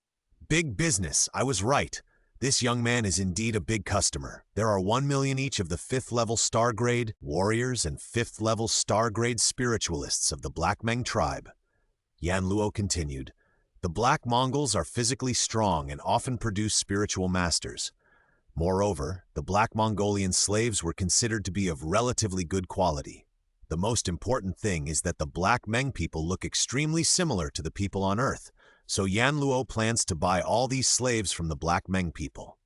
Speaker 1: Big business, I was right. This young man is indeed a big customer. There are 1 million each of the 5th-level star-grade warriors and 5th-level star-grade spiritualists of the Black Meng tribe. Yan Luo continued, the Black Mongols are physically strong and often produce spiritual masters. Moreover, the Black Mongolian slaves were considered to be of relatively good quality. The most important thing is that the Black Meng people look extremely similar to the people on Earth, so Yan Luo plans to buy all these slaves from the Black Meng people.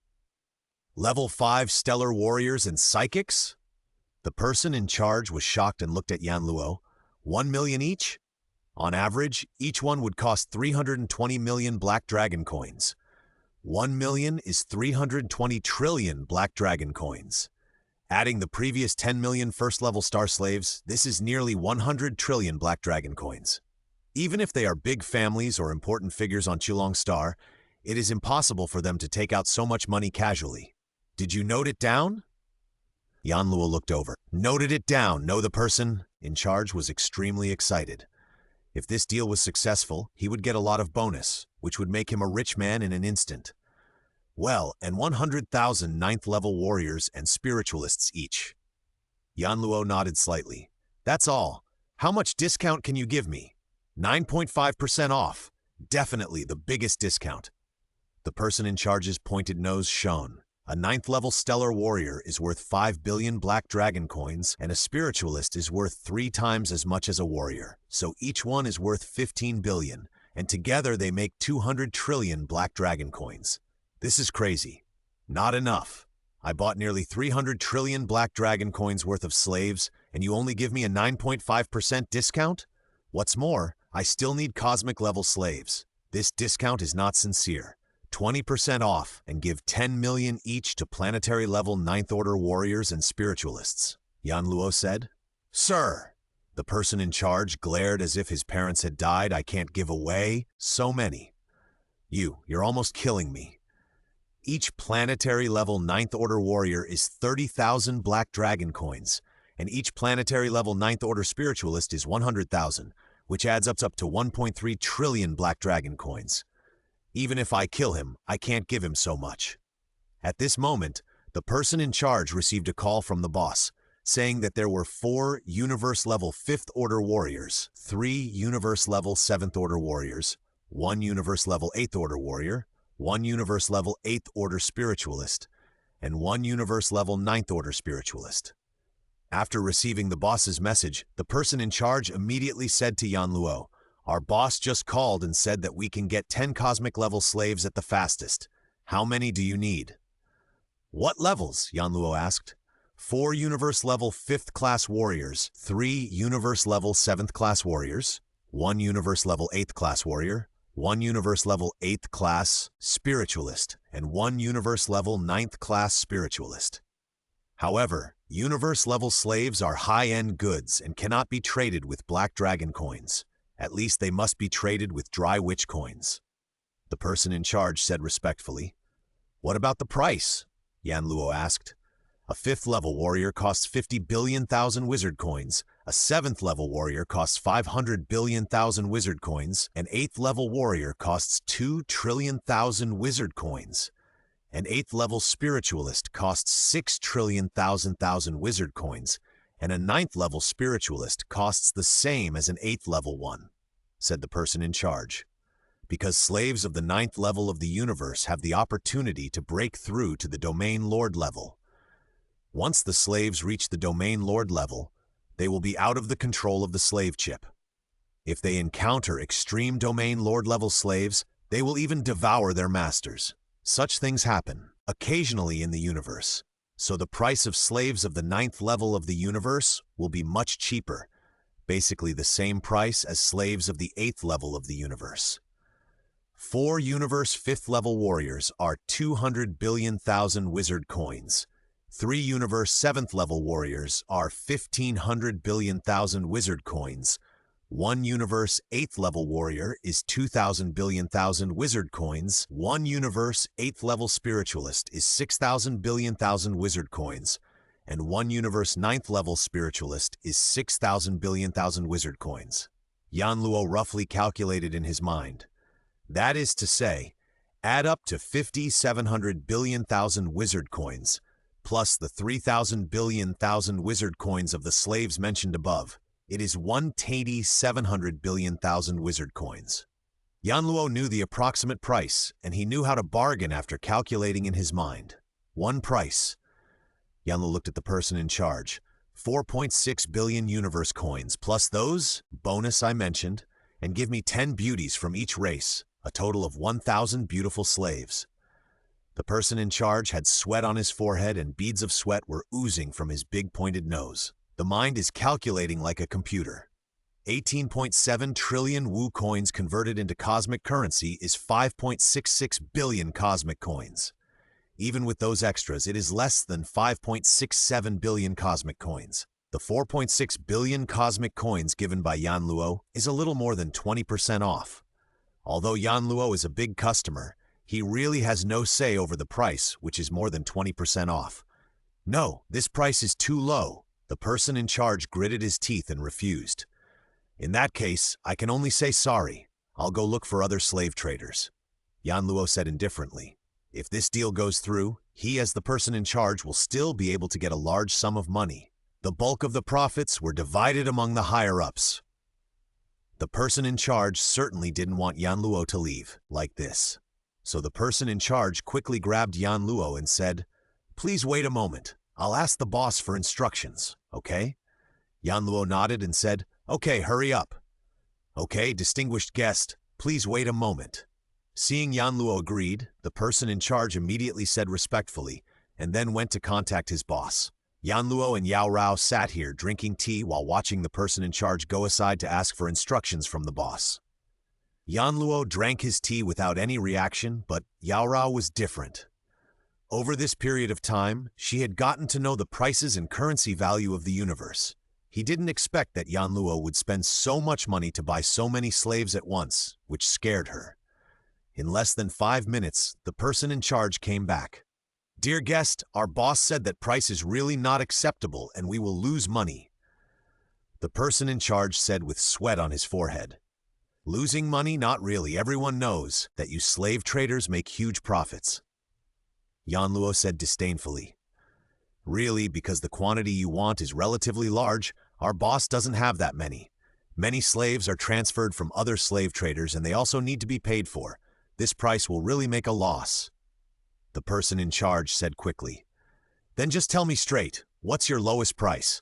Speaker 1: Level 5 stellar warriors and psychics? The person in charge was shocked and looked at Yan Luo. 1 million each? On average, each one would cost 320 million Black Dragon coins. 1 million is 320 trillion Black Dragon coins. Adding the previous 10 million first-level star slaves, this is nearly 100 trillion Black Dragon coins. Even if they are big families or important figures on Chulong Star, it is impossible for them to take out so much money casually. Did you note it down? Yan Luo looked over. Noted it down. No, the person in charge was extremely excited. If this deal was successful, he would get a lot of bonus, which would make him a rich man in an instant. Well, and 100,000 9th-level warriors and spiritualists each. Yan Luo nodded slightly. That's all. How much discount can you give me? 9.5% off. Definitely the biggest discount. The person in charge's pointed nose shone. A 9th-level stellar warrior is worth 5 billion Black Dragon coins, and a spiritualist is worth 3 times as much as a warrior. So each one is worth 15 billion, and together they make 200 trillion Black Dragon coins. This is crazy. Not enough. I bought nearly 300 trillion Black Dragon coins worth of slaves, and you only give me a 9.5% discount? What's more, I still need cosmic-level slaves. This discount is not sincere. 20% off, and give 10 million each to planetary-level 9th-order warriors and spiritualists, Yan Luo said. Sir! The person in charge glared as if his parents had died. I can't give away so many. You're almost killing me. Each planetary-level 9th-order warrior is 30,000 Black Dragon coins, and each planetary-level 9th-order spiritualist is 100,000, which adds up to 1.3 trillion Black Dragon coins. Even if I kill him, I can't give him so much. At this moment, the person in charge received a call from the boss, saying that there were 4 universe-level 5th-order warriors, 3 universe-level 7th-order warriors, 1 universe-level 8th-order warrior, 1 universe-level 8th-order spiritualist, and 1 universe-level 9th-order spiritualist. After receiving the boss's message, the person in charge immediately said to Yan Luo, our boss just called and said that we can get 10 cosmic-level slaves at the fastest. How many do you need? What levels? Yan Luo asked. 4 universe-level 5th-class warriors, 3 universe-level 7th-class warriors, 1 universe-level 8th-class warrior, 1 universe-level 8th-class spiritualist, and 1 universe-level 9th-class spiritualist. However, universe-level slaves are high-end goods and cannot be traded with Black Dragon coins. At least they must be traded with dry witch coins. The person in charge said respectfully. What about the price? Yan Luo asked. A 5th-level warrior costs 50 billion thousand wizard coins, a 7th-level warrior costs 500 billion thousand wizard coins, an 8th-level warrior costs 2 trillion thousand wizard coins. An 8th-level spiritualist costs 6 trillion thousand wizard coins, and a 9th-level spiritualist costs the same as an 8th-level one, said the person in charge. Because slaves of the 9th level of the universe have the opportunity to break through to the Domain Lord level. Once the slaves reach the Domain Lord level, they will be out of the control of the slave chip. If they encounter extreme Domain Lord level slaves, they will even devour their masters. Such things happen occasionally in the universe, so the price of slaves of the 9th level of the universe will be much cheaper, basically the same price as slaves of the 8th level of the universe. 4 Universe 5th level warriors are 200 billion thousand wizard coins. 3 Universe 7th level warriors are 1500 billion thousand wizard coins. 1 Universe 8th level warrior is 2000 billion thousand wizard coins. 1 Universe 8th level spiritualist is 6000 billion thousand wizard coins. And 1 Universe 9th level spiritualist is 6000 billion thousand wizard coins. Yanluo roughly calculated in his mind. That is to say, add up to 5,700 billion thousand wizard coins, plus the 3,000 billion thousand wizard coins of the slaves mentioned above. It is 1,700 billion thousand wizard coins. Yanluo knew the approximate price, and he knew how to bargain after calculating in his mind. One price. Yanluo looked at the person in charge. 4.6 billion universe coins, plus those, bonus I mentioned, and give me 10 beauties from each race, a total of 1,000 beautiful slaves. The person in charge had sweat on his forehead and beads of sweat were oozing from his big pointed nose. The mind is calculating like a computer. 18.7 trillion Wu coins converted into cosmic currency is 5.66 billion cosmic coins. Even with those extras, it is less than 5.67 billion cosmic coins. The 4.6 billion cosmic coins given by Yanluo is a little more than 20% off. Although Yanluo is a big customer, he really has no say over the price, which is more than 20% off. No, this price is too low. The person in charge gritted his teeth and refused. In that case, I can only say sorry. I'll go look for other slave traders. Yanluo said indifferently. If this deal goes through, he as the person in charge will still be able to get a large sum of money. The bulk of the profits were divided among the higher-ups. The person in charge certainly didn't want Yanluo to leave like this. So the person in charge quickly grabbed Yanluo and said, "Please wait a moment. I'll ask the boss for instructions, okay?" Yanluo nodded and said, "Okay, hurry up." "Okay, distinguished guest, please wait a moment." Seeing Yanluo agreed, the person in charge immediately said respectfully, and then went to contact his boss. Yanluo and Yao Rao sat here drinking tea while watching the person in charge go aside to ask for instructions from the boss. Yanluo drank his tea without any reaction, but Yao Rao was different. Over this period of time, she had gotten to know the prices and currency value of the universe. He didn't expect that Yanluo would spend so much money to buy so many slaves at once, which scared her. In less than 5 minutes, the person in charge came back. "Dear guest, our boss said that price is really not acceptable and we will lose money." The person in charge said with sweat on his forehead. "Losing money? Not really. Everyone knows that you slave traders make huge profits." Yanluo said disdainfully. "Really, because the quantity you want is relatively large, our boss doesn't have that many. Many slaves are transferred from other slave traders and they also need to be paid for. This price will really make a loss." The person in charge said quickly. "Then just tell me straight, what's your lowest price?"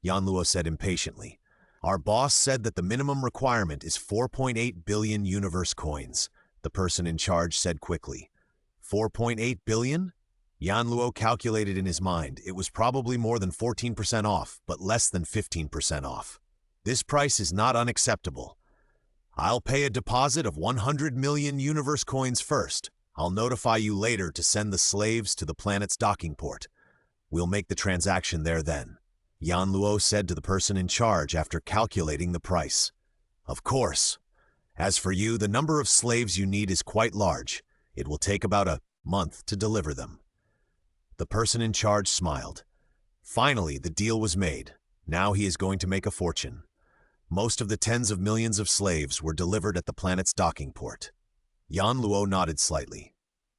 Speaker 1: Yanluo said impatiently. "Our boss said that the minimum requirement is 4.8 billion universe coins," the person in charge said quickly. 4.8 billion? Yanluo calculated in his mind. It was probably more than 14% off, but less than 15% off. This price is not unacceptable. I'll pay a deposit of 100 million universe coins first. I'll notify you later to send the slaves to the planet's docking port. We'll make the transaction there then," Yanluo said to the person in charge after calculating the price. "Of course. As for you, the number of slaves you need is quite large. It will take about a month to deliver them." The person in charge smiled. Finally, the deal was made. Now he is going to make a fortune. Most of the tens of millions of slaves were delivered at the planet's docking port. Yanluo nodded slightly.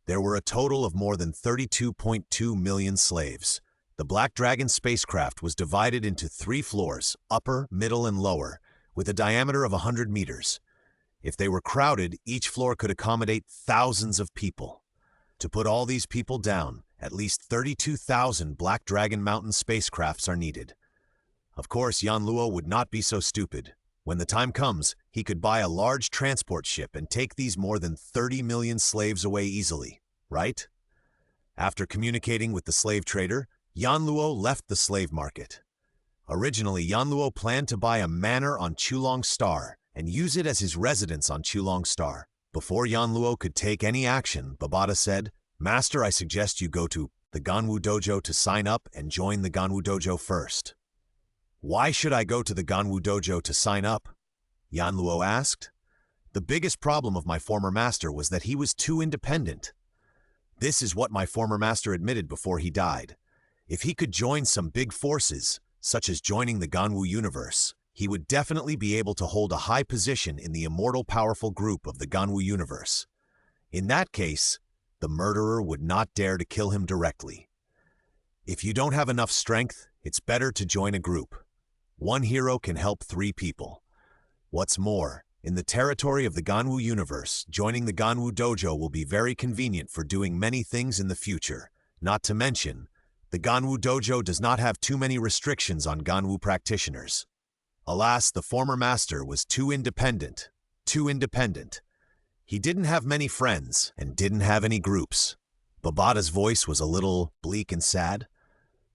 Speaker 1: There were a total of more than 32.2 million slaves. The Black Dragon spacecraft was divided into 3 floors, upper, middle, and lower, with a diameter of 100 meters. If they were crowded, each floor could accommodate thousands of people. To put all these people down, at least 32,000 Black Dragon Mountain spacecrafts are needed. Of course, Yanluo would not be so stupid. When the time comes, he could buy a large transport ship and take these more than 30 million slaves away easily, right? After communicating with the slave trader, Yanluo left the slave market. Originally, Yanluo planned to buy a manor on Chulong Star and use it as his residence on Chulong Star. Before Yanluo could take any action, Babata said, "Master, I suggest you go to the Ganwu Dojo to sign up and join the Ganwu Dojo first." "Why should I go to the Ganwu Dojo to sign up?" Yanluo asked. "The biggest problem of my former master was that he was too independent. This is what my former master admitted before he died. If he could join some big forces, such as joining the Ganwu universe, he would definitely be able to hold a high position in the immortal powerful group of the Ganwu universe. In that case, the murderer would not dare to kill him directly. If you don't have enough strength, it's better to join a group. One hero can help 3 people. What's more, in the territory of the Ganwu universe, joining the Ganwu Dojo will be very convenient for doing many things in the future. Not to mention, the Ganwu Dojo does not have too many restrictions on Ganwu practitioners. Alas, the former master was too independent. He didn't have many friends and didn't have any groups." Babata's voice was a little bleak and sad.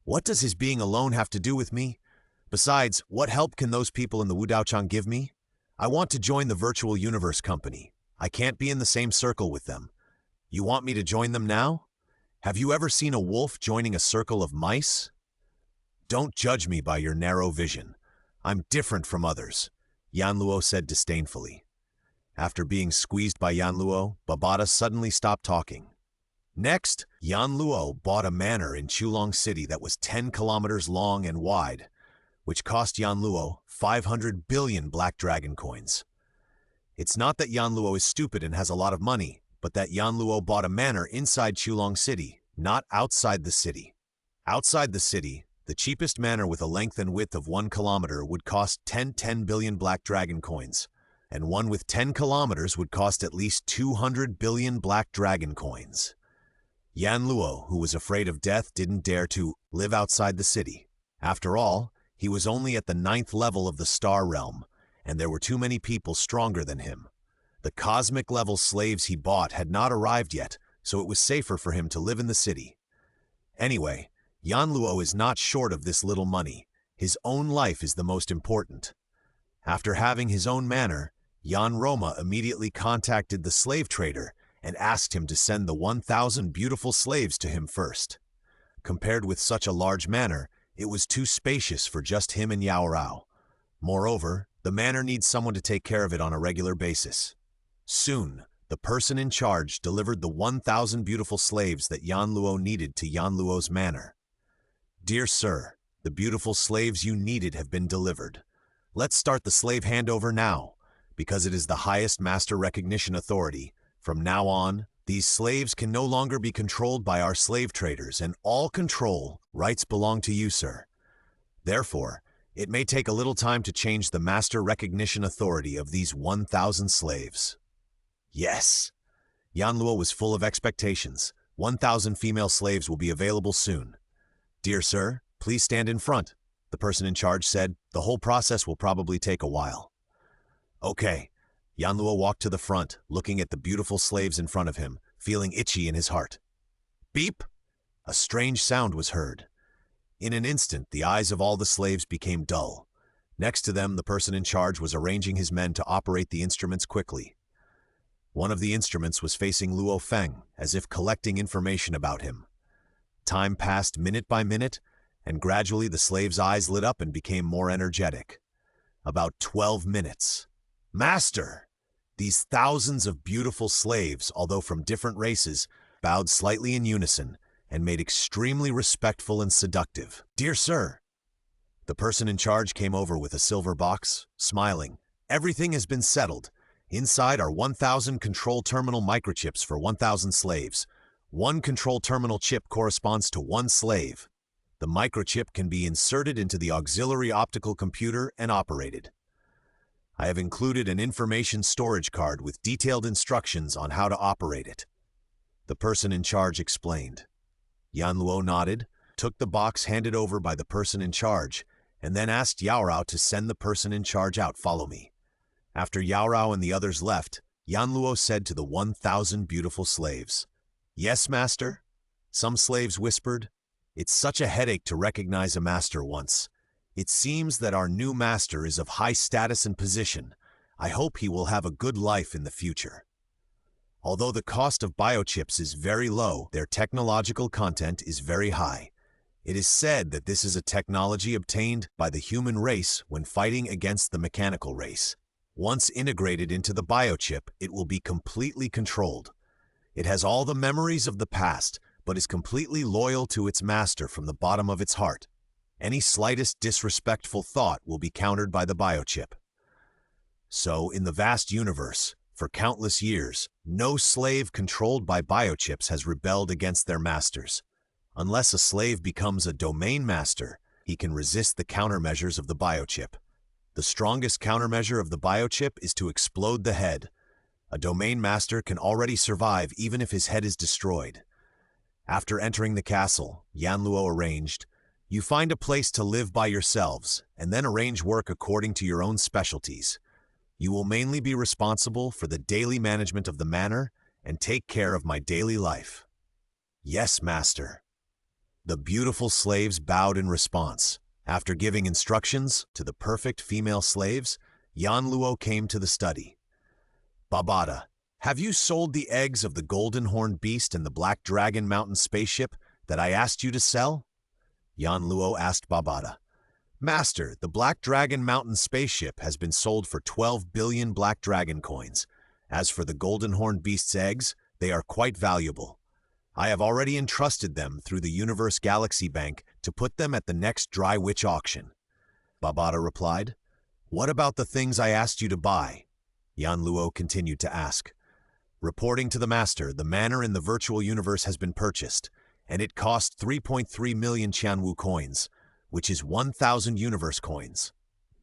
Speaker 1: "What does his being alone have to do with me? Besides, what help can those people in the Wudaochang give me? I want to join the virtual universe company. I can't be in the same circle with them. You want me to join them now? Have you ever seen a wolf joining a circle of mice? Don't judge me by your narrow vision. I'm different from others," Yanluo said disdainfully. After being squeezed by Yanluo, Babata suddenly stopped talking. Next, Yanluo bought a manor in Chulong City that was 10 kilometers long and wide, which cost Yanluo 500 billion black dragon coins. It's not that Yanluo is stupid and has a lot of money, but that Yanluo bought a manor inside Chulong City, not outside the city. Outside the city, the cheapest manor with a length and width of 1 kilometer would cost 10 billion black dragon coins, and one with 10 kilometers would cost at least 200 billion black dragon coins. Yanluo, who was afraid of death, didn't dare to live outside the city. After all, he was only at the 9th level of the Star Realm, and there were too many people stronger than him. The cosmic-level slaves he bought had not arrived yet, so it was safer for him to live in the city. Anyway, Yanluo is not short of this little money. His own life is the most important. After having his own manor, Yan Roma immediately contacted the slave trader and asked him to send the 1,000 beautiful slaves to him first. Compared with such a large manor, it was too spacious for just him and Yao Rao. Moreover, the manor needs someone to take care of it on a regular basis. Soon, the person in charge delivered the 1,000 beautiful slaves that Yanluo needed to Yanluo's manor. "Dear sir, the beautiful slaves you needed have been delivered. Let's start the slave handover now, because it is the highest master recognition authority. From now on, these slaves can no longer be controlled by our slave traders, and all control rights belong to you, sir. Therefore, it may take a little time to change the master recognition authority of these 1,000 slaves." Yes! Yanluo was full of expectations. 1,000 female slaves will be available soon. "Dear sir, please stand in front," the person in charge said. "The whole process will probably take a while." "Okay." Yanluo walked to the front, looking at the beautiful slaves in front of him, feeling itchy in his heart. Beep! A strange sound was heard. In an instant, the eyes of all the slaves became dull. Next to them, the person in charge was arranging his men to operate the instruments quickly. One of the instruments was facing Luo Feng, as if collecting information about him. Time passed minute by minute, and gradually the slave's eyes lit up and became more energetic. About 12 minutes. "Master!" These thousands of beautiful slaves, although from different races, bowed slightly in unison and made extremely respectful and seductive. "Dear sir!" The person in charge came over with a silver box, smiling. "Everything has been settled. Inside are 1,000 control terminal microchips for 1,000 slaves. One control terminal chip corresponds to 1 slave. The microchip can be inserted into the auxiliary optical computer and operated. I have included an information storage card with detailed instructions on how to operate it," the person in charge explained. Yanluo nodded, took the box handed over by the person in charge, and then asked Yao Rao to send the person in charge out. "Follow me." After Yao Rao and the others left, Yanluo said to the 1,000 beautiful slaves, "Yes, master?" Some slaves whispered, "It's such a headache to recognize a master once. It seems that our new master is of high status and position. I hope he will have a good life in the future." Although the cost of biochips is very low, their technological content is very high. It is said that this is a technology obtained by the human race when fighting against the mechanical race. Once integrated into the biochip, it will be completely controlled. It has all the memories of the past, but is completely loyal to its master from the bottom of its heart. Any slightest disrespectful thought will be countered by the biochip. So, in the vast universe, for countless years, no slave controlled by biochips has rebelled against their masters. Unless a slave becomes a domain master, he can resist the countermeasures of the biochip. The strongest countermeasure of the biochip is to explode the head. A domain master can already survive even if his head is destroyed. After entering the castle, Yanluo arranged, "You find a place to live by yourselves, and then arrange work according to your own specialties. You will mainly be responsible for the daily management of the manor and take care of my daily life." "Yes, master." The beautiful slaves bowed in response. After giving instructions to the perfect female slaves, Yanluo came to the study. "Babada, have you sold the eggs of the golden horned beast and the black dragon mountain spaceship that I asked you to sell?" Yanluo asked Babada. "Master, the Black Dragon Mountain spaceship has been sold for 12 billion Black Dragon coins. As for the Golden Horned Beast's eggs, they are quite valuable. I have already entrusted them through the Universe Galaxy Bank to put them at the next Dry Witch auction." Babada replied. "What about the things I asked you to buy?" Yanluo continued to ask. Reporting to the master, the manor in the virtual universe has been purchased, and it cost 3.3 million Qianwu coins, which is 1,000 universe coins.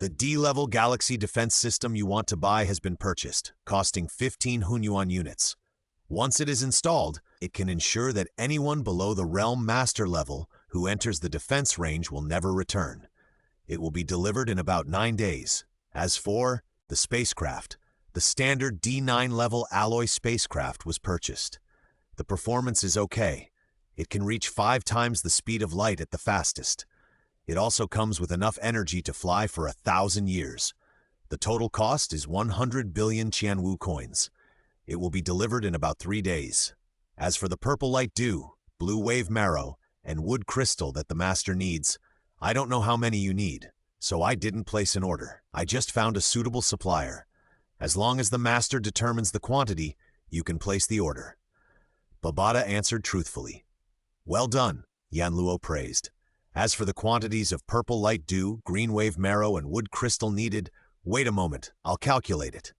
Speaker 1: The D-level galaxy defense system you want to buy has been purchased, costing 15 Hunyuan units. Once it is installed, it can ensure that anyone below the realm master level who enters the defense range will never return. It will be delivered in about 9 days. As for the spacecraft, the standard D9 level alloy spacecraft was purchased. The performance is okay. It can reach 5 times the speed of light at the fastest. It also comes with enough energy to fly for 1,000 years. The total cost is 100 billion Qianwu coins. It will be delivered in about 3 days. As for the purple light dew, blue wave marrow, and wood crystal that the master needs, I don't know how many you need, so I didn't place an order. I just found a suitable supplier. As long as the master determines the quantity, you can place the order." Babada answered truthfully. "Well done," Yanluo praised. "As for the quantities of purple light dew, green wave marrow, and wood crystal needed, wait a moment, I'll calculate it."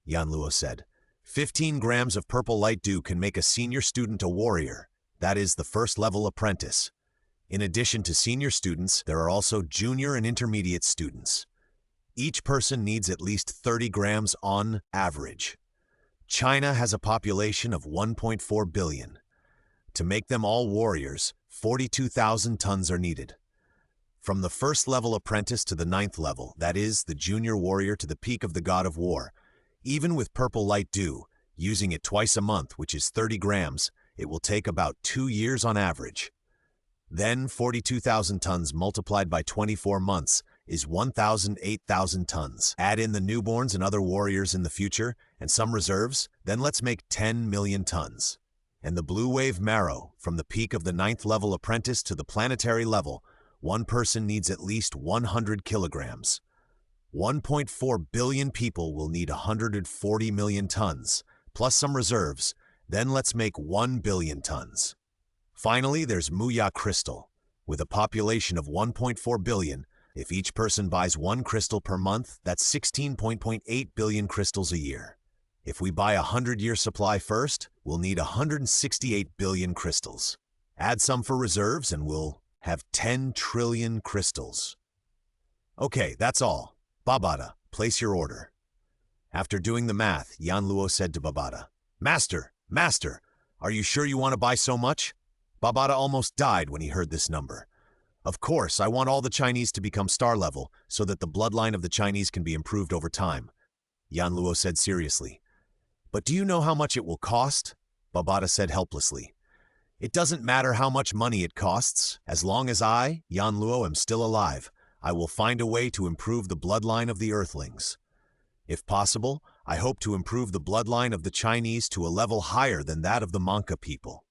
Speaker 1: Yanluo said, 15 grams of purple light dew can make a senior student a warrior, that is, the first level apprentice. In addition to senior students, there are also junior and intermediate students. Each person needs at least 30 grams on average. China has a population of 1.4 billion. To make them all warriors, 42,000 tons are needed. From the first level apprentice to the 9th level, that is, the junior warrior to the peak of the god of war, even with purple light dew, using it twice a month, which is 30 grams, it will take about 2 years on average. Then 42,000 tons multiplied by 24 months is 8,000 tons. Add in the newborns and other warriors in the future, and some reserves, then let's make 10 million tons. And the blue wave marrow, from the peak of the 9th level apprentice to the planetary level, one person needs at least 100 kilograms. 1.4 billion people will need 140 million tons, plus some reserves, then let's make 1 billion tons. Finally, there's Muya crystal. With a population of 1.4 billion, if each person buys 1 crystal per month, that's 16.8 billion crystals a year. If we buy a 100-year supply first, we'll need 168 billion crystals. Add some for reserves and we'll have 10 trillion crystals. Okay, that's all. Babada, place your order. After doing the math, Yanluo said to Babada, Master, are you sure you want to buy so much?" Babada almost died when he heard this number. "Of course, I want all the Chinese to become star level so that the bloodline of the Chinese can be improved over time," Yanluo said seriously. "But do you know how much it will cost?" Babada said helplessly. "It doesn't matter how much money it costs. As long as I, Yanluo, am still alive, I will find a way to improve the bloodline of the Earthlings. If possible, I hope to improve the bloodline of the Chinese to a level higher than that of the Mancha people.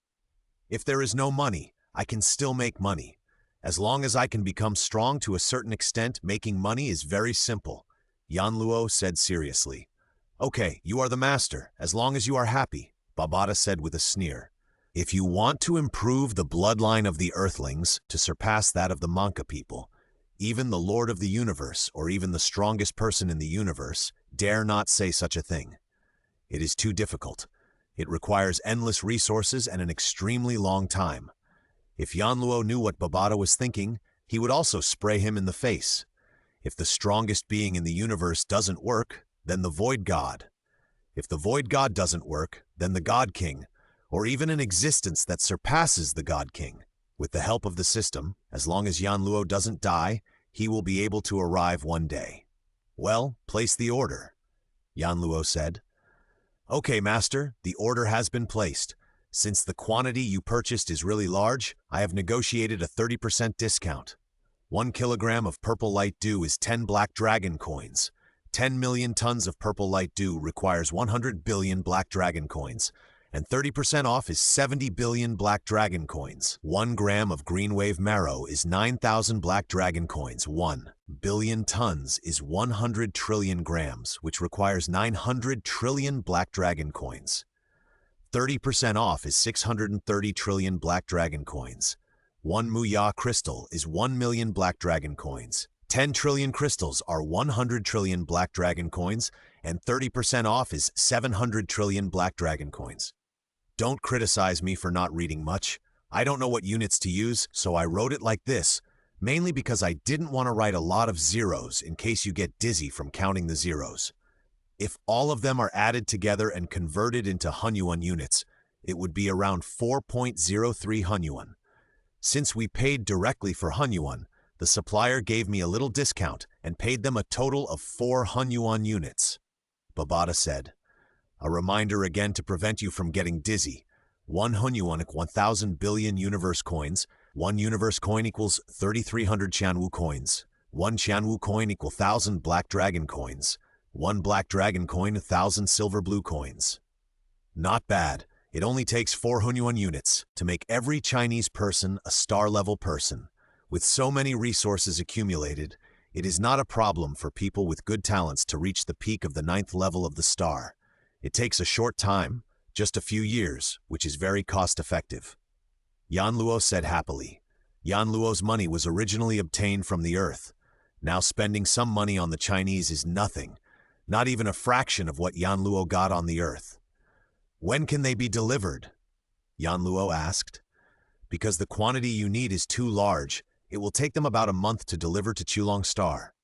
Speaker 1: If there is no money, I can still make money. As long as I can become strong to a certain extent, making money is very simple, Yan Luo said seriously. Okay, you are the master, as long as you are happy, Babata said with a sneer. If you want to improve the bloodline of the Earthlings to surpass that of the Mancha people, even the Lord of the Universe or even the strongest person in the universe dare not say such a thing. It is too difficult. It requires endless resources and an extremely long time. If Yan Luo knew what Babata was thinking, he would also spray him in the face. If the strongest being in the universe doesn't work, then the Void God. If the Void God doesn't work, then the God King, or even an existence that surpasses the God King. With the help of the system, as long as Yan Luo doesn't die, he will be able to arrive one day. Well, place the order, Yan Luo said. Okay, master, the order has been placed. Since the quantity you purchased is really large, I have negotiated a 30% discount. 1 kilogram of purple light dew is 10 black dragon coins. 10 million tons of purple light dew requires 100 billion black dragon coins, and 30% off is 70 billion black dragon coins. 1 gram of green wave marrow is 9,000 black dragon coins. 1 billion tons is 100 trillion grams, which requires 900 trillion black dragon coins. 30% off is 630 trillion black dragon coins. 1 Muya crystal is 1 million black dragon coins. 10 trillion crystals are 100 trillion black dragon coins, and 30% off is 700 trillion black dragon coins. Don't criticize me for not reading much. I don't know what units to use, so I wrote it like this, mainly because I didn't want to write a lot of zeros in case you get dizzy from counting the zeros. If all of them are added together and converted into Hunyuan units, it would be around 4.03 Hunyuan. Since we paid directly for Hunyuan, the supplier gave me a little discount and paid them a total of 4 Hunyuan units. Babata said. A reminder again to prevent you from getting dizzy. 1 Hunyuan equals 1,000 billion universe coins. 1 universe coin equals 3,300 Qianwu coins. 1 Qianwu coin equals 1,000 black dragon coins. 1 black dragon coin, 1,000 silver blue coins. Not bad. It only takes 4 Hunyuan units to make every Chinese person a star-level person. With so many resources accumulated, it is not a problem for people with good talents to reach the peak of the 9th level of the star. It takes a short time, just a few years, which is very cost-effective. Yan Luo said happily. Yan Luo's money was originally obtained from the earth. Now spending some money on the Chinese is nothing, not even a fraction of what Yan Luo got on the earth. When can they be delivered? Yan Luo asked. Because the quantity you need is too large, it will take them about a month to deliver to Chulong Star.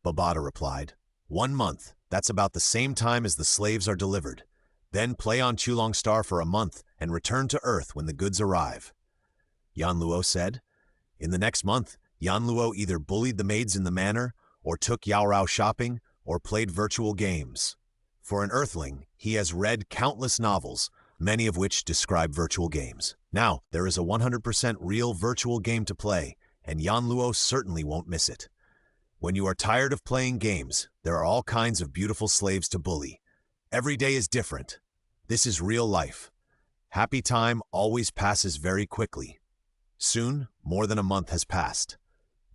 Speaker 1: Babata replied. 1 month, that's about the same time as the slaves are delivered. Then play on Chulong Star for a month and return to Earth when the goods arrive. Yan Luo said. In the next month, Yan Luo either bullied the maids in the manor, or took Yao Rao shopping, or played virtual games. For an Earthling, he has read countless novels, many of which describe virtual games. Now, there is a 100% real virtual game to play, and Yan Luo certainly won't miss it. When you are tired of playing games, there are all kinds of beautiful slaves to bully. Every day is different. This is real life. Happy time always passes very quickly. Soon, more than a month has passed.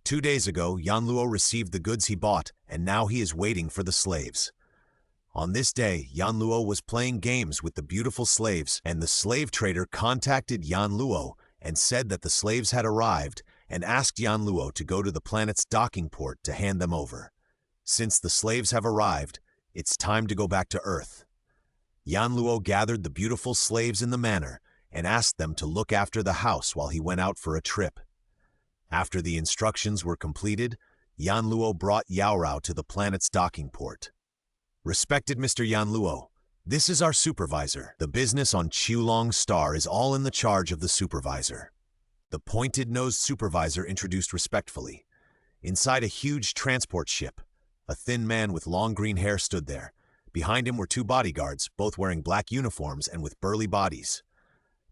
Speaker 1: 2 days ago, Yan Luo received the goods he bought, and now he is waiting for the slaves. On this day, Yan Luo was playing games with the beautiful slaves, and the slave trader contacted Yan Luo and said that the slaves had arrived and asked Yan Luo to go to the planet's docking port to hand them over. Since the slaves have arrived, it's time to go back to Earth. Yan Luo gathered the beautiful slaves in the manor and asked them to look after the house while he went out for a trip. After the instructions were completed, Yan Luo brought Yao Rao to the planet's docking port. Respected Mr. Yan Luo, this is our supervisor. The business on Chulong Star is all in the charge of the supervisor. The pointed-nosed supervisor introduced respectfully. Inside a huge transport ship, a thin man with long green hair stood there. Behind him were 2 bodyguards, both wearing black uniforms and with burly bodies.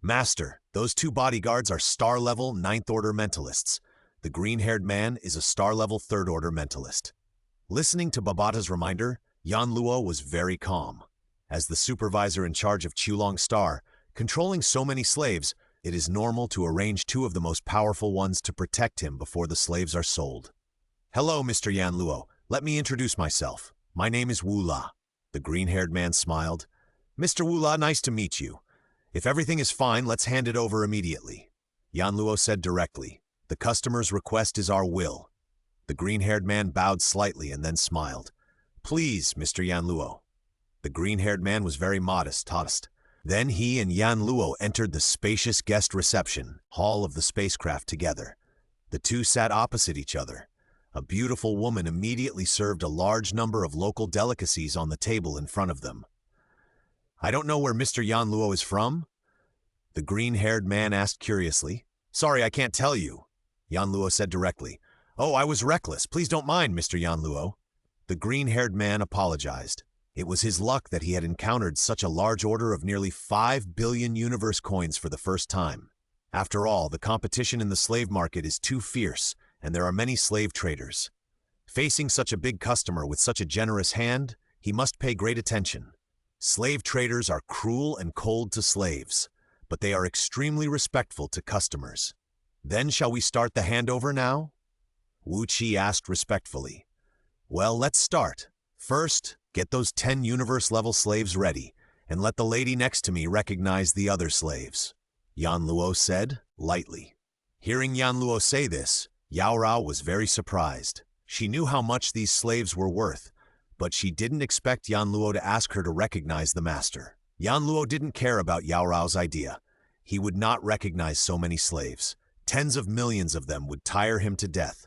Speaker 1: Master, those 2 bodyguards are star-level 9th-order mentalists. The green-haired man is a star-level 3rd-order mentalist. Listening to Babata's reminder, Yan Luo was very calm. As the supervisor in charge of Chulong Star, controlling so many slaves, it is normal to arrange two of the most powerful ones to protect him before the slaves are sold. Hello, Mr. Yan Luo. Let me introduce myself. My name is Wu La. The green-haired man smiled. Mr. Wu La, nice to meet you. If everything is fine, let's hand it over immediately. Yan Luo said directly. The customer's request is our will. The green-haired man bowed slightly and then smiled. Please, Mr. Yan Luo. The green-haired man was very modest. Then he and Yan Luo entered the spacious guest reception hall of the spacecraft together. The two sat opposite each other. A beautiful woman immediately served a large number of local delicacies on the table in front of them. I don't know where Mr. Yan Luo is from? The green-haired man asked curiously. Sorry, I can't tell you. Yan Luo said directly. Oh, I was reckless. Please don't mind, Mr. Yan Luo. The green-haired man apologized. It was his luck that he had encountered such a large order of nearly 5 billion universe coins for the first time. After all, the competition in the slave market is too fierce, and there are many slave traders. Facing such a big customer with such a generous hand, he must pay great attention. Slave traders are cruel and cold to slaves, but they are extremely respectful to customers. Then shall we start the handover now? Wu Qi asked respectfully. Well, let's start. First, get those 10 universe-level slaves ready, and let the lady next to me recognize the other slaves. Yan Luo said, lightly. Hearing Yan Luo say this, Yao Rao was very surprised. She knew how much these slaves were worth, but she didn't expect Yan Luo to ask her to recognize the master. Yan Luo didn't care about Yao Rao's idea. He would not recognize so many slaves. Tens of millions of them would tire him to death.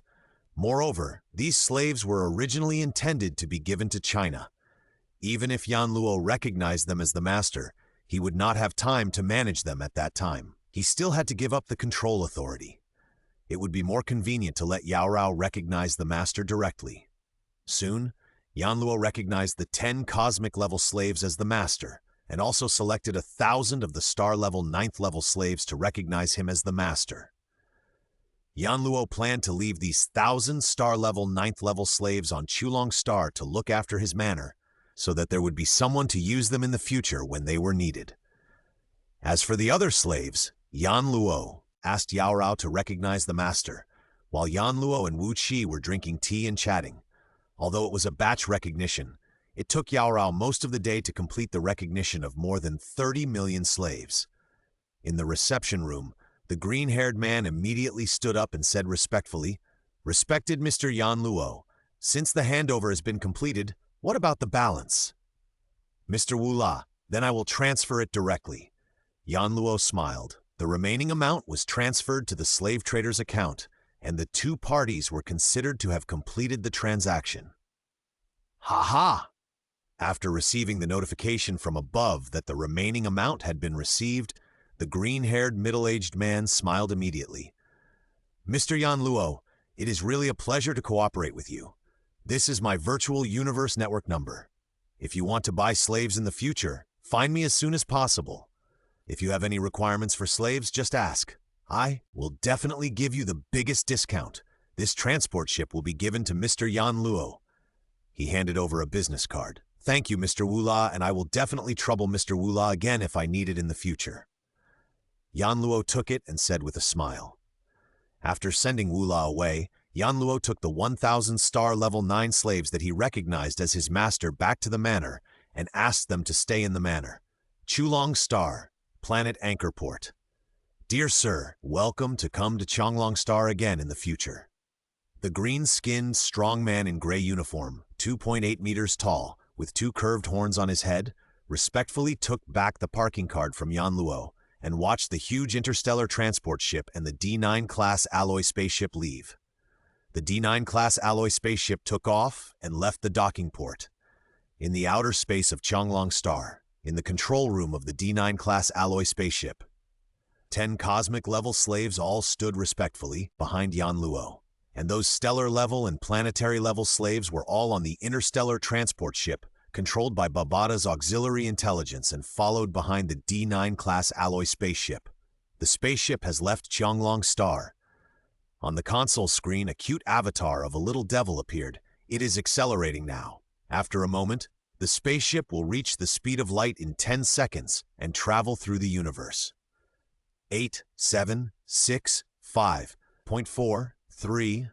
Speaker 1: Moreover, these slaves were originally intended to be given to China. Even if Yan Luo recognized them as the master, he would not have time to manage them at that time. He still had to give up the control authority. It would be more convenient to let Yao Rao recognize the master directly. Soon, Yan Luo recognized the 10 cosmic-level slaves as the master, and also selected 1,000 of the star-level 9th-level slaves to recognize him as the master. Yan Luo planned to leave these 1,000 star-level 9th-level slaves on Chulong Star to look after his manor, so that there would be someone to use them in the future when they were needed. As for the other slaves, Yan Luo asked Yao Rao to recognize the master, while Yan Luo and Wu Qi were drinking tea and chatting. Although it was a batch recognition, it took Yao Rao most of the day to complete the recognition of more than 30 million slaves. In the reception room, the green-haired man immediately stood up and said respectfully, Respected Mr. Yan Luo, since the handover has been completed, what about the balance? Mr. Wu La, then I will transfer it directly. Yan Luo smiled. The remaining amount was transferred to the slave trader's account, and the two parties were considered to have completed the transaction. Ha ha! After receiving the notification from above that the remaining amount had been received, the green-haired middle-aged man smiled immediately. Mr. Yan Luo, it is really a pleasure to cooperate with you. This is my virtual universe network number. If you want to buy slaves in the future, find me as soon as possible. If you have any requirements for slaves, just ask. I will definitely give you the biggest discount. This transport ship will be given to Mr. Yan Luo. He handed over a business card. Thank you, Mr. Wu La, and I will definitely trouble Mr. Wu La again if I need it in the future. Yan Luo took it and said with a smile. After sending Wu La away, Yan Luo took the 1,000 star level 9 slaves that he recognized as his master back to the manor and asked them to stay in the manor. Chulong Star, Planet Anchor Port. Dear sir, welcome to come to Chonglong Star again in the future. The green-skinned, strong man in gray uniform, 2.8 meters tall, with 2 curved horns on his head, respectfully took back the parking card from Yan Luo and watched the huge interstellar transport ship and the D9 class alloy spaceship leave. The D9 class alloy spaceship took off and left the docking port. In the outer space of Chonglong Star, in the control room of the D9 class alloy spaceship, 10 cosmic-level slaves all stood respectfully behind Yan Luo, and those stellar-level and planetary-level slaves were all on the interstellar transport ship controlled by Babada's auxiliary intelligence and followed behind the D9 class alloy spaceship. The spaceship has left Chonglong Star. On the console screen, a cute avatar of a little devil appeared. It is accelerating now. After a moment, the spaceship will reach the speed of light in 10 seconds and travel through the universe. 8, 7, 6, 5.4, 3.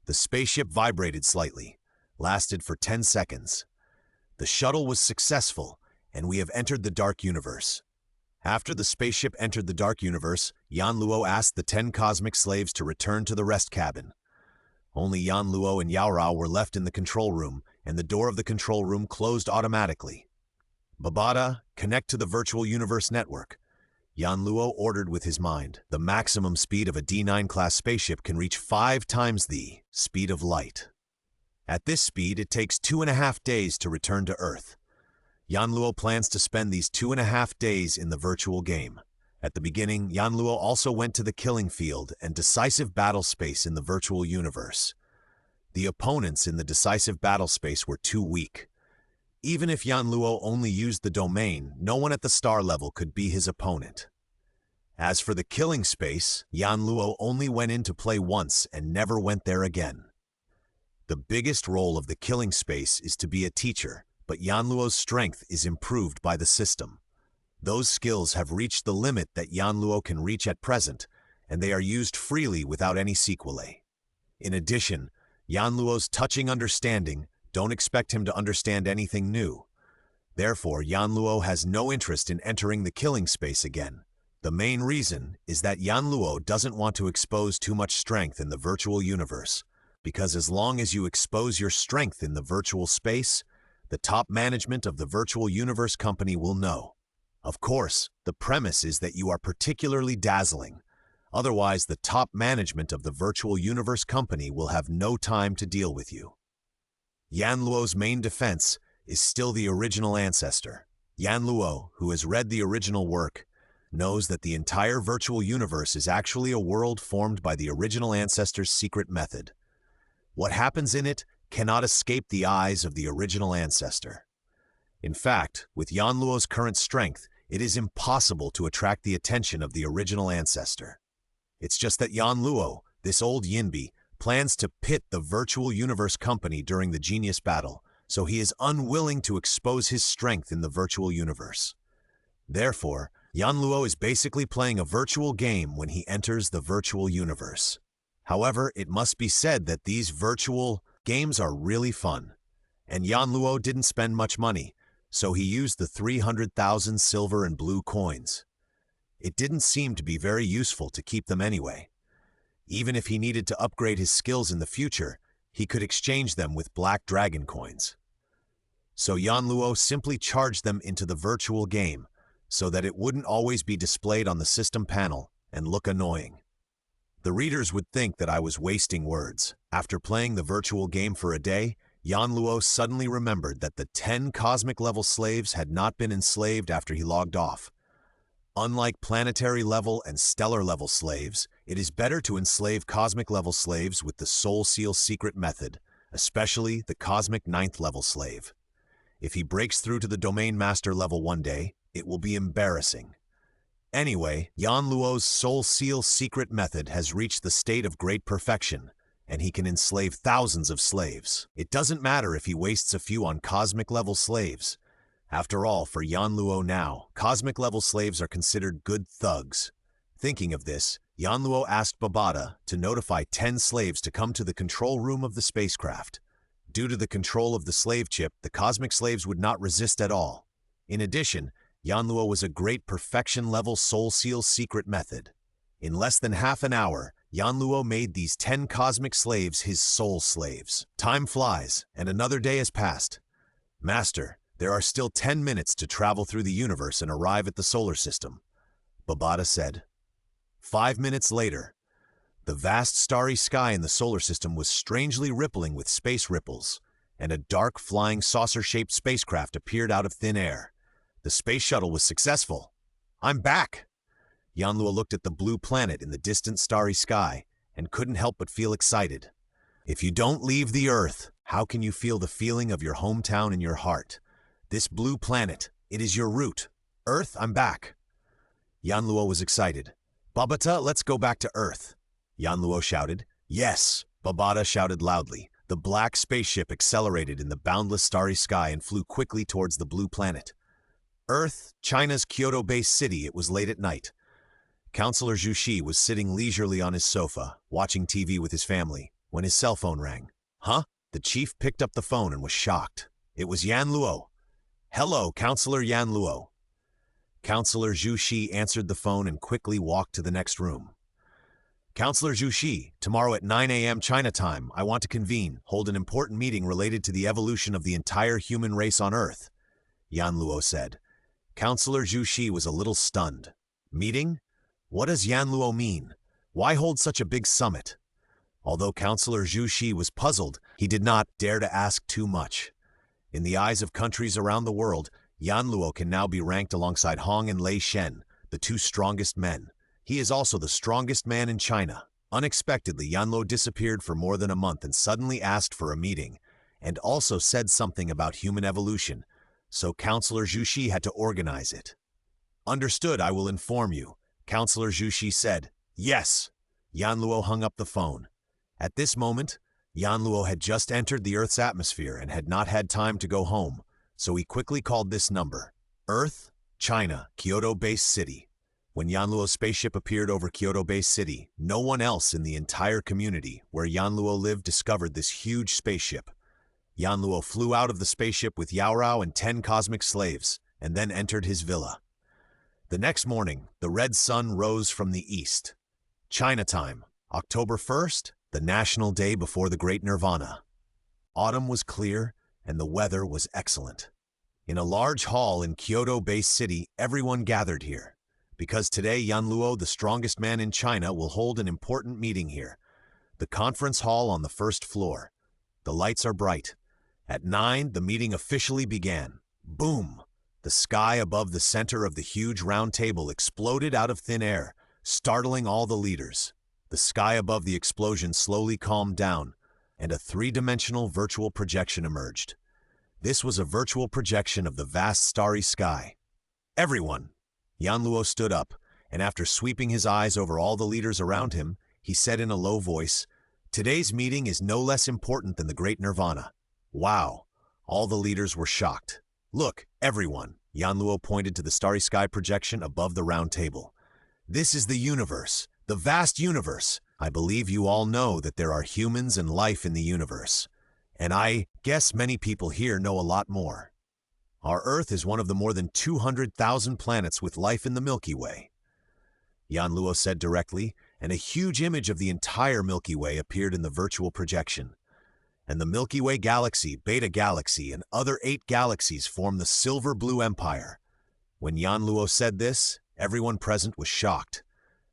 Speaker 1: The spaceship vibrated slightly, lasted for 10 seconds. The shuttle was successful, and we have entered the dark universe. After the spaceship entered the dark universe, Yan Luo asked the 10 cosmic slaves to return to the rest cabin. Only Yan Luo and Yao Rao were left in the control room, and the door of the control room closed automatically. Babada, connect to the virtual universe network. Yan Luo ordered with his mind. The maximum speed of a D9 class spaceship can reach 5 times the speed of light. At this speed, it takes 2.5 days to return to Earth. Yan Luo plans to spend these 2.5 days in the virtual game. At the beginning, Yan Luo also went to the killing field and decisive battle space in the virtual universe. The opponents in the decisive battle space were too weak. Even if Yan Luo only used the domain, no one at the star level could be his opponent. As for the killing space, Yan Luo only went in to play once and never went there again. The biggest role of the killing space is to be a teacher, but Yan Luo's strength is improved by the system. Those skills have reached the limit that Yan Luo can reach at present, and they are used freely without any sequelae. In addition, Yan Luo's touching understanding, don't expect him to understand anything new. Therefore, Yan Luo has no interest in entering the killing space again. The main reason is that Yan Luo doesn't want to expose too much strength in the virtual universe, because as long as you expose your strength in the virtual space, the top management of the virtual universe company will know. Of course, the premise is that you are particularly dazzling. Otherwise, the top management of the virtual universe company will have no time to deal with you. Yan Luo's main defense is still the original ancestor. Yan Luo, who has read the original work, knows that the entire virtual universe is actually a world formed by the original ancestor's secret method. What happens in it cannot escape the eyes of the original ancestor. In fact, with Yan Luo's current strength, it is impossible to attract the attention of the original ancestor. It's just that Yan Luo, this old Yinbi, plans to pit the virtual universe company during the genius battle, so he is unwilling to expose his strength in the virtual universe. Therefore, Yan Luo is basically playing a virtual game when he enters the virtual universe. However, it must be said that these virtual games are really fun. And Yan Luo didn't spend much money, so he used the 300,000 silver and blue coins. It didn't seem to be very useful to keep them anyway. Even if he needed to upgrade his skills in the future, he could exchange them with black dragon coins. So Yan Luo simply charged them into the virtual game, so that it wouldn't always be displayed on the system panel and look annoying. The readers would think that I was wasting words. After playing the virtual game for a day, Yan Luo suddenly remembered that the 10 cosmic-level slaves had not been enslaved after he logged off. Unlike planetary-level and stellar-level slaves, it is better to enslave cosmic-level slaves with the Soul Seal secret method, especially the cosmic 9th-level slave. If he breaks through to the Domain Master level one day, it will be embarrassing. Anyway, Yan Luo's Soul Seal secret method has reached the state of great perfection, and he can enslave thousands of slaves. It doesn't matter if he wastes a few on cosmic-level slaves. After all, for Yan Luo now, cosmic-level slaves are considered good thugs. Thinking of this, Yan Luo asked Babada to notify 10 slaves to come to the control room of the spacecraft. Due to the control of the slave chip, the cosmic slaves would not resist at all. In addition, Yan Luo was a great perfection-level Soul Seal secret method. In less than half an hour, Yan Luo made these 10 cosmic slaves his soul slaves. Time flies, and another day has passed. Master, there are still 10 minutes to travel through the universe and arrive at the solar system, Babada said. 5 minutes later, the vast starry sky in the solar system was strangely rippling with space ripples, and a dark flying saucer-shaped spacecraft appeared out of thin air. The space shuttle was successful. I'm back! Yan Luo looked at the blue planet in the distant starry sky and couldn't help but feel excited. If you don't leave the Earth, how can you feel the feeling of your hometown in your heart? This blue planet, it is your root. Earth, I'm back. Yan Luo was excited. Babata, let's go back to Earth. Yan Luo shouted. Yes, Babata shouted loudly. The black spaceship accelerated in the boundless starry sky and flew quickly towards the blue planet. Earth, China's Kyoto-based city. It was late at night. Counselor Zhu Shi was sitting leisurely on his sofa, watching TV with his family, when his cell phone rang. Huh? The chief picked up the phone and was shocked. It was Yan Luo. Hello, Counselor Yan Luo. Counselor Zhu Shi answered the phone and quickly walked to the next room. Counselor Zhu Shi, tomorrow at 9 a.m. China time, I want to hold an important meeting related to the evolution of the entire human race on Earth, Yan Luo said. Counselor Zhu Shi was a little stunned. Meeting? What does Yan Luo mean? Why hold such a big summit? Although Counselor Zhu Shi was puzzled, he did not dare to ask too much. In the eyes of countries around the world, Yan Luo can now be ranked alongside Hong and Lei Shen, the two strongest men. He is also the strongest man in China. Unexpectedly, Yan Luo disappeared for more than a month and suddenly asked for a meeting, and also said something about human evolution, so Counselor Zhu Shi had to organize it. Understood, I will inform you, Counselor Zhu Shi said. Yes. Yan Luo hung up the phone. At this moment, Yan Luo had just entered the Earth's atmosphere and had not had time to go home, so he quickly called this number. Earth, China, Kyoto-based city. When Yan Luo's spaceship appeared over Kyoto-based city, no one else in the entire community where Yan Luo lived discovered this huge spaceship. Yan Luo flew out of the spaceship with Yao Rao and 10 cosmic slaves, and then entered his villa. The next morning, the red sun rose from the east. China time, October 1st, the national day before the Great Nirvana. Autumn was clear, and the weather was excellent. In a large hall in Kyoto-based city, everyone gathered here. Because today Yan Luo, the strongest man in China, will hold an important meeting here. The conference hall on the first floor. The lights are bright. At 9, the meeting officially began. Boom! The sky above the center of the huge round table exploded out of thin air, startling all the leaders. The sky above the explosion slowly calmed down, and a three-dimensional virtual projection emerged. This was a virtual projection of the vast starry sky. Everyone! Yan Luo stood up, and after sweeping his eyes over all the leaders around him, he said in a low voice, Today's meeting is no less important than the Great Nirvana. Wow! All the leaders were shocked. Look, everyone! Yan Luo pointed to the starry sky projection above the round table. This is the universe, the vast universe. I believe you all know that there are humans and life in the universe. And I guess many people here know a lot more. Our Earth is one of the more than 200,000 planets with life in the Milky Way. Yan Luo said directly, and a huge image of the entire Milky Way appeared in the virtual projection. And the Milky Way galaxy, Beta Galaxy, and other 8 galaxies form the Silver Blue Empire. When Yan Luo said this, everyone present was shocked.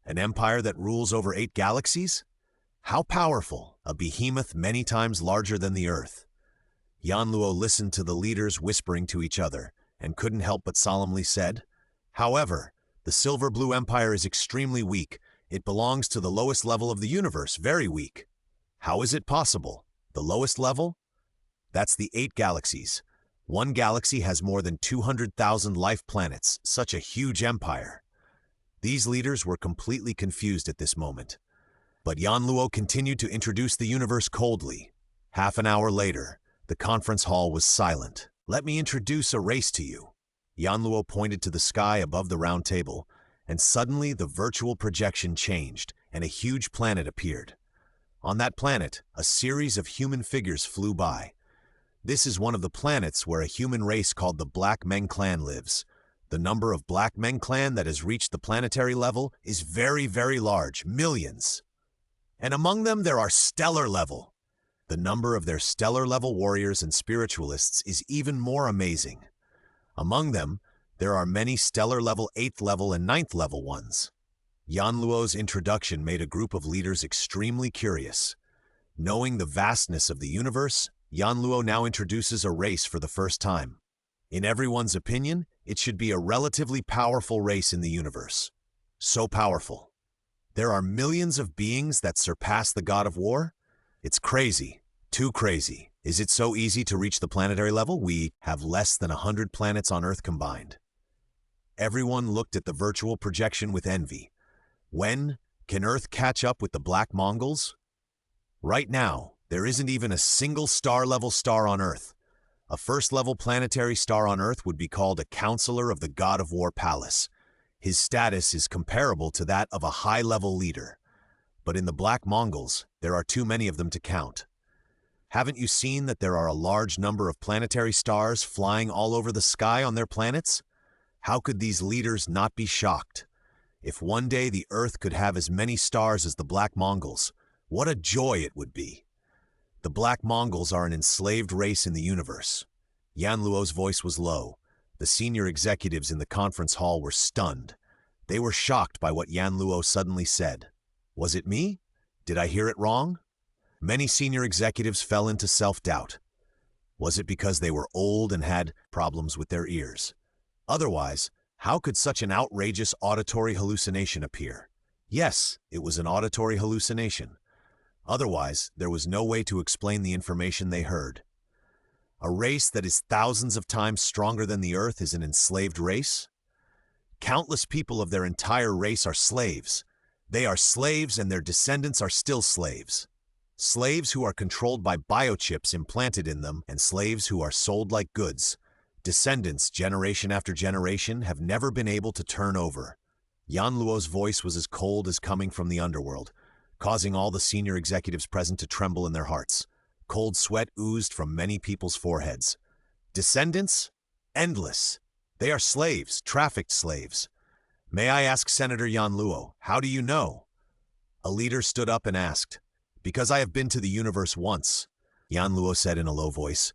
Speaker 1: An empire that rules over 8 galaxies? How powerful, a behemoth many times larger than the Earth. Yan Luo listened to the leaders whispering to each other, and couldn't help but solemnly said, However, the Silver Blue Empire is extremely weak. It belongs to the lowest level of the universe, very weak. How is it possible? The lowest level? That's the 8 galaxies. One galaxy has more than 200,000 life planets, such a huge empire. These leaders were completely confused at this moment. But Yan Luo continued to introduce the universe coldly. Half an hour later, the conference hall was silent. Let me introduce a race to you. Yan Luo pointed to the sky above the round table, and suddenly the virtual projection changed, and a huge planet appeared. On that planet, a series of human figures flew by. This is one of the planets where a human race called the Black Meng Clan lives. The number of Black Meng Clan that has reached the planetary level is very, very large, millions. And among them there are stellar level. The number of their stellar-level warriors and spiritualists is even more amazing. Among them, there are many stellar-level 8th level and 9th level ones. Yan Luo's introduction made a group of leaders extremely curious. Knowing the vastness of the universe, Yan Luo now introduces a race for the first time. In everyone's opinion, it should be a relatively powerful race in the universe. So powerful. There are millions of beings that surpass the god of war? It's crazy. Too crazy. Is it so easy to reach the planetary level? We have less than 100 planets on Earth combined. Everyone looked at the virtual projection with envy. When can Earth catch up with the Black Mongols? Right now, There isn't even a single star-level star on Earth. A first-level planetary star on Earth would be called a counselor of the God of War Palace. His status is comparable to that of a high-level leader. But in the Black Mongols, there are too many of them to count. Haven't you seen that there are a large number of planetary stars flying all over the sky on their planets? How could these leaders not be shocked? If one day the Earth could have as many stars as the Black Mongols, what a joy it would be. The Black Mongols are an enslaved race in the universe. Yan Luo's voice was low. The senior executives in the conference hall were stunned. They were shocked by what Yan Luo suddenly said. Was it me? Did I hear it wrong? Many senior executives fell into self-doubt. Was it because they were old and had problems with their ears? Otherwise, how could such an outrageous auditory hallucination appear? Yes, it was an auditory hallucination. Otherwise, there was no way to explain the information they heard. A race that is thousands of times stronger than the Earth is an enslaved race? Countless people of their entire race are slaves. They are slaves and their descendants are still slaves. Slaves who are controlled by biochips implanted in them and slaves who are sold like goods. Descendants, generation after generation, have never been able to turn over. Yan Luo's voice was as cold as coming from the underworld, causing all the senior executives present to tremble in their hearts. Cold sweat oozed from many people's foreheads. Descendants? Endless. They are slaves, trafficked slaves. May I ask Senator Yan Luo, how do you know? A leader stood up and asked. Because I have been to the universe once, Yan Luo said in a low voice.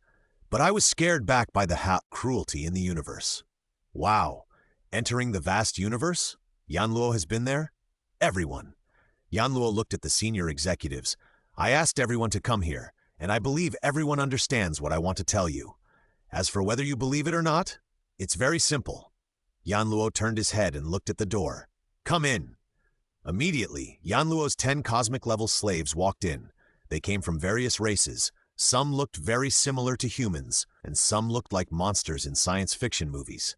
Speaker 1: But I was scared back by the cruelty in the universe. Wow. Entering the vast universe? Yan Luo has been there? Everyone. Yan Luo looked at the senior executives. I asked everyone to come here, and I believe everyone understands what I want to tell you. As for whether you believe it or not, it's very simple. Yan Luo turned his head and looked at the door. Come in. Immediately, Yan Luo's 10 cosmic-level slaves walked in. They came from various races. Some looked very similar to humans, and some looked like monsters in science fiction movies.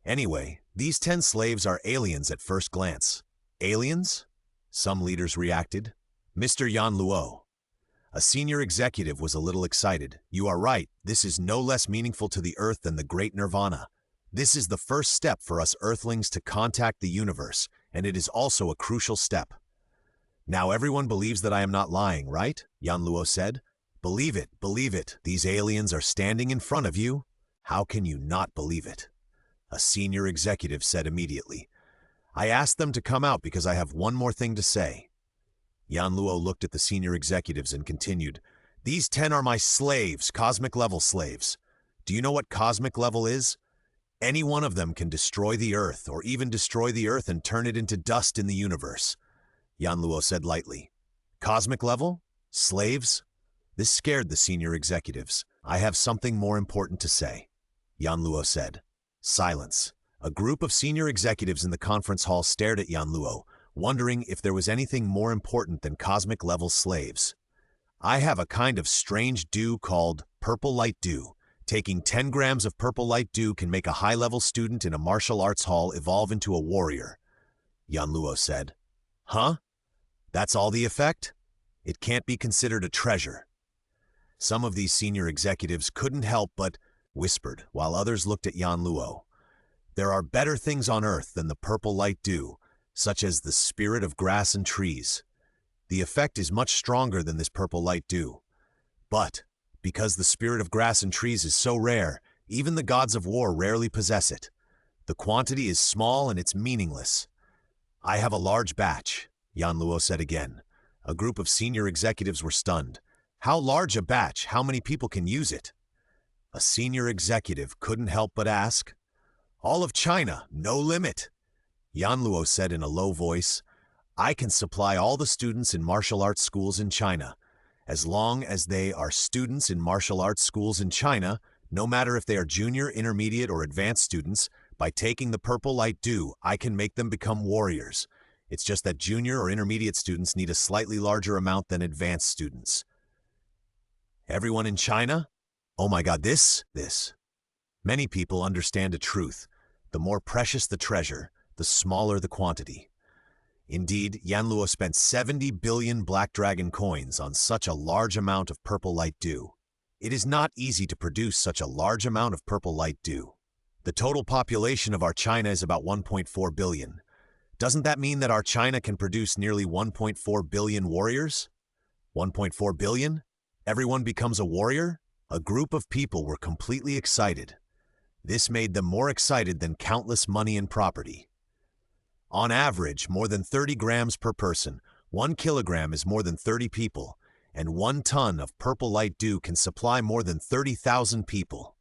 Speaker 1: Anyway, these 10 slaves are aliens at first glance. Aliens? Some leaders reacted. Mr. Yan Luo. A senior executive was a little excited. You are right, this is no less meaningful to the Earth than the Great Nirvana. This is the first step for us Earthlings to contact the universe, and it is also a crucial step. Now everyone believes that I am not lying, right? Yan Luo said. Believe it, believe it. These aliens are standing in front of you. How can you not believe it? A senior executive said immediately. I asked them to come out because I have one more thing to say. Yan Luo looked at the senior executives and continued. These 10 are my slaves, cosmic level slaves. Do you know what cosmic level is? Any one of them can destroy the Earth, or even destroy the Earth and turn it into dust in the universe. Yan Luo said lightly. Cosmic level? Slaves? This scared the senior executives. I have something more important to say. Yan Luo said. Silence. A group of senior executives in the conference hall stared at Yan Luo, wondering if there was anything more important than cosmic-level slaves. I have a kind of strange dew called purple light dew. Taking 10 grams of purple light dew can make a high-level student in a martial arts hall evolve into a warrior. Yan Luo said. Huh? That's all the effect? It can't be considered a treasure. Some of these senior executives couldn't help but whispered, while others looked at Yan Luo. There are better things on Earth than the purple light dew, such as the spirit of grass and trees. The effect is much stronger than this purple light dew. But, because the spirit of grass and trees is so rare, even the gods of war rarely possess it. The quantity is small and it's meaningless. I have a large batch, Yan Luo said again. A group of senior executives were stunned. How large a batch? How many people can use it? A senior executive couldn't help but ask. All of China, no limit. Yan Luo said in a low voice, I can supply all the students in martial arts schools in China. As long as they are students in martial arts schools in China, no matter if they are junior, intermediate, or advanced students, by taking the purple light dew, I can make them become warriors. It's just that junior or intermediate students need a slightly larger amount than advanced students. Everyone in China? Oh my God, this. Many people understand a truth. The more precious the treasure, the smaller the quantity. Indeed, Yanluo spent 70 billion Black Dragon coins on such a large amount of purple light dew. It is not easy to produce such a large amount of purple light dew. The total population of our China is about 1.4 billion. Doesn't that mean that our China can produce nearly 1.4 billion warriors? 1.4 billion? Everyone becomes a warrior? A group of people were completely excited. This made them more excited than countless money and property. On average, more than 30 grams per person, 1 kilogram is more than 30 people, and 1 ton of purple light dew can supply more than 30,000 people.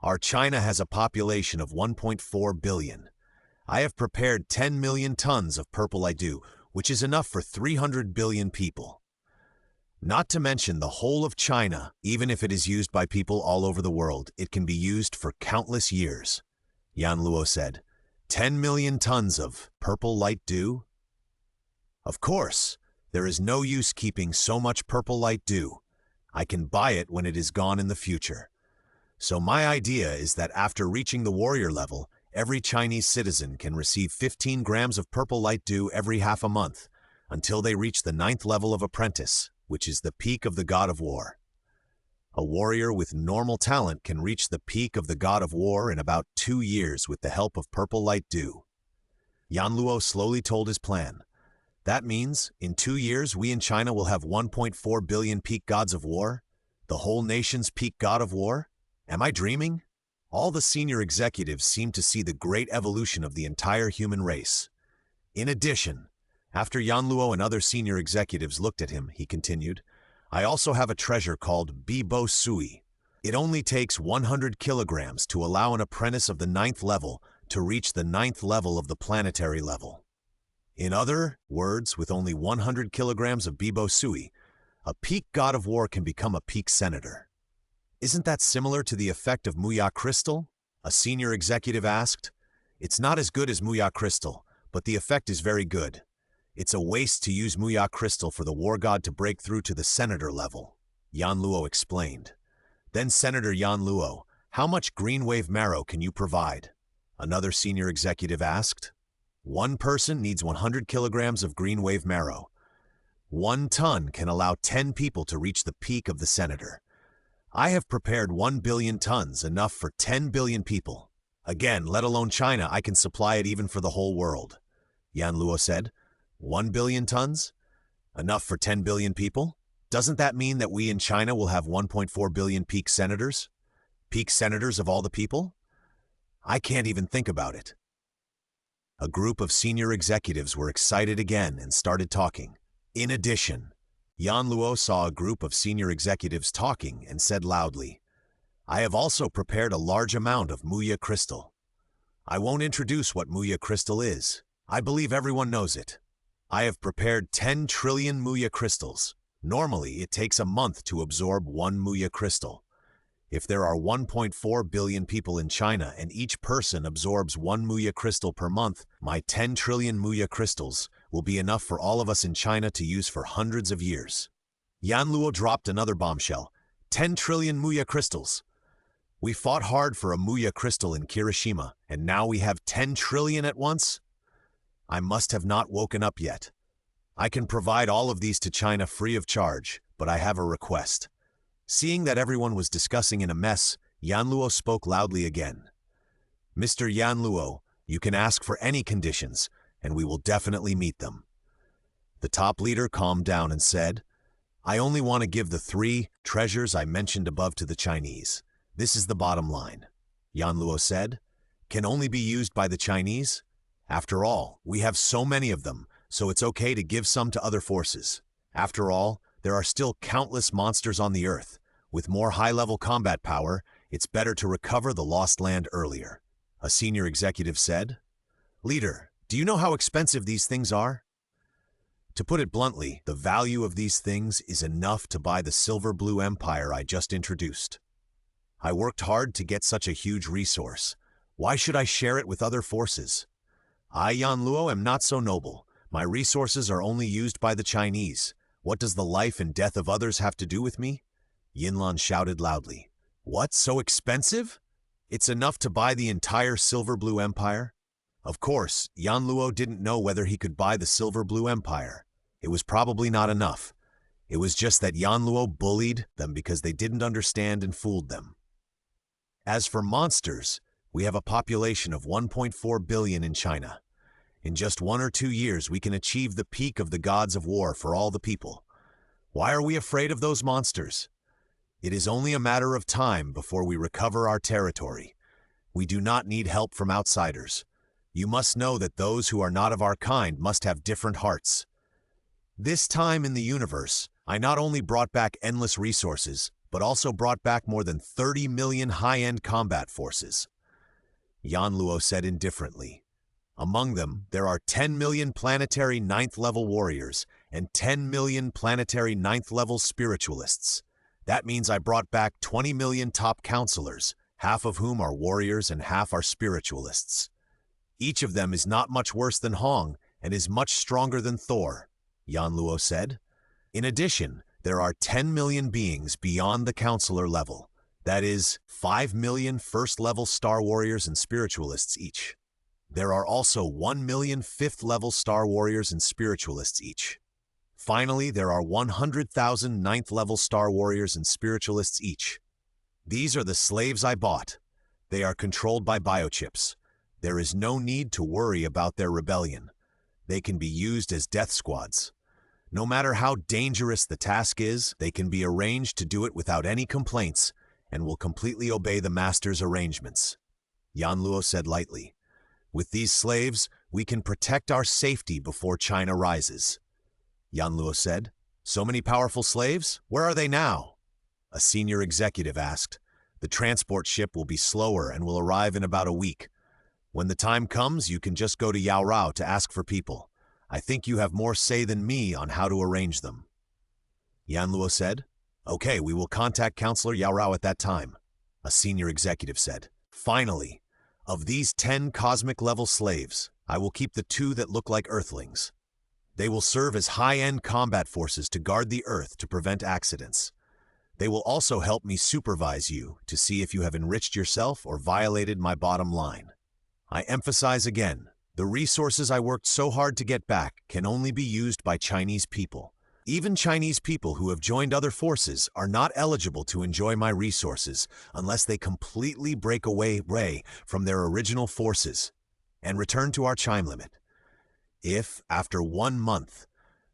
Speaker 1: Our China has a population of 1.4 billion. I have prepared 10 million tons of purple light dew, which is enough for 300 billion people. Not to mention the whole of China, even if it is used by people all over the world, it can be used for countless years. Yanluo said, 10 million tons of purple light dew? Of course, there is no use keeping so much purple light dew. I can buy it when it is gone in the future. So my idea is that after reaching the warrior level, every Chinese citizen can receive 15 grams of purple light dew every half a month, until they reach the 9th level of apprentice, which is the peak of the God of War. A warrior with normal talent can reach the peak of the God of War in about 2 years with the help of purple light dew. Yanluo slowly told his plan. That means, in 2 years we in China will have 1.4 billion peak gods of war? The whole nation's peak God of War? Am I dreaming? All the senior executives seem to see the great evolution of the entire human race. In addition, after Yanluo and other senior executives looked at him, he continued, I also have a treasure called Bibo Sui. It only takes 100 kilograms to allow an apprentice of the 9th level to reach the 9th level of the planetary level. In other words, with only 100 kilograms of Bibo Sui, a peak God of War can become a peak senator. Isn't that similar to the effect of Muya Crystal? A senior executive asked. It's not as good as Muya Crystal, but the effect is very good. It's a waste to use Muya Crystal for the war god to break through to the senator level, Yanluo explained. Then Senator Yanluo, how much green wave marrow can you provide? Another senior executive asked. One person needs 100 kilograms of green wave marrow. 1 ton can allow 10 people to reach the peak of the senator. I have prepared 1 billion tons, enough for 10 billion people. Again, let alone China, I can supply it even for the whole world. Yanluo said, 1 billion tons? Enough for 10 billion people? Doesn't that mean that we in China will have 1.4 billion peak senators? Peak senators of all the people? I can't even think about it. A group of senior executives were excited again and started talking. In addition, Yanluo saw a group of senior executives talking and said loudly, I have also prepared a large amount of Muya Crystal. I won't introduce what Muya Crystal is. I believe everyone knows it. I have prepared 10 trillion Muya Crystals. Normally, it takes a month to absorb 1 Muya Crystal. If there are 1.4 billion people in China and each person absorbs 1 Muya Crystal per month, my 10 trillion Muya Crystals will be enough for all of us in China to use for hundreds of years. Yanluo dropped another bombshell. 10 trillion Muya Crystals. We fought hard for a Muya Crystal in Kirishima, and now we have 10 trillion at once? I must have not woken up yet. I can provide all of these to China free of charge, but I have a request. Seeing that everyone was discussing in a mess, Yanluo spoke loudly again. Mr. Yanluo, you can ask for any conditions, and we will definitely meet them. The top leader calmed down and said, I only want to give the 3 treasures I mentioned above to the Chinese. This is the bottom line. Yanluo said, can only be used by the Chinese? After all, we have so many of them, so it's okay to give some to other forces. After all, there are still countless monsters on the earth. With more high-level combat power, it's better to recover the lost land earlier. A senior executive said, Leader, do you know how expensive these things are? To put it bluntly, the value of these things is enough to buy the silver blue empire I just introduced. I worked hard to get such a huge resource. Why should I share it with other forces? I, Yanluo, am not so noble. My resources are only used by the Chinese. What does the life and death of others have to do with me? Yinlan shouted loudly. What, so expensive? It's enough to buy the entire silver blue empire? Of course, Yan Luo didn't know whether he could buy the Silver Blue Empire. It was probably not enough. It was just that Yan Luo bullied them because they didn't understand and fooled them. As for monsters, we have a population of 1.4 billion in China. In just 1 or 2 years, we can achieve the peak of the gods of war for all the people. Why are we afraid of those monsters? It is only a matter of time before we recover our territory. We do not need help from outsiders. You must know that those who are not of our kind must have different hearts. This time in the universe, I not only brought back endless resources, but also brought back more than 30 million high-end combat forces. Yan Luo said indifferently. Among them, there are 10 million planetary 9th-level warriors and 10 million planetary 9th-level spiritualists. That means I brought back 20 million top counselors, half of whom are warriors and half are spiritualists. Each of them is not much worse than Hong and is much stronger than Thor, Yan Luo said. In addition, there are 10 million beings beyond the counselor level. That is, 5 million first-level Star Warriors and Spiritualists each. There are also 1 million 5th-level Star Warriors and Spiritualists each. Finally, there are 100,000 9th-level Star Warriors and Spiritualists each. These are the slaves I bought. They are controlled by biochips. There is no need to worry about their rebellion. They can be used as death squads. No matter how dangerous the task is, they can be arranged to do it without any complaints and will completely obey the master's arrangements. Yan Luo said lightly. With these slaves, we can protect our safety before China rises. Yan Luo said, So many powerful slaves? Where are they now? A senior executive asked. The transport ship will be slower and will arrive in about a week. When the time comes, you can just go to Yao Rao to ask for people. I think you have more say than me on how to arrange them. Yan Luo said, Okay, we will contact Counselor Yao Rao at that time. A senior executive said, Finally, of these 10 cosmic-level slaves, I will keep the 2 that look like Earthlings. They will serve as high-end combat forces to guard the Earth to prevent accidents. They will also help me supervise you to see if you have enriched yourself or violated my bottom line. I emphasize again, the resources I worked so hard to get back can only be used by Chinese people. Even Chinese people who have joined other forces are not eligible to enjoy my resources unless they completely break away from their original forces and return to our time limit. If, after 1 month,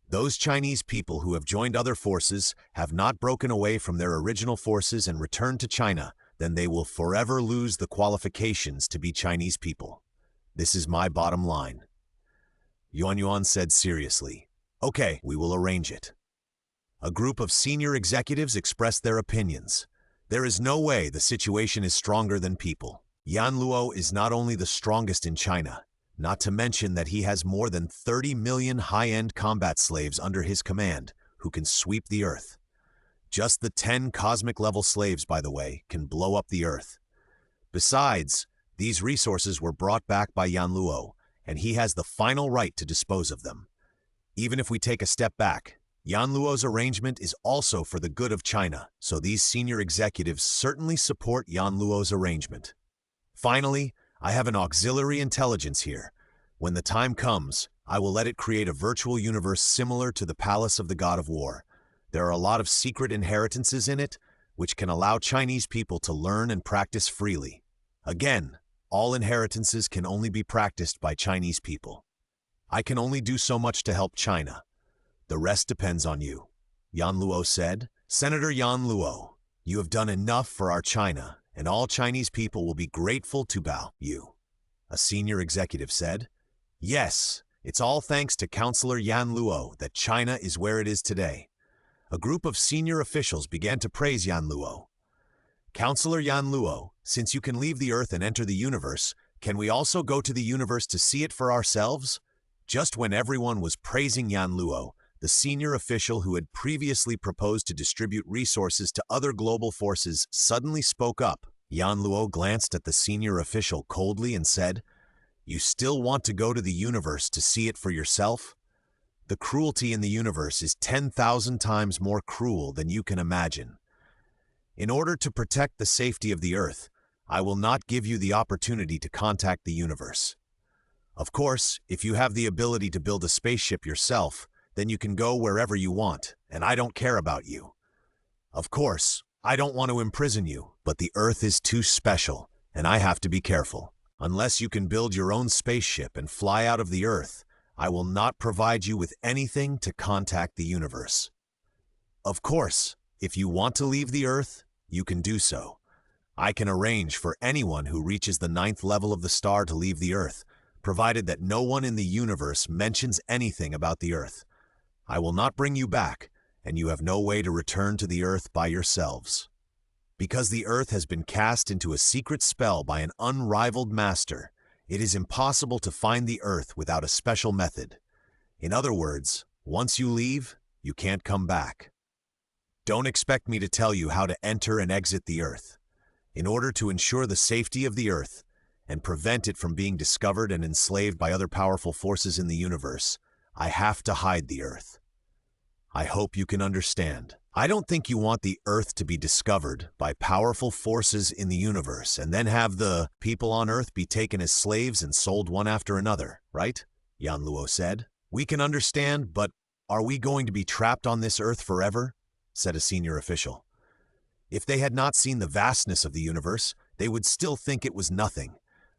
Speaker 1: those Chinese people who have joined other forces have not broken away from their original forces and returned to China, then they will forever lose the qualifications to be Chinese people. This is my bottom line. Yuan said seriously, Okay, we will arrange it. A group of senior executives expressed their opinions. There is no way the situation is stronger than people. Yan Luo is not only the strongest in China, not to mention that he has more than 30 million high-end combat slaves under his command who can sweep the Earth. Just the 10 cosmic-level slaves, by the way, can blow up the Earth. Besides, these resources were brought back by Yan Luo, and he has the final right to dispose of them. Even if we take a step back, Yan Luo's arrangement is also for the good of China, so these senior executives certainly support Yan Luo's arrangement. Finally, I have an auxiliary intelligence here. When the time comes, I will let it create a virtual universe similar to the Palace of the God of War. There are a lot of secret inheritances in it, which can allow Chinese people to learn and practice freely. Again, all inheritances can only be practiced by Chinese people. I can only do so much to help China. The rest depends on you. Yan Luo said, Senator Yan Luo, you have done enough for our China, and all Chinese people will be grateful to bow you. A senior executive said, Yes, it's all thanks to Counselor Yan Luo that China is where it is today. A group of senior officials began to praise Yan Luo. Counselor Yan Luo, since you can leave the Earth and enter the universe, can we also go to the universe to see it for ourselves? Just when everyone was praising Yan Luo, the senior official who had previously proposed to distribute resources to other global forces suddenly spoke up. Yan Luo glanced at the senior official coldly and said, You still want to go to the universe to see it for yourself? The cruelty in the universe is 10,000 times more cruel than you can imagine. In order to protect the safety of the Earth, I will not give you the opportunity to contact the universe. Of course, if you have the ability to build a spaceship yourself, then you can go wherever you want, and I don't care about you. Of course, I don't want to imprison you, but the Earth is too special, and I have to be careful. Unless you can build your own spaceship and fly out of the Earth, I will not provide you with anything to contact the universe. Of course, if you want to leave the Earth, you can do so. I can arrange for anyone who reaches the 9th level of the star to leave the Earth, provided that no one in the universe mentions anything about the Earth. I will not bring you back, and you have no way to return to the Earth by yourselves. Because the Earth has been cast into a secret spell by an unrivaled master, it is impossible to find the Earth without a special method. In other words, once you leave, you can't come back. Don't expect me to tell you how to enter and exit the Earth. In order to ensure the safety of the Earth and prevent it from being discovered and enslaved by other powerful forces in the universe, I have to hide the Earth. I hope you can understand. I don't think you want the Earth to be discovered by powerful forces in the universe and then have the people on Earth be taken as slaves and sold one after another, right? Yanluo said. We can understand, but are we going to be trapped on this Earth forever? Said a senior official. If they had not seen the vastness of the universe, they would still think it was nothing.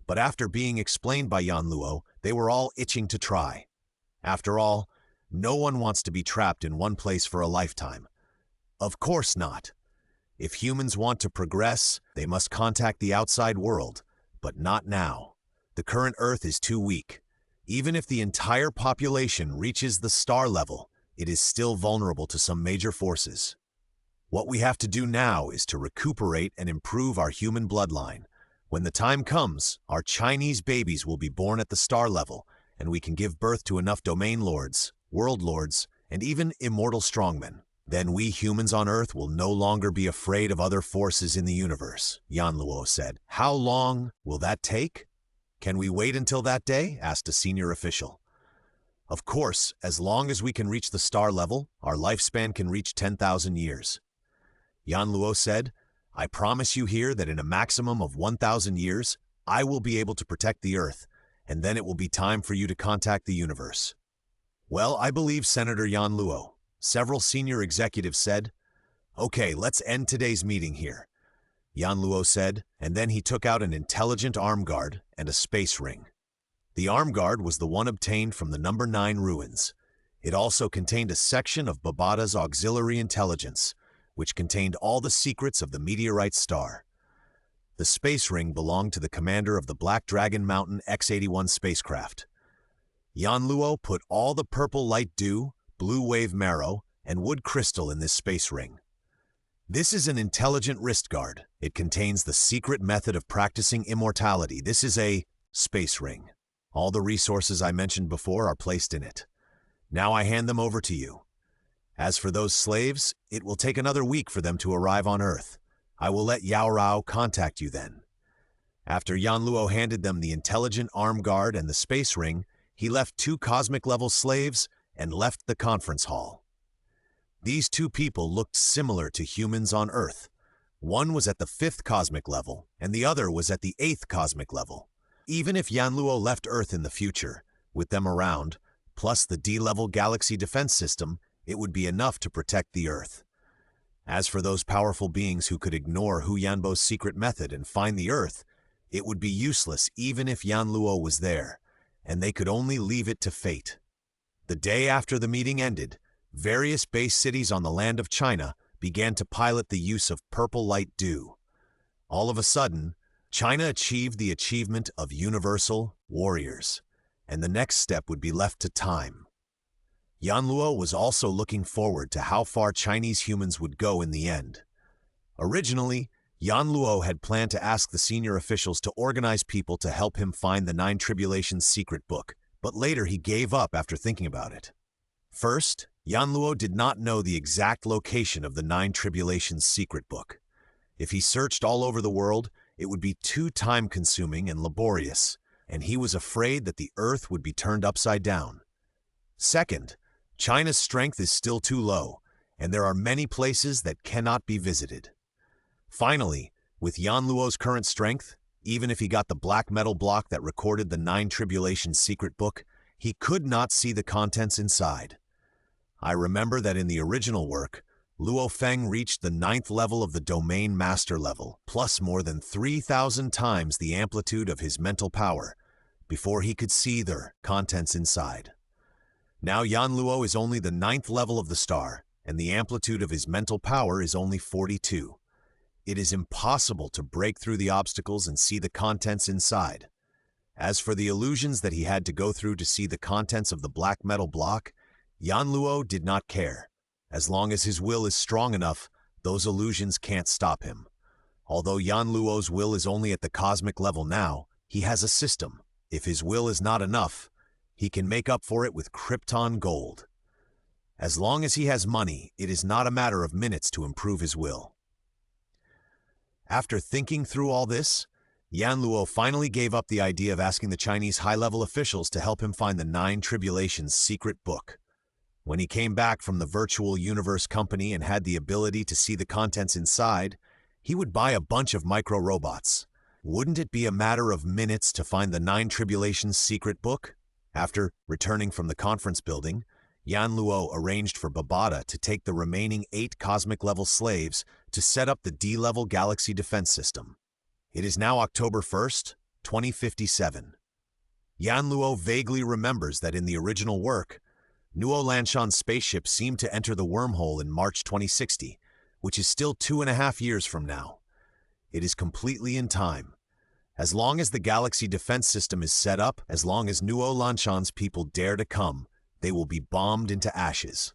Speaker 1: But after being explained by Yanluo, they were all itching to try. After all, no one wants to be trapped in one place for a lifetime. Of course not. If humans want to progress, they must contact the outside world, but not now. The current Earth is too weak. Even if the entire population reaches the star level, it is still vulnerable to some major forces. What we have to do now is to recuperate and improve our human bloodline. When the time comes, our Chinese babies will be born at the star level, and we can give birth to enough domain lords, world lords, and even immortal strongmen. Then we humans on Earth will no longer be afraid of other forces in the universe, Yanluo said. How long will that take? Can we wait until that day? Asked a senior official. Of course, as long as we can reach the star level, our lifespan can reach 10,000 years. Yanluo said, I promise you here that in a maximum of 1,000 years, I will be able to protect the Earth, and then it will be time for you to contact the universe. Well, I believe Senator Yanluo. Several senior executives said, Okay, let's end today's meeting here. Yanluo said, and then he took out an intelligent arm guard and a space ring. The arm guard was the one obtained from the number 9 ruins. It also contained a section of Babada's auxiliary intelligence, which contained all the secrets of the meteorite star. The space ring belonged to the commander of the Black Dragon Mountain X-81 spacecraft. Yanluo put all the purple light dew, blue wave marrow, and wood crystal in this space ring. This is an intelligent wrist guard. It contains the secret method of practicing immortality. This is a space ring. All the resources I mentioned before are placed in it. Now I hand them over to you. As for those slaves, it will take another week for them to arrive on Earth. I will let Yao Rao contact you then. After Yanluo handed them the intelligent arm guard and the space ring, he left 2 cosmic-level slaves and left the conference hall. These 2 people looked similar to humans on Earth. One was at the 5th cosmic level, and the other was at the 8th cosmic level. Even if Yanluo left Earth in the future, with them around, plus the D-level galaxy defense system, it would be enough to protect the Earth. As for those powerful beings who could ignore Hu Yanbo's secret method and find the Earth, it would be useless even if Yanluo was there, and they could only leave it to fate. The day after the meeting ended, various base cities on the land of China began to pilot the use of purple light dew. All of a sudden, China achieved the achievement of universal warriors, and the next step would be left to time. Yanluo was also looking forward to how far Chinese humans would go in the end. Originally, Yanluo had planned to ask the senior officials to organize people to help him find the 9 Tribulations secret book, but later he gave up after thinking about it. First, Yanluo did not know the exact location of the 9 Tribulations secret book. If he searched all over the world, it would be too time-consuming and laborious, and he was afraid that the Earth would be turned upside down. Second, China's strength is still too low, and there are many places that cannot be visited. Finally, with Yanluo's current strength, Even if he got the black metal block that recorded the 9 Tribulations secret book, he could not see the contents inside. I remember that in the original work, Luo Feng reached the 9th level of the Domain Master level, plus more than 3,000 times the amplitude of his mental power, before he could see the contents inside. Now Yan Luo is only the 9th level of the star, and the amplitude of his mental power is only 42. It is impossible to break through the obstacles and see the contents inside. As for the illusions that he had to go through to see the contents of the black metal block, Yan Luo did not care. As long as his will is strong enough, those illusions can't stop him. Although Yan Luo's will is only at the cosmic level now, he has a system. If his will is not enough, he can make up for it with Krypton Gold. As long as he has money, it is not a matter of minutes to improve his will. After thinking through all this, Yan Luo finally gave up the idea of asking the Chinese high-level officials to help him find the 9 Tribulations secret book. When he came back from the virtual universe company and had the ability to see the contents inside, he would buy a bunch of micro-robots. Wouldn't it be a matter of minutes to find the 9 Tribulations secret book? After returning from the conference building, Yan Luo arranged for Babada to take the remaining 8 cosmic-level slaves to set up the D-level galaxy defense system. It is now October 1st, 2057. Yan Luo vaguely remembers that in the original work, Nuo Lanshan's spaceship seemed to enter the wormhole in March 2060, which is still 2.5 years from now. It is completely in time. As long as the galaxy defense system is set up, as long as Nuo Lanshan's people dare to come, they will be bombed into ashes.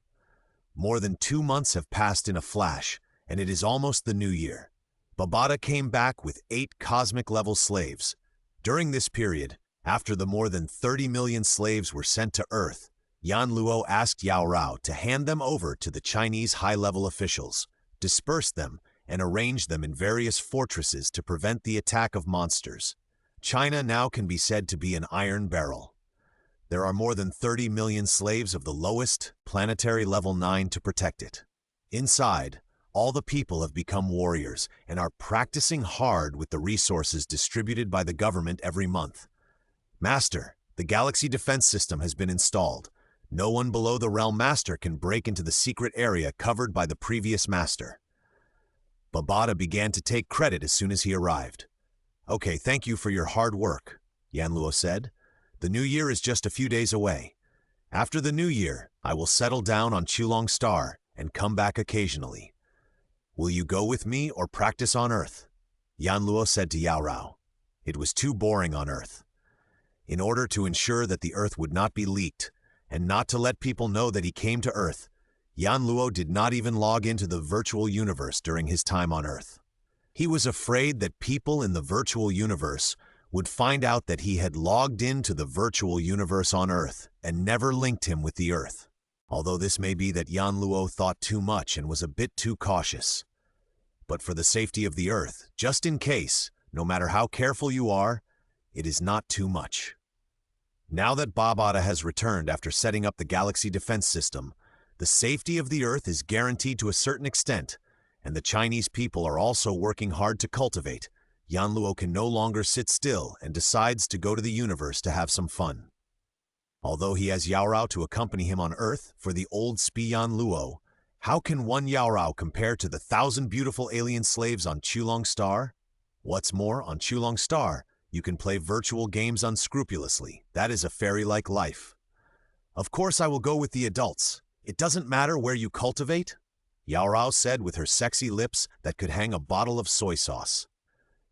Speaker 1: More than 2 months have passed in a flash, and it is almost the new year. Babada came back with 8 cosmic-level slaves. During this period, after the more than 30 million slaves were sent to Earth, Yan Luo asked Yao Rao to hand them over to the Chinese high-level officials, disperse them, and arrange them in various fortresses to prevent the attack of monsters. China now can be said to be an iron barrel. There are more than 30 million slaves of the lowest, planetary level 9 to protect it. Inside, all the people have become warriors and are practicing hard with the resources distributed by the government every month. Master, the galaxy defense system has been installed. No one below the Realm Master can break into the secret area covered by the previous Master. Babada began to take credit as soon as he arrived. Okay, thank you for your hard work, Yan Luo said. The new year is just a few days away. After the new year, I will settle down on Chulong Star and come back occasionally. Will you go with me or practice on Earth? Yan Luo said to Yao Rao. It was too boring on Earth. In order to ensure that the Earth would not be leaked, and not to let people know that he came to Earth, Yan Luo did not even log into the virtual universe during his time on Earth. He was afraid that people in the virtual universe would find out that he had logged into the virtual universe on Earth and never linked him with the Earth. Although this may be that Yan Luo thought too much and was a bit too cautious. But for the safety of the Earth, just in case, no matter how careful you are, it is not too much. Now that Babada has returned after setting up the galaxy defense system, the safety of the Earth is guaranteed to a certain extent, and the Chinese people are also working hard to cultivate. Yan Luo can no longer sit still and decides to go to the universe to have some fun. Although he has Yao Rao to accompany him on Earth for the old Spi Yan Luo, how can one Yao Rao compare to the 1,000 beautiful alien slaves on Chulong Star? What's more, on Chulong Star, you can play virtual games unscrupulously. That is a fairy-like life. Of course I will go with the adults. It doesn't matter where you cultivate, Yao Rao said with her sexy lips that could hang a bottle of soy sauce.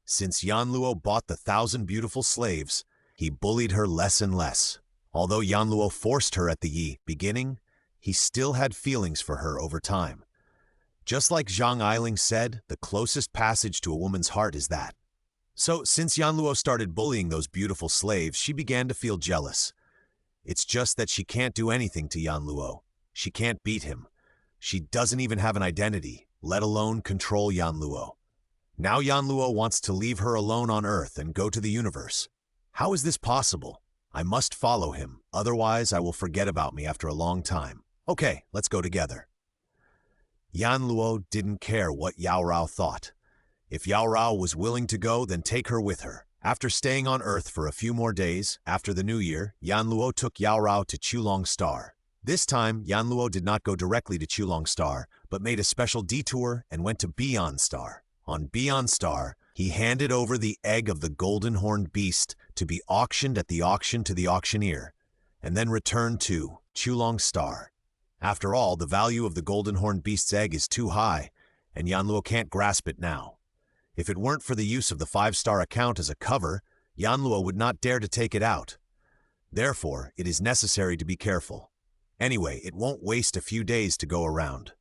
Speaker 1: Since Yan Luo bought the 1,000 beautiful slaves, he bullied her less and less. Although Yan Luo forced her at the beginning, he still had feelings for her over time. Just like Zhang Eiling said, the closest passage to a woman's heart is that. So, since Yan Luo started bullying those beautiful slaves, she began to feel jealous. It's just that she can't do anything to Yan Luo. She can't beat him. She doesn't even have an identity, let alone control Yan Luo. Now Yan Luo wants to leave her alone on Earth and go to the universe. How is this possible? I must follow him, otherwise I will forget about me after a long time. Okay, let's go together. Yan Luo didn't care what Yao Rao thought. If Yao Rao was willing to go, then take her with her. After staying on Earth for a few more days, after the New Year, Yan Luo took Yao Rao to Chulong Star. This time, Yan Luo did not go directly to Chulong Star, but made a special detour and went to Beyond Star. On Beyond Star, he handed over the egg of the golden-horned beast to be auctioned at the auction to the auctioneer, and then returned to Chulong Star. After all, the value of the golden-horned beast's egg is too high, and Yan Luo can't grasp it now. If it weren't for the use of the 5-star account as a cover, Yan Luo would not dare to take it out. Therefore, it is necessary to be careful. Anyway, it won't waste a few days to go around.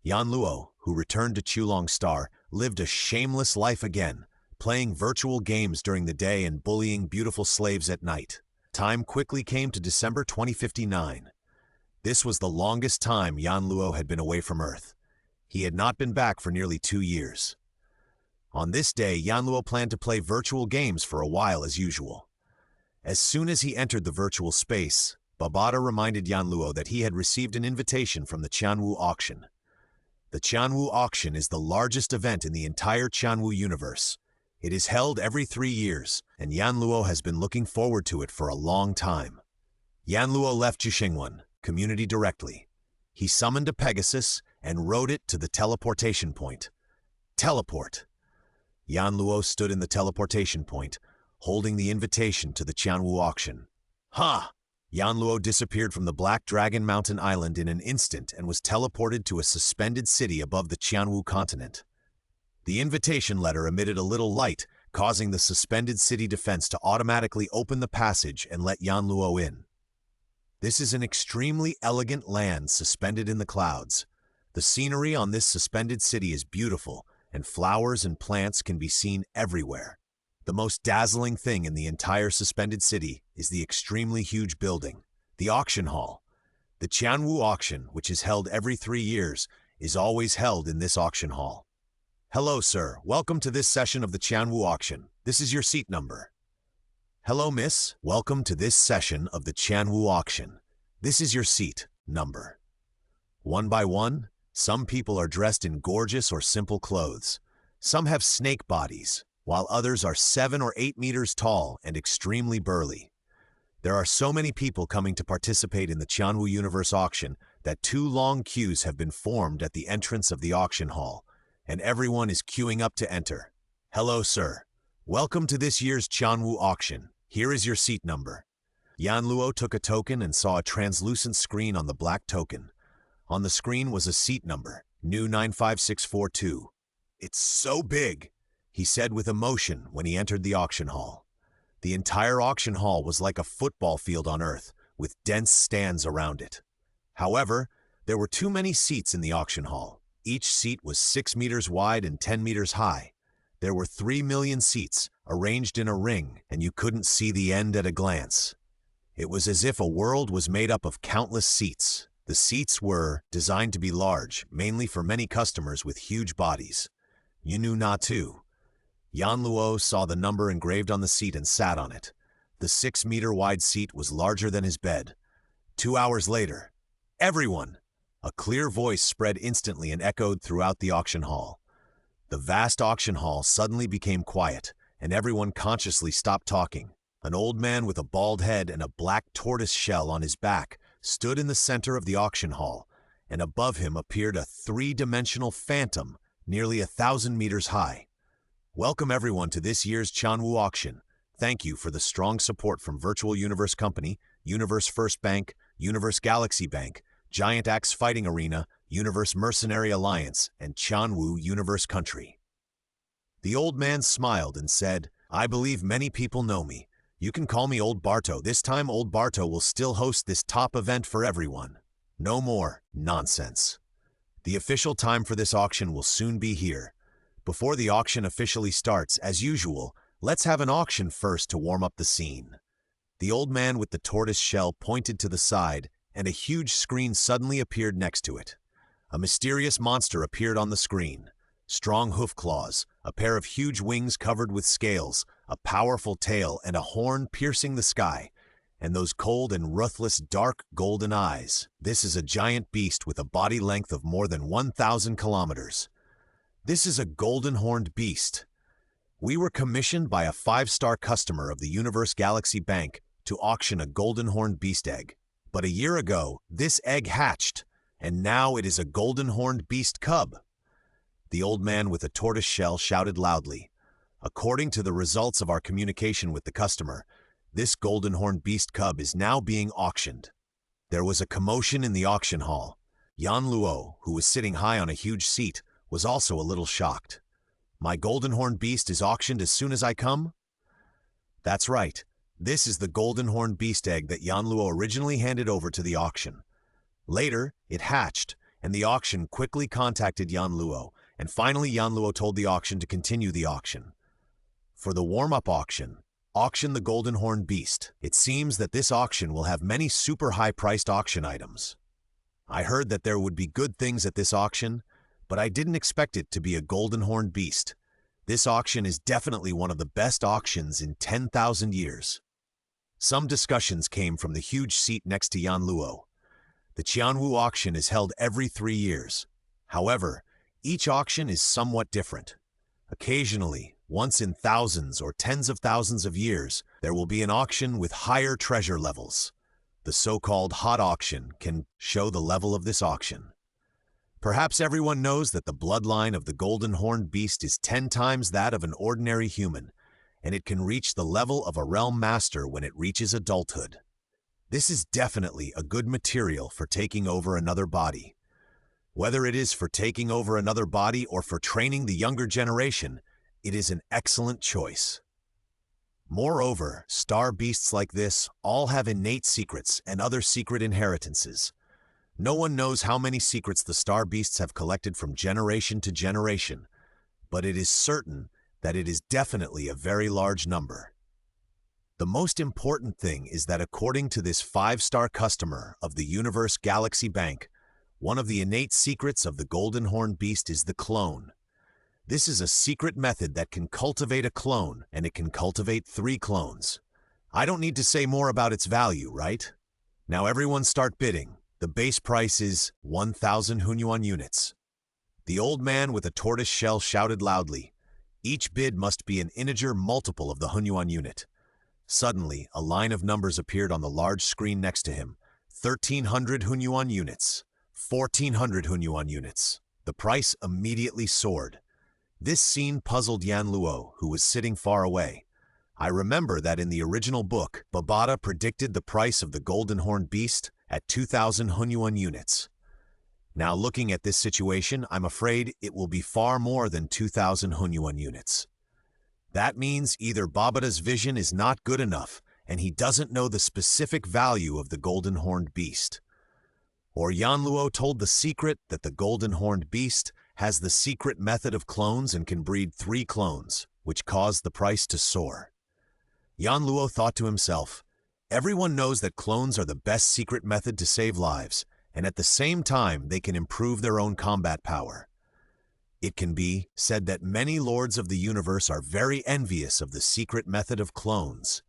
Speaker 1: Yan Luo, who returned to Chulong Star, lived a shameless life again, playing virtual games during the day and bullying beautiful slaves at night. Time quickly came to December 2059. This was the longest time Yan Luo had been away from Earth. He had not been back for nearly 2 years. On this day, Yan Luo planned to play virtual games for a while as usual. As soon as he entered the virtual space, Babata reminded Yan Luo that he had received an invitation from the Qianwu auction. The Qianwu auction is the largest event in the entire Qianwu universe. It is held every 3 years, and Yan Luo has been looking forward to it for a long time. Yan Luo left Jishengwan community directly. He summoned a Pegasus and rode it to the teleportation point. Teleport. Yan Luo stood in the teleportation point, holding the invitation to the Qianwu auction. Ha! Yan Luo disappeared from the Black Dragon Mountain Island in an instant and was teleported to a suspended city above the Qianwu continent. The invitation letter emitted a little light, causing the suspended city defense to automatically open the passage and let Yan Luo in. This is an extremely elegant land suspended in the clouds. The scenery on this suspended city is beautiful, and flowers and plants can be seen everywhere. The most dazzling thing in the entire suspended city is the extremely huge building, the auction hall. The Qianwu auction, which is held every 3 years, is always held in this auction hall. Hello, sir. Welcome to this session of the Qianwu auction. This is your seat number. Hello, miss. Welcome to this session of the Qianwu auction. This is your seat number. One by one, some people are dressed in gorgeous or simple clothes. Some have snake bodies, while others are 7 or 8 meters tall and extremely burly. There are so many people coming to participate in the Qianwu Universe auction that 2 long queues have been formed at the entrance of the auction hall, and everyone is queuing up to enter. Hello, sir. Welcome to this year's Qianwu auction. Here is your seat number. Yan Luo took a token and saw a translucent screen on the black token. On the screen was a seat number, new 95642. It's so big, he said with emotion when he entered the auction hall. The entire auction hall was like a football field on Earth, with dense stands around it. However, there were too many seats in the auction hall. Each seat was 6 meters wide and 10 meters high. There were 3 million seats, arranged in a ring, and you couldn't see the end at a glance. It was as if a world was made up of countless seats. The seats were designed to be large, mainly for many customers with huge bodies. Yunu Na too. Yan Luo saw the number engraved on the seat and sat on it. The 6-meter-wide seat was larger than his bed. 2 hours later, everyone! A clear voice spread instantly and echoed throughout the auction hall. The vast auction hall suddenly became quiet, and everyone consciously stopped talking. An old man with a bald head and a black tortoise shell on his back stood in the center of the auction hall, and above him appeared a 3-dimensional phantom nearly 1,000 meters high. Welcome everyone to this year's Qianwu auction. Thank you for the strong support from Virtual Universe Company, Universe First Bank, Universe Galaxy Bank, Giant Axe Fighting Arena, Universe Mercenary Alliance, and Qianwu Universe Country. The old man smiled and said, I believe many people know me. You can call me Old Barto. This time Old Barto will still host this top event for everyone. No more nonsense. The official time for this auction will soon be here. Before the auction officially starts, as usual, let's have an auction first to warm up the scene. The old man with the tortoise shell pointed to the side, and a huge screen suddenly appeared next to it. A mysterious monster appeared on the screen. Strong hoof claws, a pair of huge wings covered with scales, a powerful tail and a horn piercing the sky, and those cold and ruthless dark golden eyes. This is a giant beast with a body length of more than 1,000 kilometers. This is a golden horned beast. We were commissioned by a 5-star customer of the Universe Galaxy Bank to auction a golden horned beast egg. But a year ago, this egg hatched, and now it is a golden horned beast cub. The old man with a tortoise shell shouted loudly. According to the results of our communication with the customer, this golden horned beast cub is now being auctioned. There was a commotion in the auction hall. Yan Luo, who was sitting high on a huge seat, was also a little shocked. My golden horned beast is auctioned as soon as I come? That's right. This is the golden horned beast egg that Yan Luo originally handed over to the auction. Later, it hatched, and the auction quickly contacted Yan Luo, and finally Yan Luo told the auction to continue the auction. For the warm-up auction, auction the golden horned beast. It seems that this auction will have many super high-priced auction items. I heard that there would be good things at this auction, but I didn't expect it to be a golden horned beast. This auction is definitely one of the best auctions in 10,000 years. Some discussions came from the huge seat next to Yan Luo. The Qianwu auction is held every 3 years. However, each auction is somewhat different. Occasionally, once in thousands or tens of thousands of years, there will be an auction with higher treasure levels. The so-called hot auction can show the level of this auction. Perhaps everyone knows that the bloodline of the golden horned beast is 10 times that of an ordinary human, and it can reach the level of a realm master when it reaches adulthood. This is definitely a good material for taking over another body. Whether it is for taking over another body or for training the younger generation, it is an excellent choice. Moreover, star beasts like this all have innate secrets and other secret inheritances. No one knows how many secrets the star beasts have collected from generation to generation, but it is certain that it is definitely a very large number. The most important thing is that according to this 5-star customer of the Universe Galaxy Bank, one of the innate secrets of the golden horned beast is the clone. This is a secret method that can cultivate a clone, and it can cultivate 3 clones. I don't need to say more about its value, right? Now everyone start bidding. The base price is 1,000 Hunyuan units. The old man with a tortoise shell shouted loudly. Each bid must be an integer multiple of the Hunyuan unit. Suddenly, a line of numbers appeared on the large screen next to him. 1,300 Hunyuan units. 1,400 Hunyuan units. The price immediately soared. This scene puzzled Yan Luo, who was sitting far away. I remember that in the original book, Babada predicted the price of the golden horned beast at 2,000 Hunyuan units. Now looking at this situation, I'm afraid it will be far more than 2,000 Hunyuan units. That means either Babada's vision is not good enough and he doesn't know the specific value of the golden horned beast. Or Yan Luo told the secret that the golden horned beast has the secret method of clones and can breed 3 clones, which caused the price to soar. Yan Luo thought to himself, everyone knows that clones are the best secret method to save lives, and at the same time they can improve their own combat power. It can be said that many lords of the universe are very envious of the secret method of clones.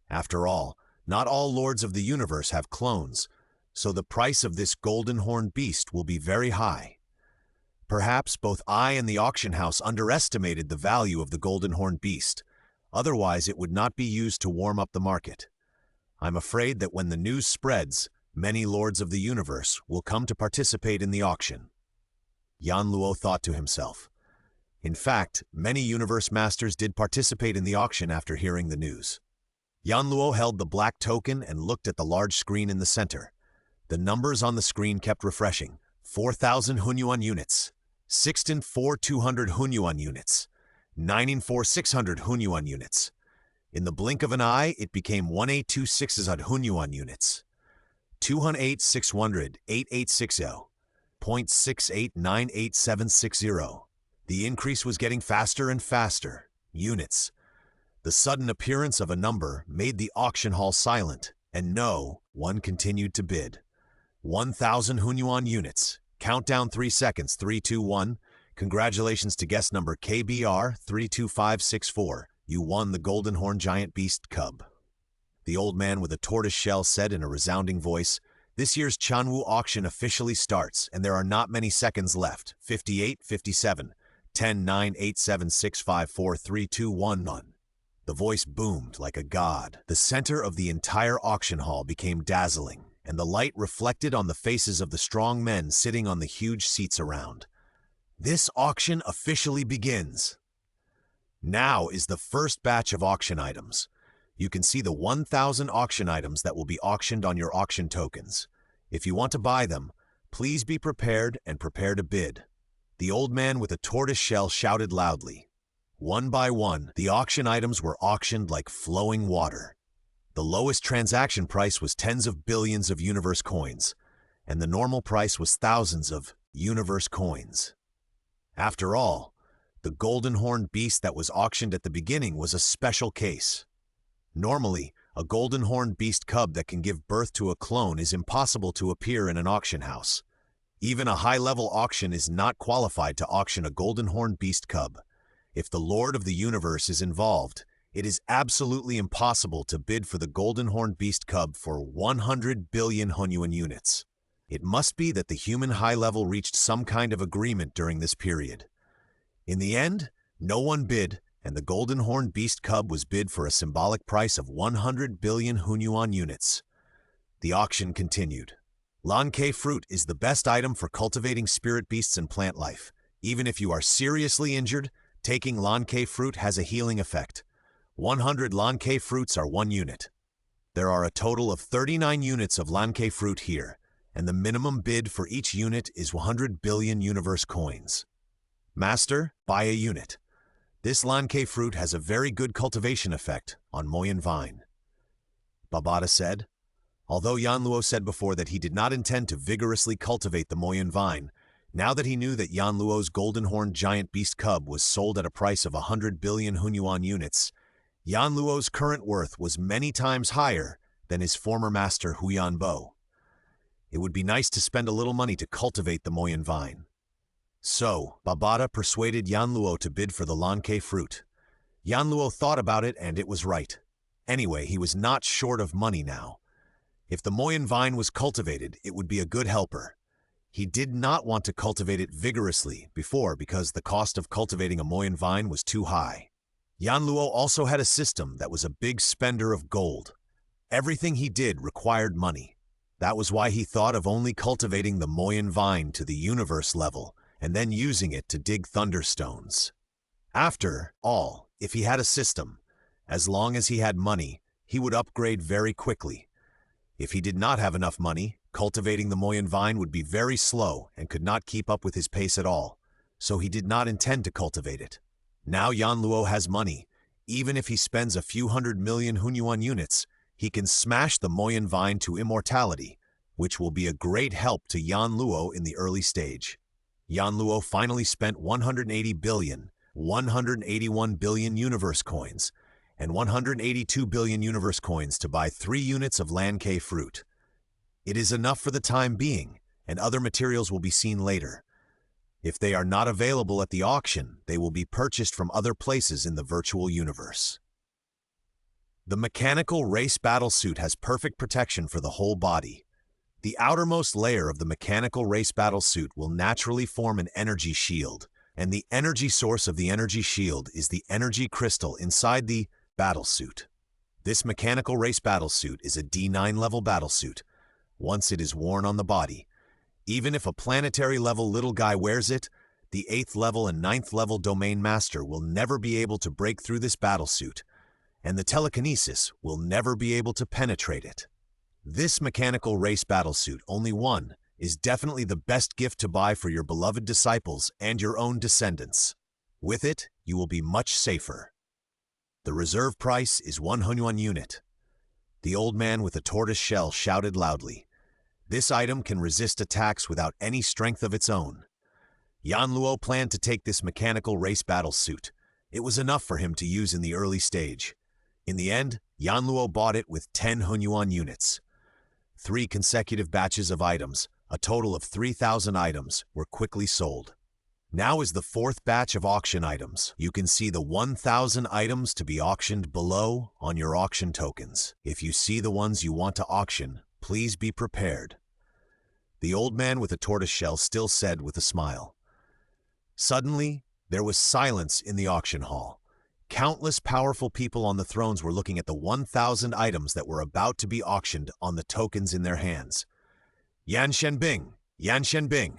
Speaker 1: After all, not all lords of the universe have clones, so the price of this golden horned beast will be very high. Perhaps both I and the auction house underestimated the value of the golden horned beast. Otherwise, it would not be used to warm up the market. I'm afraid that when the news spreads, many lords of the universe will come to participate in the auction. Yan Luo thought to himself. In fact, many universe masters did participate in the auction after hearing the news. Yan Luo held the black token and looked at the large screen in the center. The numbers on the screen kept refreshing. 4,000 Hunyuan units. 6,4,200 Hunyuan units. 9,4,600 Hunyuan units. In the blink of an eye, it became 1,826 Hunyuan units. 208,600, 8860. 0.6898,760. The increase was getting faster and faster. Units. The sudden appearance of a number made the auction hall silent, and no one continued to bid. 1,000 Hunyuan units. Countdown 3 seconds. 3, 2, 1. Congratulations to guest number KBR 32564. You won the golden horn giant beast cub. The old man with a tortoise shell said in a resounding voice, this year's Chanwu auction officially starts, and there are not many seconds left. 58, 57, 10-9-8-7-6-5-4-3-2-1. The voice boomed like a god. The center of the entire auction hall became dazzling, and the light reflected on the faces of the strong men sitting on the huge seats around. This auction officially begins. Now is the first batch of auction items. You can see the 1,000 auction items that will be auctioned on your auction tokens. If you want to buy them, please be prepared and prepare to bid. The old man with a tortoise shell shouted loudly. One by one, the auction items were auctioned like flowing water. The lowest transaction price was tens of billions of universe coins, and the normal price was thousands of universe coins. After all, the golden horned beast that was auctioned at the beginning was a special case. Normally, a golden horned beast cub that can give birth to a clone is impossible to appear in an auction house. Even a high-level auction is not qualified to auction a golden horned beast cub. If the Lord of the Universe is involved, it is absolutely impossible to bid for the golden horned beast cub for 100 billion Hunyuan units. It must be that the human high level reached some kind of agreement during this period. In the end, no one bid, and the golden horned beast cub was bid for a symbolic price of 100 billion Hunyuan units. The auction continued. Lancei fruit is the best item for cultivating spirit beasts and plant life. Even if you are seriously injured, taking Lancei fruit has a healing effect. 100 Lancei fruits are 1 unit. There are a total of 39 units of Lancei fruit here, and the minimum bid for each unit is 100 billion universe coins. Master, buy a unit. This Lancei fruit has a very good cultivation effect on Moyan vine. Babata said. Although Yanluo said before that he did not intend to vigorously cultivate the Moyan vine, now that he knew that Yanluo's golden-horned giant beast cub was sold at a price of 100 billion Hunyuan units, Yanluo's current worth was many times higher than his former master Huyanbo. It would be nice to spend a little money to cultivate the Moyan vine. So, Babata persuaded Yanluo to bid for the Lancei fruit. Yanluo thought about it and it was right. Anyway, he was not short of money now. If the Moyan vine was cultivated, it would be a good helper. He did not want to cultivate it vigorously before because the cost of cultivating a Moyan vine was too high. Yanluo also had a system that was a big spender of gold. Everything he did required money. That was why he thought of only cultivating the Moyan vine to the universe level and then using it to dig thunderstones. After all, if he had a system, as long as he had money, he would upgrade very quickly. If he did not have enough money, cultivating the Moyan vine would be very slow and could not keep up with his pace at all, so he did not intend to cultivate it. Now Yanluo has money. Even if he spends a few 100 million Hunyuan units, he can smash the Moyan vine to immortality, which will be a great help to Yanluo in the early stage. Yanluo finally spent 180 billion, 181 billion universe coins, and 182 billion universe coins to buy 3 units of Lancei fruit. It is enough for the time being, and other materials will be seen later. If they are not available at the auction, they will be purchased from other places in the virtual universe. The mechanical race battlesuit has perfect protection for the whole body. The outermost layer of the mechanical race battlesuit will naturally form an energy shield, and the energy source of the energy shield is the energy crystal inside the battlesuit. This mechanical race battlesuit is a D9 level battlesuit. Once it is worn on the body, even if a planetary level little guy wears it, the 8th level and 9th level domain master will never be able to break through this battlesuit, and the telekinesis will never be able to penetrate it. This mechanical race battlesuit, only one, is definitely the best gift to buy for your beloved disciples and your own descendants. With it, you will be much safer. The reserve price is 1 Hunyuan unit. The old man with the tortoise shell shouted loudly. This item can resist attacks without any strength of its own. Yanluo planned to take this mechanical race battlesuit. It was enough for him to use in the early stage. In the end, Yanluo bought it with 10 Hunyuan units. 3 consecutive batches of items, a total of 3,000 items, were quickly sold. Now is the 4th batch of auction items. You can see the 1,000 items to be auctioned below on your auction tokens. If you see the ones you want to auction, please be prepared. The old man with the tortoise shell still said with a smile. Suddenly, There was silence in the auction hall. Countless powerful people on the thrones were looking at the 1,000 items that were about to be auctioned on the tokens in their hands. Yan Shenbing, Yan Shenbing.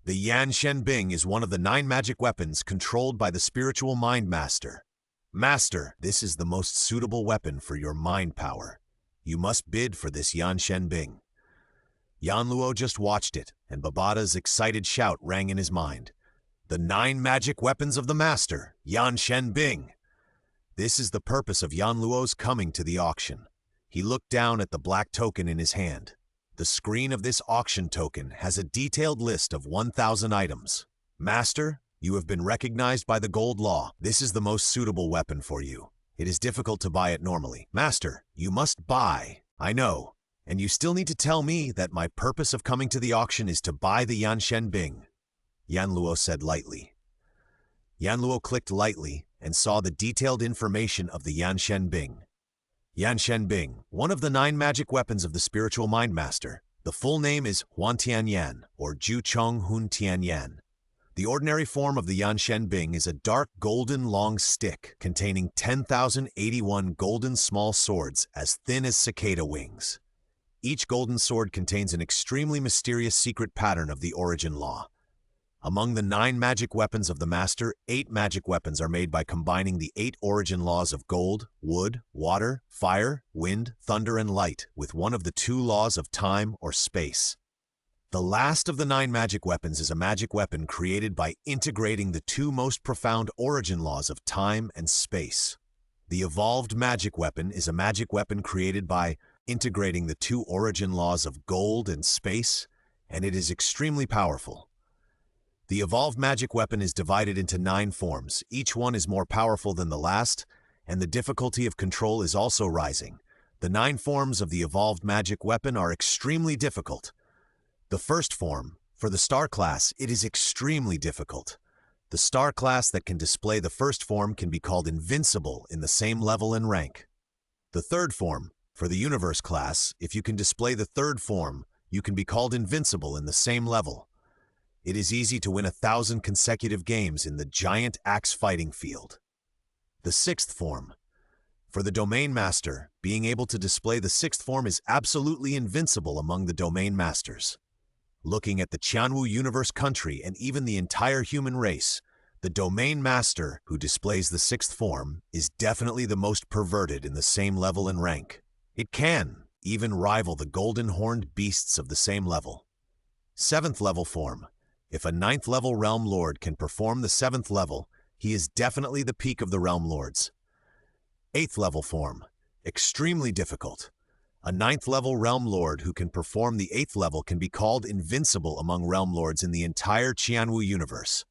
Speaker 1: The Yan Shenbing is one of the 9 magic weapons controlled by the spiritual mind master. Master, this is the most suitable weapon for your mind power. You must bid for this Yan Shenbing. Yan Luo just watched it, and Babata's excited shout rang in his mind. The 9 magic weapons of the master, Yan Shenbing. This is the purpose of Yan Luo's coming to the auction. He looked down at the black token in his hand. The screen of this auction token has a detailed list of 1,000 items. Master, you have been recognized by the gold law. This is the most suitable weapon for you. It is difficult to buy it normally. Master, you must buy. I know. And you still need to tell me that my purpose of coming to the auction is to buy the Yan Shenbing. Yan Luo said lightly. Yan Luo clicked lightly and saw the detailed information of the Yan Shenbing. Yan Shenbing, one of the 9 magic weapons of the spiritual mind master. The full name is Huan Tian Yan, or Ju Chong Hun Tian Yan. The ordinary form of the Yan Shenbing is a dark golden long stick containing 10,081 golden small swords as thin as cicada wings. Each golden sword contains an extremely mysterious secret pattern of the origin law. Among the 9 magic weapons of the master, 8 magic weapons are made by combining the 8 origin laws of gold, wood, water, fire, wind, thunder, and light with one of the 2 laws of time or space. The last of the 9 magic weapons is a magic weapon created by integrating the 2 most profound origin laws of time and space. The evolved magic weapon is a magic weapon created by integrating the 2 origin laws of gold and space, and it is extremely powerful. The evolved magic weapon is divided into 9 forms. Each one is more powerful than the last, and the difficulty of control is also rising. The 9 forms of the evolved magic weapon are extremely difficult. The first form, for the star class, it is extremely difficult. The star class that can display the first form can be called invincible in the same level and rank. The third form, for the universe class, if you can display the third form, you can be called invincible in the same level. It is easy to win 1,000 consecutive games in the giant axe fighting field. The sixth form. For the domain master, being able to display the sixth form is absolutely invincible among the domain masters. Looking at the Qianwu universe country and even the entire human race, the domain master who displays the sixth form is definitely the most perverted in the same level and rank. It can even rival the golden horned beasts of the same level. 7th level form. If a 9th level realm lord can perform the 7th level, he is definitely the peak of the realm lords. 8th level form. Extremely difficult. A 9th level realm lord who can perform the 8th level can be called invincible among realm lords in the entire Qianwu universe.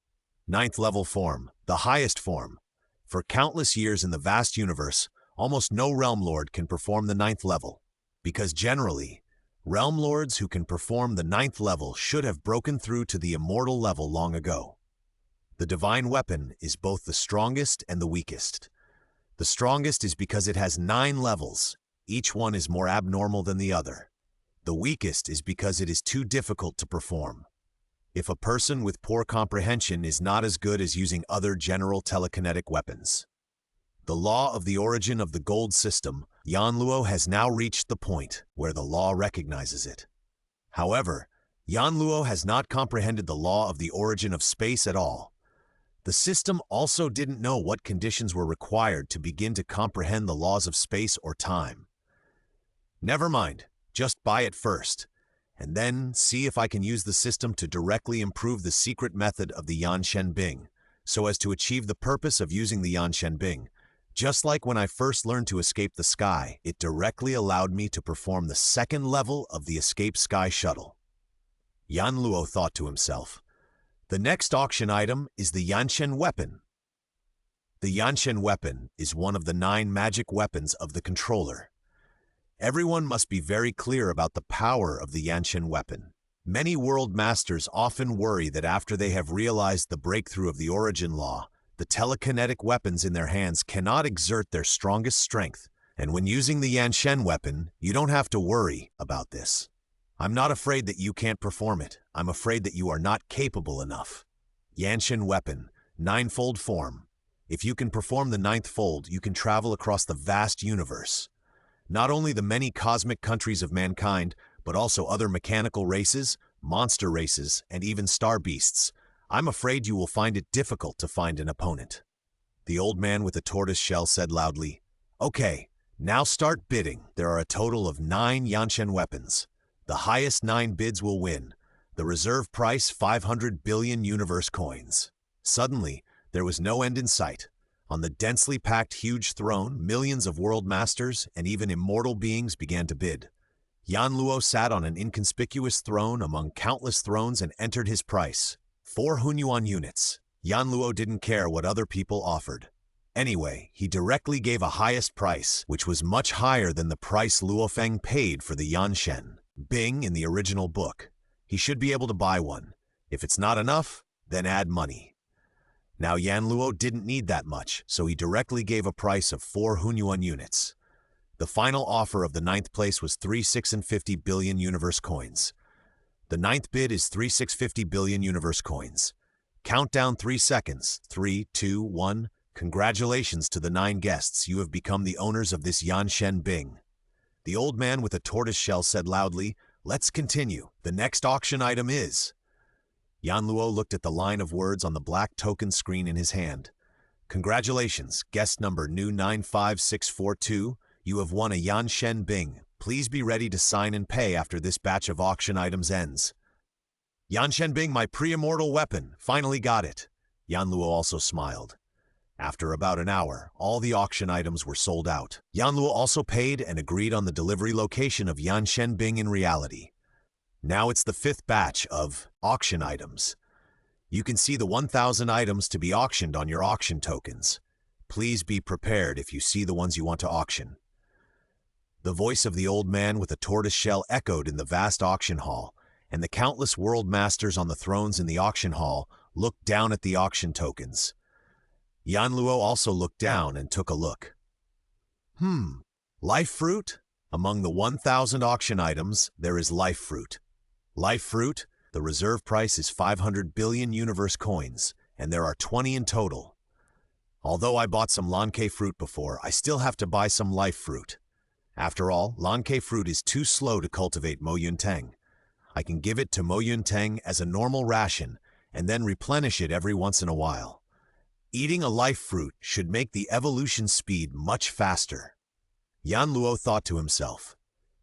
Speaker 1: 9th level form. The highest form. For countless years in the vast universe, almost no realm lord can perform the 9th level, because generally, realm lords who can perform the 9th level should have broken through to the immortal level long ago. The divine weapon is both the strongest and the weakest. The strongest is because it has 9 levels. Each one is more abnormal than the other. The weakest is because it is too difficult to perform. If a person with poor comprehension is not as good as using other general telekinetic weapons. The law of the origin of the gold system, Yan Luo has now reached the point where the law recognizes it. However, Yan Luo has not comprehended the law of the origin of space at all. The system also didn't know what conditions were required to begin to comprehend the laws of space or time. Never mind, just buy it first, and then see if I can use the system to directly improve the secret method of the Yan Shenbing, so as to achieve the purpose of using the Yan Shenbing. Just like when I first learned to escape the sky, it directly allowed me to perform the 2nd level of the escape sky shuttle. Yan Luo thought to himself, the next auction item is the Yanshen weapon. The Yanshen weapon is one of the 9 magic weapons of the controller. Everyone must be very clear about the power of the Yanshen weapon. Many world masters often worry that after they have realized the breakthrough of the origin law, the telekinetic weapons in their hands cannot exert their strongest strength, and when using the Yanshen weapon, you don't have to worry about this. I'm not afraid that you can't perform it. I'm afraid that you are not capable enough. Yanshen weapon, Ninefold form. If you can perform the ninth fold, you can travel across the vast universe. Not only the many cosmic countries of mankind, but also other mechanical races, monster races, and even star beasts. I'm afraid you will find it difficult to find an opponent. The old man with the tortoise shell said loudly, "Okay, now start bidding. There are a total of 9 Yanshen weapons. The highest 9 bids will win. The reserve price 500 billion universe coins." Suddenly, there was no end in sight. On the densely packed huge throne, millions of world masters and even immortal beings began to bid. Yan Luo sat on an inconspicuous throne among countless thrones and entered his price. 4 Hunyuan units. Yan Luo didn't care what other people offered. Anyway, he directly gave a highest price, which was much higher than the price Luofeng paid for the Yanshen Bing in the original book. He should be able to buy one. If it's not enough, then add money. Now Yan Luo didn't need that much, so he directly gave a price of 4 Hunyuan units. The final offer of the 9th place was 3,650 billion universe coins. The 9th bid is 3,650 billion universe coins. Countdown 3 seconds. 3, 2, 1. Congratulations to the 9 guests. You have become the owners of this Yanshen Bing. The old man with the tortoise shell said loudly, "Let's continue. The next auction item is..." Yan Luo looked at the line of words on the black token screen in his hand. "Congratulations, guest number new 95642. You have won a Yanshen Bing. Please be ready to sign and pay after this batch of auction items ends." "Yanshen Bing, my pre-immortal weapon. Finally got it." Yan Luo also smiled. After about an hour, all the auction items were sold out. Yan Luo also paid and agreed on the delivery location of Yanshen Bing in reality. Now it's the 5th batch of auction items. You can see the 1,000 items to be auctioned on your auction tokens. Please be prepared if you see the ones you want to auction. The voice of the old man with the tortoise shell echoed in the vast auction hall, and the countless world masters on the thrones in the auction hall looked down at the auction tokens. Yan Luo also looked down and took a look. Life fruit? Among the 1,000 auction items, there is life fruit. Life fruit, the reserve price is 500 billion universe coins, and there are 20 in total. Although I bought some Lanke fruit before, I still have to buy some life fruit. After all, Lanke fruit is too slow to cultivate Mo Yun Teng. I can give it to Mo Yun Teng as a normal ration, and then replenish it every once in a while. Eating a life fruit should make the evolution speed much faster. Yan Luo thought to himself.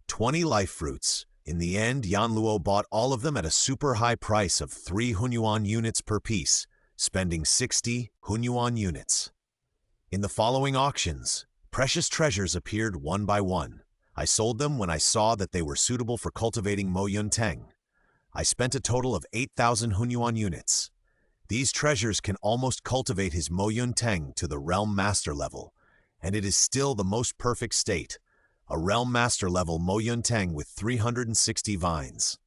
Speaker 1: 20 life fruits. In the end, Yan Luo bought all of them at a super high price of 3 Hunyuan units per piece, spending 60 Hunyuan units. In the following auctions, precious treasures appeared one by one. I sold them when I saw that they were suitable for cultivating Mo Yun Teng. I spent a total of 8,000 Hunyuan units. These treasures can almost cultivate his Mo Yun Teng to the Realm Master level, and it is still the most perfect state, a Realm Master level Mo Yun Teng with 360 vines.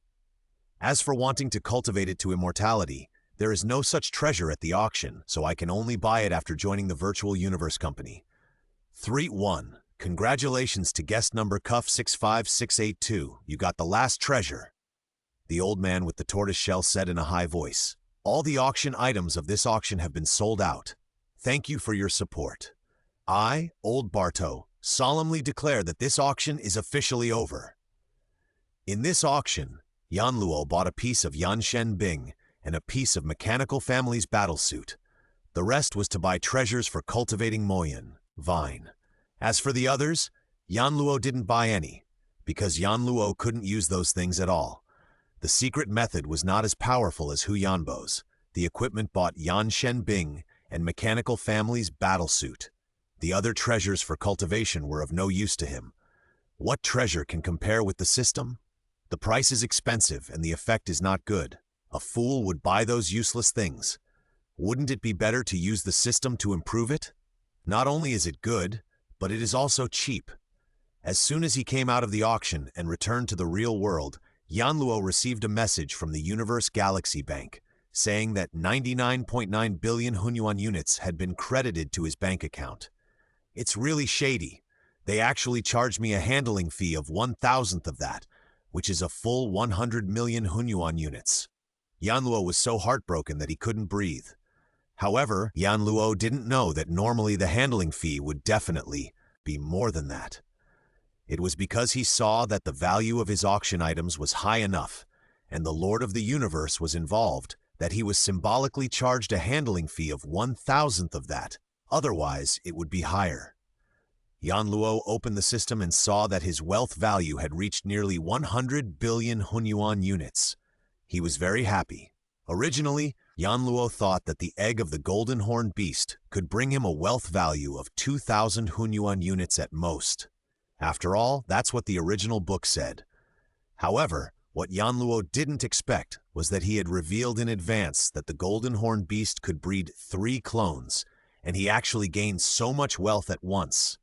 Speaker 1: As for wanting to cultivate it to immortality, there is no such treasure at the auction, so I can only buy it after joining the Virtual Universe Company. 3-1. Congratulations to guest number Cuff 65682. You got the last treasure. The old man with the tortoise shell said in a high voice. All the auction items of this auction have been sold out. Thank you for your support. I, Old Barto, solemnly declare that this auction is officially over. In this auction, Yan Luo bought a piece of Yanshen Bing and a piece of Mechanical Family's battlesuit. The rest was to buy treasures for cultivating Moyun, Vine. As for the others, Yan Luo didn't buy any, because Yan Luo couldn't use those things at all. The secret method was not as powerful as Hu Yanbo's. The equipment bought Yanshen Bing and Mechanical Family's battlesuit. The other treasures for cultivation were of no use to him. What treasure can compare with the system? The price is expensive and the effect is not good. A fool would buy those useless things. Wouldn't it be better to use the system to improve it? Not only is it good, but it is also cheap. As soon as he came out of the auction and returned to the real world, Yan Luo received a message from the Universe Galaxy Bank, saying that 99.9 billion Hunyuan units had been credited to his bank account. It's really shady. They actually charged me a handling fee of 1,000th of that, which is a full 100 million Hunyuan units. Yan Luo was so heartbroken that he couldn't breathe. However, Yan Luo didn't know that normally the handling fee would definitely be more than that. It was because he saw that the value of his auction items was high enough, and the Lord of the Universe was involved, that he was symbolically charged a handling fee of 1,000th of that. Otherwise, it would be higher. Yan Luo opened the system and saw that his wealth value had reached nearly 100 billion Hunyuan units. He was very happy. Originally, Yan Luo thought that the egg of the golden horned beast could bring him a wealth value of 2,000 Hunyuan units at most. After all, that's what the original book said. However, what Yan Luo didn't expect was that he had revealed in advance that the golden horned beast could breed 3 clones, and he actually gained so much wealth at once.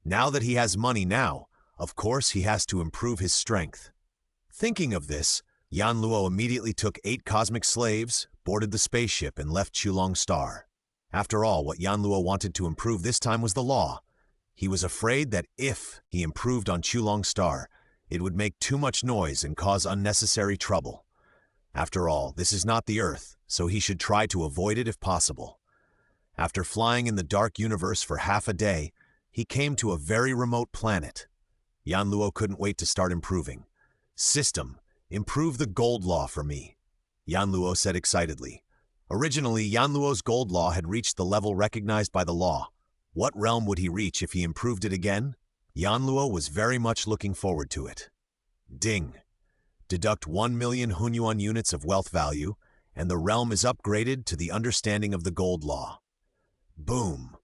Speaker 1: Now that he has money now, of course he has to improve his strength. Thinking of this, Yan Luo immediately took 8 cosmic slaves, boarded the spaceship, and left Chulong Star. After all, what Yan Luo wanted to improve this time was the law. He was afraid that if he improved on Chulong Star, it would make too much noise and cause unnecessary trouble. After all, this is not the Earth, so he should try to avoid it if possible. After flying in the dark universe for half a day, he came to a very remote planet. Yan Luo couldn't wait to start improving. System, improve the gold law for me, Yan Luo said excitedly. Originally, Yan Luo's gold law had reached the level recognized by the law. What realm would he reach if he improved it again? Yan Luo was very much looking forward to it. Ding. Deduct 1 million Hunyuan units of wealth value, and the realm is upgraded to the understanding of the gold law. Boom.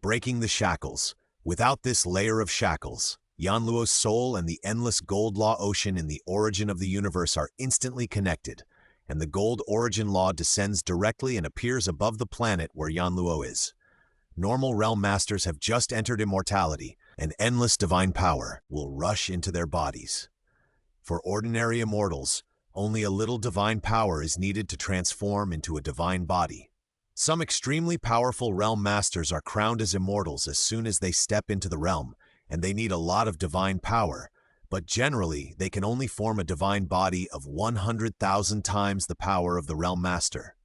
Speaker 1: Breaking the shackles. Without this layer of shackles, Yan Luo's soul and the endless gold law ocean in the origin of the universe are instantly connected, and the gold origin law descends directly and appears above the planet where Yan Luo is. Normal realm masters have just entered immortality, and endless divine power will rush into their bodies. For ordinary immortals, only a little divine power is needed to transform into a divine body. Some extremely powerful realm masters are crowned as immortals as soon as they step into the realm, and they need a lot of divine power, but generally they can only form a divine body of 100,000 times the power of the realm master.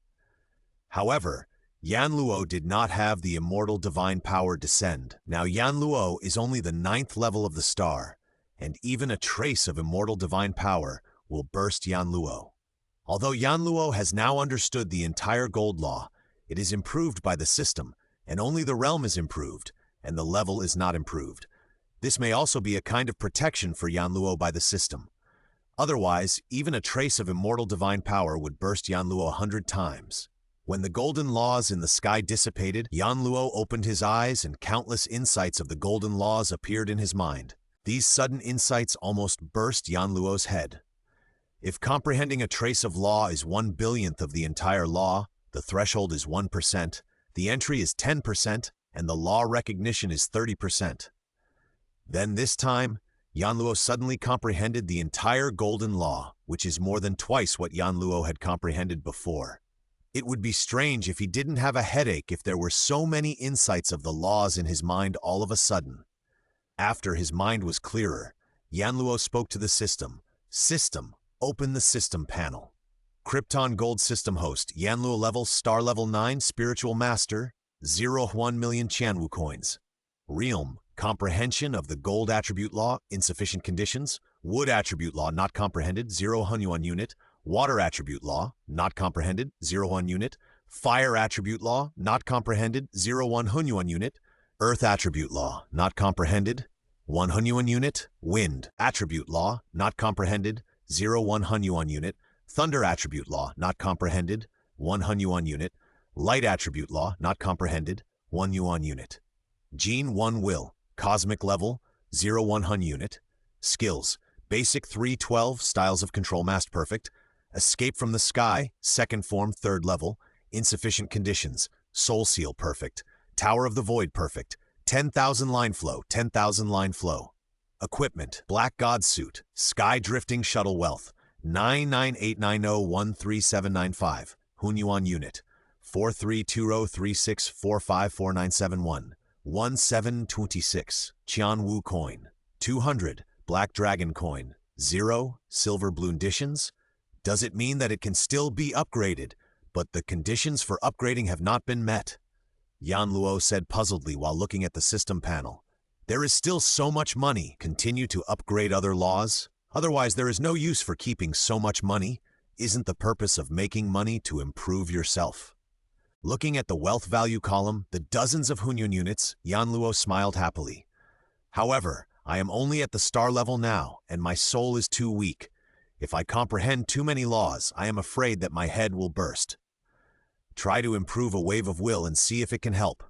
Speaker 1: However, Yan Luo did not have the immortal divine power descend. Now Yan Luo is only the 9th level of the star, and even a trace of immortal divine power will burst Yan Luo. Although Yan Luo has now understood the entire gold law, it is improved by the system, and only the realm is improved, and the level is not improved. This may also be a kind of protection for Yan Luo by the system. Otherwise, even a trace of immortal divine power would burst Yan Luo 100 times. When the golden laws in the sky dissipated, Yan Luo opened his eyes and countless insights of the golden laws appeared in his mind. These sudden insights almost burst Yan Luo's head. If comprehending a trace of law is 1/1000th of the entire law, the threshold is 1%, the entry is 10%, and the law recognition is 30%. Then this time, Yan Luo suddenly comprehended the entire golden law, which is more than twice what Yan Luo had comprehended before. It would be strange if he didn't have a headache if there were so many insights of the laws in his mind all of a sudden. After his mind was clearer, Yan Luo spoke to the system. System, open the system panel. Krypton Gold System host, Yan Luo level, star level 9, spiritual master, 0.1 million Chanwu coins. Realm, comprehension of the gold attribute law, insufficient conditions. Wood attribute law, not comprehended, 0 Hunyuan unit. Water attribute law, not comprehended, 0.1 unit. Fire attribute law, not comprehended, 0.1 Hunyuan unit. Earth attribute law, not comprehended, 1 Hunyuan unit. Wind attribute law, not comprehended, 0.1 Hunyuan unit. Thunder attribute law, not comprehended, 1 Hunyuan unit. Light attribute law, not comprehended, 1 Yuan unit. Gene 1 will, cosmic level, 0.1 Hun unit. Skills, basic 312, styles of control master perfect. Escape from the sky, second form, 3rd level. Insufficient conditions, soul seal perfect. Tower of the void perfect. 10,000 line flow, 10,000 line flow. Equipment, black god suit, sky drifting shuttle wealth. 99890137795, Hunyuan unit, 432036454971, 1726, Qianwu coin, 200, black dragon coin, 0, silver balloon additions. Does it mean that it can still be upgraded? But the conditions for upgrading have not been met, Yanluo said puzzledly while looking at the system panel. There is still so much money. Continue to upgrade other laws? Otherwise, there is no use for keeping so much money. Isn't the purpose of making money to improve yourself? Looking at the wealth value column, the dozens of Hunyun units, Yanluo smiled happily. However, I am only at the star level now, and my soul is too weak. If I comprehend too many laws, I am afraid that my head will burst. Try to improve a wave of will and see if it can help,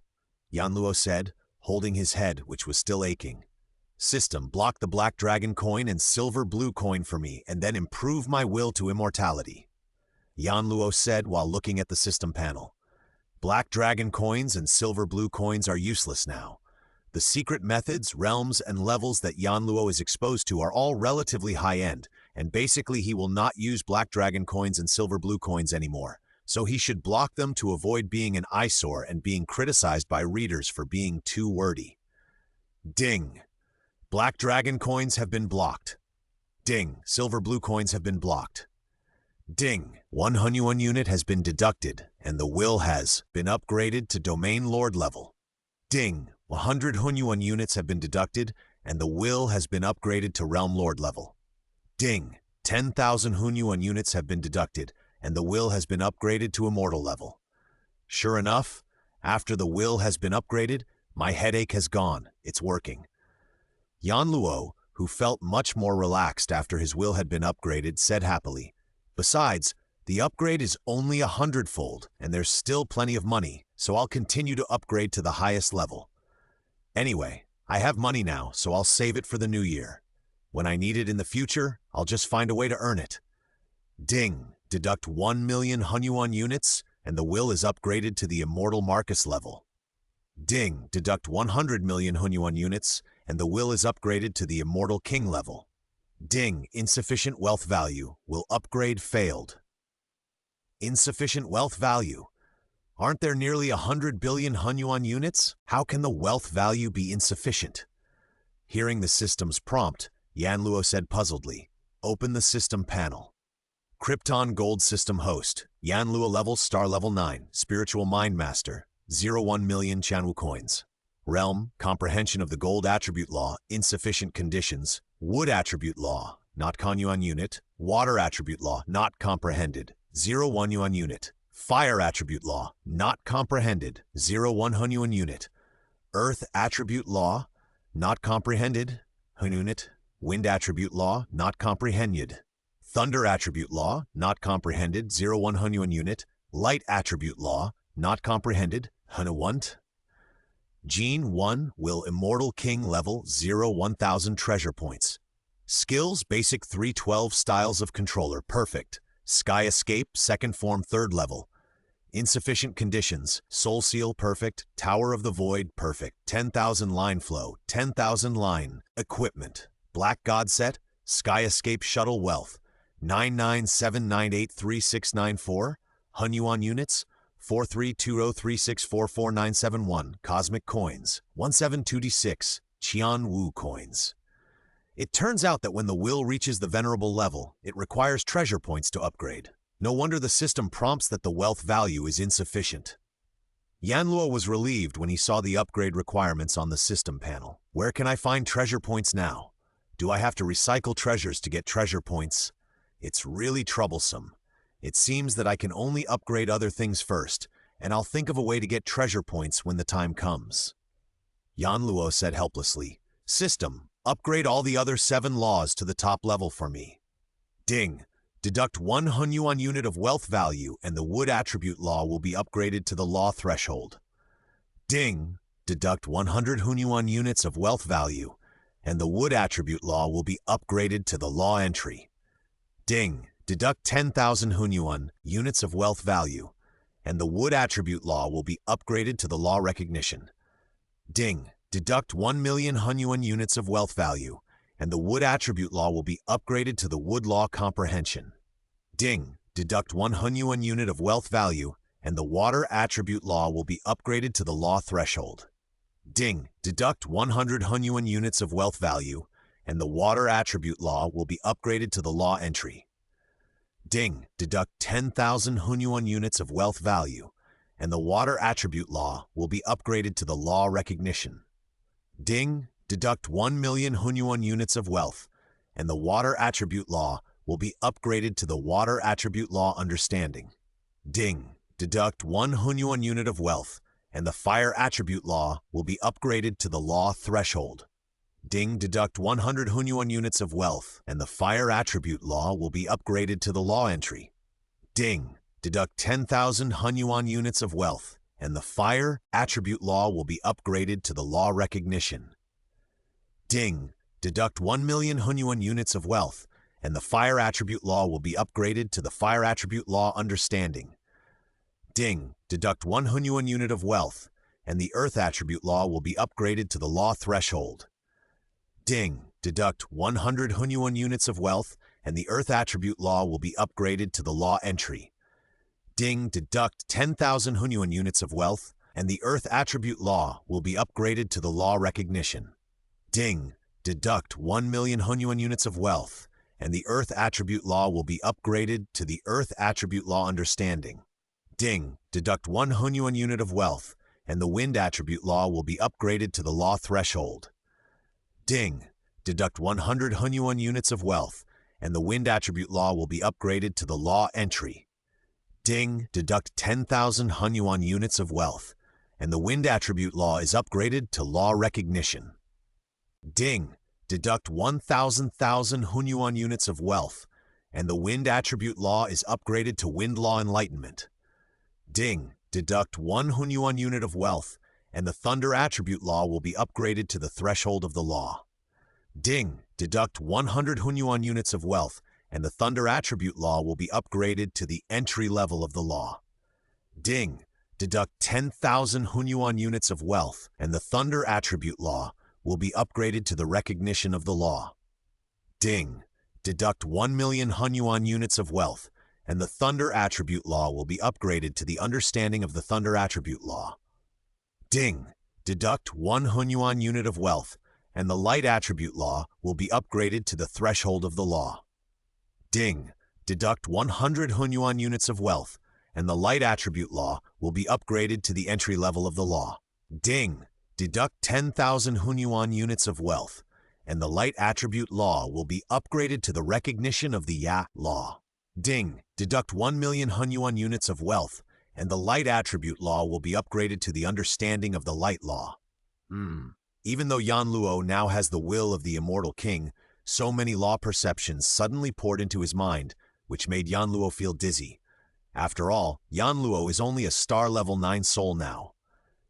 Speaker 1: Yanluo said, holding his head, which was still aching. System, block the black dragon coin and silver blue coin for me, and then improve my will to immortality, Yanluo said while looking at the system panel. Black dragon coins and silver blue coins are useless now. The secret methods, realms, and levels that Yanluo is exposed to are all relatively high-end, and basically he will not use black dragon coins and silver blue coins anymore, so he should block them to avoid being an eyesore and being criticized by readers for being too wordy. Ding! Black dragon coins have been blocked. Ding! Silver blue coins have been blocked. Ding! 1 Hunyuan unit has been deducted, and the will has been upgraded to Domain Lord level. Ding! 100 Hunyuan units have been deducted, and the will has been upgraded to Realm Lord level. Ding! 10,000 Hunyuan units have been deducted, and the will has been upgraded to Immortal level. Sure enough, after the will has been upgraded, my headache has gone. It's working. Yanluo, who felt much more relaxed after his will had been upgraded, said happily, "Besides, the upgrade is only 100-fold, and there's still plenty of money, so I'll continue to upgrade to the highest level. Anyway, I have money now, so I'll save it for the new year. When I need it in the future, I'll just find a way to earn it." Ding! Deduct 1 million Hunyuan units, and the will is upgraded to the Immortal Marcus level. Ding! Deduct 100 million Hunyuan units, and the will is upgraded to the Immortal King level. Ding! Insufficient wealth value. Will upgrade failed. Insufficient wealth value. Aren't there nearly 100 billion Hunyuan units? How can the wealth value be insufficient? Hearing the system's prompt, Yanluo said puzzledly, "Open the system panel." Krypton Gold System host, Yanluo level star level 9, Spiritual Mind Master, 01 million Chanwu coins. Realm, comprehension of the gold attribute law, insufficient conditions. Wood attribute law, not Kanyuan unit. Water attribute law, not comprehended, 01 yuan unit. Fire attribute law, not comprehended, 01 Hunyuan unit. Earth attribute law, not comprehended, Hun unit. Wind attribute law, not comprehended. Thunder attribute law, not comprehended, 01 Hunyuan unit. Light attribute law, not comprehended, Hun 1. Gene 1 will Immortal King level 1000 treasure points. Skills basic 312 styles of controller perfect. Sky Escape second form 3rd level. Insufficient conditions Soul Seal perfect. Tower of the Void perfect. 10,000 line flow 10,000 line. Equipment Black God set Sky Escape shuttle wealth 997983694. Hunyuan units 432036444971 Cosmic Coins 172d6 Qian Wu coins. It turns out that when the will reaches the venerable level, it requires treasure points to upgrade. No wonder the system prompts that the wealth value is insufficient. Yanluo was relieved when he saw the upgrade requirements on the system panel. Where can I find treasure points now? Do I have to recycle treasures to get treasure points? It's really troublesome. It seems that I can only upgrade other things first, and I'll think of a way to get treasure points when the time comes. Yanluo said helplessly, "System, upgrade all the other 7 laws to the top level for me." Ding! Deduct 1 Hunyuan unit of wealth value, and the wood attribute law will be upgraded to the law threshold. Ding! Deduct 100 Hunyuan units of wealth value, and the wood attribute law will be upgraded to the law entry. Ding! Deduct 10,000 Hunyuan units of wealth value, and the wood attribute law will be upgraded to the law recognition. Ding! Deduct 1 million Hunyuan units of wealth value, and the wood attribute law will be upgraded to the wood law comprehension. Ding! Deduct 1 Hunyuan unit of wealth value, and the water attribute law will be upgraded to the law threshold. Ding! Deduct 100 Hunyuan units of wealth value, and the water attribute law will be upgraded to the law entry. Ding, deduct 10,000 Hunyuan units of wealth value, and the water attribute law will be upgraded to the law recognition. Ding, deduct 1 million Hunyuan units of wealth, and the water attribute law will be upgraded to the water attribute law understanding. Ding, deduct 1 Hunyuan unit of wealth, and the fire attribute law will be upgraded to the law threshold. Ding, deduct 100 Hunyuan units of wealth, and the fire attribute law will be upgraded to the law entry. Ding, deduct 10,000 Hunyuan units of wealth, and the fire attribute law will be upgraded to the law recognition. Ding, deduct 1 million Hunyuan units of wealth, and the fire attribute law will be upgraded to the fire attribute law understanding. Ding, deduct 1 Hunyuan unit of wealth, and the earth attribute law will be upgraded to the law threshold. Ding, deduct 100 Hunyuan units of wealth, and the earth attribute law will be upgraded to the law entry. Ding, deduct 10,000 Hunyuan units of wealth, and the earth attribute law will be upgraded to the law recognition. Ding, deduct 1 million Hunyuan units of wealth, and the earth attribute law will be upgraded to the earth attribute law understanding. Ding, deduct 1 Hunyuan unit of wealth, and the wind attribute law will be upgraded to the law threshold. Ding, deduct 100 Hunyuan units of wealth, and the wind attribute law will be upgraded to the law entry. Ding, deduct 10,000 Hunyuan units of wealth, and the wind attribute law is upgraded to law recognition. Ding, deduct 1,000 Hunyuan units of wealth, and the wind attribute law is upgraded to wind law enlightenment. Ding, deduct 1 Hunyuan unit of wealth, and the thunder attribute law will be upgraded to the threshold of the law. Ding, deduct 100 Hunyuan units of wealth, and the thunder attribute law will be upgraded to the entry level of the law. Ding, deduct 10,000 Hunyuan units of wealth, and the thunder attribute law will be upgraded to the recognition of the law. Ding, deduct 1 million Hunyuan units of wealth, and the thunder attribute law will be upgraded to the understanding of the thunder attribute law. Ding, deduct 1 Hunyuan unit of wealth, and the light attribute law will be upgraded to the threshold of the law. Ding, deduct 100 Hunyuan units of wealth, and the light attribute law will be upgraded to the entry level of the law. Ding, deduct 10,000 Hunyuan units of wealth, and the light attribute law will be upgraded to the recognition of the Ya law. Ding, deduct 1 million Hunyuan units of wealth, and the light attribute law will be upgraded to the understanding of the light law. Even though Yanluo now has the will of the immortal king, so many law perceptions suddenly poured into his mind, which made Yanluo feel dizzy. After all, Yanluo is only a star level 9 soul now.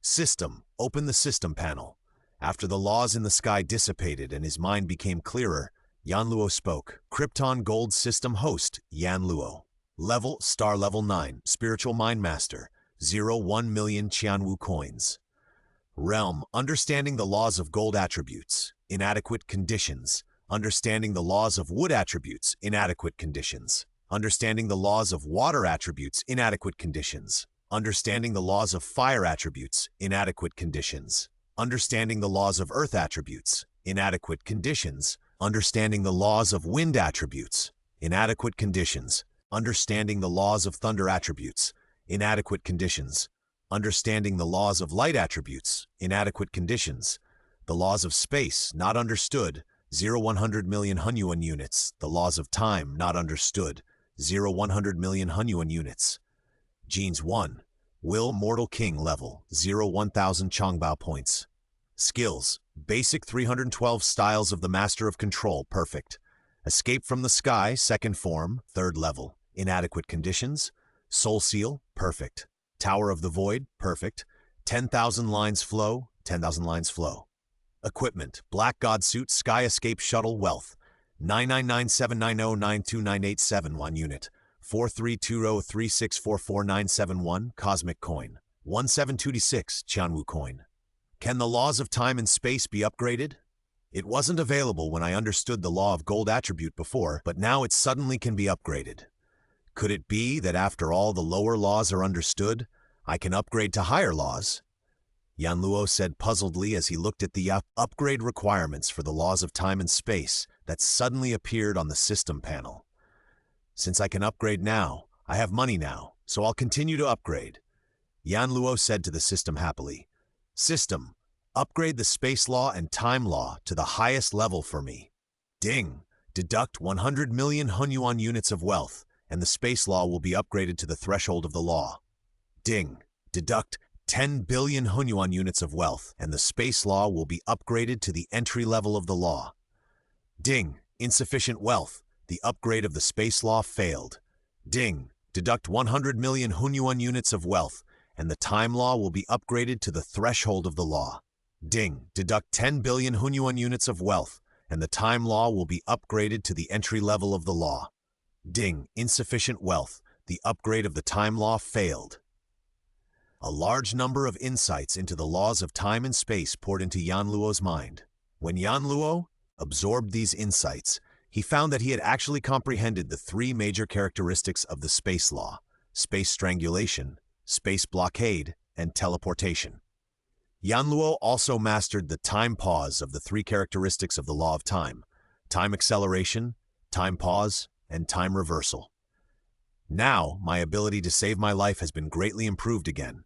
Speaker 1: System, open the system panel. After the laws in the sky dissipated and his mind became clearer, Yanluo spoke. Krypton Gold System host, Yanluo. Level, star level 9, spiritual mind master, 1 million Qianwu coins. Realm, understanding the laws of gold attributes, inadequate conditions. Understanding the laws of wood attributes, inadequate conditions. Understanding the laws of water attributes, inadequate conditions. Understanding the laws of fire attributes, inadequate conditions. Understanding the laws of earth attributes, inadequate conditions. Understanding the laws of wind attributes, inadequate conditions. Understanding the laws of thunder attributes, inadequate conditions. Understanding the laws of light attributes, inadequate conditions. The laws of space, not understood, 100 million Hunyuan units. The laws of time, not understood, 100 million Hunyuan units. Genes 1. Will Mortal King level, 1000 Chongbao points. Skills, basic 312 styles of the Master of Control, perfect. Escape from the Sky, second form, third level, inadequate conditions. Soul Seal, perfect. Tower of the Void, perfect. 10,000 lines flow, 10,000 lines flow. Equipment, Black God Suit, Sky Escape Shuttle, Wealth, 99979092987 unit, 432036444971 Cosmic Coin, 17226 Qianwu Coin. Can the laws of time and space be upgraded? It wasn't available when I understood the law of gold attribute before, but now it suddenly can be upgraded. Could it be that after all the lower laws are understood, I can upgrade to higher laws? Yanluo said puzzledly as he looked at the upgrade requirements for the laws of time and space that suddenly appeared on the system panel. Since I can upgrade now, I have money now, so I'll continue to upgrade. Yan Luo said to the system happily. System, upgrade the space law and time law to the highest level for me. Ding, deduct 100 million Hunyuan units of wealth, and the space law will be upgraded to the threshold of the law. Ding, deduct 10 billion Hunyuan units of wealth, and the space law will be upgraded to the entry level of the law. Ding, insufficient wealth, the upgrade of the space law failed. Ding, deduct 100 million Hunyuan units of wealth, and the time law will be upgraded to the threshold of the law. Ding, deduct 10 billion Hunyuan units of wealth, and the time law will be upgraded to the entry level of the law. Ding, insufficient wealth, the upgrade of the time law failed. A large number of insights into the laws of time and space poured into Yan Luo's mind. When Yan Luo absorbed these insights, he found that he had actually comprehended the three major characteristics of the space law: space strangulation, space blockade, and teleportation. Yan Luo also mastered the time pause of the three characteristics of the law of time: time acceleration, time pause, and time reversal. Now, my ability to save my life has been greatly improved again.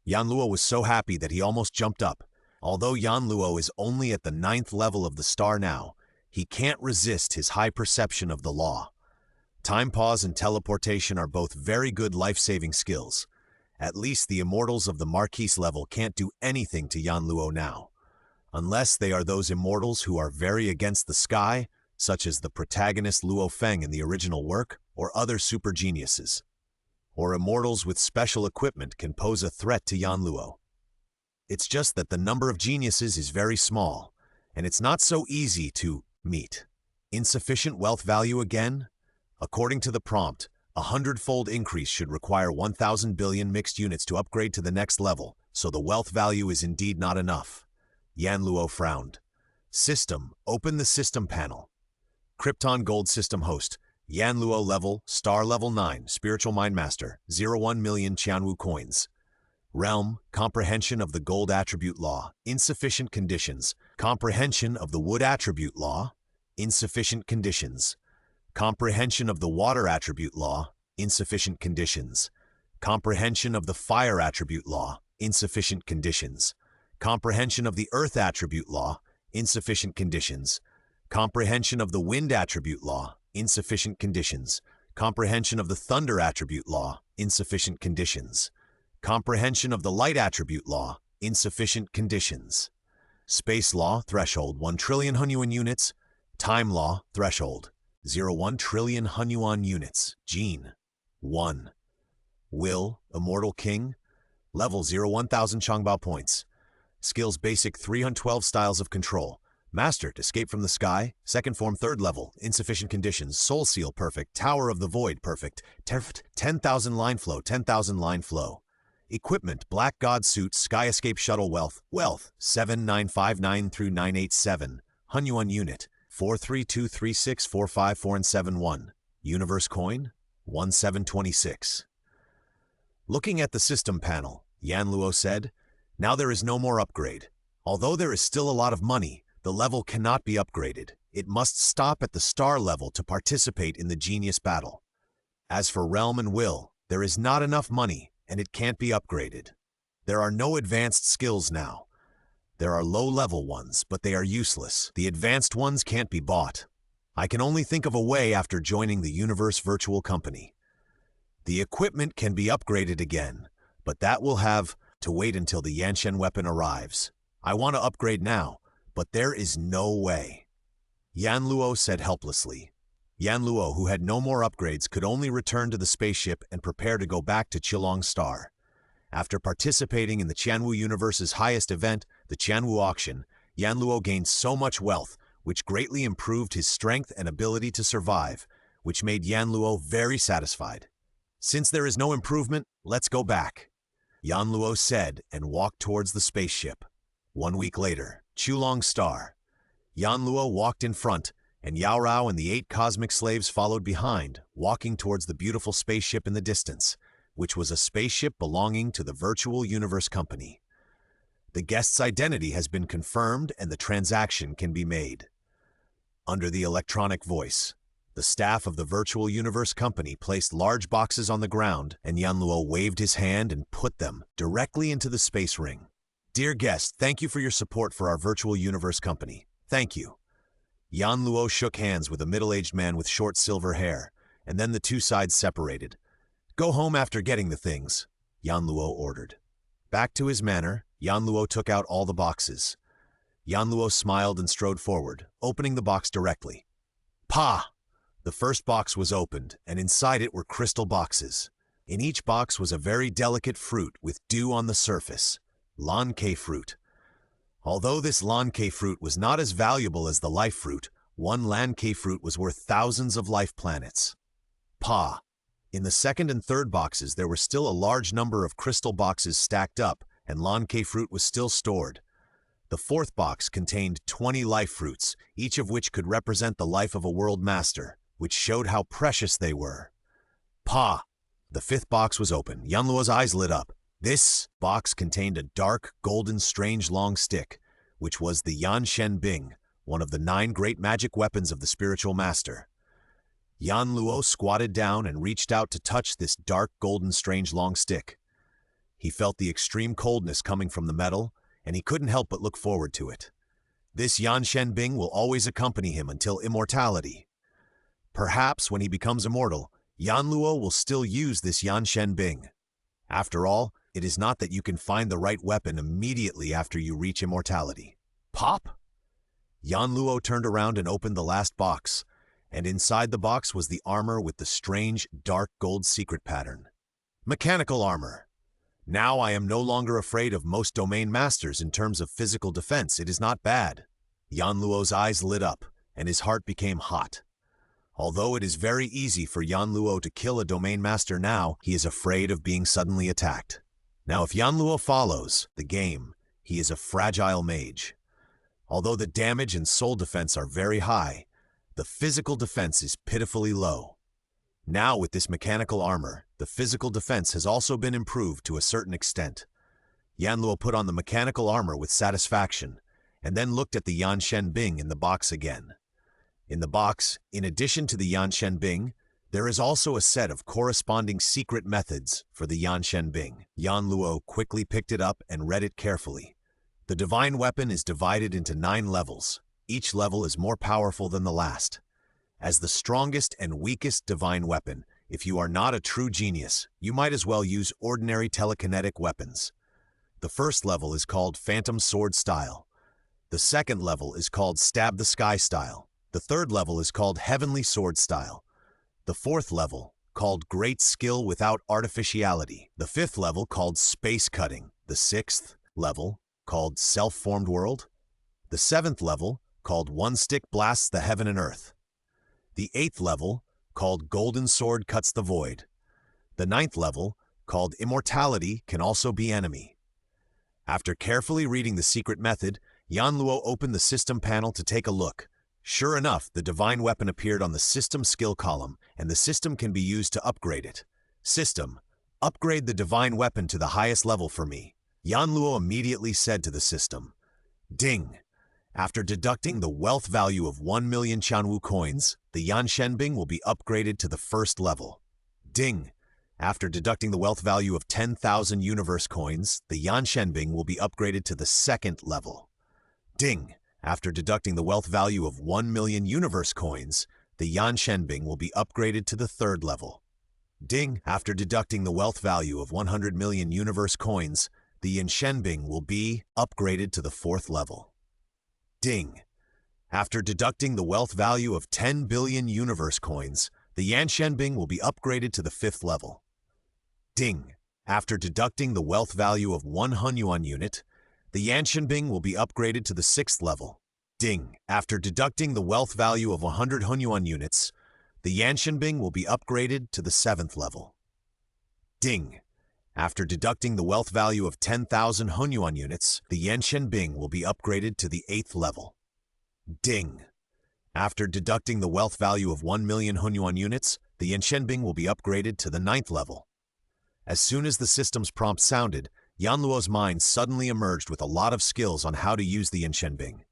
Speaker 1: Yan Luo was so happy that he almost jumped up. Although Yan Luo is only at the 9th level of the star now, he can't resist his high perception of the law. Time pause and teleportation are both very good life-saving skills. At least the immortals of the Marquise level can't do anything to Yan Luo now. Unless they are those immortals who are very against the sky, such as the protagonist Luo Feng in the original work, or other super geniuses. Or immortals with special equipment can pose a threat to Yan Luo. It's just that the number of geniuses is very small, and it's not so easy to meet. Insufficient wealth value again? According to the prompt, a 100-fold increase should require 1,000 billion mixed units to upgrade to the next level, so the wealth value is indeed not enough. Yan Luo frowned. System, open the system panel. Krypton Gold System host, Yan Luo level, star level 9, spiritual mind master, 01 million Qianwu coins. Realm, comprehension of the gold attribute law, insufficient conditions. Comprehension of the wood attribute law, insufficient conditions. Comprehension of the water attribute law, insufficient conditions. Comprehension of the fire attribute law, insufficient conditions. Comprehension of the earth attribute law, insufficient conditions. Comprehension of the wind attribute law, insufficient conditions. Comprehension of the thunder attribute law, insufficient conditions. Comprehension of the light attribute law, insufficient conditions. Space law, threshold 1 trillion Hunyuan units. Time law, threshold 0.1 trillion Hunyuan units. Gene 1. Will, immortal king. Level 0.1000 Changbao points. Skills basic 312 styles of control. Mastered, escape from the sky. Second form 3rd level, insufficient conditions. Soul seal perfect. Tower of the void perfect. 10,000 line flow, 10,000 line flow. Equipment, Black God Suit, Sky Escape Shuttle Wealth, 7959 through 987, Hunyuan Unit, 4323645 and 71, Universe Coin, 1726. Looking at the system panel, Yan Luo said, now there is no more upgrade. Although there is still a lot of money, the level cannot be upgraded. It must stop at the star level to participate in the genius battle. As for Realm and Will, there is not enough money, and it can't be upgraded. There are no advanced skills now. There are low-level ones, but they are useless. The advanced ones can't be bought. I can only think of a way after joining the Universe Virtual Company. The equipment can be upgraded again, but that will have to wait until the Yanshen weapon arrives. I want to upgrade now, but there is no way. Yan Luo said helplessly. Yan Luo, who had no more upgrades, could only return to the spaceship and prepare to go back to Qilong Star. After participating in the Qianwu universe's highest event, the Qianwu auction, Yan Luo gained so much wealth, which greatly improved his strength and ability to survive, which made Yan Luo very satisfied. Since there is no improvement, let's go back, Yan Luo said and walked towards the spaceship. 1 week later, Qilong Star. Yan Luo walked in front, and Yao Rao and the 8 cosmic slaves followed behind, walking towards the beautiful spaceship in the distance, which was a spaceship belonging to the Virtual Universe Company. The guest's identity has been confirmed and the transaction can be made. Under the electronic voice, The staff of the Virtual Universe Company placed large boxes on the ground, and Yanluo waved his hand and put them directly into the space ring. Dear guest, thank you for your support for our Virtual Universe Company. Thank you. Yanluo shook hands with a middle-aged man with short silver hair, and then the two sides separated. Go home after getting the things, Yanluo ordered. Back to his manor, Yanluo took out all the boxes. Yanluo smiled and strode forward, opening the box directly. Pa! The first box was opened, and inside it were crystal boxes. In each box was a very delicate fruit with dew on the surface, Lankei fruit. Although this Lankei fruit was not as valuable as the life fruit, one Lankei fruit was worth thousands of life planets. Pa! In the second and third boxes there were still a large number of crystal boxes stacked up, and Lankei fruit was still stored. The fourth box contained 20 life fruits, each of which could represent the life of a world master, which showed how precious they were. Pa! The fifth box was open. Yanluo's eyes lit up. This box contained a dark, golden, strange long stick, which was the Yanshen Bing, one of the 9 great magic weapons of the spiritual master. Yanluo squatted down and reached out to touch this dark, golden, strange long stick. He felt the extreme coldness coming from the metal, and he couldn't help but look forward to it. This Yanshen Bing will always accompany him until immortality. Perhaps when he becomes immortal, Yanluo will still use this Yanshen Bing. After all, it is not that you can find the right weapon immediately after you reach immortality. Pop! Yanluo turned around and opened the last box, and inside the box was the armor with the strange, dark gold secret pattern. Mechanical armor. Now I am no longer afraid of most domain masters in terms of physical defense. It is not bad. Yanluo's eyes lit up, and his heart became hot. Although it is very easy for Yanluo to kill a domain master now, he is afraid of being suddenly attacked. Now if Yanluo follows the game, he is a fragile mage. Although the damage and soul defense are very high, the physical defense is pitifully low. Now with this mechanical armor, the physical defense has also been improved to a certain extent. Yanluo put on the mechanical armor with satisfaction, and then looked at the Yanshen Bing in the box again. In the box, in addition to the Yanshen Bing, there is also a set of corresponding secret methods for the Yanshen Bing. Yanluo quickly picked it up and read it carefully. The divine weapon is divided into 9 levels. Each level is more powerful than the last. As the strongest and weakest divine weapon, if you are not a true genius, you might as well use ordinary telekinetic weapons. The first level is called Phantom Sword Style. The second level is called Stab the Sky Style. The third level is called Heavenly Sword Style. The fourth level, called Great Skill Without Artificiality. The fifth level, called Space Cutting. The sixth level, called Self-Formed World. The seventh level, called One Stick Blasts the Heaven and Earth. The eighth level, called Golden Sword Cuts the Void. The ninth level, called Immortality Can Also Be Enemy. After carefully reading the secret method, Yanluo opened the system panel to take a look. Sure enough, the divine weapon appeared on the system skill column, and the system can be used to upgrade it. System, upgrade the divine weapon to the highest level for me. Yanluo immediately said to the system. Ding! After deducting the wealth value of 1 million Chanwu coins, the Yanshen Bing will be upgraded to the first level. Ding! After deducting the wealth value of 10,000 universe coins, the Yanshen Bing will be upgraded to the second level. Ding! After deducting the wealth value of 1 million universe coins, the Yanshen Bing will be upgraded to the third level. Ding! After deducting the wealth value of 100 million universe coins, the Yanshen Bing will be upgraded to the fourth level. Ding! After deducting the wealth value of 10 billion universe coins, the Yanshen Bing will be upgraded to the fifth level. Ding! After deducting the wealth value of 1 Hunyuan unit, the Yanshen Bing will be upgraded to the sixth level. Ding! After deducting the wealth value of 100 Hunyuan units, the Yanshen Bing will be upgraded to the seventh level. Ding! After deducting the wealth value of 10,000 Hunyuan units, the Yanshen Bing will be upgraded to the eighth level. Ding! After deducting the wealth value of 1 million Hunyuan units, the Yanshen Bing will be upgraded to the ninth level. As soon as the system's prompt sounded, Yanluo's mind suddenly emerged with a lot of skills on how to use the Yanshen Bing.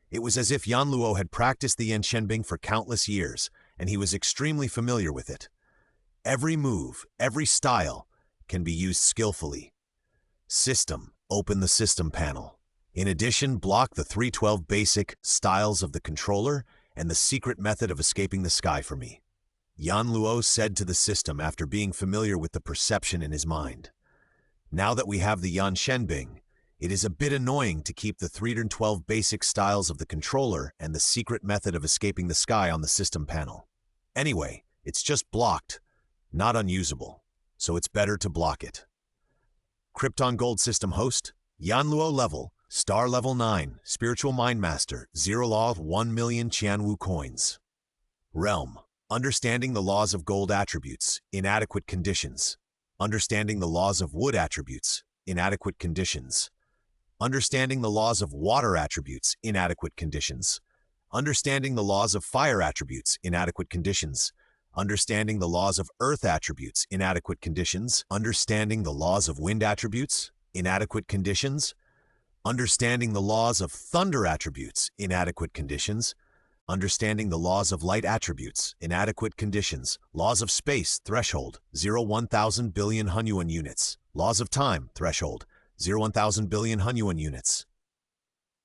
Speaker 1: It was as if Yanluo had practiced the Yanshen Bing for countless years, and he was extremely familiar with it. Every move, every style, can be used skillfully. System. Open the system panel. In addition, block the 312 basic styles of the controller and the secret method of escaping the sky for me, Yan Luo said to the system after being familiar with the perception in his mind. Now that we have the Yan Shenbing, it is a bit annoying to keep the 312 basic styles of the controller and the secret method of escaping the sky on the system panel. Anyway, it's just blocked, not unusable, so it's better to block it. Krypton Gold System host, Yan Luo level, Star level 9, Spiritual Mind Master, 0 law, 1 million Qianwu coins. Realm. Understanding the laws of gold attributes, inadequate conditions. Understanding the laws of wood attributes, inadequate conditions. Understanding the laws of water attributes, inadequate conditions. Understanding the laws of fire attributes, inadequate conditions. Understanding the laws of earth attributes, inadequate conditions. Understanding the laws of wind attributes, inadequate conditions. Understanding the laws of thunder attributes, inadequate conditions. Understanding the laws of light attributes, inadequate conditions. Laws of space, threshold, 0-1,000 billion Hunyuan units. Laws of time, threshold, 0-1,000 billion Hunyuan units.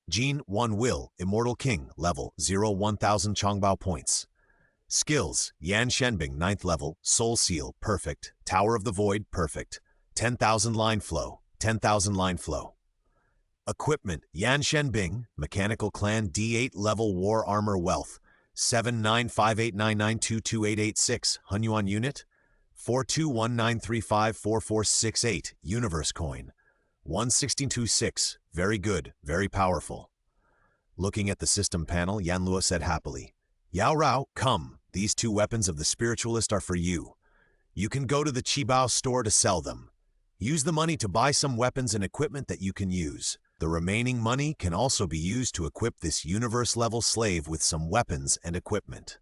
Speaker 1: Gene 1 Will, Immortal King, level, 0-1,000 Chongbao points. Skills, Yan Shenbing, 9th level, Soul Seal, perfect. Tower of the Void, perfect. 10,000 line flow, 10,000 line flow. Equipment, Yan Shenbing, Mechanical Clan D8 level War Armor Wealth, 795899228886, Hunyuan unit, 42193544468, Universe Coin, 162.6, very good, very powerful. Looking at the system panel, Yan Luo said happily, Yao Rao, come, these 2 weapons of the spiritualist are for you. You can go to the Qibao store to sell them. Use the money to buy some weapons and equipment that you can use. The remaining money can also be used to equip this universe-level slave with some weapons and equipment.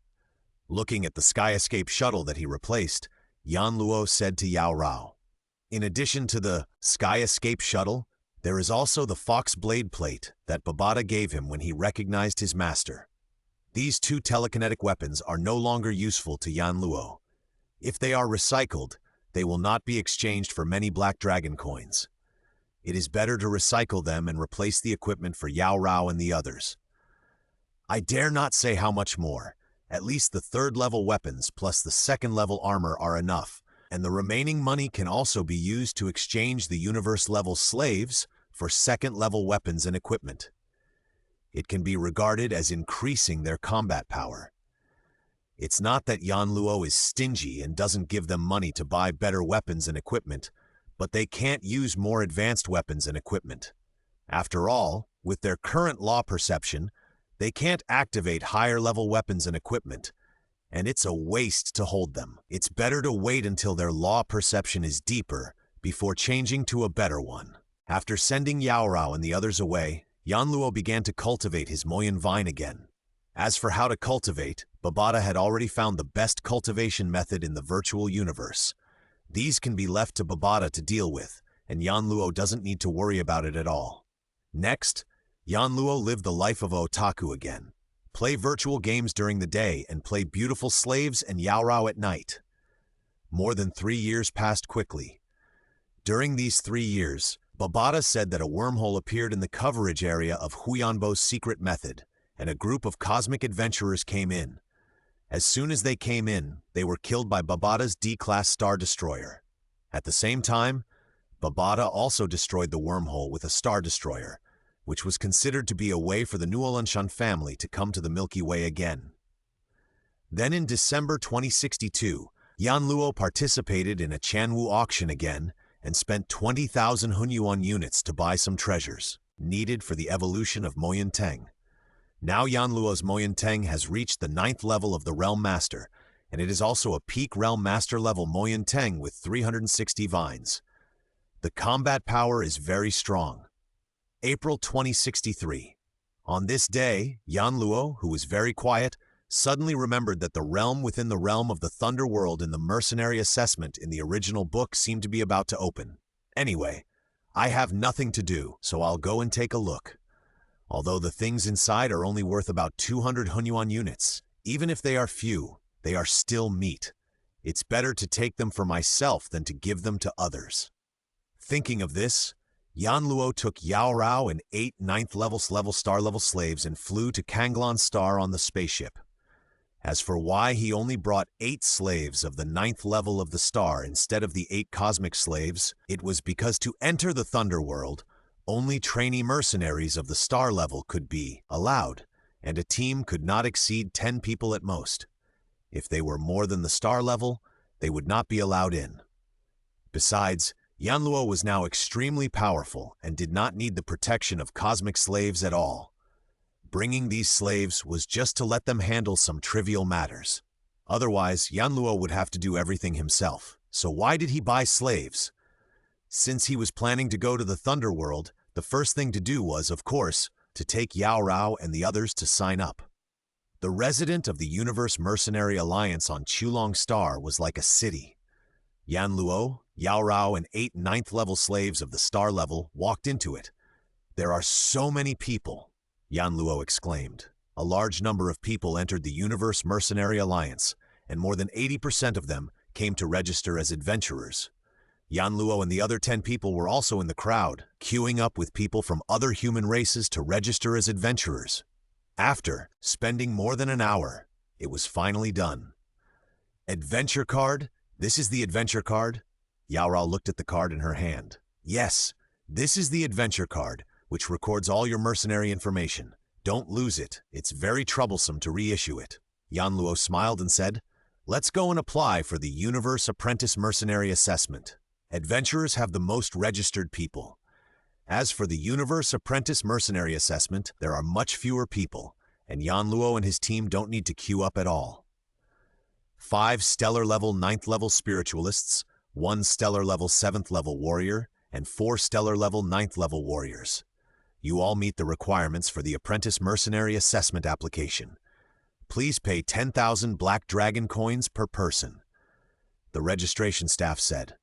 Speaker 1: Looking at the Sky Escape shuttle that he replaced, Yan Luo said to Yao Rao, in addition to the Sky Escape shuttle, there is also the Fox Blade plate that Babata gave him when he recognized his master. These 2 telekinetic weapons are no longer useful to Yan Luo. If they are recycled, they will not be exchanged for many Black Dragon coins. It is better to recycle them and replace the equipment for Yao Rao and the others. I dare not say how much more. At least the 3rd level weapons plus the 2nd level armor are enough, and the remaining money can also be used to exchange the universe level slaves for 2nd level weapons and equipment. It can be regarded as increasing their combat power. It's not that Yan Luo is stingy and doesn't give them money to buy better weapons and equipment, but they can't use more advanced weapons and equipment. After all, with their current law perception, they can't activate higher-level weapons and equipment, and it's a waste to hold them. It's better to wait until their law perception is deeper before changing to a better one. After sending Yao Rao and the others away, Yan Luo began to cultivate his Moyan vine again. As for how to cultivate, Babata had already found the best cultivation method in the virtual universe. These can be left to Babata to deal with, and Yan Luo doesn't need to worry about it at all. Next, Yan Luo lived the life of a otaku again. Play virtual games during the day and play beautiful slaves and Yao Rao at night. More than 3 years passed quickly. During these 3 years, Babata said that a wormhole appeared in the coverage area of Huyanbo's secret method, and a group of cosmic adventurers came in. As soon as they came in, they were killed by Babata's D-class Star Destroyer. At the same time, Babata also destroyed the wormhole with a Star Destroyer, which was considered to be a way for the Nuolanshan family to come to the Milky Way again. Then in December 2062, Yan Luo participated in a Chanwu auction again and spent 20,000 Hunyuan units to buy some treasures, needed for the evolution of Moyan Teng. Now Yan Luo's Moyan Teng has reached the 9th level of the Realm Master, and it is also a peak Realm Master level Moyan Teng with 360 vines. The combat power is very strong. April 2063. On this day, Yan Luo, who was very quiet, suddenly remembered that the realm within the realm of the Thunder World in the mercenary assessment in the original book seemed to be about to open. Anyway, I have nothing to do, so I'll go and take a look. Although the things inside are only worth about 200 Hunyuan units, even if they are few, They are still meat. It's better to take them for myself than to give them to others. Thinking of this, Yan Luo took Yao Rao and 8 ninth-level star-level slaves and flew to Kanglan Star on the spaceship. As for why he only brought 8 slaves of the 9th level of the star instead of the 8 cosmic slaves, it was because to enter the Thunderworld, only trainee mercenaries of the star level could be allowed, and a team could not exceed 10 people at most. If they were more than the star level, they would not be allowed in. Besides, Yan Luo was now extremely powerful and did not need the protection of cosmic slaves at all. Bringing these slaves was just to let them handle some trivial matters. Otherwise, Yan Luo would have to do everything himself. So why did he buy slaves? Since he was planning to go to the Thunderworld, the first thing to do was, of course, to take Yao Rao and the others to sign up. The resident of the Universe Mercenary Alliance on Chulong Star was like a city. Yan Luo, Yao Rao, and 8 ninth-level slaves of the star level walked into it. "There are so many people," Yan Luo exclaimed. A large number of people entered the Universe Mercenary Alliance, and more than 80% of them came to register as adventurers. Yan Luo and the other 10 people were also in the crowd, queuing up with people from other human races to register as adventurers. After spending more than an hour, it was finally done. "Adventure card? This is the adventure card?" Yao Rao looked at the card in her hand. "Yes, this is the adventure card, which records all your mercenary information. Don't lose it. It's very troublesome to reissue it." Yan Luo smiled and said, "Let's go and apply for the Universe Apprentice Mercenary Assessment. Adventurers have the most registered people. As for the Universe Apprentice Mercenary Assessment, there are much fewer people, and Yan Luo and his team don't need to queue up at all. 5 stellar-level 9th-level spiritualists, 1 stellar-level 7th-level warrior, and 4 stellar-level 9th-level warriors. You all meet the requirements for the Apprentice Mercenary Assessment application. Please pay 10,000 Black Dragon coins per person," the registration staff said.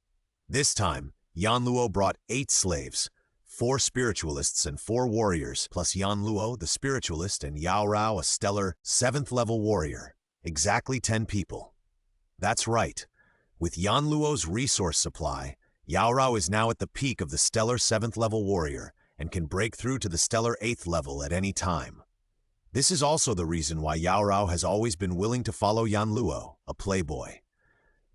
Speaker 1: This time, Yan Luo brought 8 slaves, 4 spiritualists and 4 warriors, plus Yan Luo, the spiritualist, and Yao Rao, a stellar 7th-level warrior. Exactly 10 people. That's right. With Yan Luo's resource supply, Yao Rao is now at the peak of the stellar 7th-level warrior and can break through to the stellar 8th level at any time. This is also the reason why Yao Rao has always been willing to follow Yan Luo, a playboy.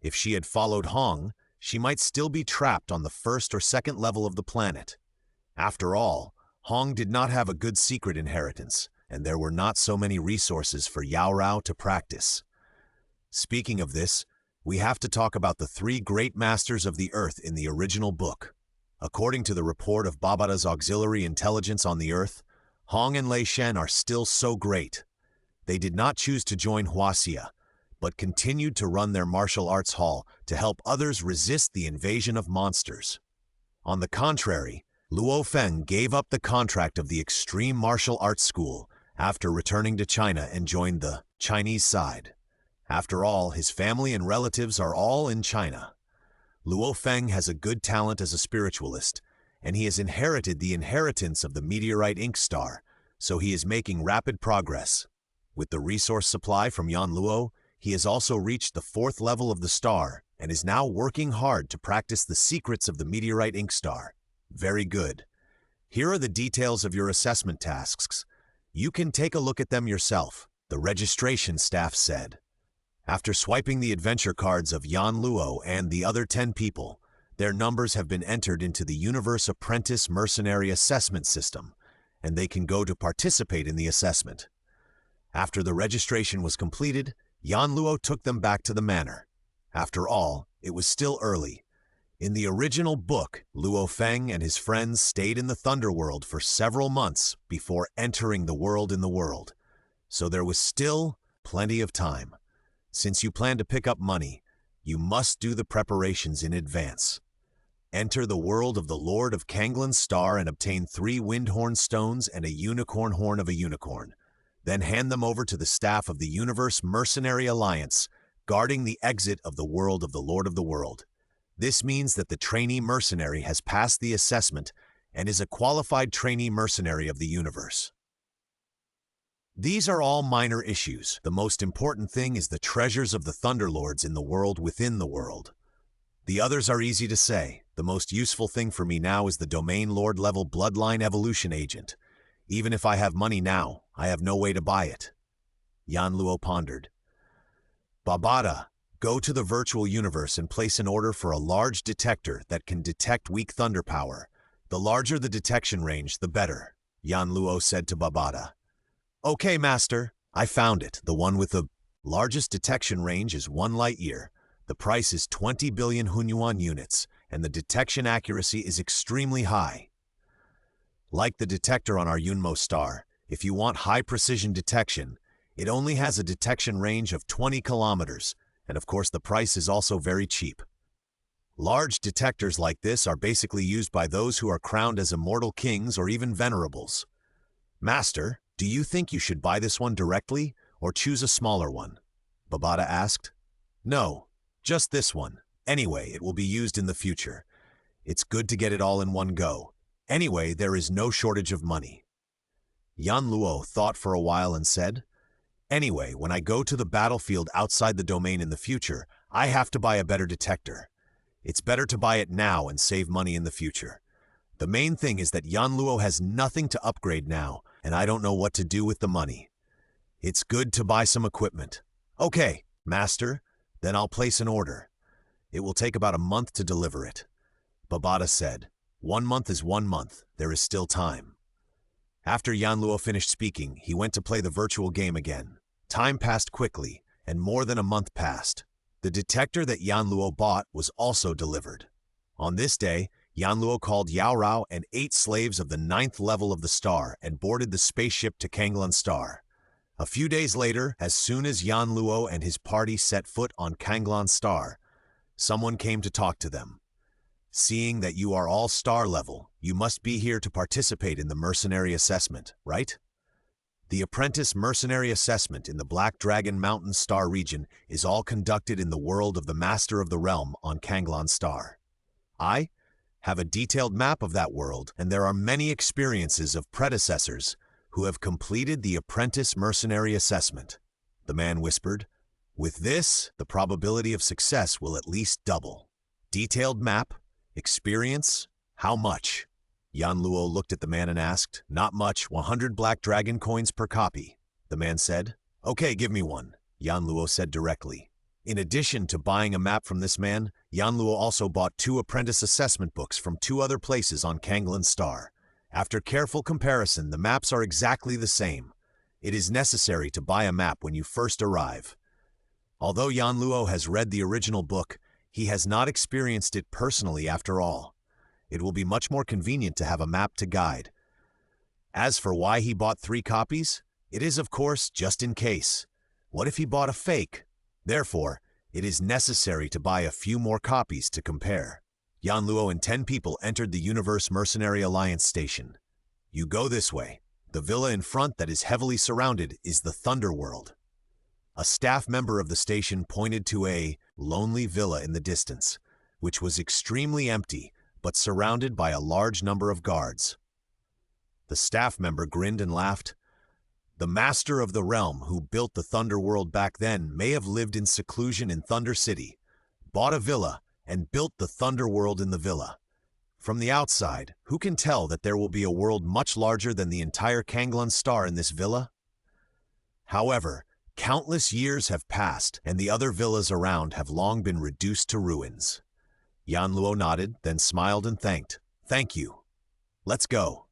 Speaker 1: If she had followed Hong, she might still be trapped on the 1st or 2nd level of the planet. After all, Hong did not have a good secret inheritance, and there were not so many resources for Yao Rao to practice. Speaking of this, we have to talk about the 3 great masters of the Earth in the original book. According to the report of Babada's auxiliary intelligence on the Earth, Hong and Lei Shen are still so great. They did not choose to join Huaxia, but continued to run their martial arts hall to help others resist the invasion of monsters. On the contrary, Luo Feng gave up the contract of the Extreme Martial Arts School after returning to China and joined the Chinese side. After all, his family and relatives are all in China. Luo Feng has a good talent as a spiritualist, and he has inherited the inheritance of the meteorite ink star, so he is making rapid progress. With the resource supply from Yan Luo, he has also reached the 4th level of the star and is now working hard to practice the secrets of the meteorite ink star. Very good. Here are the details of your assessment tasks. You can take a look at them yourself, the registration staff said. After swiping the adventure cards of Yan Luo and the other 10 people, their numbers have been entered into the Universe Apprentice Mercenary Assessment System, and they can go to participate in the assessment. After the registration was completed, Yan Luo took them back to the manor. After all, it was still early. In the original book, Luo Feng and his friends stayed in the Thunderworld for several months before entering the world in the world, so there was still plenty of time. Since you plan to pick up money, you must do the preparations in advance. Enter the world of the Lord of Kanglan Star and obtain 3 windhorn stones and a unicorn horn of a unicorn. Then hand them over to the staff of the Universe Mercenary Alliance, guarding the exit of the world of the Lord of the World. This means that the trainee mercenary has passed the assessment and is a qualified trainee mercenary of the universe. These are all minor issues. The most important thing is the treasures of the Thunderlords in the world within the world. The others are easy to say. The most useful thing for me now is the Domain Lord level Bloodline Evolution Agent. Even if I have money now, I have no way to buy it. Yanluo pondered. Babada, go to the virtual universe and place an order for a large detector that can detect weak thunder power. The larger the detection range, the better, Yanluo said to Babada. Okay, Master. I found it. The one with the largest detection range is 1 light year. The price is 20 billion Hunyuan units, and the detection accuracy is extremely high. Like the detector on our Yunmo star, if you want high-precision detection, it only has a detection range of 20 kilometers, and of course the price is also very cheap. Large detectors like this are basically used by those who are crowned as immortal kings or even venerables. Master, do you think you should buy this one directly, or choose a smaller one? Babada asked. No, just this one. Anyway, it will be used in the future. It's good to get it all in one go. Anyway, there is no shortage of money. Yanluo thought for a while and said, Anyway, when I go to the battlefield outside the domain in the future, I have to buy a better detector. It's better to buy it now and save money in the future. The main thing is that Yanluo has nothing to upgrade now, and I don't know what to do with the money. It's good to buy some equipment. Okay, Master, then I'll place an order. It will take about a month to deliver it. Babada said, 1 month is 1 month. There is still time. After Yanluo finished speaking, he went to play the virtual game again. Time passed quickly, and more than a month passed. The detector that Yanluo bought was also delivered. On this day, Yanluo called Yao Rao and 8 slaves of the 9th level of the star and boarded the spaceship to Kanglan Star. A few days later, as soon as Yanluo and his party set foot on Kanglan Star, someone came to talk to them. Seeing that you are all star level, you must be here to participate in the mercenary assessment, right? The apprentice mercenary assessment in the Black Dragon Mountain Star region is all conducted in the world of the Master of the Realm on Kanglan Star. I have a detailed map of that world, and there are many experiences of predecessors who have completed the apprentice mercenary assessment, the man whispered. With this, the probability of success will at least double. Detailed map, experience, how much? Yanluo looked at the man and asked. Not much, 100 black dragon coins per copy, the man said. Okay, give me one, Yanluo said directly. In addition to buying a map from this man, Yanluo also bought 2 apprentice assessment books from 2 other places on Kanglan Star. After careful comparison, the maps are exactly the same. It is necessary to buy a map when you first arrive. Although Yanluo has read the original book, he has not experienced it personally after all. It will be much more convenient to have a map to guide. As for why he bought 3 copies, it is of course just in case. What if he bought a fake? Therefore, it is necessary to buy a few more copies to compare. Yanluo and 10 people entered the Universe Mercenary Alliance station. You go this way. The villa in front that is heavily surrounded is the Thunder World. A staff member of the station pointed to a lonely villa in the distance, which was extremely empty but surrounded by a large number of guards. The staff member grinned and laughed. The Master of the Realm who built the Thunder World back then may have lived in seclusion in Thunder City, bought a villa, and built the Thunder World in the villa. From the outside, who can tell that there will be a world much larger than the entire Kanglan Star in this villa? However, countless years have passed, and the other villas around have long been reduced to ruins. Yanluo nodded, then smiled and thanked. Thank you. Let's go.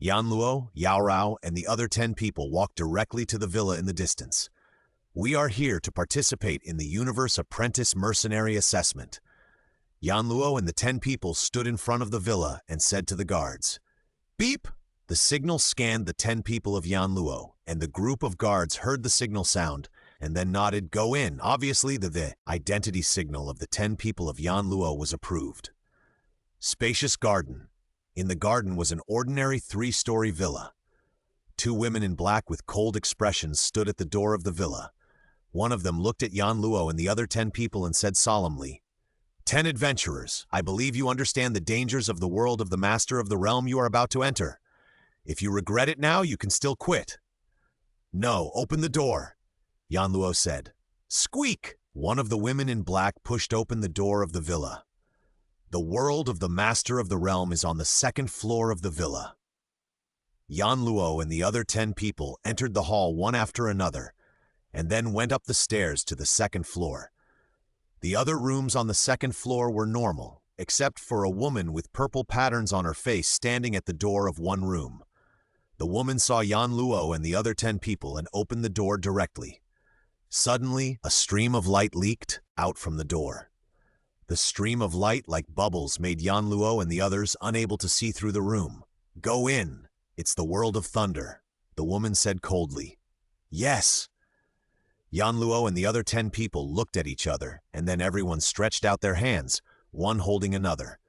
Speaker 1: Yanluo, Yao Rao, and the other 10 people walked directly to the villa in the distance. We are here to participate in the Universe Apprentice Mercenary Assessment. Yanluo and the 10 people stood in front of the villa and said to the guards, Beep! The signal scanned the 10 people of Yanluo, and the group of guards heard the signal sound and then nodded, Go in. Obviously, the identity signal of the 10 people of Yanluo was approved. Spacious garden. In the garden was an ordinary 3-story villa. 2 women in black with cold expressions stood at the door of the villa. One of them looked at Yanluo and the other 10 people and said solemnly, 10 adventurers, I believe you understand the dangers of the world of the Master of the Realm you are about to enter. If you regret it now, you can still quit. "No, open the door," Yanluo said. "Squeak!" One of the women in black pushed open the door of the villa. The world of the Master of the Realm is on the second floor of the villa. Yanluo and the other 10 people entered the hall one after another, and then went up the stairs to the second floor. The other rooms on the second floor were normal, except for a woman with purple patterns on her face standing at the door of one room. The woman saw Yanluo and the other 10 people and opened the door directly. Suddenly, a stream of light leaked out from the door. The stream of light, like bubbles, made Yanluo and the others unable to see through the room. "Go in. It's the world of thunder," the woman said coldly. "Yes." Yanluo and the other 10 people looked at each other, and then everyone stretched out their hands, one holding another.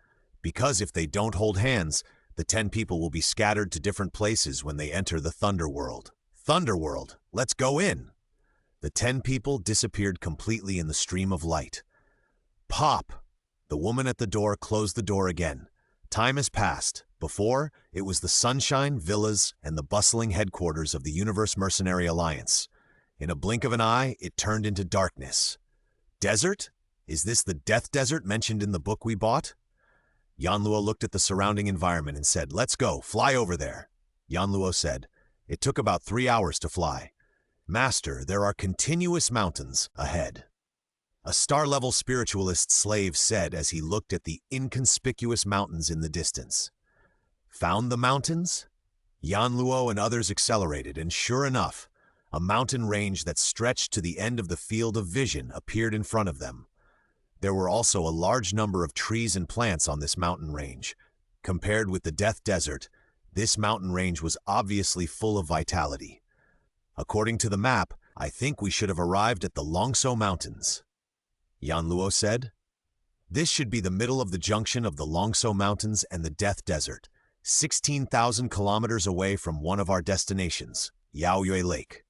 Speaker 1: Because if they don't hold hands, the 10 people will be scattered to different places when they enter the Thunder World. "Thunder World, let's go in." The 10 people disappeared completely in the stream of light. Pop! The woman at the door closed the door again. Time has passed. Before, it was the sunshine, villas, and the bustling headquarters of the Universe Mercenary Alliance. In a blink of an eye, it turned into darkness. Desert? Is this the Death Desert mentioned in the book we bought? Yanluo looked at the surrounding environment and said, "Let's go, fly over there." Yanluo said, "It took about 3 hours to fly." "Master, there are continuous mountains ahead," a star-level spiritualist slave said as he looked at the inconspicuous mountains in the distance. Found the mountains? Yanluo and others accelerated, and sure enough, a mountain range that stretched to the end of the field of vision appeared in front of them. There were also a large number of trees and plants on this mountain range. Compared with the Death Desert, this mountain range was obviously full of vitality. "According to the map, I think we should have arrived at the Longso Mountains," Yanluo said. "This should be the middle of the junction of the Longso Mountains and the Death Desert, 16,000 kilometers away from one of our destinations, Yaoyue Lake."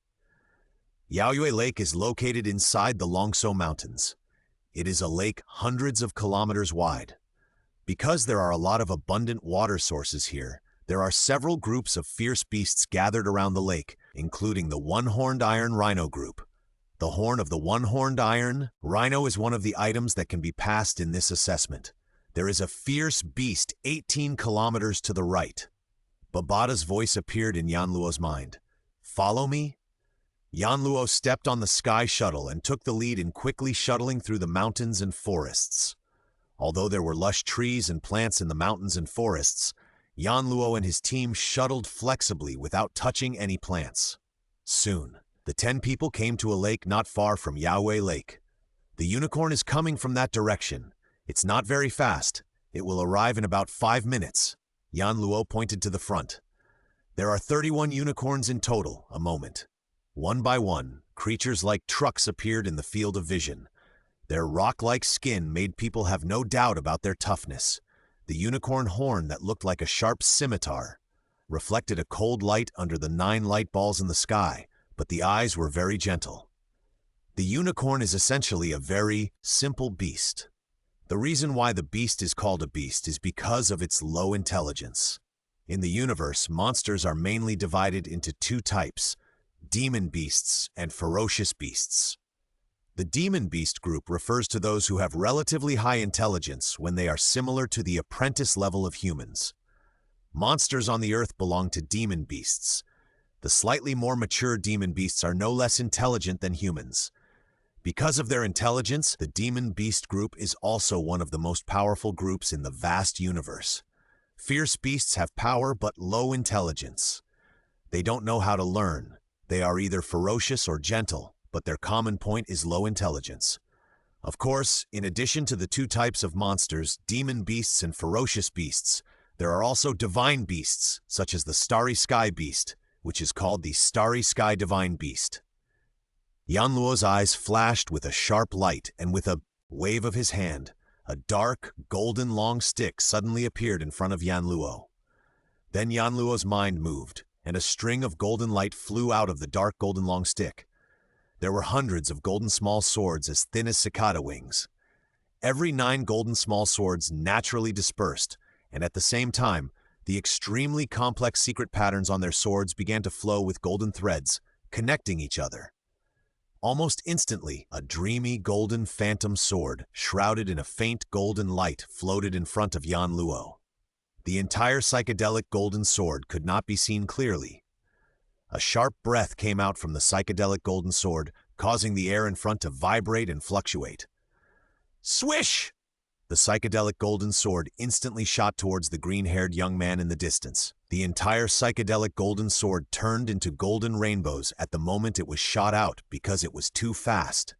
Speaker 1: Yaoyue Lake is located inside the Longso Mountains. It is a lake hundreds of kilometers wide. Because there are a lot of abundant water sources here, there are several groups of fierce beasts gathered around the lake, including the one-horned iron rhino group. The horn of the one-horned iron rhino is one of the items that can be passed in this assessment. There is a fierce beast 18 kilometers to the right. Babata's voice appeared in Yanluo's mind. "Follow me?" Yanluo stepped on the sky shuttle and took the lead in quickly shuttling through the mountains and forests. Although there were lush trees and plants in the mountains and forests, Yanluo and his team shuttled flexibly without touching any plants. Soon, the 10 people came to a lake not far from Yaoyue Lake. "The unicorn is coming from that direction. It's not very fast. It will arrive in about 5 minutes. Yanluo pointed to the front. "There are 31 unicorns in total." A moment. One by one, creatures like trucks appeared in the field of vision. Their rock-like skin made people have no doubt about their toughness. The unicorn horn that looked like a sharp scimitar reflected a cold light under the 9 light balls in the sky, but the eyes were very gentle. The unicorn is essentially a very simple beast. The reason why the beast is called a beast is because of its low intelligence. In the universe, monsters are mainly divided into 2 types, demon beasts and ferocious beasts. The demon beast group refers to those who have relatively high intelligence when they are similar to the apprentice level of humans. Monsters on the earth belong to demon beasts. The slightly more mature demon beasts are no less intelligent than humans. Because of their intelligence, the demon beast group is also one of the most powerful groups in the vast universe. Fierce beasts have power but low intelligence. They don't know how to learn. They are either ferocious or gentle, but their common point is low intelligence. Of course, in addition to the 2 types of monsters, demon beasts and ferocious beasts, there are also divine beasts, such as the Starry Sky Beast, which is called the Starry Sky Divine Beast. Yanluo's eyes flashed with a sharp light, and with a wave of his hand, a dark, golden long stick suddenly appeared in front of Yanluo. Then Yanluo's mind moved, and a string of golden light flew out of the dark golden long stick. There were hundreds of golden small swords as thin as cicada wings. Every 9 golden small swords naturally dispersed, and at the same time, the extremely complex secret patterns on their swords began to flow with golden threads, connecting each other. Almost instantly, a dreamy golden phantom sword, shrouded in a faint golden light, floated in front of Yanluo. The entire psychedelic golden sword could not be seen clearly. A sharp breath came out from the psychedelic golden sword, causing the air in front to vibrate and fluctuate. Swish! The psychedelic golden sword instantly shot towards the green-haired young man in the distance. The entire psychedelic golden sword turned into golden rainbows at the moment it was shot out because it was too fast.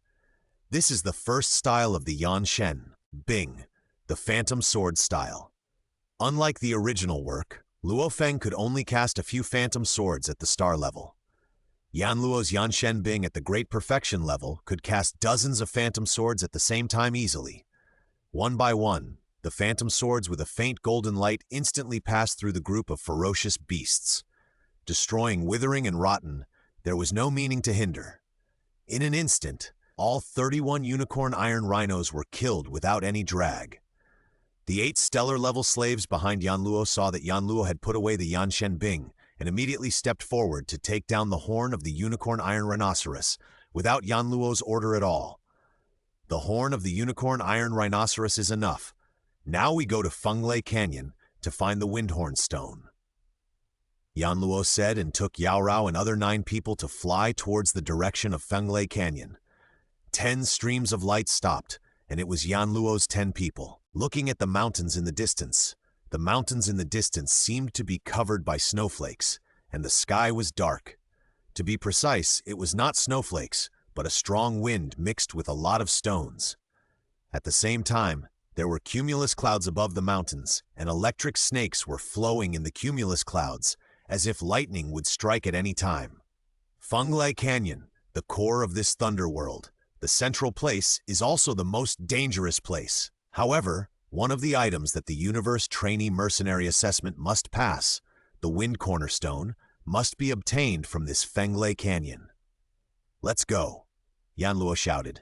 Speaker 1: This is the first style of the Yanshen, Bing, the Phantom Sword style. Unlike the original work, Luo Feng could only cast a few Phantom Swords at the star level. Yanluo's Yanshen Bing at the Great Perfection level could cast dozens of Phantom Swords at the same time easily. One by one, the phantom swords with a faint golden light instantly passed through the group of ferocious beasts. Destroying, withering, and rotten, there was no meaning to hinder. In an instant, all 31 unicorn iron rhinos were killed without any drag. The 8 stellar-level slaves behind Yanluo saw that Yanluo had put away the Yanshen Bing and immediately stepped forward to take down the horn of the unicorn iron rhinoceros without Yanluo's order at all. The horn of the unicorn iron rhinoceros is enough. Now we go to Fenglei Canyon to find the Windhorn Stone. Yanluo said and took Yaorao and other 9 people to fly towards the direction of Fenglei Canyon. 10 streams of light stopped, and it was Yanluo's 10 people. Looking at the mountains in the distance, the mountains in the distance seemed to be covered by snowflakes, and the sky was dark. To be precise, it was not snowflakes, but a strong wind mixed with a lot of stones. At the same time, there were cumulus clouds above the mountains, and electric snakes were flowing in the cumulus clouds, as if lightning would strike at any time. Fenglei Canyon, the core of this thunder world, the central place, is also the most dangerous place. However, one of the items that the Universe Trainee Mercenary Assessment must pass, the Wind Cornerstone, must be obtained from this Fenglei Canyon. Let's go, Yanluo shouted.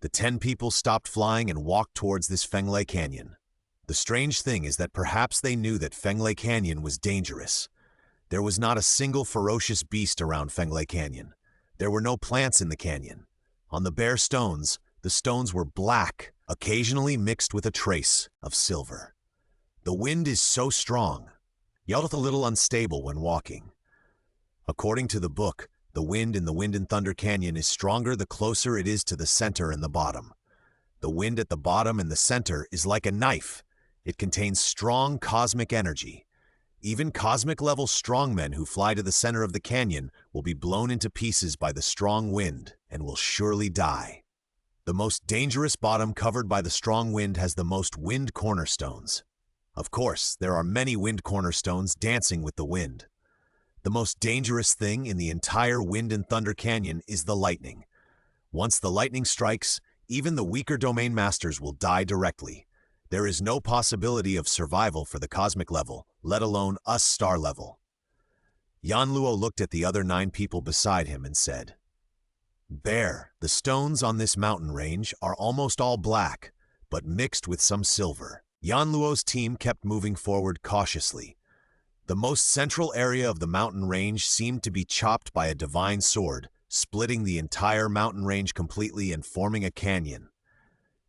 Speaker 1: The 10 people stopped flying and walked towards this Fenglei Canyon. The strange thing is that perhaps they knew that Fenglei Canyon was dangerous. There was not a single ferocious beast around Fenglei Canyon. There were no plants in the canyon. On the bare stones, the stones were black, occasionally mixed with a trace of silver. The wind is so strong. Yelled a little unstable when walking. According to the book, the wind in the Wind and Thunder Canyon is stronger the closer it is to the center and the bottom. The wind at the bottom and the center is like a knife. It contains strong cosmic energy. Even cosmic-level strongmen who fly to the center of the canyon will be blown into pieces by the strong wind and will surely die. The most dangerous bottom covered by the strong wind has the most wind cornerstones. Of course, there are many wind cornerstones dancing with the wind. The most dangerous thing in the entire Wind and Thunder Canyon is the lightning. Once the lightning strikes, even the weaker domain masters will die directly. There is no possibility of survival for the cosmic level, let alone us star level. Yanluo looked at the other 9 people beside him and said, "Bear, the stones on this mountain range are almost all black, but mixed with some silver." Yanluo's team kept moving forward cautiously. The most central area of the mountain range seemed to be chopped by a divine sword, splitting the entire mountain range completely and forming a canyon.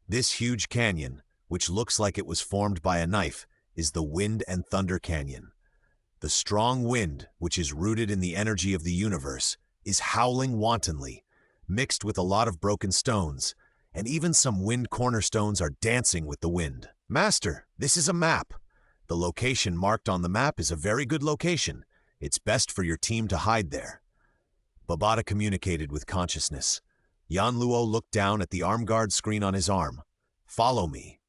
Speaker 1: This huge canyon, which looks like it was formed by a knife, is the Wind and Thunder Canyon. The strong wind, which is rooted in the energy of the universe, is howling wantonly, mixed with a lot of broken stones, and even some wind cornerstones are dancing with the wind. "Master, this is a map. The location marked on the map is a very good location. It's best for your team to hide there." Babata communicated with consciousness. Yanluo looked down at the arm guard screen on his arm. "Follow me."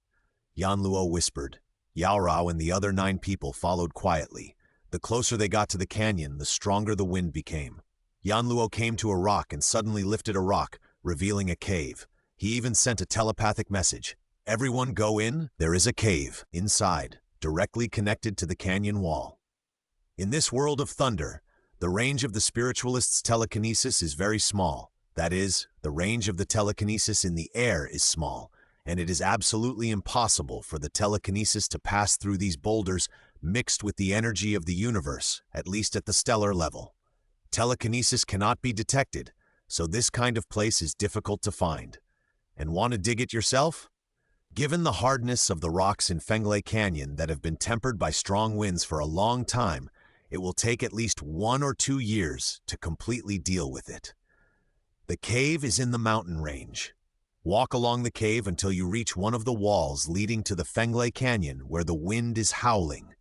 Speaker 1: Yanluo whispered. Yaorao and the other 9 people followed quietly. The closer they got to the canyon, the stronger the wind became. Yanluo came to a rock and suddenly lifted a rock, revealing a cave. He even sent a telepathic message. "Everyone go in, there is a cave inside, directly connected to the canyon wall." In this world of thunder, the range of the spiritualist's telekinesis is very small. That is, the range of the telekinesis in the air is small, and it is absolutely impossible for the telekinesis to pass through these boulders mixed with the energy of the universe, at least at the stellar level. Telekinesis cannot be detected, so this kind of place is difficult to find. And want to dig it yourself? Given the hardness of the rocks in Fengley Canyon that have been tempered by strong winds for a long time, it will take at least 1 or 2 years to completely deal with it. The cave is in the mountain range. Walk along the cave until you reach one of the walls leading to the Fengley Canyon where the wind is howling.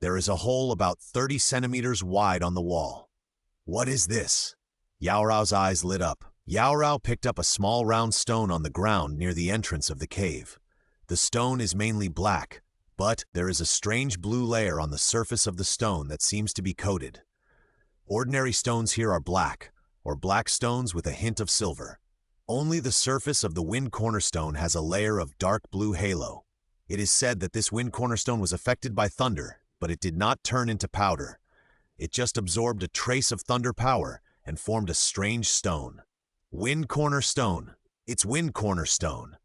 Speaker 1: There is a hole about 30 centimeters wide on the wall. What is this? Yao Rao's eyes lit up. Yao Rao picked up a small round stone on the ground near the entrance of the cave. The stone is mainly black, but there is a strange blue layer on the surface of the stone that seems to be coated. Ordinary stones here are black, or black stones with a hint of silver. Only the surface of the wind cornerstone has a layer of dark blue halo. It is said that this wind cornerstone was affected by thunder, but it did not turn into powder. It just absorbed a trace of thunder power and formed a strange stone. Wind cornerstone. It's wind cornerstone,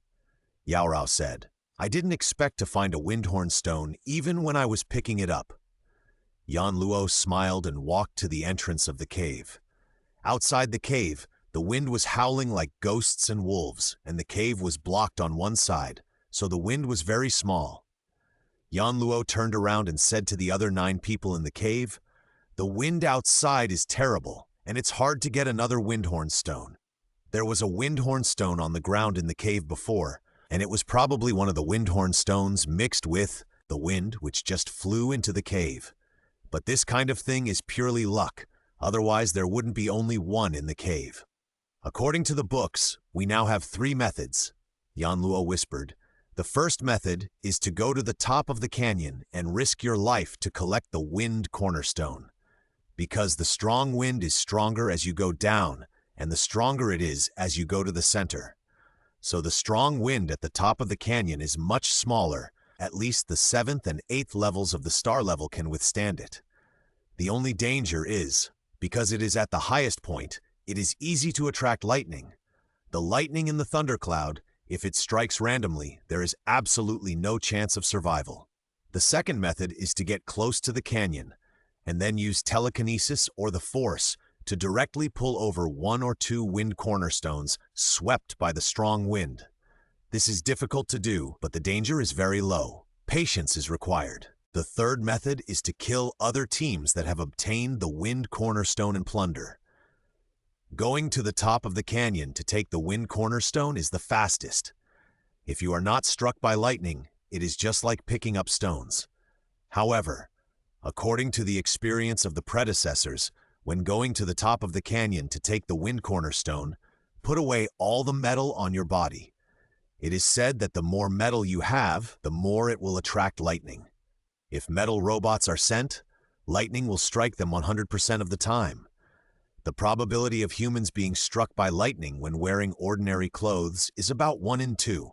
Speaker 1: Yao Rao said. I didn't expect to find a windhorn stone even when I was picking it up. Yan Luo smiled and walked to the entrance of the cave. Outside the cave, the wind was howling like ghosts and wolves, and the cave was blocked on one side, so the wind was very small. Yan Luo turned around and said to the other 9 people in the cave, "The wind outside is terrible, and it's hard to get another windhorn stone. There was a windhorn stone on the ground in the cave before, and it was probably one of the windhorn stones mixed with the wind which just flew into the cave. But this kind of thing is purely luck, otherwise there wouldn't be only one in the cave. According to the books, we now have 3 methods," Yan Luo whispered. "The first method is to go to the top of the canyon and risk your life to collect the wind cornerstone. Because the strong wind is stronger as you go down, and the stronger it is as you go to the center. So the strong wind at the top of the canyon is much smaller, at least the 7th and 8th levels of the star level can withstand it. The only danger is, because it is at the highest point, it is easy to attract lightning. The lightning in the thundercloud, if it strikes randomly, there is absolutely no chance of survival. The second method is to get close to the canyon, and then use telekinesis or the force to directly pull over 1 or 2 wind cornerstones swept by the strong wind. This is difficult to do, but the danger is very low. Patience is required. The third method is to kill other teams that have obtained the wind cornerstone and plunder. Going to the top of the canyon to take the wind cornerstone is the fastest. If you are not struck by lightning, it is just like picking up stones. However, according to the experience of the predecessors, when going to the top of the canyon to take the wind cornerstone, put away all the metal on your body. It is said that the more metal you have, the more it will attract lightning. If metal robots are sent, lightning will strike them 100% of the time. The probability of humans being struck by lightning when wearing ordinary clothes is about 1 in 2.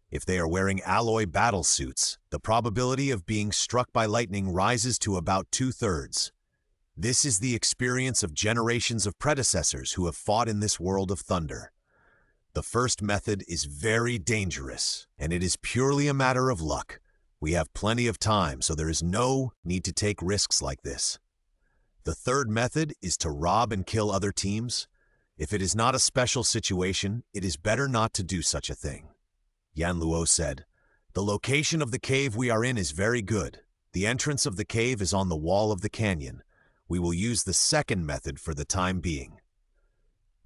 Speaker 1: If they are wearing alloy battle suits, the probability of being struck by lightning rises to about 2/3. This is the experience of generations of predecessors who have fought in this world of thunder. The first method is very dangerous, and it is purely a matter of luck. We have plenty of time, so there is no need to take risks like this. The third method is to rob and kill other teams. If it is not a special situation, it is better not to do such a thing. Yan Luo said, "The location of the cave we are in is very good. The entrance of the cave is on the wall of the canyon. We will use the second method for the time being.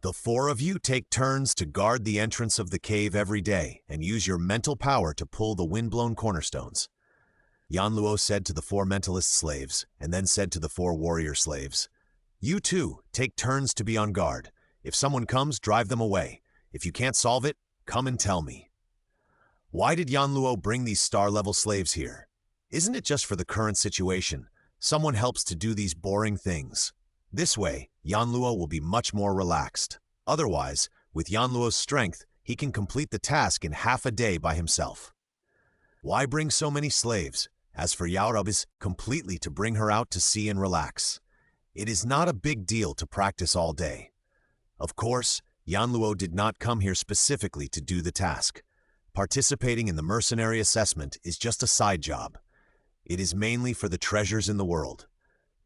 Speaker 1: The 4 of you take turns to guard the entrance of the cave every day and use your mental power to pull the wind-blown cornerstones." Yan Luo said to the 4 mentalist slaves, and then said to the 4 warrior slaves, "You too, take turns to be on guard. If someone comes, drive them away. If you can't solve it, come and tell me." Why did Yan Luo bring these star-level slaves here? Isn't it just for the current situation? Someone helps to do these boring things. This way, Yan Luo will be much more relaxed. Otherwise, with Yan Luo's strength, he can complete the task in half a day by himself. Why bring so many slaves? As for Yao Rao, is completely to bring her out to see and relax. It is not a big deal to practice all day. Of course, Yan Luo did not come here specifically to do the task. Participating in the mercenary assessment is just a side job. It is mainly for the treasures in the world.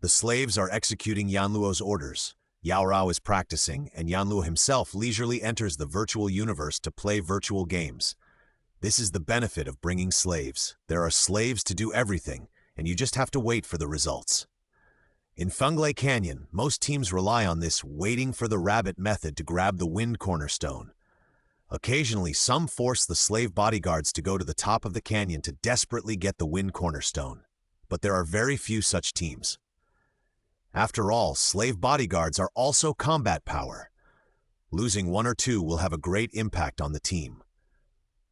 Speaker 1: The slaves are executing Yanluo's orders. Yao Rao is practicing, and Yanluo himself leisurely enters the virtual universe to play virtual games. This is the benefit of bringing slaves. There are slaves to do everything, and you just have to wait for the results. In Fenglai Canyon, most teams rely on this waiting for the rabbit method to grab the wind cornerstone. Occasionally, some force the slave bodyguards to go to the top of the canyon to desperately get the wind cornerstone. But there are very few such teams. After all, slave bodyguards are also combat power. Losing one or two will have a great impact on the team.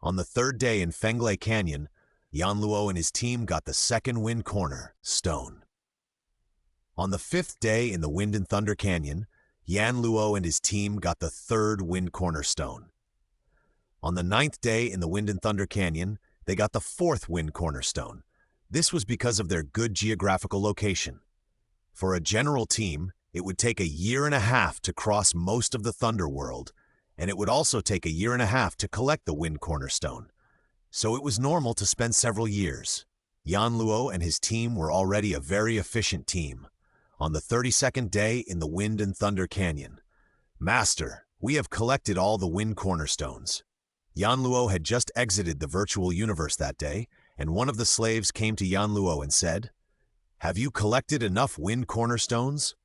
Speaker 1: On the third day in Fenglai Canyon, Yanluo and his team got the second wind corner stone. On the fifth day in the Wind and Thunder Canyon, Yanluo and his team got the third wind corner stone. On the ninth day in the Wind and Thunder Canyon, they got the fourth wind cornerstone. This was because of their good geographical location. For a general team, it would take a year and a half to cross most of the Thunder World, and it would also take a year and a half to collect the wind cornerstone. So it was normal to spend several years. Yanluo and his team were already a very efficient team. On the 32nd day in the Wind and Thunder Canyon, "Master, we have collected all the wind cornerstones." Yanluo had just exited the virtual universe that day, and one of the slaves came to Yanluo and said, "Have you collected enough wind cornerstones?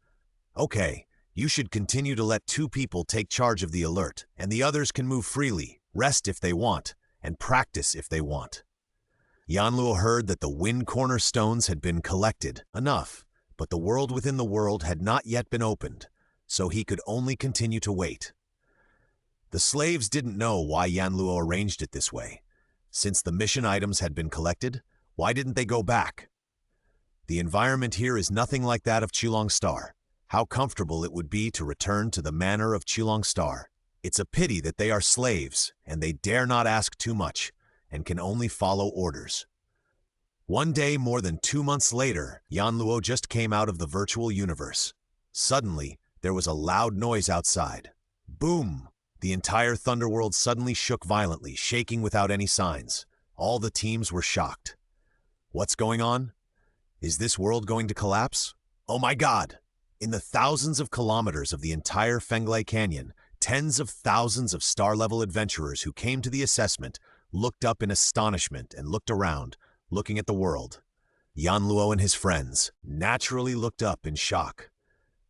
Speaker 1: Okay, you should continue to let 2 people take charge of the alert, and the others can move freely, rest if they want, and practice if they want." Yanluo heard that the wind cornerstones had been collected, enough, but the world within the world had not yet been opened, so he could only continue to wait. The slaves didn't know why Yanluo arranged it this way. Since the mission items had been collected, why didn't they go back? The environment here is nothing like that of Chulong Star. How comfortable it would be to return to the manor of Chulong Star. It's a pity that they are slaves, and they dare not ask too much, and can only follow orders. One day more than 2 months later, Yanluo just came out of the virtual universe. Suddenly, there was a loud noise outside. Boom! The entire Thunderworld suddenly shook violently, shaking without any signs. All the teams were shocked. What's going on? Is this world going to collapse? Oh my God! In the thousands of kilometers of the entire Fenglai Canyon, tens of thousands of star-level adventurers who came to the assessment looked up in astonishment and looked around, looking at the world. Yanluo and his friends naturally looked up in shock.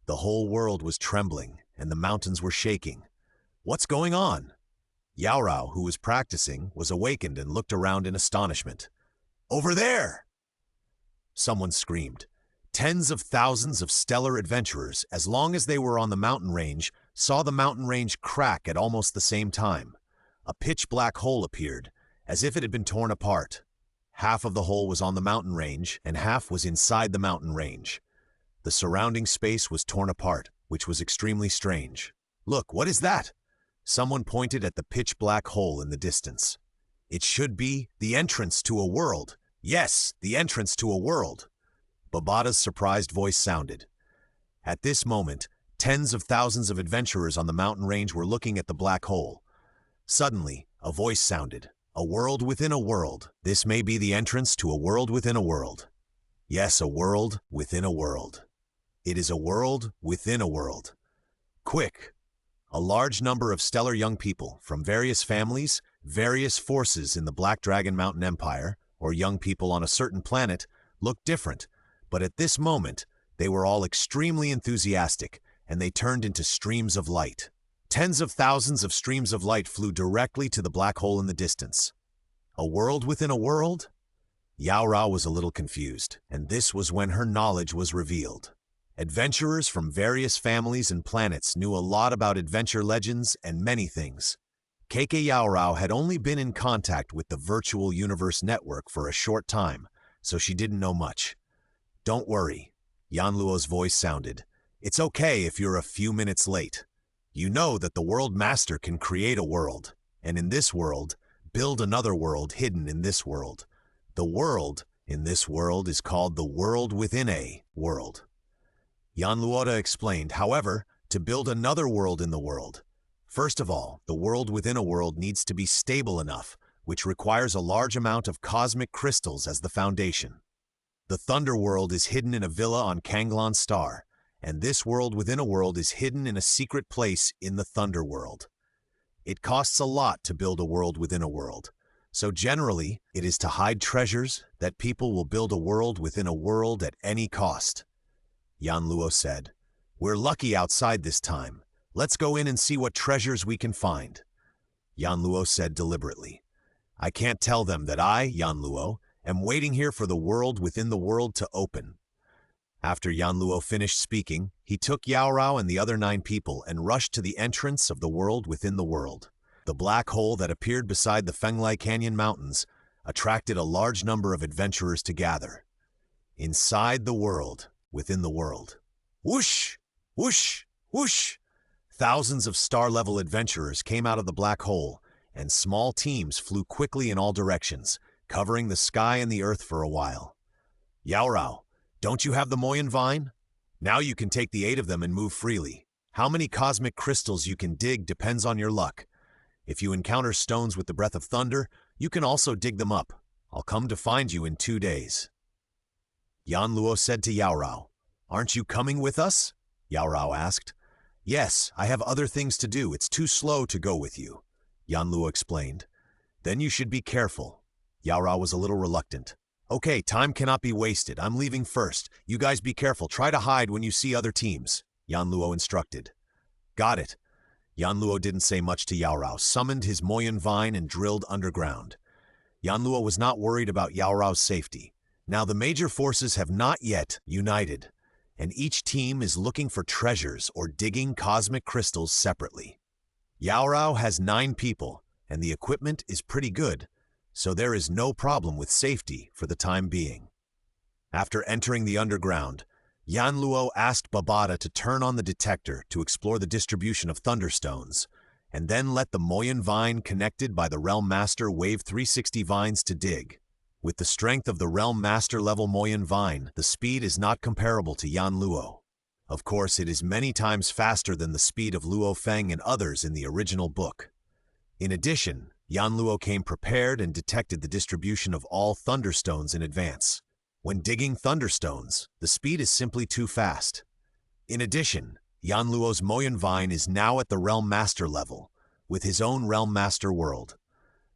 Speaker 1: The whole world was trembling, and the mountains were shaking. What's going on? Yao Rao, who was practicing, was awakened and looked around in astonishment. Over there! Someone screamed. Tens of thousands of stellar adventurers, as long as they were on the mountain range, saw the mountain range crack at almost the same time. A pitch-black hole appeared, as if it had been torn apart. Half of the hole was on the mountain range, and half was inside the mountain range. The surrounding space was torn apart, which was extremely strange. Look, what is that? Someone pointed at the pitch-black hole in the distance. It should be the entrance to a world. Yes, the entrance to a world. Babata's surprised voice sounded. At this moment, tens of thousands of adventurers on the mountain range were looking at the black hole. Suddenly, a voice sounded. A world within a world. This may be the entrance to a world within a world. Yes, a world within a world. It is a world within a world. Quick! A large number of stellar young people from various families, various forces in the Black Dragon Mountain Empire, or young people on a certain planet, looked different, but at this moment, they were all extremely enthusiastic, and they turned into streams of light. Tens of thousands of streams of light flew directly to the black hole in the distance. A world within a world? Yao Rao was a little confused, and this was when her knowledge was revealed. Adventurers from various families and planets knew a lot about adventure legends and many things. KK Yao Rao had only been in contact with the Virtual Universe Network for a short time, so she didn't know much. Don't worry, Yanluo's voice sounded. It's okay if you're a few minutes late. You know that the World Master can create a world, and in this world, build another world hidden in this world. The world in this world is called the world within a world. Yanluo explained, however, to build another world in the world. First of all, the world within a world needs to be stable enough, which requires a large amount of cosmic crystals as the foundation. The Thunder World is hidden in a villa on Kanglon Star, and this world within a world is hidden in a secret place in the Thunder World. It costs a lot to build a world within a world, so generally it is to hide treasures that people will build a world within a world at any cost. Yanluo said, "We're lucky outside this time. Let's go in and see what treasures we can find." Yanluo said deliberately, "I can't tell them that I, Yanluo, am waiting here for the world within the world to open." After Yanluo finished speaking, he took Yaorao and the other 9 people and rushed to the entrance of the world within the world. The black hole that appeared beside the Fenglai Canyon Mountains attracted a large number of adventurers to gather. Inside the world, within the world. Whoosh! Whoosh! Whoosh! Thousands of star-level adventurers came out of the black hole, and small teams flew quickly in all directions, covering the sky and the earth for a while. "Yaorao, don't you have the Moyan Vine? Now you can take the 8 of them and move freely. How many cosmic crystals you can dig depends on your luck. If you encounter stones with the breath of thunder, you can also dig them up. I'll come to find you in 2 days." Yanluo said to Yaorao, "Aren't you coming with us?" Yaorao asked. "Yes, I have other things to do. It's too slow to go with you," Yanluo explained. "Then you should be careful." Yaorao was a little reluctant. "Okay, time cannot be wasted. I'm leaving first. You guys be careful. Try to hide when you see other teams," Yanluo instructed. "Got it." Yanluo didn't say much to Yaorao, summoned his Moyan Vine and drilled underground. Yanluo was not worried about Yaorao's safety. Now the major forces have not yet united, and each team is looking for treasures or digging cosmic crystals separately. Yaorao has 9 people, and the equipment is pretty good, so there is no problem with safety for the time being. After entering the underground, Yanluo asked Babada to turn on the detector to explore the distribution of thunderstones, and then let the Moyan Vine connected by the Realm Master wave 360 vines to dig. With the strength of the Realm Master level Moyan Vine, the speed is not comparable to Yanluo. Of course, it is many times faster than the speed of Luo Feng and others in the original book. In addition, Yanluo came prepared and detected the distribution of all thunderstones in advance. When digging thunderstones, the speed is simply too fast. In addition, Yanluo's Moyan Vine is now at the Realm Master level, with his own Realm Master world.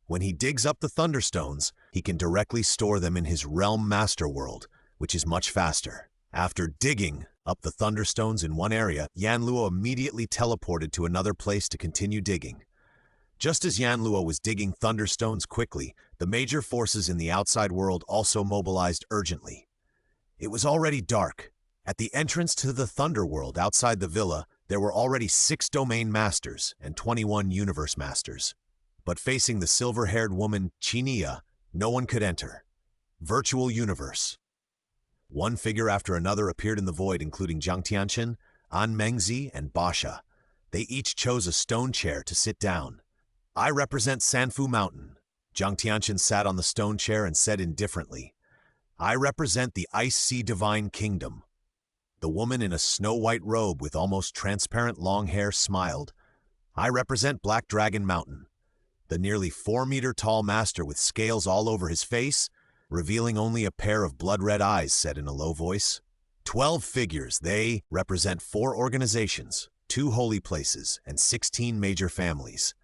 Speaker 1: When he digs up the thunderstones, he can directly store them in his Realm Master world, which is much faster. After digging up the thunderstones in one area, Yanluo immediately teleported to another place to continue digging. Just as Yanluo was digging thunderstones quickly, the major forces in the outside world also mobilized urgently. It was already dark. At the entrance to the Thunder World outside the villa, there were already 6 Domain Masters and 21 Universe Masters. But facing the silver-haired woman, Chinia, no one could enter. Virtual Universe. One figure after another appeared in the void, including Jiang Tianchen, An Mengzi, and Basha. They each chose a stone chair to sit down. "I represent Sanfu Mountain." Jiang Tianchen sat on the stone chair and said indifferently, "I represent the Ice Sea Divine Kingdom." The woman in a snow-white robe with almost transparent long hair smiled. "I represent Black Dragon Mountain." The nearly 4-meter-tall master with scales all over his face, revealing only a pair of blood-red eyes, said in a low voice, 12 figures. They represent 4 organizations, 2 holy places, and 16 major families.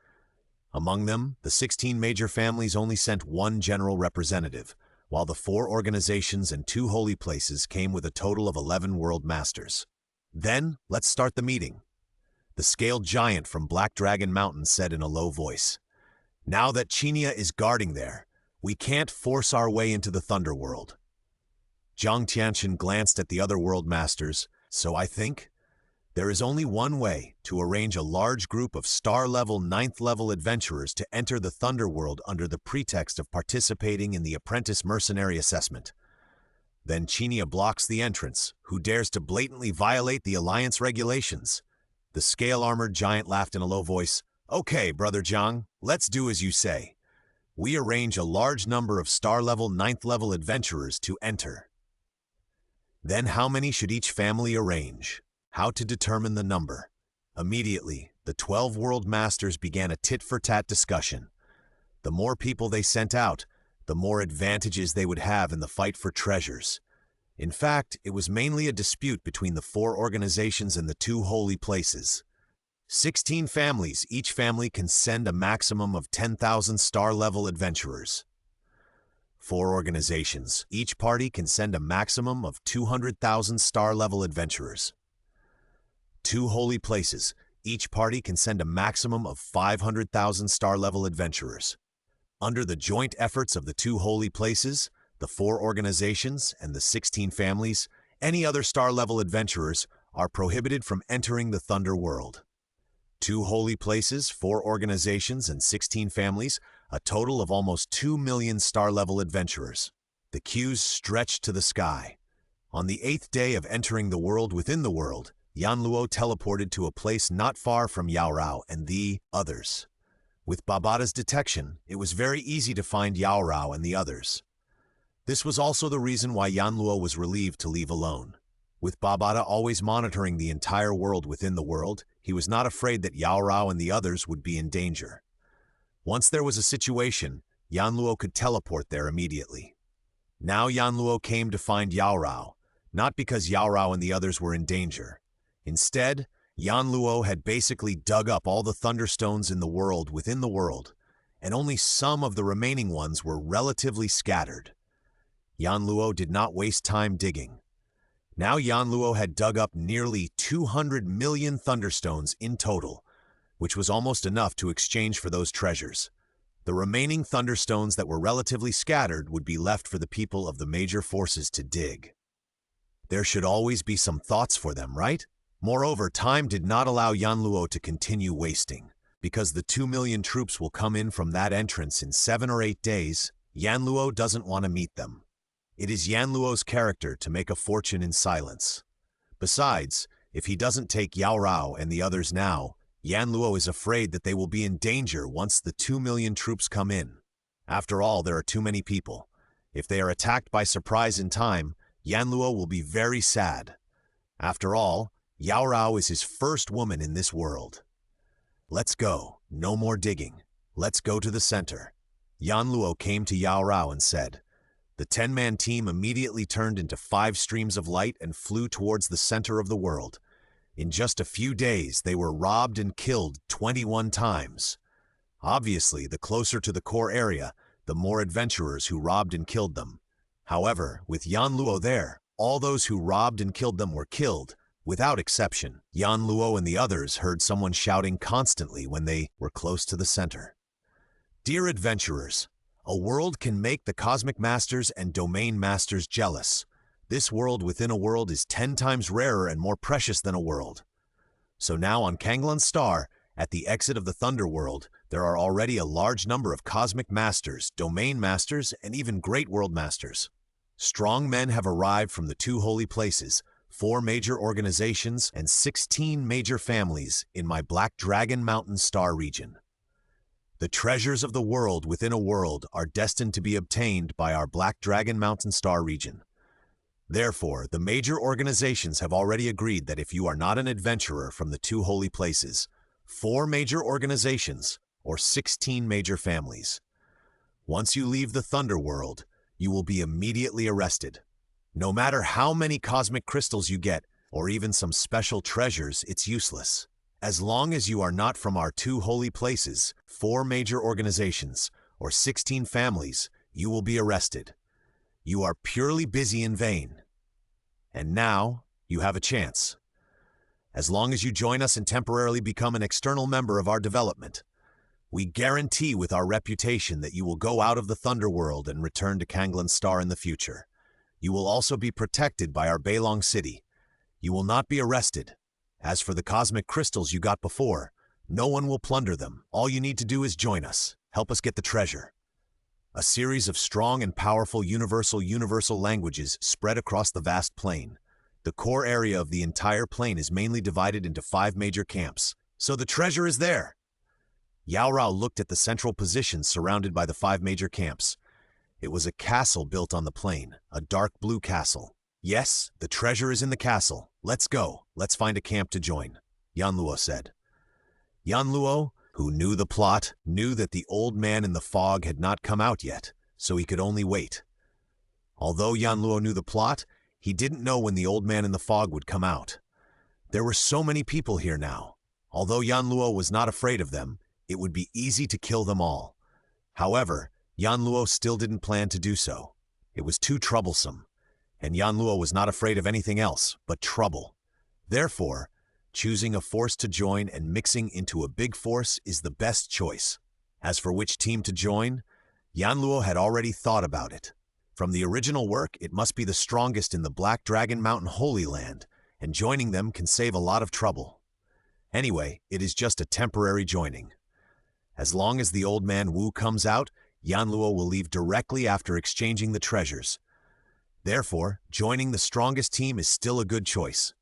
Speaker 1: Among them, the 16 major families only sent 1 general representative, while the 4 organizations and 2 holy places came with a total of 11 world masters. "Then, let's start the meeting," the scaled giant from Black Dragon Mountain said in a low voice. "Now that Chinia is guarding there, we can't force our way into the Thunder World." Jiang Tianchen glanced at the other world masters. "So I think there is only one way to arrange a large group of star-level, 9th-level adventurers to enter the Thunder World under the pretext of participating in the Apprentice Mercenary Assessment. Then Chinia blocks the entrance, who dares to blatantly violate the Alliance regulations." The scale-armored giant laughed in a low voice. "Okay, Brother Jiang, let's do as you say. We arrange a large number of star-level, 9th-level adventurers to enter. Then how many should each family arrange? How to determine the number?" Immediately, the 12 world masters began a tit-for-tat discussion. The more people they sent out, the more advantages they would have in the fight for treasures. In fact, it was mainly a dispute between the 4 organizations and the 2 holy places. 16 families, each family can send a maximum of 10,000 star-level adventurers. 4 organizations, each party can send a maximum of 200,000 star-level adventurers. 2 holy places, each party can send a maximum of 500,000 star-level adventurers. Under the joint efforts of the 2 holy places, the 4 organizations, and the 16 families, any other star-level adventurers are prohibited from entering the Thunder World. 2 holy places, 4 organizations, and 16 families, a total of almost 2 million star-level adventurers. The queues stretched to the sky. On the 8th day of entering the world within the world, Yanluo teleported to a place not far from Yao Rao and the others. With Babada's detection, it was very easy to find Yao Rao and the others. This was also the reason why Yanluo was relieved to leave alone. With Babada always monitoring the entire world within the world, he was not afraid that Yao Rao and the others would be in danger. Once there was a situation, Yanluo could teleport there immediately. Now Yanluo came to find Yao Rao, not because Yao Rao and the others were in danger. Instead, Yanluo had basically dug up all the thunderstones in the world within the world, and only some of the remaining ones were relatively scattered. Yanluo did not waste time digging. Now Yanluo had dug up nearly 200 million thunderstones in total, which was almost enough to exchange for those treasures. The remaining thunderstones that were relatively scattered would be left for the people of the major forces to dig. There should always be some thoughts for them, right? Moreover, time did not allow Yanluo to continue wasting. Because the 2 million troops will come in from that entrance in 7 or 8 days, Yanluo doesn't want to meet them. It is Yanluo's character to make a fortune in silence. Besides, if he doesn't take Yao Rao and the others now, Yanluo is afraid that they will be in danger once the 2 million troops come in. After all, there are too many people. If they are attacked by surprise in time, Yanluo will be very sad. After all, Yao Rao is his first woman in this world. Let's go. No more digging. Let's go to the center. Yanluo came to Yao Rao and said. The 10-man team immediately turned into 5 streams of light and flew towards the center of the world. In just a few days, they were robbed and killed 21 times. Obviously, the closer to the core area, the more adventurers who robbed and killed them. However, with Yanluo there, all those who robbed and killed them were killed, without exception. Yanluo and the others heard someone shouting constantly when they were close to the center. Dear adventurers, a world can make the Cosmic Masters and Domain Masters jealous. This world within a world is 10 times rarer and more precious than a world. So now on Kanglan Star, at the exit of the Thunder World, there are already a large number of Cosmic Masters, Domain Masters, and even Great World Masters. Strong men have arrived from the 2 holy places, 4 major organizations, and 16 major families in my Black Dragon Mountain Star region. The treasures of the world within a world are destined to be obtained by our Black Dragon Mountain Star region. Therefore, the major organizations have already agreed that if you are not an adventurer from the 2 holy places, 4 major organizations, or 16 major families, once you leave the Thunder World, you will be immediately arrested. No matter how many cosmic crystals you get, or even some special treasures, it's useless. As long as you are not from our 2 holy places, 4 major organizations, or 16 families, you will be arrested. You are purely busy in vain. And now, you have a chance. As long as you join us and temporarily become an external member of our development, we guarantee with our reputation that you will go out of the Thunder World and return to Kanglan Star in the future. You will also be protected by our Beilong City. You will not be arrested. As for the cosmic crystals you got before, no one will plunder them. All you need to do is join us. Help us get the treasure. A series of strong and powerful universal languages spread across the vast plain. The core area of the entire plain is mainly divided into 5 major camps. So the treasure is there. Yao Rao looked at the central position surrounded by the 5 major camps. It was a castle built on the plain, a dark blue castle. Yes, the treasure is in the castle. Let's go. Let's find a camp to join, Yanluo said. Yanluo, who knew the plot, knew that the old man in the fog had not come out yet, so he could only wait. Although Yanluo knew the plot, He didn't know when the old man in the fog would come out. There were so many people here now. Although Yanluo was not afraid of them, it would be easy to kill them all. However, Yanluo still didn't plan to do so. It was too troublesome, and Yanluo was not afraid of anything else but trouble. Therefore, choosing a force to join and mixing into a big force is the best choice. As for which team to join, Yanluo had already thought about it. From the original work, it must be the strongest in the Black Dragon Mountain Holy Land, and joining them can save a lot of trouble. Anyway, it is just a temporary joining. As long as the old man Wu comes out, Yanluo will leave directly after exchanging the treasures. Therefore, joining the strongest team is still a good choice.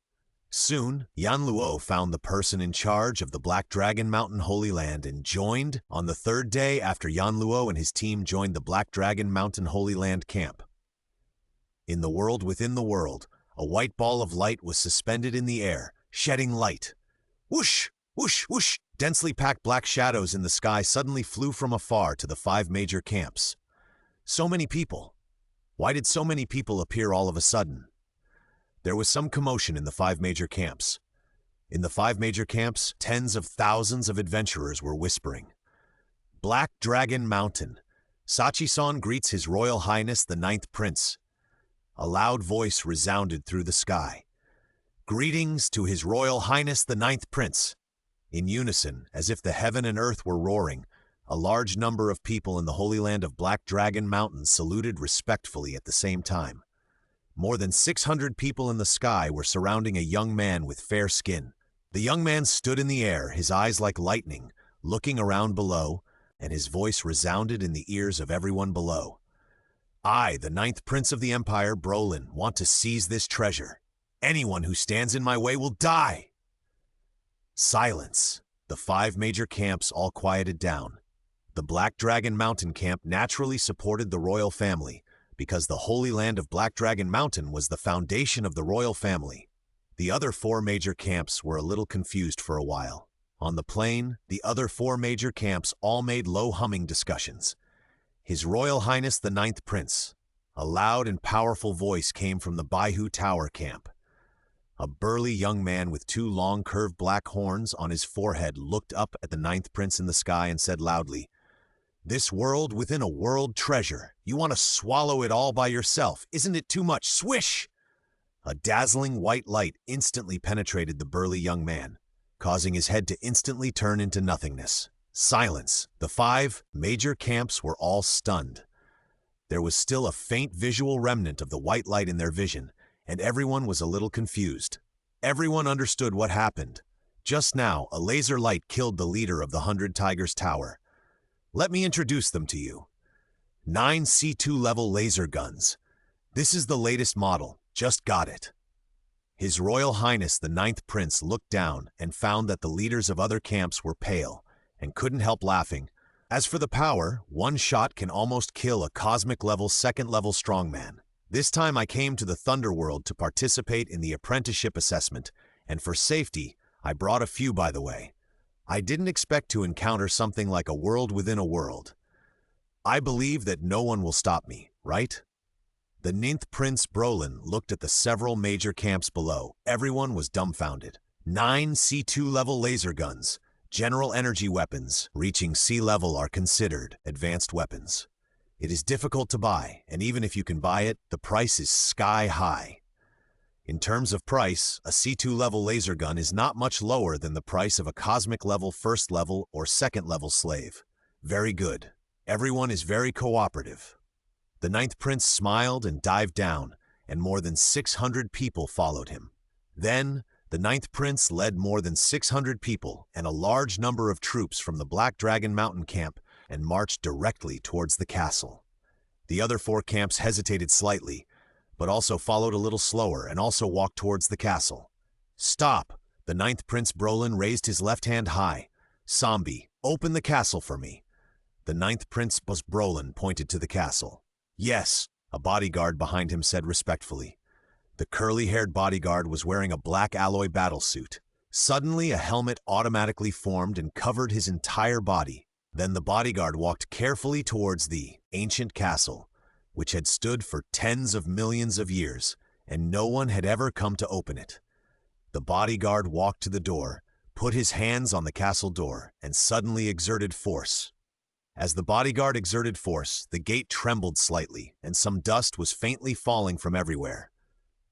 Speaker 1: Soon, Yanluo found the person in charge of the Black Dragon Mountain Holy Land and joined on the third day after Yanluo and his team joined the Black Dragon Mountain Holy Land camp. In the world within the world, a white ball of light was suspended in the air, shedding light. Whoosh! Whoosh! Whoosh! Densely packed black shadows in the sky suddenly flew from afar to the 5 major camps. So many people. Why did so many people appear all of a sudden? There was some commotion in the 5 major camps. In the 5 major camps, tens of thousands of adventurers were whispering. Black Dragon Mountain. Sachi-san greets His Royal Highness the 9th Prince. A loud voice resounded through the sky. Greetings to His Royal Highness the 9th Prince. In unison, as if the heaven and earth were roaring, a large number of people in the Holy Land of Black Dragon Mountain saluted respectfully at the same time. More than 600 people in the sky were surrounding a young man with fair skin. The young man stood in the air, his eyes like lightning, looking around below, and his voice resounded in the ears of everyone below. I, the 9th Prince of the Empire, Brolin, want to seize this treasure. Anyone who stands in my way will die. Silence. The 5 major camps all quieted down. The Black Dragon Mountain camp naturally supported the royal family, because the Holy Land of Black Dragon Mountain was the foundation of the royal family. The other 4 major camps were a little confused for a while. On the plain, the other 4 major camps all made low-humming discussions. His Royal Highness the 9th Prince. A loud and powerful voice came from the Baihu Tower camp. A burly young man with 2 long curved black horns on his forehead looked up at the 9th Prince in the sky and said loudly, "This world within a world treasure. You want to swallow it all by yourself. Isn't it too much? Swish!" A dazzling white light instantly penetrated the burly young man, causing his head to instantly turn into nothingness. Silence. The 5 major camps were all stunned. There was still a faint visual remnant of the white light in their vision, and everyone was a little confused. Everyone understood what happened. Just now, a laser light killed the leader of the 100 Tigers Tower. Let me introduce them to you. 9 C2 level laser guns. This is the latest model. Just got it. His Royal Highness the 9th Prince looked down and found that the leaders of other camps were pale and couldn't help laughing. As for the power, 1 shot can almost kill a cosmic level 2nd level strongman. This time I came to the Thunder World to participate in the apprenticeship assessment, and for safety, I brought a few by the way. I didn't expect to encounter something like a world within a world. I believe that no one will stop me, right? The 9th Prince Brolin looked at the several major camps below. Everyone was dumbfounded. 9 C2 level laser guns. General energy weapons reaching sea level are considered advanced weapons. It is difficult to buy, and even if you can buy it, the price is sky high. In terms of price, a C2 level laser gun is not much lower than the price of a cosmic level 1st level or 2nd level slave. Very good. Everyone is very cooperative. The 9th Prince smiled and dived down, and more than 600 people followed him. Then, the 9th Prince led more than 600 people and a large number of troops from the Black Dragon Mountain camp and marched directly towards the castle. The other 4 camps hesitated slightly, but also followed a little slower and also walked towards the castle. Stop! The 9th Prince Brolin raised his left hand high. Zombie, open the castle for me. The 9th Prince Brolin pointed to the castle. Yes, a bodyguard behind him said respectfully. The curly-haired bodyguard was wearing a black alloy battlesuit. Suddenly, a helmet automatically formed and covered his entire body. Then the bodyguard walked carefully towards the ancient castle, which had stood for tens of millions of years, and no one had ever come to open it. The bodyguard walked to the door, put his hands on the castle door, and suddenly exerted force. As the bodyguard exerted force, the gate trembled slightly, and some dust was faintly falling from everywhere.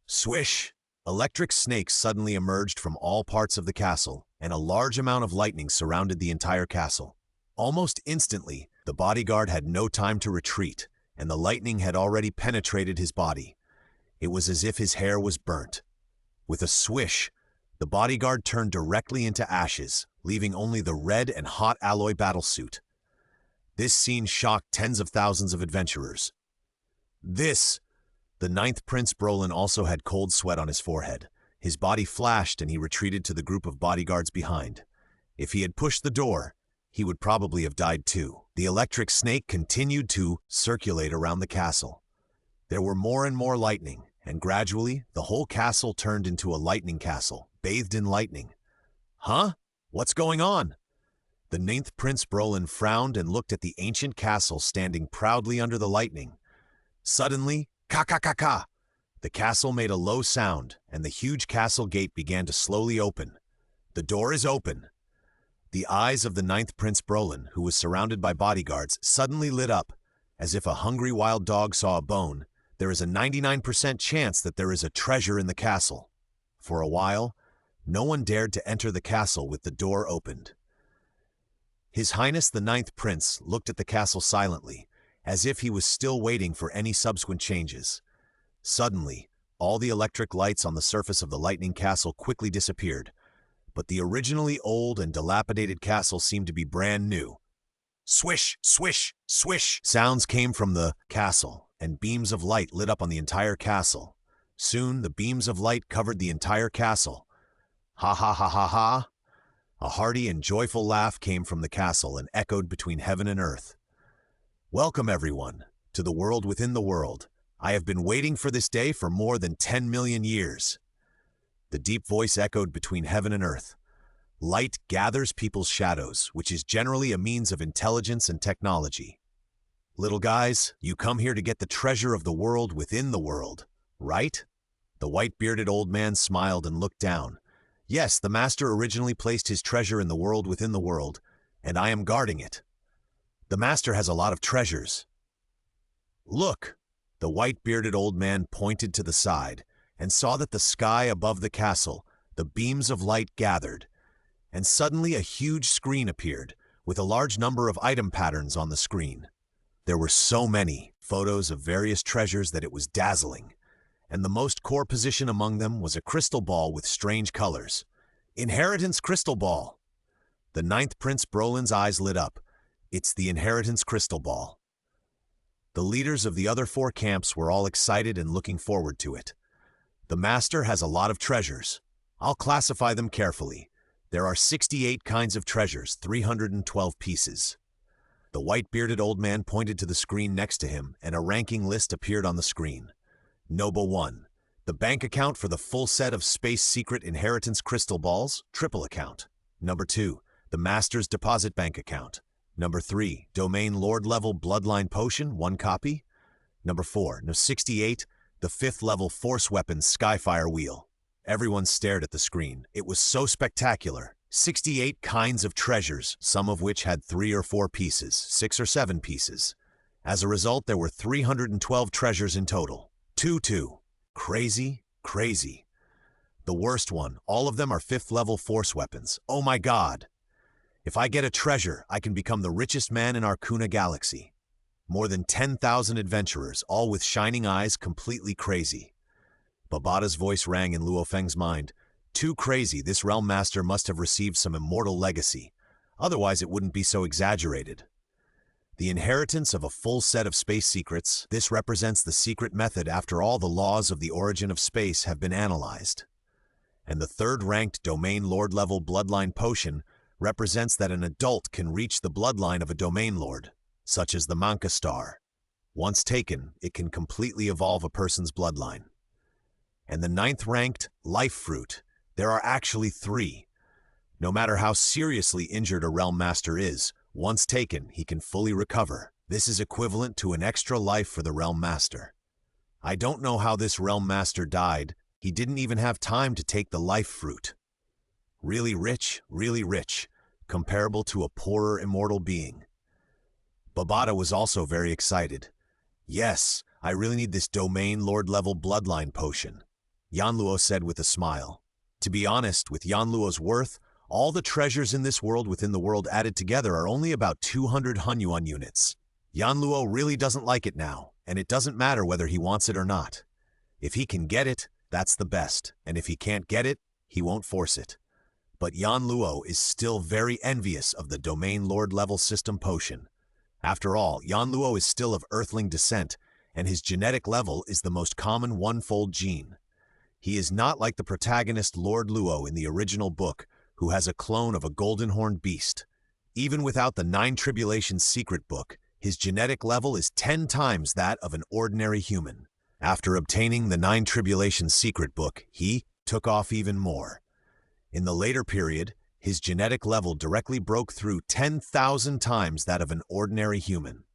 Speaker 1: Swish! Electric snakes suddenly emerged from all parts of the castle, and a large amount of lightning surrounded the entire castle. Almost instantly, the bodyguard had no time to retreat, and the lightning had already penetrated his body. It was as if his hair was burnt. With a swish, the bodyguard turned directly into ashes, leaving only the red and hot alloy battlesuit. This scene shocked tens of thousands of adventurers. The ninth Prince Brolin also had cold sweat on his forehead. His body flashed and he retreated to the group of bodyguards behind. If he had pushed the door, he would probably have died too. The electric snake continued to circulate around the castle. There were more and more lightning, and gradually the whole castle turned into a lightning castle, bathed in lightning. Huh? What's going on? The ninth Prince Brolin frowned and looked at the ancient castle standing proudly under the lightning. Suddenly, ka-ka-ka-ka! The castle made a low sound, and the huge castle gate began to slowly open. The door is open. The eyes of the ninth Prince Brolin, who was surrounded by bodyguards, suddenly lit up. As if a hungry wild dog saw a bone, there is a 99% chance that there is a treasure in the castle. For a while, no one dared to enter the castle with the door opened. His Highness the Ninth Prince looked at the castle silently, as if he was still waiting for any subsequent changes. Suddenly, all the electric lights on the surface of the lightning castle quickly disappeared, but the originally old and dilapidated castle seemed to be brand new. Swish, swish, swish! Sounds came from the castle, and beams of light lit up on the entire castle. Soon, the beams of light covered the entire castle. Ha ha ha ha ha! A hearty and joyful laugh came from the castle and echoed between heaven and earth. Welcome, everyone, to the world within the world. I have been waiting for this day for more than 10 million years. The deep voice echoed between heaven and earth. Light gathers people's shadows, which is generally a means of intelligence and technology. Little guys, you come here to get the treasure of the world within the world, right? The white-bearded old man smiled and looked down. Yes, the master originally placed his treasure in the world within the world, and I am guarding it. The master has a lot of treasures. Look! The white-bearded old man pointed to the side and saw that the sky above the castle, the beams of light gathered, and suddenly a huge screen appeared with a large number of item patterns on the screen. There were so many photos of various treasures that it was dazzling, and the most core position among them was a crystal ball with strange colors. Inheritance crystal ball! The ninth Prince Brolin's eyes lit up. It's the inheritance crystal ball. The leaders of the other 4 camps were all excited and looking forward to it. The master has a lot of treasures. I'll classify them carefully. There are 68 kinds of treasures, 312 pieces. The white-bearded old man pointed to the screen next to him, and a ranking list appeared on the screen. Number 1. The bank account for the full set of Space Secret Inheritance Crystal Balls, triple account. Number 2. The Master's Deposit Bank account. Number 3. Domain Lord Level Bloodline Potion, 1 copy. Number 4. No 68. The 5th level Force Weapons Skyfire Wheel. Everyone stared at the screen. It was so spectacular. 68 kinds of treasures, some of which had 3 or 4 pieces, 6 or 7 pieces. As a result, there were 312 treasures in total. 2. Crazy, crazy. The worst one, all of them are 5th level Force Weapons. Oh my god! If I get a treasure, I can become the richest man in Arcuna Galaxy. More than 10,000 adventurers, all with shining eyes, completely crazy. Babata's voice rang in Luo Feng's mind. Too crazy, this realm master must have received some immortal legacy. Otherwise it wouldn't be so exaggerated. The inheritance of a full set of space secrets, this represents the secret method after all the laws of the origin of space have been analyzed. And the 3rd-ranked Domain Lord level Bloodline Potion represents that an adult can reach the bloodline of a Domain Lord, such as the Manka Star. Once taken, it can completely evolve a person's bloodline. And the 9th-ranked Life Fruit, there are actually 3. No matter how seriously injured a Realm Master is, once taken, he can fully recover. This is equivalent to an extra life for the Realm Master. I don't know how this realm master died. He didn't even have time to take the life fruit. Really rich, comparable to a poorer immortal being. Babata was also very excited. Yes, I really need this domain lord-level bloodline potion, Yanluo said with a smile. To be honest, with Yanluo's worth, all the treasures in this world within the world added together are only about 200 Hunyuan units. Yanluo really doesn't like it now, and it doesn't matter whether he wants it or not. If he can get it, that's the best, and if he can't get it, he won't force it. But Yanluo is still very envious of the domain lord-level system potion. After all, Yanluo is still of Earthling descent, and his genetic level is the most common one-fold gene. He is not like the protagonist Lord Luo in the original book, who has a clone of a golden-horned beast. Even without the 9 Tribulations secret book, his genetic level is 10 times that of an ordinary human. After obtaining the 9 Tribulations secret book, he took off even more. In the later period, his genetic level directly broke through 10,000 times that of an ordinary human.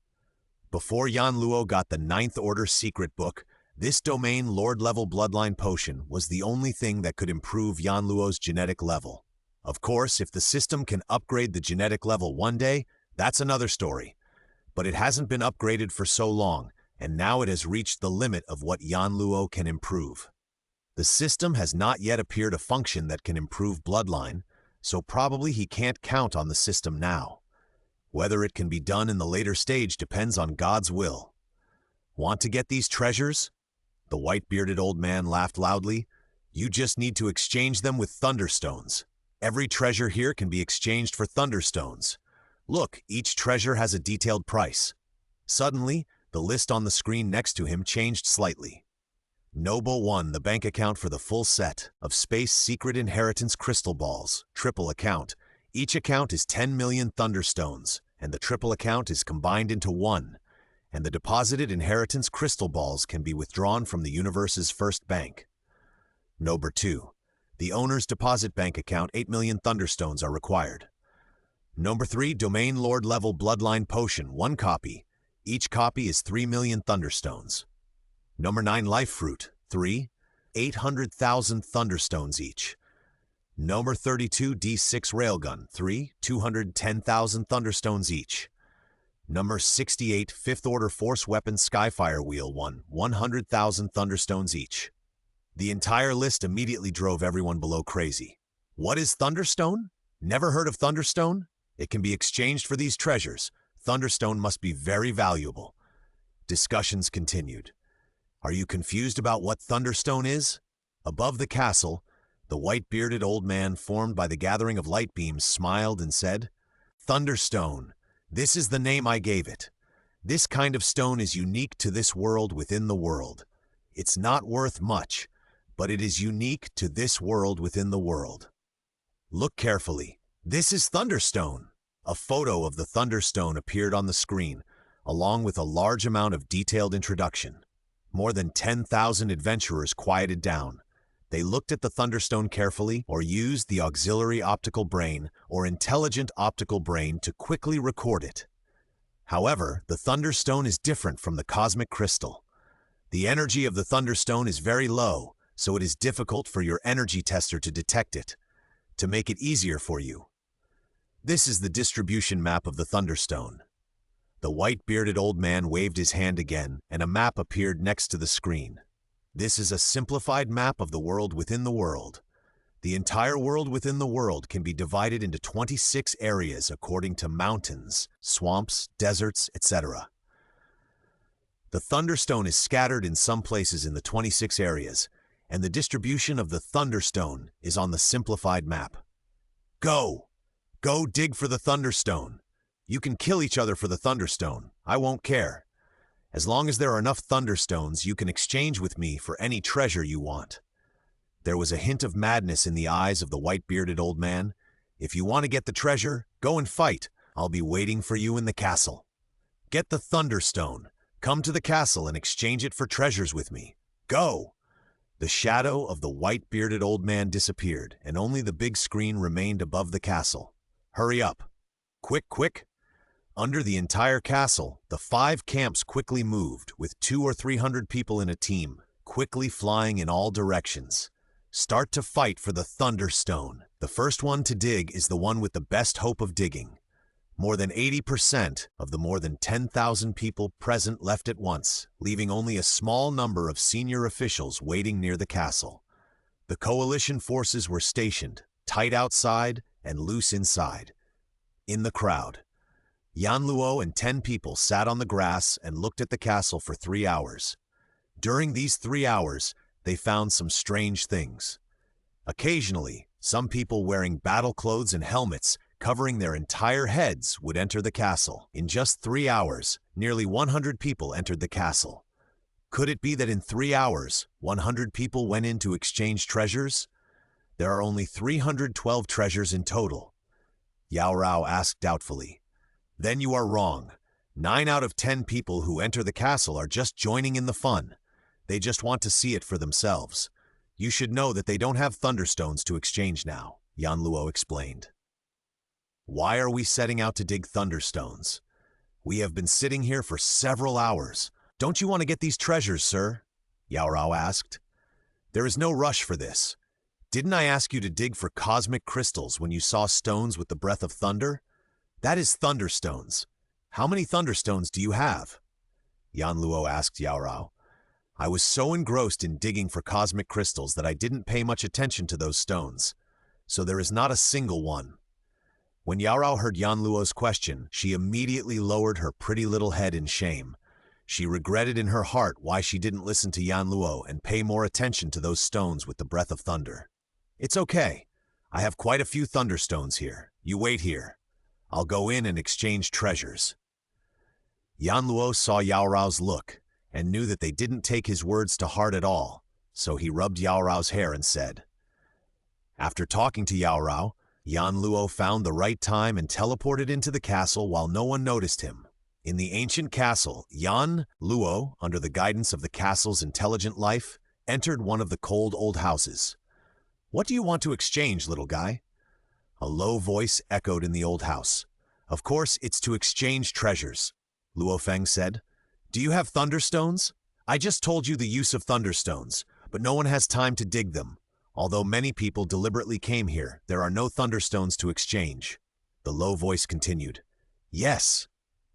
Speaker 1: Before Yanluo got the 9th Order secret book, this domain lord-level bloodline potion was the only thing that could improve Yanluo's genetic level. Of course, if the system can upgrade the genetic level one day, that's another story. But it hasn't been upgraded for so long, and now it has reached the limit of what Yanluo can improve. The system has not yet appeared a function that can improve bloodline, so probably he can't count on the system now. Whether it can be done in the later stage depends on God's will. Want to get these treasures? The white-bearded old man laughed loudly. You just need to exchange them with thunderstones. Every treasure here can be exchanged for thunderstones. Look, each treasure has a detailed price. Suddenly, the list on the screen next to him changed slightly. Noble 1, the bank account for the full set of Space Secret Inheritance Crystal Balls, triple account. Each account is 10 million thunderstones, and the triple account is combined into one, and the deposited inheritance crystal balls can be withdrawn from the universe's first bank. Number 2. The owner's deposit bank account, 8 million thunderstones are required. Number 3. Domain Lord level bloodline potion, 1 copy. Each copy is 3 million thunderstones. Number 9. Life fruit, 3. 800,000 thunderstones each. Number 32. D6 railgun, 3. 210,000 thunderstones each. Number 68. 5th Order Force Weapon Skyfire Wheel, 1. 100,000 thunderstones each. The entire list immediately drove everyone below crazy. What is Thunderstone? Never heard of Thunderstone? It can be exchanged for these treasures. Thunderstone must be very valuable. Discussions continued. Are you confused about what Thunderstone is? Above the castle, the white-bearded old man formed by the gathering of light beams smiled and said, Thunderstone, this is the name I gave it. This kind of stone is unique to this world within the world. It's not worth much, but it is unique to this world within the world. Look carefully. This is Thunderstone. A photo of the Thunderstone appeared on the screen, along with a large amount of detailed introduction. More than 10,000 adventurers quieted down. They looked at the Thunderstone carefully or used the auxiliary optical brain or intelligent optical brain to quickly record it. However, the Thunderstone is different from the cosmic crystal. The energy of the Thunderstone is very low, so it is difficult for your energy tester to detect it. To make it easier for you, this is the distribution map of the Thunderstone. The white-bearded old man waved his hand again, and a map appeared next to the screen. This is a simplified map of the world within the world. The entire world within the world can be divided into 26 areas according to mountains, swamps, deserts, etc. The Thunderstone is scattered in some places in the 26 areas, and the distribution of the Thunderstone is on the simplified map. Go! Go dig for the Thunderstone. You can kill each other for the Thunderstone. I won't care. As long as there are enough Thunderstones, you can exchange with me for any treasure you want. There was a hint of madness in the eyes of the white-bearded old man. If you want to get the treasure, go and fight. I'll be waiting for you in the castle. Get the Thunderstone. Come to the castle and exchange it for treasures with me. Go! The shadow of the white-bearded old man disappeared, and only the big screen remained above the castle. Hurry up. Quick, quick! Under the entire castle, the 5 camps quickly moved, with 200 or 300 people in a team, quickly flying in all directions. Start to fight for the Thunderstone. The first one to dig is the one with the best hope of digging. More than 80% of the more than 10,000 people present left at once, leaving only a small number of senior officials waiting near the castle. The coalition forces were stationed, tight outside and loose inside. In the crowd, Yanluo and 10 people sat on the grass and looked at the castle for 3 hours. During these 3 hours, they found some strange things. Occasionally, some people wearing battle clothes and helmets covering their entire heads would enter the castle. In just 3 hours, nearly 100 people entered the castle. Could it be that in 3 hours, 100 people went in to exchange treasures? There are only 312 treasures in total. Yao Rao asked doubtfully. Then you are wrong. 9 out of 10 people who enter the castle are just joining in the fun. They just want to see it for themselves. You should know that they don't have Thunderstones to exchange now, Yanluo explained. Why are we setting out to dig Thunderstones? We have been sitting here for several hours. Don't you want to get these treasures, sir? Yao Rao asked. There is no rush for this. Didn't I ask you to dig for cosmic crystals when you saw stones with the breath of thunder? That is Thunderstones. How many Thunderstones do you have? Yanluo asked Yao Rao. I was so engrossed in digging for cosmic crystals that I didn't pay much attention to those stones. So there is not a single one. When Yao Rao heard Yanluo's question, she immediately lowered her pretty little head in shame. She regretted in her heart why she didn't listen to Yanluo and pay more attention to those stones with the breath of thunder. It's okay. I have quite a few Thunderstones here. You wait here. I'll go in and exchange treasures. Yanluo saw Yao Rao's look and knew that they didn't take his words to heart at all, so he rubbed Yao Rao's hair and said. After talking to Yao Rao, Yanluo found the right time and teleported into the castle while no one noticed him. In the ancient castle, Yan Luo, under the guidance of the castle's intelligent life, entered one of the cold old houses. What do you want to exchange, little guy? A low voice echoed in the old house. Of course, it's to exchange treasures, Luo Feng said. Do you have Thunderstones? I just told you the use of Thunderstones, but no one has time to dig them. Although many people deliberately came here, there are no Thunderstones to exchange. The low voice continued. Yes.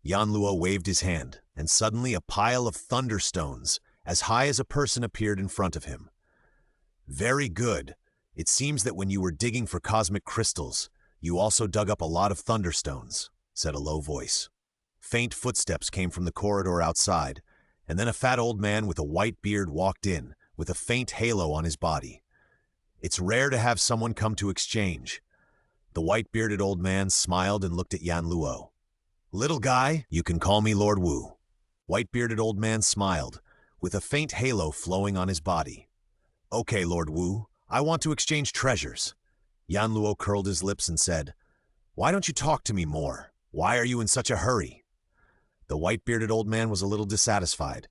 Speaker 1: Yanluo waved his hand, and suddenly a pile of Thunderstones, as high as a person, appeared in front of him. Very good. It seems that when you were digging for cosmic crystals, you also dug up a lot of Thunderstones, said a low voice. Faint footsteps came from the corridor outside, and then a fat old man with a white beard walked in, with a faint halo on his body. It's rare to have someone come to exchange. The white-bearded old man smiled and looked at Yanluo. Little guy, you can call me Lord Wu. White-bearded old man smiled, with a faint halo flowing on his body. Okay, Lord Wu, I want to exchange treasures. Yanluo curled his lips and said, Why don't you talk to me more? Why are you in such a hurry? The white-bearded old man was a little dissatisfied.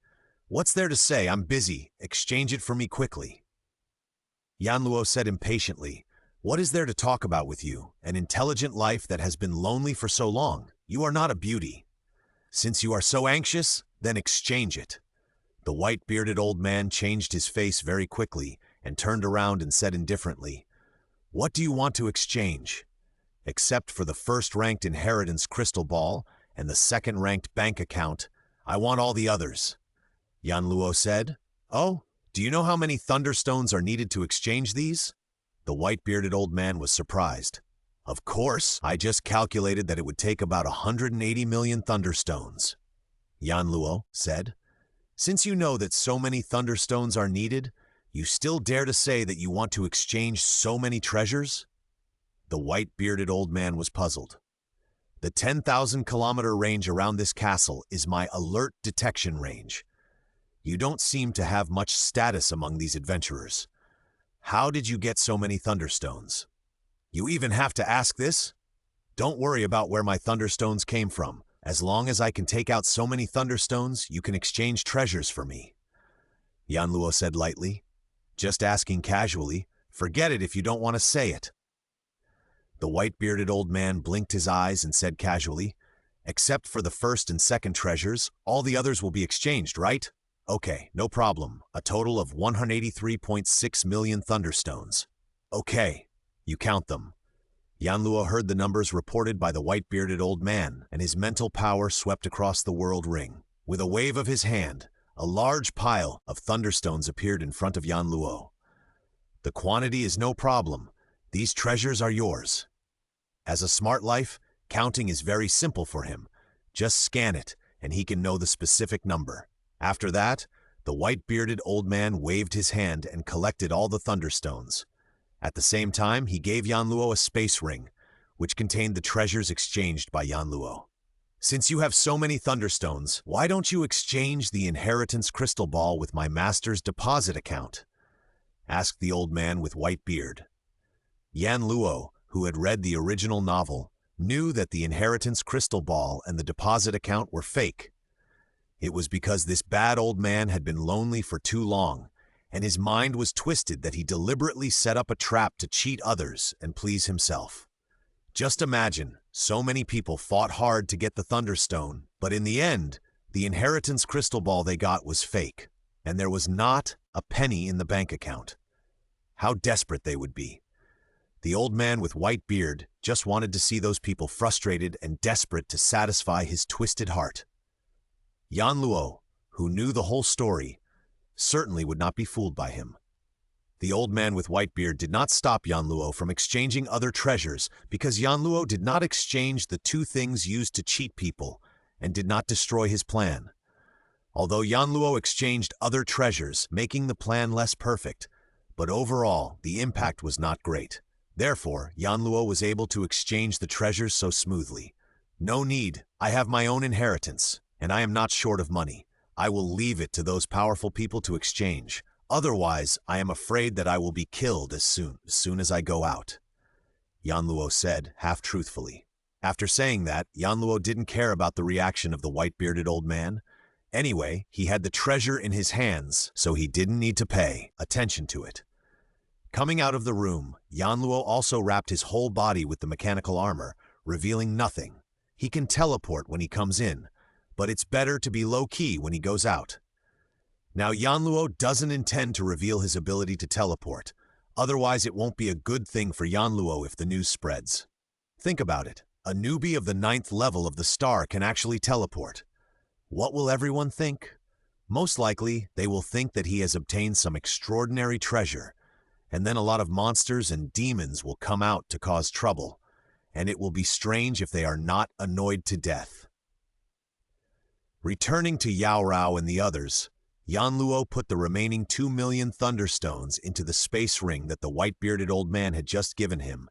Speaker 1: What's there to say? I'm busy. Exchange it for me quickly. Yanluo said impatiently, What is there to talk about with you? An intelligent life that has been lonely for so long. You are not a beauty. Since you are so anxious, then exchange it. The white-bearded old man changed his face very quickly and turned around and said indifferently, What do you want to exchange? Except for the first-ranked inheritance crystal ball and the second-ranked bank account, I want all the others. Yanluo said, Oh, do you know how many Thunderstones are needed to exchange these? The white-bearded old man was surprised. Of course, I just calculated that it would take about 180 million Thunderstones. Yanluo said, Since you know that so many Thunderstones are needed, you still dare to say that you want to exchange so many treasures? The white-bearded old man was puzzled. The 10,000-kilometer range around this castle is my alert detection range. You don't seem to have much status among these adventurers. How did you get so many Thunderstones? You even have to ask this? Don't worry about where my Thunderstones came from. As long as I can take out so many Thunderstones, you can exchange treasures for me. Yanluo said lightly. Just asking casually. Forget it if you don't want to say it. The white-bearded old man blinked his eyes and said casually, Except for the first and second treasures, all the others will be exchanged, right? Okay, no problem. A total of 183.6 million thunderstones. Okay, you count them. Yanluo heard the numbers reported by the white-bearded old man, and his mental power swept across the world ring. With a wave of his hand, a large pile of thunderstones appeared in front of Yanluo. The quantity is no problem. These treasures are yours. As a smart life, counting is very simple for him. Just scan it, and he can know the specific number. After that, the white-bearded old man waved his hand and collected all the thunderstones. At the same time, he gave Yanluo a space ring, which contained the treasures exchanged by Yanluo. Since you have so many thunderstones, why don't you exchange the inheritance crystal ball with my master's deposit account? Asked the old man with white beard. Yanluo, who had read the original novel, knew that the inheritance crystal ball and the deposit account were fake. It was because this bad old man had been lonely for too long, and his mind was twisted that he deliberately set up a trap to cheat others and please himself. Just imagine, so many people fought hard to get the Thunderstone, but in the end, the inheritance crystal ball they got was fake, and there was not a penny in the bank account. How desperate they would be. The old man with white beard just wanted to see those people frustrated and desperate to satisfy his twisted heart. Yanluo, who knew the whole story, certainly would not be fooled by him. The old man with white beard did not stop Yanluo from exchanging other treasures because Yanluo did not exchange the two things used to cheat people and did not destroy his plan. Although Yanluo exchanged other treasures, making the plan less perfect, but overall, the impact was not great. Therefore, Yanluo was able to exchange the treasures so smoothly. No need, I have my own inheritance, and I am not short of money. I will leave it to those powerful people to exchange. Otherwise, I am afraid that I will be killed as soon as I go out, Yanluo said, half-truthfully. After saying that, Yanluo didn't care about the reaction of the white-bearded old man. Anyway, he had the treasure in his hands, so he didn't need to pay attention to it. Coming out of the room, Yanluo also wrapped his whole body with the mechanical armor, revealing nothing. He can teleport when he comes in, but it's better to be low-key when he goes out. Now, Yanluo doesn't intend to reveal his ability to teleport. Otherwise, it won't be a good thing for Yanluo if the news spreads. Think about it. A newbie of the 9th level of the star can actually teleport. What will everyone think? Most likely, they will think that he has obtained some extraordinary treasure, and then a lot of monsters and demons will come out to cause trouble, and it will be strange if they are not annoyed to death. Returning to Yao Rao and the others, Yanluo put the remaining 2 million thunderstones into the space ring that the white-bearded old man had just given him,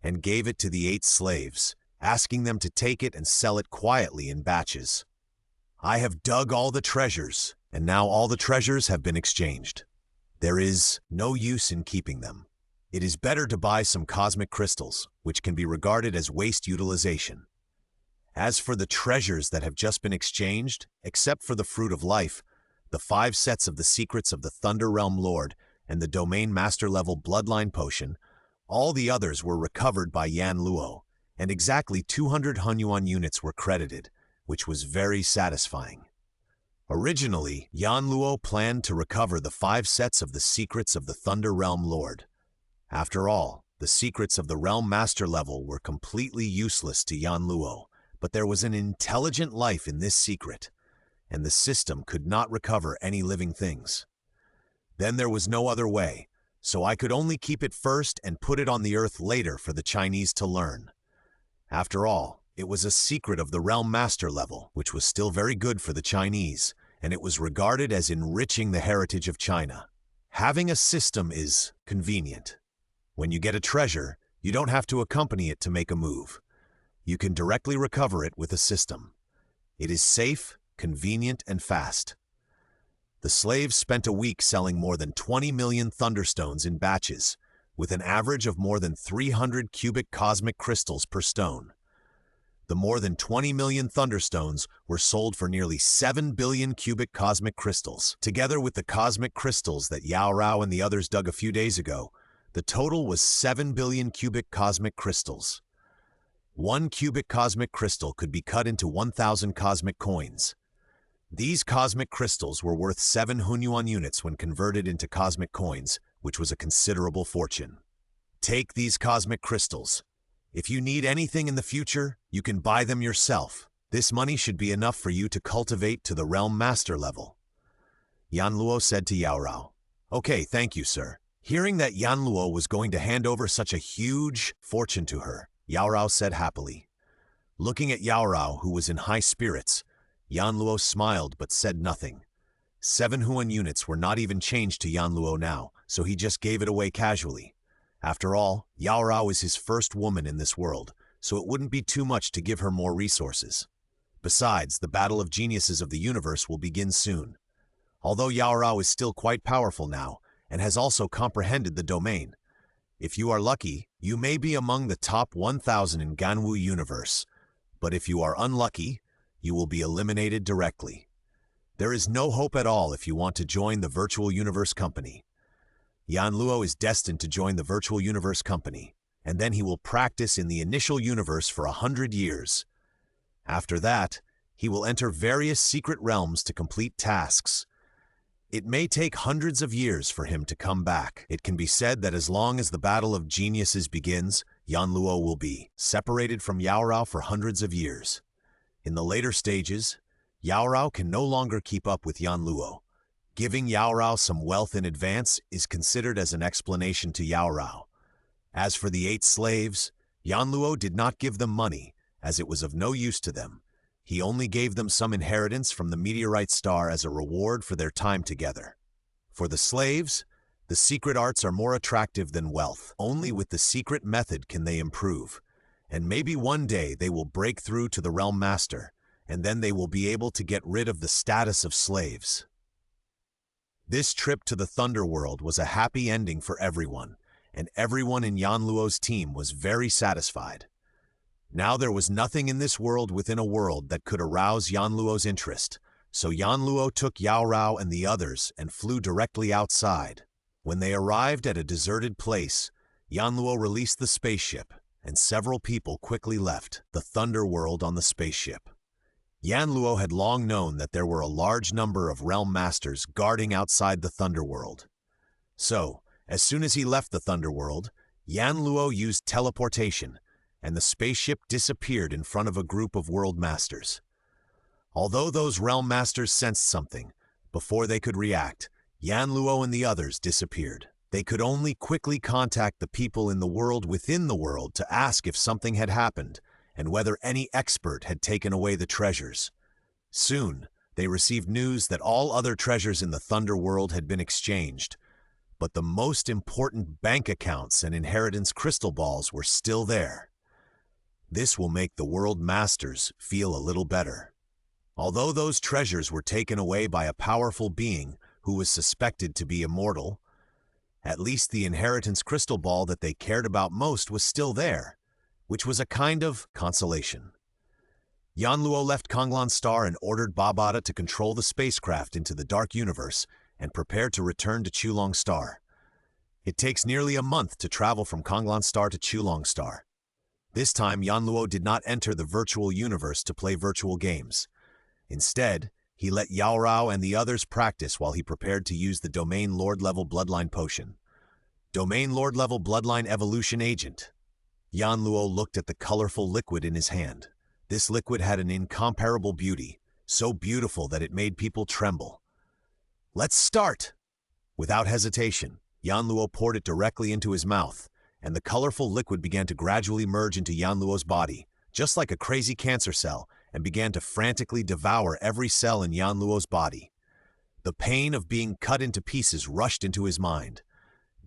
Speaker 1: and gave it to the 8 slaves, asking them to take it and sell it quietly in batches. I have dug all the treasures, and now all the treasures have been exchanged. There is no use in keeping them. It is better to buy some cosmic crystals, which can be regarded as waste utilization. As for the treasures that have just been exchanged, except for the Fruit of Life, the 5 sets of the Secrets of the Thunder Realm Lord, and the Domain Master level Bloodline Potion, all the others were recovered by Yanluo, and exactly 200 Hunyuan units were credited, which was very satisfying. Originally, Yanluo planned to recover the 5 sets of the Secrets of the Thunder Realm Lord. After all, the Secrets of the Realm Master level were completely useless to Yanluo, but there was an intelligent life in this secret, and the system could not recover any living things. Then there was no other way, so I could only keep it first and put it on the earth later for the Chinese to learn. After all, it was a secret of the Realm Master level, which was still very good for the Chinese, and it was regarded as enriching the heritage of China. Having a system is convenient. When you get a treasure, you don't have to accompany it to make a move. You can directly recover it with a system. It is safe, convenient, and fast. The slaves spent a week selling more than 20 million thunderstones in batches, with an average of more than 300 cubic cosmic crystals per stone. The more than 20 million thunderstones were sold for nearly 7 billion cubic cosmic crystals. Together with the cosmic crystals that Yao Rao and the others dug a few days ago, the total was 7 billion cubic cosmic crystals. 1 cubic cosmic crystal could be cut into 1,000 cosmic coins. These cosmic crystals were worth 7 Hunyuan units when converted into cosmic coins, which was a considerable fortune. Take these cosmic crystals. If you need anything in the future, you can buy them yourself. This money should be enough for you to cultivate to the Realm Master level. Yan Luo said to Yao Rao. Okay, thank you, sir. Hearing that Yan Luo was going to hand over such a huge fortune to her, Yao Rao said happily. Looking at Yao Rao, who was in high spirits, Yan Luo smiled but said nothing. 7 Huan units were not even changed to Yan Luo now, so he just gave it away casually. After all, Yao Rao is his first woman in this world, so it wouldn't be too much to give her more resources. Besides, the battle of geniuses of the universe will begin soon. Although Yao Rao is still quite powerful now, and has also comprehended the domain, if you are lucky, you may be among the top 1,000 in Ganwu universe, but if you are unlucky, you will be eliminated directly. There is no hope at all if you want to join the Virtual Universe Company. Yan Luo is destined to join the Virtual Universe Company, and then he will practice in the initial universe for 100 years. After that, he will enter various secret realms to complete tasks. It may take hundreds of years for him to come back. It can be said that as long as the battle of geniuses begins, Yan Luo will be separated from Yao Rao for hundreds of years. In the later stages, Yao Rao can no longer keep up with Yan Luo. Giving Yao Rao some wealth in advance is considered as an explanation to Yao Rao. As for the 8 slaves, Yan Luo did not give them money, as it was of no use to them. He only gave them some inheritance from the meteorite star as a reward for their time together. For the slaves, the secret arts are more attractive than wealth. Only with the secret method can they improve. And maybe one day they will break through to the Realm Master, and then they will be able to get rid of the status of slaves. This trip to the Thunder World was a happy ending for everyone, and everyone in Yan Luo's team was very satisfied. Now there was nothing in this world within a world that could arouse Yan Luo's interest, so Yan Luo took Yao Rao and the others and flew directly outside. When they arrived at a deserted place, Yan Luo released the spaceship, and several people quickly left the Thunder World on the spaceship. Yan Luo had long known that there were a large number of Realm Masters guarding outside the Thunder World. So, as soon as he left the Thunder World, Yan Luo used teleportation, and the spaceship disappeared in front of a group of World Masters. Although those Realm Masters sensed something, before they could react, Yan Luo and the others disappeared. They could only quickly contact the people in the world within the world to ask if something had happened, and whether any expert had taken away the treasures. Soon, they received news that all other treasures in the Thunder World had been exchanged, but the most important bank accounts and inheritance crystal balls were still there. This will make the World Masters feel a little better. Although those treasures were taken away by a powerful being who was suspected to be immortal, at least the inheritance crystal ball that they cared about most was still there, which was a kind of consolation. Yan Luo left Konglan Star and ordered Babada to control the spacecraft into the Dark Universe and prepared to return to Chulong Star. It takes nearly a month to travel from Konglan Star to Chulong Star. This time, Yan Luo did not enter the virtual universe to play virtual games. Instead, he let Yao Rao and the others practice while he prepared to use the Domain Lord-level Bloodline Potion. Domain Lord-level Bloodline Evolution Agent. Yan Luo looked at the colorful liquid in his hand. This liquid had an incomparable beauty, so beautiful that it made people tremble. Let's start! Without hesitation, Yan Luo poured it directly into his mouth, and the colorful liquid began to gradually merge into Yan Luo's body, just like a crazy cancer cell, and began to frantically devour every cell in Yan Luo's body. The pain of being cut into pieces rushed into his mind.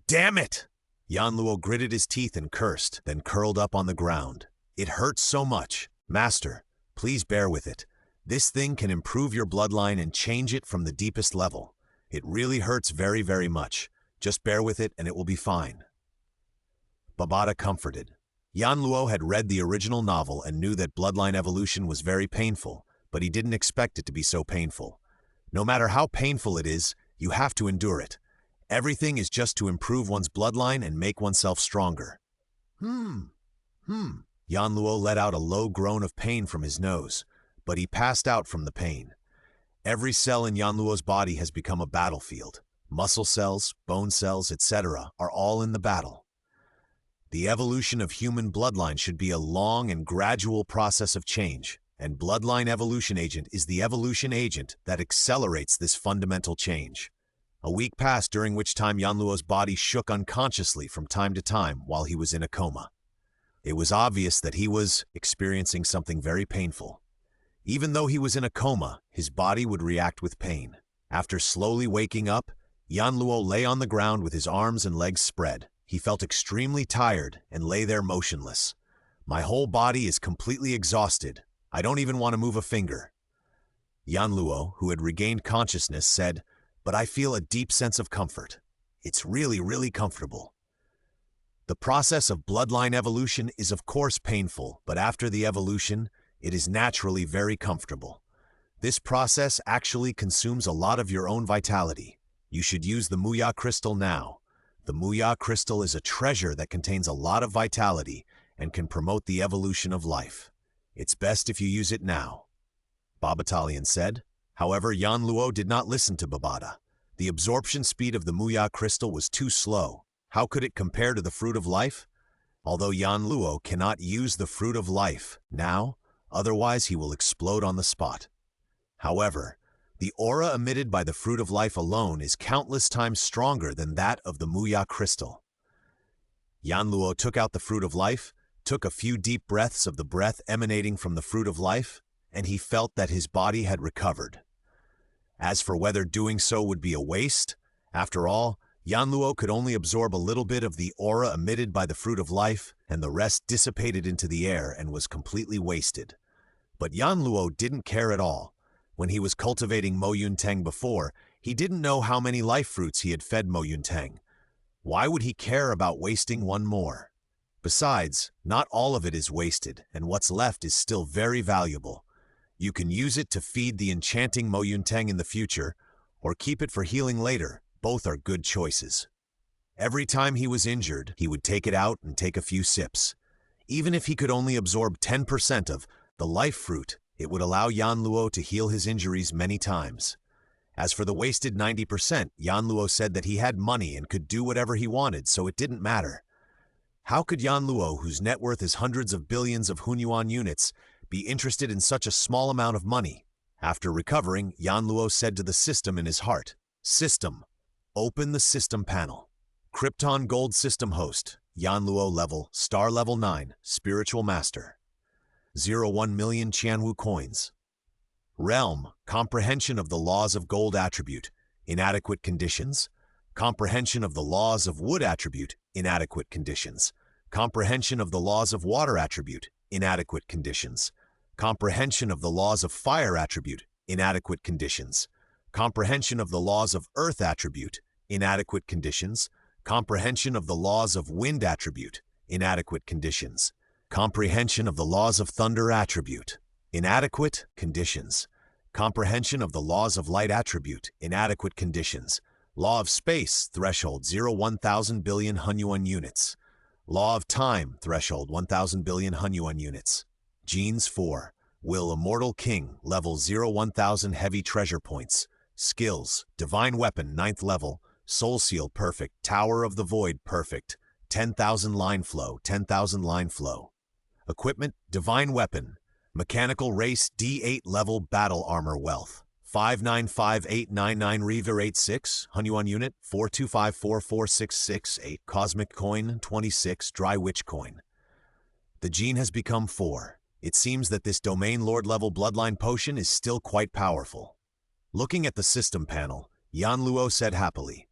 Speaker 1: Damn it! Yan Luo gritted his teeth and cursed, then curled up on the ground. It hurts so much. Master, please bear with it. This thing can improve your bloodline and change it from the deepest level. It really hurts very, very much. Just bear with it and it will be fine. Babada comforted. Yan Luo had read the original novel and knew that bloodline evolution was very painful, but he didn't expect it to be so painful. No matter how painful it is, you have to endure it. Everything is just to improve one's bloodline and make oneself stronger. Yanluo let out a low groan of pain from his nose, but he passed out from the pain. Every cell in Yanluo's body has become a battlefield. Muscle cells, bone cells, etc. are all in the battle. The evolution of human bloodline should be a long and gradual process of change, and Bloodline Evolution Agent is the evolution agent that accelerates this fundamental change. A week passed, during which time Yanluo's body shook unconsciously from time to time while he was in a coma. It was obvious that he was experiencing something very painful. Even though he was in a coma, his body would react with pain. After slowly waking up, Yanluo lay on the ground with his arms and legs spread. He felt extremely tired and lay there motionless. "My whole body is completely exhausted. I don't even want to move a finger." Yanluo, who had regained consciousness, said, "But I feel a deep sense of comfort. It's really, really comfortable." The process of bloodline evolution is of course painful, but after the evolution, it is naturally very comfortable. This process actually consumes a lot of your own vitality. You should use the Muya crystal now. The Muya crystal is a treasure that contains a lot of vitality and can promote the evolution of life. It's best if you use it now, Babatalion said. However, Yanluo did not listen to Babata. The absorption speed of the Muya crystal was too slow. How could it compare to the Fruit of Life? Although Yanluo cannot use the Fruit of Life now, otherwise he will explode on the spot. However, the aura emitted by the Fruit of Life alone is countless times stronger than that of the Muya crystal. Yanluo took out the Fruit of Life, took a few deep breaths of the breath emanating from the Fruit of Life, and he felt that his body had recovered. As for whether doing so would be a waste, after all, Yanluo could only absorb a little bit of the aura emitted by the Fruit of Life, and the rest dissipated into the air and was completely wasted. But Yanluo didn't care at all. When he was cultivating Mo Yunteng before, he didn't know how many life fruits he had fed Mo Yunteng. Why would he care about wasting one more? Besides, not all of it is wasted, and what's left is still very valuable. You can use it to feed the enchanting Mo Yunteng in the future, or keep it for healing later. Both are good choices. Every time he was injured, he would take it out and take a few sips. Even if he could only absorb 10% of the life fruit, it would allow Yanluo to heal his injuries many times. As for the wasted 90%, Yanluo said that he had money and could do whatever he wanted, so it didn't matter. How could Yanluo, whose net worth is hundreds of billions of Hunyuan units, be interested in such a small amount of money? After recovering, Yanluo said to the system in his heart, "System, open the system panel. Krypton Gold System host, Yanluo level, star level 9, spiritual master. 01 million Qianwu coins. Realm, comprehension of the laws of gold attribute, inadequate conditions. Comprehension of the laws of wood attribute, inadequate conditions. Comprehension of the laws of water attribute, inadequate conditions. Comprehension of the laws of fire attribute, inadequate conditions. Comprehension of the laws of earth attribute, inadequate conditions. Comprehension of the laws of wind attribute, inadequate conditions. Comprehension of the laws of thunder attribute, inadequate conditions. Comprehension of the laws of light attribute, inadequate conditions. Law of space, threshold 1,000 billion Hunyuan units. Law of time, threshold 1,000 billion Hunyuan units. Genes 4. Will Immortal King, level 1,000 heavy treasure points. Skills, Divine Weapon, 9th level. Soul Seal, perfect. Tower of the Void, perfect. 10,000 line flow, 10,000 line flow. Equipment, Divine Weapon. Mechanical Race, D8 level battle armor wealth. 595,899 Reaver 86, Hunyuan unit, 425446668, Cosmic Coin, 26, Dry Witch Coin. The gene has become 4. It seems that this Domain Lord level bloodline potion is still quite powerful. Looking at the system panel, Yanluo said happily.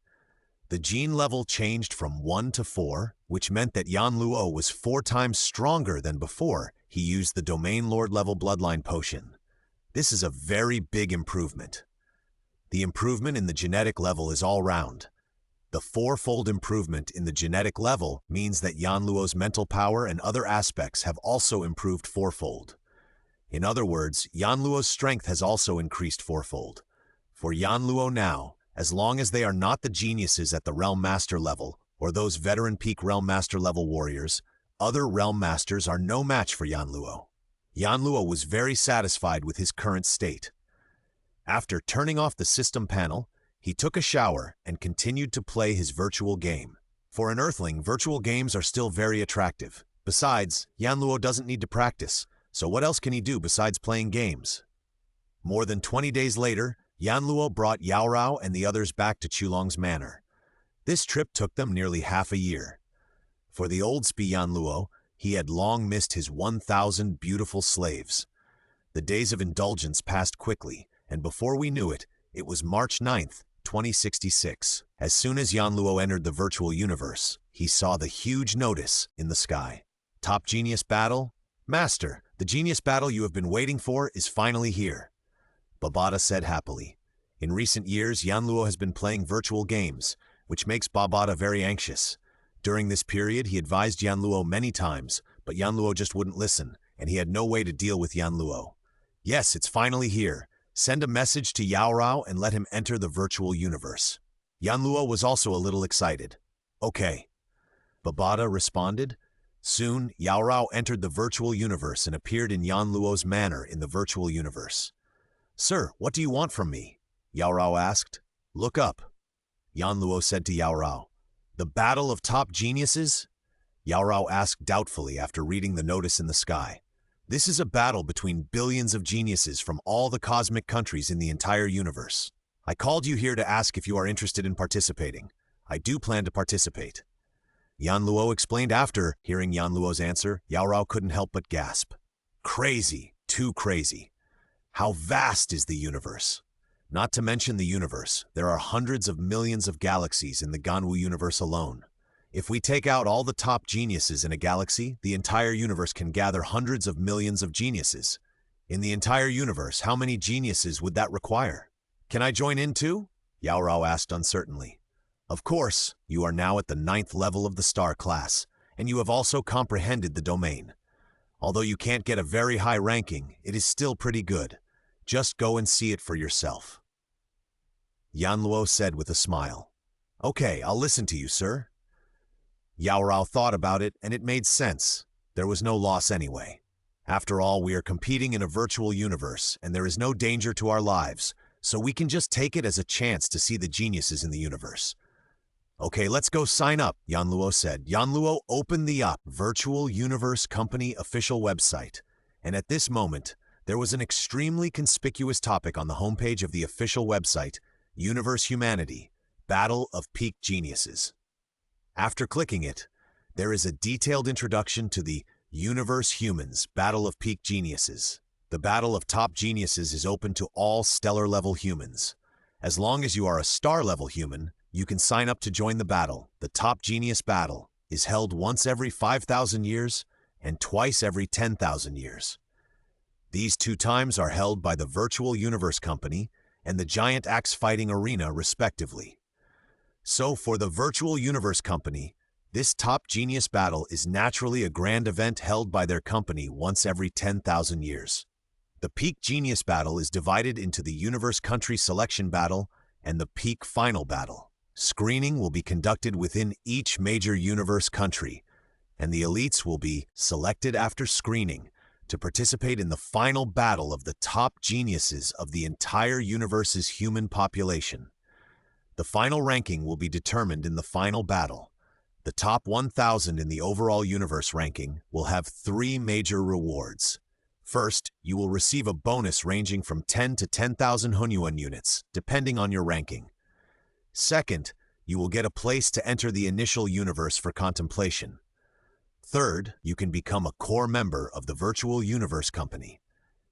Speaker 1: The gene level changed from 1 to 4, which meant that Yanluo was 4 times stronger than before he used the Domain Lord level bloodline potion. This is a very big improvement. The improvement in the genetic level is all round. The 4-fold improvement in the genetic level means that Yanluo's mental power and other aspects have also improved 4-fold. In other words, Yanluo's strength has also increased 4-fold. For Yanluo now, as long as they are not the geniuses at the Realm Master level or those veteran peak Realm Master level warriors, other realm masters are no match for Yanluo. Yanluo was very satisfied with his current state. After turning off the system panel, he took a shower and continued to play his virtual game. For an Earthling, virtual games are still very attractive. Besides, Yanluo doesn't need to practice, so what else can he do besides playing games? More than 20 days later, Yanluo brought Yaorao and the others back to Chulong's manor. This trip took them nearly half a year. For the old spy Yanluo, he had long missed his 1,000 beautiful slaves. The days of indulgence passed quickly, and before we knew it, it was March 9th, 2066. As soon as Yanluo entered the virtual universe, he saw the huge notice in the sky. Top Genius Battle? Master, the Genius Battle you have been waiting for is finally here, Babata said happily. In recent years, Yanluo has been playing virtual games, which makes Babata very anxious. During this period, he advised Yanluo many times, but Yanluo just wouldn't listen, and he had no way to deal with Yanluo. Yes, it's finally here. Send a message to Yaorao and let him enter the virtual universe. Yanluo was also a little excited. Okay, Babata responded. Soon, Yaorao entered the virtual universe and appeared in Yanluo's manor in the virtual universe. Sir, what do you want from me? Yaorao asked. Look up. Yanluo said to Yaorao. The battle of top geniuses? Yaorao asked doubtfully after reading the notice in the sky. This is a battle between billions of geniuses from all the cosmic countries in the entire universe. I called you here to ask if you are interested in participating. I do plan to participate. Yanluo explained. After hearing Yanluo's answer, Yaorao couldn't help but gasp. Crazy, too crazy. How vast is the universe? Not to mention the universe, there are hundreds of millions of galaxies in the Ganwu universe alone. If we take out all the top geniuses in a galaxy, the entire universe can gather hundreds of millions of geniuses. In the entire universe, how many geniuses would that require? Can I join in too? Yaorao asked uncertainly. Of course, you are now at the 9th level of the star class, and you have also comprehended the domain. Although you can't get a very high ranking, it is still pretty good. Just go and see it for yourself. Yanluo said with a smile. Okay, I'll listen to you, sir. Yaorao thought about it, and it made sense. There was no loss anyway. After all, we are competing in a virtual universe, and there is no danger to our lives, so we can just take it as a chance to see the geniuses in the universe. Okay, let's go sign up, Yanluo said. Yanluo opened the Virtual Universe Company official website, and at this moment, there was an extremely conspicuous topic on the homepage of the official website, Universe Humanity, Battle of Peak Geniuses. After clicking it, there is a detailed introduction to the Universe Humans, Battle of Peak Geniuses. The Battle of Top Geniuses is open to all stellar-level humans. As long as you are a star-level human, you can sign up to join the battle. The Top Genius Battle is held once every 5,000 years and twice every 10,000 years. These 2 times are held by the Virtual Universe Company and the Giant Axe Fighting Arena, respectively. So for the Virtual Universe Company, this Top Genius Battle is naturally a grand event held by their company once every 10,000 years. The Peak Genius Battle is divided into the Universe Country Selection Battle and the Peak Final Battle. Screening will be conducted within each major universe country, and the elites will be selected after screening to participate in the final battle of the top geniuses of the entire universe's human population. The final ranking will be determined in the final battle. The top 1,000 in the overall universe ranking will have 3 major rewards. First, you will receive a bonus ranging from 10 to 10,000 Hunyuan units, depending on your ranking. Second, you will get a place to enter the initial universe for contemplation. Third, you can become a core member of the Virtual Universe Company.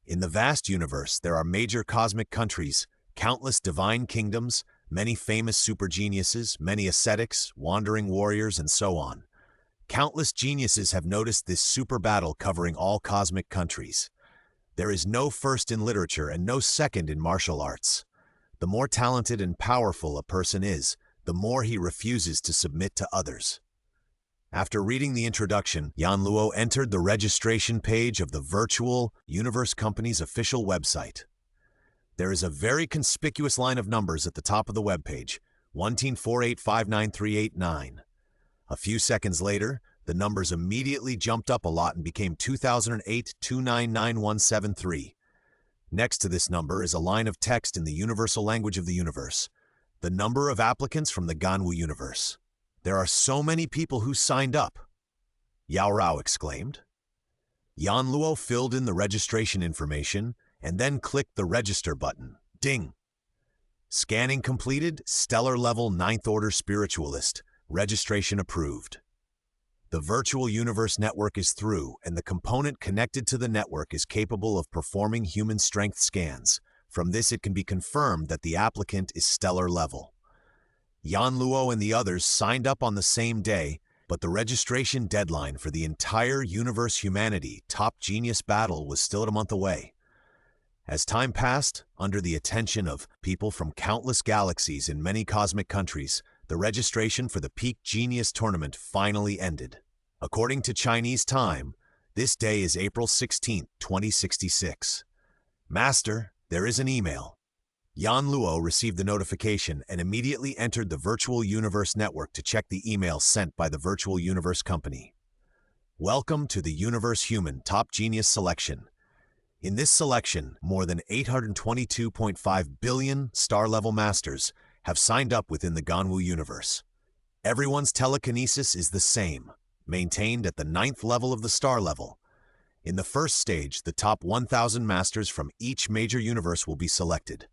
Speaker 1: In the vast universe, there are major cosmic countries, countless divine kingdoms, many famous super geniuses, many ascetics, wandering warriors, and so on. Countless geniuses have noticed this super battle covering all cosmic countries. There is no first in literature and no second in martial arts. The more talented and powerful a person is, the more he refuses to submit to others. After reading the introduction, Yanluo entered the registration page of the Virtual Universe Company's official website. There is a very conspicuous line of numbers at the top of the webpage, 1.48593889. A few seconds later, The numbers immediately jumped up a lot and became 2008-299173. Next to this number is a line of text in the universal language of the universe. The number of applicants from the Ganwu universe. There are so many people who signed up, Yao Rao exclaimed. Yan Luo filled in the registration information and then clicked the register button. Ding! Scanning completed, stellar level 9th order spiritualist. Registration approved. The virtual universe network is through, and the component connected to the network is capable of performing human strength scans. From this, it can be confirmed that the applicant is stellar level. Yan Luo and the others signed up on the same day, but the registration deadline for the entire Universe Humanity Top Genius Battle was still a month away. As time passed, under the attention of people from countless galaxies in many cosmic countries, the registration for the Peak Genius Tournament finally ended. According to Chinese time, this day is April 16, 2066. Master, there is an email. Yan Luo received the notification and immediately entered the Virtual Universe Network to check the email sent by the Virtual Universe Company. Welcome to the Universe Human Top Genius Selection. In this selection, more than 822.5 billion star-level masters have signed up within the Ganwu universe. Everyone's telekinesis is the same, maintained at the 9th level of the star level. In the first stage, the top 1,000 masters from each major universe will be selected.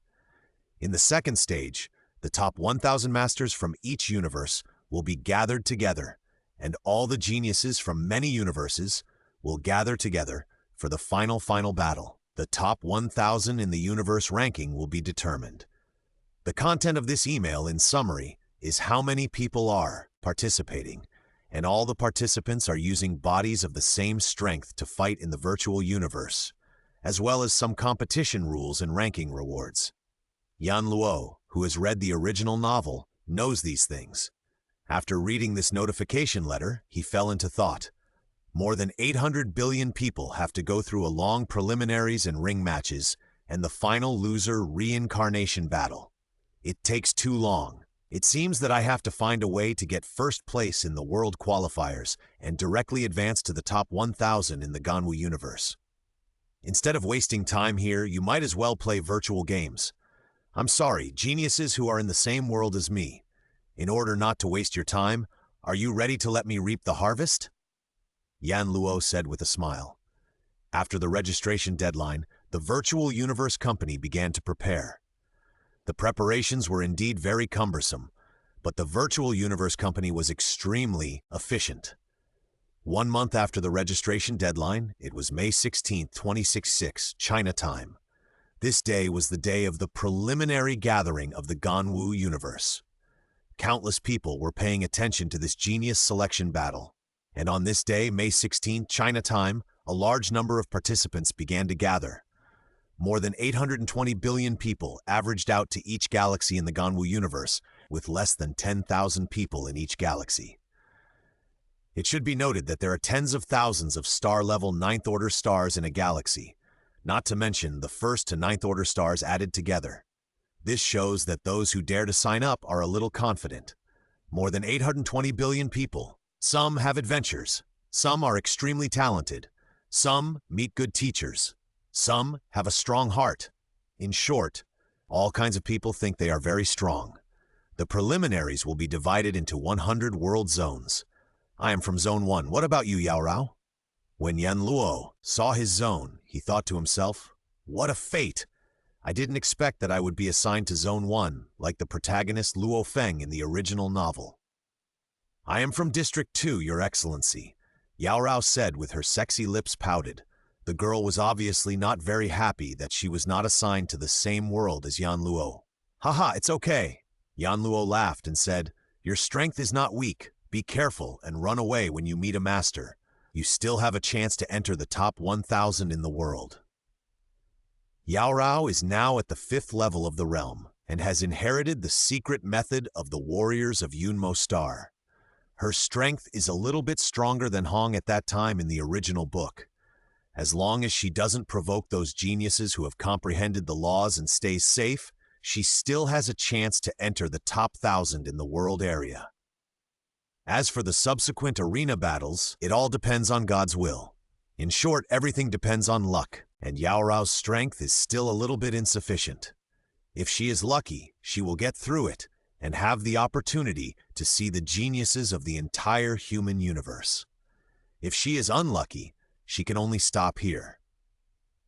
Speaker 1: In the second stage, the top 1,000 masters from each universe will be gathered together, and all the geniuses from many universes will gather together for the final battle. The top 1,000 in the universe ranking will be determined. The content of this email, in summary, is how many people are participating, and all the participants are using bodies of the same strength to fight in the virtual universe, as well as some competition rules and ranking rewards. Yan Luo, who has read the original novel, knows these things. After reading this notification letter, he fell into thought. More than 800 billion people have to go through a long preliminaries and ring matches, and the final loser reincarnation battle. It takes too long. It seems that I have to find a way to get first place in the world qualifiers and directly advance to the top 1,000 in the Ganwu universe. Instead of wasting time here, you might as well play virtual games. I'm sorry, geniuses who are in the same world as me. In order not to waste your time, are you ready to let me reap the harvest? Yan Luo said with a smile. After the registration deadline, the Virtual Universe Company began to prepare. The preparations were indeed very cumbersome, but the Virtual Universe Company was extremely efficient. 1 month after the registration deadline, it was May 16, 2066, China time. This day was the day of the preliminary gathering of the Ganwu universe. Countless people were paying attention to this genius selection battle. And on this day, May 16, China time, a large number of participants began to gather. More than 820 billion people averaged out to each galaxy in the Ganwu universe, with less than 10,000 people in each galaxy. It should be noted that there are tens of thousands of star-level 9th order stars in a galaxy, not to mention the 1st to 9th order stars added together. This shows that those who dare to sign up are a little confident. More than 820 billion people. Some have adventures, some are extremely talented, some meet good teachers, some have a strong heart. In short, all kinds of people think they are very strong. The preliminaries will be divided into 100 world zones. I am from Zone 1. What about you, Yao Rao? When Yan Luo saw his zone, he thought to himself, what a fate! I didn't expect that I would be assigned to Zone 1, like the protagonist Luo Feng in the original novel. I am from District 2, Your Excellency, Yao Rao said with her sexy lips pouted. The girl was obviously not very happy that she was not assigned to the same world as Yan Luo. Haha, it's okay. Yan Luo laughed and said, your strength is not weak. Be careful and run away when you meet a master. You still have a chance to enter the top 1,000 in the world. Yao Rao is now at the 5th level of the realm and has inherited the secret method of the warriors of Yunmo Star. Her strength is a little bit stronger than Hong at that time in the original book. As long as she doesn't provoke those geniuses who have comprehended the laws and stays safe, she still has a chance to enter the top 1,000 in the world area. As for the subsequent arena battles, it all depends on God's will. In short, everything depends on luck, and Yao Rao's strength is still a little bit insufficient. If she is lucky, she will get through it and have the opportunity to see the geniuses of the entire human universe. If she is unlucky, she can only stop here.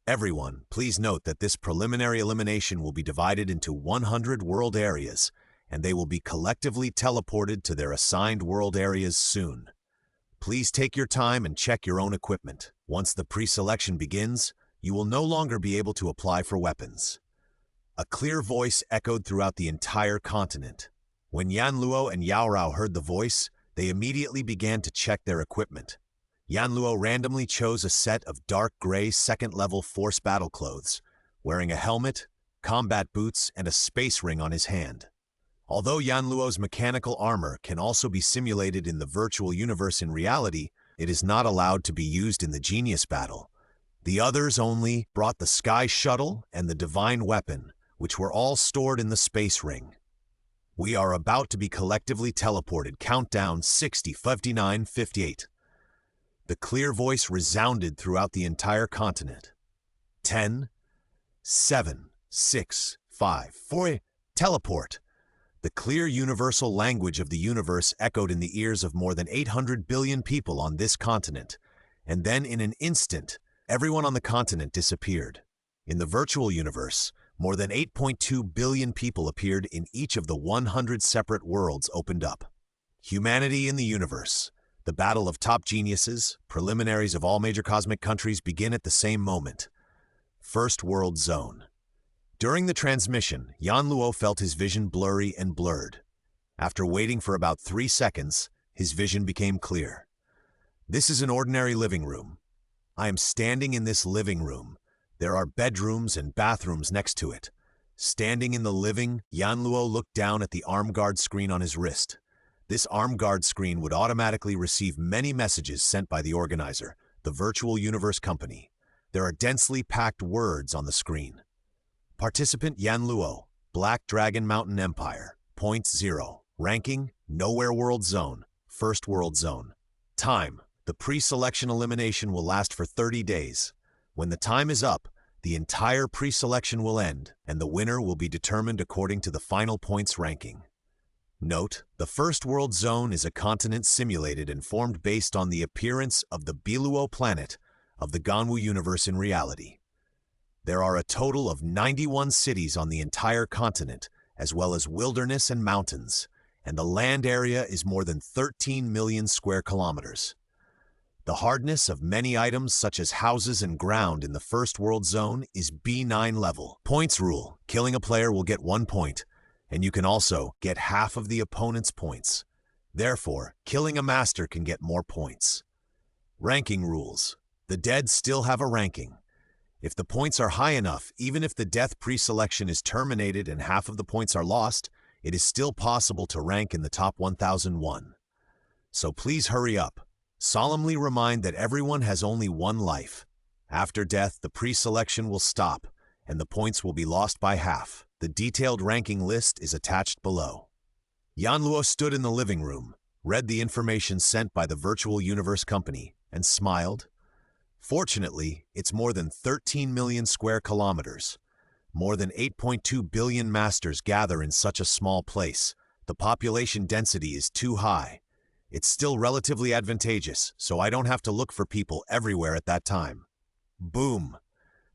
Speaker 1: Everyone, please note that this preliminary elimination will be divided into 100 world areas, and they will be collectively teleported to their assigned world areas soon. Please take your time and check your own equipment. Once the pre-selection begins, you will no longer be able to apply for weapons. A clear voice echoed throughout the entire continent. When Yan Luo and Yao Rao heard the voice, they immediately began to check their equipment. Yan Luo randomly chose a set of dark gray second-level force battle clothes, wearing a helmet, combat boots, and a space ring on his hand. Although Yan Luo's mechanical armor can also be simulated in the virtual universe in reality, it is not allowed to be used in the Genius battle. The others only brought the Sky Shuttle and the Divine Weapon, which were all stored in the space ring. We are about to be collectively teleported. Countdown 60, 59, 58. The clear voice resounded throughout the entire continent. 10, 7, 6, 5, 4, teleport. The clear universal language of the universe echoed in the ears of more than 800 billion people on this continent, and then in an instant, everyone on the continent disappeared. In the virtual universe, more than 8.2 billion people appeared in each of the 100 separate worlds opened up. Humanity in the universe. The battle of top geniuses, preliminaries of all major cosmic countries begin at the same moment. First World Zone. During the transmission, Yan Luo felt his vision blurry and blurred. After waiting for about 3 seconds, his vision became clear. This is an ordinary living room. I am standing in this living room. There are bedrooms and bathrooms next to it. Standing in the living, Yan Luo looked down at the arm guard screen on his wrist. This arm guard screen would automatically receive many messages sent by the organizer, the Virtual Universe Company. There are densely packed words on the screen. Participant Yan Luo, Black Dragon Mountain Empire, Point 0. Ranking, Nowhere World Zone, First World Zone. Time, the pre-selection elimination will last for 30 days. When the time is up, the entire pre-selection will end, and the winner will be determined according to the final points ranking. Note, the First World Zone is a continent simulated and formed based on the appearance of the Biluo planet of the Ganwu universe in reality. There are a total of 91 cities on the entire continent, as well as wilderness and mountains, and the land area is more than 13 million square kilometers. The hardness of many items such as houses and ground in the First World Zone is B9 level. Points rule. Killing a player will get 1 point, and you can also get half of the opponent's points. Therefore, killing a master can get more points. Ranking rules. The dead still have a ranking. If the points are high enough, even if the death pre-selection is terminated and half of the points are lost, it is still possible to rank in the top 1001. So please hurry up. Solemnly remind that everyone has only one life. After death, the pre-selection will stop, and the points will be lost by half. The detailed ranking list is attached below. Yan Luo stood in the living room, read the information sent by the Virtual Universe Company, and smiled. Fortunately, it's more than 13 million square kilometers. More than 8.2 billion masters gather in such a small place. The population density is too high. It's still relatively advantageous, so I don't have to look for people everywhere at that time. Boom!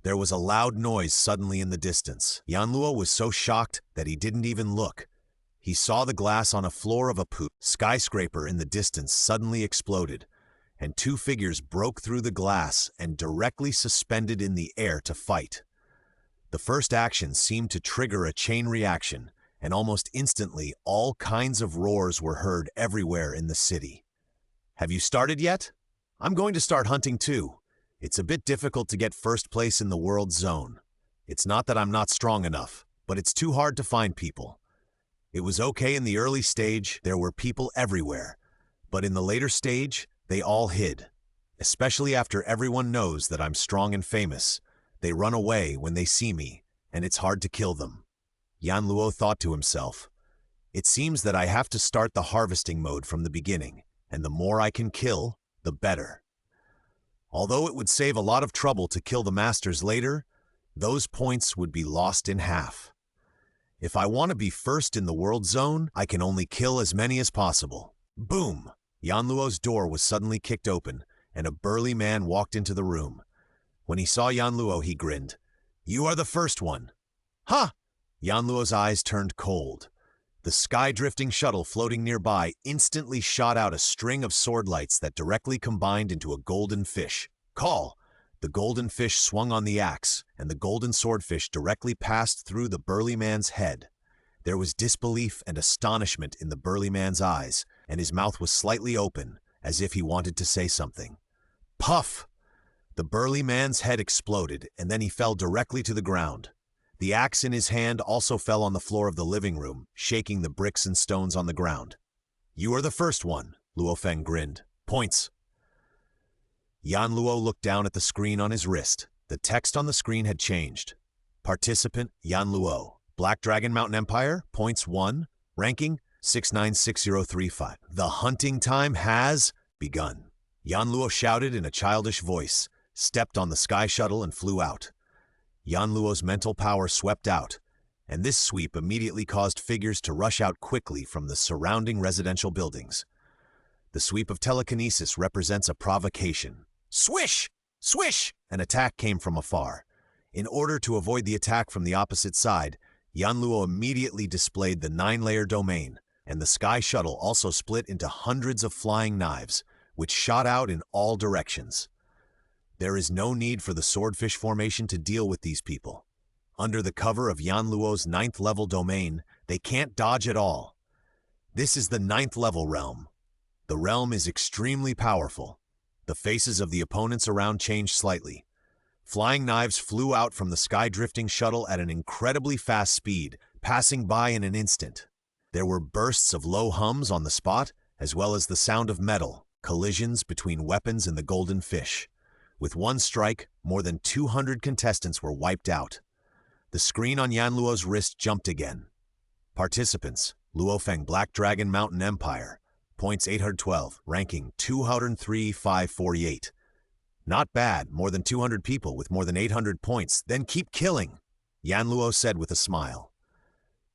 Speaker 1: There was a loud noise suddenly in the distance. Yan Luo was so shocked that he didn't even look. He saw the glass on a floor of a skyscraper in the distance suddenly exploded, and 2 figures broke through the glass and directly suspended in the air to fight. The first action seemed to trigger a chain reaction, and almost instantly all kinds of roars were heard everywhere in the city. Have you started yet? I'm going to start hunting too. It's a bit difficult to get first place in the world zone. It's not that I'm not strong enough, but it's too hard to find people. It was okay in the early stage, there were people everywhere, but in the later stage, they all hid. Especially after everyone knows that I'm strong and famous, they run away when they see me, and it's hard to kill them. Yan Luo thought to himself, It seems that I have to start the harvesting mode from the beginning, and the more I can kill, the better. Although it would save a lot of trouble to kill the masters later, those points would be lost in half. If I want to be first in the world zone, I can only kill as many as possible. Boom! Yanluo's door was suddenly kicked open, and a burly man walked into the room. When he saw Yanluo, he grinned. "You are the first one." "Ha!" Yanluo's eyes turned cold. The sky-drifting shuttle floating nearby instantly shot out a string of sword lights that directly combined into a golden fish. "Call!" The golden fish swung on the axe, and the golden swordfish directly passed through the burly man's head. There was disbelief and astonishment in the burly man's eyes, and his mouth was slightly open, as if he wanted to say something. Puff! The burly man's head exploded, and then he fell directly to the ground. The axe in his hand also fell on the floor of the living room, shaking the bricks and stones on the ground. "You are the first one," Luo Feng grinned. "Points." Yanluo looked down at the screen on his wrist. The text on the screen had changed. Participant Yanluo. Black Dragon Mountain Empire, points 1. Ranking 696035. The hunting time has begun. Yanluo shouted in a childish voice, stepped on the sky shuttle and flew out. Yanluo's mental power swept out, and this sweep immediately caused figures to rush out quickly from the surrounding residential buildings. The sweep of telekinesis represents a provocation. Swish! Swish! An attack came from afar. In order to avoid the attack from the opposite side, Yanluo immediately displayed the 9-layer domain, and the sky shuttle also split into hundreds of flying knives, which shot out in all directions. There is no need for the swordfish formation to deal with these people. Under the cover of Yanluo's 9th-level domain, they can't dodge at all. This is the 9th-level realm. The realm is extremely powerful. The faces of the opponents around changed slightly. Flying knives flew out from the sky-drifting shuttle at an incredibly fast speed, passing by in an instant. There were bursts of low hums on the spot, as well as the sound of metal, collisions between weapons and the golden fish. With one strike, more than 200 contestants were wiped out. The screen on Yanluo's wrist jumped again. Participants, Luo Feng Black Dragon Mountain Empire. Points 812, ranking 203,548. Not bad, more than 200 people with more than 800 points, then keep killing, Yanluo said with a smile.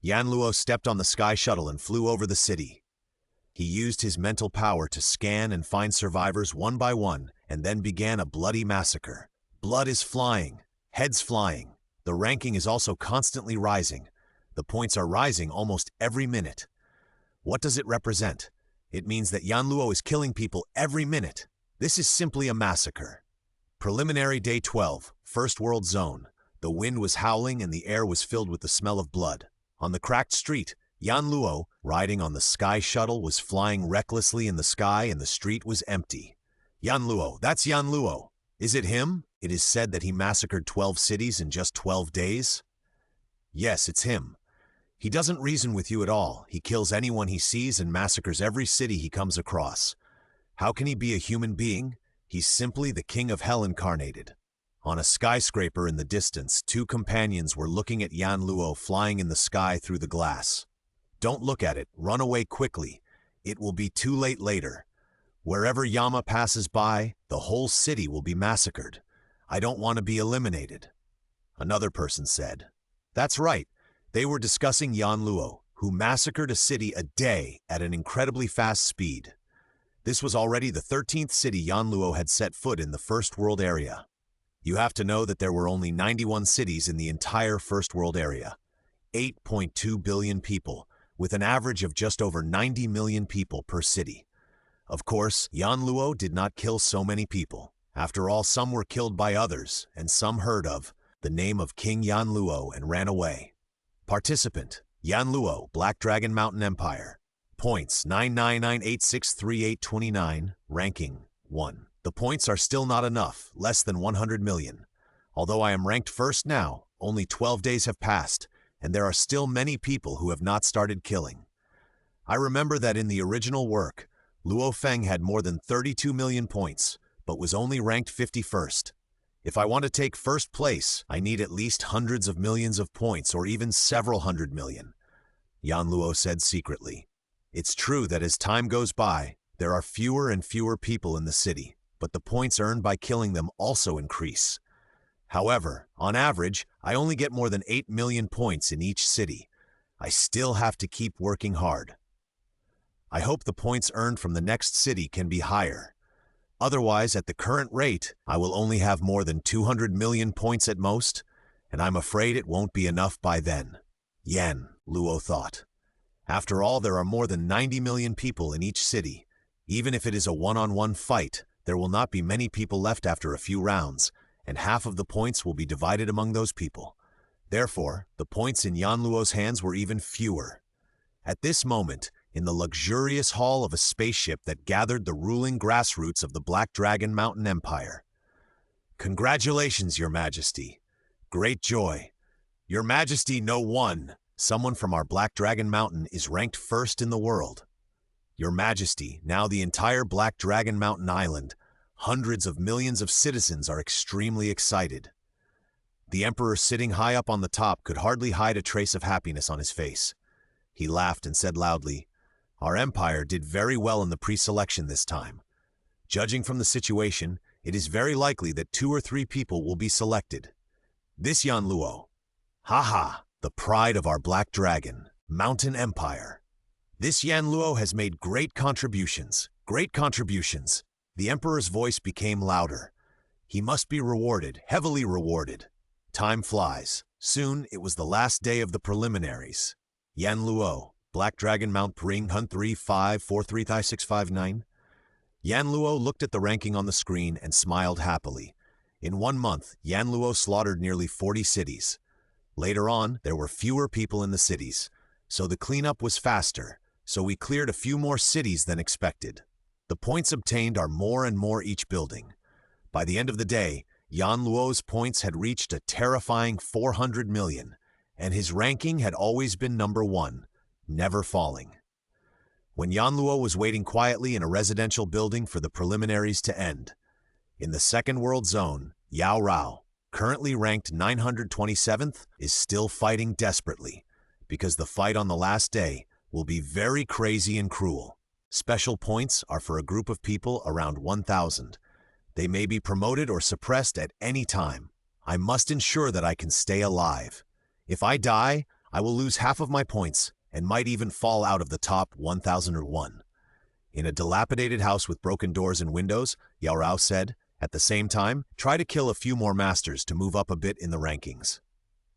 Speaker 1: Yanluo stepped on the sky shuttle and flew over the city. He used his mental power to scan and find survivors one by one, and then began a bloody massacre. Blood is flying, heads flying. The ranking is also constantly rising. The points are rising almost every minute. What does it represent? It means that Yanluo is killing people every minute. This is simply a massacre. Preliminary Day 12, First World Zone. The wind was howling and the air was filled with the smell of blood. On the cracked street, Yanluo, riding on the sky shuttle, was flying recklessly in the sky and the street was empty. Yanluo, that's Yanluo. Is it him? It is said that he massacred 12 cities in just 12 days. Yes, it's him. He doesn't reason with you at all. He kills anyone he sees and massacres every city he comes across. How can he be a human being? He's simply the king of hell incarnated. On a skyscraper in the distance, 2 companions were looking at Yanluo flying in the sky through the glass. Don't look at it. Run away quickly. It will be too late later. Wherever Yama passes by, the whole city will be massacred. I don't want to be eliminated. Another person said. That's right. They were discussing Yanluo, who massacred a city a day at an incredibly fast speed. This was already the 13th city Yanluo had set foot in the First World area. You have to know that there were only 91 cities in the entire First World area. 8.2 billion people, with an average of just over 90 million people per city. Of course, Yanluo did not kill so many people. After all, some were killed by others, and some heard of the name of King Yanluo and ran away. Participant, Yanluo, Black Dragon Mountain Empire. Points, 999863829, ranking 1. The points are still not enough, less than 100 million. Although I am ranked first now, only 12 days have passed, and there are still many people who have not started killing. I remember that in the original work, Luo Feng had more than 32 million points, but was only ranked 51st. If I want to take first place, I need at least hundreds of millions of points or even several hundred million. Yanluo said secretly. It's true that as time goes by, there are fewer and fewer people in the city, but the points earned by killing them also increase. However, on average, I only get more than 8 million points in each city. I still have to keep working hard. I hope the points earned from the next city can be higher. Otherwise, at the current rate, I will only have more than 200 million points at most, and I'm afraid it won't be enough by then. Yen, Luo thought. After all, there are more than 90 million people in each city. Even if it is a one-on-one fight, there will not be many people left after a few rounds, and half of the points will be divided among those people. Therefore, the points in Yanluo's hands were even fewer. At this moment, in the luxurious hall of a spaceship that gathered the ruling grassroots of the Black Dragon Mountain Empire. Congratulations, Your Majesty. Great joy. Your Majesty, No. 1. Someone from our Black Dragon Mountain is ranked first in the world. Your Majesty, now the entire Black Dragon Mountain Island, hundreds of millions of citizens are extremely excited. The Emperor sitting high up on the top could hardly hide a trace of happiness on his face. He laughed and said loudly, "Our empire did very well in the pre-selection this time. Judging from the situation, it is very likely that 2 or 3 people will be selected. This Yanluo. Ha, the pride of our Black Dragon Mountain Empire. This Yanluo has made great contributions. The Emperor's voice became louder. He must be rewarded, heavily rewarded. Time flies. Soon, it was the last day of the preliminaries. Yanluo, Black Dragon Mount Pring Hun 3543659. Yanluo looked at the ranking on the screen and smiled happily. In 1 month, Yanluo slaughtered nearly 40 cities. Later on, there were fewer people in the cities, so the cleanup was faster, so we cleared a few more cities than expected. The points obtained are more and more each building. By the end of the day, Yanluo's points had reached a terrifying 400 million, and his ranking had always been number 1, never falling. When Yanluo was waiting quietly in a residential building for the preliminaries to end, in the second world zone, Yao Rao, currently ranked 927th, is still fighting desperately, because the fight on the last day will be very crazy and cruel. Special points are for a group of people around 1,000. They may be promoted or suppressed at any time. I must ensure that I can stay alive. If I die, I will lose half of my points and might even fall out of the top 1,001. In a dilapidated house with broken doors and windows, Yao Rao said, at the same time, try to kill a few more masters to move up a bit in the rankings.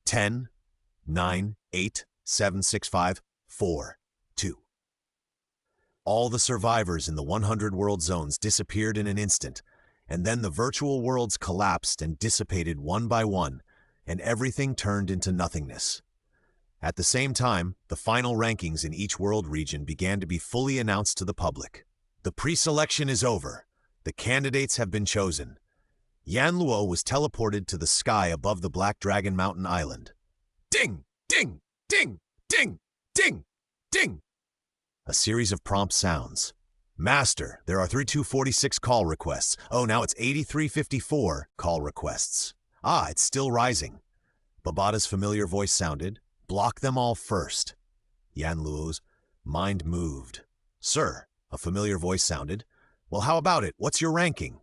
Speaker 1: 10, 9, 8, 7, 6, 5, 4, 2. All the survivors in the 100 world zones disappeared in an instant, and then the virtual worlds collapsed and dissipated one by one, and everything turned into nothingness. At the same time, the final rankings in each world region began to be fully announced to the public. The pre-selection is over. The candidates have been chosen. Yanluo was teleported to the sky above the Black Dragon Mountain Island. Ding! Ding! Ding! Ding! Ding! Ding! A series of prompt sounds. Master, there are 3246 call requests. Oh, now it's 8354 call requests. Ah, it's still rising. Babada's familiar voice sounded. Block them all first. Yanluo's mind moved. Sir, a familiar voice sounded. Well, how about it? What's your ranking?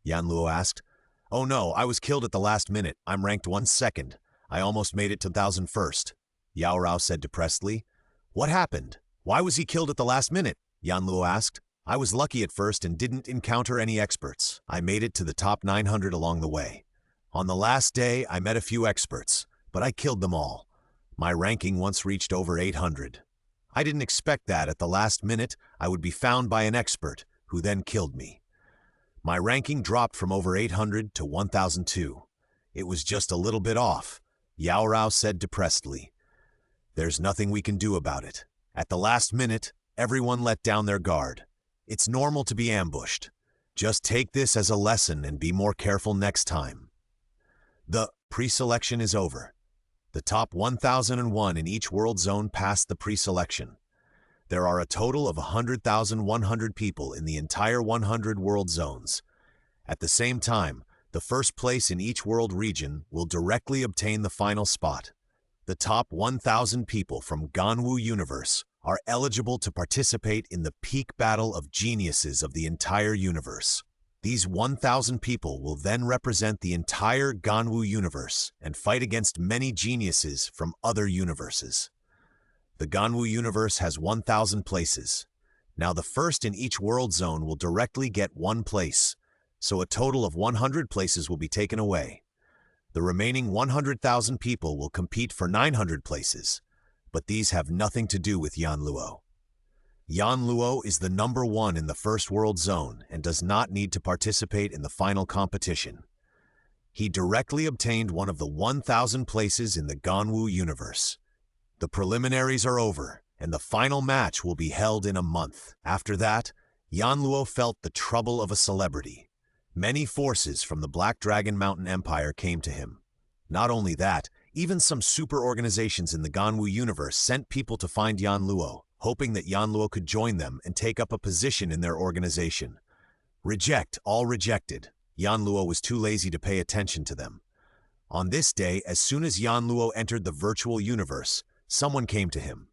Speaker 1: Yanluo asked. Oh no, I was killed at the last minute. I'm ranked 1/2. I almost made it to 1,001st. Yao Rao said depressedly. What happened? Why was he killed at the last minute? Yanluo asked. I was lucky at first and didn't encounter any experts. I made it to the top 900 along the way. On the last day, I met a few experts, but I killed them all. My ranking once reached over 800. I didn't expect that at the last minute I would be found by an expert, who then killed me. My ranking dropped from over 800 to 1,002. It was just a little bit off, Yao Rao said depressedly. There's nothing we can do about it. At the last minute, everyone let down their guard. It's normal to be ambushed. Just take this as a lesson and be more careful next time. The pre-selection is over. The top 1,001 in each world zone passed the pre-selection. There are a total of 100,100 people in the entire 100 world zones. At the same time, the first place in each world region will directly obtain the final spot. The top 1,000 people from Ganwu universe are eligible to participate in the peak battle of geniuses of the entire universe. These 1,000 people will then represent the entire Ganwu universe and fight against many geniuses from other universes. The Ganwu universe has 1,000 places. Now the first in each world zone will directly get 1 place, so a total of 100 places will be taken away. The remaining 100,000 people will compete for 900 places, but these have nothing to do with Yanluo. Yanluo is the number 1 in the first world zone and does not need to participate in the final competition. He directly obtained one of the 1,000 places in the Ganwu universe. The preliminaries are over, and the final match will be held in a month. After that, Yanluo felt the trouble of a celebrity. Many forces from the Black Dragon Mountain Empire came to him. Not only that, even some super organizations in the Ganwu universe sent people to find Yanluo, hoping that Yanluo could join them and take up a position in their organization. All rejected. Yanluo was too lazy to pay attention to them. On this day, as soon as Yanluo entered the virtual universe, someone came to him.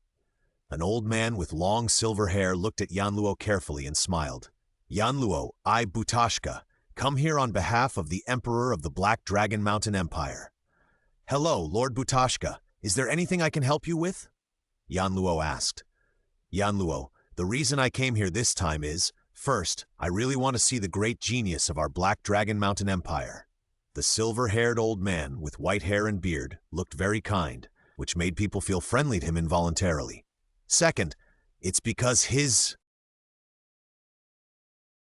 Speaker 1: An old man with long silver hair looked at Yanluo carefully and smiled. "Yanluo, I, Butashka, come here on behalf of the Emperor of the Black Dragon Mountain Empire." "Hello, Lord Butashka. Is there anything I can help you with?" Yanluo asked. "Yanluo, the reason I came here this time is, first, I really want to see the great genius of our Black Dragon Mountain Empire." The silver-haired old man with white hair and beard looked very kind, which made people feel friendly to him involuntarily. "Second, it's because his